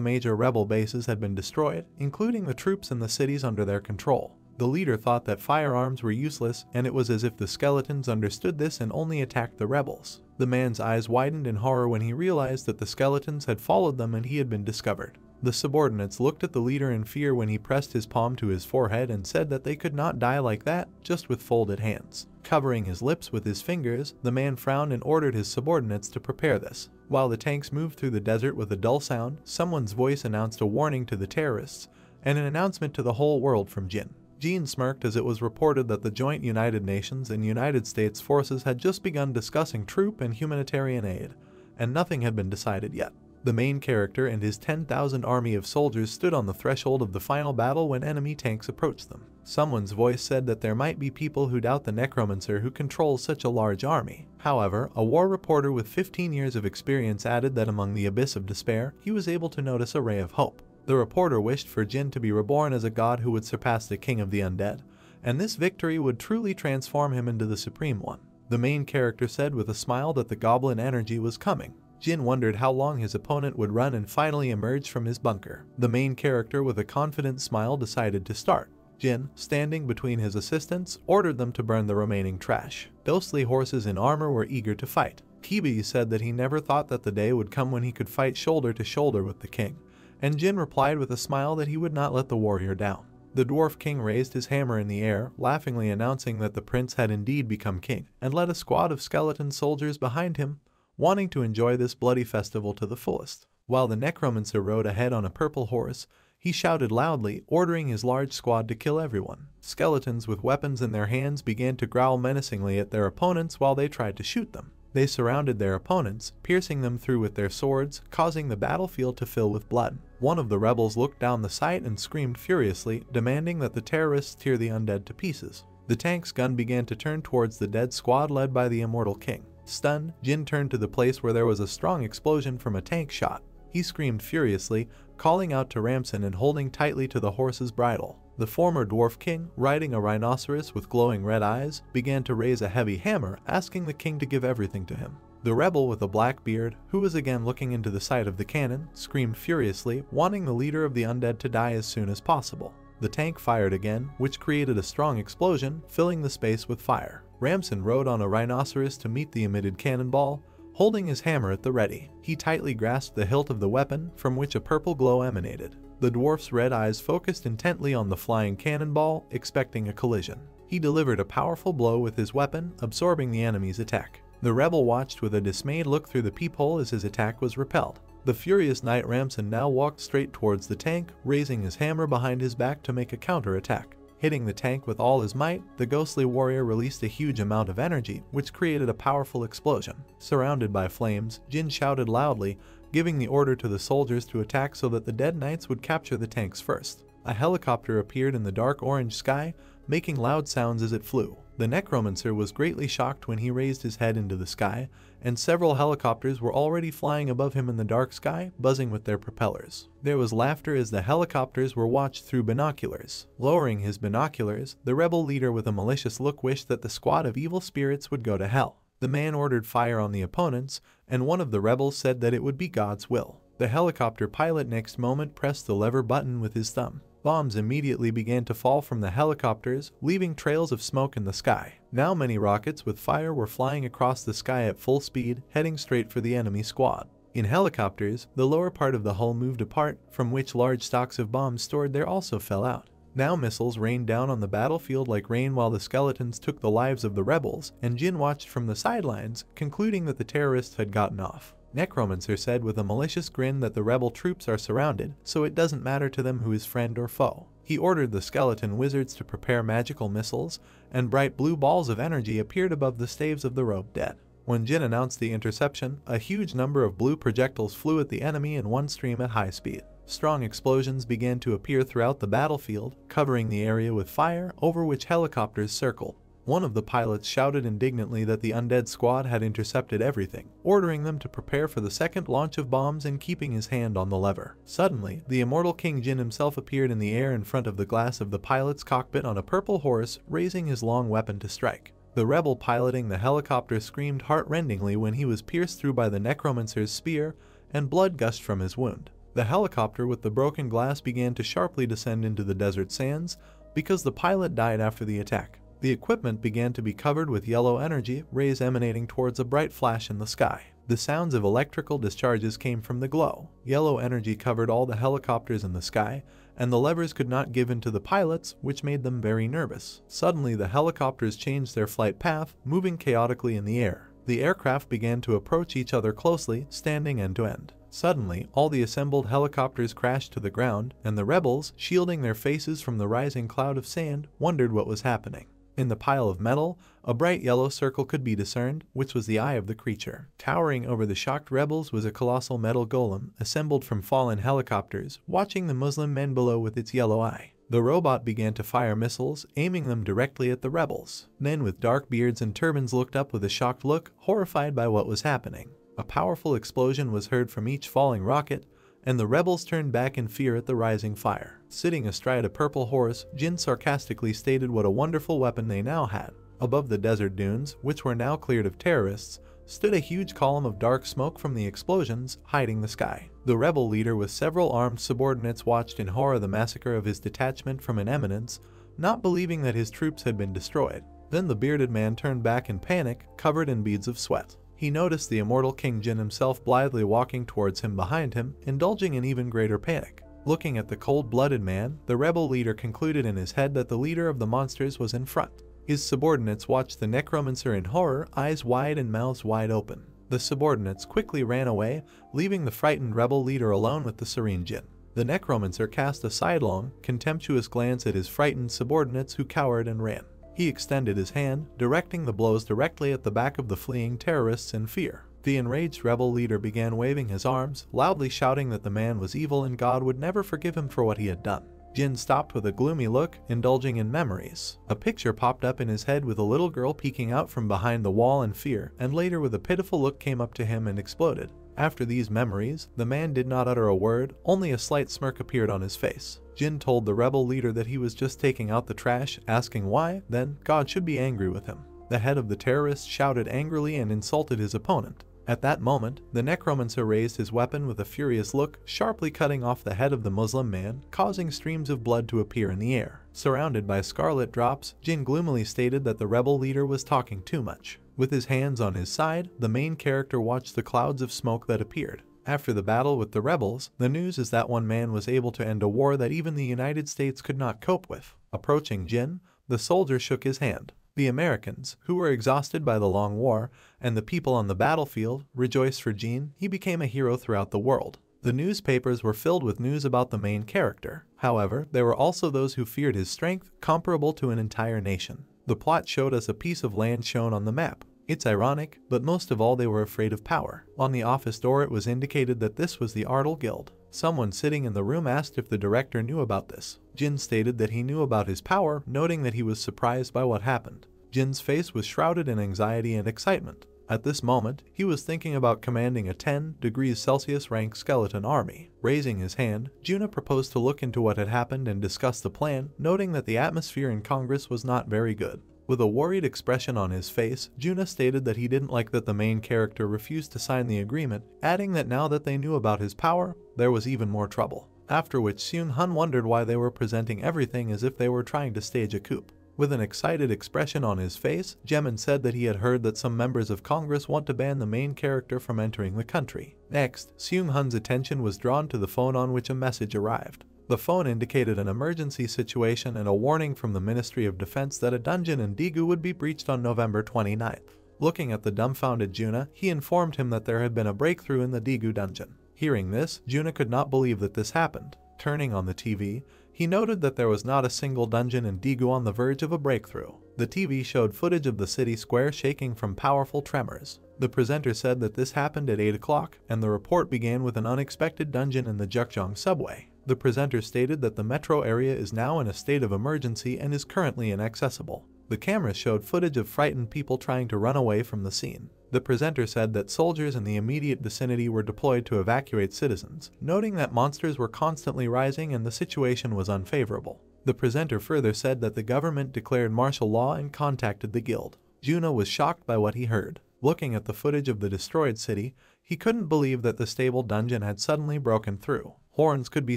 major rebel bases had been destroyed, including the troops in the cities under their control. The leader thought that firearms were useless, and it was as if the skeletons understood this and only attacked the rebels. The man's eyes widened in horror when he realized that the skeletons had followed them and he had been discovered. The subordinates looked at the leader in fear when he pressed his palm to his forehead and said that they could not die like that, just with folded hands. Covering his lips with his fingers, the man frowned and ordered his subordinates to prepare this. While the tanks moved through the desert with a dull sound, someone's voice announced a warning to the terrorists, and an announcement to the whole world from Jin. Jin smirked as it was reported that the joint United Nations and United States forces had just begun discussing troop and humanitarian aid, and nothing had been decided yet. The main character and his 10,000 army of soldiers stood on the threshold of the final battle when enemy tanks approached them. Someone's voice said that there might be people who doubt the Necromancer who controls such a large army. However, a war reporter with 15 years of experience added that among the abyss of despair, he was able to notice a ray of hope. The reporter wished for Jin to be reborn as a god who would surpass the king of the undead, and this victory would truly transform him into the supreme one. The main character said with a smile that the goblin energy was coming. Jin wondered how long his opponent would run and finally emerged from his bunker. The main character with a confident smile decided to start. Jin, standing between his assistants, ordered them to burn the remaining trash. Ghostly horses in armor were eager to fight. Kibi said that he never thought that the day would come when he could fight shoulder to shoulder with the king, and Jin replied with a smile that he would not let the warrior down. The dwarf king raised his hammer in the air, laughingly announcing that the prince had indeed become king, and led a squad of skeleton soldiers behind him, wanting to enjoy this bloody festival to the fullest. While the Necromancer rode ahead on a purple horse, he shouted loudly, ordering his large squad to kill everyone. Skeletons with weapons in their hands began to growl menacingly at their opponents while they tried to shoot them. They surrounded their opponents, piercing them through with their swords, causing the battlefield to fill with blood. One of the rebels looked down the sight and screamed furiously, demanding that the terrorists tear the undead to pieces. The tank's gun began to turn towards the dead squad led by the immortal king. Stunned, Jin turned to the place where there was a strong explosion from a tank shot. He screamed furiously, calling out to Ramson and holding tightly to the horse's bridle. The former dwarf king, riding a rhinoceros with glowing red eyes, began to raise a heavy hammer, asking the king to give everything to him. The rebel with a black beard, who was again looking into the sight of the cannon, screamed furiously, wanting the leader of the undead to die as soon as possible. The tank fired again, which created a strong explosion, filling the space with fire. Ramson rode on a rhinoceros to meet the emitted cannonball, holding his hammer at the ready. He tightly grasped the hilt of the weapon, from which a purple glow emanated. The dwarf's red eyes focused intently on the flying cannonball, expecting a collision. He delivered a powerful blow with his weapon, absorbing the enemy's attack. The rebel watched with a dismayed look through the peephole as his attack was repelled. The furious knight Ramson now walked straight towards the tank, raising his hammer behind his back to make a counter-attack. Hitting the tank with all his might, the ghostly warrior released a huge amount of energy, which created a powerful explosion. Surrounded by flames, Jin shouted loudly, giving the order to the soldiers to attack so that the dead knights would capture the tanks first. A helicopter appeared in the dark orange sky, making loud sounds as it flew. The Necromancer was greatly shocked when he raised his head into the sky, and several helicopters were already flying above him in the dark sky, buzzing with their propellers. There was laughter as the helicopters were watched through binoculars. Lowering his binoculars, the rebel leader with a malicious look wished that the squad of evil spirits would go to hell. The man ordered fire on the opponents, and one of the rebels said that it would be God's will. The helicopter pilot next moment pressed the lever button with his thumb. Bombs immediately began to fall from the helicopters, leaving trails of smoke in the sky. Now many rockets with fire were flying across the sky at full speed, heading straight for the enemy squad. In helicopters, the lower part of the hull moved apart, from which large stocks of bombs stored there also fell out. Now missiles rained down on the battlefield like rain while the skeletons took the lives of the rebels, and Jin watched from the sidelines, concluding that the terrorists had gotten off. Necromancer said with a malicious grin that the rebel troops are surrounded, so it doesn't matter to them who is friend or foe. He ordered the skeleton wizards to prepare magical missiles, and bright blue balls of energy appeared above the staves of the robed dead. When Jin announced the interception, a huge number of blue projectiles flew at the enemy in one stream at high speed. Strong explosions began to appear throughout the battlefield, covering the area with fire, over which helicopters circled. One of the pilots shouted indignantly that the undead squad had intercepted everything, ordering them to prepare for the second launch of bombs and keeping his hand on the lever. Suddenly, the immortal King Jin himself appeared in the air in front of the glass of the pilot's cockpit on a purple horse, raising his long weapon to strike. The rebel piloting the helicopter screamed heart-rendingly when he was pierced through by the Necromancer's spear, and blood gushed from his wound. The helicopter with the broken glass began to sharply descend into the desert sands, because the pilot died after the attack. The equipment began to be covered with yellow energy, rays emanating towards a bright flash in the sky. The sounds of electrical discharges came from the glow. Yellow energy covered all the helicopters in the sky, and the levers could not give in to the pilots, which made them very nervous. Suddenly, the helicopters changed their flight path, moving chaotically in the air. The aircraft began to approach each other closely, standing end to end. Suddenly, all the assembled helicopters crashed to the ground, and the rebels, shielding their faces from the rising cloud of sand, wondered what was happening. In the pile of metal, a bright yellow circle could be discerned, which was the eye of the creature. Towering over the shocked rebels was a colossal metal golem, assembled from fallen helicopters, watching the Muslim men below with its yellow eye. The robot began to fire missiles, aiming them directly at the rebels. Men with dark beards and turbans looked up with a shocked look, horrified by what was happening. A powerful explosion was heard from each falling rocket, and the rebels turned back in fear at the rising fire. Sitting astride a purple horse, Jin sarcastically stated what a wonderful weapon they now had. Above the desert dunes, which were now cleared of terrorists, stood a huge column of dark smoke from the explosions, hiding the sky. The rebel leader with several armed subordinates watched in horror the massacre of his detachment from an eminence, not believing that his troops had been destroyed. Then the bearded man turned back in panic, covered in beads of sweat. He noticed the immortal King Jin himself blithely walking towards him behind him, indulging in even greater panic. Looking at the cold-blooded man, the rebel leader concluded in his head that the leader of the monsters was in front. His subordinates watched the Necromancer in horror, eyes wide and mouths wide open. The subordinates quickly ran away, leaving the frightened rebel leader alone with the serene Jin. The Necromancer cast a sidelong, contemptuous glance at his frightened subordinates who cowered and ran. He extended his hand, directing the blows directly at the back of the fleeing terrorists in fear. The enraged rebel leader began waving his arms, loudly shouting that the man was evil and God would never forgive him for what he had done. Jin stopped with a gloomy look, indulging in memories. A picture popped up in his head with a little girl peeking out from behind the wall in fear, and later with a pitiful look came up to him and exploded. After these memories, the man did not utter a word, only a slight smirk appeared on his face. Jin told the rebel leader that he was just taking out the trash, asking why, then God should be angry with him. The head of the terrorists shouted angrily and insulted his opponent. At that moment, the Necromancer raised his weapon with a furious look, sharply cutting off the head of the Muslim man, causing streams of blood to appear in the air. Surrounded by scarlet drops, Jin gloomily stated that the rebel leader was talking too much. With his hands on his side, the main character watched the clouds of smoke that appeared. After the battle with the rebels, the news is that one man was able to end a war that even the United States could not cope with. Approaching Jin, the soldier shook his hand. The Americans, who were exhausted by the long war, and the people on the battlefield, rejoiced for Jin. He became a hero throughout the world. The newspapers were filled with news about the main character. However, there were also those who feared his strength, comparable to an entire nation. The plot showed us a piece of land shown on the map. It's ironic, but most of all they were afraid of power. On the office door it was indicated that this was the Ardal Guild. Someone sitting in the room asked if the director knew about this. Jin stated that he knew about his power, noting that he was surprised by what happened. Jin's face was shrouded in anxiety and excitement. At this moment, he was thinking about commanding a 10 degrees Celsius ranked skeleton army. Raising his hand, Juna proposed to look into what had happened and discuss the plan, noting that the atmosphere in Congress was not very good. With a worried expression on his face, Juna stated that he didn't like that the main character refused to sign the agreement, adding that now that they knew about his power, there was even more trouble. After which Seung-hun wondered why they were presenting everything as if they were trying to stage a coup. With an excited expression on his face, Jemin said that he had heard that some members of Congress want to ban the main character from entering the country. Next, Seung-hun's attention was drawn to the phone on which a message arrived. The phone indicated an emergency situation and a warning from the Ministry of Defense that a dungeon in Daegu would be breached on November 29th. Looking at the dumbfounded Juna, he informed him that there had been a breakthrough in the Daegu dungeon. Hearing this, Juna could not believe that this happened. Turning on the TV, he noted that there was not a single dungeon in Daegu on the verge of a breakthrough. The TV showed footage of the city square shaking from powerful tremors. The presenter said that this happened at 8 o'clock, and the report began with an unexpected dungeon in the Jukjeong subway. The presenter stated that the metro area is now in a state of emergency and is currently inaccessible. The cameras showed footage of frightened people trying to run away from the scene. The presenter said that soldiers in the immediate vicinity were deployed to evacuate citizens, noting that monsters were constantly rising and the situation was unfavorable. The presenter further said that the government declared martial law and contacted the guild. Juna was shocked by what he heard. Looking at the footage of the destroyed city, he couldn't believe that the stable dungeon had suddenly broken through. Horns could be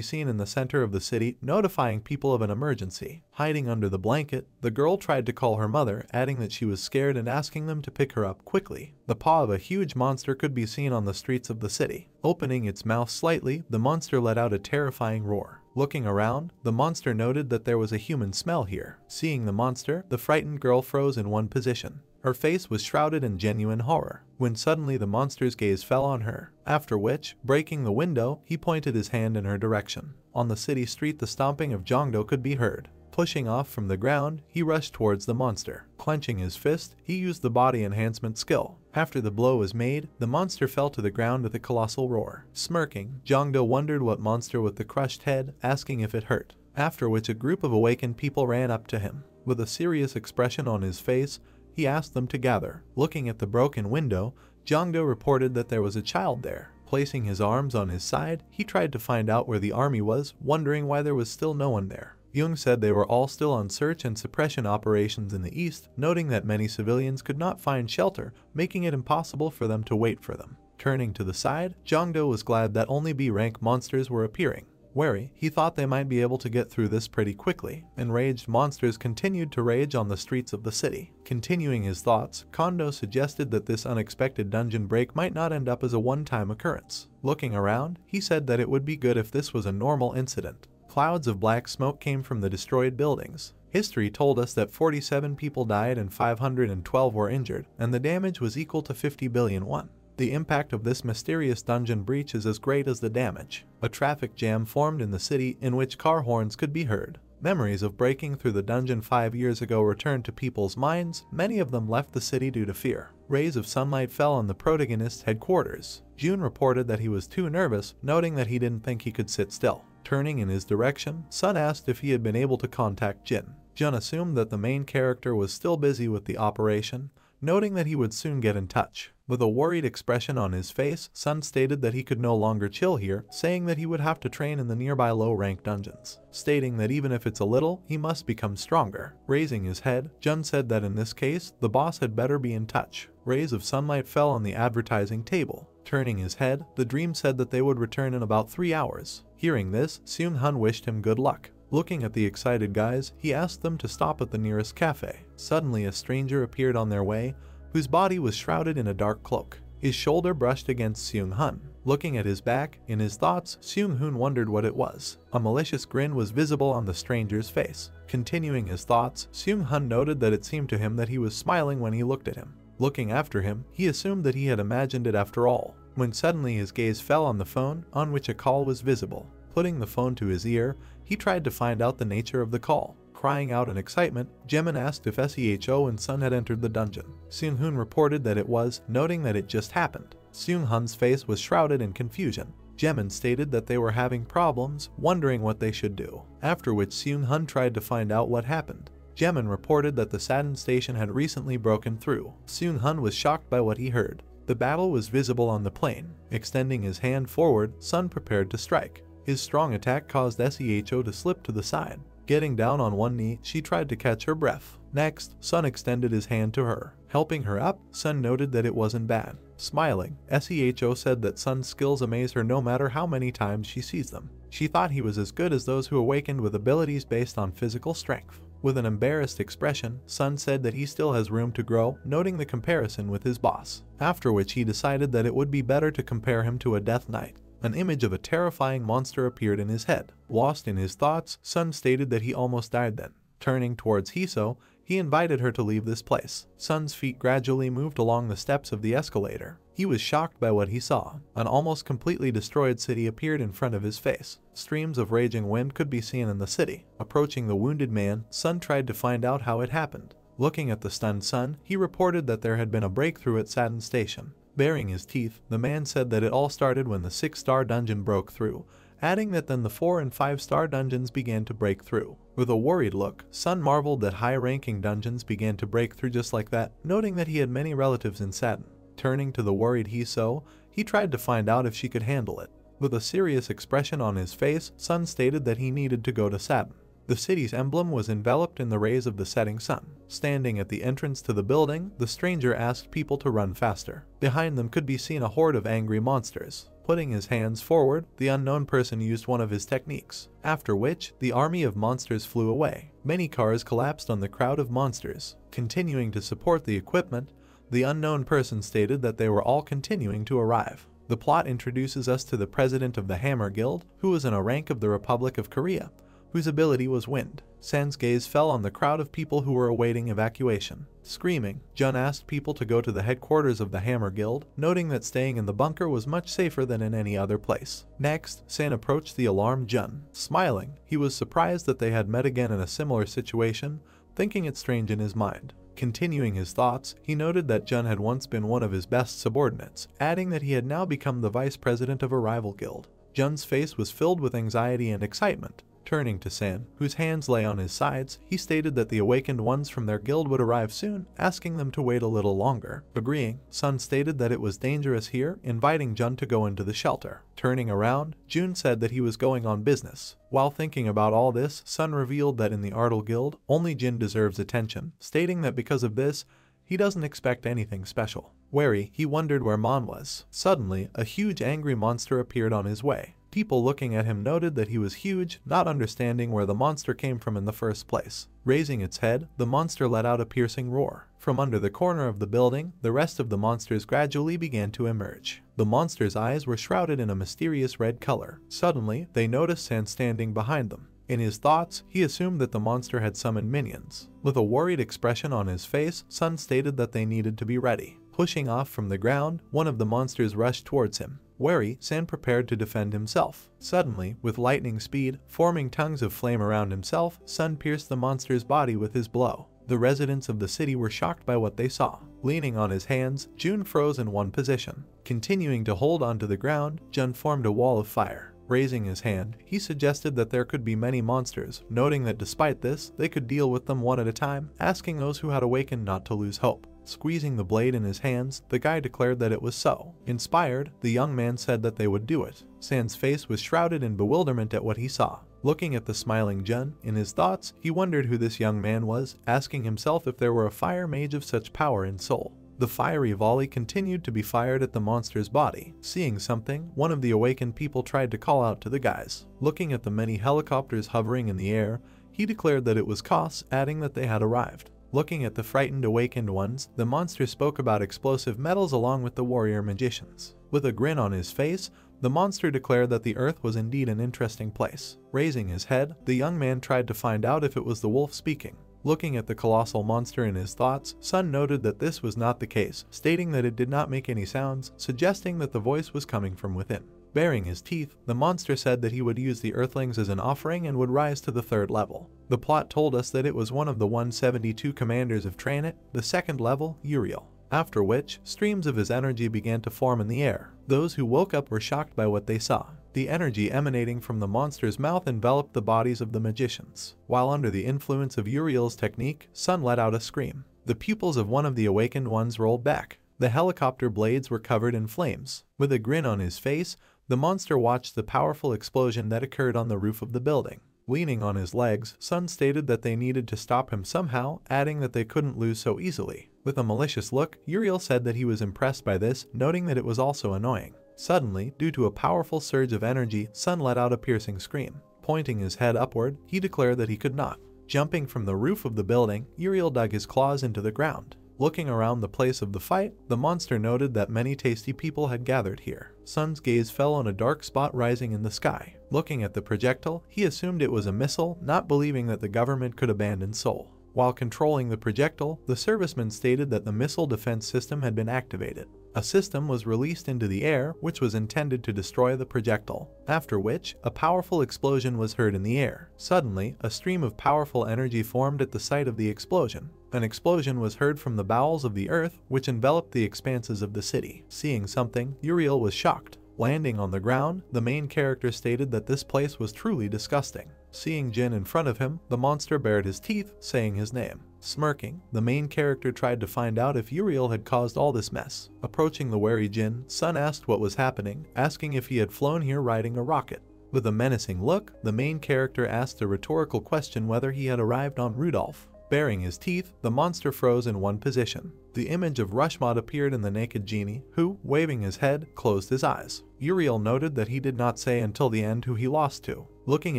seen in the center of the city, notifying people of an emergency. Hiding under the blanket, the girl tried to call her mother, adding that she was scared and asking them to pick her up quickly. The paw of a huge monster could be seen on the streets of the city. Opening its mouth slightly, the monster let out a terrifying roar. Looking around, the monster noted that there was a human smell here. Seeing the monster, the frightened girl froze in one position. Her face was shrouded in genuine horror, when suddenly the monster's gaze fell on her, after which, breaking the window, he pointed his hand in her direction. On the city street, the stomping of Jongdo could be heard. Pushing off from the ground, he rushed towards the monster. Clenching his fist, he used the body enhancement skill. After the blow was made, the monster fell to the ground with a colossal roar. Smirking, Jongdo wondered what monster with the crushed head, asking if it hurt, after which a group of awakened people ran up to him. With a serious expression on his face, he asked them to gather. Looking at the broken window, Jongdo reported that there was a child there. Placing his arms on his side, he tried to find out where the army was, wondering why there was still no one there. Jung said they were all still on search and suppression operations in the east, noting that many civilians could not find shelter, making it impossible for them to wait for them. Turning to the side, Jongdo was glad that only B-rank monsters were appearing. Wary, he thought they might be able to get through this pretty quickly. Enraged monsters continued to rage on the streets of the city. Continuing his thoughts, Kondo suggested that this unexpected dungeon break might not end up as a one-time occurrence. Looking around, he said that it would be good if this was a normal incident. Clouds of black smoke came from the destroyed buildings. History told us that 47 people died and 512 were injured, and the damage was equal to 50 billion won. The impact of this mysterious dungeon breach is as great as the damage. A traffic jam formed in the city in which car horns could be heard. Memories of breaking through the dungeon 5 years ago returned to people's minds. Many of them left the city due to fear. Rays of sunlight fell on the protagonist's headquarters. Jun reported that he was too nervous, noting that he didn't think he could sit still. Turning in his direction, Sun asked if he had been able to contact Jin. Jun assumed that the main character was still busy with the operation, noting that he would soon get in touch. With a worried expression on his face, Sun stated that he could no longer chill here, saying that he would have to train in the nearby low-rank dungeons, stating that even if it's a little, he must become stronger. Raising his head, Jun said that in this case, the boss had better be in touch. Rays of sunlight fell on the advertising table. Turning his head, the dream said that they would return in about 3 hours. Hearing this, Seung-hun wished him good luck. Looking at the excited guys, he asked them to stop at the nearest cafe. Suddenly, a stranger appeared on their way, whose body was shrouded in a dark cloak. His shoulder brushed against Seung-hun. Looking at his back, in his thoughts, Seung-hun wondered what it was. A malicious grin was visible on the stranger's face. Continuing his thoughts, Seung-hun noted that it seemed to him that he was smiling when he looked at him. Looking after him, he assumed that he had imagined it after all, when suddenly his gaze fell on the phone, on which a call was visible. Putting the phone to his ear, he tried to find out the nature of the call. Crying out in excitement, Jemin asked if Seho and Sun had entered the dungeon. Seung-hun reported that it was, noting that it just happened. Seung-hun's face was shrouded in confusion. Jemin stated that they were having problems, wondering what they should do, after which Seung-hun tried to find out what happened. Jemin reported that the Saturn station had recently broken through. Seung-hun was shocked by what he heard. The battle was visible on the plain. Extending his hand forward, Sun prepared to strike. His strong attack caused Seho to slip to the side. Getting down on one knee, she tried to catch her breath. Next, Sun extended his hand to her. Helping her up, Sun noted that it wasn't bad. Smiling, Seho said that Sun's skills amaze her no matter how many times she sees them. She thought he was as good as those who awakened with abilities based on physical strength. With an embarrassed expression, Sun said that he still has room to grow, noting the comparison with his boss. After which he decided that it would be better to compare him to a Death Knight. An image of a terrifying monster appeared in his head. Lost in his thoughts, Sun stated that he almost died then. Turning towards Hiso, he invited her to leave this place. Sun's feet gradually moved along the steps of the escalator. He was shocked by what he saw. An almost completely destroyed city appeared in front of his face. Streams of raging wind could be seen in the city. Approaching the wounded man, Sun tried to find out how it happened. Looking at the stunned Sun, he reported that there had been a breakthrough at Saturn Station. Baring his teeth, the man said that it all started when the 6-star dungeon broke through, adding that then the 4- and 5-star dungeons began to break through. With a worried look, Sun marveled that high-ranking dungeons began to break through just like that, noting that he had many relatives in Saturn. Turning to the worried Hiso, he tried to find out if she could handle it. With a serious expression on his face, Sun stated that he needed to go to Saturn. The city's emblem was enveloped in the rays of the setting sun. Standing at the entrance to the building, the stranger asked people to run faster. Behind them could be seen a horde of angry monsters. Putting his hands forward, the unknown person used one of his techniques, after which, the army of monsters flew away. Many cars collapsed on the crowd of monsters. Continuing to support the equipment, the unknown person stated that they were all continuing to arrive. The plot introduces us to the president of the Hammer Guild, who was in a rank of the Republic of Korea, whose ability was wind. San's gaze fell on the crowd of people who were awaiting evacuation. Screaming, Jun asked people to go to the headquarters of the Hammer Guild, noting that staying in the bunker was much safer than in any other place. Next, San approached the alarmed Jun. Smiling, he was surprised that they had met again in a similar situation, thinking it strange in his mind. Continuing his thoughts, he noted that Jun had once been one of his best subordinates, adding that he had now become the vice president of a rival guild. Jun's face was filled with anxiety and excitement. Turning to San, whose hands lay on his sides, he stated that the awakened ones from their guild would arrive soon, asking them to wait a little longer. Agreeing, Sun stated that it was dangerous here, inviting Jun to go into the shelter. Turning around, Jun said that he was going on business. While thinking about all this, Sun revealed that in the Ardal Guild, only Jin deserves attention, stating that because of this, he doesn't expect anything special. Wary, he wondered where Mon was. Suddenly, a huge angry monster appeared on his way. People looking at him noted that he was huge, not understanding where the monster came from in the first place. Raising its head, the monster let out a piercing roar. From under the corner of the building, the rest of the monsters gradually began to emerge. The monster's eyes were shrouded in a mysterious red color. Suddenly, they noticed San standing behind them. In his thoughts, he assumed that the monster had summoned minions. With a worried expression on his face, Sun stated that they needed to be ready. Pushing off from the ground, one of the monsters rushed towards him. Wary, San prepared to defend himself. Suddenly, with lightning speed, forming tongues of flame around himself, Sun pierced the monster's body with his blow. The residents of the city were shocked by what they saw. Leaning on his hands, Jun froze in one position. Continuing to hold onto the ground, Jun formed a wall of fire. Raising his hand, he suggested that there could be many monsters, noting that despite this, they could deal with them one at a time, asking those who had awakened not to lose hope. Squeezing the blade in his hands, the guy declared that it was so. Inspired, the young man said that they would do it. San's face was shrouded in bewilderment at what he saw. Looking at the smiling Jun, in his thoughts, he wondered who this young man was, asking himself if there were a fire mage of such power in soul. The fiery volley continued to be fired at the monster's body. Seeing something, one of the awakened people tried to call out to the guys. Looking at the many helicopters hovering in the air, he declared that it was Kos, adding that they had arrived. Looking at the frightened awakened ones, the monster spoke about explosive metals along with the warrior magicians. With a grin on his face, the monster declared that the earth was indeed an interesting place. Raising his head, the young man tried to find out if it was the wolf speaking. Looking at the colossal monster in his thoughts, Sun noted that this was not the case, stating that it did not make any sounds, suggesting that the voice was coming from within. Baring his teeth, the monster said that he would use the Earthlings as an offering and would rise to the 3rd level. The plot told us that it was one of the 172 commanders of Tranit, the 2nd level, Uriel. After which, streams of his energy began to form in the air. Those who woke up were shocked by what they saw. The energy emanating from the monster's mouth enveloped the bodies of the magicians. While under the influence of Uriel's technique, Sun let out a scream. The pupils of one of the awakened ones rolled back. The helicopter blades were covered in flames. With a grin on his face, the monster watched the powerful explosion that occurred on the roof of the building. Leaning on his legs, Sun stated that they needed to stop him somehow, adding that they couldn't lose so easily. With a malicious look, Uriel said that he was impressed by this, noting that it was also annoying. Suddenly, due to a powerful surge of energy, Sun let out a piercing scream. Pointing his head upward, he declared that he could not. Jumping from the roof of the building, Uriel dug his claws into the ground. Looking around the place of the fight, the monster noted that many tasty people had gathered here. Sun's gaze fell on a dark spot rising in the sky. Looking at the projectile, he assumed it was a missile, not believing that the government could abandon Seoul. While controlling the projectile, the serviceman stated that the missile defense system had been activated. A system was released into the air which was intended to destroy the projectile, after which a powerful explosion was heard in the air. Suddenly, a stream of powerful energy formed at the site of the explosion. An explosion was heard from the bowels of the earth which enveloped the expanses of the city. Seeing something, Uriel was shocked. Landing on the ground, the main character stated that this place was truly disgusting. Seeing Jin in front of him, the monster bared his teeth, saying his name. Smirking, the main character tried to find out if Uriel had caused all this mess. Approaching the wary Jin, Sun asked what was happening, asking if he had flown here riding a rocket. With a menacing look, the main character asked a rhetorical question whether he had arrived on Rudolph. Baring his teeth, the monster froze in one position. The image of Rushmod appeared in the naked genie, who, waving his head, closed his eyes. Uriel noted that he did not say until the end who he lost to. Looking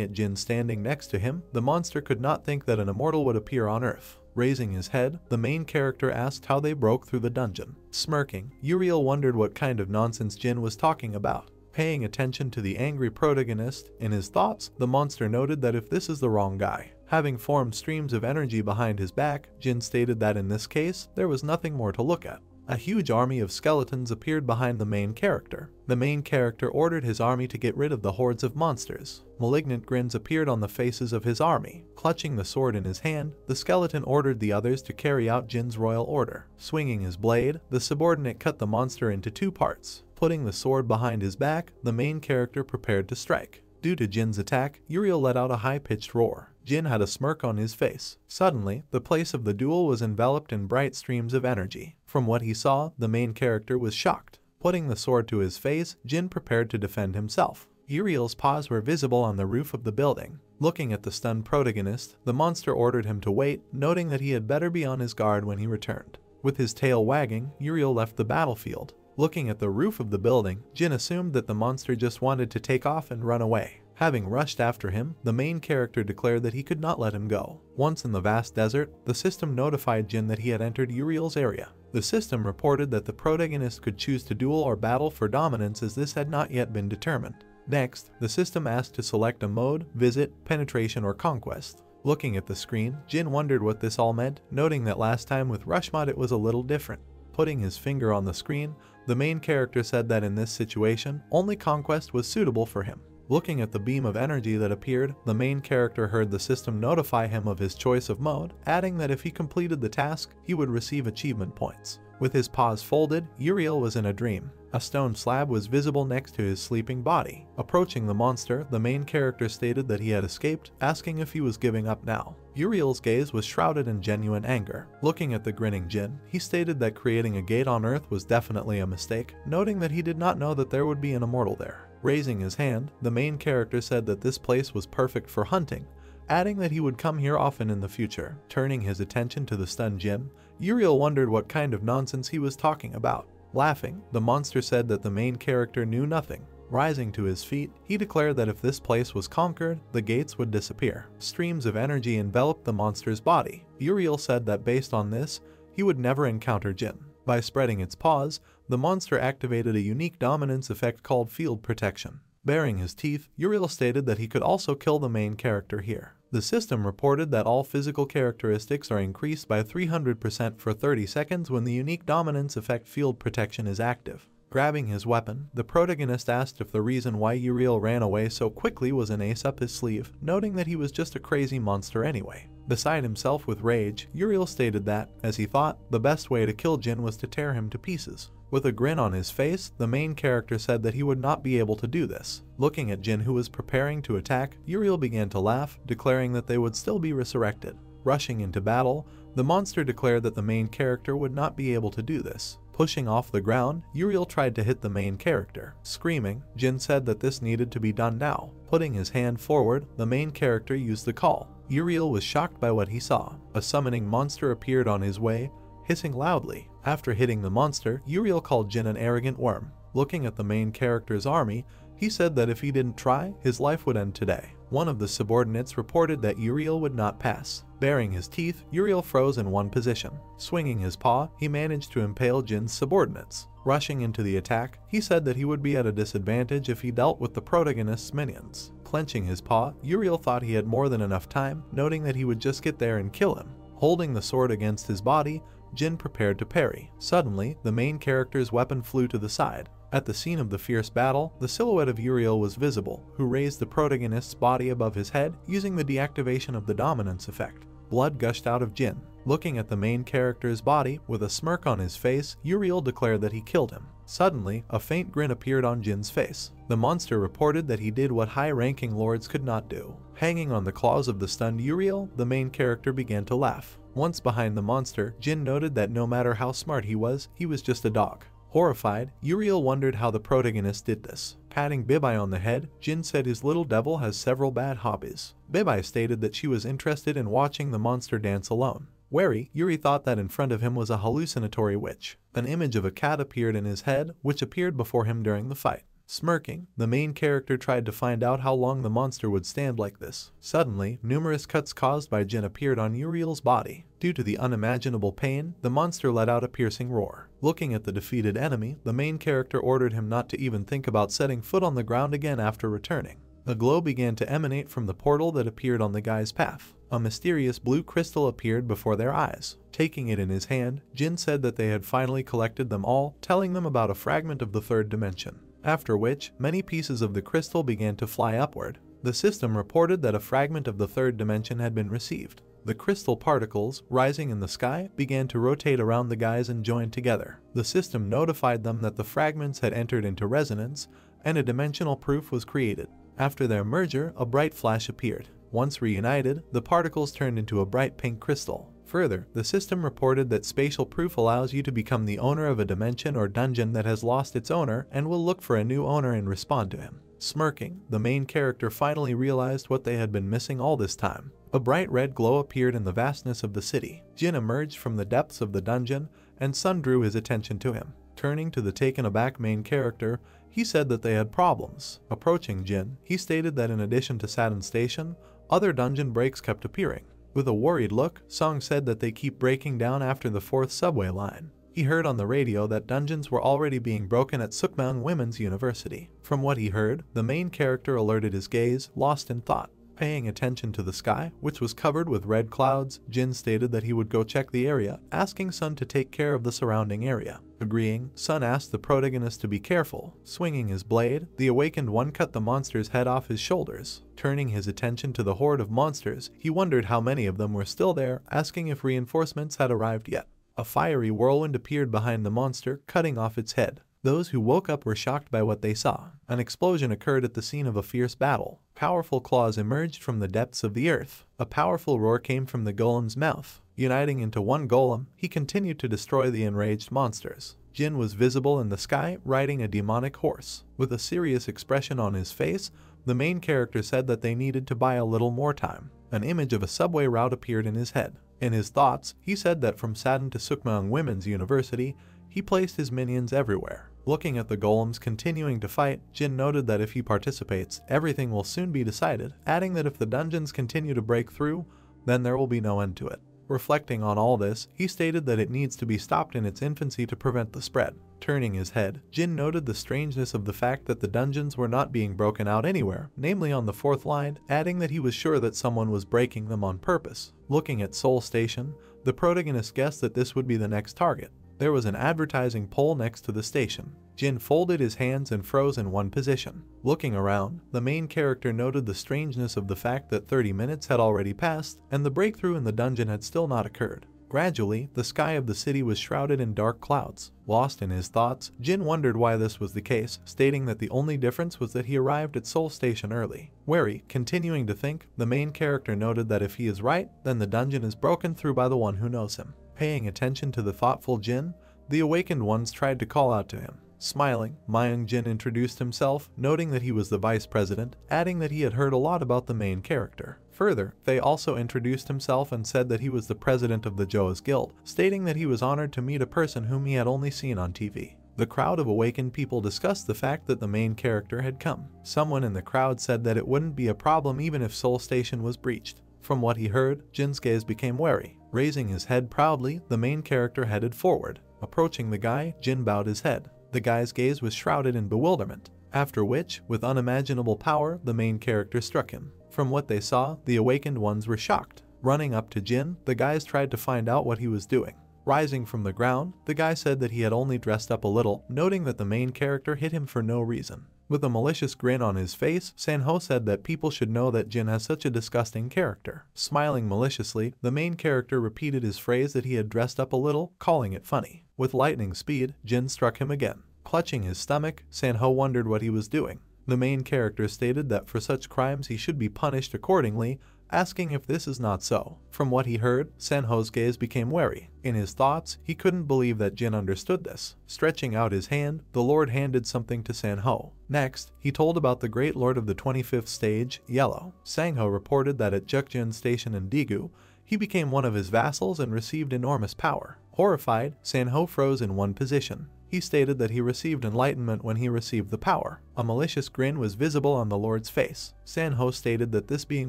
at Jin standing next to him, the monster could not think that an immortal would appear on Earth. Raising his head, the main character asked how they broke through the dungeon. Smirking, Uriel wondered what kind of nonsense Jin was talking about. Paying attention to the angry protagonist, in his thoughts, the monster noted that if this is the wrong guy. Having formed streams of energy behind his back, Jin stated that in this case, there was nothing more to look at. A huge army of skeletons appeared behind the main character. The main character ordered his army to get rid of the hordes of monsters. Malignant grins appeared on the faces of his army. Clutching the sword in his hand, the skeleton ordered the others to carry out Jin's royal order. Swinging his blade, the subordinate cut the monster into two parts. Putting the sword behind his back, the main character prepared to strike. Due to Jin's attack, Uriel let out a high-pitched roar. Jin had a smirk on his face. Suddenly, the place of the duel was enveloped in bright streams of energy. From what he saw, the main character was shocked. Putting the sword to his face, Jin prepared to defend himself. Uriel's paws were visible on the roof of the building. Looking at the stunned protagonist, the monster ordered him to wait, noting that he had better be on his guard when he returned. With his tail wagging, Uriel left the battlefield. Looking at the roof of the building, Jin assumed that the monster just wanted to take off and run away. Having rushed after him, the main character declared that he could not let him go. Once in the vast desert, the system notified Jin that he had entered Uriel's area. The system reported that the protagonist could choose to duel or battle for dominance, as this had not yet been determined. Next, the system asked to select a mode, visit, penetration, or conquest. Looking at the screen, Jin wondered what this all meant, noting that last time with Rushmod it was a little different. Putting his finger on the screen, the main character said that in this situation, only conquest was suitable for him. Looking at the beam of energy that appeared, the main character heard the system notify him of his choice of mode, adding that if he completed the task, he would receive achievement points. With his paws folded, Uriel was in a dream. A stone slab was visible next to his sleeping body. Approaching the monster, the main character stated that he had escaped, asking if he was giving up now. Uriel's gaze was shrouded in genuine anger. Looking at the grinning Jin, he stated that creating a gate on Earth was definitely a mistake, noting that he did not know that there would be an immortal there. Raising his hand, the main character said that this place was perfect for hunting, adding that he would come here often in the future. Turning his attention to the stunned Jin, Uriel wondered what kind of nonsense he was talking about. Laughing, the monster said that the main character knew nothing. Rising to his feet, he declared that if this place was conquered, the gates would disappear. Streams of energy enveloped the monster's body. Uriel said that based on this, he would never encounter Jin. By spreading its paws, the monster activated a unique dominance effect called field protection. Baring his teeth, Uriel stated that he could also kill the main character here. The system reported that all physical characteristics are increased by 300% for 30 seconds when the unique dominance effect field protection is active. Grabbing his weapon, the protagonist asked if the reason why Uriel ran away so quickly was an ace up his sleeve, noting that he was just a crazy monster anyway. Beside himself with rage, Uriel stated that, as he thought, the best way to kill Jin was to tear him to pieces. With a grin on his face, the main character said that he would not be able to do this. Looking at Jin, who was preparing to attack, Uriel began to laugh, declaring that they would still be resurrected. Rushing into battle, the monster declared that the main character would not be able to do this. Pushing off the ground, Uriel tried to hit the main character. Screaming, Jin said that this needed to be done now. Putting his hand forward, the main character used the call. Uriel was shocked by what he saw. A summoning monster appeared on his way, hissing loudly. After hitting the monster, Uriel called Jin an arrogant worm. Looking at the main character's army, he said that if he didn't try, his life would end today. One of the subordinates reported that Uriel would not pass. Baring his teeth, Uriel froze in one position. Swinging his paw, he managed to impale Jin's subordinates. Rushing into the attack, he said that he would be at a disadvantage if he dealt with the protagonist's minions. Clenching his paw, Uriel thought he had more than enough time, noting that he would just get there and kill him. Holding the sword against his body, Jin prepared to parry. Suddenly, the main character's weapon flew to the side. At the scene of the fierce battle, the silhouette of Uriel was visible, who raised the protagonist's body above his head using the deactivation of the dominance effect. Blood gushed out of Jin. Looking at the main character's body, with a smirk on his face, Uriel declared that he killed him. Suddenly, a faint grin appeared on Jin's face. The monster reported that he did what high-ranking lords could not do. Hanging on the claws of the stunned Uriel, the main character began to laugh. Once behind the monster, Jin noted that no matter how smart he was just a dog. Horrified, Uriel wondered how the protagonist did this. Patting Bibai on the head, Jin said his little devil has several bad hobbies. Bibai stated that she was interested in watching the monster dance alone. Wary, Yuri thought that in front of him was a hallucinatory witch. An image of a cat appeared in his head, which appeared before him during the fight. Smirking, the main character tried to find out how long the monster would stand like this. Suddenly, numerous cuts caused by Jin appeared on Uriel's body. Due to the unimaginable pain, the monster let out a piercing roar. Looking at the defeated enemy, the main character ordered him not to even think about setting foot on the ground again after returning. A glow began to emanate from the portal that appeared on the guy's path. A mysterious blue crystal appeared before their eyes. Taking it in his hand, Jin said that they had finally collected them all, telling them about a fragment of the third dimension. After which, many pieces of the crystal began to fly upward. The system reported that a fragment of the third dimension had been received. The crystal particles, rising in the sky, began to rotate around the guys and join together. The system notified them that the fragments had entered into resonance, and a dimensional proof was created. After their merger, a bright flash appeared. Once reunited, the particles turned into a bright pink crystal. Further, the system reported that spatial proof allows you to become the owner of a dimension or dungeon that has lost its owner and will look for a new owner and respond to him. Smirking, the main character finally realized what they had been missing all this time. A bright red glow appeared in the vastness of the city. Jin emerged from the depths of the dungeon, and Sun drew his attention to him. Turning to the taken aback main character, he said that they had problems. Approaching Jin, he stated that in addition to Saturn Station, other dungeon breaks kept appearing. With a worried look, Song said that they keep breaking down after the 4th subway line. He heard on the radio that dungeons were already being broken at Sukmang Women's University. From what he heard, the main character alerted his gaze, lost in thought. Paying attention to the sky, which was covered with red clouds, Jin stated that he would go check the area, asking Sun to take care of the surrounding area. Agreeing, Sun asked the protagonist to be careful. Swinging his blade, the awakened one cut the monster's head off his shoulders. Turning his attention to the horde of monsters, he wondered how many of them were still there, asking if reinforcements had arrived yet. A fiery whirlwind appeared behind the monster, cutting off its head. Those who woke up were shocked by what they saw. An explosion occurred at the scene of a fierce battle. Powerful claws emerged from the depths of the earth. A powerful roar came from the golem's mouth. Uniting into one golem, he continued to destroy the enraged monsters. Jin was visible in the sky, riding a demonic horse. With a serious expression on his face, the main character said that they needed to buy a little more time. An image of a subway route appeared in his head. In his thoughts, he said that from Saturn to Sukmang Women's University, he placed his minions everywhere. Looking at the golems continuing to fight, Jin noted that if he participates, everything will soon be decided, adding that if the dungeons continue to break through, then there will be no end to it. Reflecting on all this, he stated that it needs to be stopped in its infancy to prevent the spread. Turning his head, Jin noted the strangeness of the fact that the dungeons were not being broken out anywhere, namely on the 4th line, adding that he was sure that someone was breaking them on purpose. Looking at Seoul Station, the protagonist guessed that this would be the next target. There was an advertising pole next to the station. Jin folded his hands and froze in one position. Looking around, the main character noted the strangeness of the fact that 30 minutes had already passed, and the breakthrough in the dungeon had still not occurred. Gradually, the sky of the city was shrouded in dark clouds. Lost in his thoughts, Jin wondered why this was the case, stating that the only difference was that he arrived at Seoul Station early. Wary, continuing to think, the main character noted that if he is right, then the dungeon is broken through by the one who knows him. Paying attention to the thoughtful Jin, the awakened ones tried to call out to him. Smiling, Myung Jin introduced himself, noting that he was the vice president, adding that he had heard a lot about the main character. Further, Faye also introduced himself and said that he was the president of the Joa's Guild, stating that he was honored to meet a person whom he had only seen on TV. The crowd of awakened people discussed the fact that the main character had come. Someone in the crowd said that it wouldn't be a problem even if Seoul Station was breached. From what he heard, Jin's gaze became wary. Raising his head proudly, the main character headed forward. Approaching the guy, Jin bowed his head. The guy's gaze was shrouded in bewilderment, after which, with unimaginable power, the main character struck him. From what they saw, the awakened ones were shocked. Running up to Jin, the guys tried to find out what he was doing. Rising from the ground, the guy said that he had only dressed up a little, noting that the main character hit him for no reason. With a malicious grin on his face, Sanho said that people should know that Jin has such a disgusting character. Smiling maliciously, the main character repeated his phrase that he had dressed up a little, calling it funny. With lightning speed, Jin struck him again. Clutching his stomach, Sanho wondered what he was doing. The main character stated that for such crimes he should be punished accordingly, asking if this is not so. From what he heard, Sanho's gaze became wary. In his thoughts, he couldn't believe that Jin understood this. Stretching out his hand, the Lord handed something to Sanho. Next, he told about the Great Lord of the 25th Stage, Yellow. Sangho reported that at Jukjin Station in Daegu, he became one of his vassals and received enormous power. Horrified, Sanho froze in one position. He stated that he received enlightenment when he received the power. A malicious grin was visible on the Lord's face. Sanho stated that this being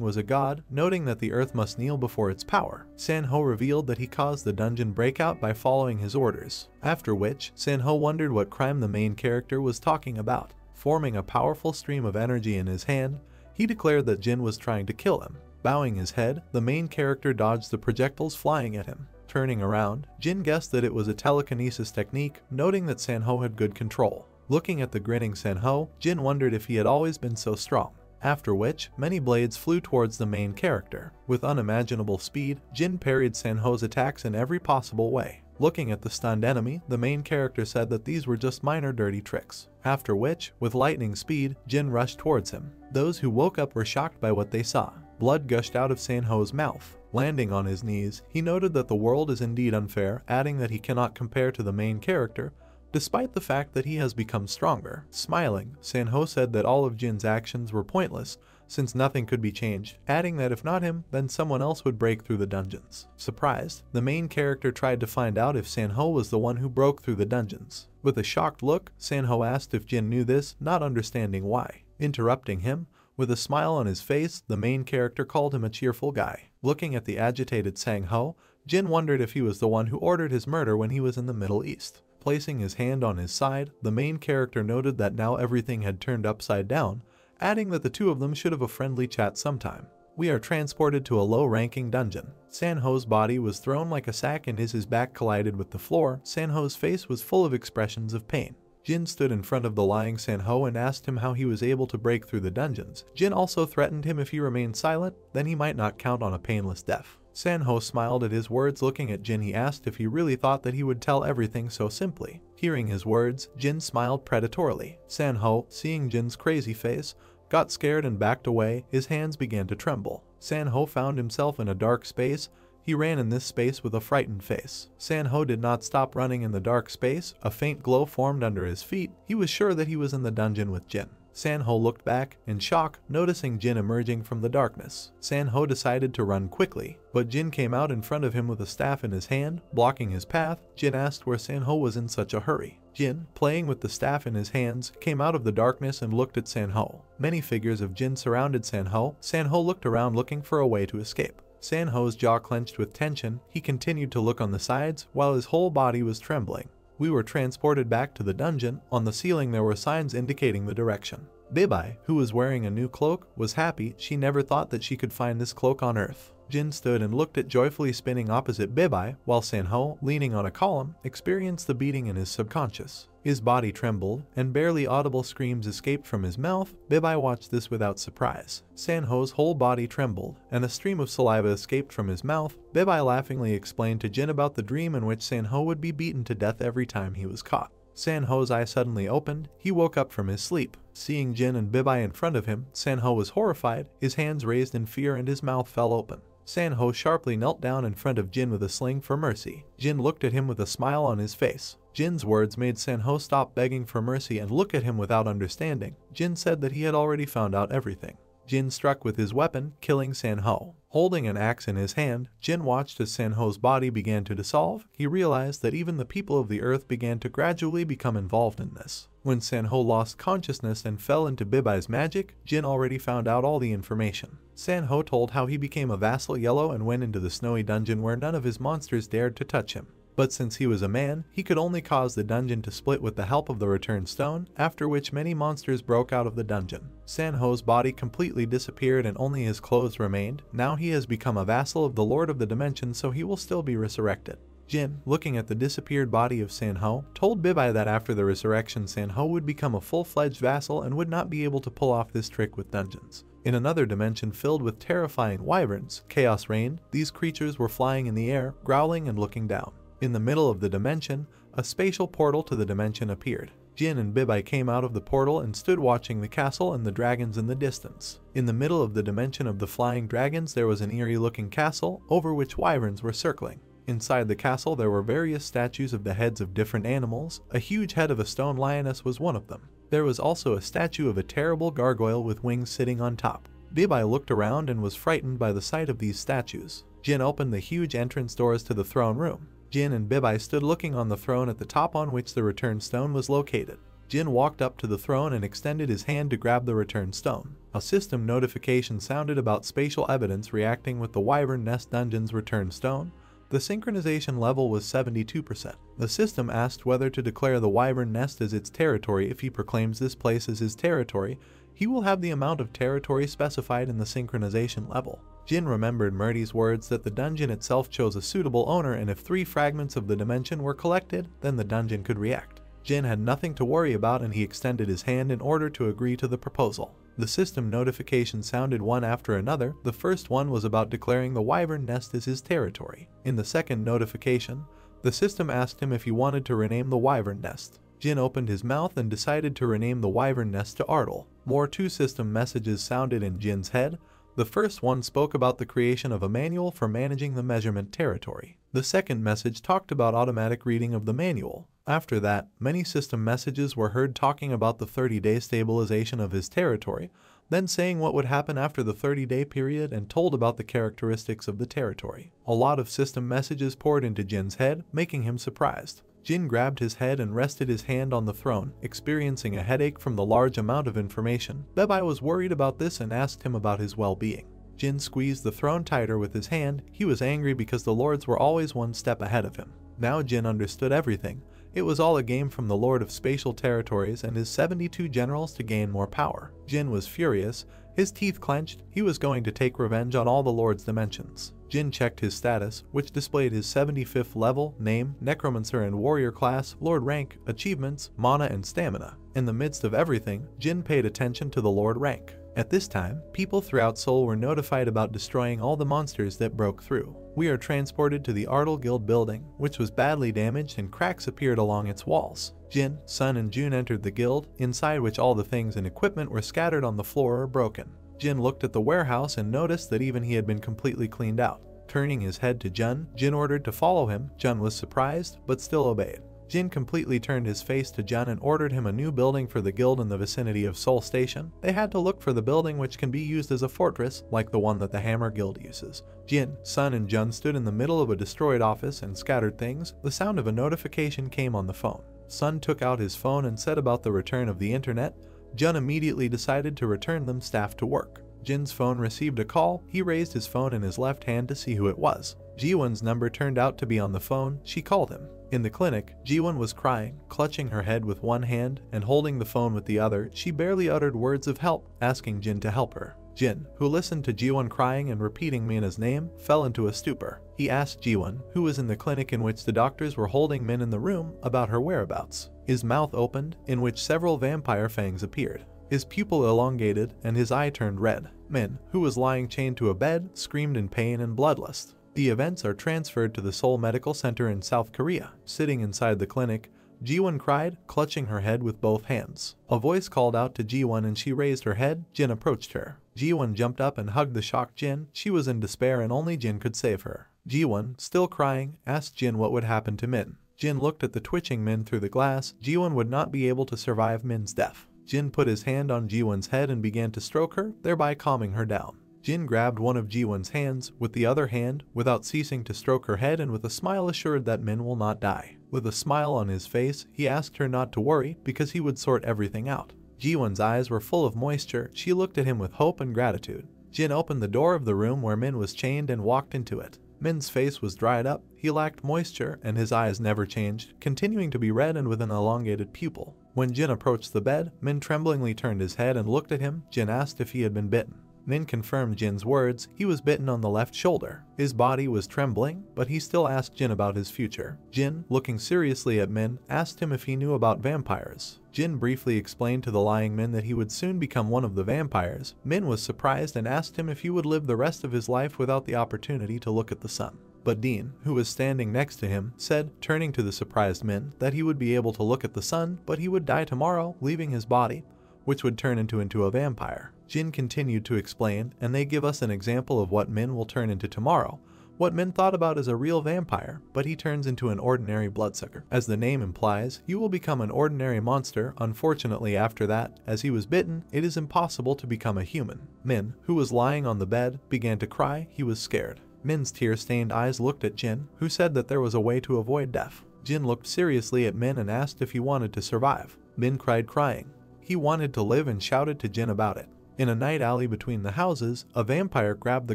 was a god, noting that the earth must kneel before its power. Sanho revealed that he caused the dungeon breakout by following his orders, after which Sanho wondered what crime the main character was talking about. Forming a powerful stream of energy in his hand, he declared that Jin was trying to kill him. Bowing his head, the main character dodged the projectiles flying at him. Turning around, Jin guessed that it was a telekinesis technique, noting that Sanho had good control. Looking at the grinning Sanho, Jin wondered if he had always been so strong. After which, many blades flew towards the main character. With unimaginable speed, Jin parried Sanho's attacks in every possible way. Looking at the stunned enemy, the main character said that these were just minor dirty tricks. After which, with lightning speed, Jin rushed towards him. Those who woke up were shocked by what they saw. Blood gushed out of Sanho's mouth. Landing on his knees, he noted that the world is indeed unfair, adding that he cannot compare to the main character, despite the fact that he has become stronger. Smiling, Sanho said that all of Jin's actions were pointless, since nothing could be changed, adding that if not him, then someone else would break through the dungeons. Surprised, the main character tried to find out if Sanho was the one who broke through the dungeons. With a shocked look, Sanho asked if Jin knew this, not understanding why. Interrupting him, with a smile on his face, the main character called him a cheerful guy. Looking at the agitated Sanho, Jin wondered if he was the one who ordered his murder when he was in the Middle East. Placing his hand on his side, the main character noted that now everything had turned upside down, adding that the two of them should have a friendly chat sometime. We are transported to a low-ranking dungeon. Sanho's body was thrown like a sack and his back collided with the floor. Sanho's face was full of expressions of pain. Jin stood in front of the lying Sanho and asked him how he was able to break through the dungeons. Jin also threatened him if he remained silent, then he might not count on a painless death. Sanho smiled at his words. Looking at Jin, he asked if he really thought that he would tell everything so simply. Hearing his words, Jin smiled predatorily. Sanho, seeing Jin's crazy face, got scared and backed away. His hands began to tremble. Sanho found himself in a dark space. He ran in this space with a frightened face. Sanho did not stop running in the dark space. A faint glow formed under his feet. He was sure that he was in the dungeon with Jin. Sanho looked back in shock, noticing Jin emerging from the darkness. Sanho decided to run quickly, but Jin came out in front of him with a staff in his hand, blocking his path. Jin asked where Sanho was in such a hurry. Jin, playing with the staff in his hands, came out of the darkness and looked at Sanho. Many figures of Jin surrounded Sanho. Sanho looked around looking for a way to escape. Sanho's jaw clenched with tension. He continued to look on the sides while his whole body was trembling. We were transported back to the dungeon. On the ceiling there were signs indicating the direction. Bibai, who was wearing a new cloak, was happy. She never thought that she could find this cloak on Earth. Jin stood and looked at joyfully spinning opposite Bibai, while Sanho, leaning on a column, experienced the beating in his subconscious. His body trembled, and barely audible screams escaped from his mouth. Bibai watched this without surprise. Sanho's whole body trembled, and a stream of saliva escaped from his mouth. Bibai laughingly explained to Jin about the dream in which Sanho would be beaten to death every time he was caught. Sanho's eye suddenly opened. He woke up from his sleep. Seeing Jin and Bibai in front of him, Sanho was horrified. His hands raised in fear and his mouth fell open. Sanho sharply knelt down in front of Jin with a sling for mercy. Jin looked at him with a smile on his face. Jin's words made Sanho stop begging for mercy and look at him without understanding. Jin said that he had already found out everything. Jin struck with his weapon, killing Sanho. Holding an axe in his hand, Jin watched as Sanho's body began to dissolve. He realized that even the people of the earth began to gradually become involved in this. When Sanho lost consciousness and fell into Bibai's magic, Jin already found out all the information. Sanho told how he became a vassal yellow and went into the snowy dungeon where none of his monsters dared to touch him. But since he was a man, he could only cause the dungeon to split with the help of the return stone, after which many monsters broke out of the dungeon. Sanho's body completely disappeared and only his clothes remained. Now he has become a vassal of the Lord of the Dimension, so he will still be resurrected. Jin, looking at the disappeared body of Sanho, told Bibai that after the resurrection Sanho would become a full-fledged vassal and would not be able to pull off this trick with dungeons. In another dimension filled with terrifying wyverns, chaos reigned. These creatures were flying in the air, growling and looking down. In the middle of the dimension, a spatial portal to the dimension appeared. Jin and Bibai came out of the portal and stood watching the castle and the dragons in the distance. In the middle of the dimension of the flying dragons there was an eerie-looking castle over which wyverns were circling. Inside the castle there were various statues of the heads of different animals. A huge head of a stone lioness was one of them. There was also a statue of a terrible gargoyle with wings sitting on top. Bibai looked around and was frightened by the sight of these statues. Jin opened the huge entrance doors to the throne room. Jin and Bibai stood looking on the throne at the top on which the return stone was located. Jin walked up to the throne and extended his hand to grab the return stone. A system notification sounded about spatial evidence reacting with the Wyvern Nest Dungeon's return stone. The synchronization level was 72%. The system asked whether to declare the Wyvern Nest as its territory. If he proclaims this place as his territory, he will have the amount of territory specified in the synchronization level. Jin remembered Murty's words that the dungeon itself chose a suitable owner, and if 3 fragments of the dimension were collected, then the dungeon could react. Jin had nothing to worry about and he extended his hand in order to agree to the proposal. The system notification sounded one after another. The first one was about declaring the Wyvern Nest as his territory. In the second notification, the system asked him if he wanted to rename the Wyvern Nest. Jin opened his mouth and decided to rename the Wyvern Nest to Ardle. More 2 system messages sounded in Jin's head. The first one spoke about the creation of a manual for managing the measurement territory. The second message talked about automatic reading of the manual. After that, many system messages were heard talking about the 30-day stabilization of his territory, then saying what would happen after the 30-day period and told about the characteristics of the territory. A lot of system messages poured into Jin's head, making him surprised. Jin grabbed his head and rested his hand on the throne, experiencing a headache from the large amount of information. Bebai was worried about this and asked him about his well-being. Jin squeezed the throne tighter with his hand. He was angry because the lords were always one step ahead of him. Now Jin understood everything. It was all a game from the Lord of Spatial Territories and his 72 generals to gain more power. Jin was furious. His teeth clenched. He was going to take revenge on all the Lord's dimensions. Jin checked his status, which displayed his 75th level, name, Necromancer and warrior class, Lord rank, achievements, mana and stamina. In the midst of everything, Jin paid attention to the Lord rank. At this time, people throughout Seoul were notified about destroying all the monsters that broke through. We are transported to the Ardle Guild building, which was badly damaged and cracks appeared along its walls. Jin, Sun and Jun entered the guild, inside which all the things and equipment were scattered on the floor or broken. Jin looked at the warehouse and noticed that even he had been completely cleaned out. Turning his head to Jun, Jin ordered to follow him. Jun was surprised, but still obeyed. Jin completely turned his face to Jun and ordered him a new building for the guild in the vicinity of Seoul Station. They had to look for the building which can be used as a fortress, like the one that the Hammer Guild uses. Jin, Sun and Jun stood in the middle of a destroyed office and scattered things. The sound of a notification came on the phone. Sun took out his phone and said about the return of the internet. Jun immediately decided to return them staff to work. Jin's phone received a call. He raised his phone in his left hand to see who it was. Jiwon's number turned out to be on the phone. She called him. In the clinic, Jiwon was crying, clutching her head with one hand and holding the phone with the other. She barely uttered words of help, asking Jin to help her. Jin, who listened to Jiwon crying and repeating Mina's name, fell into a stupor. He asked Jiwon, who was in the clinic in which the doctors were holding Min in the room, about her whereabouts. His mouth opened, in which several vampire fangs appeared. His pupil elongated and his eye turned red. Min, who was lying chained to a bed, screamed in pain and bloodlust. The events are transferred to the Seoul Medical Center in South Korea. Sitting inside the clinic, Jiwon cried, clutching her head with both hands. A voice called out to Jiwon and she raised her head. Jin approached her. Jiwon jumped up and hugged the shocked Jin. She was in despair and only Jin could save her. Jiwon, still crying, asked Jin what would happen to Min. Jin looked at the twitching Min through the glass. Jiwon would not be able to survive Min's death. Jin put his hand on Jiwon's head and began to stroke her, thereby calming her down. Jin grabbed one of Jiwon's hands with the other hand, without ceasing to stroke her head, and with a smile assured that Min will not die. With a smile on his face, he asked her not to worry because he would sort everything out. Jiwon's eyes were full of moisture. She looked at him with hope and gratitude. Jin opened the door of the room where Min was chained and walked into it. Min's face was dried up, he lacked moisture, and his eyes never changed, continuing to be red and with an elongated pupil. When Jin approached the bed, Min tremblingly turned his head and looked at him. Jin asked if he had been bitten. Min confirmed Jin's words. He was bitten on the left shoulder. His body was trembling, but he still asked Jin about his future. Jin, looking seriously at Min, asked him if he knew about vampires. Jin briefly explained to the lying Min that he would soon become one of the vampires. Min was surprised and asked him if he would live the rest of his life without the opportunity to look at the sun. But Dean, who was standing next to him, said, turning to the surprised Min, that he would be able to look at the sun, but he would die tomorrow, leaving his body, which would turn into a vampire. Jin continued to explain, and they give us an example of what Min will turn into tomorrow. What Min thought about is a real vampire, but he turns into an ordinary bloodsucker. As the name implies, you will become an ordinary monster. Unfortunately, after that, as he was bitten, it is impossible to become a human. Min, who was lying on the bed, began to cry. He was scared. Min's tear-stained eyes looked at Jin, who said that there was a way to avoid death. Jin looked seriously at Min and asked if he wanted to survive. Min cried, crying. He wanted to live and shouted to Jin about it. In a night alley between the houses, a vampire grabbed the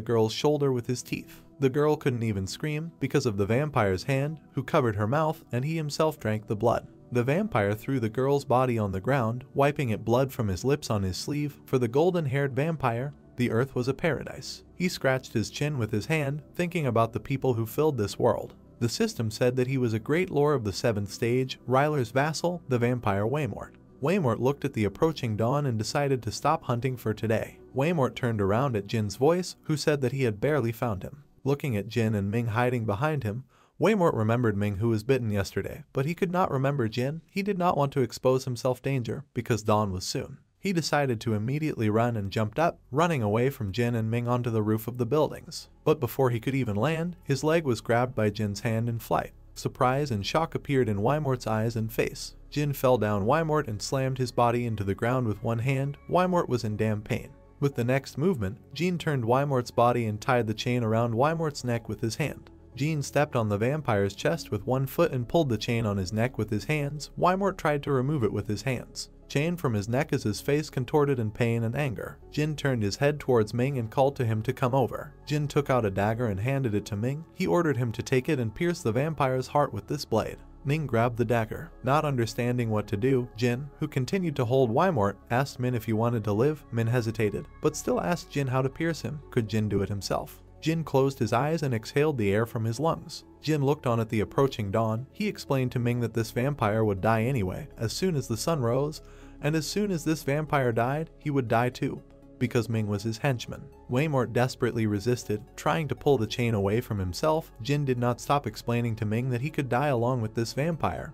girl's shoulder with his teeth. The girl couldn't even scream because of the vampire's hand, who covered her mouth, and he himself drank the blood. The vampire threw the girl's body on the ground, wiping it blood from his lips on his sleeve. For the golden-haired vampire, the earth was a paradise. He scratched his chin with his hand, thinking about the people who filled this world. The system said that he was a great lord of the 7th stage, Ryler's vassal, the vampire Waymort. Waymort looked at the approaching dawn and decided to stop hunting for today. Waymort turned around at Jin's voice, who said that he had barely found him. Looking at Jin and Ming hiding behind him, Waymort remembered Ming, who was bitten yesterday, but he could not remember Jin. He did not want to expose himself danger because dawn was soon. He decided to immediately run and jumped up, running away from Jin and Ming onto the roof of the buildings. But before he could even land, his leg was grabbed by Jin's hand in flight. Surprise and shock appeared in Waymort's eyes and face. Jin fell down Waymort and slammed his body into the ground with one hand. Waymort was in damn pain. With the next movement, Jin turned Waymort's body and tied the chain around Waymort's neck with his hand. Jin stepped on the vampire's chest with one foot and pulled the chain on his neck with his hands. Waymort tried to remove it with his hands. Chain from his neck as his face contorted in pain and anger. Jin turned his head towards Ming and called to him to come over. Jin took out a dagger and handed it to Ming. He ordered him to take it and pierce the vampire's heart with this blade. Ming grabbed the dagger. Not understanding what to do, Jin, who continued to hold Waymort, asked Min if he wanted to live. Min hesitated, but still asked Jin how to pierce him. Could Jin do it himself? Jin closed his eyes and exhaled the air from his lungs. Jin looked on at the approaching dawn. He explained to Ming that this vampire would die anyway, as soon as the sun rose, and as soon as this vampire died, he would die too, because Ming was his henchman. Waymort desperately resisted, trying to pull the chain away from himself. Jin did not stop explaining to Ming that he could die along with this vampire,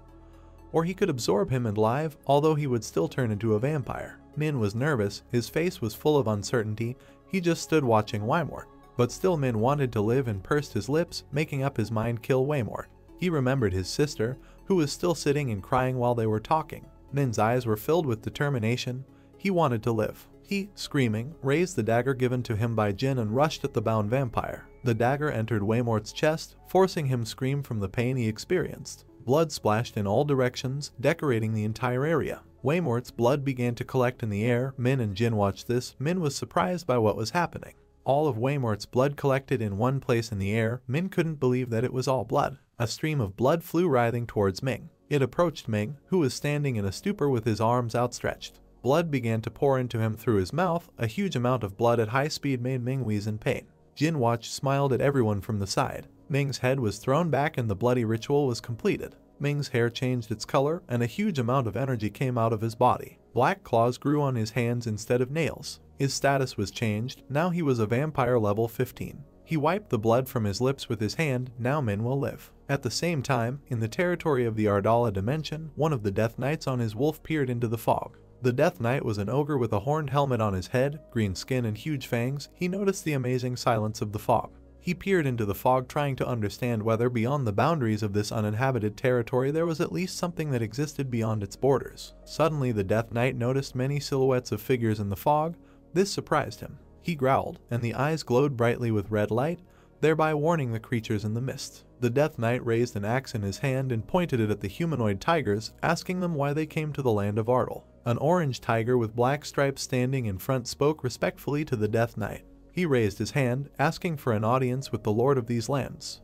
or he could absorb him alive, although he would still turn into a vampire. Min was nervous, his face was full of uncertainty. He just stood watching Waymort. But still Min wanted to live and pursed his lips, making up his mind kill Waymort. He remembered his sister, who was still sitting and crying while they were talking. Min's eyes were filled with determination. He wanted to live. He, screaming, raised the dagger given to him by Jin and rushed at the bound vampire. The dagger entered Waymort's chest, forcing him to scream from the pain he experienced. Blood splashed in all directions, decorating the entire area. Waymort's blood began to collect in the air. Min and Jin watched this. Min was surprised by what was happening. All of Waymort's blood collected in one place in the air. Min couldn't believe that it was all blood. A stream of blood flew writhing towards Ming. It approached Ming, who was standing in a stupor with his arms outstretched. Blood began to pour into him through his mouth. A huge amount of blood at high speed made Ming wheeze in pain. Jin watched, smiled at everyone from the side. Ming's head was thrown back and the bloody ritual was completed. Ming's hair changed its color and a huge amount of energy came out of his body. Black claws grew on his hands instead of nails. His status was changed. Now he was a vampire level 15. He wiped the blood from his lips with his hand. Now Min will live. At the same time, in the territory of the Ardala dimension, one of the Death Knights on his wolf peered into the fog. The Death Knight was an ogre with a horned helmet on his head, green skin and huge fangs. He noticed the amazing silence of the fog. He peered into the fog, trying to understand whether beyond the boundaries of this uninhabited territory there was at least something that existed beyond its borders. Suddenly the Death Knight noticed many silhouettes of figures in the fog. This surprised him. He growled, and the eyes glowed brightly with red light, thereby warning the creatures in the mist. The Death Knight raised an axe in his hand and pointed it at the humanoid tigers, asking them why they came to the land of Ardal. An orange tiger with black stripes standing in front spoke respectfully to the Death Knight. He raised his hand, asking for an audience with the lord of these lands.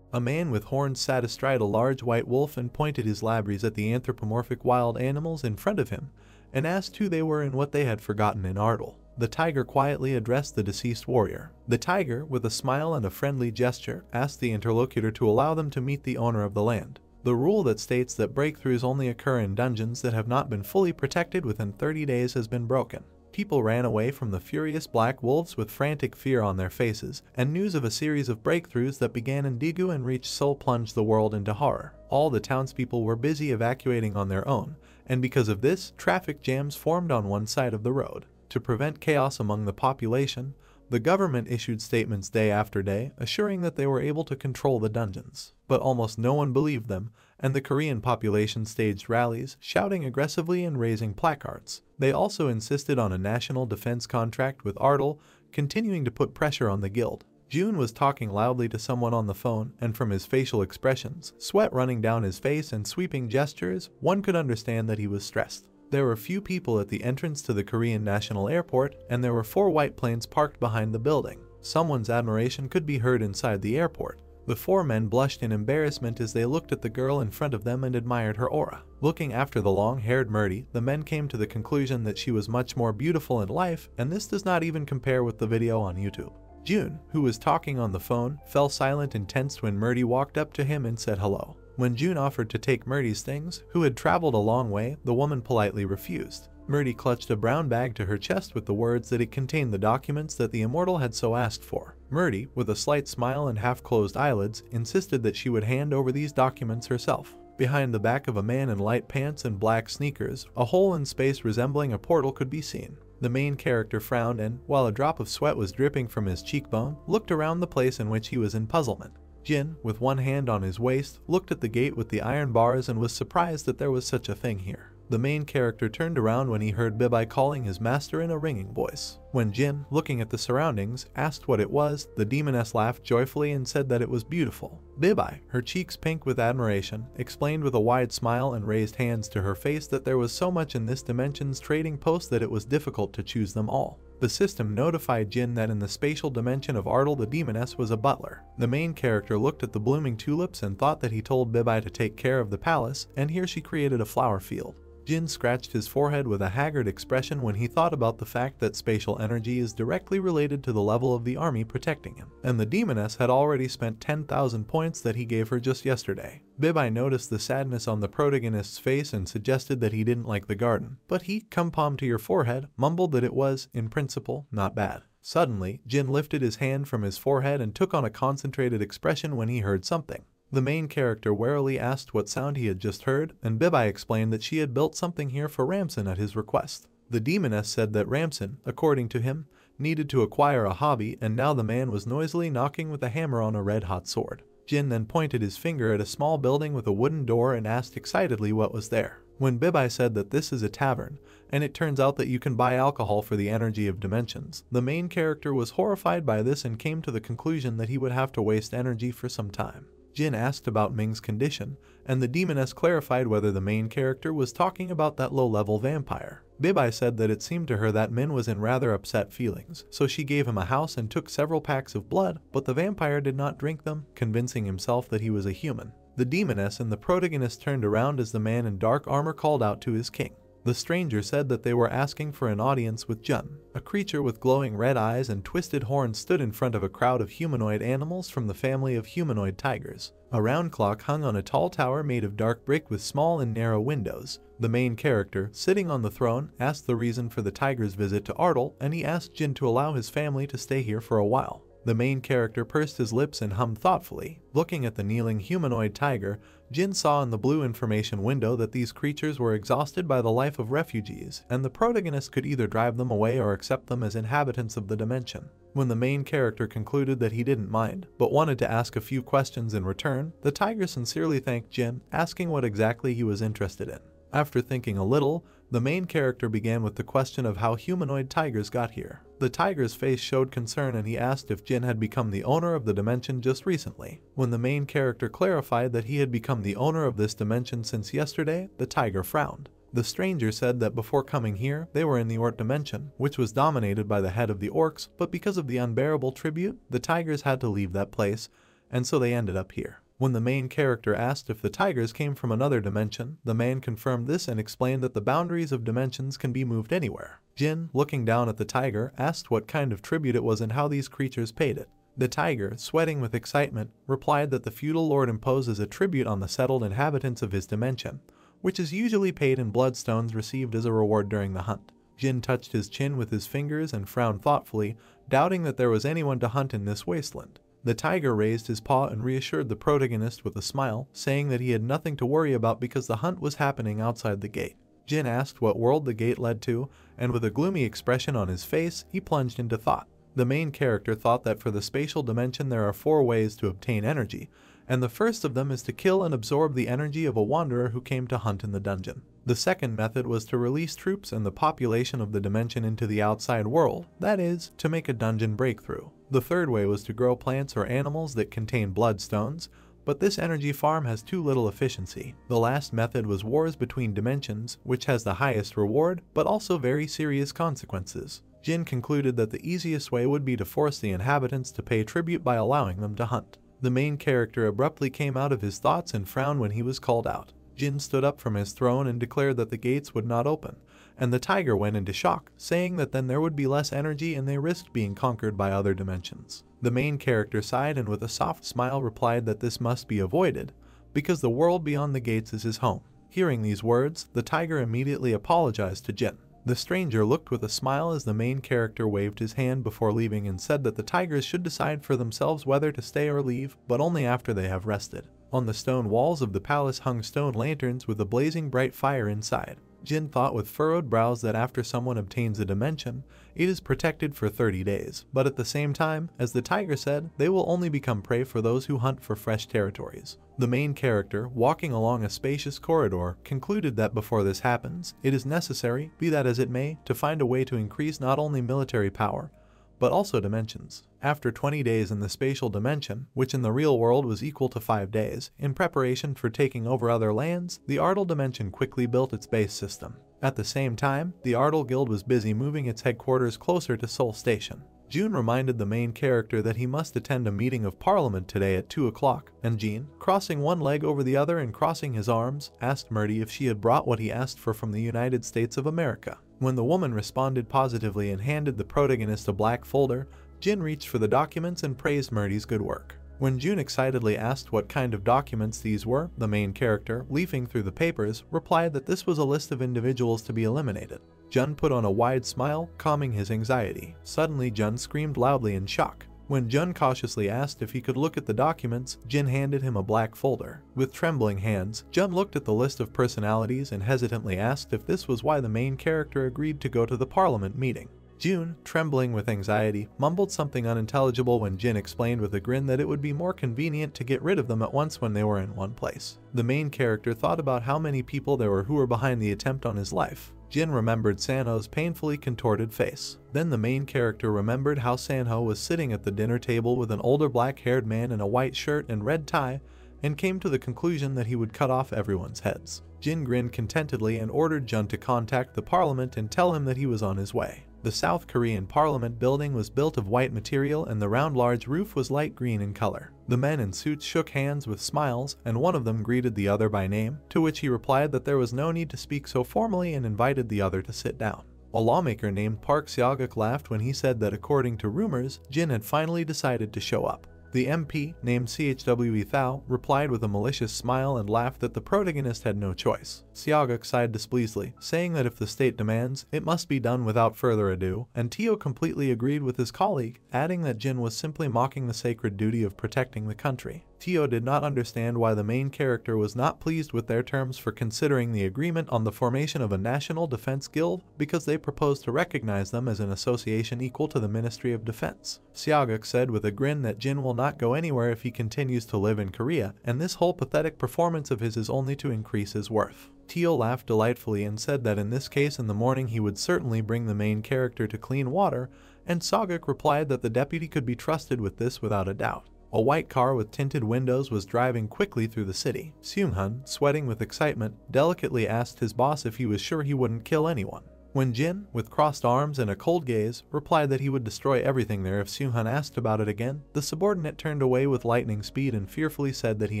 A man with horns sat astride a large white wolf and pointed his labries at the anthropomorphic wild animals in front of him, and asked who they were and what they had forgotten in Ardal. The tiger quietly addressed the deceased warrior. The tiger, with a smile and a friendly gesture, asked the interlocutor to allow them to meet the owner of the land. The rule that states that breakthroughs only occur in dungeons that have not been fully protected within 30 days has been broken. People ran away from the furious black wolves with frantic fear on their faces, and news of a series of breakthroughs that began in Digu and reached Seoul plunged the world into horror. All the townspeople were busy evacuating on their own, and because of this, traffic jams formed on one side of the road. To prevent chaos among the population, the government issued statements day after day, assuring that they were able to control the dungeons. But almost no one believed them, and the Korean population staged rallies, shouting aggressively and raising placards. They also insisted on a national defense contract with Ardal, continuing to put pressure on the guild. June was talking loudly to someone on the phone, and from his facial expressions, sweat running down his face and sweeping gestures, one could understand that he was stressed. There were few people at the entrance to the Korean National Airport, and there were 4 white planes parked behind the building. Someone's admiration could be heard inside the airport. The 4 men blushed in embarrassment as they looked at the girl in front of them and admired her aura. Looking after the long-haired Murdy, the men came to the conclusion that she was much more beautiful in life, and this does not even compare with the video on YouTube. June, who was talking on the phone, fell silent and tensed when Murdy walked up to him and said hello. When June offered to take Murdy's things, who had traveled a long way, the woman politely refused. Murdy clutched a brown bag to her chest with the words that it contained the documents that the immortal had so asked for. Murdy, with a slight smile and half-closed eyelids, insisted that she would hand over these documents herself. Behind the back of a man in light pants and black sneakers, a hole in space resembling a portal could be seen. The main character frowned and, while a drop of sweat was dripping from his cheekbone, looked around the place in which he was in puzzlement. Jin, with one hand on his waist, looked at the gate with the iron bars and was surprised that there was such a thing here. The main character turned around when he heard Bibai calling his master in a ringing voice. When Jin, looking at the surroundings, asked what it was, the demoness laughed joyfully and said that it was beautiful. Bibai, her cheeks pink with admiration, explained with a wide smile and raised hands to her face that there was so much in this dimension's trading post that it was difficult to choose them all. The system notified Jin that in the spatial dimension of Ardal the demoness was a butler. The main character looked at the blooming tulips and thought that he told Bibai to take care of the palace, and here she created a flower field. Jin scratched his forehead with a haggard expression when he thought about the fact that spatial energy is directly related to the level of the army protecting him, and the demoness had already spent 10,000 points that he gave her just yesterday. Bibai noticed the sadness on the protagonist's face and suggested that he didn't like the garden, but he, come palm to your forehead, mumbled that it was, in principle, not bad. Suddenly, Jin lifted his hand from his forehead and took on a concentrated expression when he heard something. The main character warily asked what sound he had just heard, and Bibai explained that she had built something here for Ramson at his request. The demoness said that Ramson, according to him, needed to acquire a hobby, and now the man was noisily knocking with a hammer on a red-hot sword. Jin then pointed his finger at a small building with a wooden door and asked excitedly what was there. When Bibai said that this is a tavern, and it turns out that you can buy alcohol for the energy of dimensions, the main character was horrified by this and came to the conclusion that he would have to waste energy for some time. Jin asked about Ming's condition, and the demoness clarified whether the main character was talking about that low-level vampire. Bibai said that it seemed to her that Min was in rather upset feelings, so she gave him a house and took several packs of blood, but the vampire did not drink them, convincing himself that he was a human. The demoness and the protagonist turned around as the man in dark armor called out to his king. The stranger said that they were asking for an audience with Jun. A creature with glowing red eyes and twisted horns stood in front of a crowd of humanoid animals from the family of humanoid tigers. A round clock hung on a tall tower made of dark brick with small and narrow windows. The main character, sitting on the throne, asked the reason for the tiger's visit to Ardal, and he asked Jin to allow his family to stay here for a while. The main character pursed his lips and hummed thoughtfully. Looking at the kneeling humanoid tiger, Jin saw in the blue information window that these creatures were exhausted by the life of refugees, and the protagonist could either drive them away or accept them as inhabitants of the dimension. When the main character concluded that he didn't mind, but wanted to ask a few questions in return, the tiger sincerely thanked Jin, asking what exactly he was interested in. After thinking a little, the main character began with the question of how humanoid tigers got here. The tiger's face showed concern and he asked if Jin had become the owner of the dimension just recently. When the main character clarified that he had become the owner of this dimension since yesterday, the tiger frowned. The stranger said that before coming here, they were in the Orc dimension, which was dominated by the head of the orcs, but because of the unbearable tribute, the tigers had to leave that place, and so they ended up here. When the main character asked if the tigers came from another dimension, the man confirmed this and explained that the boundaries of dimensions can be moved anywhere. Jin, looking down at the tiger, asked what kind of tribute it was and how these creatures paid it. The tiger, sweating with excitement, replied that the feudal lord imposes a tribute on the settled inhabitants of his dimension, which is usually paid in bloodstones received as a reward during the hunt. Jin touched his chin with his fingers and frowned thoughtfully, doubting that there was anyone to hunt in this wasteland. The tiger raised his paw and reassured the protagonist with a smile, saying that he had nothing to worry about because the hunt was happening outside the gate. Jin asked what world the gate led to, and with a gloomy expression on his face, he plunged into thought. The main character thought that for the spatial dimension there are 4 ways to obtain energy, and the first of them is to kill and absorb the energy of a wanderer who came to hunt in the dungeon. The second method was to release troops and the population of the dimension into the outside world, that is, to make a dungeon breakthrough. The third way was to grow plants or animals that contain bloodstones, but this energy farm has too little efficiency. The last method was wars between dimensions, which has the highest reward, but also very serious consequences. Jin concluded that the easiest way would be to force the inhabitants to pay tribute by allowing them to hunt. The main character abruptly came out of his thoughts and frowned when he was called out. Jin stood up from his throne and declared that the gates would not open, and the tiger went into shock, saying that then there would be less energy and they risked being conquered by other dimensions. The main character sighed and with a soft smile replied that this must be avoided, because the world beyond the gates is his home. Hearing these words, the tiger immediately apologized to Jin. The stranger looked with a smile as the main character waved his hand before leaving and said that the tigers should decide for themselves whether to stay or leave, but only after they have rested. On the stone walls of the palace hung stone lanterns with a blazing bright fire inside. Jin thought with furrowed brows that after someone obtains a dimension, it is protected for 30 days, but at the same time, as the tiger said, they will only become prey for those who hunt for fresh territories. The main character, walking along a spacious corridor, concluded that before this happens, it is necessary, be that as it may, to find a way to increase not only military power, but also dimensions. After 20 days in the spatial dimension, which in the real world was equal to 5 days, in preparation for taking over other lands, the Ardal dimension quickly built its base system. At the same time, the Ardal Guild was busy moving its headquarters closer to Seoul Station. June reminded the main character that he must attend a meeting of parliament today at 2 o'clock, and Jean, crossing one leg over the other and crossing his arms, asked Murdy if she had brought what he asked for from the United States of America. When the woman responded positively and handed the protagonist a black folder, Jin reached for the documents and praised Murdy's good work. When June excitedly asked what kind of documents these were, the main character, leafing through the papers, replied that this was a list of individuals to be eliminated. Jun put on a wide smile, calming his anxiety. Suddenly Jun screamed loudly in shock. When Jun cautiously asked if he could look at the documents, Jin handed him a black folder. With trembling hands, Jun looked at the list of personalities and hesitantly asked if this was why the main character agreed to go to the parliament meeting. June, trembling with anxiety, mumbled something unintelligible when Jin explained with a grin that it would be more convenient to get rid of them at once when they were in one place. The main character thought about how many people there were who were behind the attempt on his life. Jin remembered Sanho's painfully contorted face. Then the main character remembered how Sanho was sitting at the dinner table with an older black-haired man in a white shirt and red tie, and came to the conclusion that he would cut off everyone's heads. Jin grinned contentedly and ordered Jun to contact the parliament and tell him that he was on his way. The South Korean Parliament building was built of white material and the round large roof was light green in color. The men in suits shook hands with smiles, and one of them greeted the other by name, to which he replied that there was no need to speak so formally and invited the other to sit down. A lawmaker named Park Seoguk laughed when he said that according to rumors, Jin had finally decided to show up. The MP, named Chwe Thao, replied with a malicious smile and laughed that the protagonist had no choice. Seoguk sighed displeasantly, saying that if the state demands, it must be done without further ado, and Teo completely agreed with his colleague, adding that Jin was simply mocking the sacred duty of protecting the country. Teo did not understand why the main character was not pleased with their terms for considering the agreement on the formation of a national defense guild because they proposed to recognize them as an association equal to the Ministry of Defense. Seoguk said with a grin that Jin will not go anywhere if he continues to live in Korea, and this whole pathetic performance of his is only to increase his worth. Teo laughed delightfully and said that in this case in the morning he would certainly bring the main character to clean water, and Seoguk replied that the deputy could be trusted with this without a doubt. A white car with tinted windows was driving quickly through the city. Seung-hun, sweating with excitement, delicately asked his boss if he was sure he wouldn't kill anyone. When Jin, with crossed arms and a cold gaze, replied that he would destroy everything there if Seung-hun asked about it again, the subordinate turned away with lightning speed and fearfully said that he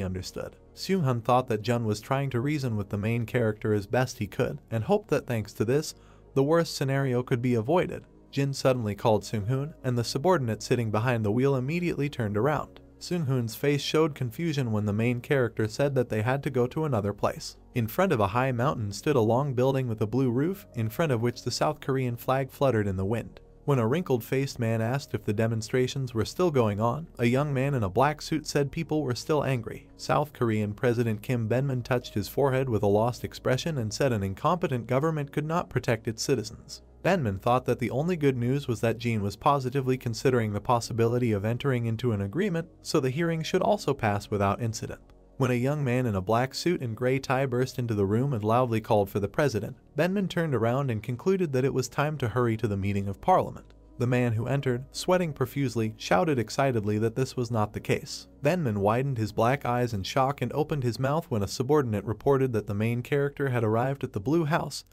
understood. Seung-hun thought that Jun was trying to reason with the main character as best he could, and hoped that thanks to this, the worst scenario could be avoided. Jin suddenly called Seung-hun, and the subordinate sitting behind the wheel immediately turned around. Seung-hun's face showed confusion when the main character said that they had to go to another place. In front of a high mountain stood a long building with a blue roof, in front of which the South Korean flag fluttered in the wind. When a wrinkled-faced man asked if the demonstrations were still going on, a young man in a black suit said people were still angry. South Korean President Kim Ben-man touched his forehead with a lost expression and said an incompetent government could not protect its citizens. Benman thought that the only good news was that Jin was positively considering the possibility of entering into an agreement, so the hearing should also pass without incident. When a young man in a black suit and gray tie burst into the room and loudly called for the president, Benman turned around and concluded that it was time to hurry to the meeting of Parliament. The man who entered, sweating profusely, shouted excitedly that this was not the case. Benman widened his black eyes in shock and opened his mouth when a subordinate reported that the main character had arrived at the Blue House,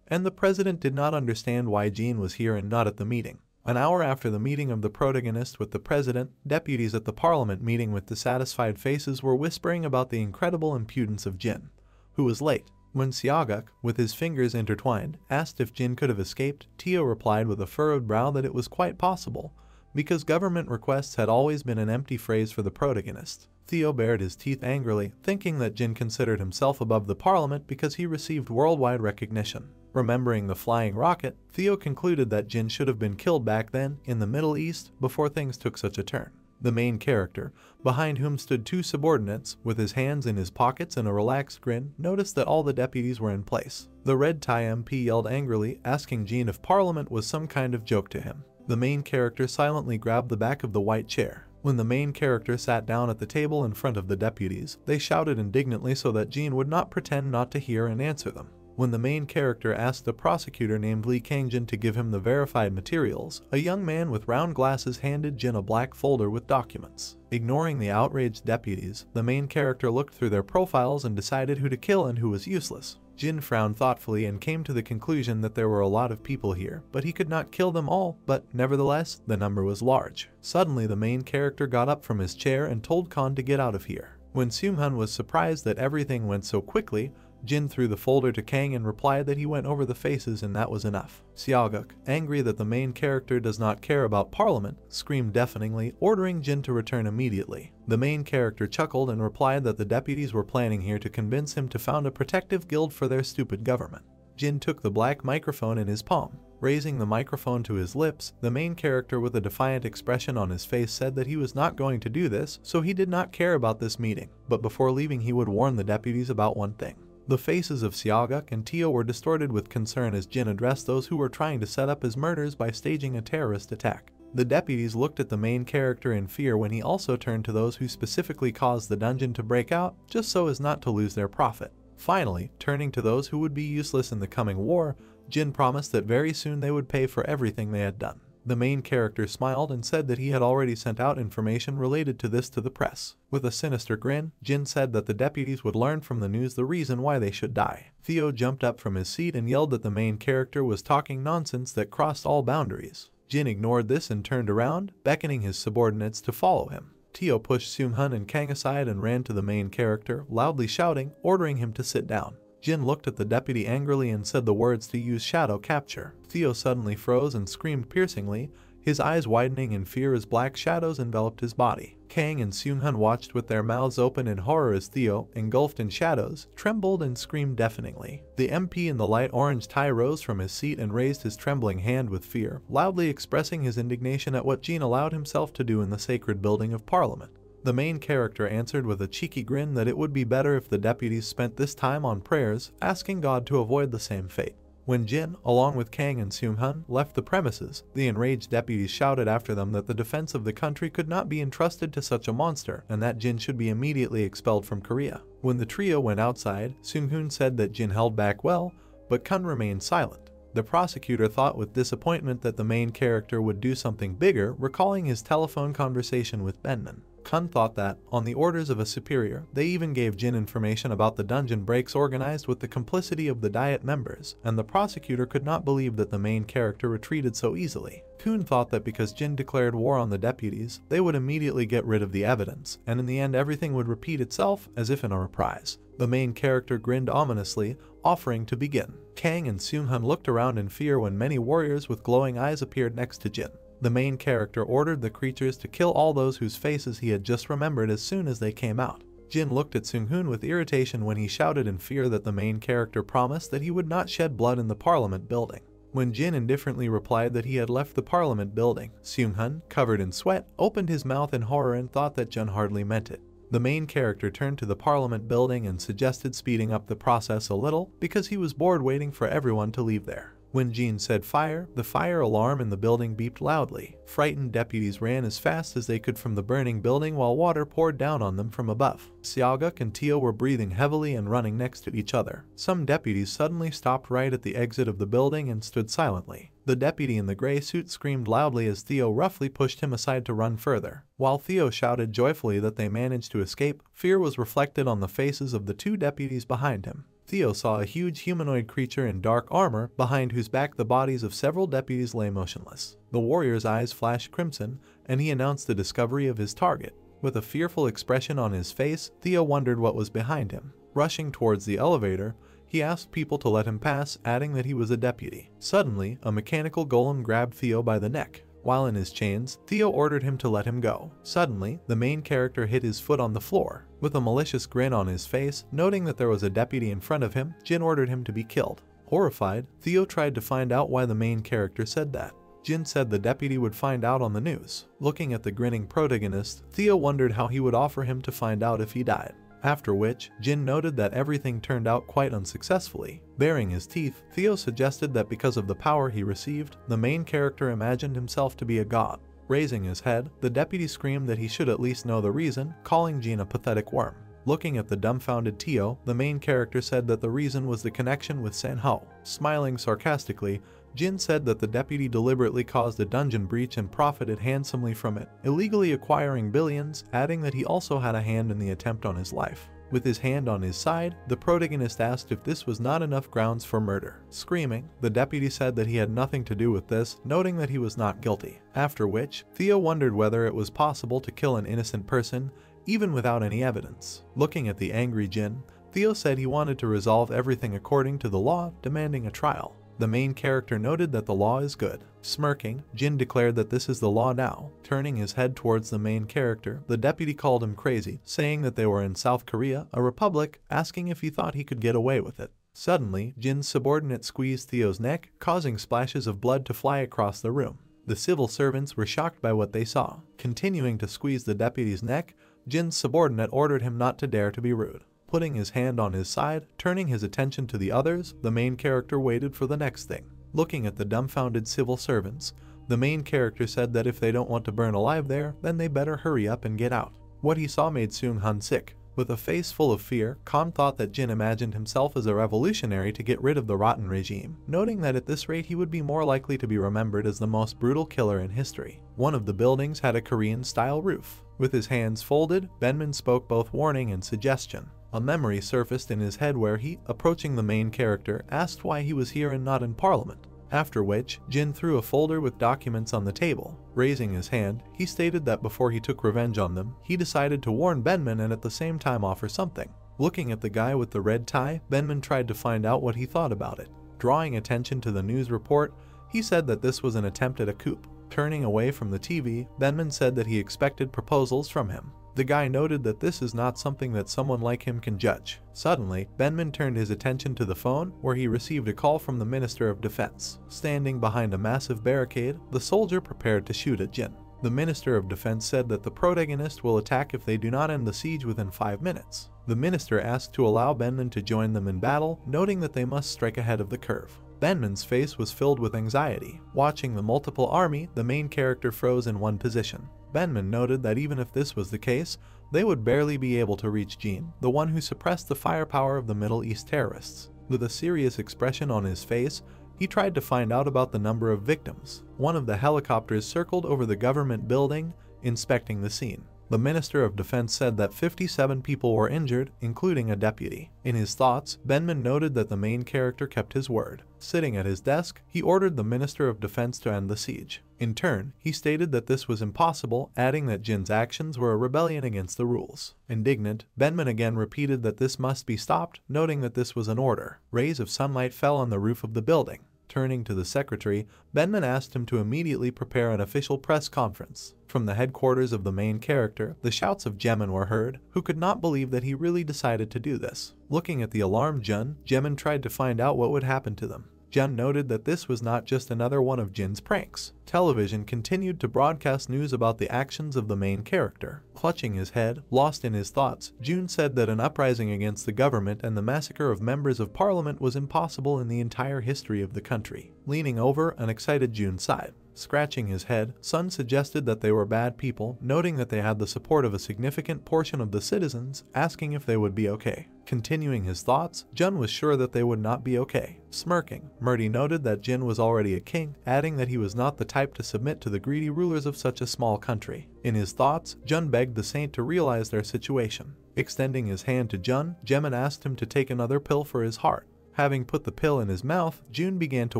and the president did not understand why Jin was here and not at the meeting. An hour after the meeting of the protagonist with the president, deputies at the parliament meeting with dissatisfied faces were whispering about the incredible impudence of Jin, who was late. When Seoguk, with his fingers intertwined, asked if Jin could have escaped, Teo replied with a furrowed brow that it was quite possible, because government requests had always been an empty phrase for the protagonist. Theo bared his teeth angrily, thinking that Jin considered himself above the parliament because he received worldwide recognition. Remembering the flying rocket, Theo concluded that Jin should have been killed back then, in the Middle East, before things took such a turn. The main character, behind whom stood two subordinates, with his hands in his pockets and a relaxed grin, noticed that all the deputies were in place. The red tie MP yelled angrily, asking Jin if Parliament was some kind of joke to him. The main character silently grabbed the back of the white chair. When the main character sat down at the table in front of the deputies, they shouted indignantly so that Jin would not pretend not to hear and answer them. When the main character asked a prosecutor named Lee Kangjin to give him the verified materials, a young man with round glasses handed Jin a black folder with documents. Ignoring the outraged deputies, the main character looked through their profiles and decided who to kill and who was useless. Jin frowned thoughtfully and came to the conclusion that there were a lot of people here, but he could not kill them all, but nevertheless, the number was large. Suddenly, the main character got up from his chair and told Khan to get out of here. When Seung-hun was surprised that everything went so quickly, Jin threw the folder to Kang and replied that he went over the faces and that was enough. Seoguk, angry that the main character does not care about Parliament, screamed deafeningly, ordering Jin to return immediately. The main character chuckled and replied that the deputies were planning here to convince him to found a protective guild for their stupid government. Jin took the black microphone in his palm. Raising the microphone to his lips, the main character with a defiant expression on his face said that he was not going to do this, so he did not care about this meeting, but before leaving he would warn the deputies about one thing. The faces of Seoguk and Teo were distorted with concern as Jin addressed those who were trying to set up his murders by staging a terrorist attack. The deputies looked at the main character in fear when he also turned to those who specifically caused the dungeon to break out, just so as not to lose their profit. Finally, turning to those who would be useless in the coming war, Jin promised that very soon they would pay for everything they had done. The main character smiled and said that he had already sent out information related to this to the press. With a sinister grin, Jin said that the deputies would learn from the news the reason why they should die. Theo jumped up from his seat and yelled that the main character was talking nonsense that crossed all boundaries. Jin ignored this and turned around, beckoning his subordinates to follow him. Teo pushed Seung-hun and Kang aside and ran to the main character, loudly shouting, ordering him to sit down. Jin looked at the deputy angrily and said the words to use shadow capture. Theo suddenly froze and screamed piercingly, his eyes widening in fear as black shadows enveloped his body. Kang and Seung-hun watched with their mouths open in horror as Theo, engulfed in shadows, trembled and screamed deafeningly. The MP in the light orange tie rose from his seat and raised his trembling hand with fear, loudly expressing his indignation at what Jin allowed himself to do in the sacred building of Parliament. The main character answered with a cheeky grin that it would be better if the deputies spent this time on prayers, asking God to avoid the same fate. When Jin, along with Kang and Seung-hun, left the premises, the enraged deputies shouted after them that the defense of the country could not be entrusted to such a monster and that Jin should be immediately expelled from Korea. When the trio went outside, Seung-hun said that Jin held back well, but Kun remained silent. The prosecutor thought with disappointment that the main character would do something bigger, recalling his telephone conversation with Benman. Kun thought that, on the orders of a superior, they even gave Jin information about the dungeon breaks organized with the complicity of the Diet members, and the prosecutor could not believe that the main character retreated so easily. Kun thought that because Jin declared war on the deputies, they would immediately get rid of the evidence, and in the end everything would repeat itself as if in a reprise. The main character grinned ominously, offering to begin. Kang and Seung-hun looked around in fear when many warriors with glowing eyes appeared next to Jin. The main character ordered the creatures to kill all those whose faces he had just remembered as soon as they came out. Jin looked at Seung-hun with irritation when he shouted in fear that the main character promised that he would not shed blood in the Parliament building. When Jin indifferently replied that he had left the Parliament building, Seung-hun, covered in sweat, opened his mouth in horror and thought that Jin hardly meant it. The main character turned to the Parliament building and suggested speeding up the process a little because he was bored waiting for everyone to leave there. When Jean said fire, the fire alarm in the building beeped loudly. Frightened deputies ran as fast as they could from the burning building while water poured down on them from above. Seoguk and Teo were breathing heavily and running next to each other. Some deputies suddenly stopped right at the exit of the building and stood silently. The deputy in the gray suit screamed loudly as Theo roughly pushed him aside to run further. While Theo shouted joyfully that they managed to escape, fear was reflected on the faces of the two deputies behind him. Theo saw a huge humanoid creature in dark armor, behind whose back the bodies of several deputies lay motionless. The warrior's eyes flashed crimson, and he announced the discovery of his target. With a fearful expression on his face, Theo wondered what was behind him. Rushing towards the elevator, he asked people to let him pass, adding that he was a deputy. Suddenly, a mechanical golem grabbed Theo by the neck. While in his chains, Theo ordered him to let him go. Suddenly, the main character hit his foot on the floor. With a malicious grin on his face, noting that there was a deputy in front of him, Jin ordered him to be killed. Horrified, Theo tried to find out why the main character said that. Jin said the deputy would find out on the news. Looking at the grinning protagonist, Theo wondered how he would offer him to find out if he died. After which, Jin noted that everything turned out quite unsuccessfully. Baring his teeth, Theo suggested that because of the power he received, the main character imagined himself to be a god. Raising his head, the deputy screamed that he should at least know the reason, calling Jin a pathetic worm. Looking at the dumbfounded Theo, the main character said that the reason was the connection with Sanho. Smiling sarcastically, Jin said that the deputy deliberately caused a dungeon breach and profited handsomely from it, illegally acquiring billions, adding that he also had a hand in the attempt on his life. With his hand on his side, the protagonist asked if this was not enough grounds for murder. Screaming, the deputy said that he had nothing to do with this, noting that he was not guilty. After which, Theo wondered whether it was possible to kill an innocent person, even without any evidence. Looking at the angry Jin, Theo said he wanted to resolve everything according to the law, demanding a trial. The main character noted that the law is good. Smirking, Jin declared that this is the law now. Turning his head towards the main character, the deputy called him crazy, saying that they were in South Korea, a republic, asking if he thought he could get away with it. Suddenly, Jin's subordinate squeezed Theo's neck, causing splashes of blood to fly across the room. The civil servants were shocked by what they saw. Continuing to squeeze the deputy's neck, Jin's subordinate ordered him not to dare to be rude. Putting his hand on his side, turning his attention to the others, the main character waited for the next thing. Looking at the dumbfounded civil servants, the main character said that if they don't want to burn alive there, then they better hurry up and get out. What he saw made Seung-hun sick. With a face full of fear, Khan thought that Jin imagined himself as a revolutionary to get rid of the rotten regime, noting that at this rate he would be more likely to be remembered as the most brutal killer in history. One of the buildings had a Korean-style roof. With his hands folded, Benman spoke both warning and suggestion. A memory surfaced in his head where he, approaching the main character, asked why he was here and not in Parliament. After which, Jin threw a folder with documents on the table. Raising his hand, he stated that before he took revenge on them, he decided to warn Benman and at the same time offer something. Looking at the guy with the red tie, Benman tried to find out what he thought about it. Drawing attention to the news report, he said that this was an attempt at a coup. Turning away from the TV, Benman said that he expected proposals from him. The guy noted that this is not something that someone like him can judge. Suddenly, Benman turned his attention to the phone, where he received a call from the Minister of Defense. Standing behind a massive barricade, the soldier prepared to shoot at Jin. The Minister of Defense said that the protagonist will attack if they do not end the siege within 5 minutes. The minister asked to allow Benman to join them in battle, noting that they must strike ahead of the curve. Benman's face was filled with anxiety. Watching the multiple army, the main character froze in one position. Benman noted that even if this was the case, they would barely be able to reach Jin, the one who suppressed the firepower of the Middle East terrorists. With a serious expression on his face, he tried to find out about the number of victims. One of the helicopters circled over the government building, inspecting the scene. The Minister of Defense said that 57 people were injured, including a deputy. In his thoughts, Benman noted that the main character kept his word. Sitting at his desk, he ordered the Minister of Defense to end the siege. In turn, he stated that this was impossible, adding that Jin's actions were a rebellion against the rules. Indignant, Benman again repeated that this must be stopped, noting that this was an order. Rays of sunlight fell on the roof of the building. Turning to the secretary, Benman asked him to immediately prepare an official press conference. From the headquarters of the main character, the shouts of Jemin were heard, who could not believe that he really decided to do this. Looking at the alarmed Jun, Jemin tried to find out what would happen to them. Jun noted that this was not just another one of Jin's pranks. Television continued to broadcast news about the actions of the main character. Clutching his head, lost in his thoughts, Jun said that an uprising against the government and the massacre of members of parliament was impossible in the entire history of the country. Leaning over, an excited Jun sighed. Scratching his head, Sun suggested that they were bad people, noting that they had the support of a significant portion of the citizens, asking if they would be okay. Continuing his thoughts, Jun was sure that they would not be okay. Smirking, Murdy noted that Jin was already a king, adding that he was not the type to submit to the greedy rulers of such a small country. In his thoughts, Jun begged the saint to realize their situation. Extending his hand to Jun, Jemin asked him to take another pill for his heart. Having put the pill in his mouth, Jun began to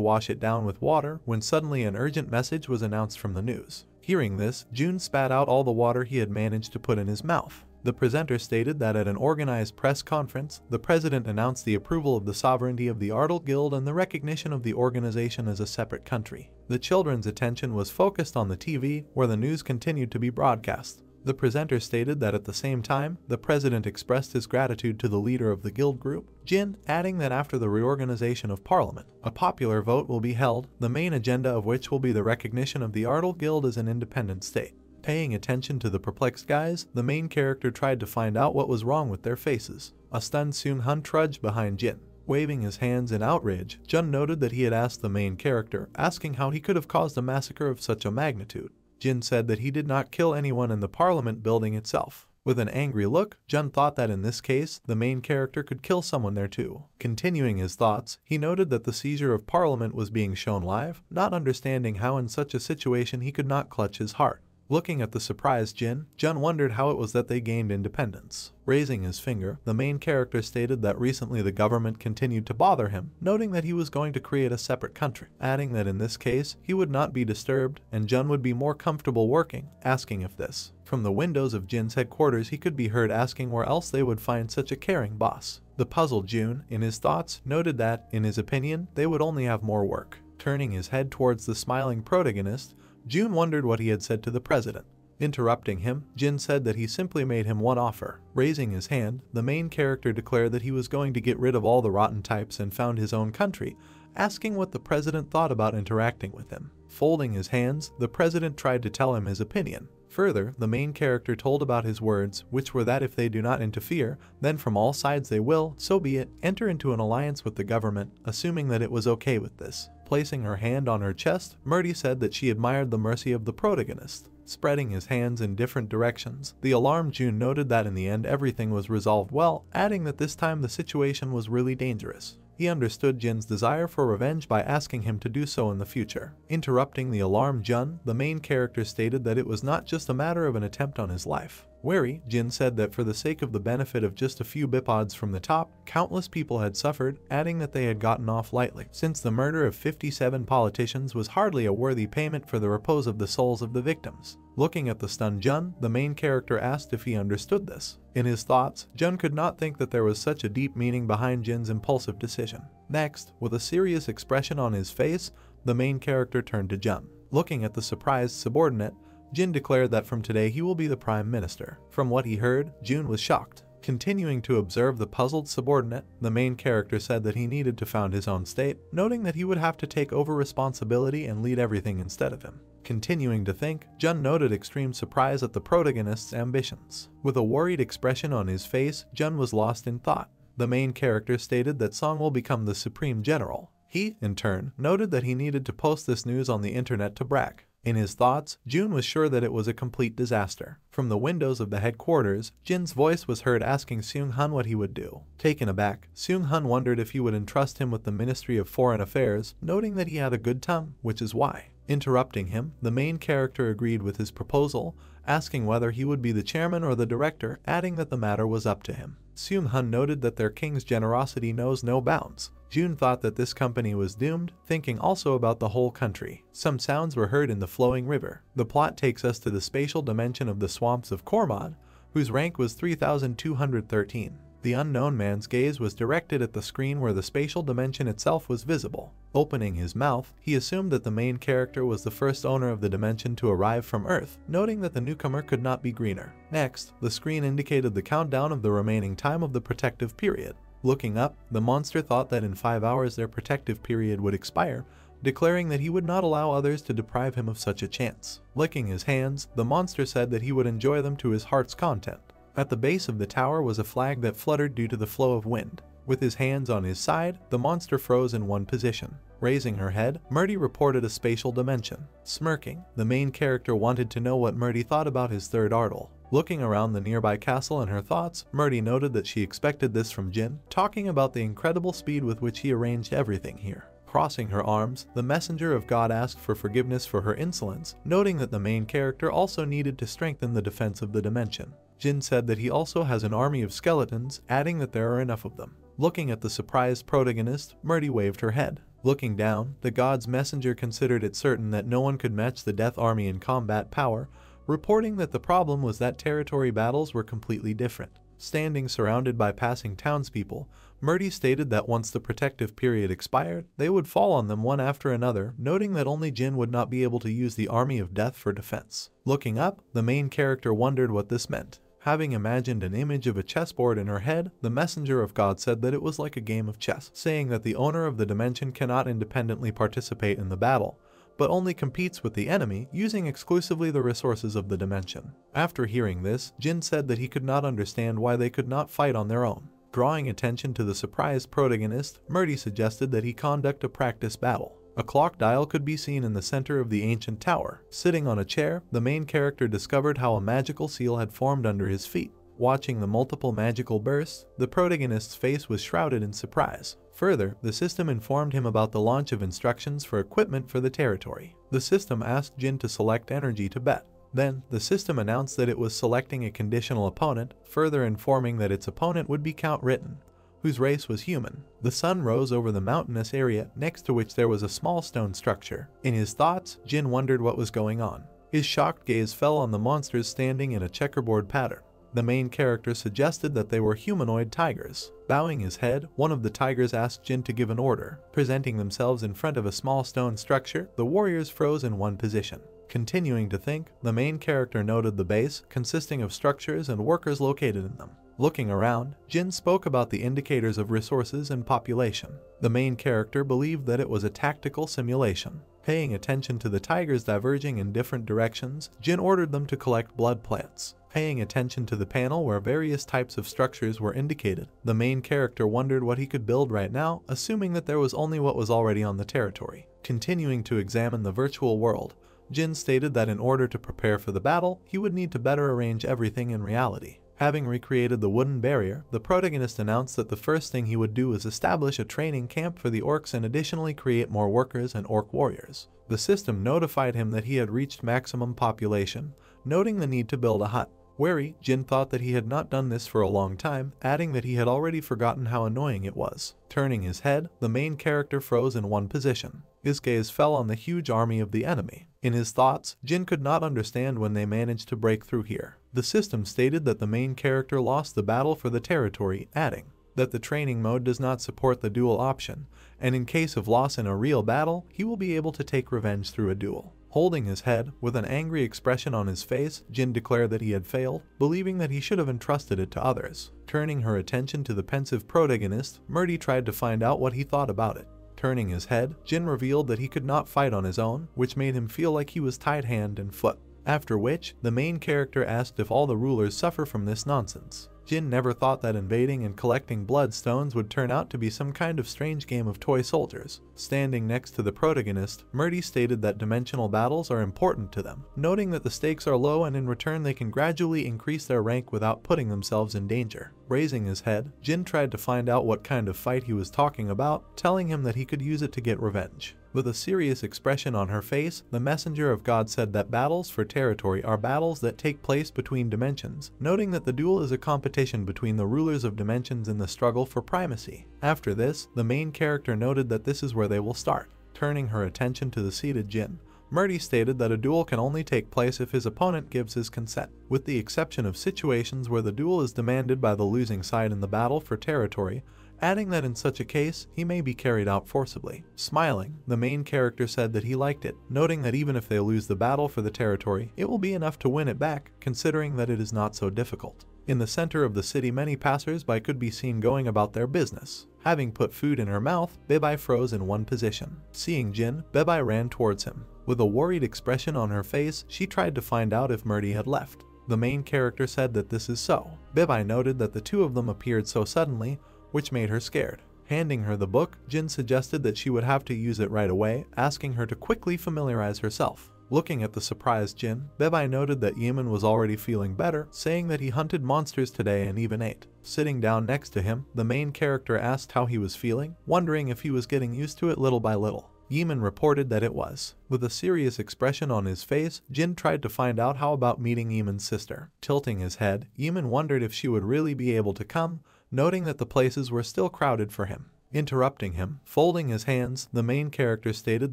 wash it down with water when suddenly an urgent message was announced from the news. Hearing this, Jun spat out all the water he had managed to put in his mouth. The presenter stated that at an organized press conference, the president announced the approval of the sovereignty of the Ardal Guild and the recognition of the organization as a separate country. The children's attention was focused on the TV, where the news continued to be broadcast. The presenter stated that at the same time, the president expressed his gratitude to the leader of the guild group, Jin, adding that after the reorganization of parliament, a popular vote will be held, the main agenda of which will be the recognition of the Ardal Guild as an independent state. Paying attention to the perplexed guys, the main character tried to find out what was wrong with their faces. A stunned Seung-hun trudged behind Jin. Waving his hands in outrage, Jun noted that he had asked the main character, asking how he could have caused a massacre of such a magnitude. Jin said that he did not kill anyone in the parliament building itself. With an angry look, Jun thought that in this case, the main character could kill someone there too. Continuing his thoughts, he noted that the seizure of parliament was being shown live, not understanding how in such a situation he could not clutch his heart. Looking at the surprised Jun wondered how it was that they gained independence. Raising his finger, the main character stated that recently the government continued to bother him, noting that he was going to create a separate country, adding that in this case, he would not be disturbed and Jun would be more comfortable working, asking if this. From the windows of Jin's headquarters, he could be heard asking where else they would find such a caring boss. The puzzled Jun, in his thoughts, noted that, in his opinion, they would only have more work. Turning his head towards the smiling protagonist, Jun wondered what he had said to the president. Interrupting him, Jin said that he simply made him one offer. Raising his hand, the main character declared that he was going to get rid of all the rotten types and found his own country, asking what the president thought about interacting with him. Folding his hands, the president tried to tell him his opinion. Further, the main character told about his words, which were that if they do not interfere, then from all sides they will, so be it, enter into an alliance with the government, assuming that it was okay with this. Placing her hand on her chest, Murdy said that she admired the mercy of the protagonist. Spreading his hands in different directions, the alarmed Jun noted that in the end everything was resolved well, adding that this time the situation was really dangerous. He understood Jin's desire for revenge by asking him to do so in the future. Interrupting the alarmed Jun, the main character stated that it was not just a matter of an attempt on his life. Wary, Jin said that for the sake of the benefit of just a few bipods from the top, countless people had suffered, adding that they had gotten off lightly, since the murder of 57 politicians was hardly a worthy payment for the repose of the souls of the victims. Looking at the stunned Jun, the main character asked if he understood this. In his thoughts, Jun could not think that there was such a deep meaning behind Jin's impulsive decision. Next, with a serious expression on his face, the main character turned to Jun. Looking at the surprised subordinate, Jin declared that from today he will be the prime minister. From what he heard, Jun was shocked. Continuing to observe the puzzled subordinate, the main character said that he needed to found his own state, noting that he would have to take over responsibility and lead everything instead of him. Continuing to think, Jun noted extreme surprise at the protagonist's ambitions. With a worried expression on his face, Jun was lost in thought. The main character stated that Song will become the supreme general. He, in turn, noted that he needed to post this news on the internet to brag. In his thoughts, Jun was sure that it was a complete disaster. From the windows of the headquarters, Jin's voice was heard asking Seung-hun what he would do. Taken aback, Seung-hun wondered if he would entrust him with the Ministry of Foreign Affairs, noting that he had a good tongue, which is why. Interrupting him, the main character agreed with his proposal, asking whether he would be the chairman or the director, adding that the matter was up to him. Seung-hun noted that their king's generosity knows no bounds. Jun thought that this company was doomed, thinking also about the whole country. Some sounds were heard in the flowing river. The plot takes us to the spatial dimension of the swamps of Kormod, whose rank was 3213. The unknown man's gaze was directed at the screen where the spatial dimension itself was visible. Opening his mouth, he assumed that the main character was the first owner of the dimension to arrive from Earth, noting that the newcomer could not be greener. Next, the screen indicated the countdown of the remaining time of the protective period. Looking up, the monster thought that in 5 hours their protective period would expire, declaring that he would not allow others to deprive him of such a chance. Licking his hands, the monster said that he would enjoy them to his heart's content. At the base of the tower was a flag that fluttered due to the flow of wind. With his hands on his side, the monster froze in one position. Raising her head, Murdy reported a spatial dimension. Smirking, the main character wanted to know what Murdy thought about his third idol. Looking around the nearby castle and her thoughts, Murdy noted that she expected this from Jin, talking about the incredible speed with which he arranged everything here. Crossing her arms, the messenger of God asked for forgiveness for her insolence, noting that the main character also needed to strengthen the defense of the dimension. Jin said that he also has an army of skeletons, adding that there are enough of them. Looking at the surprised protagonist, Murdy waved her head. Looking down, the god's messenger considered it certain that no one could match the Death Army in combat power, reporting that the problem was that territory battles were completely different. Standing surrounded by passing townspeople, Murdy stated that once the protective period expired, they would fall on them one after another, noting that only Jin would not be able to use the Army of Death for defense. Looking up, the main character wondered what this meant. Having imagined an image of a chessboard in her head, the messenger of God said that it was like a game of chess, saying that the owner of the dimension cannot independently participate in the battle, but only competes with the enemy using exclusively the resources of the dimension. After hearing this, Jin said that he could not understand why they could not fight on their own. Drawing attention to the surprised protagonist, Murdy suggested that he conduct a practice battle. A clock dial could be seen in the center of the ancient tower. Sitting on a chair, the main character discovered how a magical seal had formed under his feet. Watching the multiple magical bursts, the protagonist's face was shrouded in surprise. Further, the system informed him about the launch of instructions for equipment for the territory. The system asked Jin to select energy to bet. Then, the system announced that it was selecting a conditional opponent, further informing that its opponent would be Count Written, whose race was human. The sun rose over the mountainous area, next to which there was a small stone structure. In his thoughts, Jin wondered what was going on. His shocked gaze fell on the monsters standing in a checkerboard pattern. The main character suggested that they were humanoid tigers. Bowing his head, one of the tigers asked Jin to give an order. Presenting themselves in front of a small stone structure, the warriors froze in one position. Continuing to think, the main character noted the base, consisting of structures and workers located in them. Looking around, Jin spoke about the indicators of resources and population. The main character believed that it was a tactical simulation. Paying attention to the tigers diverging in different directions, Jin ordered them to collect blood plants. Paying attention to the panel where various types of structures were indicated, the main character wondered what he could build right now, assuming that there was only what was already on the territory. Continuing to examine the virtual world, Jin stated that in order to prepare for the battle, he would need to better arrange everything in reality. Having recreated the wooden barrier, the protagonist announced that the first thing he would do is establish a training camp for the orcs and additionally create more workers and orc warriors. The system notified him that he had reached maximum population, noting the need to build a hut. Wary, Jin thought that he had not done this for a long time, adding that he had already forgotten how annoying it was. Turning his head, the main character froze in one position. His gaze fell on the huge army of the enemy. In his thoughts, Jin could not understand when they managed to break through here. The system stated that the main character lost the battle for the territory, adding that the training mode does not support the duel option, and in case of loss in a real battle, he will be able to take revenge through a duel. Holding his head, with an angry expression on his face, Jin declared that he had failed, believing that he should have entrusted it to others. Turning her attention to the pensive protagonist, Murdy tried to find out what he thought about it. Turning his head, Jin revealed that he could not fight on his own, which made him feel like he was tied hand and foot. After which, the main character asked if all the rulers suffer from this nonsense. Jin never thought that invading and collecting bloodstones would turn out to be some kind of strange game of toy soldiers. Standing next to the protagonist, Murdy stated that dimensional battles are important to them, noting that the stakes are low and in return they can gradually increase their rank without putting themselves in danger. Raising his head, Jin tried to find out what kind of fight he was talking about, telling him that he could use it to get revenge. With a serious expression on her face, the messenger of God said that battles for territory are battles that take place between dimensions, noting that the duel is a competition between the rulers of dimensions in the struggle for primacy. After this, the main character noted that this is where they will start. Turning her attention to the seated Jin, Murdy stated that a duel can only take place if his opponent gives his consent, with the exception of situations where the duel is demanded by the losing side in the battle for territory, adding that in such a case, he may be carried out forcibly. Smiling, the main character said that he liked it, noting that even if they lose the battle for the territory, it will be enough to win it back, considering that it is not so difficult. In the center of the city, many passers-by could be seen going about their business. Having put food in her mouth, Bebai froze in one position. Seeing Jin, Bebai ran towards him. With a worried expression on her face, she tried to find out if Murdy had left. The main character said that this is so. Bebai noted that the two of them appeared so suddenly, which made her scared. Handing her the book, Jin suggested that she would have to use it right away, asking her to quickly familiarize herself. Looking at the surprised Jin, Bebai noted that Yemen was already feeling better, saying that he hunted monsters today and even ate. Sitting down next to him, the main character asked how he was feeling, wondering if he was getting used to it little by little. Yemen reported that it was. With a serious expression on his face, Jin tried to find out how about meeting Yemen's sister. Tilting his head, Yemen wondered if she would really be able to come, noting that the places were still crowded for him. Interrupting him, folding his hands, the main character stated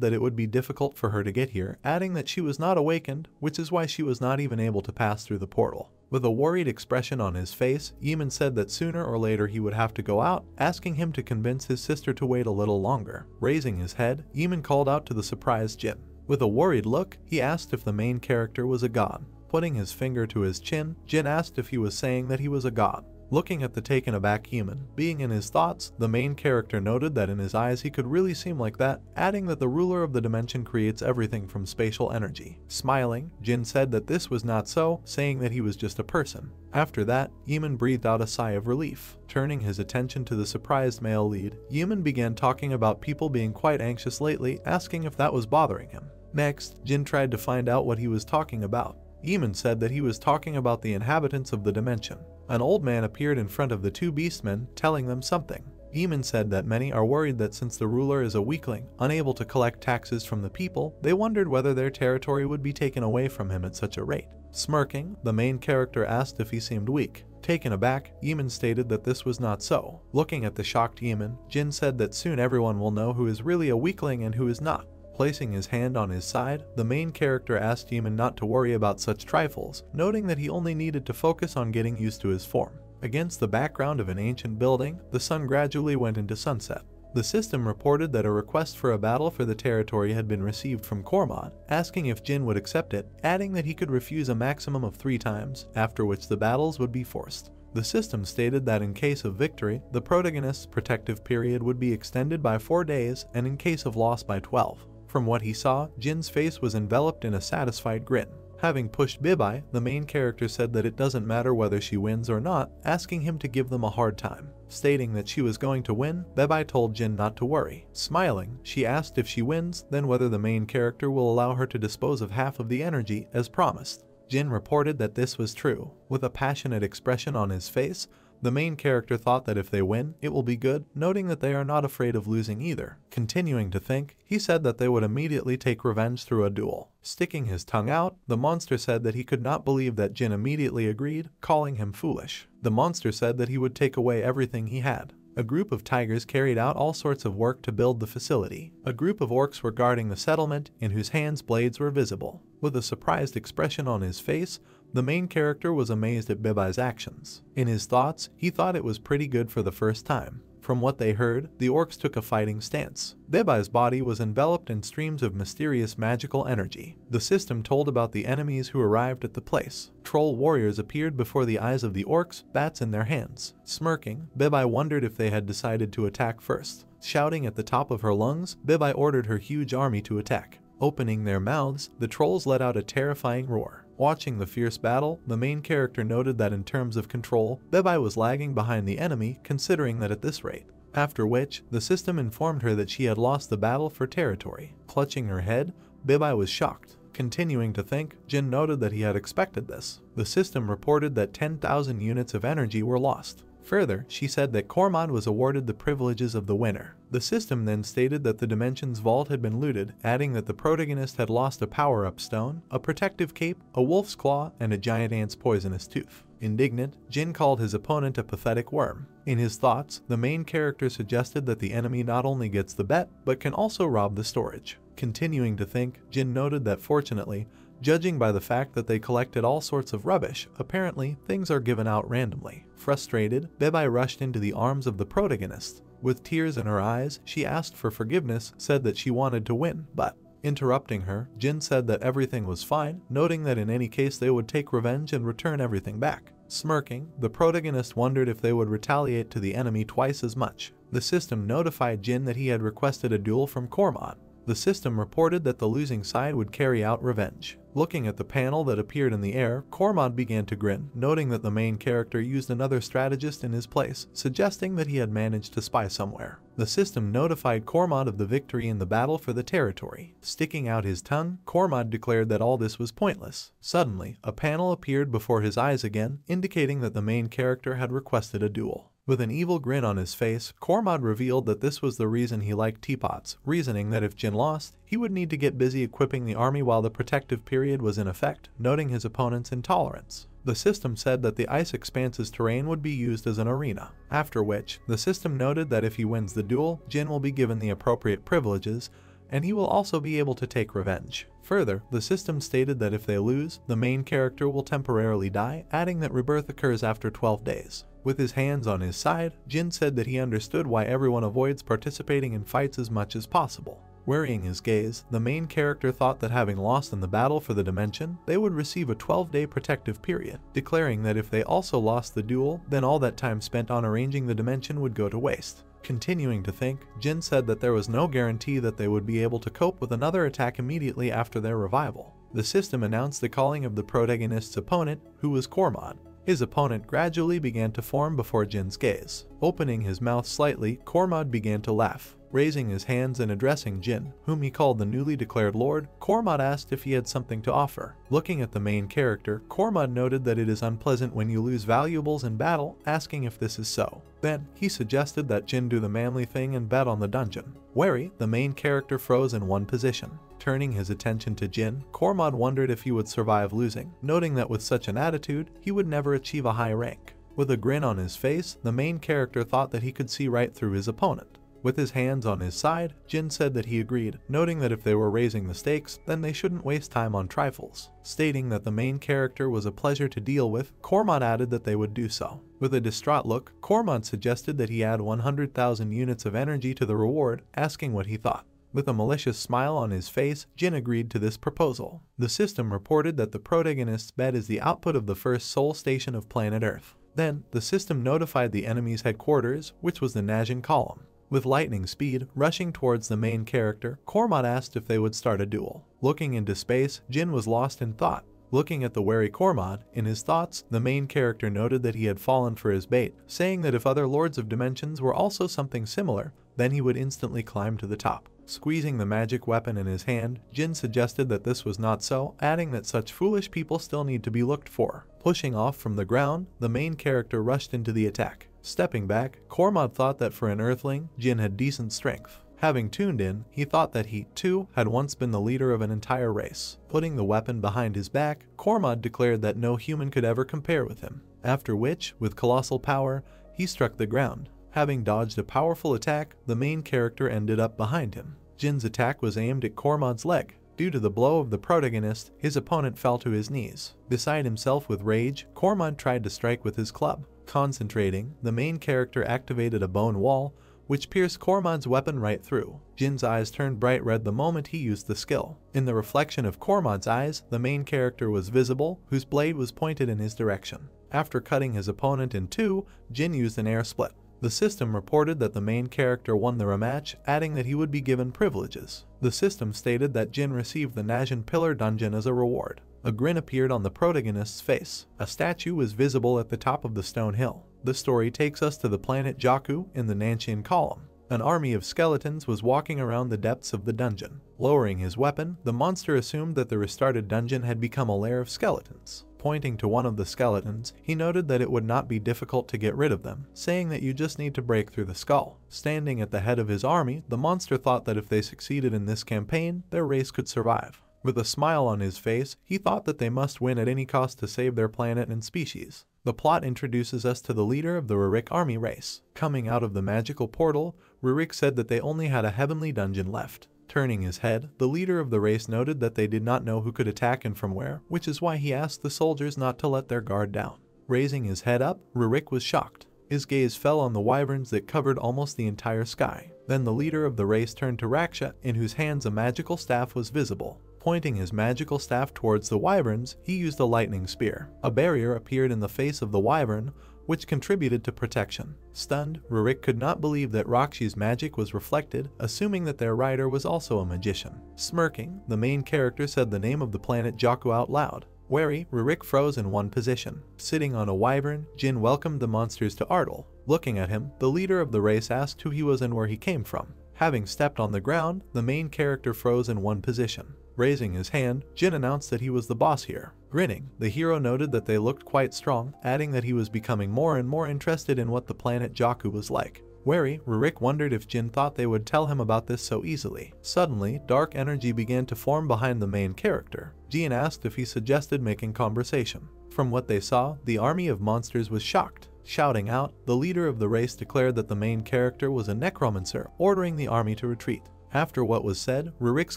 that it would be difficult for her to get here, adding that she was not awakened, which is why she was not even able to pass through the portal. With a worried expression on his face, Yemen said that sooner or later he would have to go out, asking him to convince his sister to wait a little longer. Raising his head, Yemen called out to the surprised Jin. With a worried look, he asked if the main character was a god. Putting his finger to his chin, Jin asked if he was saying that he was a god. Looking at the taken aback Yemen, being in his thoughts, the main character noted that in his eyes he could really seem like that, adding that the ruler of the dimension creates everything from spatial energy. Smiling, Jin said that this was not so, saying that he was just a person. After that, Yemen breathed out a sigh of relief. Turning his attention to the surprised male lead, Yemen began talking about people being quite anxious lately, asking if that was bothering him. Next, Jin tried to find out what he was talking about. Yemen said that he was talking about the inhabitants of the dimension. An old man appeared in front of the two beastmen, telling them something. Yemen said that many are worried that since the ruler is a weakling, unable to collect taxes from the people, they wondered whether their territory would be taken away from him at such a rate. Smirking, the main character asked if he seemed weak. Taken aback, Yemen stated that this was not so. Looking at the shocked Yemen, Jin said that soon everyone will know who is really a weakling and who is not. Placing his hand on his side, the main character asked Yemen not to worry about such trifles, noting that he only needed to focus on getting used to his form. Against the background of an ancient building, the sun gradually went into sunset. The system reported that a request for a battle for the territory had been received from Cormod, asking if Jin would accept it, adding that he could refuse a maximum of 3 times, after which the battles would be forced. The system stated that in case of victory, the protagonist's protective period would be extended by 4 days, and in case of loss by 12. From what he saw, Jin's face was enveloped in a satisfied grin. Having pushed Bebai, the main character said that it doesn't matter whether she wins or not, asking him to give them a hard time. Stating that she was going to win, Bebai told Jin not to worry. Smiling, she asked if she wins, then whether the main character will allow her to dispose of half of the energy, as promised. Jin reported that this was true. With a passionate expression on his face, the main character thought that if they win, it will be good, noting that they are not afraid of losing either. Continuing to think, he said that they would immediately take revenge through a duel. Sticking his tongue out, the monster said that he could not believe that Jin immediately agreed, calling him foolish. The monster said that he would take away everything he had. A group of tigers carried out all sorts of work to build the facility. A group of orcs were guarding the settlement, in whose hands blades were visible. With a surprised expression on his face, the main character was amazed at Bebai's actions. In his thoughts, he thought it was pretty good for the first time. From what they heard, the orcs took a fighting stance. Bebai's body was enveloped in streams of mysterious magical energy. The system told about the enemies who arrived at the place. Troll warriors appeared before the eyes of the orcs, bats in their hands. Smirking, Bebai wondered if they had decided to attack first. Shouting at the top of her lungs, Bebai ordered her huge army to attack. Opening their mouths, the trolls let out a terrifying roar. Watching the fierce battle, the main character noted that in terms of control, Bebai was lagging behind the enemy, considering that at this rate. After which, the system informed her that she had lost the battle for territory. Clutching her head, Bebai was shocked. Continuing to think, Jin noted that he had expected this. The system reported that 10,000 units of energy were lost. Further, she said that Cormod was awarded the privileges of the winner. The system then stated that the Dimension's vault had been looted, adding that the protagonist had lost a power-up stone, a protective cape, a wolf's claw, and a giant ant's poisonous tooth. Indignant, Jin called his opponent a pathetic worm. In his thoughts, the main character suggested that the enemy not only gets the bet, but can also rob the storage. Continuing to think, Jin noted that fortunately, judging by the fact that they collected all sorts of rubbish, apparently things are given out randomly. Frustrated, Bebai rushed into the arms of the protagonist. With tears in her eyes, she asked for forgiveness, said that she wanted to win, but interrupting her, Jin said that everything was fine, noting that in any case they would take revenge and return everything back. Smirking, the protagonist wondered if they would retaliate to the enemy twice as much. The system notified Jin that he had requested a duel from Cormod. The system reported that the losing side would carry out revenge. Looking at the panel that appeared in the air, Cormod began to grin, noting that the main character used another strategist in his place, suggesting that he had managed to spy somewhere. The system notified Cormod of the victory in the battle for the territory. Sticking out his tongue, Cormod declared that all this was pointless. Suddenly, a panel appeared before his eyes again, indicating that the main character had requested a duel. With an evil grin on his face, Cormod revealed that this was the reason he liked teapots, reasoning that if Jin lost, he would need to get busy equipping the army while the protective period was in effect, noting his opponent's intolerance. The system said that the Ice Expanse's terrain would be used as an arena, after which, the system noted that if he wins the duel, Jin will be given the appropriate privileges, and he will also be able to take revenge. Further, the system stated that if they lose, the main character will temporarily die, adding that rebirth occurs after 12 days. With his hands on his side, Jin said that he understood why everyone avoids participating in fights as much as possible. Wearying his gaze, the main character thought that having lost in the battle for the dimension, they would receive a 12-day protective period, declaring that if they also lost the duel, then all that time spent on arranging the dimension would go to waste. Continuing to think, Jin said that there was no guarantee that they would be able to cope with another attack immediately after their revival. The system announced the calling of the protagonist's opponent, who was Cormod. His opponent gradually began to form before Jin's gaze. Opening his mouth slightly, Cormod began to laugh. Raising his hands and addressing Jin, whom he called the newly declared lord, Cormod asked if he had something to offer. Looking at the main character, Cormod noted that it is unpleasant when you lose valuables in battle, asking if this is so. Then, he suggested that Jin do the manly thing and bet on the dungeon. Wary, the main character froze in one position. Turning his attention to Jin, Cormod wondered if he would survive losing, noting that with such an attitude, he would never achieve a high rank. With a grin on his face, the main character thought that he could see right through his opponent. With his hands on his side, Jin said that he agreed, noting that if they were raising the stakes, then they shouldn't waste time on trifles. Stating that the main character was a pleasure to deal with, Cormod added that they would do so. With a distraught look, Cormod suggested that he add 100,000 units of energy to the reward, asking what he thought. With a malicious smile on his face, Jin agreed to this proposal. The system reported that the protagonist's bed is the output of the first Sol station of planet Earth. Then, the system notified the enemy's headquarters, which was the Najin column. With lightning speed, rushing towards the main character, Cormod asked if they would start a duel. Looking into space, Jin was lost in thought. Looking at the wary Cormod, in his thoughts, the main character noted that he had fallen for his bait, saying that if other Lords of Dimensions were also something similar, then he would instantly climb to the top. Squeezing the magic weapon in his hand, Jin suggested that this was not so, adding that such foolish people still need to be looked for. Pushing off from the ground, the main character rushed into the attack. Stepping back, Cormod thought that for an Earthling, Jin had decent strength. Having tuned in, he thought that he, too, had once been the leader of an entire race. Putting the weapon behind his back, Cormod declared that no human could ever compare with him. After which, with colossal power, he struck the ground. Having dodged a powerful attack, the main character ended up behind him. Jin's attack was aimed at Cormod's leg. Due to the blow of the protagonist, his opponent fell to his knees. Beside himself with rage, Cormod tried to strike with his club. Concentrating, the main character activated a bone wall, which pierced Cormod's weapon right through. Jin's eyes turned bright red the moment he used the skill. In the reflection of Cormod's eyes, the main character was visible, whose blade was pointed in his direction. After cutting his opponent in two, Jin used an air split. The system reported that the main character won the rematch, adding that he would be given privileges. The system stated that Jin received the Najin Pillar dungeon as a reward. A grin appeared on the protagonist's face. A statue was visible at the top of the stone hill. The story takes us to the planet Jakku in the Nanshin column. An army of skeletons was walking around the depths of the dungeon. Lowering his weapon, the monster assumed that the restarted dungeon had become a lair of skeletons. Pointing to one of the skeletons, he noted that it would not be difficult to get rid of them, saying that you just need to break through the skull. Standing at the head of his army, the monster thought that if they succeeded in this campaign, their race could survive. With a smile on his face, he thought that they must win at any cost to save their planet and species. The plot introduces us to the leader of the Rurik army race. Coming out of the magical portal, Rurik said that they only had a heavenly dungeon left. Turning his head, the leader of the race noted that they did not know who could attack and from where, which is why he asked the soldiers not to let their guard down. Raising his head up, Rurik was shocked. His gaze fell on the wyverns that covered almost the entire sky. Then the leader of the race turned to Raksha, in whose hands a magical staff was visible. Pointing his magical staff towards the wyverns, he used a lightning spear. A barrier appeared in the face of the wyvern, which contributed to protection. Stunned, Rurik could not believe that Rakshi's magic was reflected, assuming that their rider was also a magician. Smirking, the main character said the name of the planet Jakku out loud. Wary, Rurik froze in one position. Sitting on a wyvern, Jin welcomed the monsters to Ardal. Looking at him, the leader of the race asked who he was and where he came from. Having stepped on the ground, the main character froze in one position. Raising his hand, Jin announced that he was the boss here. Grinning, the hero noted that they looked quite strong, adding that he was becoming more and more interested in what the planet Jakku was like. Wary, Rurik wondered if Jin thought they would tell him about this so easily. Suddenly, dark energy began to form behind the main character. Jin asked if he suggested making conversation. From what they saw, the army of monsters was shocked. Shouting out, the leader of the race declared that the main character was a necromancer, ordering the army to retreat. After what was said, Rurik's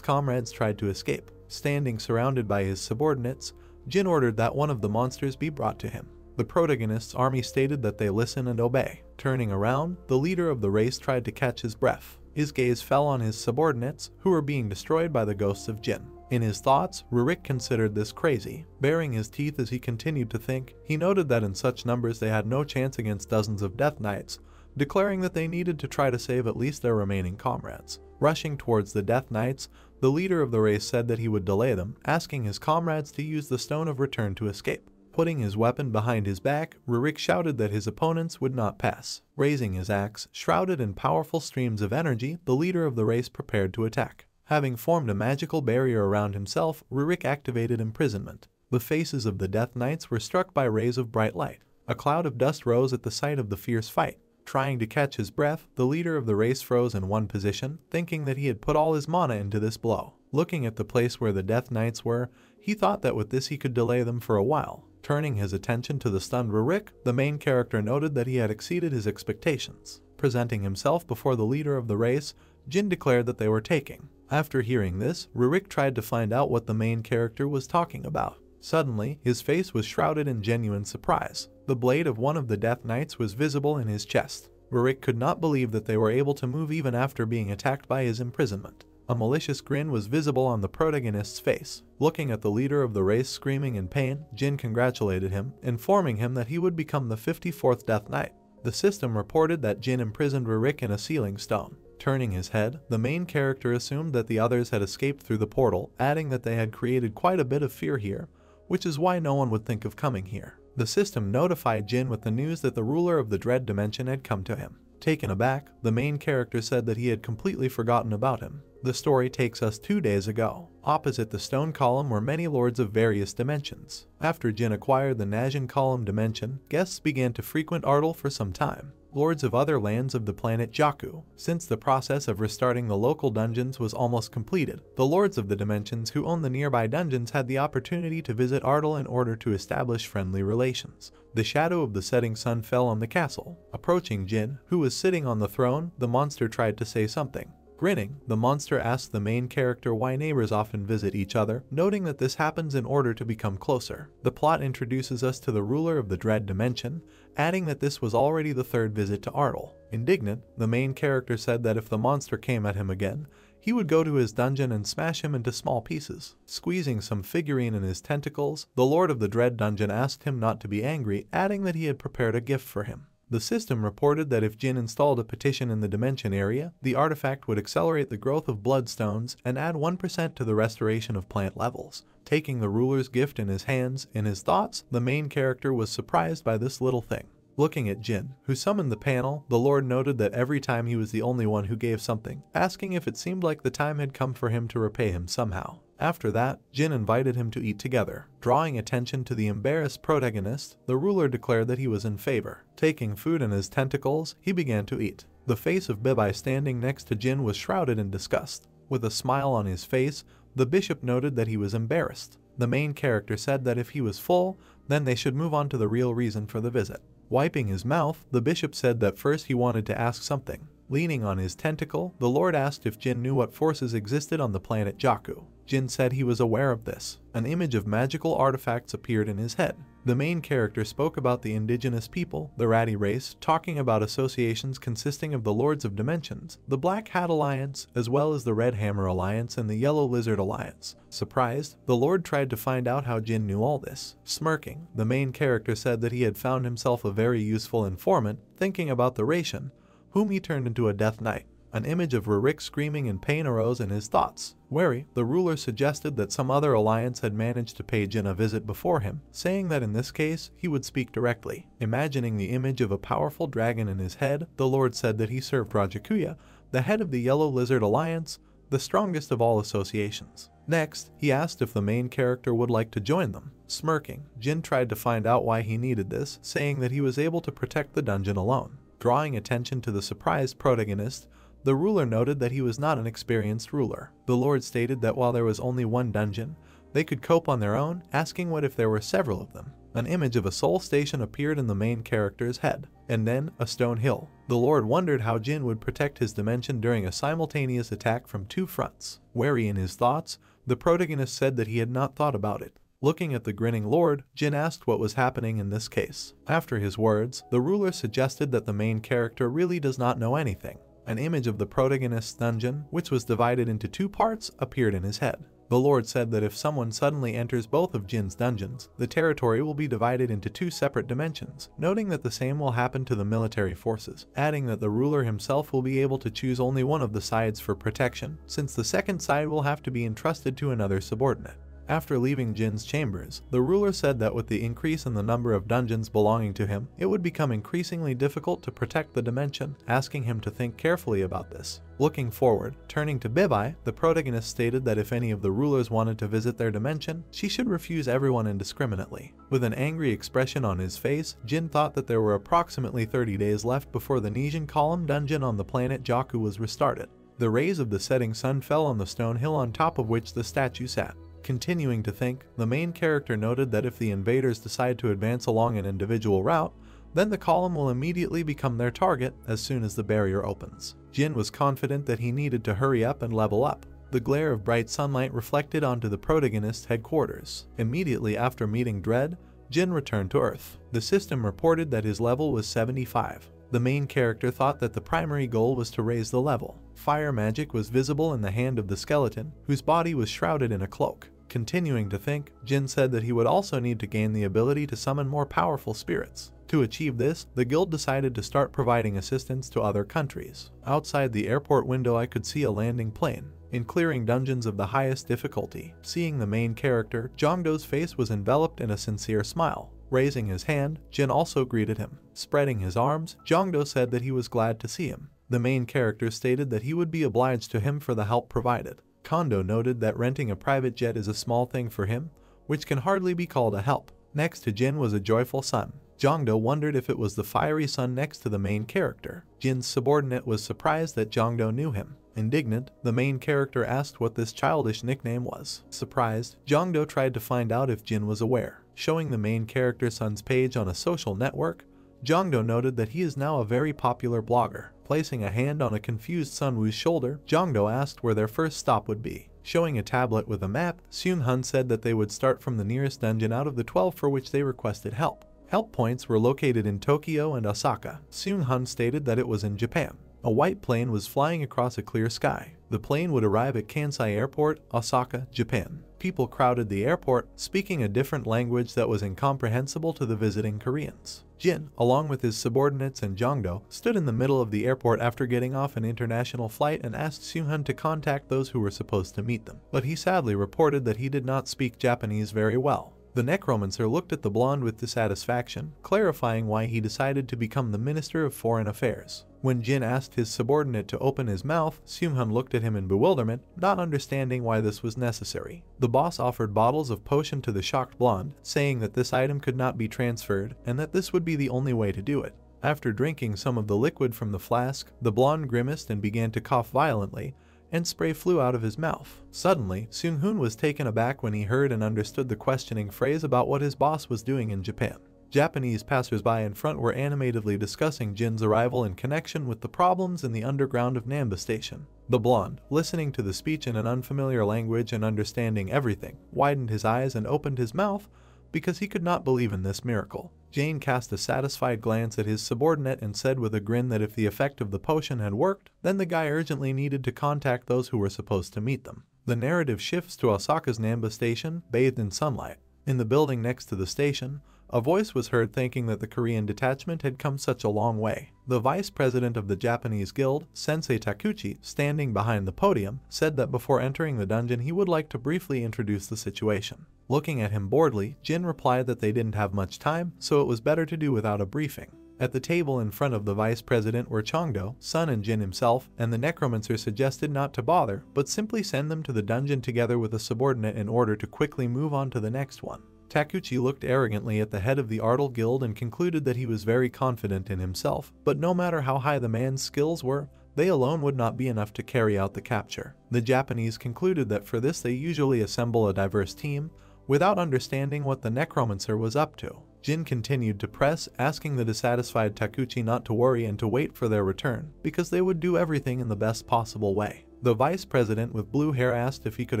comrades tried to escape. Standing surrounded by his subordinates, Jin ordered that one of the monsters be brought to him. The protagonist's army stated that they listen and obey. Turning around, the leader of the race tried to catch his breath. His gaze fell on his subordinates, who were being destroyed by the ghosts of Jin. In his thoughts, Rurik considered this crazy. Baring his teeth as he continued to think, he noted that in such numbers they had no chance against dozens of Death Knights, declaring that they needed to try to save at least their remaining comrades. Rushing towards the Death Knights, the leader of the race said that he would delay them, asking his comrades to use the Stone of Return to escape. Putting his weapon behind his back, Rurik shouted that his opponents would not pass. Raising his axe, shrouded in powerful streams of energy, the leader of the race prepared to attack. Having formed a magical barrier around himself, Rurik activated imprisonment. The faces of the Death Knights were struck by rays of bright light. A cloud of dust rose at the sight of the fierce fight. Trying to catch his breath, the leader of the race froze in one position, thinking that he had put all his mana into this blow. Looking at the place where the Death Knights were, he thought that with this he could delay them for a while. Turning his attention to the stunned Rurik, the main character noted that he had exceeded his expectations. Presenting himself before the leader of the race, Jin declared that they were taking. After hearing this, Rurik tried to find out what the main character was talking about. Suddenly, his face was shrouded in genuine surprise. The blade of one of the Death Knights was visible in his chest. Rurik could not believe that they were able to move even after being attacked by his imprisonment. A malicious grin was visible on the protagonist's face. Looking at the leader of the race screaming in pain, Jin congratulated him, informing him that he would become the 54th Death Knight. The system reported that Jin imprisoned Rurik in a sealing stone. Turning his head, the main character assumed that the others had escaped through the portal, adding that they had created quite a bit of fear here, which is why no one would think of coming here. The system notified Jin with the news that the ruler of the Dread Dimension had come to him. Taken aback, the main character said that he had completely forgotten about him. The story takes us 2 days ago. Opposite the stone column were many lords of various dimensions. After Jin acquired the Najin column dimension, guests began to frequent Ardal for some time. Lords of other lands of the planet Jakku. Since the process of restarting the local dungeons was almost completed, the lords of the dimensions who owned the nearby dungeons had the opportunity to visit Ardal in order to establish friendly relations. The shadow of the setting sun fell on the castle. Approaching Jin, who was sitting on the throne, the monster tried to say something. Grinning, the monster asked the main character why neighbors often visit each other, noting that this happens in order to become closer. The plot introduces us to the ruler of the Dread Dimension, adding that this was already the 3rd visit to Ardal. Indignant, the main character said that if the monster came at him again, he would go to his dungeon and smash him into small pieces. Squeezing some figurine in his tentacles, the Lord of the Dread Dungeon asked him not to be angry, adding that he had prepared a gift for him. The system reported that if Jin installed a petition in the dimension area, the artifact would accelerate the growth of bloodstones and add 1% to the restoration of plant levels. Taking the ruler's gift in his hands, in his thoughts, the main character was surprised by this little thing. Looking at Jin, who summoned the panel, the Lord noted that every time he was the only one who gave something, asking if it seemed like the time had come for him to repay him somehow. After that, Jin invited him to eat together. Drawing attention to the embarrassed protagonist, the ruler declared that he was in favor. Taking food in his tentacles, he began to eat. The face of Bibai standing next to Jin was shrouded in disgust. With a smile on his face, the bishop noted that he was embarrassed. The main character said that if he was full, then they should move on to the real reason for the visit. Wiping his mouth, the bishop said that first he wanted to ask something. Leaning on his tentacle, the Lord asked if Jin knew what forces existed on the planet Jakku. Jin said he was aware of this. An image of magical artifacts appeared in his head. The main character spoke about the indigenous people, the ratty race, talking about associations consisting of the Lords of Dimensions, the Black Hat Alliance, as well as the Red Hammer Alliance and the Yellow Lizard Alliance. Surprised, the Lord tried to find out how Jin knew all this. Smirking, the main character said that he had found himself a very useful informant, thinking about the Ration, whom he turned into a Death Knight. An image of Rurik screaming in pain arose in his thoughts. Wary, the ruler suggested that some other alliance had managed to pay Jin a visit before him, saying that in this case, he would speak directly. Imagining the image of a powerful dragon in his head, the Lord said that he served Rajakuya, the head of the Yellow Lizard Alliance, the strongest of all associations. Next, he asked if the main character would like to join them. Smirking, Jin tried to find out why he needed this, saying that he was able to protect the dungeon alone. Drawing attention to the surprised protagonist, the ruler noted that he was not an experienced ruler. The Lord stated that while there was only one dungeon, they could cope on their own, asking what if there were several of them. An image of a soul station appeared in the main character's head, and then a stone hill. The Lord wondered how Jin would protect his dimension during a simultaneous attack from two fronts. Wary in his thoughts, the protagonist said that he had not thought about it. Looking at the grinning Lord, Jin asked what was happening in this case. After his words, the ruler suggested that the main character really does not know anything. An image of the protagonist's dungeon, which was divided into two parts, appeared in his head. The Lord said that if someone suddenly enters both of Jin's dungeons, the territory will be divided into two separate dimensions, noting that the same will happen to the military forces, adding that the ruler himself will be able to choose only one of the sides for protection, since the second side will have to be entrusted to another subordinate. After leaving Jin's chambers, the ruler said that with the increase in the number of dungeons belonging to him, it would become increasingly difficult to protect the dimension, asking him to think carefully about this. Looking forward, turning to Bibai, the protagonist stated that if any of the rulers wanted to visit their dimension, she should refuse everyone indiscriminately. With an angry expression on his face, Jin thought that there were approximately 30 days left before the Nijin Column dungeon on the planet Jakku was restarted. The rays of the setting sun fell on the stone hill on top of which the statue sat. Continuing to think, the main character noted that if the invaders decide to advance along an individual route, then the column will immediately become their target as soon as the barrier opens. Jin was confident that he needed to hurry up and level up. The glare of bright sunlight reflected onto the protagonist's headquarters. Immediately after meeting Dread, Jin returned to Earth. The system reported that his level was 75. The main character thought that the primary goal was to raise the level. Fire magic was visible in the hand of the skeleton, whose body was shrouded in a cloak. Continuing to think, Jin said that he would also need to gain the ability to summon more powerful spirits. To achieve this, the guild decided to start providing assistance to other countries. Outside the airport window I could see a landing plane. In clearing dungeons of the highest difficulty, seeing the main character, Jongdo's face was enveloped in a sincere smile. Raising his hand, Jin also greeted him. Spreading his arms, Jongdo said that he was glad to see him. The main character stated that he would be obliged to him for the help provided. Kondo noted that renting a private jet is a small thing for him, which can hardly be called a help. Next to Jin was a joyful sun. Jongdo wondered if it was the fiery sun next to the main character. Jin's subordinate was surprised that Jongdo knew him. Indignant, the main character asked what this childish nickname was. Surprised, Jongdo tried to find out if Jin was aware. Showing the main character's son's page on a social network, Jongdo noted that he is now a very popular blogger. Placing a hand on a confused Sunwoo's shoulder, Jongdo asked where their first stop would be. Showing a tablet with a map, Seung-hun said that they would start from the nearest dungeon out of the 12 for which they requested help. Help points were located in Tokyo and Osaka. Seung-hun stated that it was in Japan. A white plane was flying across a clear sky. The plane would arrive at Kansai Airport, Osaka, Japan. People crowded the airport, speaking a different language that was incomprehensible to the visiting Koreans. Jin, along with his subordinates and Jongdo, stood in the middle of the airport after getting off an international flight and asked Seung-hun to contact those who were supposed to meet them. But he sadly reported that he did not speak Japanese very well. The Necromancer looked at the blonde with dissatisfaction, clarifying why he decided to become the Minister of Foreign Affairs. When Jin asked his subordinate to open his mouth, Seung-hun looked at him in bewilderment, not understanding why this was necessary. The boss offered bottles of potion to the shocked blonde, saying that this item could not be transferred and that this would be the only way to do it. After drinking some of the liquid from the flask, the blonde grimaced and began to cough violently, and spray flew out of his mouth. Suddenly, Seung-hun was taken aback when he heard and understood the questioning phrase about what his boss was doing in Japan. Japanese passers-by in front were animatedly discussing Jin's arrival in connection with the problems in the underground of Namba Station. The blonde, listening to the speech in an unfamiliar language and understanding everything, widened his eyes and opened his mouth, because he could not believe in this miracle. Jin cast a satisfied glance at his subordinate and said with a grin that if the effect of the potion had worked, then the guy urgently needed to contact those who were supposed to meet them. The narrative shifts to Osaka's Namba station, bathed in sunlight. In the building next to the station, a voice was heard thanking that the Korean detachment had come such a long way. The vice president of the Japanese guild, Sensei Takuchi, standing behind the podium, said that before entering the dungeon he would like to briefly introduce the situation. Looking at him boredly, Jin replied that they didn't have much time, so it was better to do without a briefing. At the table in front of the vice president were Chongdo, Sun and Jin himself, and the Necromancer suggested not to bother, but simply send them to the dungeon together with a subordinate in order to quickly move on to the next one. Takuchi looked arrogantly at the head of the Ardal Guild and concluded that he was very confident in himself, but no matter how high the man's skills were, they alone would not be enough to carry out the capture. The Japanese concluded that for this they usually assemble a diverse team, without understanding what the Necromancer was up to. Jin continued to press, asking the dissatisfied Takuchi not to worry and to wait for their return, because they would do everything in the best possible way. The vice president with blue hair asked if he could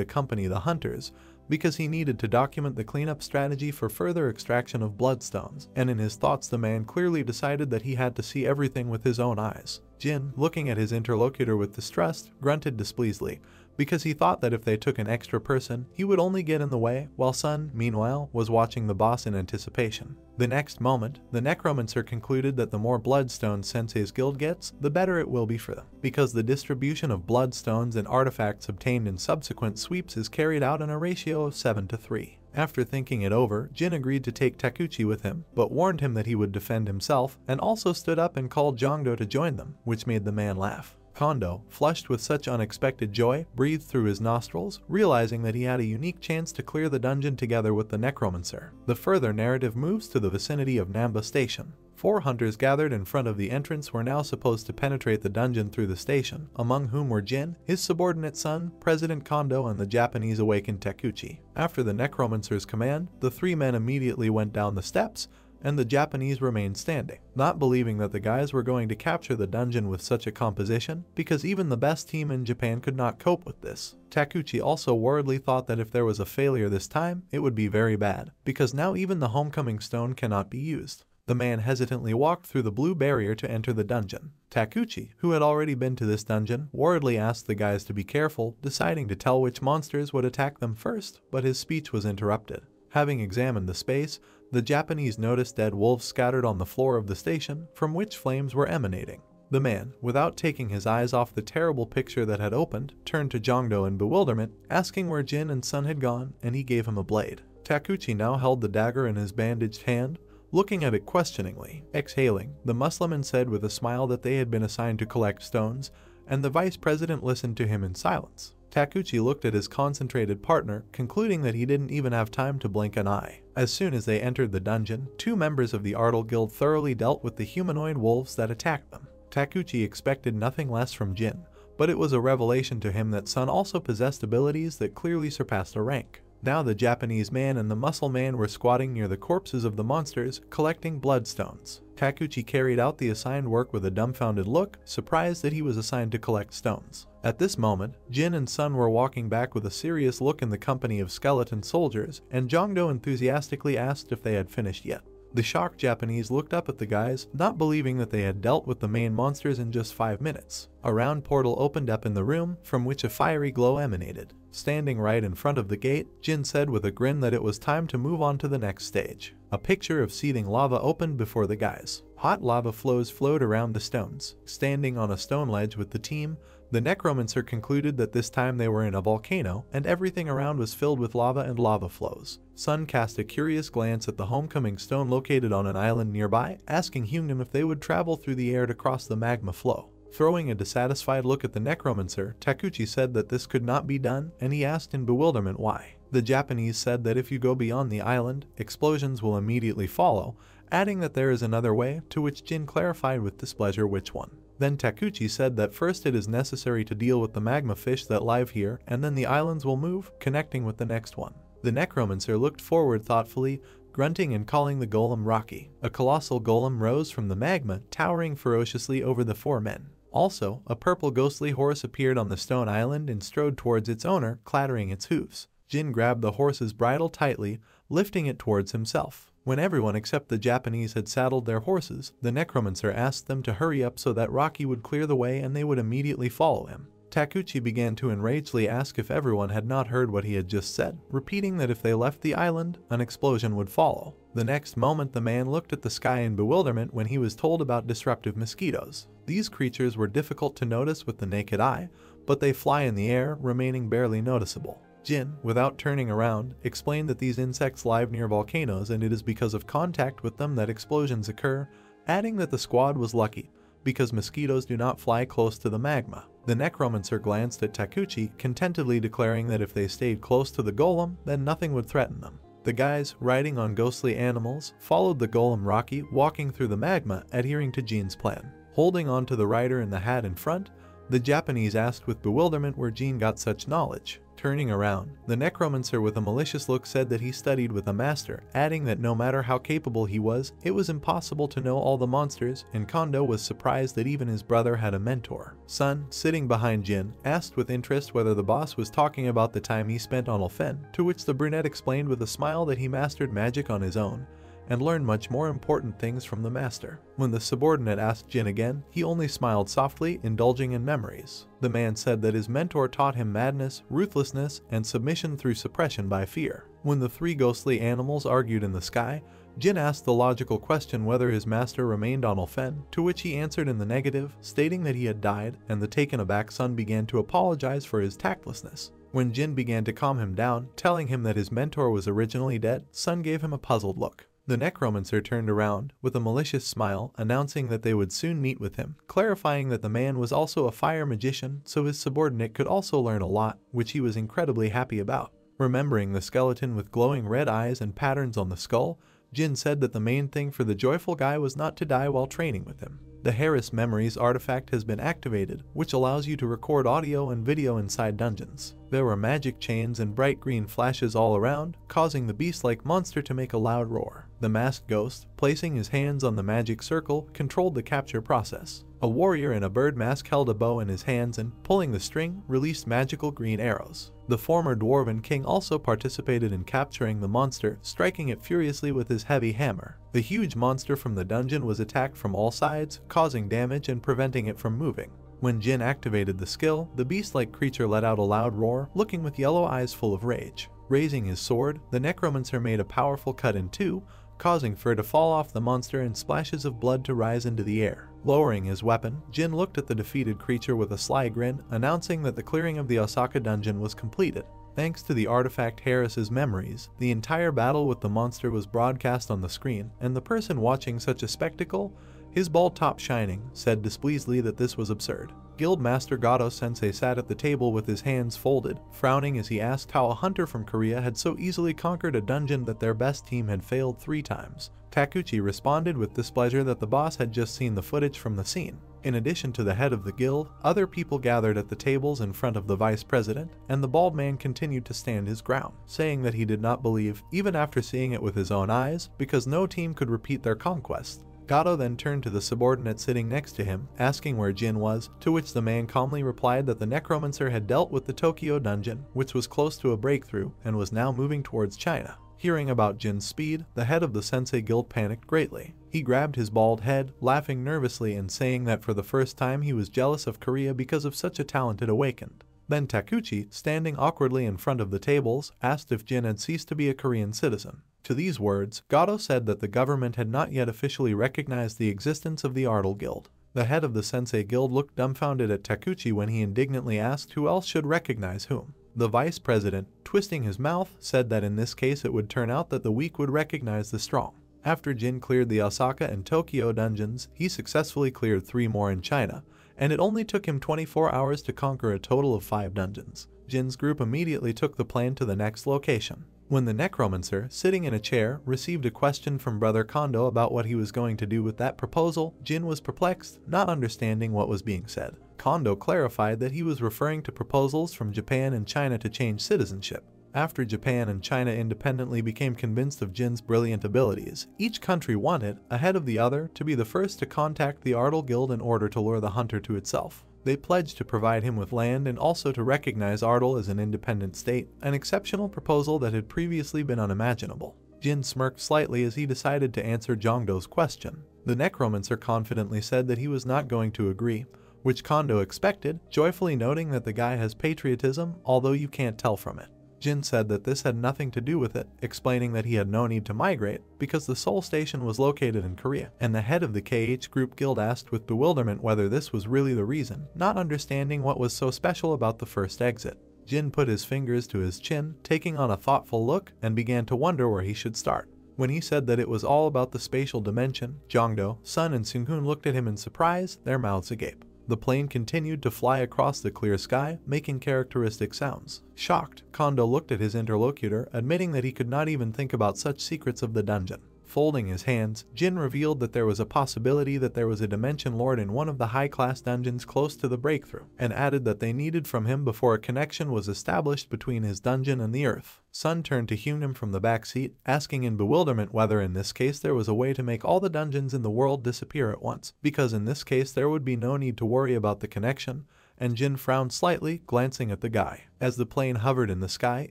accompany the hunters, because he needed to document the cleanup strategy for further extraction of bloodstones, and in his thoughts the man clearly decided that he had to see everything with his own eyes. Jin, looking at his interlocutor with distrust, grunted displeasantly, because he thought that if they took an extra person, he would only get in the way, while Sun, meanwhile, was watching the boss in anticipation. The next moment, the Necromancer concluded that the more bloodstones Sensei's guild gets, the better it will be for them, because the distribution of bloodstones and artifacts obtained in subsequent sweeps is carried out in a ratio of 7-3. After thinking it over, Jin agreed to take Takuchi with him, but warned him that he would defend himself, and also stood up and called Jongdo to join them, which made the man laugh. Kondo, flushed with such unexpected joy, breathed through his nostrils, realizing that he had a unique chance to clear the dungeon together with the Necromancer. The further narrative moves to the vicinity of Namba Station. 4 hunters gathered in front of the entrance were now supposed to penetrate the dungeon through the station, among whom were Jin, his subordinate Sun, President Kondo, and the Japanese awakened Takuchi. After the Necromancer's command, the 3 men immediately went down the steps, and the Japanese remained standing, not believing that the guys were going to capture the dungeon with such a composition, because even the best team in Japan could not cope with this. Takuchi also worriedly thought that if there was a failure this time, it would be very bad, because now even the homecoming stone cannot be used. The man hesitantly walked through the blue barrier to enter the dungeon. Takuchi, who had already been to this dungeon, worriedly asked the guys to be careful, deciding to tell which monsters would attack them first, but his speech was interrupted. Having examined the space, the Japanese noticed dead wolves scattered on the floor of the station, from which flames were emanating. The man, without taking his eyes off the terrible picture that had opened, turned to Jongdo in bewilderment, asking where Jin and Sun had gone, and he gave him a blade. Takuchi now held the dagger in his bandaged hand, looking at it questioningly. Exhaling, the Mussulman said with a smile that they had been assigned to collect stones, and the vice president listened to him in silence. Takuchi looked at his concentrated partner, concluding that he didn't even have time to blink an eye. As soon as they entered the dungeon, 2 members of the Ardal Guild thoroughly dealt with the humanoid wolves that attacked them. Takuchi expected nothing less from Jin, but it was a revelation to him that Sun also possessed abilities that clearly surpassed a rank. Now the Japanese man and the muscle man were squatting near the corpses of the monsters, collecting bloodstones. Takuchi carried out the assigned work with a dumbfounded look, surprised that he was assigned to collect stones. At this moment, Jin and Sun were walking back with a serious look in the company of skeleton soldiers, and Jongdo enthusiastically asked if they had finished yet. The shocked Japanese looked up at the guys, not believing that they had dealt with the main monsters in just 5 minutes. A round portal opened up in the room, from which a fiery glow emanated. Standing right in front of the gate, Jin said with a grin that it was time to move on to the next stage. A picture of seething lava opened before the guys. Hot lava flows flowed around the stones. Standing on a stone ledge with the team, the Necromancer concluded that this time they were in a volcano, and everything around was filled with lava and lava flows. Sun cast a curious glance at the homecoming stone located on an island nearby, asking Hyungnam if they would travel through the air to cross the magma flow. Throwing a dissatisfied look at the Necromancer, Takuchi said that this could not be done, and he asked in bewilderment why. The Japanese said that if you go beyond the island, explosions will immediately follow, adding that there is another way, to which Jin clarified with displeasure which one. Then Takuchi said that first it is necessary to deal with the magma fish that live here, and then the islands will move, connecting with the next one. The Necromancer looked forward thoughtfully, grunting and calling the golem Rocky. A colossal golem rose from the magma, towering ferociously over the 4 men. Also, a purple ghostly horse appeared on the stone island and strode towards its owner, clattering its hooves. Jin grabbed the horse's bridle tightly, lifting it towards himself. When everyone except the Japanese had saddled their horses, the Necromancer asked them to hurry up so that Rocky would clear the way and they would immediately follow him. Takuchi began to enragedly ask if everyone had not heard what he had just said, repeating that if they left the island, an explosion would follow. The next moment the man looked at the sky in bewilderment when he was told about disruptive mosquitoes. These creatures were difficult to notice with the naked eye, but they fly in the air, remaining barely noticeable. Jin, without turning around, explained that these insects live near volcanoes and it is because of contact with them that explosions occur, adding that the squad was lucky, because mosquitoes do not fly close to the magma. The Necromancer glanced at Takuchi, contentedly declaring that if they stayed close to the golem, then nothing would threaten them. The guys, riding on ghostly animals, followed the golem Rocky, walking through the magma, adhering to Jin's plan. Holding on to the rider in the hat in front, the Japanese asked with bewilderment where Jin got such knowledge. Turning around, the Necromancer with a malicious look said that he studied with a master, adding that no matter how capable he was, it was impossible to know all the monsters, and Kondo was surprised that even his brother had a mentor. Sun, sitting behind Jin, asked with interest whether the boss was talking about the time he spent on Ulfen, to which the brunette explained with a smile that he mastered magic on his own, and learned much more important things from the master. When the subordinate asked Jin again, he only smiled softly, indulging in memories. The man said that his mentor taught him madness, ruthlessness, and submission through suppression by fear. When the three ghostly animals argued in the sky, Jin asked the logical question whether his master remained on Ulfen, to which he answered in the negative, stating that he had died, and the taken aback Sun began to apologize for his tactlessness. When Jin began to calm him down, telling him that his mentor was originally dead, Sun gave him a puzzled look. The Necromancer turned around, with a malicious smile, announcing that they would soon meet with him, clarifying that the man was also a fire magician, so his subordinate could also learn a lot, which he was incredibly happy about. Remembering the skeleton with glowing red eyes and patterns on the skull, Jin said that the main thing for the joyful guy was not to die while training with him. The Harris Memories artifact has been activated, which allows you to record audio and video inside dungeons. There were magic chains and bright green flashes all around, causing the beast-like monster to make a loud roar. The masked ghost, placing his hands on the magic circle, controlled the capture process. A warrior in a bird mask held a bow in his hands and, pulling the string, released magical green arrows. The former dwarven king also participated in capturing the monster, striking it furiously with his heavy hammer. The huge monster from the dungeon was attacked from all sides, causing damage and preventing it from moving. When Jin activated the skill, the beast-like creature let out a loud roar, looking with yellow eyes full of rage. Raising his sword, the Necromancer made a powerful cut in two, causing fur to fall off the monster and splashes of blood to rise into the air. Lowering his weapon, Jin looked at the defeated creature with a sly grin, announcing that the clearing of the Osaka dungeon was completed. Thanks to the artifact Harris's Memories, the entire battle with the monster was broadcast on the screen, and the person watching such a spectacle, his bald top shining, said displeasedly that this was absurd. Guildmaster Gato-sensei sat at the table with his hands folded, frowning as he asked how a hunter from Korea had so easily conquered a dungeon that their best team had failed 3 times. Takuchi responded with displeasure that the boss had just seen the footage from the scene. In addition to the head of the guild, other people gathered at the tables in front of the vice president, and the bald man continued to stand his ground, saying that he did not believe, even after seeing it with his own eyes, because no team could repeat their conquest. Gato then turned to the subordinate sitting next to him, asking where Jin was, to which the man calmly replied that the Necromancer had dealt with the Tokyo dungeon, which was close to a breakthrough, and was now moving towards China. Hearing about Jin's speed, the head of the Sensei Guild panicked greatly. He grabbed his bald head, laughing nervously and saying that for the first time he was jealous of Korea because of such a talented awakened. Then Takuchi, standing awkwardly in front of the tables, asked if Jin had ceased to be a Korean citizen. To these words, Gato said that the government had not yet officially recognized the existence of the Ardal Guild. The head of the Sensei Guild looked dumbfounded at Takuchi when he indignantly asked who else should recognize whom. The vice president, twisting his mouth, said that in this case it would turn out that the weak would recognize the strong. After Jin cleared the Osaka and Tokyo dungeons, he successfully cleared 3 more in China, and it only took him 24 hours to conquer a total of 5 dungeons. Jin's group immediately took the plan to the next location. When the Necromancer, sitting in a chair, received a question from Brother Kondo about what he was going to do with that proposal, Jin was perplexed, not understanding what was being said. Kondo clarified that he was referring to proposals from Japan and China to change citizenship. After Japan and China independently became convinced of Jin's brilliant abilities, each country wanted, ahead of the other, to be the first to contact the Ardal Guild in order to lure the hunter to itself. They pledged to provide him with land and also to recognize Ardal as an independent state, an exceptional proposal that had previously been unimaginable. Jin smirked slightly as he decided to answer Jongdo's question. The Necromancer confidently said that he was not going to agree, which Kondo expected, joyfully noting that the guy has patriotism, although you can't tell from it. Jin said that this had nothing to do with it, explaining that he had no need to migrate because the Seoul station was located in Korea, and the head of the KH Group Guild asked with bewilderment whether this was really the reason, not understanding what was so special about the first exit. Jin put his fingers to his chin, taking on a thoughtful look, and began to wonder where he should start. When he said that it was all about the spatial dimension, Jongdo, Sun and Seunghoon looked at him in surprise, their mouths agape. The plane continued to fly across the clear sky, making characteristic sounds. Shocked, Kondo looked at his interlocutor, admitting that he could not even think about such secrets of the dungeon. Folding his hands, Jin revealed that there was a possibility that there was a dimension lord in one of the high-class dungeons close to the breakthrough, and added that they needed from him before a connection was established between his dungeon and the earth. Sun turned to him from the back seat, asking in bewilderment whether in this case there was a way to make all the dungeons in the world disappear at once, because in this case there would be no need to worry about the connection, and Jin frowned slightly, glancing at the guy. As the plane hovered in the sky,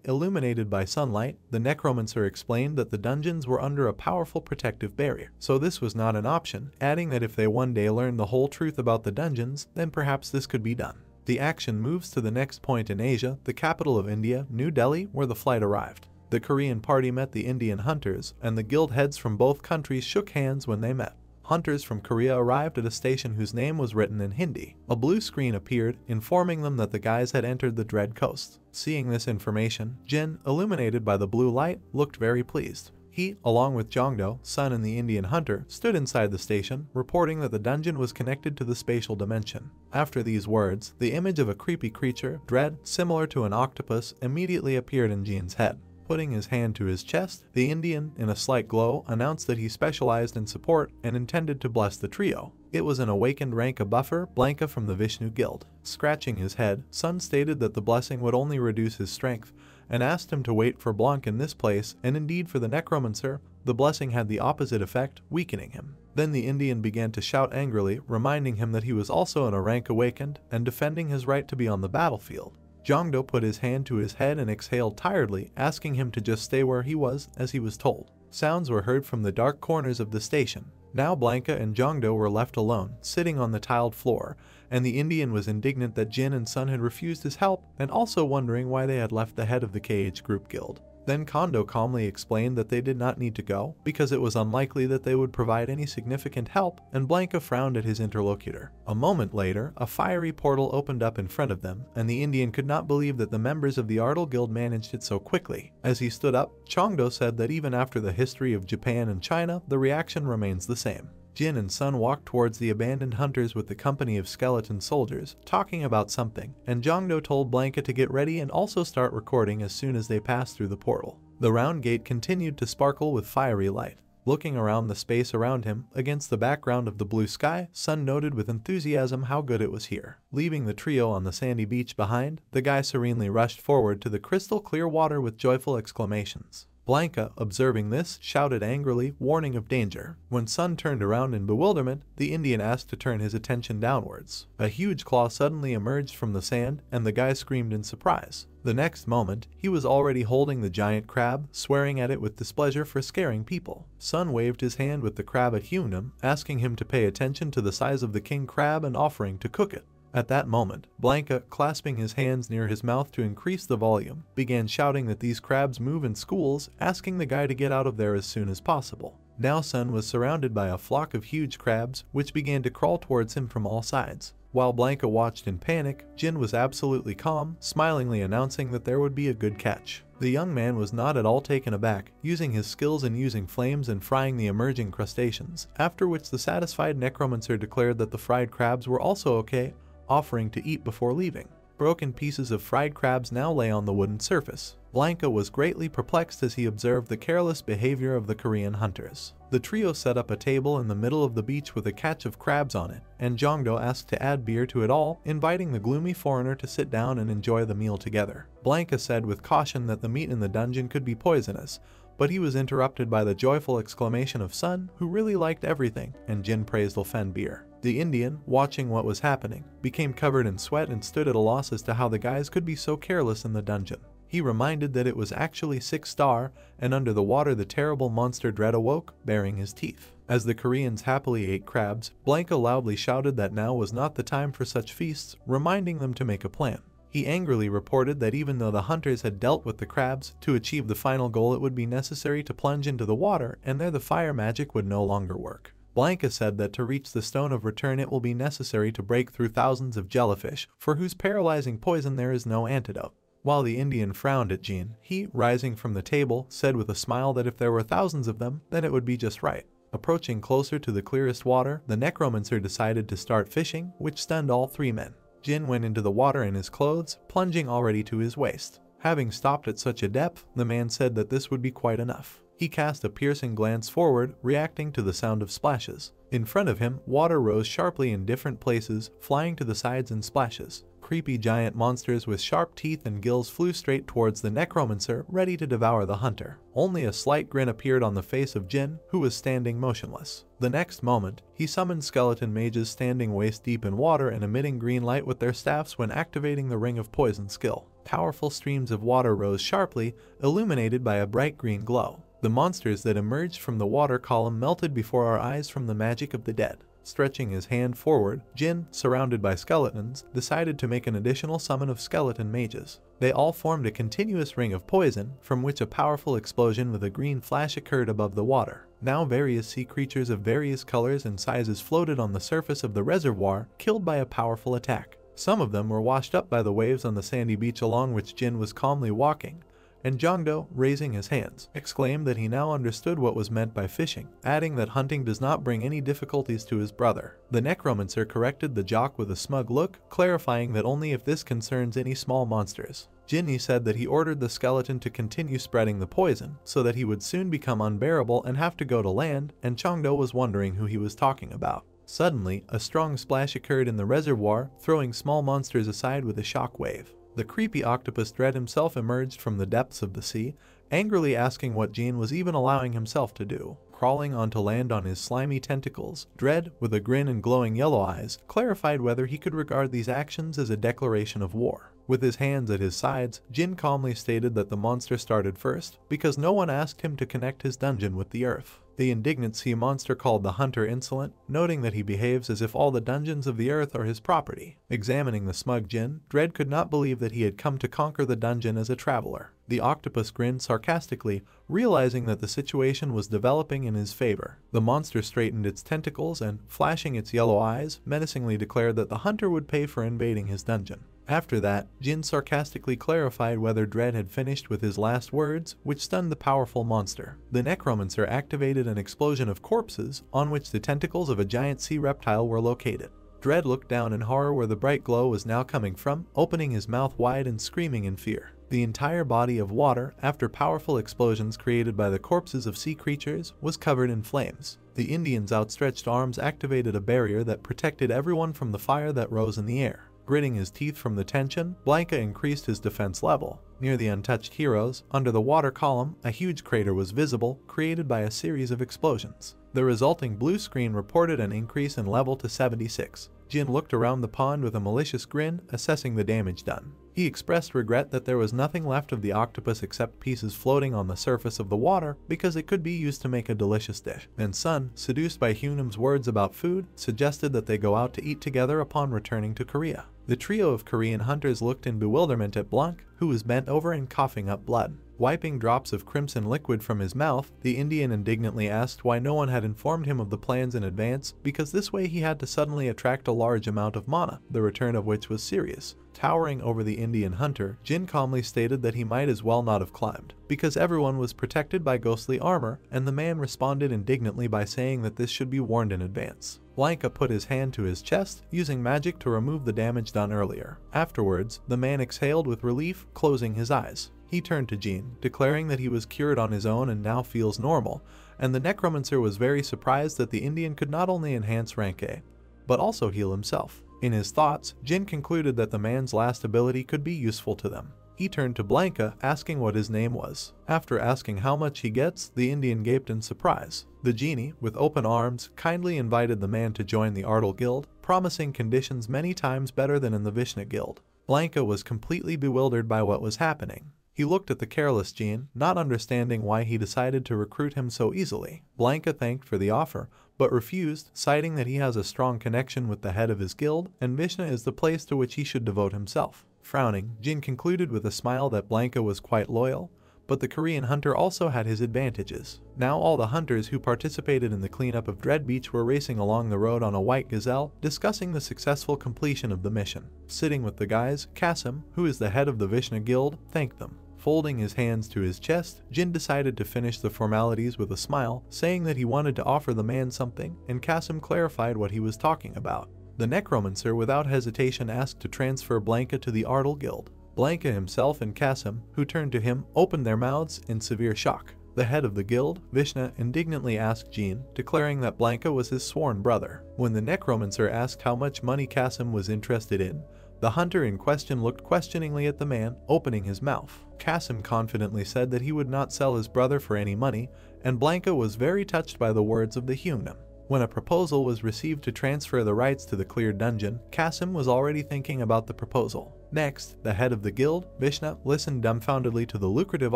illuminated by sunlight, the Necromancer explained that the dungeons were under a powerful protective barrier, so this was not an option, adding that if they one day learned the whole truth about the dungeons, then perhaps this could be done. The action moves to the next point in Asia, the capital of India, New Delhi, where the flight arrived. The Korean party met the Indian hunters, and the guild heads from both countries shook hands when they met. Hunters from Korea arrived at a station whose name was written in Hindi. A blue screen appeared, informing them that the guys had entered the Dread Coast. Seeing this information, Jin, illuminated by the blue light, looked very pleased. He, along with Jongdo, Sun and the Indian hunter, stood inside the station, reporting that the dungeon was connected to the spatial dimension. After these words, the image of a creepy creature, Dread, similar to an octopus, immediately appeared in Jin's head. Putting his hand to his chest, the Indian, in a slight glow, announced that he specialized in support and intended to bless the trio. It was an awakened Ranka buffer, Blanca from the Vishnu Guild. Scratching his head, Sun stated that the blessing would only reduce his strength, and asked him to wait for Blanc in this place, and indeed for the Necromancer, the blessing had the opposite effect, weakening him. Then the Indian began to shout angrily, reminding him that he was also in a rank awakened, and defending his right to be on the battlefield. Jongdo put his hand to his head and exhaled tiredly, asking him to just stay where he was, as he was told. Sounds were heard from the dark corners of the station. Now Blanca and Jongdo were left alone, sitting on the tiled floor, and the Indian was indignant that Jin and Sun had refused his help, and also wondering why they had left the head of the KH Group Guild. Then Kondo calmly explained that they did not need to go, because it was unlikely that they would provide any significant help, and Blanca frowned at his interlocutor. A moment later, a fiery portal opened up in front of them, and the Indian could not believe that the members of the Ardal Guild managed it so quickly. As he stood up, Jongdo said that even after the history of Japan and China, the reaction remains the same. Jin and Sun walked towards the abandoned hunters with the company of skeleton soldiers, talking about something, and Jongdo told Blanca to get ready and also start recording as soon as they passed through the portal. The round gate continued to sparkle with fiery light. Looking around the space around him, against the background of the blue sky, Sun noted with enthusiasm how good it was here. Leaving the trio on the sandy beach behind, the guy serenely rushed forward to the crystal clear water with joyful exclamations. Blanca, observing this, shouted angrily, warning of danger. When Sun turned around in bewilderment, the Indian asked to turn his attention downwards. A huge claw suddenly emerged from the sand, and the guy screamed in surprise. The next moment, he was already holding the giant crab, swearing at it with displeasure for scaring people. Sun waved his hand with the crab at him, asking him to pay attention to the size of the king crab and offering to cook it. At that moment, Blanca, clasping his hands near his mouth to increase the volume, began shouting that these crabs move in schools, asking the guy to get out of there as soon as possible. Now Sun was surrounded by a flock of huge crabs, which began to crawl towards him from all sides. While Blanca watched in panic, Jin was absolutely calm, smilingly announcing that there would be a good catch. The young man was not at all taken aback, using his skills in using flames and frying the emerging crustaceans, after which the satisfied Necromancer declared that the fried crabs were also okay, offering to eat before leaving. Broken pieces of fried crabs now lay on the wooden surface. Blanca was greatly perplexed as he observed the careless behavior of the Korean hunters. The trio set up a table in the middle of the beach with a catch of crabs on it, and Jongdo asked to add beer to it all, inviting the gloomy foreigner to sit down and enjoy the meal together. Blanca said with caution that the meat in the dungeon could be poisonous, but he was interrupted by the joyful exclamation of Sun, who really liked everything, and Jin praised Ilfen beer. The Indian, watching what was happening, became covered in sweat and stood at a loss as to how the guys could be so careless in the dungeon. He reminded that it was actually 6-star, and under the water the terrible monster Dread awoke, baring his teeth. As the Koreans happily ate crabs, Blanca loudly shouted that now was not the time for such feasts, reminding them to make a plan. He angrily reported that even though the hunters had dealt with the crabs, to achieve the final goal it would be necessary to plunge into the water, and there the fire magic would no longer work. Blanca said that to reach the Stone of Return it will be necessary to break through thousands of jellyfish, for whose paralyzing poison there is no antidote. While the Indian frowned at Jin, he, rising from the table, said with a smile that if there were thousands of them, then it would be just right. Approaching closer to the clearest water, the Necromancer decided to start fishing, which stunned all three men. Jin went into the water in his clothes, plunging already to his waist. Having stopped at such a depth, the man said that this would be quite enough. He cast a piercing glance forward, reacting to the sound of splashes. In front of him, water rose sharply in different places, flying to the sides in splashes. Creepy giant monsters with sharp teeth and gills flew straight towards the Necromancer, ready to devour the hunter. Only a slight grin appeared on the face of Jin, who was standing motionless. The next moment, he summoned skeleton mages standing waist-deep in water and emitting green light with their staffs when activating the Ring of Poison skill. Powerful streams of water rose sharply, illuminated by a bright green glow. The monsters that emerged from the water column melted before our eyes from the magic of the dead. Stretching his hand forward, Jin, surrounded by skeletons, decided to make an additional summon of skeleton mages. They all formed a continuous ring of poison, from which a powerful explosion with a green flash occurred above the water. Now various sea creatures of various colors and sizes floated on the surface of the reservoir, killed by a powerful attack. Some of them were washed up by the waves on the sandy beach along which Jin was calmly walking, and Jongdo, raising his hands, exclaimed that he now understood what was meant by fishing, adding that hunting does not bring any difficulties to his brother. The Necromancer corrected the jock with a smug look, clarifying that only if this concerns any small monsters. Jinni said that he ordered the skeleton to continue spreading the poison, so that he would soon become unbearable and have to go to land, and Chongdo was wondering who he was talking about. Suddenly, a strong splash occurred in the reservoir, throwing small monsters aside with a shock wave. The creepy octopus Dread himself emerged from the depths of the sea, angrily asking what Jin was even allowing himself to do. Crawling onto land on his slimy tentacles, Dread, with a grin and glowing yellow eyes, clarified whether he could regard these actions as a declaration of war. With his hands at his sides, Jin calmly stated that the monster started first, because no one asked him to connect his dungeon with the earth. The indignant sea monster called the hunter insolent, noting that he behaves as if all the dungeons of the earth are his property. Examining the smug Jin, Dread could not believe that he had come to conquer the dungeon as a traveler. The octopus grinned sarcastically, realizing that the situation was developing in his favor. The monster straightened its tentacles and, flashing its yellow eyes, menacingly declared that the hunter would pay for invading his dungeon. After that, Jin sarcastically clarified whether Dread had finished with his last words, which stunned the powerful monster. The Necromancer activated an explosion of corpses, on which the tentacles of a giant sea reptile were located. Dread looked down in horror where the bright glow was now coming from, opening his mouth wide and screaming in fear. The entire body of water, after powerful explosions created by the corpses of sea creatures, was covered in flames. The Indian's outstretched arms activated a barrier that protected everyone from the fire that rose in the air. Gritting his teeth from the tension, Blanca increased his defense level. Near the untouched heroes, under the water column, a huge crater was visible, created by a series of explosions. The resulting blue screen reported an increase in level to 76. Jin looked around the pond with a malicious grin, assessing the damage done. He expressed regret that there was nothing left of the octopus except pieces floating on the surface of the water, because it could be used to make a delicious dish. And Sun, seduced by Hyunam's words about food, suggested that they go out to eat together upon returning to Korea. The trio of Korean hunters looked in bewilderment at Blanc, who was bent over and coughing up blood. Wiping drops of crimson liquid from his mouth, the Indian indignantly asked why no one had informed him of the plans in advance, because this way he had to suddenly attract a large amount of mana, the return of which was serious. Towering over the Indian hunter, Jin calmly stated that he might as well not have climbed, because everyone was protected by ghostly armor, and the man responded indignantly by saying that this should be warned in advance. Blanca put his hand to his chest, using magic to remove the damage done earlier. Afterwards, the man exhaled with relief, closing his eyes. He turned to Jin, declaring that he was cured on his own and now feels normal, and the Necromancer was very surprised that the Indian could not only enhance rank A, but also heal himself. In his thoughts, Jin concluded that the man's last ability could be useful to them. He turned to Blanca, asking what his name was. After asking how much he gets, the Indian gaped in surprise. The genie, with open arms, kindly invited the man to join the Ardal Guild, promising conditions many times better than in the Vishnu Guild. Blanca was completely bewildered by what was happening. He looked at the careless Jean, not understanding why he decided to recruit him so easily. Blanca thanked for the offer, but refused, citing that he has a strong connection with the head of his guild, and Vishnu is the place to which he should devote himself. Frowning, Jin concluded with a smile that Blanca was quite loyal, but the Korean hunter also had his advantages. Now all the hunters who participated in the cleanup of Dread Beach were racing along the road on a white gazelle, discussing the successful completion of the mission. Sitting with the guys, Kasim, who is the head of the Vishnu Guild, thanked them. Folding his hands to his chest, Jin decided to finish the formalities with a smile, saying that he wanted to offer the man something, and Kasim clarified what he was talking about. The Necromancer without hesitation asked to transfer Blanca to the Ardal Guild. Blanca himself and Kasim, who turned to him, opened their mouths in severe shock. The head of the guild, Vishnu, indignantly asked Jean, declaring that Blanca was his sworn brother. When the Necromancer asked how much money Kasim was interested in, the hunter in question looked questioningly at the man, opening his mouth. Kasim confidently said that he would not sell his brother for any money, and Blanca was very touched by the words of the human. When a proposal was received to transfer the rights to the cleared dungeon, Kasim was already thinking about the proposal. Next, the head of the guild, Vishnu, listened dumbfoundedly to the lucrative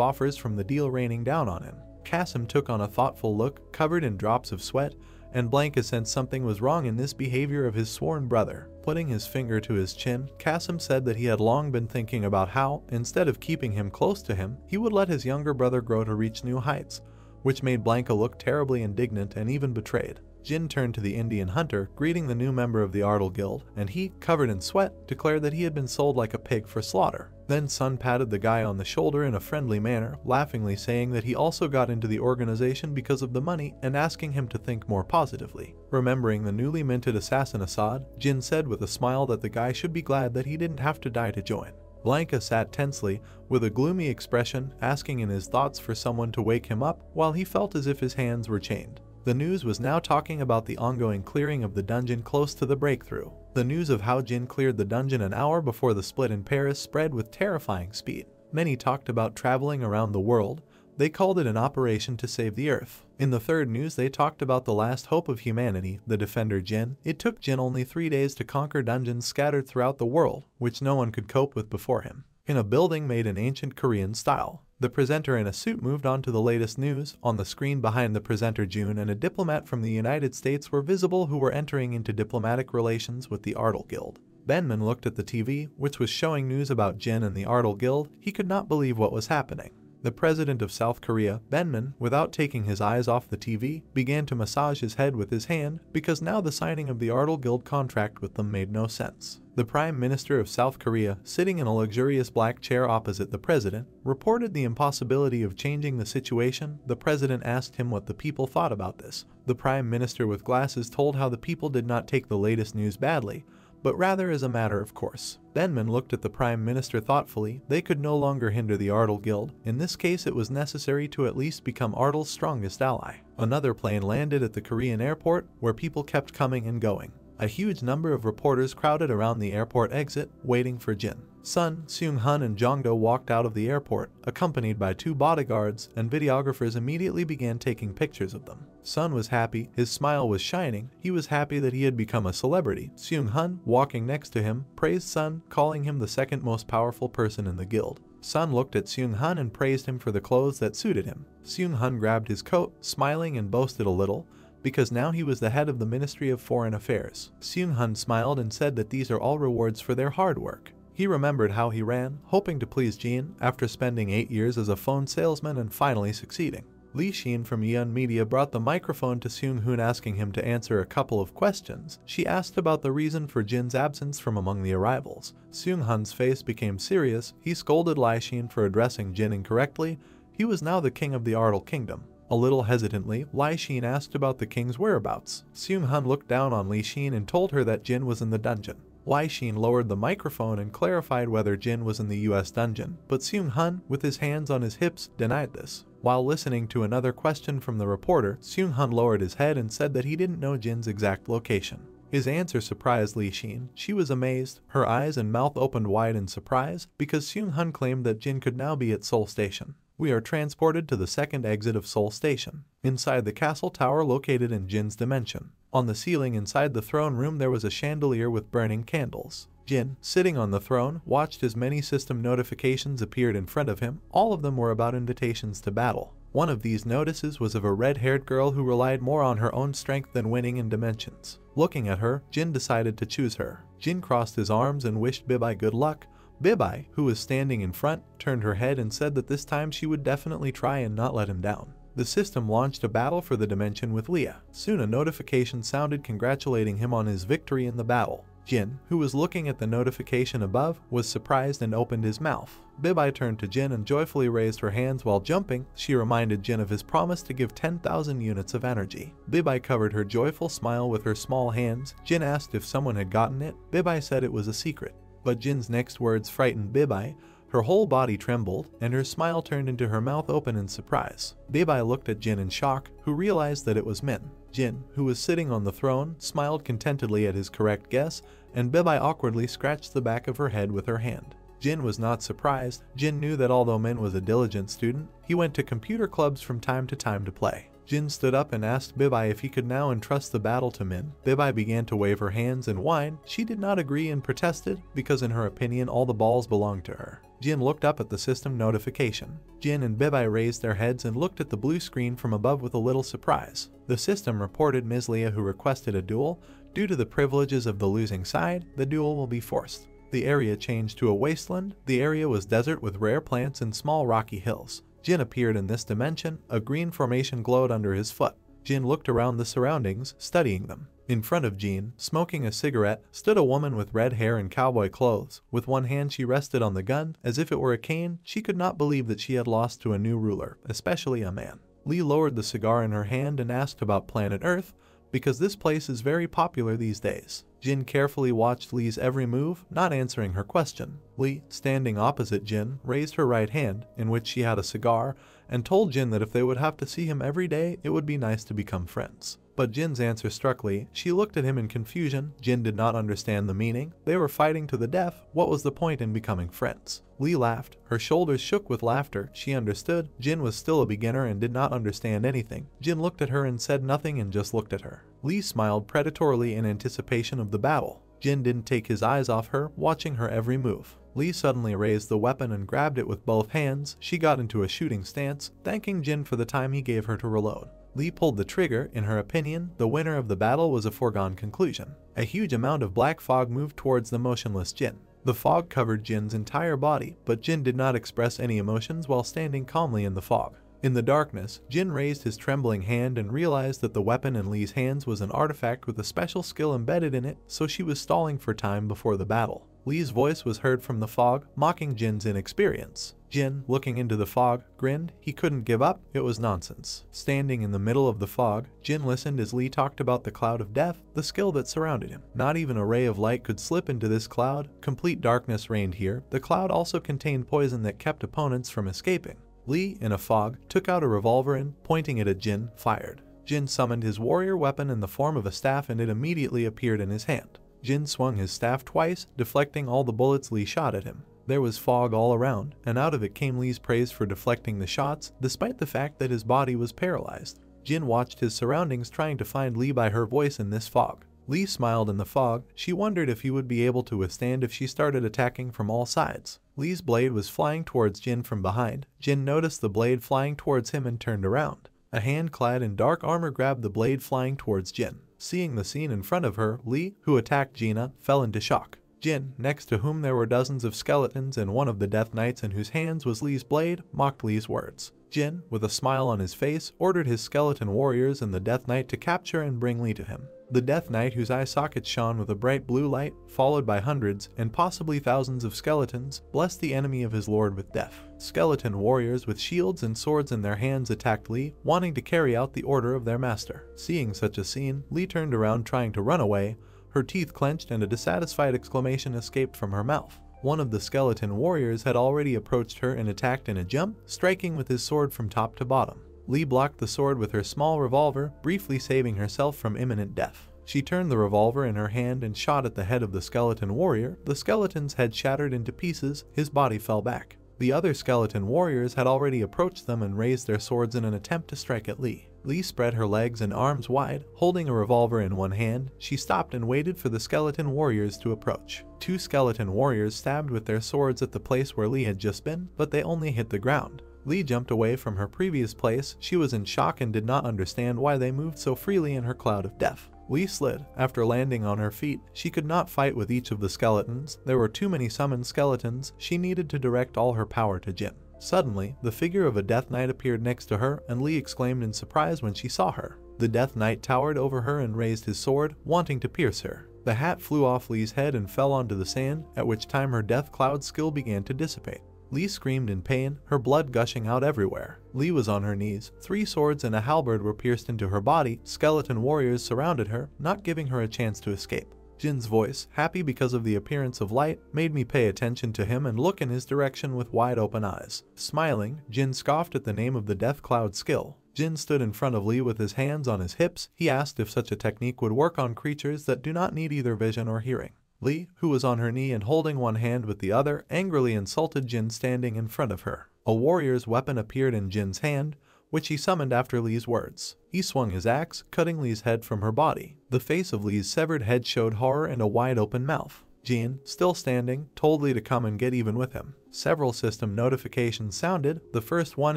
offers from the deal raining down on him. Kasim took on a thoughtful look, covered in drops of sweat, and Blanca sensed something was wrong in this behavior of his sworn brother. Putting his finger to his chin, Kasim said that he had long been thinking about how, instead of keeping him close to him, he would let his younger brother grow to reach new heights, which made Blanca look terribly indignant and even betrayed. Jin turned to the Indian hunter, greeting the new member of the Ardal Guild, and he, covered in sweat, declared that he had been sold like a pig for slaughter. Then Sun patted the guy on the shoulder in a friendly manner, laughingly saying that he also got into the organization because of the money and asking him to think more positively. Remembering the newly minted assassin Assad, Jin said with a smile that the guy should be glad that he didn't have to die to join. Blanca sat tensely, with a gloomy expression, asking in his thoughts for someone to wake him up, while he felt as if his hands were chained. The news was now talking about the ongoing clearing of the dungeon close to the breakthrough. The news of how Jin cleared the dungeon an hour before the split in Paris spread with terrifying speed. Many talked about traveling around the world. They called it an operation to save the Earth. In the third news, they talked about the last hope of humanity, the defender Jin. It took Jin only 3 days to conquer dungeons scattered throughout the world, which no one could cope with before him. In a building made in ancient Korean style, the presenter in a suit moved on to the latest news. On the screen behind the presenter, June and a diplomat from the United States were visible who were entering into diplomatic relations with the Ardal Guild. Benman looked at the TV, which was showing news about Jin and the Ardal Guild. He could not believe what was happening. The president of South Korea, Benman, without taking his eyes off the TV, began to massage his head with his hand, because now the signing of the Ardal Guild contract with them made no sense. The Prime Minister of South Korea, sitting in a luxurious black chair opposite the president, reported the impossibility of changing the situation. The president asked him what the people thought about this. The Prime Minister with glasses told how the people did not take the latest news badly, but rather as a matter of course. Benman looked at the Prime Minister thoughtfully. They could no longer hinder the Ardal Guild. In this case, it was necessary to at least become Ardal's strongest ally. Another plane landed at the Korean airport, where people kept coming and going. A huge number of reporters crowded around the airport exit, waiting for Jin. Sun, Seung-hun and Jongdo walked out of the airport, accompanied by 2 bodyguards, and videographers immediately began taking pictures of them. Sun was happy, his smile was shining, he was happy that he had become a celebrity. Seung-hun, walking next to him, praised Sun, calling him the second most powerful person in the guild. Sun looked at Seung-hun and praised him for the clothes that suited him. Seung-hun grabbed his coat, smiling and boasted a little, because now he was the head of the Ministry of Foreign Affairs. Seung-hun smiled and said that these are all rewards for their hard work. He remembered how he ran, hoping to please Jean, after spending 8 years as a phone salesman and finally succeeding. Lee Shin from Yeon Media brought the microphone to Seung-hun, asking him to answer a couple of questions. She asked about the reason for Jin's absence from among the arrivals. Seung-hun's face became serious. He scolded Lee Shin for addressing Jin incorrectly. He was now the king of the Ardal Kingdom. A little hesitantly, Lee Shin asked about the king's whereabouts. Seung-hun looked down on Lee Shin and told her that Jin was in the dungeon. Lee Shin lowered the microphone and clarified whether Jin was in the US dungeon, but Seung-hun, with his hands on his hips, denied this. While listening to another question from the reporter, Seung-hun lowered his head and said that he didn't know Jin's exact location. His answer surprised Li Xin. She was amazed, her eyes and mouth opened wide in surprise, because Seung Hun claimed that Jin could now be at Seoul Station. We are transported to the second exit of Seoul Station, inside the castle tower located in Jin's dimension. On the ceiling inside the throne room there was a chandelier with burning candles. Jin, sitting on the throne, watched as many system notifications appeared in front of him. All of them were about invitations to battle. One of these notices was of a red-haired girl who relied more on her own strength than winning in dimensions. Looking at her, Jin decided to choose her. Jin crossed his arms and wished Bibai good luck. Bibai, who was standing in front, turned her head and said that this time she would definitely try and not let him down. The system launched a battle for the dimension with Leah. Soon a notification sounded congratulating him on his victory in the battle. Jin, who was looking at the notification above, was surprised and opened his mouth. Bibai turned to Jin and joyfully raised her hands while jumping. She reminded Jin of his promise to give 10,000 units of energy. Bibai covered her joyful smile with her small hands. Jin asked if someone had gotten it. Bibai said it was a secret. But Jin's next words frightened Bibai. Her whole body trembled, and her smile turned into her mouth open in surprise. Bibai looked at Jin in shock, who realized that it was Min. Jin, who was sitting on the throne, smiled contentedly at his correct guess, and Bibai awkwardly scratched the back of her head with her hand. Jin was not surprised. Jin knew that although Min was a diligent student, he went to computer clubs from time to time to play. Jin stood up and asked Bibai if he could now entrust the battle to Min. Bibai began to wave her hands and whine. She did not agree and protested, because in her opinion all the balls belonged to her. Jin looked up at the system notification. Jin and Bibai raised their heads and looked at the blue screen from above with a little surprise. The system reported Ms. Leah, who requested a duel. Due to the privileges of the losing side, the duel will be forced. The area changed to a wasteland. The area was desert with rare plants and small rocky hills. Jin appeared in this dimension. A green formation glowed under his foot. Jin looked around the surroundings, studying them. In front of Jin, smoking a cigarette, stood a woman with red hair and cowboy clothes. With one hand she rested on the gun, as if it were a cane. She could not believe that she had lost to a new ruler, especially a man. Lee lowered the cigar in her hand and asked about planet Earth, because this place is very popular these days. Jin carefully watched Lee's every move, not answering her question. Lee, standing opposite Jin, raised her right hand, in which she had a cigar, and told Jin that if they would have to see him every day, it would be nice to become friends. But Jin's answer struck Lee. She looked at him in confusion. Jin did not understand the meaning. They were fighting to the death. What was the point in becoming friends? Lee laughed. Her shoulders shook with laughter. She understood. Jin was still a beginner and did not understand anything. Jin looked at her and said nothing and just looked at her. Lee smiled predatorily in anticipation of the battle. Jin didn't take his eyes off her, watching her every move. Lee suddenly raised the weapon and grabbed it with both hands. She got into a shooting stance, thanking Jin for the time he gave her to reload. Lee pulled the trigger. In her opinion, the winner of the battle was a foregone conclusion. A huge amount of black fog moved towards the motionless Jin. The fog covered Jin's entire body, but Jin did not express any emotions while standing calmly in the fog. In the darkness, Jin raised his trembling hand and realized that the weapon in Lee's hands was an artifact with a special skill embedded in it, so she was stalling for time before the battle. Lee's voice was heard from the fog, mocking Jin's inexperience. Jin, looking into the fog, grinned. He couldn't give up. It was nonsense. Standing in the middle of the fog, Jin listened as Lee talked about the cloud of death, the skill that surrounded him. Not even a ray of light could slip into this cloud. Complete darkness reigned here. The cloud also contained poison that kept opponents from escaping. Lee, in a fog, took out a revolver and, pointing it at Jin, fired. Jin summoned his warrior weapon in the form of a staff and it immediately appeared in his hand. Jin swung his staff twice, deflecting all the bullets Lee shot at him. There was fog all around, and out of it came Lee's praise for deflecting the shots, despite the fact that his body was paralyzed. Jin watched his surroundings, trying to find Lee by her voice in this fog. Lee smiled in the fog. She wondered if he would be able to withstand if she started attacking from all sides. Lee's blade was flying towards Jin from behind. Jin noticed the blade flying towards him and turned around. A hand clad in dark armor grabbed the blade flying towards Jin. Seeing the scene in front of her, Lee, who attacked Gina, fell into shock. Jin, next to whom there were dozens of skeletons and one of the Death Knights in whose hands was Lee's blade, mocked Lee's words. Jin, with a smile on his face, ordered his skeleton warriors and the Death Knight to capture and bring Lee to him. The Death Knight, whose eye sockets shone with a bright blue light, followed by hundreds and possibly thousands of skeletons, blessed the enemy of his lord with death. Skeleton warriors with shields and swords in their hands attacked Lee, wanting to carry out the order of their master. Seeing such a scene, Lee turned around trying to run away. Her teeth clenched and a dissatisfied exclamation escaped from her mouth. One of the skeleton warriors had already approached her and attacked in a jump, striking with his sword from top to bottom. Lee blocked the sword with her small revolver, briefly saving herself from imminent death. She turned the revolver in her hand and shot at the head of the skeleton warrior. The skeleton's head shattered into pieces, his body fell back. The other skeleton warriors had already approached them and raised their swords in an attempt to strike at Lee. Lee spread her legs and arms wide, holding a revolver in one hand. She stopped and waited for the skeleton warriors to approach. Two skeleton warriors stabbed with their swords at the place where Lee had just been, but they only hit the ground. Lee jumped away from her previous place. She was in shock and did not understand why they moved so freely in her cloud of death. Lee slid. After landing on her feet, she could not fight with each of the skeletons. There were too many summoned skeletons. She needed to direct all her power to Jin. Suddenly, the figure of a Death Knight appeared next to her, and Lee exclaimed in surprise when she saw her. The Death Knight towered over her and raised his sword, wanting to pierce her. The hat flew off Lee's head and fell onto the sand, at which time her Death Cloud skill began to dissipate. Lee screamed in pain, her blood gushing out everywhere. Lee was on her knees. 3 swords and a halberd were pierced into her body. Skeleton warriors surrounded her, not giving her a chance to escape. Jin's voice, happy because of the appearance of light, made me pay attention to him and look in his direction with wide open eyes. Smiling, Jin scoffed at the name of the Death Cloud skill. Jin stood in front of Lee with his hands on his hips. He asked if such a technique would work on creatures that do not need either vision or hearing. Lee, who was on her knee and holding one hand with the other, angrily insulted Jin standing in front of her. A warrior's weapon appeared in Jin's hand, which he summoned after Lee's words. He swung his axe, cutting Lee's head from her body. The face of Lee's severed head showed horror and a wide open mouth. Jin, still standing, told Lee to come and get even with him. Several system notifications sounded, the first one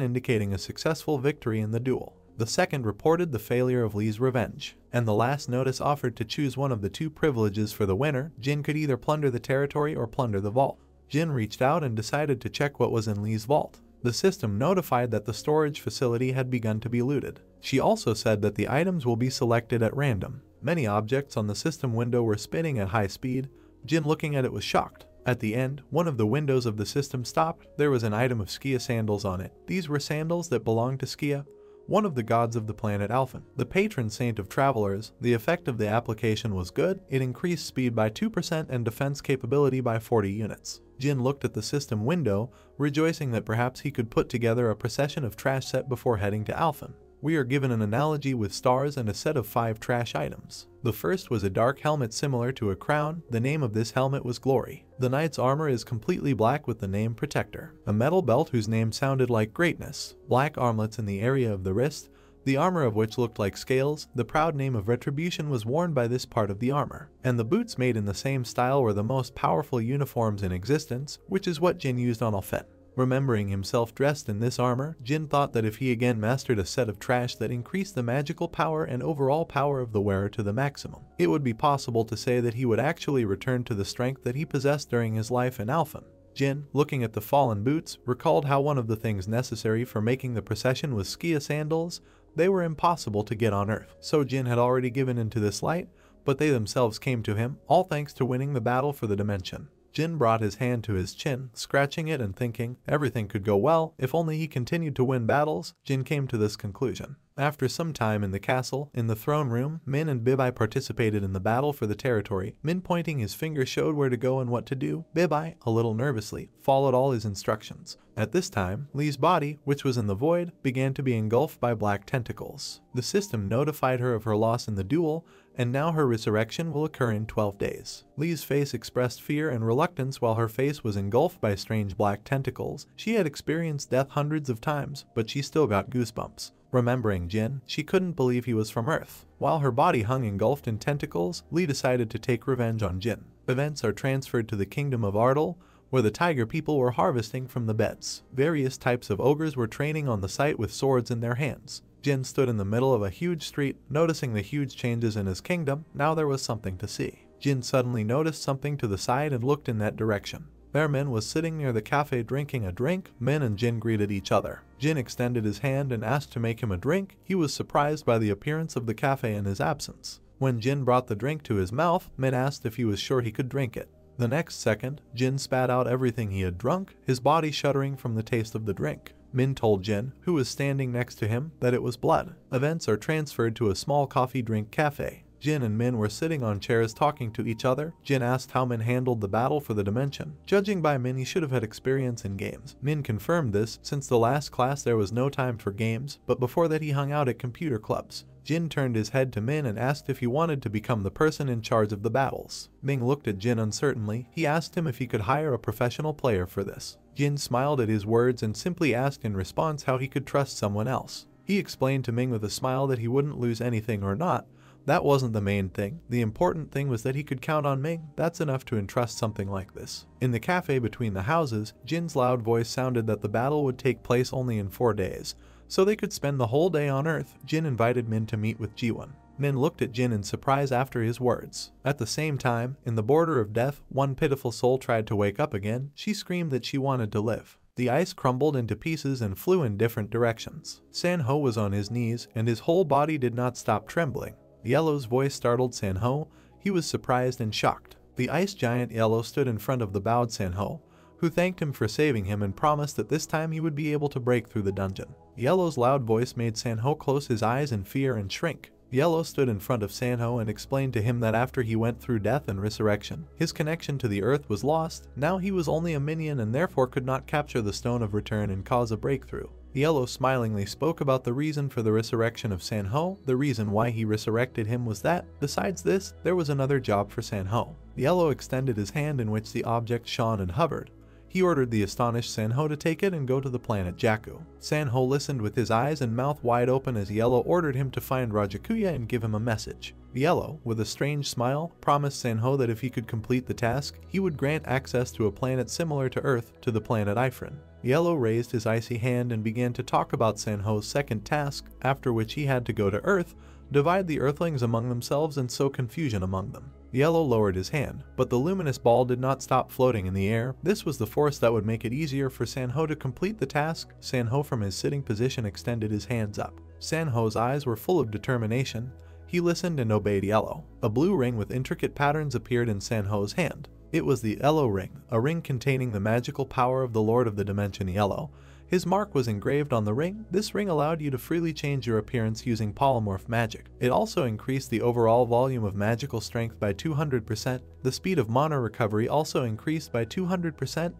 indicating a successful victory in the duel. The second reported the failure of Lee's revenge, and the last notice offered to choose one of the 2 privileges for the winner. Jin could either plunder the territory or plunder the vault. Jin reached out and decided to check what was in Lee's vault. The system notified that the storage facility had begun to be looted. She also said that the items will be selected at random. Many objects on the system window were spinning at high speed. Jin, looking at it, was shocked. At the end, one of the windows of the system stopped. There was an item of Skia sandals on it. These were sandals that belonged to Skia, one of the gods of the planet Alphen, the patron saint of travelers. The effect of the application was good. It increased speed by 2% and defense capability by 40 units. Jin looked at the system window, rejoicing that perhaps he could put together a procession of trash set before heading to Alphen. We are given an analogy with stars and a set of 5 trash items. The first was a dark helmet similar to a crown. The name of this helmet was Glory. The knight's armor is completely black with the name Protector. A metal belt whose name sounded like Greatness. Black armlets in the area of the wrist, the armor of which looked like scales. The proud name of Retribution was worn by this part of the armor. And the boots made in the same style were the most powerful uniforms in existence, which is what Jin used on Alphen. Remembering himself dressed in this armor, Jin thought that if he again mastered a set of trash that increased the magical power and overall power of the wearer to the maximum, it would be possible to say that he would actually return to the strength that he possessed during his life in Alphen. Jin, looking at the fallen boots, recalled how one of the things necessary for making the procession was Skia sandals. They were impossible to get on Earth. So Jin had already given into this light, but they themselves came to him, all thanks to winning the battle for the dimension. Jin brought his hand to his chin, scratching it and thinking everything could go well if only he continued to win battles. Jin came to this conclusion. After some time in the castle, in the throne room, Min and Bibai participated in the battle for the territory. Min, pointing his finger, showed where to go and what to do. Bibai, a little nervously, followed all his instructions. At this time, Lee's body, which was in the void, began to be engulfed by black tentacles. The system notified her of her loss in the duel, and now her resurrection will occur in 12 days. Lee's face expressed fear and reluctance while her face was engulfed by strange black tentacles. She had experienced death hundreds of times, but she still got goosebumps. Remembering Jin, she couldn't believe he was from Earth. While her body hung engulfed in tentacles, Lee decided to take revenge on Jin. Events are transferred to the kingdom of Ardal, where the tiger people were harvesting from the beds. Various types of ogres were training on the site with swords in their hands. Jin stood in the middle of a huge street, noticing the huge changes in his kingdom. Now there was something to see. Jin suddenly noticed something to the side and looked in that direction. There, Min was sitting near the cafe drinking a drink. Min and Jin greeted each other. Jin extended his hand and asked to make him a drink. He was surprised by the appearance of the cafe in his absence. When Jin brought the drink to his mouth, Min asked if he was sure he could drink it. The next second, Jin spat out everything he had drunk, his body shuddering from the taste of the drink. Min told Jin, who was standing next to him, that it was blood. Events are transferred to a small coffee drink cafe. Jin and Min were sitting on chairs talking to each other. Jin asked how Min handled the battle for the dimension. Judging by Min, he should have had experience in games. Min confirmed this, since the last class there was no time for games, but before that he hung out at computer clubs. Jin turned his head to Min and asked if he wanted to become the person in charge of the battles. Ming looked at Jin uncertainly. He asked him if he could hire a professional player for this. Jin smiled at his words and simply asked in response how he could trust someone else. He explained to Ming with a smile that he wouldn't lose anything or not. That wasn't the main thing. The important thing was that he could count on Ming. That's enough to entrust something like this. In the cafe between the houses, Jin's loud voice sounded that the battle would take place only in 4 days, so they could spend the whole day on Earth. Jin invited Min to meet with Jiwon. Min looked at Jin in surprise after his words. At the same time, in the border of death, one pitiful soul tried to wake up again. She screamed that she wanted to live. The ice crumbled into pieces and flew in different directions. Sanho was on his knees, and his whole body did not stop trembling. Yellow's voice startled Sanho. He was surprised and shocked. The ice giant Yellow stood in front of the bowed Sanho, who thanked him for saving him and promised that this time he would be able to break through the dungeon. Yellow's loud voice made Sanho close his eyes in fear and shrink. Yellow stood in front of Sanho and explained to him that after he went through death and resurrection, his connection to the earth was lost. Now he was only a minion and therefore could not capture the Stone of Return and cause a breakthrough. Yellow smilingly spoke about the reason for the resurrection of Sanho. The reason why he resurrected him was that, besides this, there was another job for Sanho. Yellow extended his hand in which the object shone and hovered. He ordered the astonished Sanho to take it and go to the planet Jakku. Sanho listened with his eyes and mouth wide open as Yellow ordered him to find Rajakuya and give him a message. Yellow, with a strange smile, promised Sanho that if he could complete the task, he would grant access to a planet similar to Earth, to the planet Ifrin. Yellow raised his icy hand and began to talk about Sanho's second task, after which he had to go to Earth, divide the Earthlings among themselves and sow confusion among them. Yellow lowered his hand, but the luminous ball did not stop floating in the air. This was the force that would make it easier for Sanho to complete the task. Sanho from his sitting position extended his hands up. Sanho's eyes were full of determination. He listened and obeyed Yellow. A blue ring with intricate patterns appeared in Sanho's hand. It was the Yellow ring, a ring containing the magical power of the Lord of the Dimension Yellow. His mark was engraved on the ring. This ring allowed you to freely change your appearance using polymorph magic. It also increased the overall volume of magical strength by 200%. The speed of mana recovery also increased by 200%.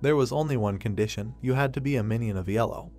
There was only one condition: you had to be a minion of Yellow.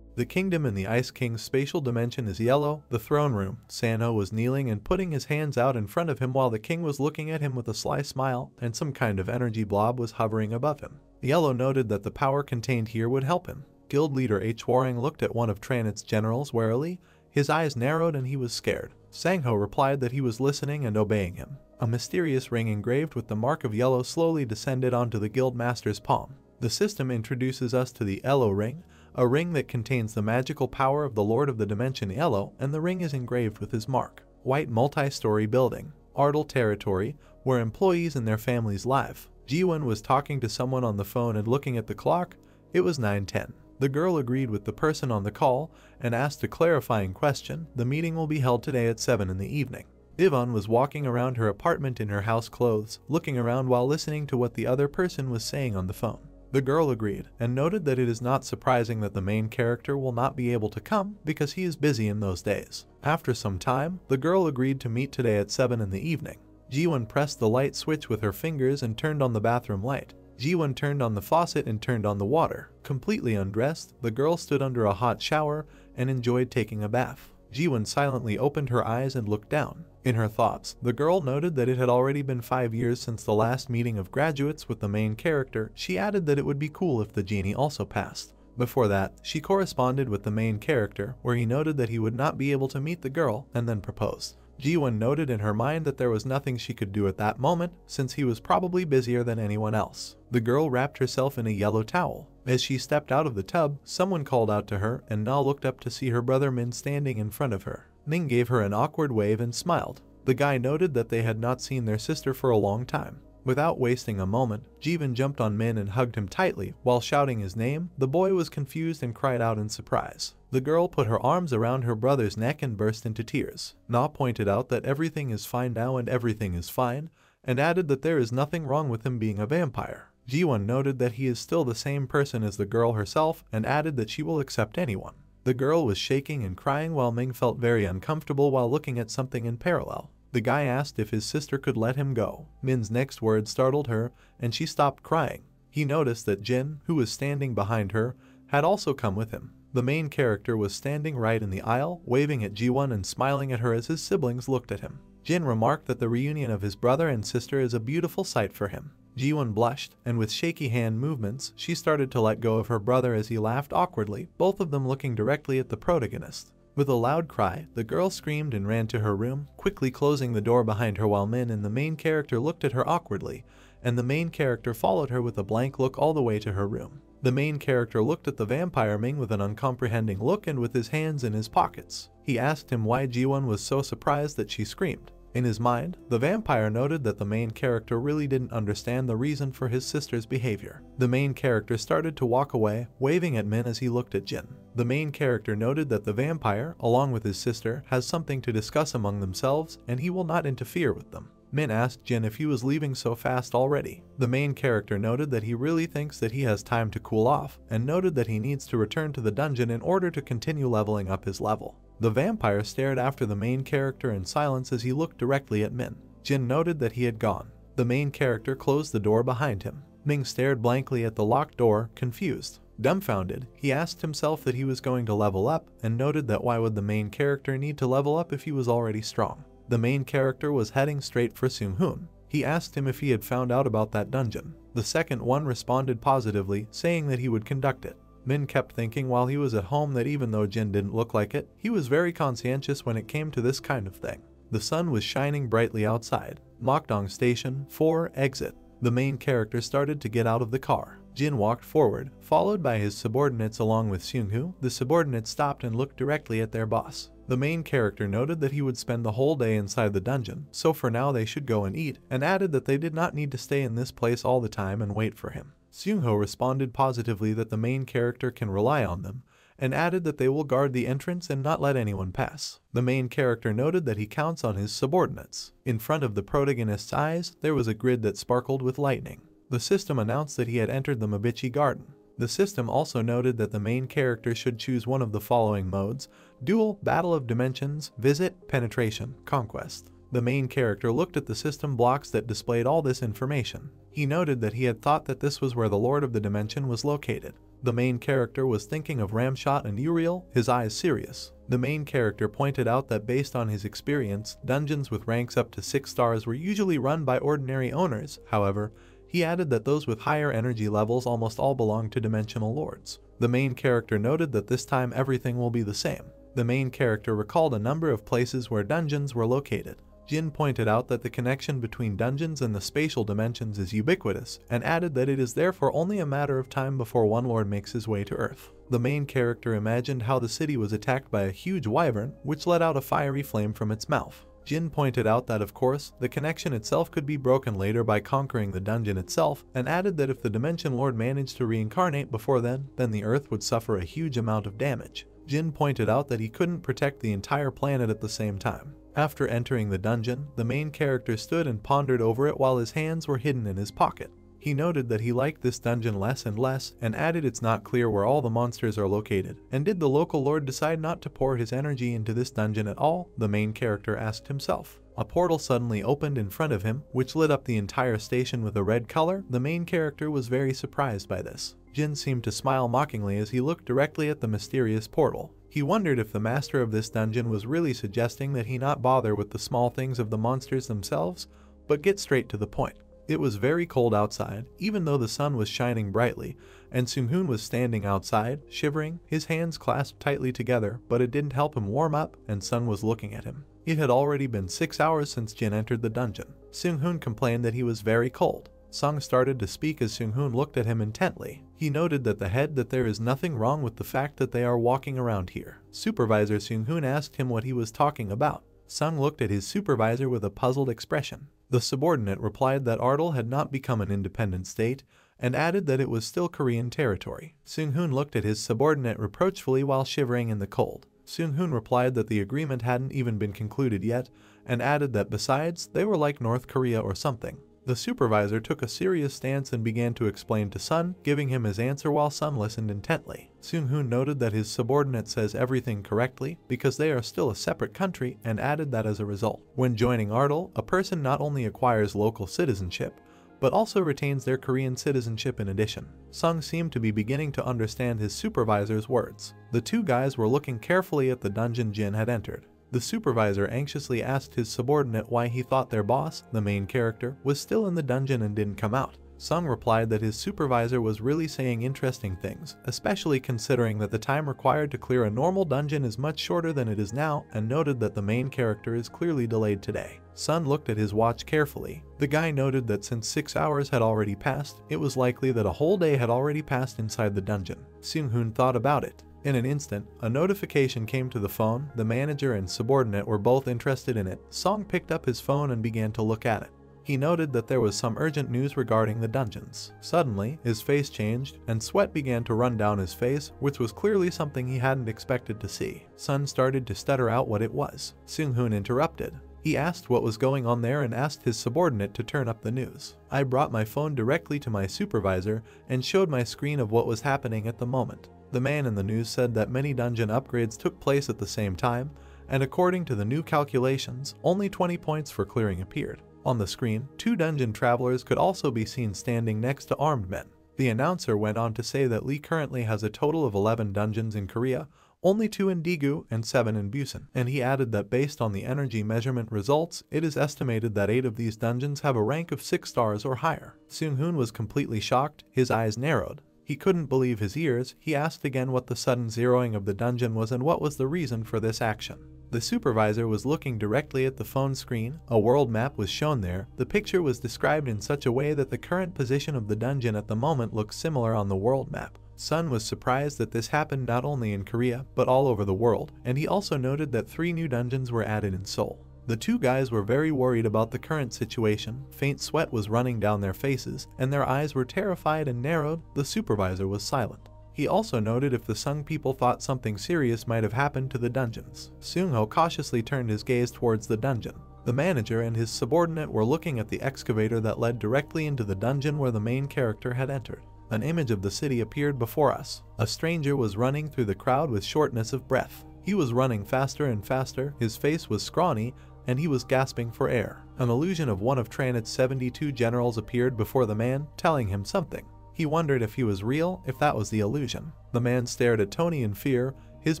The kingdom in the Ice King's spatial dimension is Yellow. The throne room. Sanho was kneeling and putting his hands out in front of him while the king was looking at him with a sly smile, and some kind of energy blob was hovering above him. Yellow noted that the power contained here would help him. Guild leader H. Waring looked at one of Tranit's generals warily. His eyes narrowed and he was scared. Sangho replied that he was listening and obeying him. A mysterious ring engraved with the mark of Yellow slowly descended onto the guild master's palm. The system introduces us to the Yellow ring, a ring that contains the magical power of the Lord of the Dimension Yellow, and the ring is engraved with his mark. White multi-story building. Ardal territory, where employees and their families live. Jiwon was talking to someone on the phone and looking at the clock. It was 9:10. The girl agreed with the person on the call and asked a clarifying question. The meeting will be held today at 7 in the evening. Yvonne was walking around her apartment in her house clothes, looking around while listening to what the other person was saying on the phone. The girl agreed and noted that it is not surprising that the main character will not be able to come because he is busy in those days. After some time, the girl agreed to meet today at 7 in the evening. Jiwon pressed the light switch with her fingers and turned on the bathroom light. Jiwon turned on the faucet and turned on the water. Completely undressed, the girl stood under a hot shower and enjoyed taking a bath. Jiwon silently opened her eyes and looked down. In her thoughts, the girl noted that it had already been 5 years since the last meeting of graduates with the main character. She added that it would be cool if the genie also passed. Before that, she corresponded with the main character, where he noted that he would not be able to meet the girl, and then proposed. Jiwon noted in her mind that there was nothing she could do at that moment, since he was probably busier than anyone else. The girl wrapped herself in a yellow towel. As she stepped out of the tub, someone called out to her, and Na looked up to see her brother Min standing in front of her. Ning gave her an awkward wave and smiled. The guy noted that they had not seen their sister for a long time. Without wasting a moment, Jiwon jumped on Min and hugged him tightly. While shouting his name, the boy was confused and cried out in surprise. The girl put her arms around her brother's neck and burst into tears. Na pointed out that everything is fine now and everything is fine, and added that there is nothing wrong with him being a vampire. Jiwon noted that he is still the same person as the girl herself and added that she will accept anyone. The girl was shaking and crying while Ming felt very uncomfortable while looking at something in parallel. The guy asked if his sister could let him go. Min's next words startled her, and she stopped crying. He noticed that Jin, who was standing behind her, had also come with him. The main character was standing right in the aisle, waving at Ji-won and smiling at her as his siblings looked at him. Jin remarked that the reunion of his brother and sister is a beautiful sight for him. Ji-won blushed, and with shaky hand movements, she started to let go of her brother as he laughed awkwardly, both of them looking directly at the protagonist. With a loud cry, the girl screamed and ran to her room, quickly closing the door behind her while Min and the main character looked at her awkwardly, and the main character followed her with a blank look all the way to her room. The main character looked at the vampire Ming with an uncomprehending look and with his hands in his pockets. He asked him why Ji-won was so surprised that she screamed. In his mind, the vampire noted that the main character really didn't understand the reason for his sister's behavior. The main character started to walk away, waving at Min as he looked at Jin. The main character noted that the vampire, along with his sister, has something to discuss among themselves, and he will not interfere with them. Min asked Jin if he was leaving so fast already. The main character noted that he really thinks that he has time to cool off, and noted that he needs to return to the dungeon in order to continue leveling up his level. The vampire stared after the main character in silence as he looked directly at Min. Jin noted that he had gone. The main character closed the door behind him. Ming stared blankly at the locked door, confused. Dumbfounded, he asked himself that he was going to level up, and noted that why would the main character need to level up if he was already strong. The main character was heading straight for Seung-hoon. He asked him if he had found out about that dungeon. The second one responded positively, saying that he would conduct it. Min kept thinking while he was at home that even though Jin didn't look like it, he was very conscientious when it came to this kind of thing. The sun was shining brightly outside. Mokdong Station 4 exit. The main character started to get out of the car. Jin walked forward, followed by his subordinates along with Seung-hoo. The subordinates stopped and looked directly at their boss. The main character noted that he would spend the whole day inside the dungeon, so for now they should go and eat, and added that they did not need to stay in this place all the time and wait for him. Seung-ho responded positively that the main character can rely on them, and added that they will guard the entrance and not let anyone pass. The main character noted that he counts on his subordinates. In front of the protagonist's eyes, there was a grid that sparkled with lightning. The system announced that he had entered the Mabichi Garden. The system also noted that the main character should choose one of the following modes: Duel, Battle of Dimensions, Visit, Penetration, Conquest. The main character looked at the system blocks that displayed all this information. He noted that he had thought that this was where the Lord of the Dimension was located. The main character was thinking of Ramshot and Uriel, his eyes serious. The main character pointed out that based on his experience, dungeons with ranks up to 6 stars were usually run by ordinary owners. However, he added that those with higher energy levels almost all belong to dimensional lords. The main character noted that this time everything will be the same. The main character recalled a number of places where dungeons were located. Jin pointed out that the connection between dungeons and the spatial dimensions is ubiquitous, and added that it is therefore only a matter of time before one lord makes his way to Earth. The main character imagined how the city was attacked by a huge wyvern, which let out a fiery flame from its mouth. Jin pointed out that of course, the connection itself could be broken later by conquering the dungeon itself, and added that if the Dimension Lord managed to reincarnate before then the Earth would suffer a huge amount of damage. Jin pointed out that he couldn't protect the entire planet at the same time. After entering the dungeon, the main character stood and pondered over it while his hands were hidden in his pocket. He noted that he liked this dungeon less and less, and added it's not clear where all the monsters are located. And did the local lord decide not to pour his energy into this dungeon at all? The main character asked himself. A portal suddenly opened in front of him, which lit up the entire station with a red color. The main character was very surprised by this. Jin seemed to smile mockingly as he looked directly at the mysterious portal. He wondered if the master of this dungeon was really suggesting that he not bother with the small things of the monsters themselves, but get straight to the point. It was very cold outside, even though the sun was shining brightly, and Seung-hoon was standing outside, shivering, his hands clasped tightly together, but it didn't help him warm up, and Sun was looking at him. It had already been 6 hours since Jin entered the dungeon. Seung-hoon complained that he was very cold. Sung started to speak as Seung-hoon looked at him intently. He noted that there is nothing wrong with the fact that they are walking around here. Supervisor Seung-hoon asked him what he was talking about. Sung looked at his supervisor with a puzzled expression. The subordinate replied that Ardal had not become an independent state, and added that it was still Korean territory. Seung-hoon looked at his subordinate reproachfully while shivering in the cold. Seung-hoon replied that the agreement hadn't even been concluded yet, and added that besides, they were like North Korea or something. The supervisor took a serious stance and began to explain to Sun, giving him his answer while Sun listened intently. Seung-hoon noted that his subordinate says everything correctly because they are still a separate country, and added that as a result, when joining Ardal, a person not only acquires local citizenship, but also retains their Korean citizenship in addition. Sung seemed to be beginning to understand his supervisor's words. The two guys were looking carefully at the dungeon Jin had entered. The supervisor anxiously asked his subordinate why he thought their boss, the main character, was still in the dungeon and didn't come out. Sung replied that his supervisor was really saying interesting things, especially considering that the time required to clear a normal dungeon is much shorter than it is now, and noted that the main character is clearly delayed today. Sun looked at his watch carefully. The guy noted that since 6 hours had already passed, it was likely that a whole day had already passed inside the dungeon. Seung-hoon thought about it. In an instant, a notification came to the phone. The manager and subordinate were both interested in it. Song picked up his phone and began to look at it. He noted that there was some urgent news regarding the dungeons. Suddenly, his face changed, and sweat began to run down his face, which was clearly something he hadn't expected to see. Sun started to stutter out what it was. Seung-hoon interrupted. He asked what was going on there and asked his subordinate to turn up the news. I brought my phone directly to my supervisor and showed my screen of what was happening at the moment. The man in the news said that many dungeon upgrades took place at the same time, and according to the new calculations, only 20 points for clearing appeared. On the screen, 2 dungeon travelers could also be seen standing next to armed men. The announcer went on to say that Lee currently has a total of 11 dungeons in Korea, only 2 in Daegu and 7 in Busan, and he added that based on the energy measurement results, it is estimated that 8 of these dungeons have a rank of 6 stars or higher. Seung-hoon was completely shocked, his eyes narrowed. He couldn't believe his ears. He asked again what the sudden zeroing of the dungeon was and what was the reason for this action. The supervisor was looking directly at the phone screen. A world map was shown there. The picture was described in such a way that the current position of the dungeon at the moment looks similar on the world map. Sun was surprised that this happened not only in Korea, but all over the world, and he also noted that 3 new dungeons were added in Seoul. The two guys were very worried about the current situation. Faint sweat was running down their faces, and their eyes were terrified and narrowed. The supervisor was silent. He also noted if the Sung people thought something serious might have happened to the dungeons. Seung-ho cautiously turned his gaze towards the dungeon. The manager and his subordinate were looking at the excavator that led directly into the dungeon where the main character had entered. An image of the city appeared before us. A stranger was running through the crowd with shortness of breath. He was running faster and faster, his face was scrawny, and he was gasping for air. An illusion of one of Tranit's 72 generals appeared before the man, telling him something. He wondered if he was real, if that was the illusion. The man stared at Tony in fear, his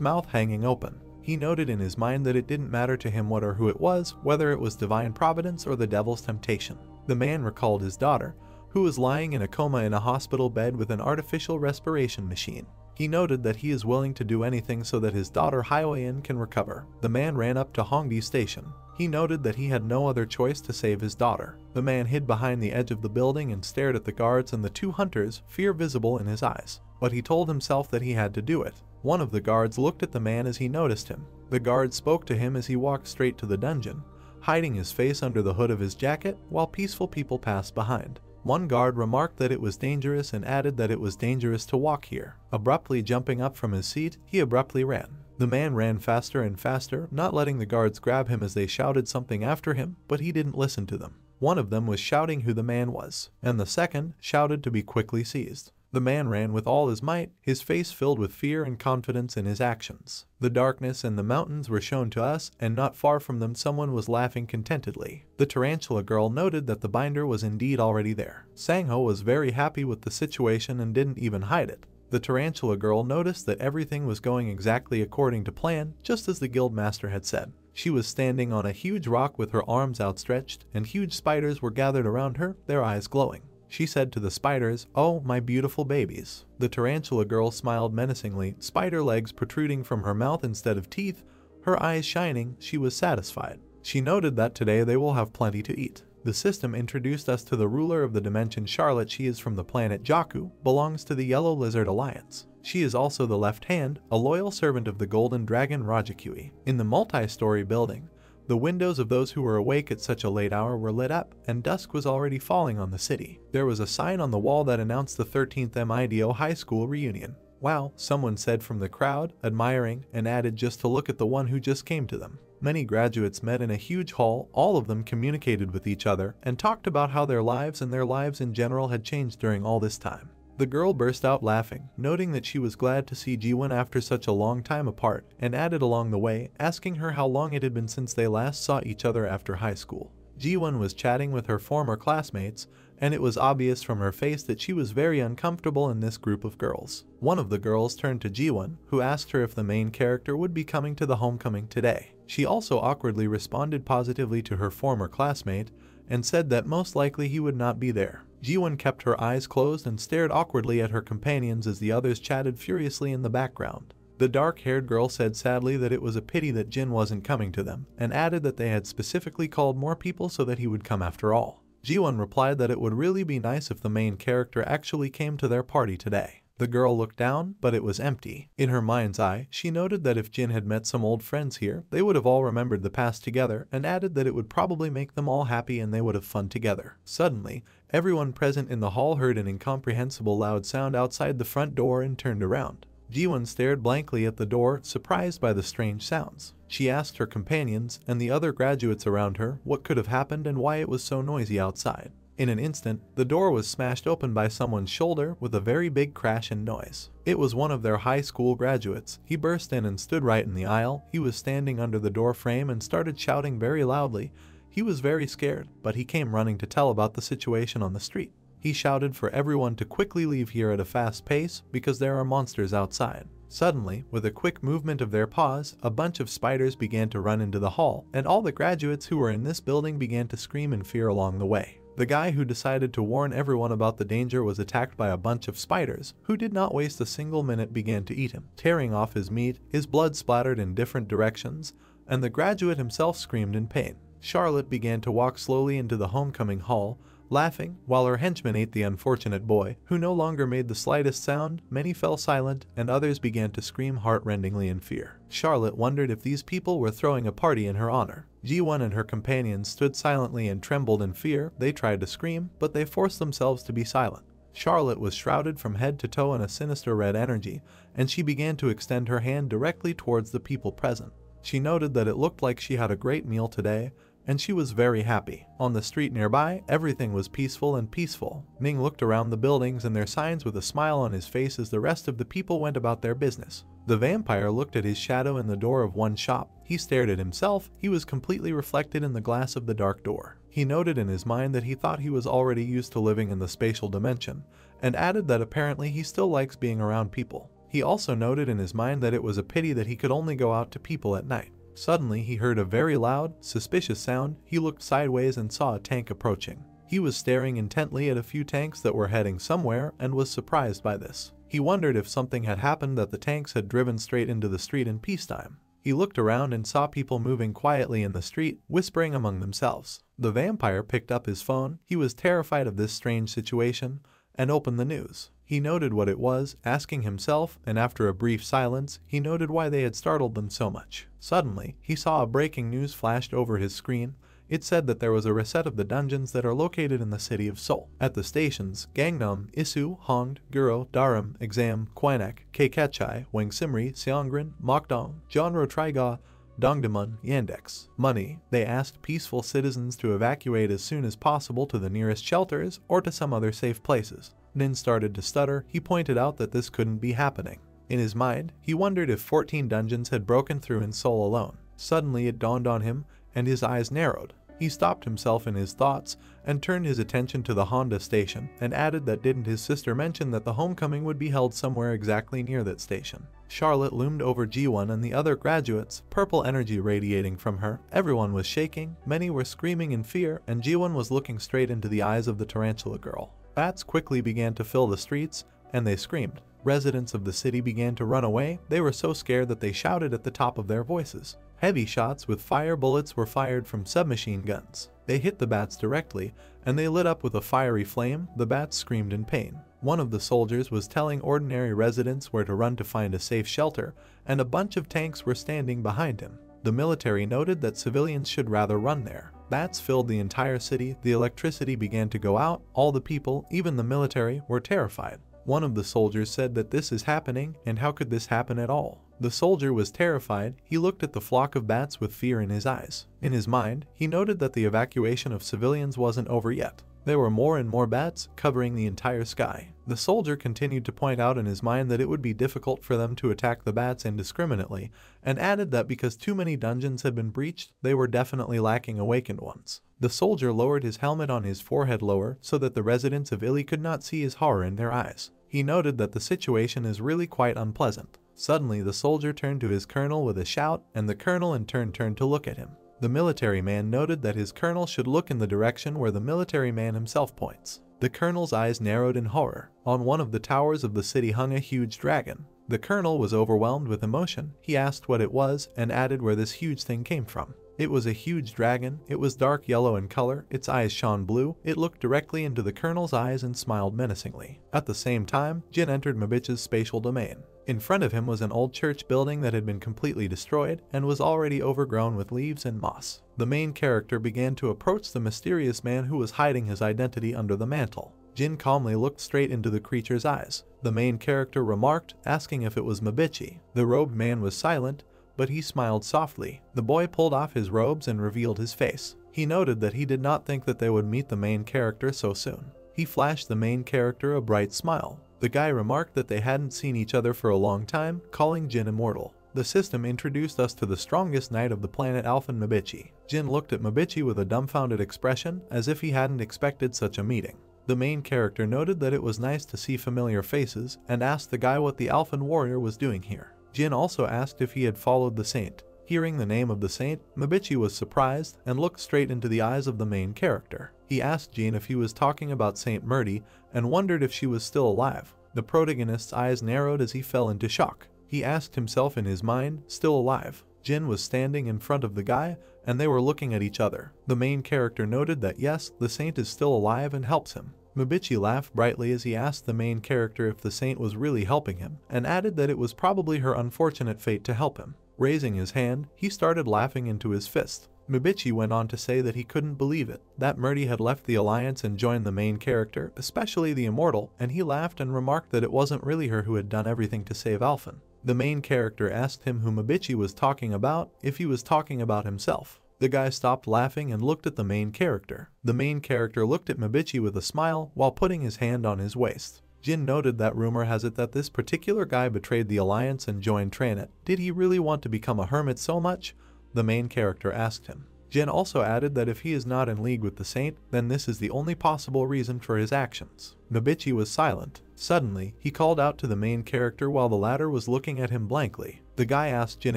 mouth hanging open. He noted in his mind that it didn't matter to him what or who it was, whether it was divine providence or the devil's temptation. The man recalled his daughter, who was lying in a coma in a hospital bed with an artificial respiration machine. He noted that he is willing to do anything so that his daughter Hyo-in can recover. The man ran up to Hongdae Station. He noted that he had no other choice to save his daughter. The man hid behind the edge of the building and stared at the guards and the 2 hunters, fear visible in his eyes. But he told himself that he had to do it. One of the guards looked at the man as he noticed him. The guard spoke to him as he walked straight to the dungeon, hiding his face under the hood of his jacket while peaceful people passed behind. One guard remarked that it was dangerous and added that it was dangerous to walk here. Abruptly jumping up from his seat, he abruptly ran. The man ran faster and faster, not letting the guards grab him as they shouted something after him, but he didn't listen to them. One of them was shouting who the man was, and the second shouted to be quickly seized. The man ran with all his might, his face filled with fear and confidence in his actions. The darkness and the mountains were shown to us, and not far from them someone was laughing contentedly. The tarantula girl noted that the binder was indeed already there. Sang-ho was very happy with the situation and didn't even hide it. The tarantula girl noticed that everything was going exactly according to plan, just as the guildmaster had said. She was standing on a huge rock with her arms outstretched, and huge spiders were gathered around her, their eyes glowing. She said to the spiders, "Oh, my beautiful babies." The tarantula girl smiled menacingly, spider legs protruding from her mouth instead of teeth, her eyes shining. She was satisfied. She noted that today they will have plenty to eat. The system introduced us to the ruler of the dimension Charlotte. She is from the planet Jakku, belongs to the Yellow Lizard Alliance. She is also the left hand, a loyal servant of the Golden Dragon Rajakui. In the multi-story building, the windows of those who were awake at such a late hour were lit up, and dusk was already falling on the city. There was a sign on the wall that announced the 13th MIDO High School reunion. "Wow," someone said from the crowd, admiring, and added just to look at the one who just came to them. Many graduates met in a huge hall. All of them communicated with each other and talked about how their lives and their lives in general had changed during all this time. The girl burst out laughing, noting that she was glad to see Jiwon after such a long time apart, and added along the way, asking her how long it had been since they last saw each other after high school. Jiwon was chatting with her former classmates, and it was obvious from her face that she was very uncomfortable in this group of girls. One of the girls turned to Jiwon, who asked her if the main character would be coming to the homecoming today. She also awkwardly responded positively to her former classmate, and said that most likely he would not be there. Jiwon kept her eyes closed and stared awkwardly at her companions as the others chatted furiously in the background. The dark-haired girl said sadly that it was a pity that Jin wasn't coming to them, and added that they had specifically called more people so that he would come after all. Jiwon replied that it would really be nice if the main character actually came to their party today. The girl looked down, but it was empty. In her mind's eye, she noted that if Jin had met some old friends here, they would have all remembered the past together, and added that it would probably make them all happy and they would have fun together. Suddenly, everyone present in the hall heard an incomprehensible loud sound outside the front door and turned around. Jiwon stared blankly at the door, surprised by the strange sounds. She asked her companions and the other graduates around her what could have happened and why it was so noisy outside. In an instant, the door was smashed open by someone's shoulder with a very big crash and noise. It was one of their high school graduates. He burst in and stood right in the aisle. He was standing under the door frame and started shouting very loudly. He was very scared, but he came running to tell about the situation on the street. He shouted for everyone to quickly leave here at a fast pace because there are monsters outside. Suddenly, with a quick movement of their paws, a bunch of spiders began to run into the hall, and all the graduates who were in this building began to scream in fear along the way. The guy who decided to warn everyone about the danger was attacked by a bunch of spiders, who did not waste a single minute began to eat him, tearing off his meat. His blood splattered in different directions, and the graduate himself screamed in pain. Charlotte began to walk slowly into the homecoming hall, laughing, while her henchmen ate the unfortunate boy, who no longer made the slightest sound. Many fell silent, and others began to scream heart-rendingly in fear. Charlotte wondered if these people were throwing a party in her honor. Ji-won and her companions stood silently and trembled in fear. They tried to scream, but they forced themselves to be silent. Charlotte was shrouded from head to toe in a sinister red energy, and she began to extend her hand directly towards the people present. She noted that it looked like she had a great meal today, and she was very happy. On the street nearby, everything was peaceful and peaceful. Ning looked around the buildings and their signs with a smile on his face as the rest of the people went about their business. The vampire looked at his shadow in the door of one shop. He stared at himself. He was completely reflected in the glass of the dark door. He noted in his mind that he thought he was already used to living in the spatial dimension, and added that apparently he still likes being around people. He also noted in his mind that it was a pity that he could only go out to people at night. Suddenly, he heard a very loud, suspicious sound. He looked sideways and saw a tank approaching. He was staring intently at a few tanks that were heading somewhere and was surprised by this. He wondered if something had happened, that the tanks had driven straight into the street in peacetime. He looked around and saw people moving quietly in the street, whispering among themselves. The vampire picked up his phone. He was terrified of this strange situation and opened the news. He noted what it was, asking himself, and after a brief silence, he noted why they had startled them so much. Suddenly, he saw a breaking news flashed over his screen. It said that there was a reset of the dungeons that are located in the city of Seoul. At the stations, Gangnam, Isu, Hongd, Guro, Daram, Exam, Kwinek, Keikechai, Wangsimri, Seongrin, Mokdong, Jeonro Triga, Dongdaemun, Yandex. Money. They asked peaceful citizens to evacuate as soon as possible to the nearest shelters or to some other safe places. Nin started to stutter. He pointed out that this couldn't be happening. In his mind, he wondered if 14 dungeons had broken through in Seoul alone. Suddenly it dawned on him, and his eyes narrowed. He stopped himself in his thoughts and turned his attention to the Honda station, and added that didn't his sister mention that the homecoming would be held somewhere exactly near that station. Charlotte loomed over Ji-won and the other graduates, purple energy radiating from her. Everyone was shaking, many were screaming in fear, and Ji-won was looking straight into the eyes of the tarantula girl. Bats quickly began to fill the streets, and they screamed. Residents of the city began to run away. They were so scared that they shouted at the top of their voices. Heavy shots with fire bullets were fired from submachine guns. They hit the bats directly, and they lit up with a fiery flame. The bats screamed in pain. One of the soldiers was telling ordinary residents where to run to find a safe shelter, and a bunch of tanks were standing behind him. The military noted that civilians should rather run there. Bats filled the entire city. The electricity began to go out. All the people, even the military, were terrified. One of the soldiers said that this is happening, and how could this happen at all? The soldier was terrified. He looked at the flock of bats with fear in his eyes. In his mind, he noted that the evacuation of civilians wasn't over yet. There were more and more bats covering the entire sky. The soldier continued to point out in his mind that it would be difficult for them to attack the bats indiscriminately, and added that because too many dungeons had been breached, they were definitely lacking awakened ones. The soldier lowered his helmet on his forehead lower so that the residents of Ili could not see his horror in their eyes. He noted that the situation is really quite unpleasant. Suddenly, the soldier turned to his colonel with a shout, and the colonel in turn turned to look at him. The military man noted that his colonel should look in the direction where the military man himself points. The colonel's eyes narrowed in horror. On one of the towers of the city hung a huge dragon. The colonel was overwhelmed with emotion. He asked what it was and added where this huge thing came from. It was a huge dragon. It was dark yellow in color. Its eyes shone blue. It looked directly into the colonel's eyes and smiled menacingly. At the same time, Jin entered Mabich's spatial domain. In front of him was an old church building that had been completely destroyed and was already overgrown with leaves and moss. The main character began to approach the mysterious man who was hiding his identity under the mantle. Jin calmly looked straight into the creature's eyes. The main character remarked, asking if it was Mabichi. The robed man was silent, but he smiled softly. The boy pulled off his robes and revealed his face. He noted that he did not think that they would meet the main character so soon. He flashed the main character a bright smile. The guy remarked that they hadn't seen each other for a long time, calling Jin immortal. The system introduced us to the strongest knight of the planet Alpha Mabichi. Jin looked at Mabichi with a dumbfounded expression, as if he hadn't expected such a meeting. The main character noted that it was nice to see familiar faces, and asked the guy what the Alphan warrior was doing here. Jin also asked if he had followed the saint. Hearing the name of the saint, Mabichi was surprised and looked straight into the eyes of the main character. He asked Jin if he was talking about Saint Murdy and wondered if she was still alive. The protagonist's eyes narrowed as he fell into shock. He asked himself in his mind, still alive. Jin was standing in front of the guy, and they were looking at each other. The main character noted that yes, the saint is still alive and helps him. Mabichi laughed brightly as he asked the main character if the saint was really helping him, and added that it was probably her unfortunate fate to help him. Raising his hand, he started laughing into his fist. Mabichi went on to say that he couldn't believe it, that Murdy had left the Alliance and joined the main character, especially the Immortal, and he laughed and remarked that it wasn't really her who had done everything to save Alphan. The main character asked him who Mabichi was talking about, if he was talking about himself. The guy stopped laughing and looked at the main character. The main character looked at Mabichi with a smile while putting his hand on his waist. Jin noted that rumor has it that this particular guy betrayed the Alliance and joined Tranet. Did he really want to become a hermit so much? The main character asked him. Jin also added that if he is not in league with the saint, then this is the only possible reason for his actions. Mabichi was silent. Suddenly, he called out to the main character while the latter was looking at him blankly. The guy asked Jin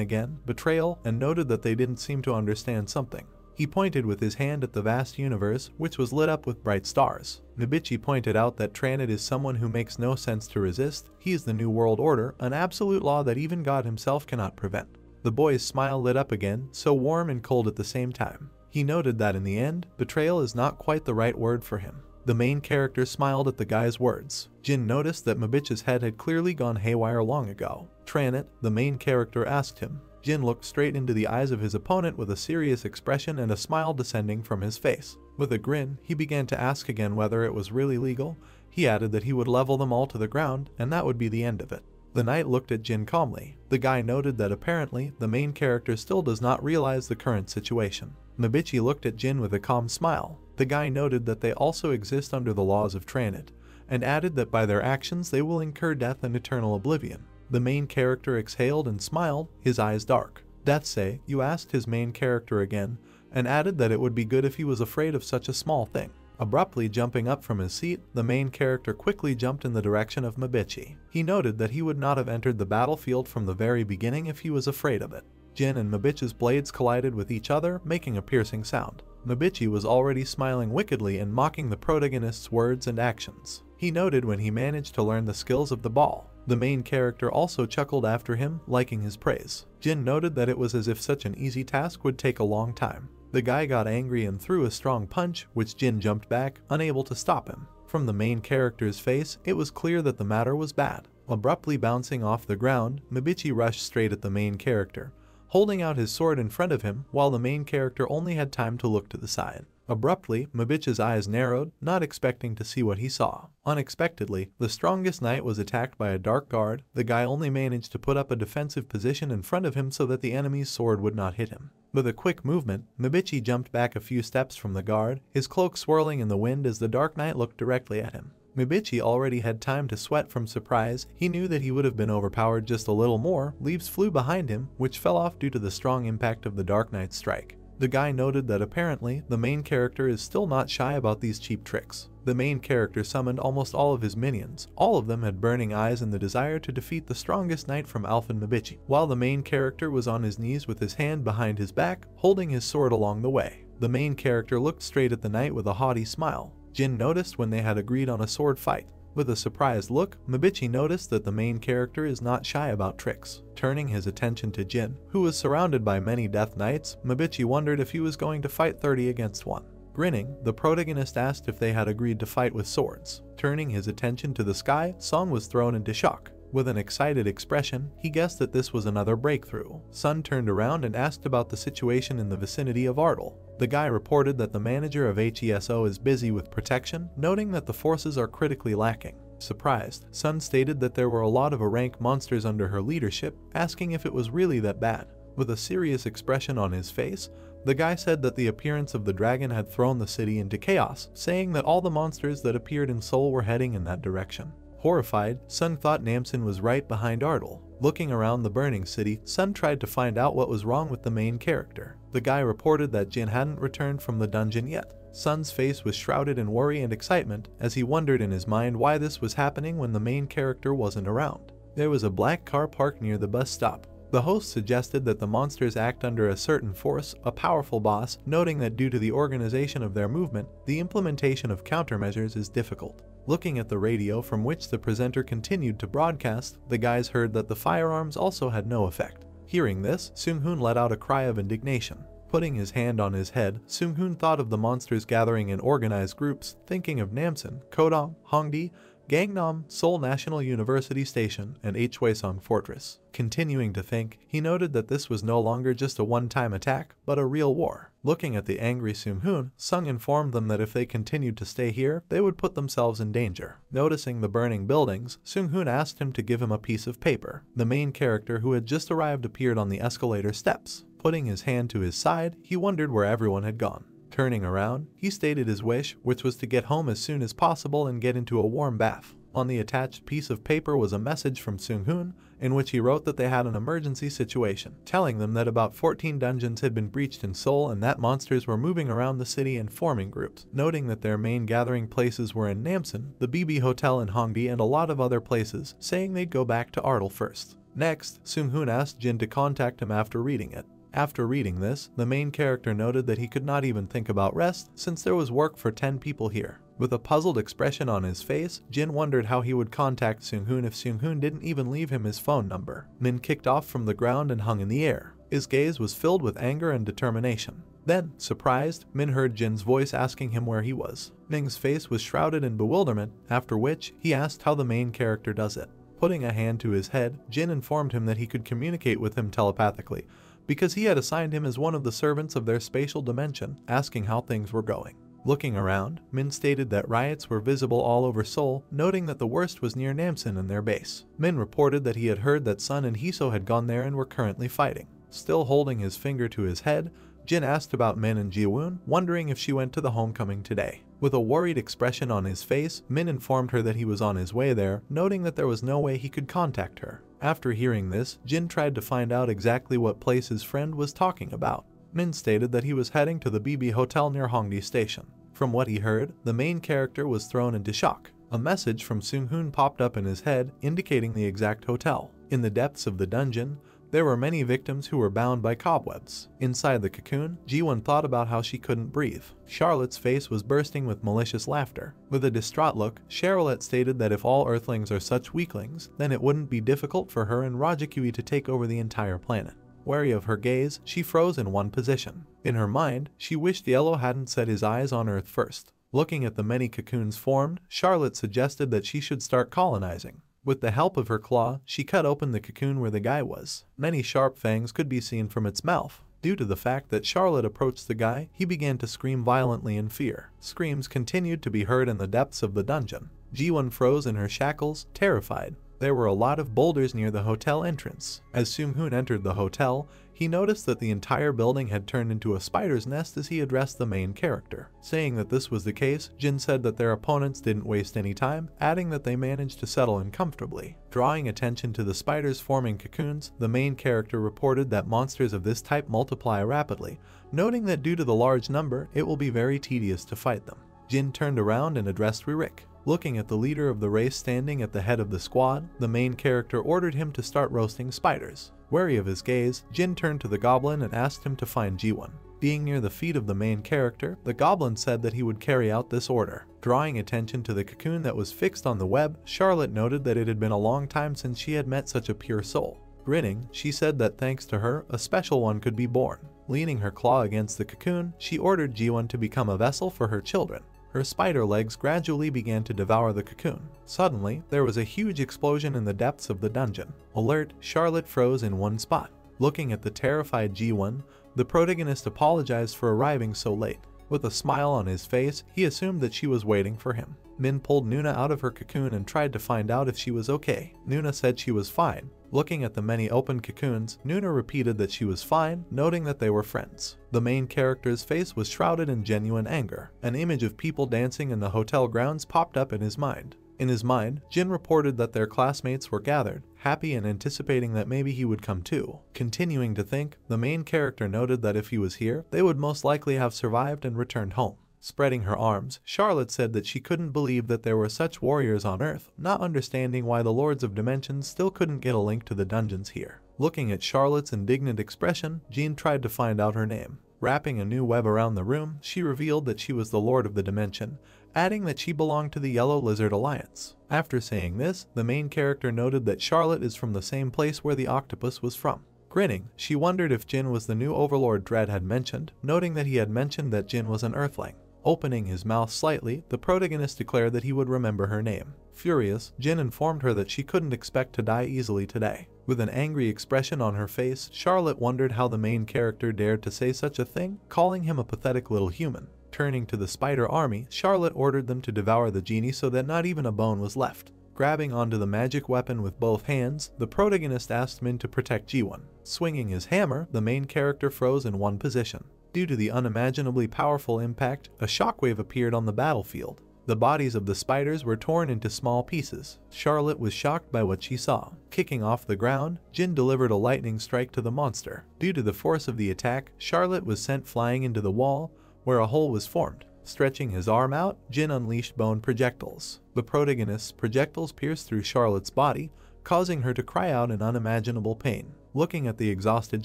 again, betrayal, and noted that they didn't seem to understand something. He pointed with his hand at the vast universe, which was lit up with bright stars. Mabichi pointed out that Tranet is someone who makes no sense to resist. He is the New World Order, an absolute law that even God himself cannot prevent. The boy's smile lit up again, so warm and cold at the same time. He noted that in the end, betrayal is not quite the right word for him. The main character smiled at the guy's words. Jin noticed that Mabichi's head had clearly gone haywire long ago. Tranet, the main character, asked him. Jin looked straight into the eyes of his opponent with a serious expression and a smile descending from his face. With a grin, he began to ask again whether it was really legal. He added that he would level them all to the ground, and that would be the end of it. The knight looked at Jin calmly. The guy noted that apparently, the main character still does not realize the current situation. Mabichi looked at Jin with a calm smile. The guy noted that they also exist under the laws of Tranet, and added that by their actions they will incur death and eternal oblivion. The main character exhaled and smiled, his eyes dark. Death say, you asked his main character again, and added that it would be good if he was afraid of such a small thing. Abruptly jumping up from his seat, the main character quickly jumped in the direction of Mabichi. He noted that he would not have entered the battlefield from the very beginning if he was afraid of it. Jin and Mabichi's blades collided with each other, making a piercing sound. Mabichi was already smiling wickedly and mocking the protagonist's words and actions. He noted when he managed to learn the skills of the ball. The main character also chuckled after him, liking his praise. Jin noted that it was as if such an easy task would take a long time. The guy got angry and threw a strong punch, which Jin jumped back, unable to stop him. From the main character's face, it was clear that the matter was bad. Abruptly bouncing off the ground, Mabichi rushed straight at the main character, holding out his sword in front of him while the main character only had time to look to the side. Abruptly, Mibichi's eyes narrowed, not expecting to see what he saw. Unexpectedly, the strongest knight was attacked by a dark guard. The guy only managed to put up a defensive position in front of him so that the enemy's sword would not hit him. With a quick movement, Mibichi jumped back a few steps from the guard, his cloak swirling in the wind as the dark knight looked directly at him. Mibichi already had time to sweat from surprise. He knew that he would have been overpowered just a little more. Leaves flew behind him, which fell off due to the strong impact of the dark knight's strike. The guy noted that apparently, the main character is still not shy about these cheap tricks. The main character summoned almost all of his minions. All of them had burning eyes and the desire to defeat the strongest knight from Alphen Mibichi, while the main character was on his knees with his hand behind his back, holding his sword along the way. The main character looked straight at the knight with a haughty smile. Jin noticed when they had agreed on a sword fight. With a surprised look, Mibichi noticed that the main character is not shy about tricks. Turning his attention to Jin, who was surrounded by many death knights, Mibichi wondered if he was going to fight 30 against 1. Grinning, the protagonist asked if they had agreed to fight with swords. Turning his attention to the sky, Song was thrown into shock. With an excited expression, he guessed that this was another breakthrough. Sun turned around and asked about the situation in the vicinity of Ardal. The guy reported that the manager of HESO is busy with protection, noting that the forces are critically lacking. Surprised, Sun stated that there were a lot of rank monsters under her leadership, asking if it was really that bad. With a serious expression on his face, the guy said that the appearance of the dragon had thrown the city into chaos, saying that all the monsters that appeared in Seoul were heading in that direction. Horrified, Sun thought Namsen was right behind Ardal. Looking around the burning city, Sun tried to find out what was wrong with the main character. The guy reported that Jin hadn't returned from the dungeon yet. Sun's face was shrouded in worry and excitement as he wondered in his mind why this was happening when the main character wasn't around. There was a black car parked near the bus stop. The host suggested that the monsters act under a certain force, a powerful boss, noting that due to the organization of their movement, the implementation of countermeasures is difficult. Looking at the radio from which the presenter continued to broadcast, the guys heard that the firearms also had no effect. Hearing this, Seung-hoon let out a cry of indignation. Putting his hand on his head, Seung-hoon thought of the monsters gathering in organized groups, thinking of Namsen, Kodong, Hongdae, Gangnam, Seoul National University Station, and Hwaesong Fortress. Continuing to think, he noted that this was no longer just a one-time attack, but a real war. Looking at the angry Seung-hoon, Sung informed them that if they continued to stay here, they would put themselves in danger. Noticing the burning buildings, Seung-hoon asked him to give him a piece of paper. The main character who had just arrived appeared on the escalator steps. Putting his hand to his side, he wondered where everyone had gone. Turning around, he stated his wish, which was to get home as soon as possible and get into a warm bath. On the attached piece of paper was a message from Seung-hoon, in which he wrote that they had an emergency situation, telling them that about 14 dungeons had been breached in Seoul and that monsters were moving around the city and forming groups, noting that their main gathering places were in Namsen, the BB Hotel in Hongdae, and a lot of other places, saying they'd go back to Ardal first. Next, Seung-hoon asked Jin to contact him after reading it. After reading this, the main character noted that he could not even think about rest since there was work for 10 people here. With a puzzled expression on his face, Jin wondered how he would contact Seung-hoon if Seung-hoon didn't even leave him his phone number. Min kicked off from the ground and hung in the air. His gaze was filled with anger and determination. Then, surprised, Min heard Jin's voice asking him where he was. Ming's face was shrouded in bewilderment, after which he asked how the main character does it. Putting a hand to his head, Jin informed him that he could communicate with him telepathically, because he had assigned him as one of the servants of their spatial dimension, asking how things were going. Looking around, Min stated that riots were visible all over Seoul, noting that the worst was near Namsen and their base. Min reported that he had heard that Sun and Hiso had gone there and were currently fighting. Still holding his finger to his head, Jin asked about Min and Jiwoon, wondering if she went to the homecoming today. With a worried expression on his face, Min informed her that he was on his way there, noting that there was no way he could contact her. After hearing this, Jin tried to find out exactly what place his friend was talking about. Min stated that he was heading to the BB Hotel near Hongdae Station. From what he heard, the main character was thrown into shock. A message from Seung-hoon popped up in his head, indicating the exact hotel. In the depths of the dungeon, there were many victims who were bound by cobwebs. Inside the cocoon, Jiwon thought about how she couldn't breathe. Charlotte's face was bursting with malicious laughter. With a distraught look, Charlotte stated that if all Earthlings are such weaklings, then it wouldn't be difficult for her and Rajikui to take over the entire planet. Wary of her gaze, she froze in one position. In her mind, she wished Yellow hadn't set his eyes on Earth first. Looking at the many cocoons formed, Charlotte suggested that she should start colonizing. With the help of her claw, she cut open the cocoon where the guy was. Many sharp fangs could be seen from its mouth. Due to the fact that Charlotte approached the guy, he began to scream violently in fear. Screams continued to be heard in the depths of the dungeon. Ji-won froze in her shackles, terrified. There were a lot of boulders near the hotel entrance. As Seung-hoon entered the hotel, he noticed that the entire building had turned into a spider's nest as he addressed the main character. Saying that this was the case, Jin said that their opponents didn't waste any time, adding that they managed to settle in comfortably. Drawing attention to the spiders forming cocoons, the main character reported that monsters of this type multiply rapidly, noting that due to the large number, it will be very tedious to fight them. Jin turned around and addressed Ririk. Looking at the leader of the race standing at the head of the squad, the main character ordered him to start roasting spiders. Wary of his gaze, Jin turned to the goblin and asked him to find Ji-won. Being near the feet of the main character, the goblin said that he would carry out this order. Drawing attention to the cocoon that was fixed on the web, Charlotte noted that it had been a long time since she had met such a pure soul. Grinning, she said that thanks to her, a special one could be born. Leaning her claw against the cocoon, she ordered Ji-won to become a vessel for her children. Her spider legs gradually began to devour the cocoon. Suddenly, there was a huge explosion in the depths of the dungeon. Alert, Charlotte froze in one spot. Looking at the terrified Ji-won, the protagonist apologized for arriving so late. With a smile on his face, he assumed that she was waiting for him. Min pulled Nuna out of her cocoon and tried to find out if she was okay. Nuna said she was fine. Looking at the many open cocoons, Nuna repeated that she was fine, noting that they were friends. The main character's face was shrouded in genuine anger. An image of people dancing in the hotel grounds popped up in his mind. In his mind, Jin reported that their classmates were gathered, happy and anticipating that maybe he would come too. Continuing to think, the main character noted that if he was here, they would most likely have survived and returned home. Spreading her arms, Charlotte said that she couldn't believe that there were such warriors on Earth, not understanding why the Lords of Dimensions still couldn't get a link to the dungeons here. Looking at Charlotte's indignant expression, Jean tried to find out her name. Wrapping a new web around the room, she revealed that she was the Lord of the Dimension, adding that she belonged to the Yellow Lizard Alliance. After saying this, the main character noted that Charlotte is from the same place where the octopus was from. Grinning, she wondered if Jin was the new Overlord Dread had mentioned, noting that he had mentioned that Jin was an Earthling. Opening his mouth slightly, the protagonist declared that he would remember her name. Furious, Jin informed her that she couldn't expect to die easily today. With an angry expression on her face, Charlotte wondered how the main character dared to say such a thing, calling him a pathetic little human. Turning to the spider army, Charlotte ordered them to devour the genie so that not even a bone was left. Grabbing onto the magic weapon with both hands, the protagonist asked Min to protect Ji-won. Swinging his hammer, the main character froze in one position. Due to the unimaginably powerful impact, a shockwave appeared on the battlefield. The bodies of the spiders were torn into small pieces. Charlotte was shocked by what she saw. Kicking off the ground, Jin delivered a lightning strike to the monster. Due to the force of the attack, Charlotte was sent flying into the wall, where a hole was formed. Stretching his arm out, Jin unleashed bone projectiles. The protagonist's projectiles pierced through Charlotte's body, causing her to cry out in unimaginable pain. Looking at the exhausted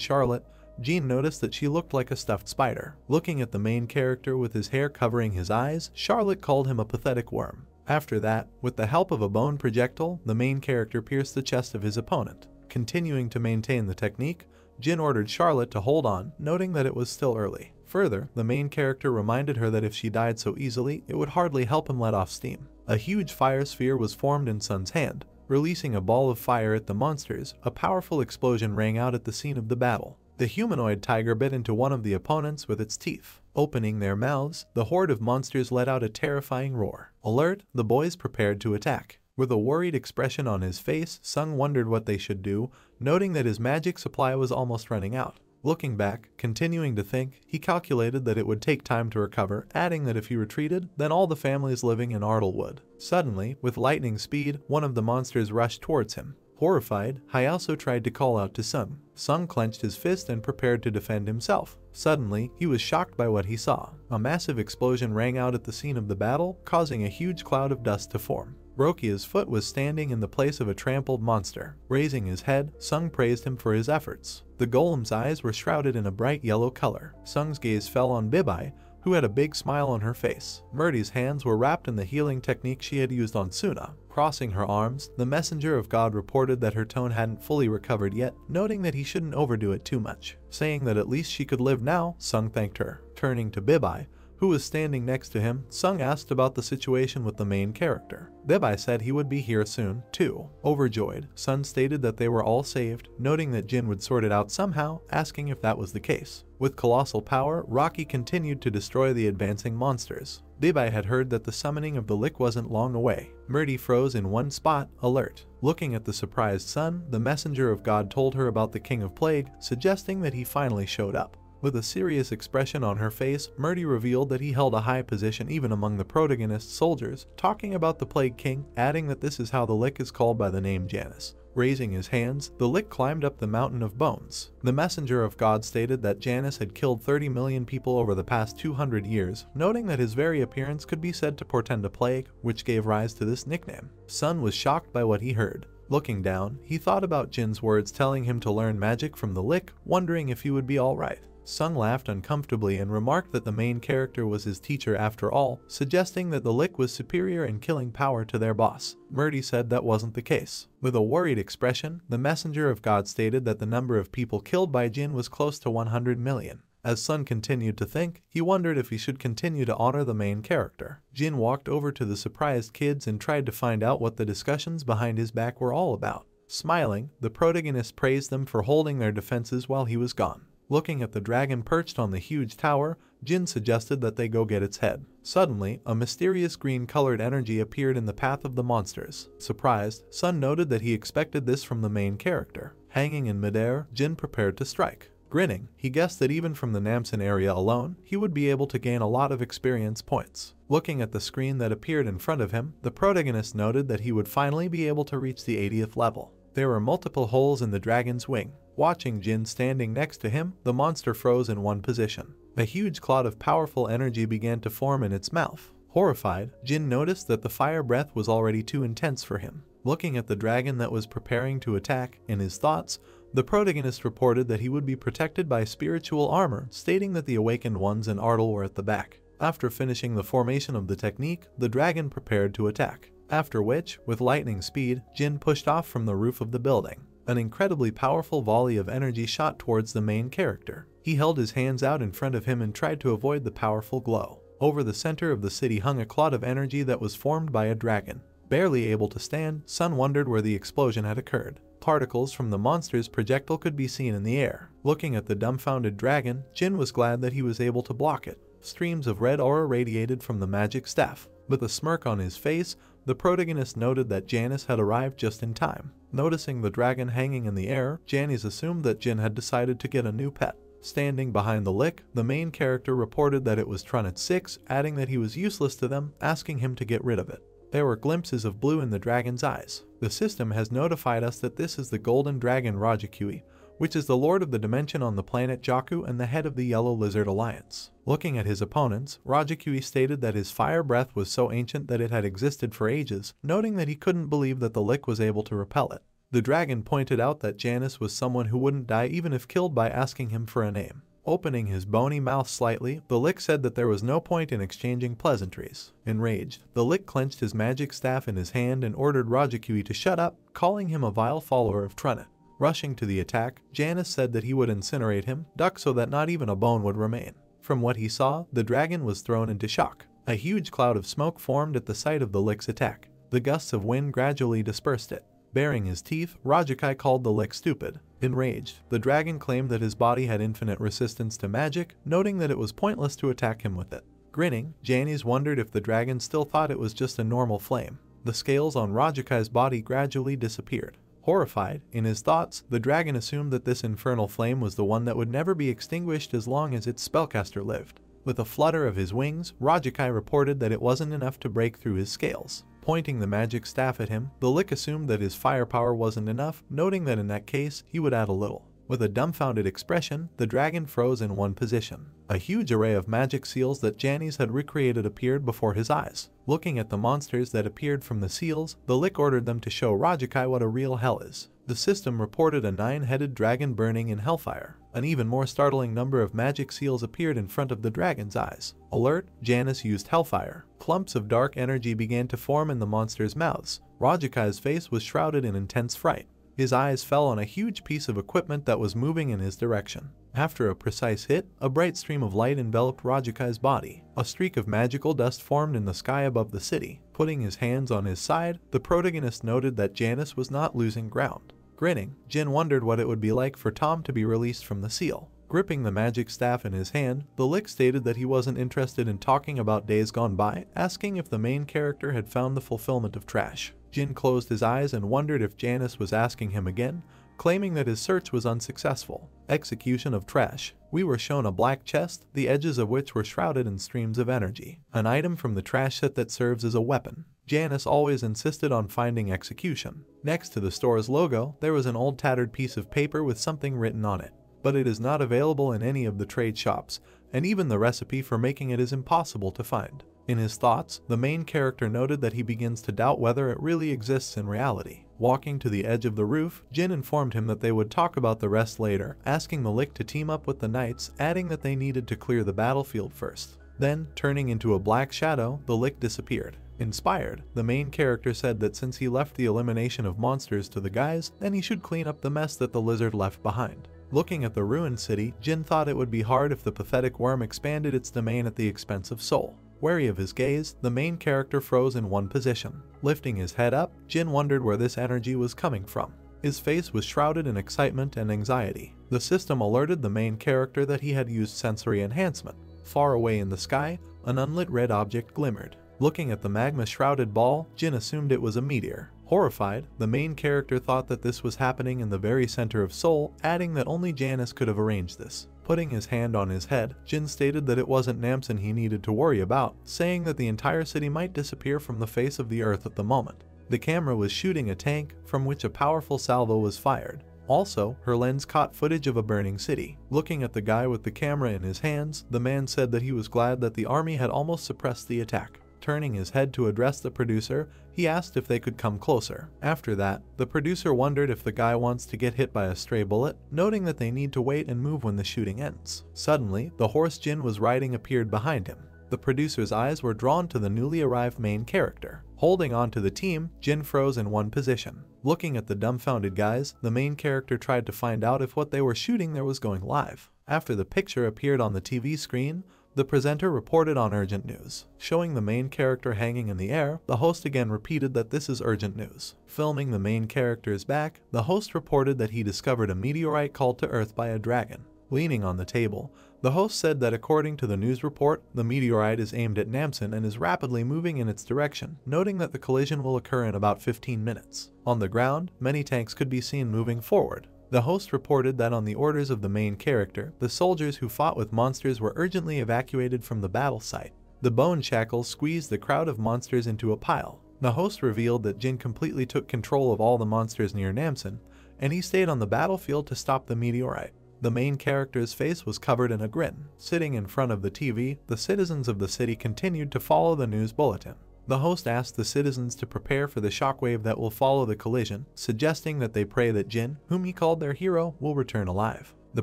Charlotte, Jean noticed that she looked like a stuffed spider. Looking at the main character with his hair covering his eyes, Charlotte called him a pathetic worm. After that, with the help of a bone projectile, the main character pierced the chest of his opponent. Continuing to maintain the technique, Jin ordered Charlotte to hold on, noting that it was still early. Further, the main character reminded her that if she died so easily, it would hardly help him let off steam. A huge fire sphere was formed in Sun's hand. Releasing a ball of fire at the monsters, a powerful explosion rang out at the scene of the battle. The humanoid tiger bit into one of the opponents with its teeth. Opening their mouths, the horde of monsters let out a terrifying roar. Alert, the boys prepared to attack. With a worried expression on his face, Sung wondered what they should do, noting that his magic supply was almost running out. Looking back, continuing to think, he calculated that it would take time to recover, adding that if he retreated, then all the families living in Ardle would. Suddenly, with lightning speed, one of the monsters rushed towards him. Horrified, Hayaso tried to call out to Sung. Sung clenched his fist and prepared to defend himself. Suddenly, he was shocked by what he saw. A massive explosion rang out at the scene of the battle, causing a huge cloud of dust to form. Rokia's foot was standing in the place of a trampled monster. Raising his head, Sung praised him for his efforts. The golem's eyes were shrouded in a bright yellow color. Sung's gaze fell on Bibai, who had a big smile on her face. Murdy's hands were wrapped in the healing technique she had used on Suna. Crossing her arms, the messenger of God reported that her tone hadn't fully recovered yet, noting that he shouldn't overdo it too much. Saying that at least she could live now, Sung thanked her. Turning to Bibai, who was standing next to him, Sung asked about the situation with the main character. Devouring said he would be here soon, too. Overjoyed, Sun stated that they were all saved, noting that Jin would sort it out somehow, asking if that was the case. With colossal power, Rocky continued to destroy the advancing monsters. Devouring had heard that the summoning of the Lick wasn't long away. Murdy froze in one spot, alert. Looking at the surprised Sun, the messenger of God told her about the King of Plague, suggesting that he finally showed up. With a serious expression on her face, Murdy revealed that he held a high position even among the protagonist's soldiers, talking about the Plague King, adding that this is how the Lick is called by the name Janus. Raising his hands, the Lick climbed up the mountain of bones. The messenger of God stated that Janus had killed 30 million people over the past 200 years, noting that his very appearance could be said to portend a plague, which gave rise to this nickname. Sun was shocked by what he heard. Looking down, he thought about Jin's words telling him to learn magic from the Lick, wondering if he would be alright. Sung laughed uncomfortably and remarked that the main character was his teacher after all, suggesting that the Lick was superior in killing power to their boss. Murdy said that wasn't the case. With a worried expression, the messenger of God stated that the number of people killed by Jin was close to 100 million. As Sun continued to think, he wondered if he should continue to honor the main character. Jin walked over to the surprised kids and tried to find out what the discussions behind his back were all about. Smiling, the protagonist praised them for holding their defenses while he was gone. Looking at the dragon perched on the huge tower, Jin suggested that they go get its head. Suddenly, a mysterious green-colored energy appeared in the path of the monsters. Surprised, Sun noted that he expected this from the main character. Hanging in midair, Jin prepared to strike. Grinning, he guessed that even from the Namsen area alone, he would be able to gain a lot of experience points. Looking at the screen that appeared in front of him, the protagonist noted that he would finally be able to reach the 80th level. There were multiple holes in the dragon's wing. Watching Jin standing next to him, the monster froze in one position. A huge cloud of powerful energy began to form in its mouth. Horrified, Jin noticed that the fire breath was already too intense for him. Looking at the dragon that was preparing to attack, in his thoughts, the protagonist reported that he would be protected by spiritual armor, stating that the awakened ones and Ardal were at the back. After finishing the formation of the technique, the dragon prepared to attack. After which, with lightning speed, Jin pushed off from the roof of the building. An incredibly powerful volley of energy shot towards the main character. He held his hands out in front of him and tried to avoid the powerful glow. Over the center of the city hung a cloud of energy that was formed by a dragon. Barely able to stand, Sun wondered where the explosion had occurred. Particles from the monster's projectile could be seen in the air. Looking at the dumbfounded dragon, Jin was glad that he was able to block it. Streams of red aura radiated from the magic staff. With a smirk on his face, the protagonist noted that Janus had arrived just in time. Noticing the dragon hanging in the air, Janus assumed that Jin had decided to get a new pet. Standing behind the Lick, the main character reported that it was Trunnet 6, adding that he was useless to them, asking him to get rid of it. There were glimpses of blue in the dragon's eyes. The system has notified us that this is the golden dragon Rajikui, which is the lord of the dimension on the planet Jakku and the head of the Yellow Lizard Alliance. Looking at his opponents, Rajikui stated that his fire breath was so ancient that it had existed for ages, noting that he couldn't believe that the Lick was able to repel it. The dragon pointed out that Janus was someone who wouldn't die even if killed by asking him for a name. Opening his bony mouth slightly, the Lick said that there was no point in exchanging pleasantries. Enraged, the Lick clenched his magic staff in his hand and ordered Rajikui to shut up, calling him a vile follower of Trunnet. Rushing to the attack, Janus said that he would incinerate him, duck so that not even a bone would remain. From what he saw, the dragon was thrown into shock. A huge cloud of smoke formed at the sight of the Lick's attack. The gusts of wind gradually dispersed it. Baring his teeth, Rajikui called the Lick stupid. Enraged, the dragon claimed that his body had infinite resistance to magic, noting that it was pointless to attack him with it. Grinning, Janus wondered if the dragon still thought it was just a normal flame. The scales on Rajikui's body gradually disappeared. Horrified, in his thoughts, the dragon assumed that this infernal flame was the one that would never be extinguished as long as its spellcaster lived. With a flutter of his wings, Rajikui reported that it wasn't enough to break through his scales. Pointing the magic staff at him, the Lick assumed that his firepower wasn't enough, noting that in that case, he would add a little. With a dumbfounded expression, the dragon froze in one position. A huge array of magic seals that Janus had recreated appeared before his eyes. Looking at the monsters that appeared from the seals, the Lick ordered them to show Rajikui what a real hell is. The system reported a 9-headed dragon burning in hellfire. An even more startling number of magic seals appeared in front of the dragon's eyes. Alert, Janus used hellfire. Clumps of dark energy began to form in the monsters' mouths. Rajikui's face was shrouded in intense fright. His eyes fell on a huge piece of equipment that was moving in his direction. After a precise hit, a bright stream of light enveloped Rajikai's body. A streak of magical dust formed in the sky above the city. Putting his hands on his side, the protagonist noted that Janice was not losing ground. Grinning, Jin wondered what it would be like for Tom to be released from the seal. Gripping the magic staff in his hand, the Lick stated that he wasn't interested in talking about days gone by, asking if the main character had found the fulfillment of trash. Jin closed his eyes and wondered if Janice was asking him again, claiming that his search was unsuccessful. Execution of trash. We were shown a black chest, the edges of which were shrouded in streams of energy. An item from the trash set that serves as a weapon. Janice always insisted on finding execution. Next to the store's logo, there was an old tattered piece of paper with something written on it. But it is not available in any of the trade shops, and even the recipe for making it is impossible to find. In his thoughts, the main character noted that he begins to doubt whether it really exists in reality. Walking to the edge of the roof, Jin informed him that they would talk about the rest later, asking the Lick to team up with the Knights, adding that they needed to clear the battlefield first. Then, turning into a black shadow, the Lick disappeared. Inspired, the main character said that since he left the elimination of monsters to the guys, then he should clean up the mess that the lizard left behind. Looking at the ruined city, Jin thought it would be hard if the pathetic worm expanded its domain at the expense of Seoul. Wary of his gaze, the main character froze in one position. Lifting his head up, Jin wondered where this energy was coming from. His face was shrouded in excitement and anxiety. The system alerted the main character that he had used sensory enhancement. Far away in the sky, an unlit red object glimmered. Looking at the magma-shrouded ball, Jin assumed it was a meteor. Horrified, the main character thought that this was happening in the very center of Seoul, adding that only Janice could have arranged this. Putting his hand on his head, Jin stated that it wasn't Namsen he needed to worry about, saying that the entire city might disappear from the face of the earth at the moment. The camera was shooting a tank, from which a powerful salvo was fired. Also, her lens caught footage of a burning city. Looking at the guy with the camera in his hands, the man said that he was glad that the army had almost suppressed the attack. Turning his head to address the producer, he asked if they could come closer. After that, the producer wondered if the guy wants to get hit by a stray bullet, noting that they need to wait and move when the shooting ends. Suddenly, the horse Jin was riding appeared behind him. The producer's eyes were drawn to the newly arrived main character. Holding on to the team, Jin froze in one position. Looking at the dumbfounded guys, the main character tried to find out if what they were shooting there was going live. After the picture appeared on the TV screen, the presenter reported on urgent news. Showing the main character hanging in the air, the host again repeated that this is urgent news. Filming the main character's back, the host reported that he discovered a meteorite called to Earth by a dragon. Leaning on the table, the host said that according to the news report, the meteorite is aimed at Namsen and is rapidly moving in its direction, noting that the collision will occur in about 15 minutes. On the ground, many tanks could be seen moving forward. The host reported that on the orders of the main character, the soldiers who fought with monsters were urgently evacuated from the battle site. The bone shackles squeezed the crowd of monsters into a pile. The host revealed that Jin completely took control of all the monsters near Namsen, and he stayed on the battlefield to stop the meteorite. The main character's face was covered in a grin. Sitting in front of the TV, the citizens of the city continued to follow the news bulletin. The host asked the citizens to prepare for the shockwave that will follow the collision, suggesting that they pray that Jin, whom he called their hero, will return alive. The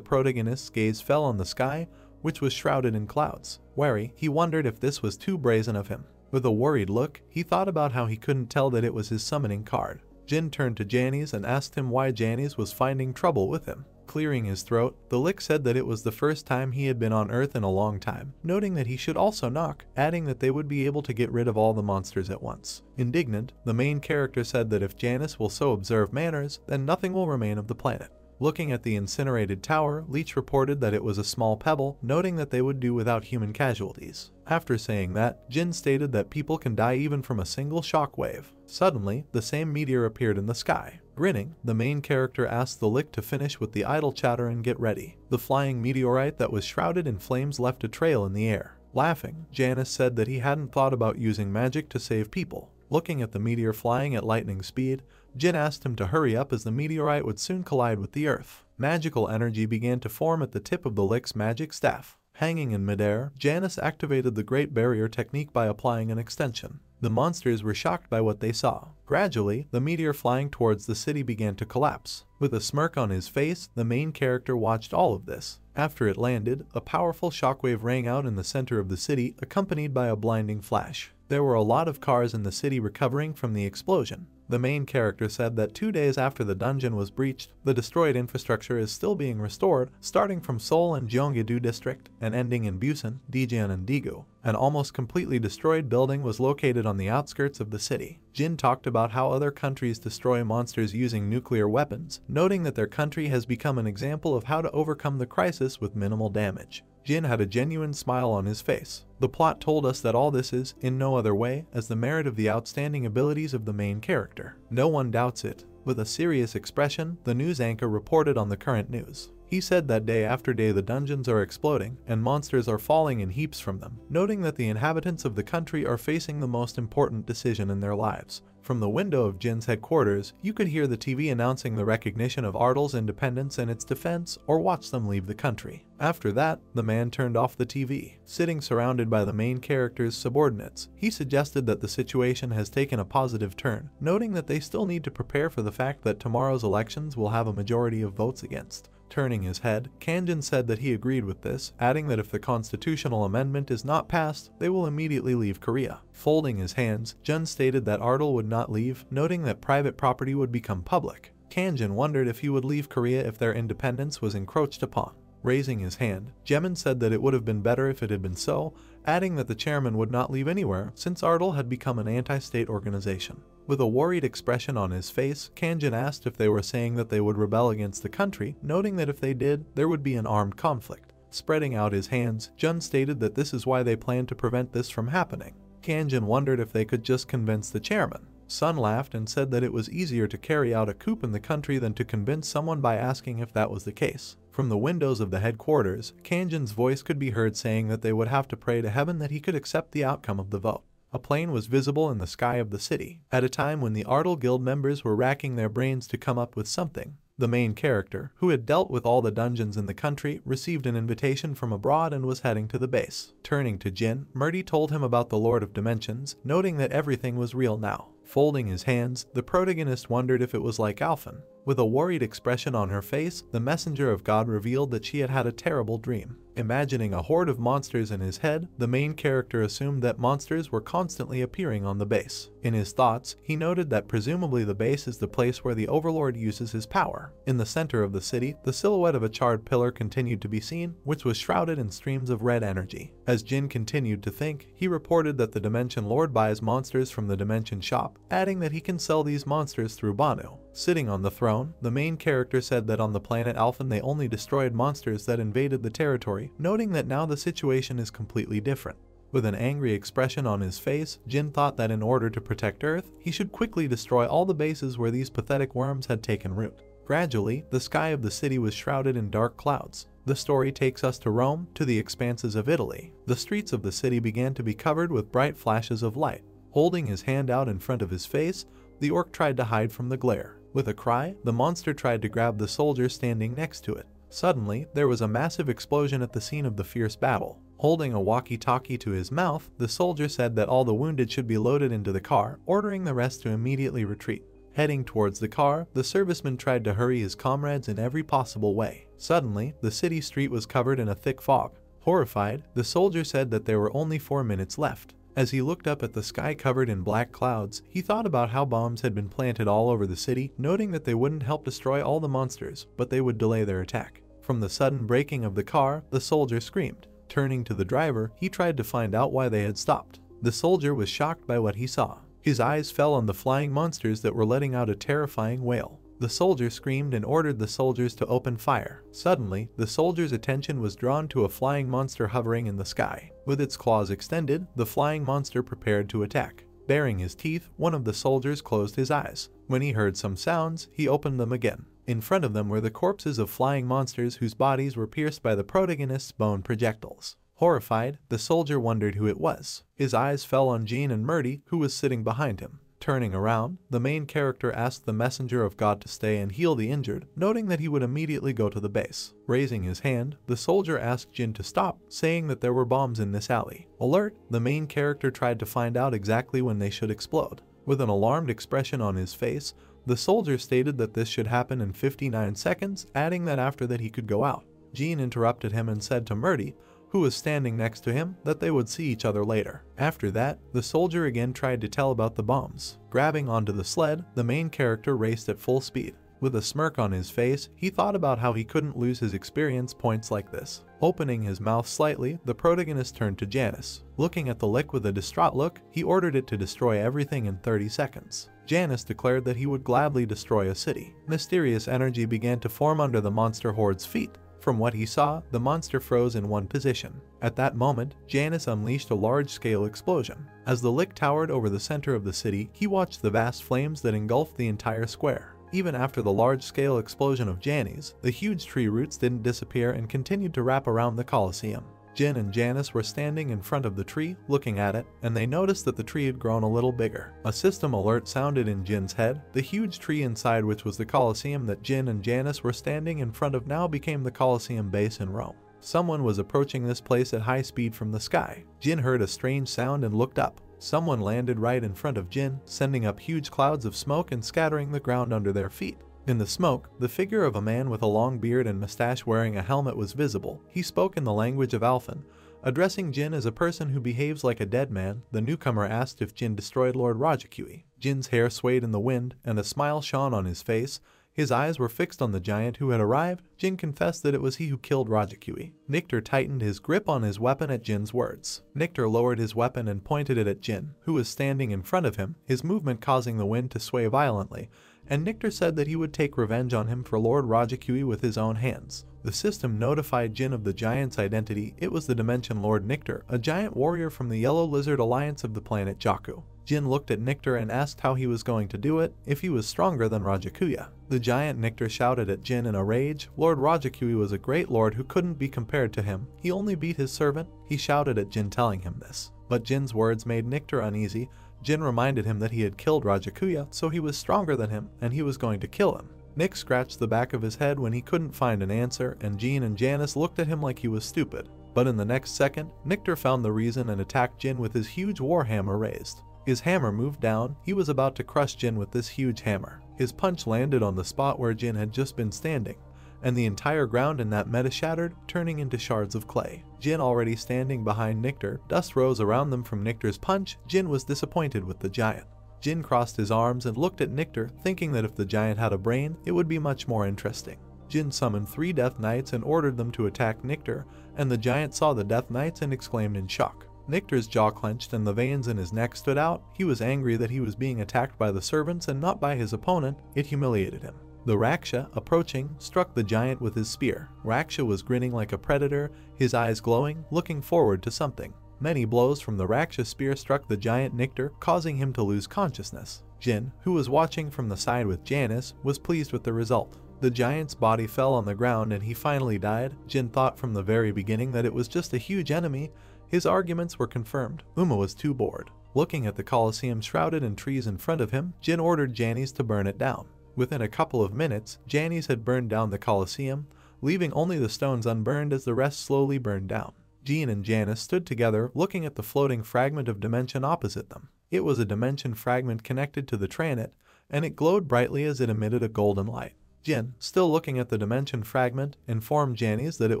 protagonist's gaze fell on the sky, which was shrouded in clouds. Wary, he wondered if this was too brazen of him. With a worried look, he thought about how he couldn't tell that it was his summoning card. Jin turned to Janice and asked him why Janice was finding trouble with him. Clearing his throat, the Lick said that it was the first time he had been on Earth in a long time, noting that he should also knock, adding that they would be able to get rid of all the monsters at once. Indignant, the main character said that if Janice will so observe manners, then nothing will remain of the planet. Looking at the incinerated tower, Leech reported that it was a small pebble, noting that they would do without human casualties. After saying that, Jin stated that people can die even from a single shockwave. Suddenly, the same meteor appeared in the sky. Grinning, the main character asked the Lick to finish with the idle chatter and get ready. The flying meteorite that was shrouded in flames left a trail in the air. Laughing, Janice said that he hadn't thought about using magic to save people. Looking at the meteor flying at lightning speed, Jin asked him to hurry up as the meteorite would soon collide with the Earth. Magical energy began to form at the tip of the Lick's magic staff. Hanging in midair, Janice activated the Great Barrier technique by applying an extension. The monsters were shocked by what they saw. Gradually, the meteor flying towards the city began to collapse. With a smirk on his face, the main character watched all of this. After it landed, a powerful shockwave rang out in the center of the city, accompanied by a blinding flash. There were a lot of cars in the city recovering from the explosion. The main character said that 2 days after the dungeon was breached, the destroyed infrastructure is still being restored, starting from Seoul and Gyeonggi-do district and ending in Busan, Daejeon and Daegu. An almost completely destroyed building was located on the outskirts of the city. Jin talked about how other countries destroy monsters using nuclear weapons, noting that their country has become an example of how to overcome the crisis with minimal damage. Jin had a genuine smile on his face. The plot told us that all this is, in no other way, as the merit of the outstanding abilities of the main character. No one doubts it. With a serious expression, the news anchor reported on the current news. He said that day after day the dungeons are exploding and monsters are falling in heaps from them, noting that the inhabitants of the country are facing the most important decision in their lives. From the window of Jin's headquarters, you could hear the TV announcing the recognition of Ardle's independence and its defense, or watch them leave the country. After that, the man turned off the TV. Sitting surrounded by the main character's subordinates, he suggested that the situation has taken a positive turn, noting that they still need to prepare for the fact that tomorrow's elections will have a majority of votes against. Turning his head, Kanjin said that he agreed with this, adding that if the constitutional amendment is not passed, they will immediately leave Korea. Folding his hands, Jun stated that Ardle would not leave, noting that private property would become public. Kanjin wondered if he would leave Korea if their independence was encroached upon. Raising his hand, Jemin said that it would have been better if it had been so, adding that the chairman would not leave anywhere since Ardle had become an anti-state organization. With a worried expression on his face, Kanjin asked if they were saying that they would rebel against the country, noting that if they did, there would be an armed conflict. Spreading out his hands, Jun stated that this is why they planned to prevent this from happening. Kanjin wondered if they could just convince the chairman. Sun laughed and said that it was easier to carry out a coup in the country than to convince someone by asking if that was the case. From the windows of the headquarters, Kanjin's voice could be heard saying that they would have to pray to heaven that he could accept the outcome of the vote. A plane was visible in the sky of the city, at a time when the Ardle Guild members were racking their brains to come up with something. The main character, who had dealt with all the dungeons in the country, received an invitation from abroad and was heading to the base. Turning to Jin, Murdy told him about the Lord of Dimensions, noting that everything was real now. Folding his hands, the protagonist wondered if it was like Alphen. With a worried expression on her face, the messenger of God revealed that she had had a terrible dream. Imagining a horde of monsters in his head, the main character assumed that monsters were constantly appearing on the base. In his thoughts, he noted that presumably the base is the place where the Overlord uses his power. In the center of the city, the silhouette of a charred pillar continued to be seen, which was shrouded in streams of red energy. As Jin continued to think, he reported that the Dimension Lord buys monsters from the Dimension Shop, adding that he can sell these monsters through Banu. Sitting on the throne, the main character said that on the planet Alphen they only destroyed monsters that invaded the territory, noting that now the situation is completely different. With an angry expression on his face, Jin thought that in order to protect Earth, he should quickly destroy all the bases where these pathetic worms had taken root. Gradually, the sky of the city was shrouded in dark clouds. The story takes us to Rome, to the expanses of Italy. The streets of the city began to be covered with bright flashes of light. Holding his hand out in front of his face, the orc tried to hide from the glare. With a cry, the monster tried to grab the soldier standing next to it. Suddenly, there was a massive explosion at the scene of the fierce battle. Holding a walkie-talkie to his mouth, the soldier said that all the wounded should be loaded into the car, ordering the rest to immediately retreat. Heading towards the car, the serviceman tried to hurry his comrades in every possible way. Suddenly, the city street was covered in a thick fog. Horrified, the soldier said that there were only 4 minutes left. As he looked up at the sky covered in black clouds, he thought about how bombs had been planted all over the city, noting that they wouldn't help destroy all the monsters, but they would delay their attack. From the sudden braking of the car, the soldier screamed. Turning to the driver, he tried to find out why they had stopped. The soldier was shocked by what he saw. His eyes fell on the flying monsters that were letting out a terrifying wail. The soldier screamed and ordered the soldiers to open fire. Suddenly, the soldier's attention was drawn to a flying monster hovering in the sky. With its claws extended, the flying monster prepared to attack. Baring his teeth, one of the soldiers closed his eyes. When he heard some sounds, he opened them again. In front of them were the corpses of flying monsters whose bodies were pierced by the protagonist's bone projectiles. Horrified, the soldier wondered who it was. His eyes fell on Jean and Murdy, who was sitting behind him. Turning around, the main character asked the messenger of God to stay and heal the injured, noting that he would immediately go to the base. Raising his hand, the soldier asked Jin to stop, saying that there were bombs in this alley. Alert, the main character tried to find out exactly when they should explode. With an alarmed expression on his face, the soldier stated that this should happen in 59 seconds, adding that after that he could go out. Jean interrupted him and said to Murdy, who was standing next to him, that they would see each other later. After that, the soldier again tried to tell about the bombs. Grabbing onto the sled, the main character raced at full speed. With a smirk on his face, he thought about how he couldn't lose his experience points like this. Opening his mouth slightly, the protagonist turned to Janice. Looking at the lick with a distraught look, he ordered it to destroy everything in 30 seconds. Janice declared that he would gladly destroy a city. Mysterious energy began to form under the monster horde's feet. From what he saw, the monster froze in one position. At that moment, Janice unleashed a large-scale explosion. As the lick towered over the center of the city, he watched the vast flames that engulfed the entire square. Even after the large-scale explosion of Janice, the huge tree roots didn't disappear and continued to wrap around the Colosseum. Jin and Janice were standing in front of the tree, looking at it, and they noticed that the tree had grown a little bigger. A system alert sounded in Jin's head. The huge tree inside which was the Colosseum that Jin and Janice were standing in front of now became the Colosseum base in Rome. Someone was approaching this place at high speed from the sky. Jin heard a strange sound and looked up. Someone landed right in front of Jin, sending up huge clouds of smoke and scattering the ground under their feet. In the smoke, the figure of a man with a long beard and mustache wearing a helmet was visible. He spoke in the language of Alphan. Addressing Jin as a person who behaves like a dead man, the newcomer asked if Jin destroyed Lord Rajakui. Jin's hair swayed in the wind, and a smile shone on his face. His eyes were fixed on the giant who had arrived. Jin confessed that it was he who killed Rajakui. Nictor tightened his grip on his weapon at Jin's words. Nictor lowered his weapon and pointed it at Jin, who was standing in front of him, his movement causing the wind to sway violently, and Nictor said that he would take revenge on him for Lord Rajakui with his own hands. The system notified Jin of the giant's identity. It was the Dimension Lord Nictor, a giant warrior from the Yellow Lizard Alliance of the planet Jakku. Jin looked at Nictor and asked how he was going to do it, if he was stronger than Rajakuya. The giant Nictor shouted at Jin in a rage. Lord Rajakui was a great lord who couldn't be compared to him. He only beat his servant. He shouted at Jin telling him this. But Jin's words made Nictor uneasy. Jin reminded him that he had killed Rajakuya, so he was stronger than him, and he was going to kill him. Nick scratched the back of his head when he couldn't find an answer, and Jin and Janice looked at him like he was stupid. But in the next second, Nictor found the reason and attacked Jin with his huge warhammer raised. His hammer moved down. He was about to crush Jin with this huge hammer. His punch landed on the spot where Jin had just been standing, and the entire ground in that meta shattered, turning into shards of clay. Jin already standing behind Nictor, dust rose around them from Nictor's punch. Jin was disappointed with the giant. Jin crossed his arms and looked at Nictor, thinking that if the giant had a brain, it would be much more interesting. Jin summoned 3 Death Knights and ordered them to attack Nictor, and the giant saw the Death Knights and exclaimed in shock. Nictor's jaw clenched and the veins in his neck stood out. He was angry that he was being attacked by the servants and not by his opponent. It humiliated him. The Raksha, approaching, struck the giant with his spear. Raksha was grinning like a predator, his eyes glowing, looking forward to something. Many blows from the Raksha spear struck the giant Nictor, causing him to lose consciousness. Jin, who was watching from the side with Janice, was pleased with the result. The giant's body fell on the ground and he finally died. Jin thought from the very beginning that it was just a huge enemy. His arguments were confirmed. Uma was too bored. Looking at the Colosseum shrouded in trees in front of him, Jin ordered Janice to burn it down. Within a couple of minutes, Janice had burned down the Colosseum, leaving only the stones unburned as the rest slowly burned down. Jin and Janice stood together, looking at the floating fragment of dimension opposite them. It was a dimension fragment connected to the Tranit, and it glowed brightly as it emitted a golden light. Jin, still looking at the dimension fragment, informed Janice that it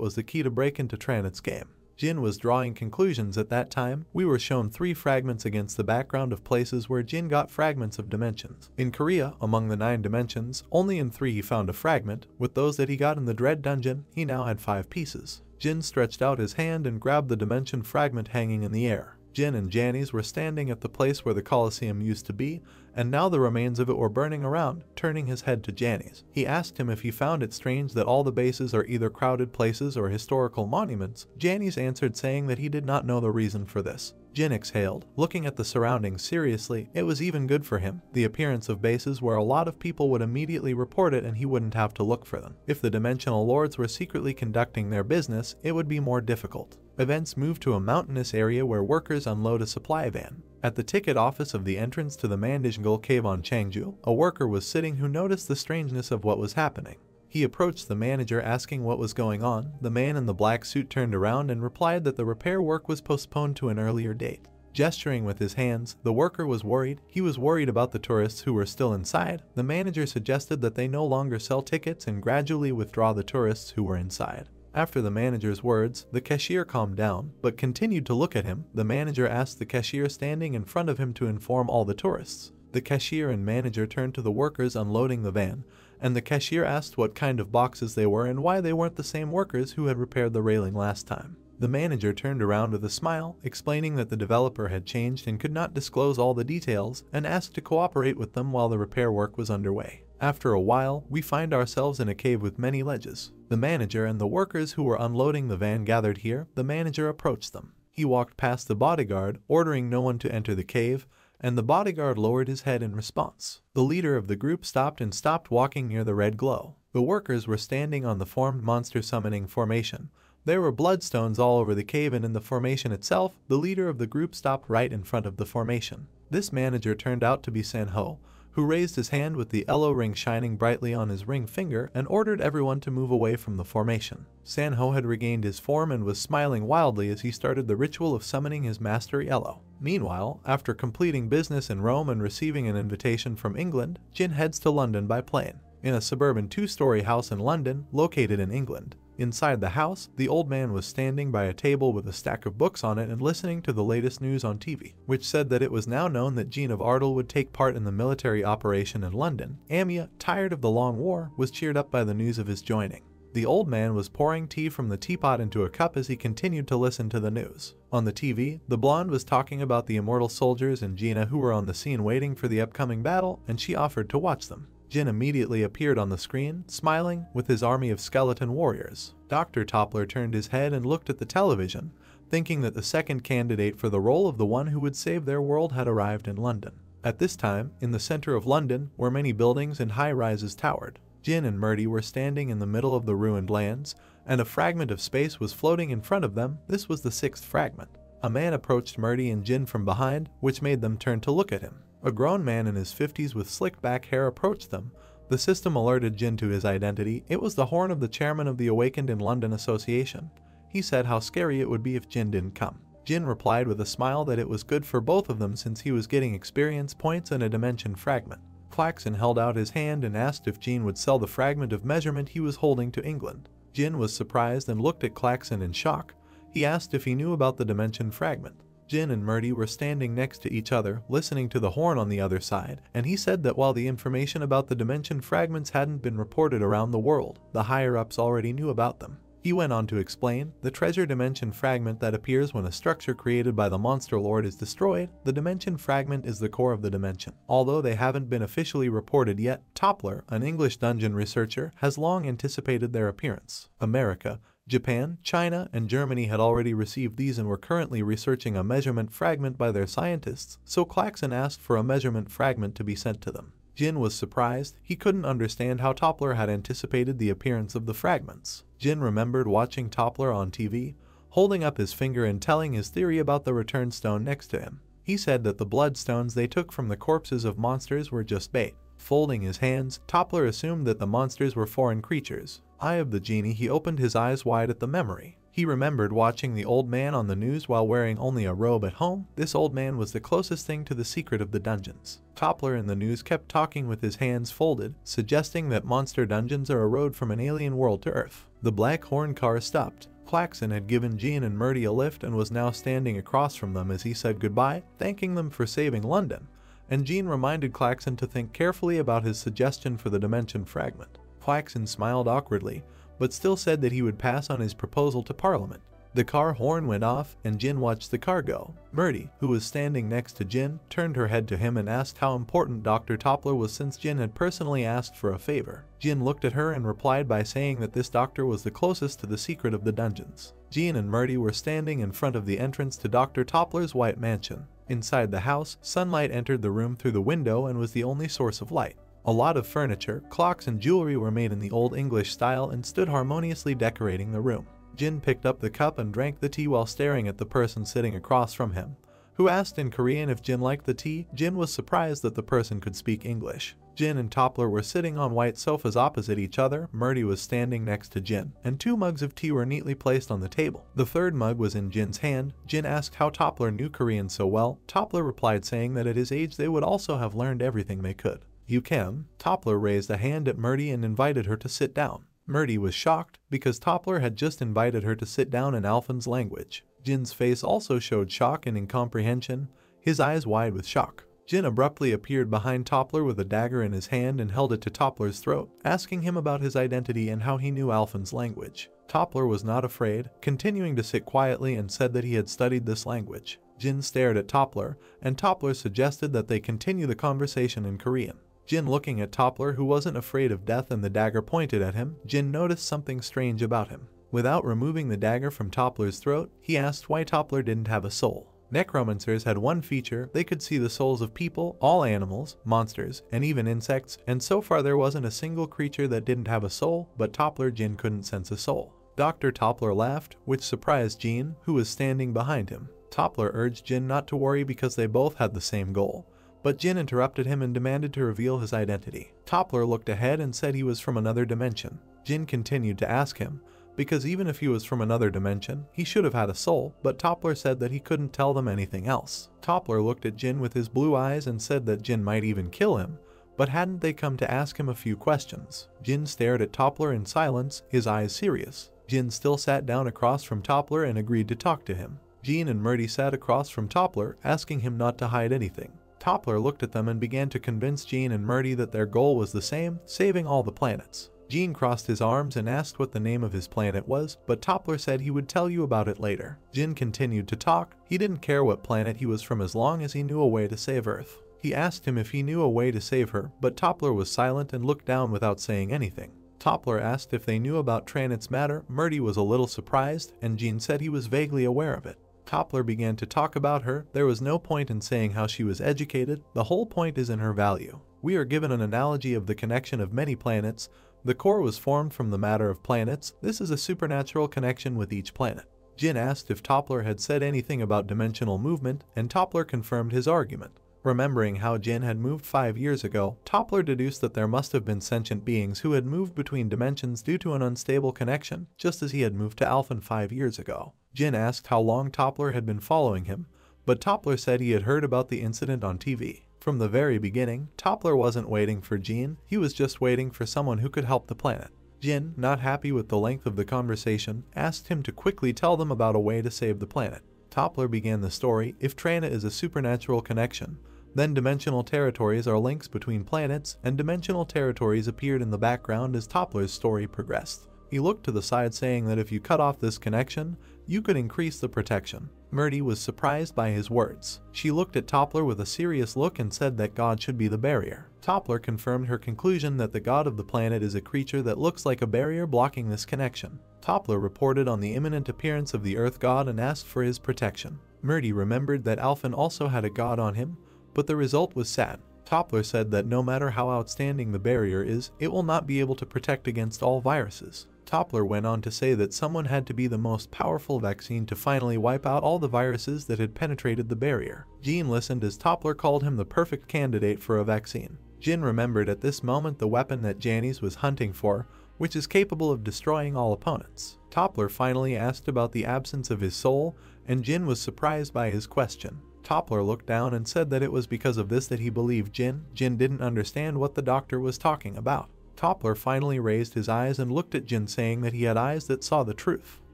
was the key to break into Tranit's game. Jin was drawing conclusions at that time. We were shown 3 fragments against the background of places where Jin got fragments of dimensions. In Korea, among the 9 dimensions, only in 3 he found a fragment. With those that he got in the Dread Dungeon, he now had 5 pieces. Jin stretched out his hand and grabbed the dimension fragment hanging in the air. Jin and Janice were standing at the place where the Colosseum used to be, and now the remains of it were burning around. Turning his head to Janice, he asked him if he found it strange that all the bases are either crowded places or historical monuments. Janice answered saying that he did not know the reason for this. Jin exhaled, looking at the surroundings seriously. It was even good for him, the appearance of bases where a lot of people would immediately report it and he wouldn't have to look for them. If the Dimensional Lords were secretly conducting their business, it would be more difficult. Events moved to a mountainous area where workers unload a supply van. At the ticket office of the entrance to the Mandishgul cave on Changju, a worker was sitting who noticed the strangeness of what was happening. He approached the manager asking what was going on. The man in the black suit turned around and replied that the repair work was postponed to an earlier date. Gesturing with his hands, the worker was worried. He was worried about the tourists who were still inside. The manager suggested that they no longer sell tickets and gradually withdraw the tourists who were inside. After the manager's words, the cashier calmed down, but continued to look at him. The manager asked the cashier standing in front of him to inform all the tourists. The cashier and manager turned to the workers unloading the van, and the cashier asked what kind of boxes they were and why they weren't the same workers who had repaired the railing last time. The manager turned around with a smile, explaining that the developer had changed and could not disclose all the details, and asked to cooperate with them while the repair work was underway. After a while, we find ourselves in a cave with many ledges. The manager and the workers who were unloading the van gathered here. The manager approached them. He walked past the bodyguard, ordering no one to enter the cave, and the bodyguard lowered his head in response. The leader of the group stopped walking near the red glow. The workers were standing on the formed monster summoning formation. There were bloodstones all over the cave, and in the formation itself, the leader of the group stopped right in front of the formation. This manager turned out to be Sanho, who raised his hand with the yellow ring shining brightly on his ring finger and ordered everyone to move away from the formation. Sanho had regained his form and was smiling wildly as he started the ritual of summoning his master Yellow. Meanwhile, after completing business in Rome and receiving an invitation from England, Jin heads to London by plane. In a suburban two-story house in London, located in England. Inside the house, the old man was standing by a table with a stack of books on it and listening to the latest news on TV, which said that it was now known that Jean of Ardle would take part in the military operation in London. Amia, tired of the long war, was cheered up by the news of his joining. The old man was pouring tea from the teapot into a cup as he continued to listen to the news. On the TV, the blonde was talking about the immortal soldiers and Gina who were on the scene waiting for the upcoming battle, and she offered to watch them. Jin immediately appeared on the screen, smiling, with his army of skeleton warriors. Dr. Toppler turned his head and looked at the television, thinking that the second candidate for the role of the one who would save their world had arrived in London. At this time, in the center of London, where many buildings and high-rises towered, Jin and Murdy were standing in the middle of the ruined lands, and a fragment of space was floating in front of them. This was the sixth fragment. A man approached Murdy and Jin from behind, which made them turn to look at him. A grown man in his 50s with slicked back hair approached them. The system alerted Jin to his identity. It was the horn of the chairman of the Awakened in London Association. He said how scary it would be if Jin didn't come. Jin replied with a smile that it was good for both of them since he was getting experience points and a dimension fragment. Klaxon held out his hand and asked if Jin would sell the fragment of measurement he was holding to England. Jin was surprised and looked at Klaxon in shock. He asked if he knew about the dimension fragment. Jin and Murdy were standing next to each other, listening to the horn on the other side, and he said that while the information about the dimension fragments hadn't been reported around the world, the higher-ups already knew about them. He went on to explain, the treasure dimension fragment that appears when a structure created by the Monster Lord is destroyed. The dimension fragment is the core of the dimension. Although they haven't been officially reported yet, Toppler, an English dungeon researcher, has long anticipated their appearance. America, Japan, China, and Germany had already received these and were currently researching a measurement fragment by their scientists, so Klaxon asked for a measurement fragment to be sent to them. Jin was surprised. He couldn't understand how Toppler had anticipated the appearance of the fragments. Jin remembered watching Toppler on TV, holding up his finger and telling his theory about the return stone next to him. He said that the bloodstones they took from the corpses of monsters were just bait. Folding his hands, Toppler assumed that the monsters were foreign creatures. Eye of the genie, he opened his eyes wide at the memory. He remembered watching the old man on the news while wearing only a robe at home. This old man was the closest thing to the secret of the dungeons. Toppler in the news kept talking with his hands folded, suggesting that monster dungeons are a road from an alien world to Earth. The black horn car stopped. Klaxon had given Jean and Murdy a lift and was now standing across from them as he said goodbye, thanking them for saving London. And Jean reminded Klaxon to think carefully about his suggestion for the dimension fragment. Klaxon smiled awkwardly, but still said that he would pass on his proposal to Parliament. The car horn went off, and Jin watched the car go. Murdy, who was standing next to Jin, turned her head to him and asked how important Dr. Toppler was since Jin had personally asked for a favor. Jin looked at her and replied by saying that this doctor was the closest to the secret of the dungeons. Jean and Murdy were standing in front of the entrance to Dr. Toppler's white mansion. Inside the house, sunlight entered the room through the window and was the only source of light. A lot of furniture, clocks, and jewelry were made in the Old English style and stood harmoniously decorating the room. Jin picked up the cup and drank the tea while staring at the person sitting across from him, who asked in Korean if Jin liked the tea. Jin was surprised that the person could speak English. Jin and Toppler were sitting on white sofas opposite each other. Murdy was standing next to Jin, and 2 mugs of tea were neatly placed on the table. The third mug was in Jin's hand. Jin asked how Toppler knew Korean so well. Toppler replied saying that at his age they would also have learned everything they could. You can. Toppler raised a hand at Murdy and invited her to sit down. Murdy was shocked because Toppler had just invited her to sit down in Alphen's language. Jin's face also showed shock and incomprehension, his eyes wide with shock. Jin abruptly appeared behind Toppler with a dagger in his hand and held it to Toppler's throat, asking him about his identity and how he knew Alphen's language. Toppler was not afraid, continuing to sit quietly, and said that he had studied this language. Jin stared at Toppler, and Toppler suggested that they continue the conversation in Korean. Jin looking at Toppler, who wasn't afraid of death and the dagger pointed at him, Jin noticed something strange about him. Without removing the dagger from Toppler's throat, he asked why Toppler didn't have a soul. Necromancers had one feature: they could see the souls of people, all animals, monsters, and even insects, and so far there wasn't a single creature that didn't have a soul, but Toppler Jin couldn't sense a soul. Dr. Toppler laughed, which surprised Jin, who was standing behind him. Toppler urged Jin not to worry because they both had the same goal, but Jin interrupted him and demanded to reveal his identity. Toppler looked ahead and said he was from another dimension. Jin continued to ask him, because even if he was from another dimension, he should have had a soul, but Toppler said that he couldn't tell them anything else. Toppler looked at Jin with his blue eyes and said that Jin might even kill him, but hadn't they come to ask him a few questions? Jin stared at Toppler in silence, his eyes serious. Jin still sat down across from Toppler and agreed to talk to him. Jin and Murdy sat across from Toppler, asking him not to hide anything. Toppler looked at them and began to convince Jin and Murdy that their goal was the same: saving all the planets. Jin crossed his arms and asked what the name of his planet was, but Toppler said he would tell you about it later. Jin continued to talk. He didn't care what planet he was from as long as he knew a way to save Earth. He asked him if he knew a way to save her, but Toppler was silent and looked down without saying anything. Toppler asked if they knew about Tranit's matter. Murdy was a little surprised, and Jin said he was vaguely aware of it. Toppler began to talk about her. There was no point in saying how she was educated, the whole point is in her value. We are given an analogy of the connection of many planets. The core was formed from the matter of planets. This is a supernatural connection with each planet. Jin asked if Toppler had said anything about dimensional movement, and Toppler confirmed his argument. Remembering how Jin had moved 5 years ago, Toppler deduced that there must have been sentient beings who had moved between dimensions due to an unstable connection, just as he had moved to Alphen 5 years ago. Jin asked how long Toppler had been following him, but Toppler said he had heard about the incident on TV. From the very beginning, Toppler wasn't waiting for Jin, he was just waiting for someone who could help the planet. Jin, not happy with the length of the conversation, asked him to quickly tell them about a way to save the planet. Toppler began the story. If Trana is a supernatural connection, then dimensional territories are links between planets, and dimensional territories appeared in the background as Toppler's story progressed. He looked to the side, saying that if you cut off this connection, you could increase the protection. Murdy was surprised by his words. She looked at Toppler with a serious look and said that God should be the barrier. Toppler confirmed her conclusion that the god of the planet is a creature that looks like a barrier blocking this connection. Toppler reported on the imminent appearance of the Earth god and asked for his protection. Murdy remembered that Alphen also had a god on him, but the result was sad. Toppler said that no matter how outstanding the barrier is, it will not be able to protect against all viruses. Toppler went on to say that someone had to be the most powerful vaccine to finally wipe out all the viruses that had penetrated the barrier. Jin listened as Toppler called him the perfect candidate for a vaccine. Jin remembered at this moment the weapon that Janice was hunting for, which is capable of destroying all opponents. Toppler finally asked about the absence of his soul, and Jin was surprised by his question. Toppler looked down and said that it was because of this that he believed Jin. Jin didn't understand what the doctor was talking about. Toppler finally raised his eyes and looked at Jin, saying that he had eyes that saw the truth.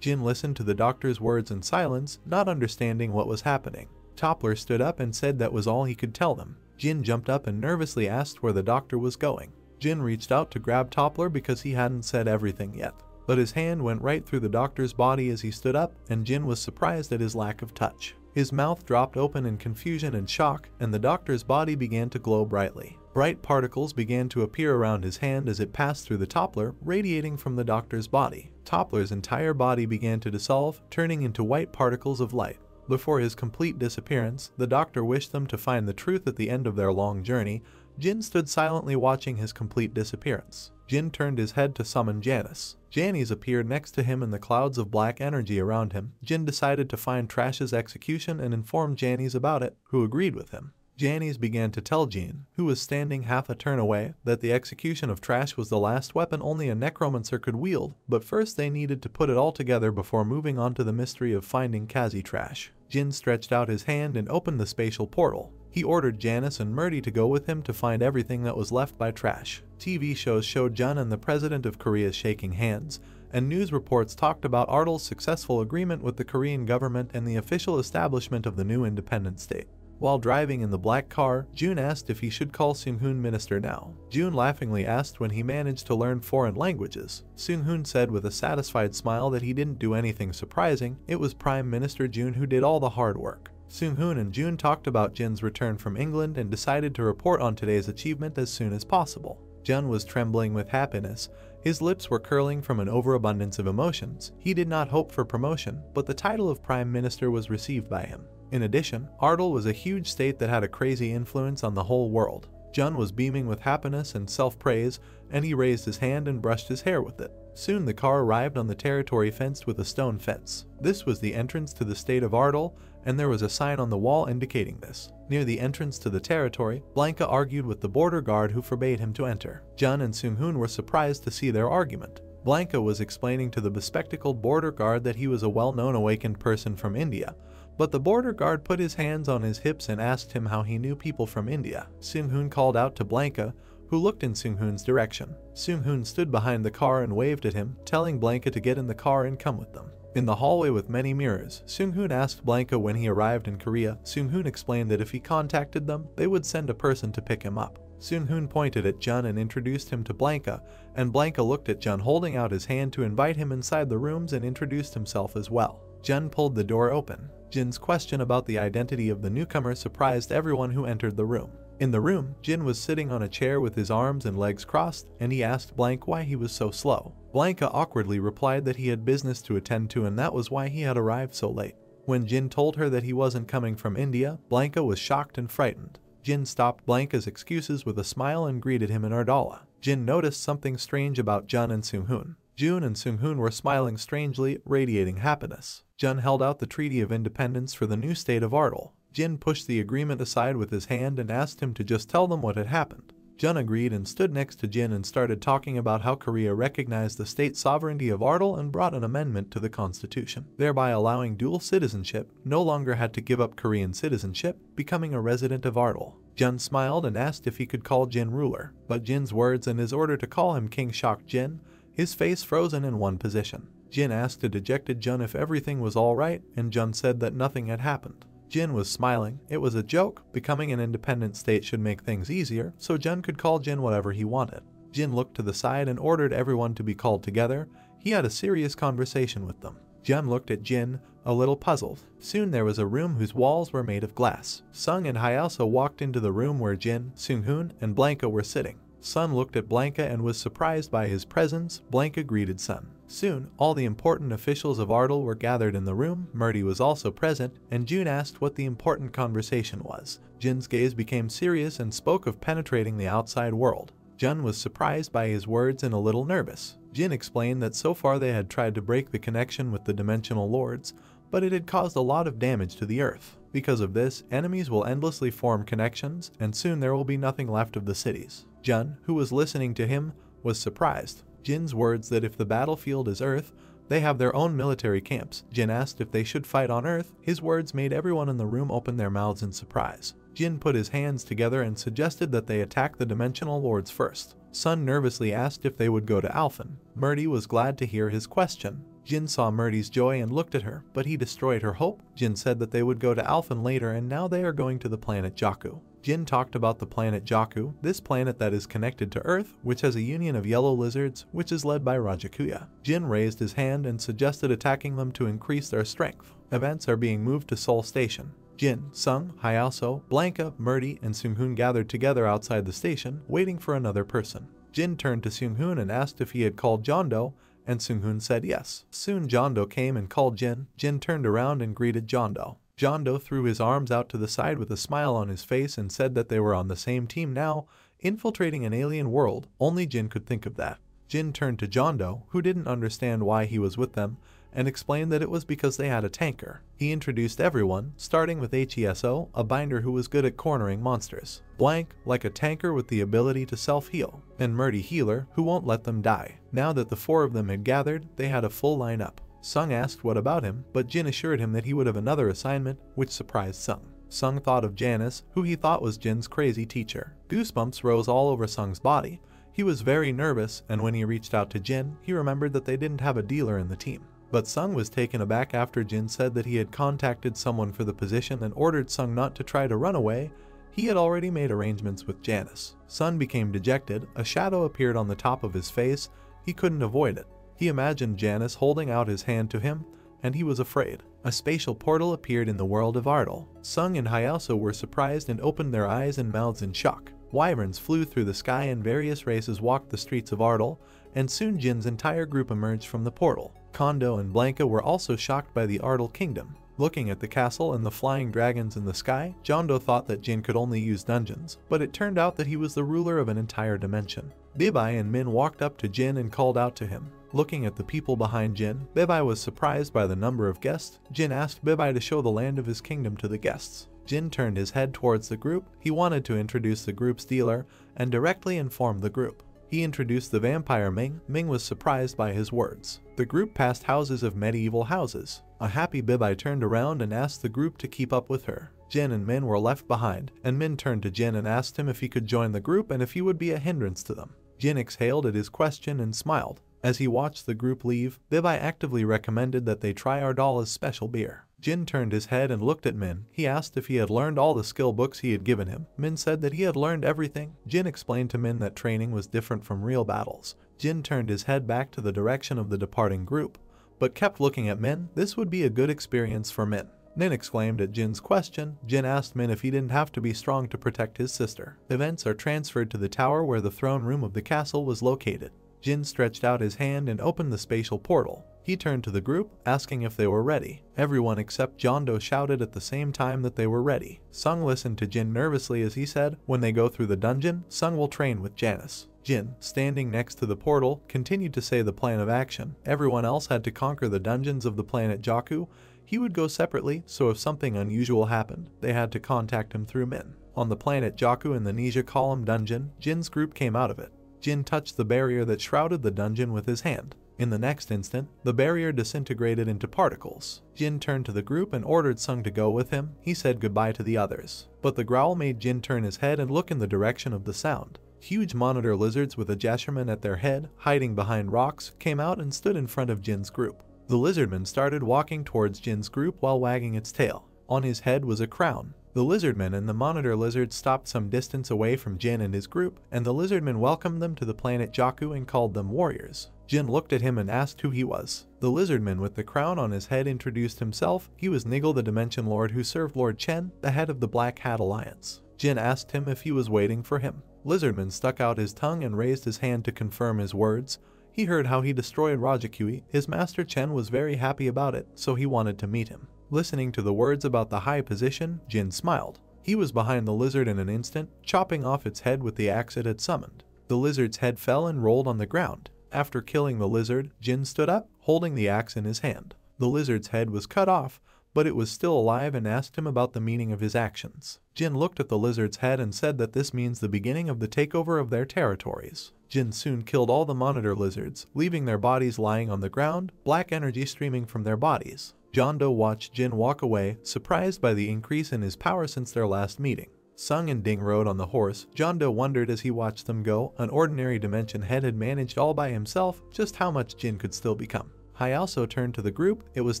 Jin listened to the doctor's words in silence, not understanding what was happening. Toppler stood up and said that was all he could tell them. Jin jumped up and nervously asked where the doctor was going. Jin reached out to grab Toppler because he hadn't said everything yet, but his hand went right through the doctor's body as he stood up, and Jin was surprised at his lack of touch. His mouth dropped open in confusion and shock, and the doctor's body began to glow brightly. Bright particles began to appear around his hand as it passed through the Toppler, radiating from the doctor's body. Toppler's entire body began to dissolve, turning into white particles of light. Before his complete disappearance, the doctor wished them to find the truth at the end of their long journey. Jin stood silently watching his complete disappearance. Jin turned his head to summon Janice. Janice appeared next to him in the clouds of black energy around him. Jin decided to find Trash's execution and inform Janice about it, who agreed with him. Janice began to tell Jin, who was standing half a turn away, that the execution of Trash was the last weapon only a Necromancer could wield, but first they needed to put it all together before moving on to the mystery of finding Kazi Trash. Jin stretched out his hand and opened the spatial portal. He ordered Janice and Murdy to go with him to find everything that was left by trash. TV shows showed Jun and the president of Korea shaking hands, and news reports talked about Ardle's successful agreement with the Korean government and the official establishment of the new independent state. While driving in the black car, Jun asked if he should call Seung-hoon minister now. Jun laughingly asked when he managed to learn foreign languages. Seung-hoon said with a satisfied smile that he didn't do anything surprising, it was Prime Minister Jun who did all the hard work. Seung-hoon and Jun talked about Jin's return from England and decided to report on today's achievement as soon as possible. Jun was trembling with happiness. His lips were curling from an overabundance of emotions. He did not hope for promotion, but the title of Prime Minister was received by him. In addition, Ardle was a huge state that had a crazy influence on the whole world. Jun was beaming with happiness and self-praise, and he raised his hand and brushed his hair with it. Soon the car arrived on the territory fenced with a stone fence. This was the entrance to the state of Ardle, and there was a sign on the wall indicating this. Near the entrance to the territory, Blanca argued with the border guard who forbade him to enter. Jun and Seung-hoon were surprised to see their argument. Blanca was explaining to the bespectacled border guard that he was a well-known awakened person from India, but the border guard put his hands on his hips and asked him how he knew people from India. Seung-hoon called out to Blanca, who looked in Seung-hoon's direction. Seung-hoon stood behind the car and waved at him, telling Blanca to get in the car and come with them. In the hallway with many mirrors, Seung-hoon asked Blanca when he arrived in Korea. Seung-hoon explained that if he contacted them, they would send a person to pick him up. Seung-hoon pointed at Jun and introduced him to Blanca, and Blanca looked at Jun holding out his hand to invite him inside the rooms and introduced himself as well. Jun pulled the door open. Jin's question about the identity of the newcomer surprised everyone who entered the room. In the room, Jin was sitting on a chair with his arms and legs crossed, and he asked Blanca why he was so slow. Blanca awkwardly replied that he had business to attend to and that was why he had arrived so late. When Jin told her that he wasn't coming from India, Blanca was shocked and frightened. Jin stopped Blanca's excuses with a smile and greeted him in Ardala. Jin noticed something strange about Jun and Seung-hoon. Jun and Seung-hoon were smiling strangely, radiating happiness. Jun held out the Treaty of Independence for the new state of Ardle. Jin pushed the agreement aside with his hand and asked him to just tell them what had happened. Jun agreed and stood next to Jin and started talking about how Korea recognized the state sovereignty of Ardle and brought an amendment to the constitution, thereby allowing dual citizenship, no longer had to give up Korean citizenship, becoming a resident of Ardle. Jun smiled and asked if he could call Jin ruler, but Jin's words and his order to call him king shocked Jin, his face frozen in one position. Jin asked a dejected Jun if everything was alright, and Jun said that nothing had happened. Jin was smiling. It was a joke. Becoming an independent state should make things easier, so Jun could call Jin whatever he wanted. Jin looked to the side and ordered everyone to be called together. He had a serious conversation with them. Jun looked at Jin, a little puzzled. Soon there was a room whose walls were made of glass. Sung and Hyaso walked into the room where Jin, Seung-hoon, and Blanca were sitting. Sun looked at Blanca and was surprised by his presence. Blanca greeted Sun. Soon, all the important officials of Ardle were gathered in the room. Murdy was also present, and Jun asked what the important conversation was. Jin's gaze became serious and spoke of penetrating the outside world. Jun was surprised by his words and a little nervous. Jin explained that so far they had tried to break the connection with the Dimensional Lords, but it had caused a lot of damage to the Earth. Because of this, enemies will endlessly form connections, and soon there will be nothing left of the cities. Jun, who was listening to him, was surprised. Jin's words that if the battlefield is Earth, they have their own military camps. Jin asked if they should fight on Earth. His words made everyone in the room open their mouths in surprise. Jin put his hands together and suggested that they attack the Dimensional Lords first. Sun nervously asked if they would go to Alphen. Murdy was glad to hear his question. Jin saw Murdy's joy and looked at her, but he destroyed her hope. Jin said that they would go to Alphen later and now they are going to the planet Jakku. Jin talked about the planet Jakku, this planet that is connected to Earth, which has a union of yellow lizards, which is led by Rajakuya. Jin raised his hand and suggested attacking them to increase their strength. Events are being moved to Seoul Station. Jin, Sung, Hyaso, Blanca, Murdy, and Seung-hoon gathered together outside the station, waiting for another person. Jin turned to Seung-hoon and asked if he had called Jondo, and Seung-hoon said yes. Soon Jondo came and called Jin. Jin turned around and greeted Jondo. Jondo threw his arms out to the side with a smile on his face and said that they were on the same team now, infiltrating an alien world. Only Jin could think of that. Jin turned to Jondo, who didn't understand why he was with them, and explained that it was because they had a tanker. He introduced everyone, starting with Heso, a binder who was good at cornering monsters, Blank, like a tanker with the ability to self-heal, and Murdy Healer, who won't let them die. Now that the four of them had gathered, they had a full lineup. Sung asked what about him, but Jin assured him that he would have another assignment, which surprised Sung. Sung thought of Janice, who he thought was Jin's crazy teacher. Goosebumps rose all over Sung's body. He was very nervous, and when he reached out to Jin, he remembered that they didn't have a dealer in the team. But Sung was taken aback after Jin said that he had contacted someone for the position and ordered Sung not to try to run away. He had already made arrangements with Janice. Sung became dejected. A shadow appeared on the top of his face. He couldn't avoid it. He imagined Janice holding out his hand to him, and he was afraid. A spatial portal appeared in the world of Ardal. Sung and Hyaso were surprised and opened their eyes and mouths in shock. Wyverns flew through the sky and various races walked the streets of Ardal, and soon Jin's entire group emerged from the portal. Kondo and Blanca were also shocked by the Ardal kingdom. Looking at the castle and the flying dragons in the sky, Jondo thought that Jin could only use dungeons, but it turned out that he was the ruler of an entire dimension. Bibai and Min walked up to Jin and called out to him. Looking at the people behind Jin, Bibai was surprised by the number of guests. Jin asked Bibai to show the land of his kingdom to the guests. Jin turned his head towards the group. He wanted to introduce the group's dealer and directly inform the group. He introduced the vampire Ming. Ming was surprised by his words. The group passed houses of medieval houses. A happy Bibai turned around and asked the group to keep up with her. Jin and Min were left behind, and Min turned to Jin and asked him if he could join the group and if he would be a hindrance to them. Jin exhaled at his question and smiled. As he watched the group leave, Bibai actively recommended that they try Ardala's special beer. Jin turned his head and looked at Min. He asked if he had learned all the skill books he had given him. Min said that he had learned everything. Jin explained to Min that training was different from real battles. Jin turned his head back to the direction of the departing group, but kept looking at Min. This would be a good experience for Min. Nin exclaimed at Jin's question. Jin asked Min if he didn't have to be strong to protect his sister. Events are transferred to the tower where the throne room of the castle was located. Jin stretched out his hand and opened the spatial portal. He turned to the group, asking if they were ready. Everyone except Jondo shouted at the same time that they were ready. Sung listened to Jin nervously as he said, "When they go through the dungeon, Sung will train with Janice." Jin, standing next to the portal, continued to say the plan of action. Everyone else had to conquer the dungeons of the planet Jakku. He would go separately, so if something unusual happened, they had to contact him through Min. On the planet Jakku in the Nisha Column dungeon, Jin's group came out of it. Jin touched the barrier that shrouded the dungeon with his hand. In the next instant, the barrier disintegrated into particles. Jin turned to the group and ordered Sung to go with him. He said goodbye to the others. But the growl made Jin turn his head and look in the direction of the sound. Huge monitor lizards with a Jesherman at their head, hiding behind rocks, came out and stood in front of Jin's group. The lizardman started walking towards Jin's group while wagging its tail. On his head was a crown. The lizardman and the monitor lizard stopped some distance away from Jin and his group, and the lizardman welcomed them to the planet Jakku and called them warriors. Jin looked at him and asked who he was. The lizardman with the crown on his head introduced himself. He was Nigel, the Dimension Lord who served Lord Chen, the head of the Black Hat Alliance. Jin asked him if he was waiting for him. Lizardman stuck out his tongue and raised his hand to confirm his words. He heard how he destroyed Rajakui. His master Chen was very happy about it, so he wanted to meet him. Listening to the words about the high position, Jin smiled. He was behind the lizard in an instant, chopping off its head with the axe it had summoned. The lizard's head fell and rolled on the ground. After killing the lizard, Jin stood up, holding the axe in his hand. The lizard's head was cut off, but it was still alive and asked him about the meaning of his actions. Jin looked at the lizard's head and said that this means the beginning of the takeover of their territories. Jin soon killed all the monitor lizards, leaving their bodies lying on the ground, black energy streaming from their bodies. Jondo watched Jin walk away, surprised by the increase in his power since their last meeting. Sung and Ding rode on the horse. Jondo wondered as he watched them go. An ordinary dimension head had managed all by himself, just how much Jin could still become. Hyaso turned to the group. It was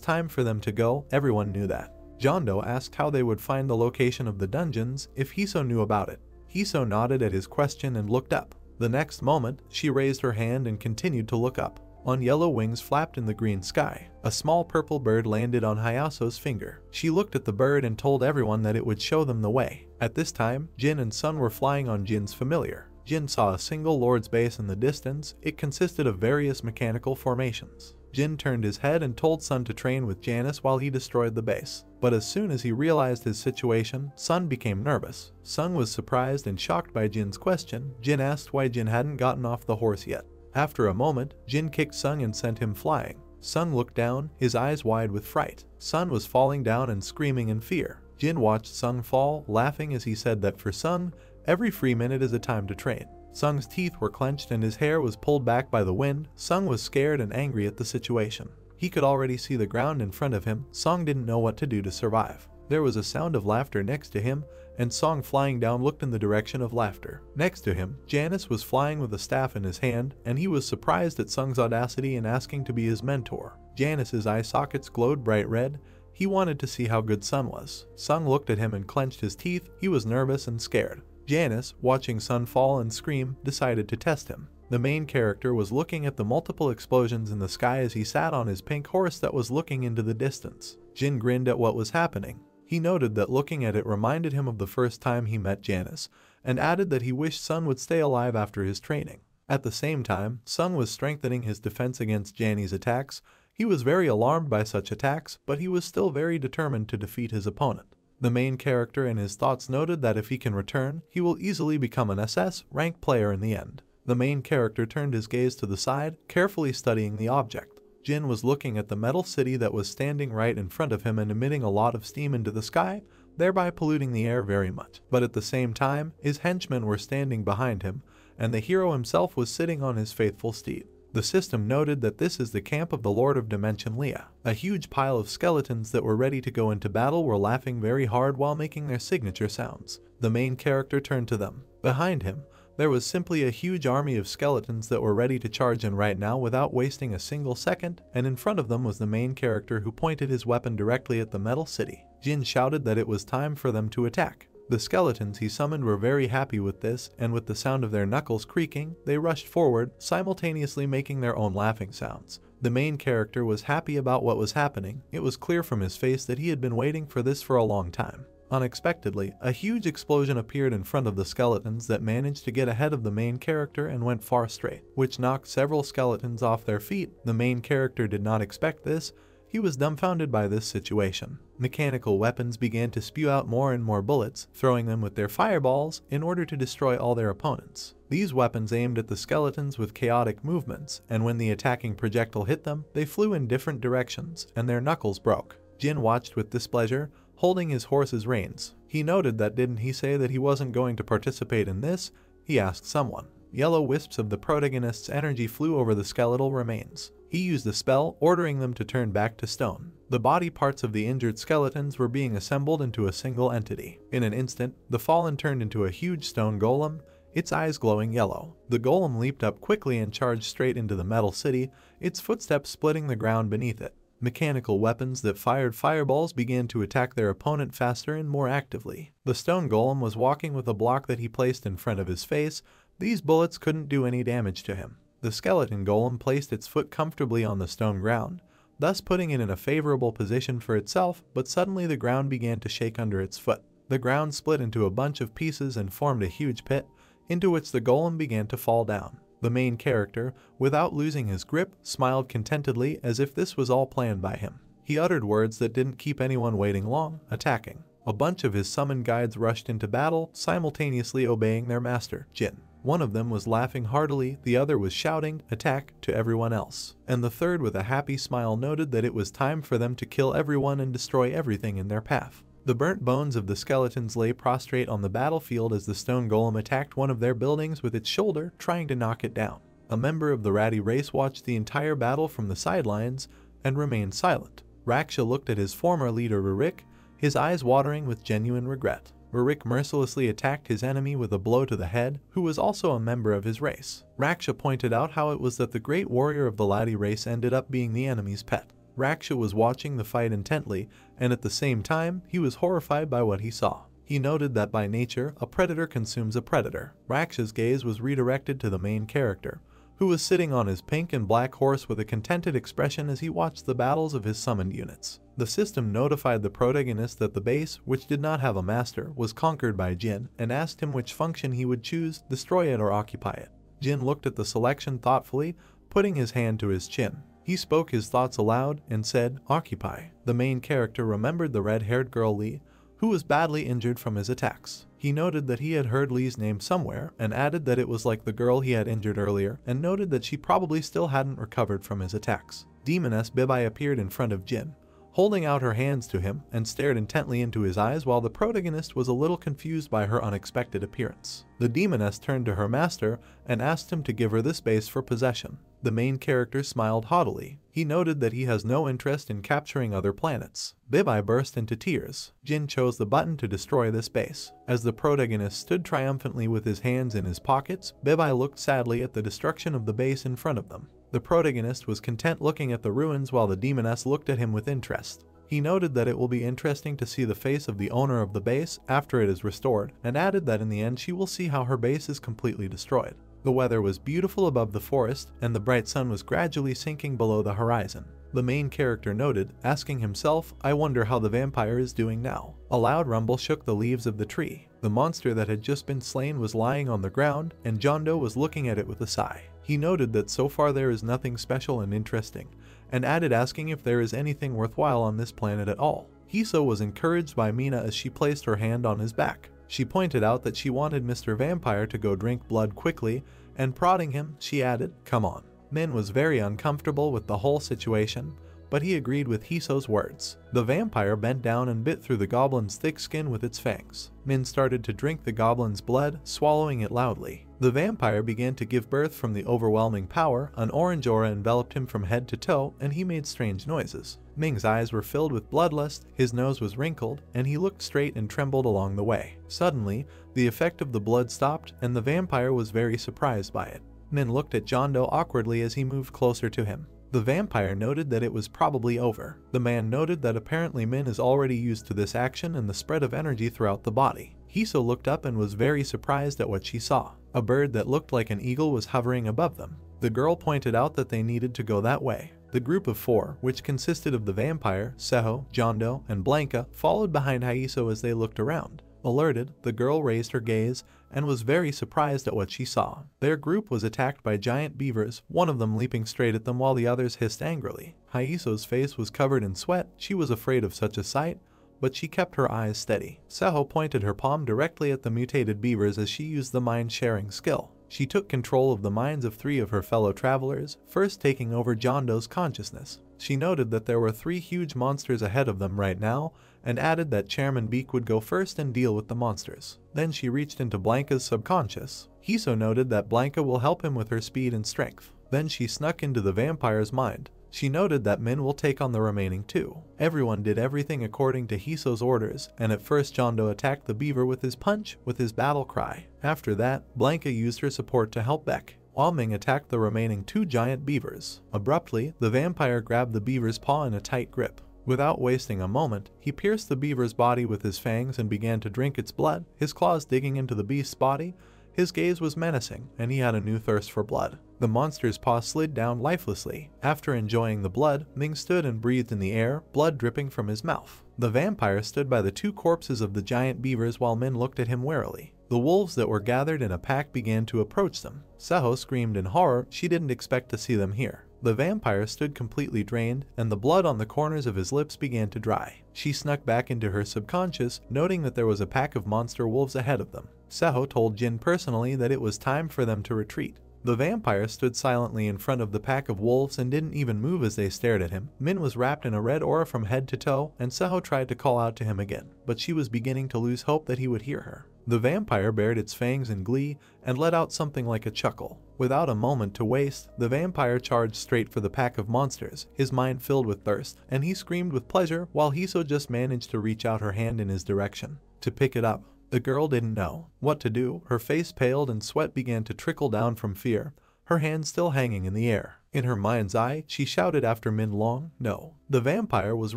time for them to go. Everyone knew that. Jondo asked how they would find the location of the dungeons if Hiso knew about it. Hiso nodded at his question and looked up. The next moment, she raised her hand and continued to look up. On yellow wings flapped in the green sky. A small purple bird landed on Hyaso's finger. She looked at the bird and told everyone that it would show them the way. At this time, Jin and Sun were flying on Jin's familiar. Jin saw a single lord's base in the distance. It consisted of various mechanical formations. Jin turned his head and told Sun to train with Janice while he destroyed the base. But as soon as he realized his situation, Sun became nervous. Sun was surprised and shocked by Jin's question. Jin asked why Jin hadn't gotten off the horse yet. After a moment, Jin kicked Sung and sent him flying. Sung looked down, his eyes wide with fright. Sun was falling down and screaming in fear. Jin watched Sung fall, laughing as he said that for Sung, every free minute is a time to train. Sung's teeth were clenched and his hair was pulled back by the wind. Sung was scared and angry at the situation. He could already see the ground in front of him. Sung didn't know what to do to survive. There was a sound of laughter next to him, and Song flying down looked in the direction of laughter. Next to him, Janice was flying with a staff in his hand, and he was surprised at Sung's audacity in asking to be his mentor. Janice's eye sockets glowed bright red. He wanted to see how good Sun was. Sung looked at him and clenched his teeth. He was nervous and scared. Janice, watching Sun fall and scream, decided to test him. The main character was looking at the multiple explosions in the sky as he sat on his pink horse that was looking into the distance. Jin grinned at what was happening. He noted that looking at it reminded him of the first time he met Janice, and added that he wished Sun would stay alive after his training. At the same time, Sung was strengthening his defense against Janny's attacks. He was very alarmed by such attacks, but he was still very determined to defeat his opponent. The main character in his thoughts noted that if he can return, he will easily become an SS rank player in the end. The main character turned his gaze to the side, carefully studying the object. Jin was looking at the metal city that was standing right in front of him and emitting a lot of steam into the sky, thereby polluting the air very much. But at the same time, his henchmen were standing behind him, and the hero himself was sitting on his faithful steed. The system noted that this is the camp of the Lord of Dimension Leah. A huge pile of skeletons that were ready to go into battle were laughing very hard while making their signature sounds. The main character turned to them. Behind him, there was simply a huge army of skeletons that were ready to charge in right now without wasting a single second, and in front of them was the main character who pointed his weapon directly at the metal city. Jin shouted that it was time for them to attack. The skeletons he summoned were very happy with this, and with the sound of their knuckles creaking, they rushed forward, simultaneously making their own laughing sounds. The main character was happy about what was happening. It was clear from his face that he had been waiting for this for a long time. Unexpectedly, a huge explosion appeared in front of the skeletons that managed to get ahead of the main character and went far straight, which knocked several skeletons off their feet. The main character did not expect this. He was dumbfounded by this situation. Mechanical weapons began to spew out more and more bullets, throwing them with their fireballs in order to destroy all their opponents. These weapons aimed at the skeletons with chaotic movements, and when the attacking projectile hit them, they flew in different directions, and their knuckles broke. Jin watched with displeasure, holding his horse's reins. He noted that didn't he say that he wasn't going to participate in this? He asked someone. Yellow wisps of the protagonist's energy flew over the skeletal remains. He used a spell, ordering them to turn back to stone. The body parts of the injured skeletons were being assembled into a single entity. In an instant, the fallen turned into a huge stone golem, its eyes glowing yellow. The golem leaped up quickly and charged straight into the metal city, its footsteps splitting the ground beneath it. Mechanical weapons that fired fireballs began to attack their opponent faster and more actively. The stone golem was walking with a block that he placed in front of his face. These bullets couldn't do any damage to him. The skeleton golem placed its foot comfortably on the stone ground, thus putting it in a favorable position for itself, but suddenly the ground began to shake under its foot. The ground split into a bunch of pieces and formed a huge pit, into which the golem began to fall down. The main character, without losing his grip, smiled contentedly as if this was all planned by him. He uttered words that didn't keep anyone waiting long, attacking. A bunch of his summoned guides rushed into battle, simultaneously obeying their master, Jin. One of them was laughing heartily, the other was shouting, "Attack," to everyone else. And the third with a happy smile noted that it was time for them to kill everyone and destroy everything in their path. The burnt bones of the skeletons lay prostrate on the battlefield as the stone golem attacked one of their buildings with its shoulder, trying to knock it down. A member of the ratty race watched the entire battle from the sidelines and remained silent. Raksha looked at his former leader Rurik, his eyes watering with genuine regret. Rurik mercilessly attacked his enemy with a blow to the head, who was also a member of his race. Raksha pointed out how it was that the great warrior of the laddie race ended up being the enemy's pet. Raksha was watching the fight intently, and at the same time, he was horrified by what he saw. He noted that by nature, a predator consumes a predator. Raksha's gaze was redirected to the main character, who was sitting on his pink and black horse with a contented expression as he watched the battles of his summoned units. The system notified the protagonist that the base, which did not have a master, was conquered by Jin, and asked him which function he would choose, destroy it or occupy it. Jin looked at the selection thoughtfully, putting his hand to his chin. He spoke his thoughts aloud and said, "Occupy." The main character remembered the red-haired girl Lee, who was badly injured from his attacks. He noted that he had heard Lee's name somewhere, and added that it was like the girl he had injured earlier, and noted that she probably still hadn't recovered from his attacks. Demoness Bibai appeared in front of Jin, holding out her hands to him, and stared intently into his eyes while the protagonist was a little confused by her unexpected appearance. The demoness turned to her master and asked him to give her the space for possession. The main character smiled haughtily. He noted that he has no interest in capturing other planets. Bibai burst into tears. Jin chose the button to destroy this base. As the protagonist stood triumphantly with his hands in his pockets, Bibai looked sadly at the destruction of the base in front of them. The protagonist was content looking at the ruins while the demoness looked at him with interest. He noted that it will be interesting to see the face of the owner of the base after it is restored, and added that in the end she will see how her base is completely destroyed. The weather was beautiful above the forest, and the bright sun was gradually sinking below the horizon. The main character noted, asking himself, "I wonder how the vampire is doing now." A loud rumble shook the leaves of the tree. The monster that had just been slain was lying on the ground, and Jondo was looking at it with a sigh. He noted that so far there is nothing special and interesting, and added asking if there is anything worthwhile on this planet at all. Hiso was encouraged by Mina as she placed her hand on his back. She pointed out that she wanted Mr. Vampire to go drink blood quickly, and prodding him, she added, "Come on." Min was very uncomfortable with the whole situation, but he agreed with Hiso's words. The vampire bent down and bit through the goblin's thick skin with its fangs. Min started to drink the goblin's blood, swallowing it loudly. The vampire began to give birth from the overwhelming power. An orange aura enveloped him from head to toe, and he made strange noises. Ming's eyes were filled with bloodlust, his nose was wrinkled, and he looked straight and trembled along the way. Suddenly, the effect of the blood stopped, and the vampire was very surprised by it. Min looked at Jondo awkwardly as he moved closer to him. The vampire noted that it was probably over. The man noted that apparently Min is already used to this action and the spread of energy throughout the body. Hiso looked up and was very surprised at what she saw. A bird that looked like an eagle was hovering above them. The girl pointed out that they needed to go that way. The group of four, which consisted of the vampire, Seho, Jondo, and Blanca, followed behind Hiso as they looked around. Alerted, the girl raised her gaze and was very surprised at what she saw. Their group was attacked by giant beavers, one of them leaping straight at them while the others hissed angrily. Hiso's face was covered in sweat. She was afraid of such a sight, but she kept her eyes steady. Seho pointed her palm directly at the mutated beavers as she used the mind-sharing skill. She took control of the minds of 3 of her fellow travelers, first taking over Jondo's consciousness. She noted that there were 3 huge monsters ahead of them right now, and added that Chairman Beak would go first and deal with the monsters. Then she reached into Blanca's subconscious. Hiso noted that Blanca will help him with her speed and strength. Then she snuck into the vampire's mind. She noted that Min will take on the remaining 2. Everyone did everything according to Hiso's orders, and at first Jondo attacked the beaver with his punch, with his battle cry. After that, Blanca used her support to help Beck, while Ming attacked the remaining 2 giant beavers. Abruptly, the vampire grabbed the beaver's paw in a tight grip. Without wasting a moment, he pierced the beaver's body with his fangs and began to drink its blood, his claws digging into the beast's body. His gaze was menacing, and he had a new thirst for blood. The monster's paw slid down lifelessly. After enjoying the blood, Ming stood and breathed in the air, blood dripping from his mouth. The vampire stood by the 2 corpses of the giant beavers while Min looked at him warily. The wolves that were gathered in a pack began to approach them. Seho screamed in horror. She didn't expect to see them here. The vampire stood completely drained, and the blood on the corners of his lips began to dry. She snuck back into her subconscious, noting that there was a pack of monster wolves ahead of them. Seho told Jin personally that it was time for them to retreat. The vampire stood silently in front of the pack of wolves and didn't even move as they stared at him. Min was wrapped in a red aura from head to toe, and Seho tried to call out to him again, but she was beginning to lose hope that he would hear her. The vampire bared its fangs in glee and let out something like a chuckle. Without a moment to waste, the vampire charged straight for the pack of monsters, his mind filled with thirst, and he screamed with pleasure while Hiso just managed to reach out her hand in his direction to pick it up. The girl didn't know what to do. Her face paled and sweat began to trickle down from fear, her hand still hanging in the air. In her mind's eye, she shouted after Min Long, "No." The vampire was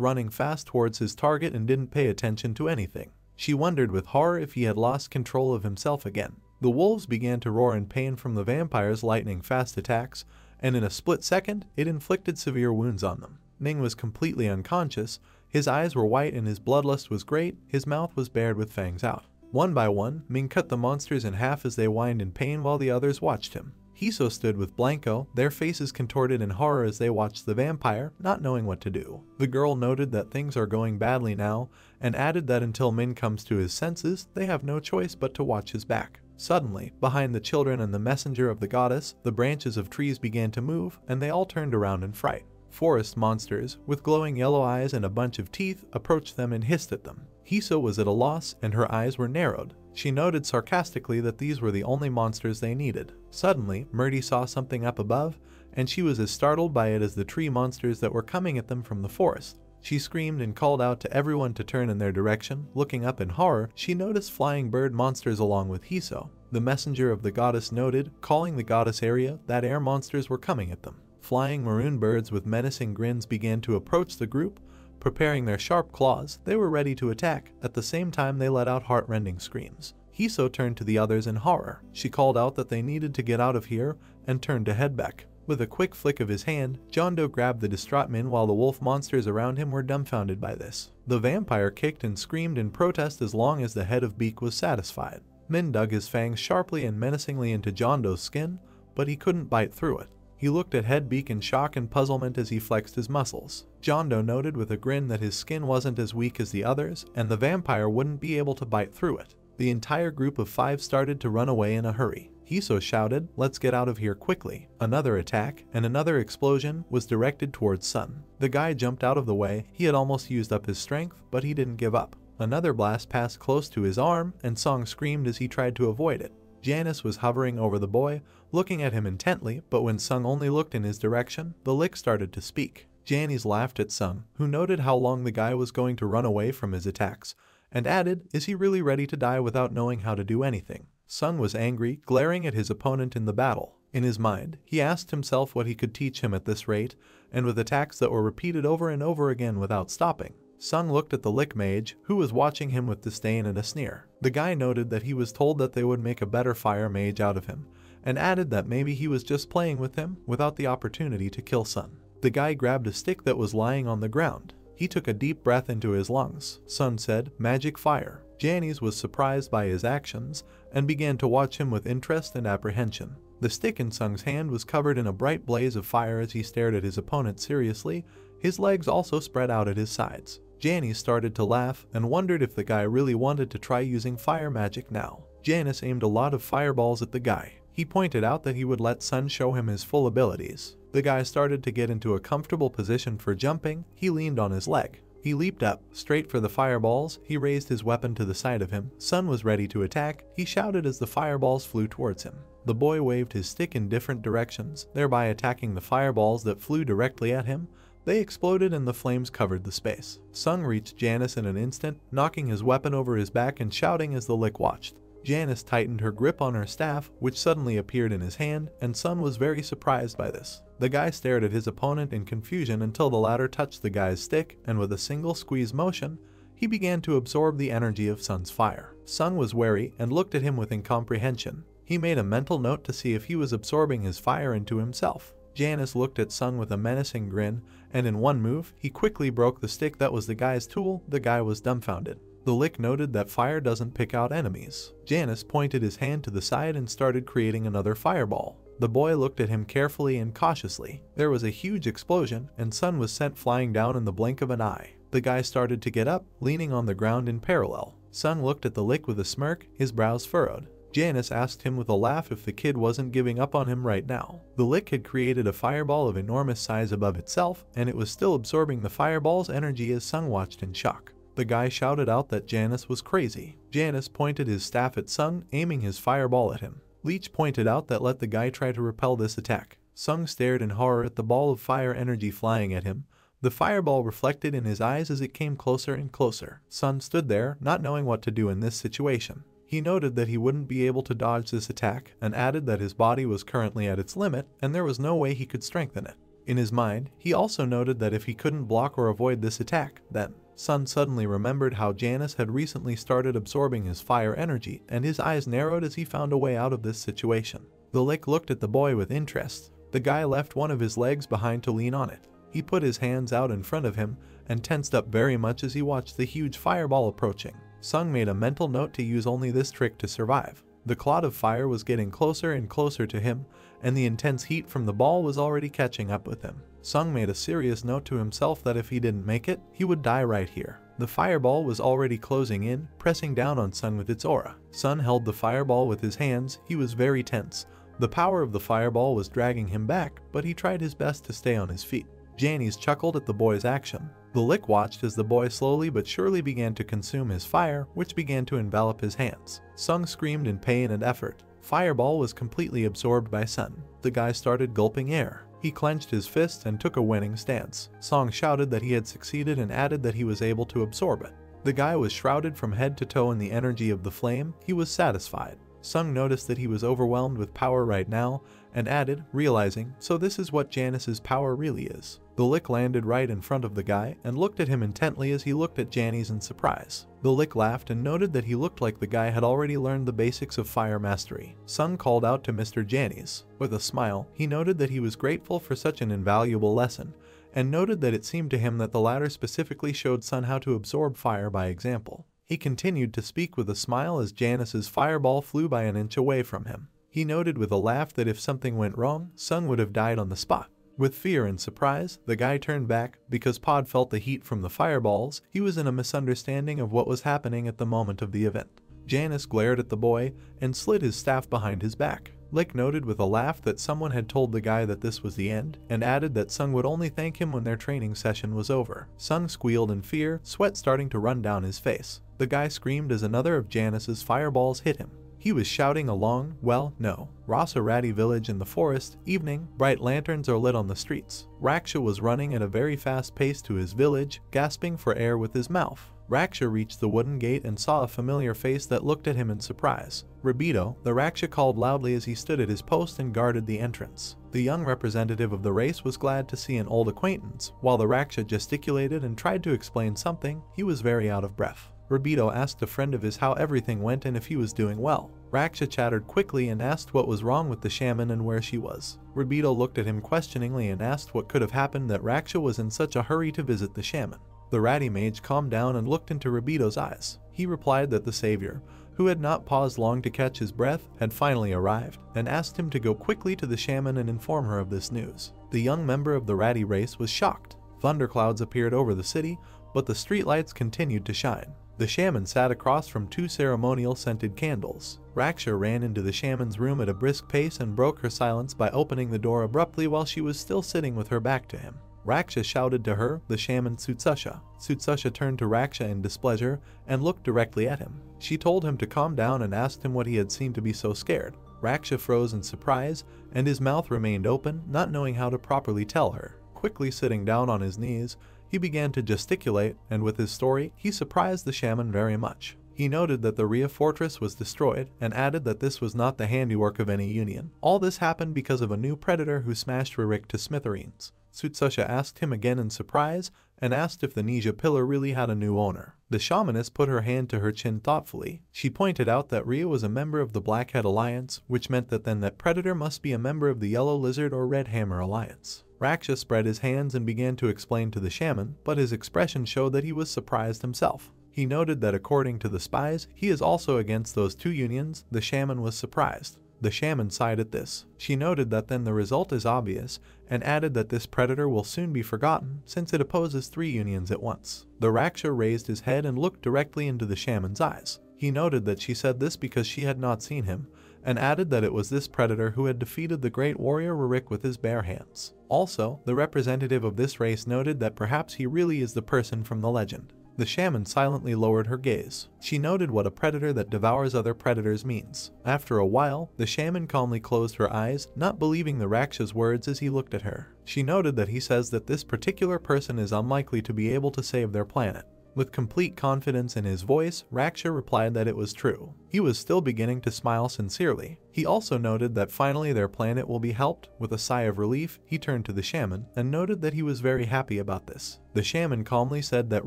running fast towards his target and didn't pay attention to anything. She wondered with horror if he had lost control of himself again. The wolves began to roar in pain from the vampire's lightning-fast attacks, and in a split second, it inflicted severe wounds on them. Ming was completely unconscious. His eyes were white and his bloodlust was great. His mouth was bared with fangs out. One by one, Ming cut the monsters in half as they whined in pain while the others watched him. Hiso stood with Blanco, their faces contorted in horror as they watched the vampire, not knowing what to do. The girl noted that things are going badly now, and added that until Min comes to his senses, they have no choice but to watch his back. Suddenly, behind the children and the messenger of the goddess, the branches of trees began to move, and they all turned around in fright. Forest monsters, with glowing yellow eyes and a bunch of teeth, approached them and hissed at them. Hiso was at a loss, and her eyes were narrowed. She noted sarcastically that these were the only monsters they needed. Suddenly, Murdy saw something up above, and she was as startled by it as the tree monsters that were coming at them from the forest. She screamed and called out to everyone to turn in their direction. Looking up in horror, she noticed flying bird monsters along with Hiso. The messenger of the goddess noted, calling the goddess area, that air monsters were coming at them. Flying maroon birds with menacing grins began to approach the group. Preparing their sharp claws, they were ready to attack. At the same time, they let out heart-rending screams. Hiso turned to the others in horror. She called out that they needed to get out of here and turned to head back. With a quick flick of his hand, Jondo grabbed the distraught Min while the wolf monsters around him were dumbfounded by this. The vampire kicked and screamed in protest as long as the head of Beak was satisfied. Min dug his fangs sharply and menacingly into Jondo's skin, but he couldn't bite through it. He looked at Head Beak in shock and puzzlement as he flexed his muscles. Jondo noted with a grin that his skin wasn't as weak as the others, and the vampire wouldn't be able to bite through it. The entire group of 5 started to run away in a hurry. Hiso shouted, "Let's get out of here quickly." Another attack, and another explosion, was directed towards Sun. The guy jumped out of the way. He had almost used up his strength, but he didn't give up. Another blast passed close to his arm, and Song screamed as he tried to avoid it. Janice was hovering over the boy, looking at him intently, but when Sung only looked in his direction, the lick started to speak. Janice laughed at Sung, who noted how long the guy was going to run away from his attacks, and added, "Is he really ready to die without knowing how to do anything?" Sung was angry, glaring at his opponent in the battle. In his mind, he asked himself what he could teach him at this rate, and with attacks that were repeated over and over again without stopping. Sung looked at the Lick Mage, who was watching him with disdain and a sneer. The guy noted that he was told that they would make a better fire mage out of him, and added that maybe he was just playing with him without the opportunity to kill Sun. The guy grabbed a stick that was lying on the ground. He took a deep breath into his lungs. Sun said, "Magic fire." Janice was surprised by his actions and began to watch him with interest and apprehension. The stick in Sung's hand was covered in a bright blaze of fire as he stared at his opponent seriously. His legs also spread out at his sides. Janice started to laugh and wondered if the guy really wanted to try using fire magic now. Janice aimed a lot of fireballs at the guy. He pointed out that he would let Sun show him his full abilities. The guy started to get into a comfortable position for jumping. He leaned on his leg. He leaped up, straight for the fireballs. He raised his weapon to the side of him. Sun was ready to attack. He shouted as the fireballs flew towards him. The boy waved his stick in different directions, thereby attacking the fireballs that flew directly at him. They exploded and the flames covered the space. Sung reached Janice in an instant, knocking his weapon over his back and shouting as the Lick watched. Janice tightened her grip on her staff, which suddenly appeared in his hand, and Sun was very surprised by this. The guy stared at his opponent in confusion until the latter touched the guy's stick, and with a single squeeze motion, he began to absorb the energy of Sun's fire. Sung was wary and looked at him with incomprehension. He made a mental note to see if he was absorbing his fire into himself. Janice looked at Sung with a menacing grin, and in one move, he quickly broke the stick that was the guy's tool. The guy was dumbfounded. The Lick noted that fire doesn't pick out enemies. Janice pointed his hand to the side and started creating another fireball. The boy looked at him carefully and cautiously. There was a huge explosion, and Sun was sent flying down in the blink of an eye. The guy started to get up, leaning on the ground in parallel. Sun looked at the Lick with a smirk, his brows furrowed. Janice asked him with a laugh if the kid wasn't giving up on him right now. The Lick had created a fireball of enormous size above itself, and it was still absorbing the fireball's energy as Sung watched in shock. The guy shouted out that Janice was crazy. Janice pointed his staff at Sung, aiming his fireball at him. Leech pointed out that let the guy try to repel this attack. Sung stared in horror at the ball of fire energy flying at him. The fireball reflected in his eyes as it came closer and closer. Sun stood there, not knowing what to do in this situation. He noted that he wouldn't be able to dodge this attack, and added that his body was currently at its limit, and there was no way he could strengthen it. In his mind, he also noted that if he couldn't block or avoid this attack, then Sun suddenly remembered how Janice had recently started absorbing his fire energy, and his eyes narrowed as he found a way out of this situation. The Lick looked at the boy with interest. The guy left one of his legs behind to lean on it. He put his hands out in front of him and tensed up very much as he watched the huge fireball approaching. Sung made a mental note to use only this trick to survive. The cloud of fire was getting closer and closer to him, and the intense heat from the ball was already catching up with him. Sung made a serious note to himself that if he didn't make it, he would die right here. The fireball was already closing in, pressing down on Sung with its aura. Sun held the fireball with his hands. He was very tense. The power of the fireball was dragging him back, but he tried his best to stay on his feet. Janice chuckled at the boy's action. The Lick watched as the boy slowly but surely began to consume his fire, which began to envelop his hands. Sung screamed in pain and effort. Fireball was completely absorbed by Sun. The guy started gulping air. He clenched his fists and took a winning stance. Song shouted that he had succeeded and added that he was able to absorb it. The guy was shrouded from head to toe in the energy of the flame. He was satisfied. Sung noticed that he was overwhelmed with power right now and added, realizing, so this is what Janice's power really is. The Lick landed right in front of the guy and looked at him intently as he looked at Janice in surprise. The Lick laughed and noted that he looked like the guy had already learned the basics of fire mastery. Sung called out to Mr. Janice. With a smile, he noted that he was grateful for such an invaluable lesson, and noted that it seemed to him that the latter specifically showed Sun how to absorb fire by example. He continued to speak with a smile as Janice's fireball flew by an inch away from him. He noted with a laugh that if something went wrong, Sung would have died on the spot. With fear and surprise, the guy turned back because Pod felt the heat from the fireballs. He was in a misunderstanding of what was happening at the moment of the event. Janice glared at the boy and slid his staff behind his back. Lick noted with a laugh that someone had told the guy that this was the end, and added that Sung would only thank him when their training session was over. Sung squealed in fear, sweat starting to run down his face. The guy screamed as another of Janice's fireballs hit him. He was shouting along, well, no. Rasarati village in the forest, evening, bright lanterns are lit on the streets. Raksha was running at a very fast pace to his village, gasping for air with his mouth. Raksha reached the wooden gate and saw a familiar face that looked at him in surprise. Rabido, the Raksha called loudly as he stood at his post and guarded the entrance. The young representative of the race was glad to see an old acquaintance. While the Raksha gesticulated and tried to explain something, he was very out of breath. Rabido asked a friend of his how everything went and if he was doing well. Raksha chattered quickly and asked what was wrong with the shaman and where she was. Rabido looked at him questioningly and asked what could have happened that Raksha was in such a hurry to visit the shaman. The ratty mage calmed down and looked into Rabido's eyes. He replied that the savior, who had not paused long to catch his breath, had finally arrived, and asked him to go quickly to the shaman and inform her of this news. The young member of the ratty race was shocked. Thunderclouds appeared over the city, but the streetlights continued to shine. The shaman sat across from two ceremonial scented candles. Raksha ran into the shaman's room at a brisk pace and broke her silence by opening the door abruptly while she was still sitting with her back to him. Raksha shouted to her, the shaman Tsutsasha. Tsutsasha turned to Raksha in displeasure and looked directly at him. She told him to calm down and asked him what he had seemed to be so scared. Raksha froze in surprise, and his mouth remained open, not knowing how to properly tell her. Quickly sitting down on his knees, he began to gesticulate, and with his story, he surprised the shaman very much. He noted that the Ria fortress was destroyed, and added that this was not the handiwork of any union. All this happened because of a new predator who smashed Ririk to smithereens. Tsutsasha asked him again in surprise, and asked if the Nija pillar really had a new owner. The shamaness put her hand to her chin thoughtfully. She pointed out that Ria was a member of the Blackhead Alliance, which meant that then that predator must be a member of the Yellow Lizard or Red Hammer Alliance. Raksha spread his hands and began to explain to the shaman, but his expression showed that he was surprised himself. He noted that according to the spies, he is also against those two unions. The shaman was surprised. The shaman sighed at this. She noted that then the result is obvious, and added that this predator will soon be forgotten since it opposes three unions at once. The Raksha raised his head and looked directly into the shaman's eyes. He noted that she said this because she had not seen him, and added that it was this predator who had defeated the great warrior Ririk with his bare hands. Also, the representative of this race noted that perhaps he really is the person from the legend. The shaman silently lowered her gaze. She noted what a predator that devours other predators means. After a while, the shaman calmly closed her eyes, not believing the Raksha's words as he looked at her. She noted that he says that this particular person is unlikely to be able to save their planet. With complete confidence in his voice, Raksha replied that it was true. He was still beginning to smile sincerely. He also noted that finally their planet will be helped. With a sigh of relief, he turned to the shaman and noted that he was very happy about this. The shaman calmly said that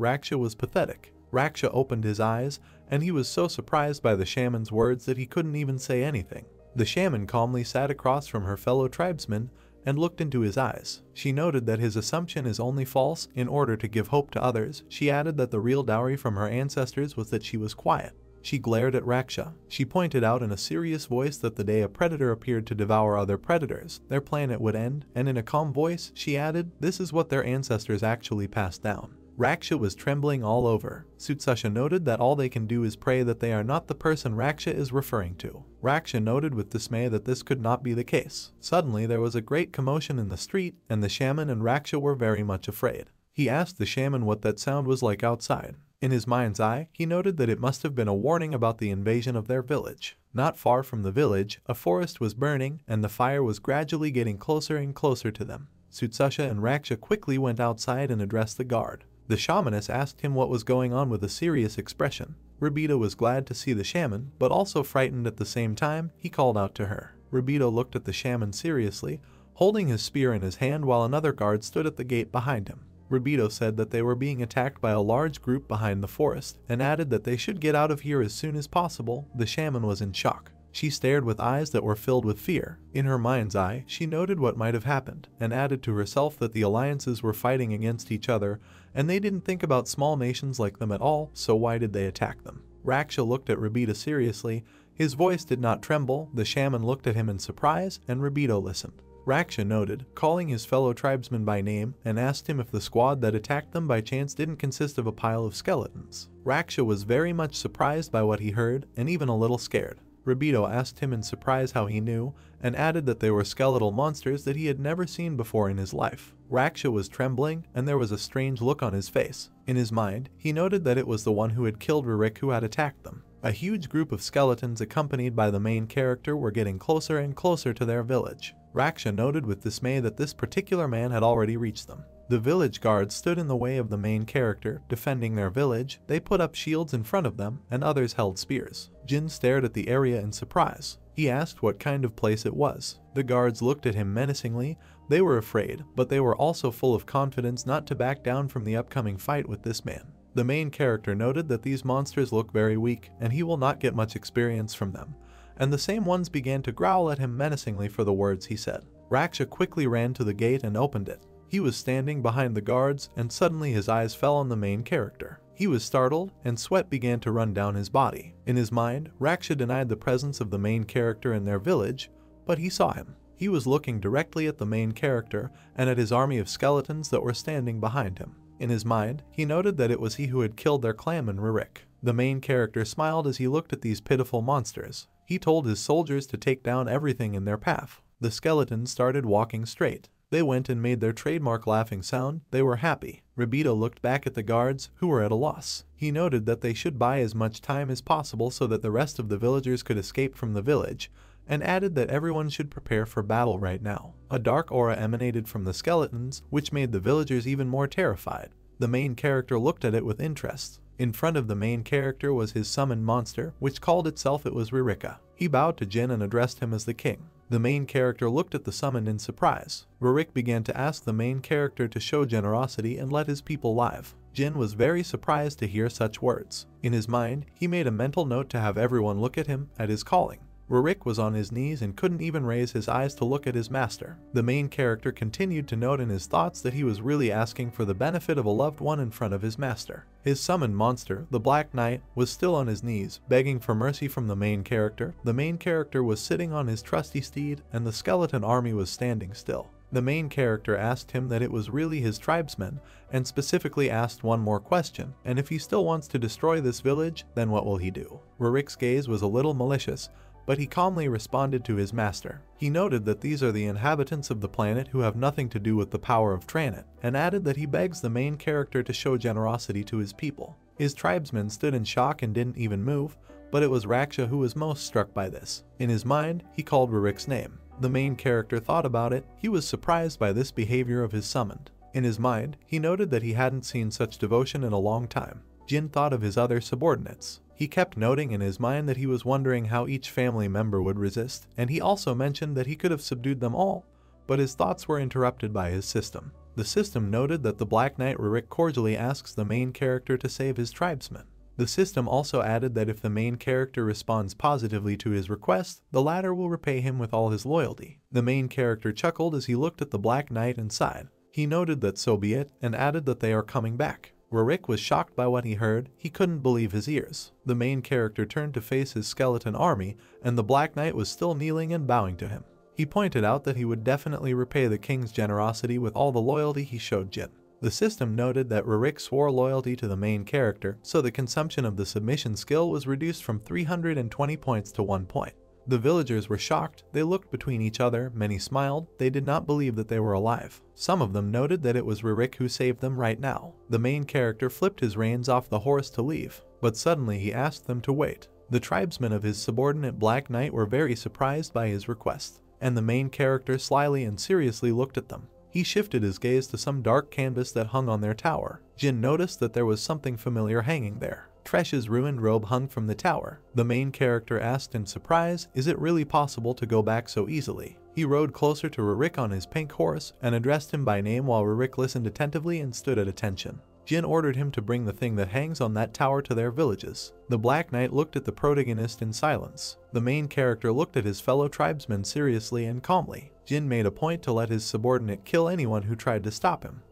Raksha was pathetic. Raksha opened his eyes, and he was so surprised by the shaman's words that he couldn't even say anything. The shaman calmly sat across from her fellow tribesman and looked into his eyes. She noted that his assumption is only false in order to give hope to others. She added that the real dowry from her ancestors was that she was quiet. She glared at Raksha. She pointed out in a serious voice that the day a predator appeared to devour other predators, their planet would end, and in a calm voice, she added, this is what their ancestors actually passed down. Raksha was trembling all over. Sutsusha noted that all they can do is pray that they are not the person Raksha is referring to. Raksha noted with dismay that this could not be the case. Suddenly there was a great commotion in the street, and the shaman and Raksha were very much afraid. He asked the shaman what that sound was like outside. In his mind's eye, he noted that it must have been a warning about the invasion of their village. Not far from the village, a forest was burning, and the fire was gradually getting closer and closer to them. Sutsusha and Raksha quickly went outside and addressed the guard. The shamaness asked him what was going on with a serious expression. Ribito was glad to see the shaman, but also frightened at the same time. He called out to her. Ribito looked at the shaman seriously, holding his spear in his hand while another guard stood at the gate behind him. Ribito said that they were being attacked by a large group behind the forest, and added that they should get out of here as soon as possible. The shaman was in shock. She stared with eyes that were filled with fear. In her mind's eye, she noted what might have happened, and added to herself that the alliances were fighting against each other, and they didn't think about small nations like them at all, so why did they attack them? Raksha looked at Ribito seriously. His voice did not tremble. The shaman looked at him in surprise, and Ribito listened. Raksha noted, calling his fellow tribesman by name, and asked him if the squad that attacked them by chance didn't consist of a pile of skeletons. Raksha was very much surprised by what he heard, and even a little scared. Ribito asked him in surprise how he knew, and added that they were skeletal monsters that he had never seen before in his life. Raksha was trembling, and there was a strange look on his face. In his mind, he noted that it was the one who had killed Rurik who had attacked them. A huge group of skeletons accompanied by the main character were getting closer and closer to their village. Raksha noted with dismay that this particular man had already reached them. The village guards stood in the way of the main character, defending their village. They put up shields in front of them, and others held spears. Jin stared at the area in surprise. He asked what kind of place it was. The guards looked at him menacingly. They were afraid, but they were also full of confidence not to back down from the upcoming fight with this man. The main character noted that these monsters look very weak, and he will not get much experience from them. And the same ones began to growl at him menacingly for the words he said. Raksha quickly ran to the gate and opened it. He was standing behind the guards, and suddenly his eyes fell on the main character. He was startled, and sweat began to run down his body. In his mind, Raksha denied the presence of the main character in their village, but he saw him. He was looking directly at the main character and at his army of skeletons that were standing behind him. In his mind, he noted that it was he who had killed their clanman Rurik. The main character smiled as he looked at these pitiful monsters. He told his soldiers to take down everything in their path. The skeletons started walking straight. They went and made their trademark laughing sound. They were happy. Ribito looked back at the guards, who were at a loss. He noted that they should buy as much time as possible so that the rest of the villagers could escape from the village, and added that everyone should prepare for battle right now. A dark aura emanated from the skeletons, which made the villagers even more terrified. The main character looked at it with interest. In front of the main character was his summoned monster, which called itself it was Rurika. He bowed to Jin and addressed him as the king. The main character looked at the summoned in surprise. Rurik began to ask the main character to show generosity and let his people live. Jin was very surprised to hear such words. In his mind, he made a mental note to have everyone look at him at his calling. Rurik was on his knees and couldn't even raise his eyes to look at his master. The main character continued to note in his thoughts that he was really asking for the benefit of a loved one in front of his master. His summoned monster, the Black Knight, was still on his knees, begging for mercy from the main character. The main character was sitting on his trusty steed, and the skeleton army was standing still. The main character asked him that it was really his tribesmen, and specifically asked one more question, and if he still wants to destroy this village, then what will he do? Rurik's gaze was a little malicious, but he calmly responded to his master. He noted that these are the inhabitants of the planet who have nothing to do with the power of Tranit, and added that he begs the main character to show generosity to his people. His tribesmen stood in shock and didn't even move, but it was Raksha who was most struck by this. In his mind, he called Rurik's name. The main character thought about it. He was surprised by this behavior of his summoned. In his mind, he noted that he hadn't seen such devotion in a long time. Jin thought of his other subordinates. He kept noting in his mind that he was wondering how each family member would resist, and he also mentioned that he could have subdued them all, but his thoughts were interrupted by his system. The system noted that the Black Knight Rurik cordially asks the main character to save his tribesmen. The system also added that if the main character responds positively to his request, the latter will repay him with all his loyalty. The main character chuckled as he looked at the Black Knight and sighed. He noted that so be it, and added that they are coming back. Rurik was shocked by what he heard. He couldn't believe his ears. The main character turned to face his skeleton army, and the Black Knight was still kneeling and bowing to him. He pointed out that he would definitely repay the king's generosity with all the loyalty he showed Jin. The system noted that Rurik swore loyalty to the main character, so the consumption of the submission skill was reduced from 320 points to 1 point. The villagers were shocked, they looked between each other, many smiled, they did not believe that they were alive. Some of them noted that it was Rurik who saved them right now. The main character flipped his reins off the horse to leave, but suddenly he asked them to wait. The tribesmen of his subordinate Black Knight were very surprised by his request, and the main character slyly and seriously looked at them. He shifted his gaze to some dark canvas that hung on their tower. Jin noticed that there was something familiar hanging there. Tresh's ruined robe hung from the tower. The main character asked in surprise, "Is it really possible to go back so easily?" He rode closer to Rurik on his pink horse and addressed him by name while Rurik listened attentively and stood at attention. Jin ordered him to bring the thing that hangs on that tower to their villages. The Black Knight looked at the protagonist in silence. The main character looked at his fellow tribesmen seriously and calmly. Jin made a point to let his subordinate kill anyone who tried to stop him.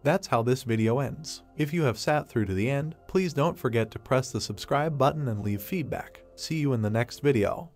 That's how this video ends. If you have sat through to the end, please don't forget to press the subscribe button and leave feedback. See you in the next video.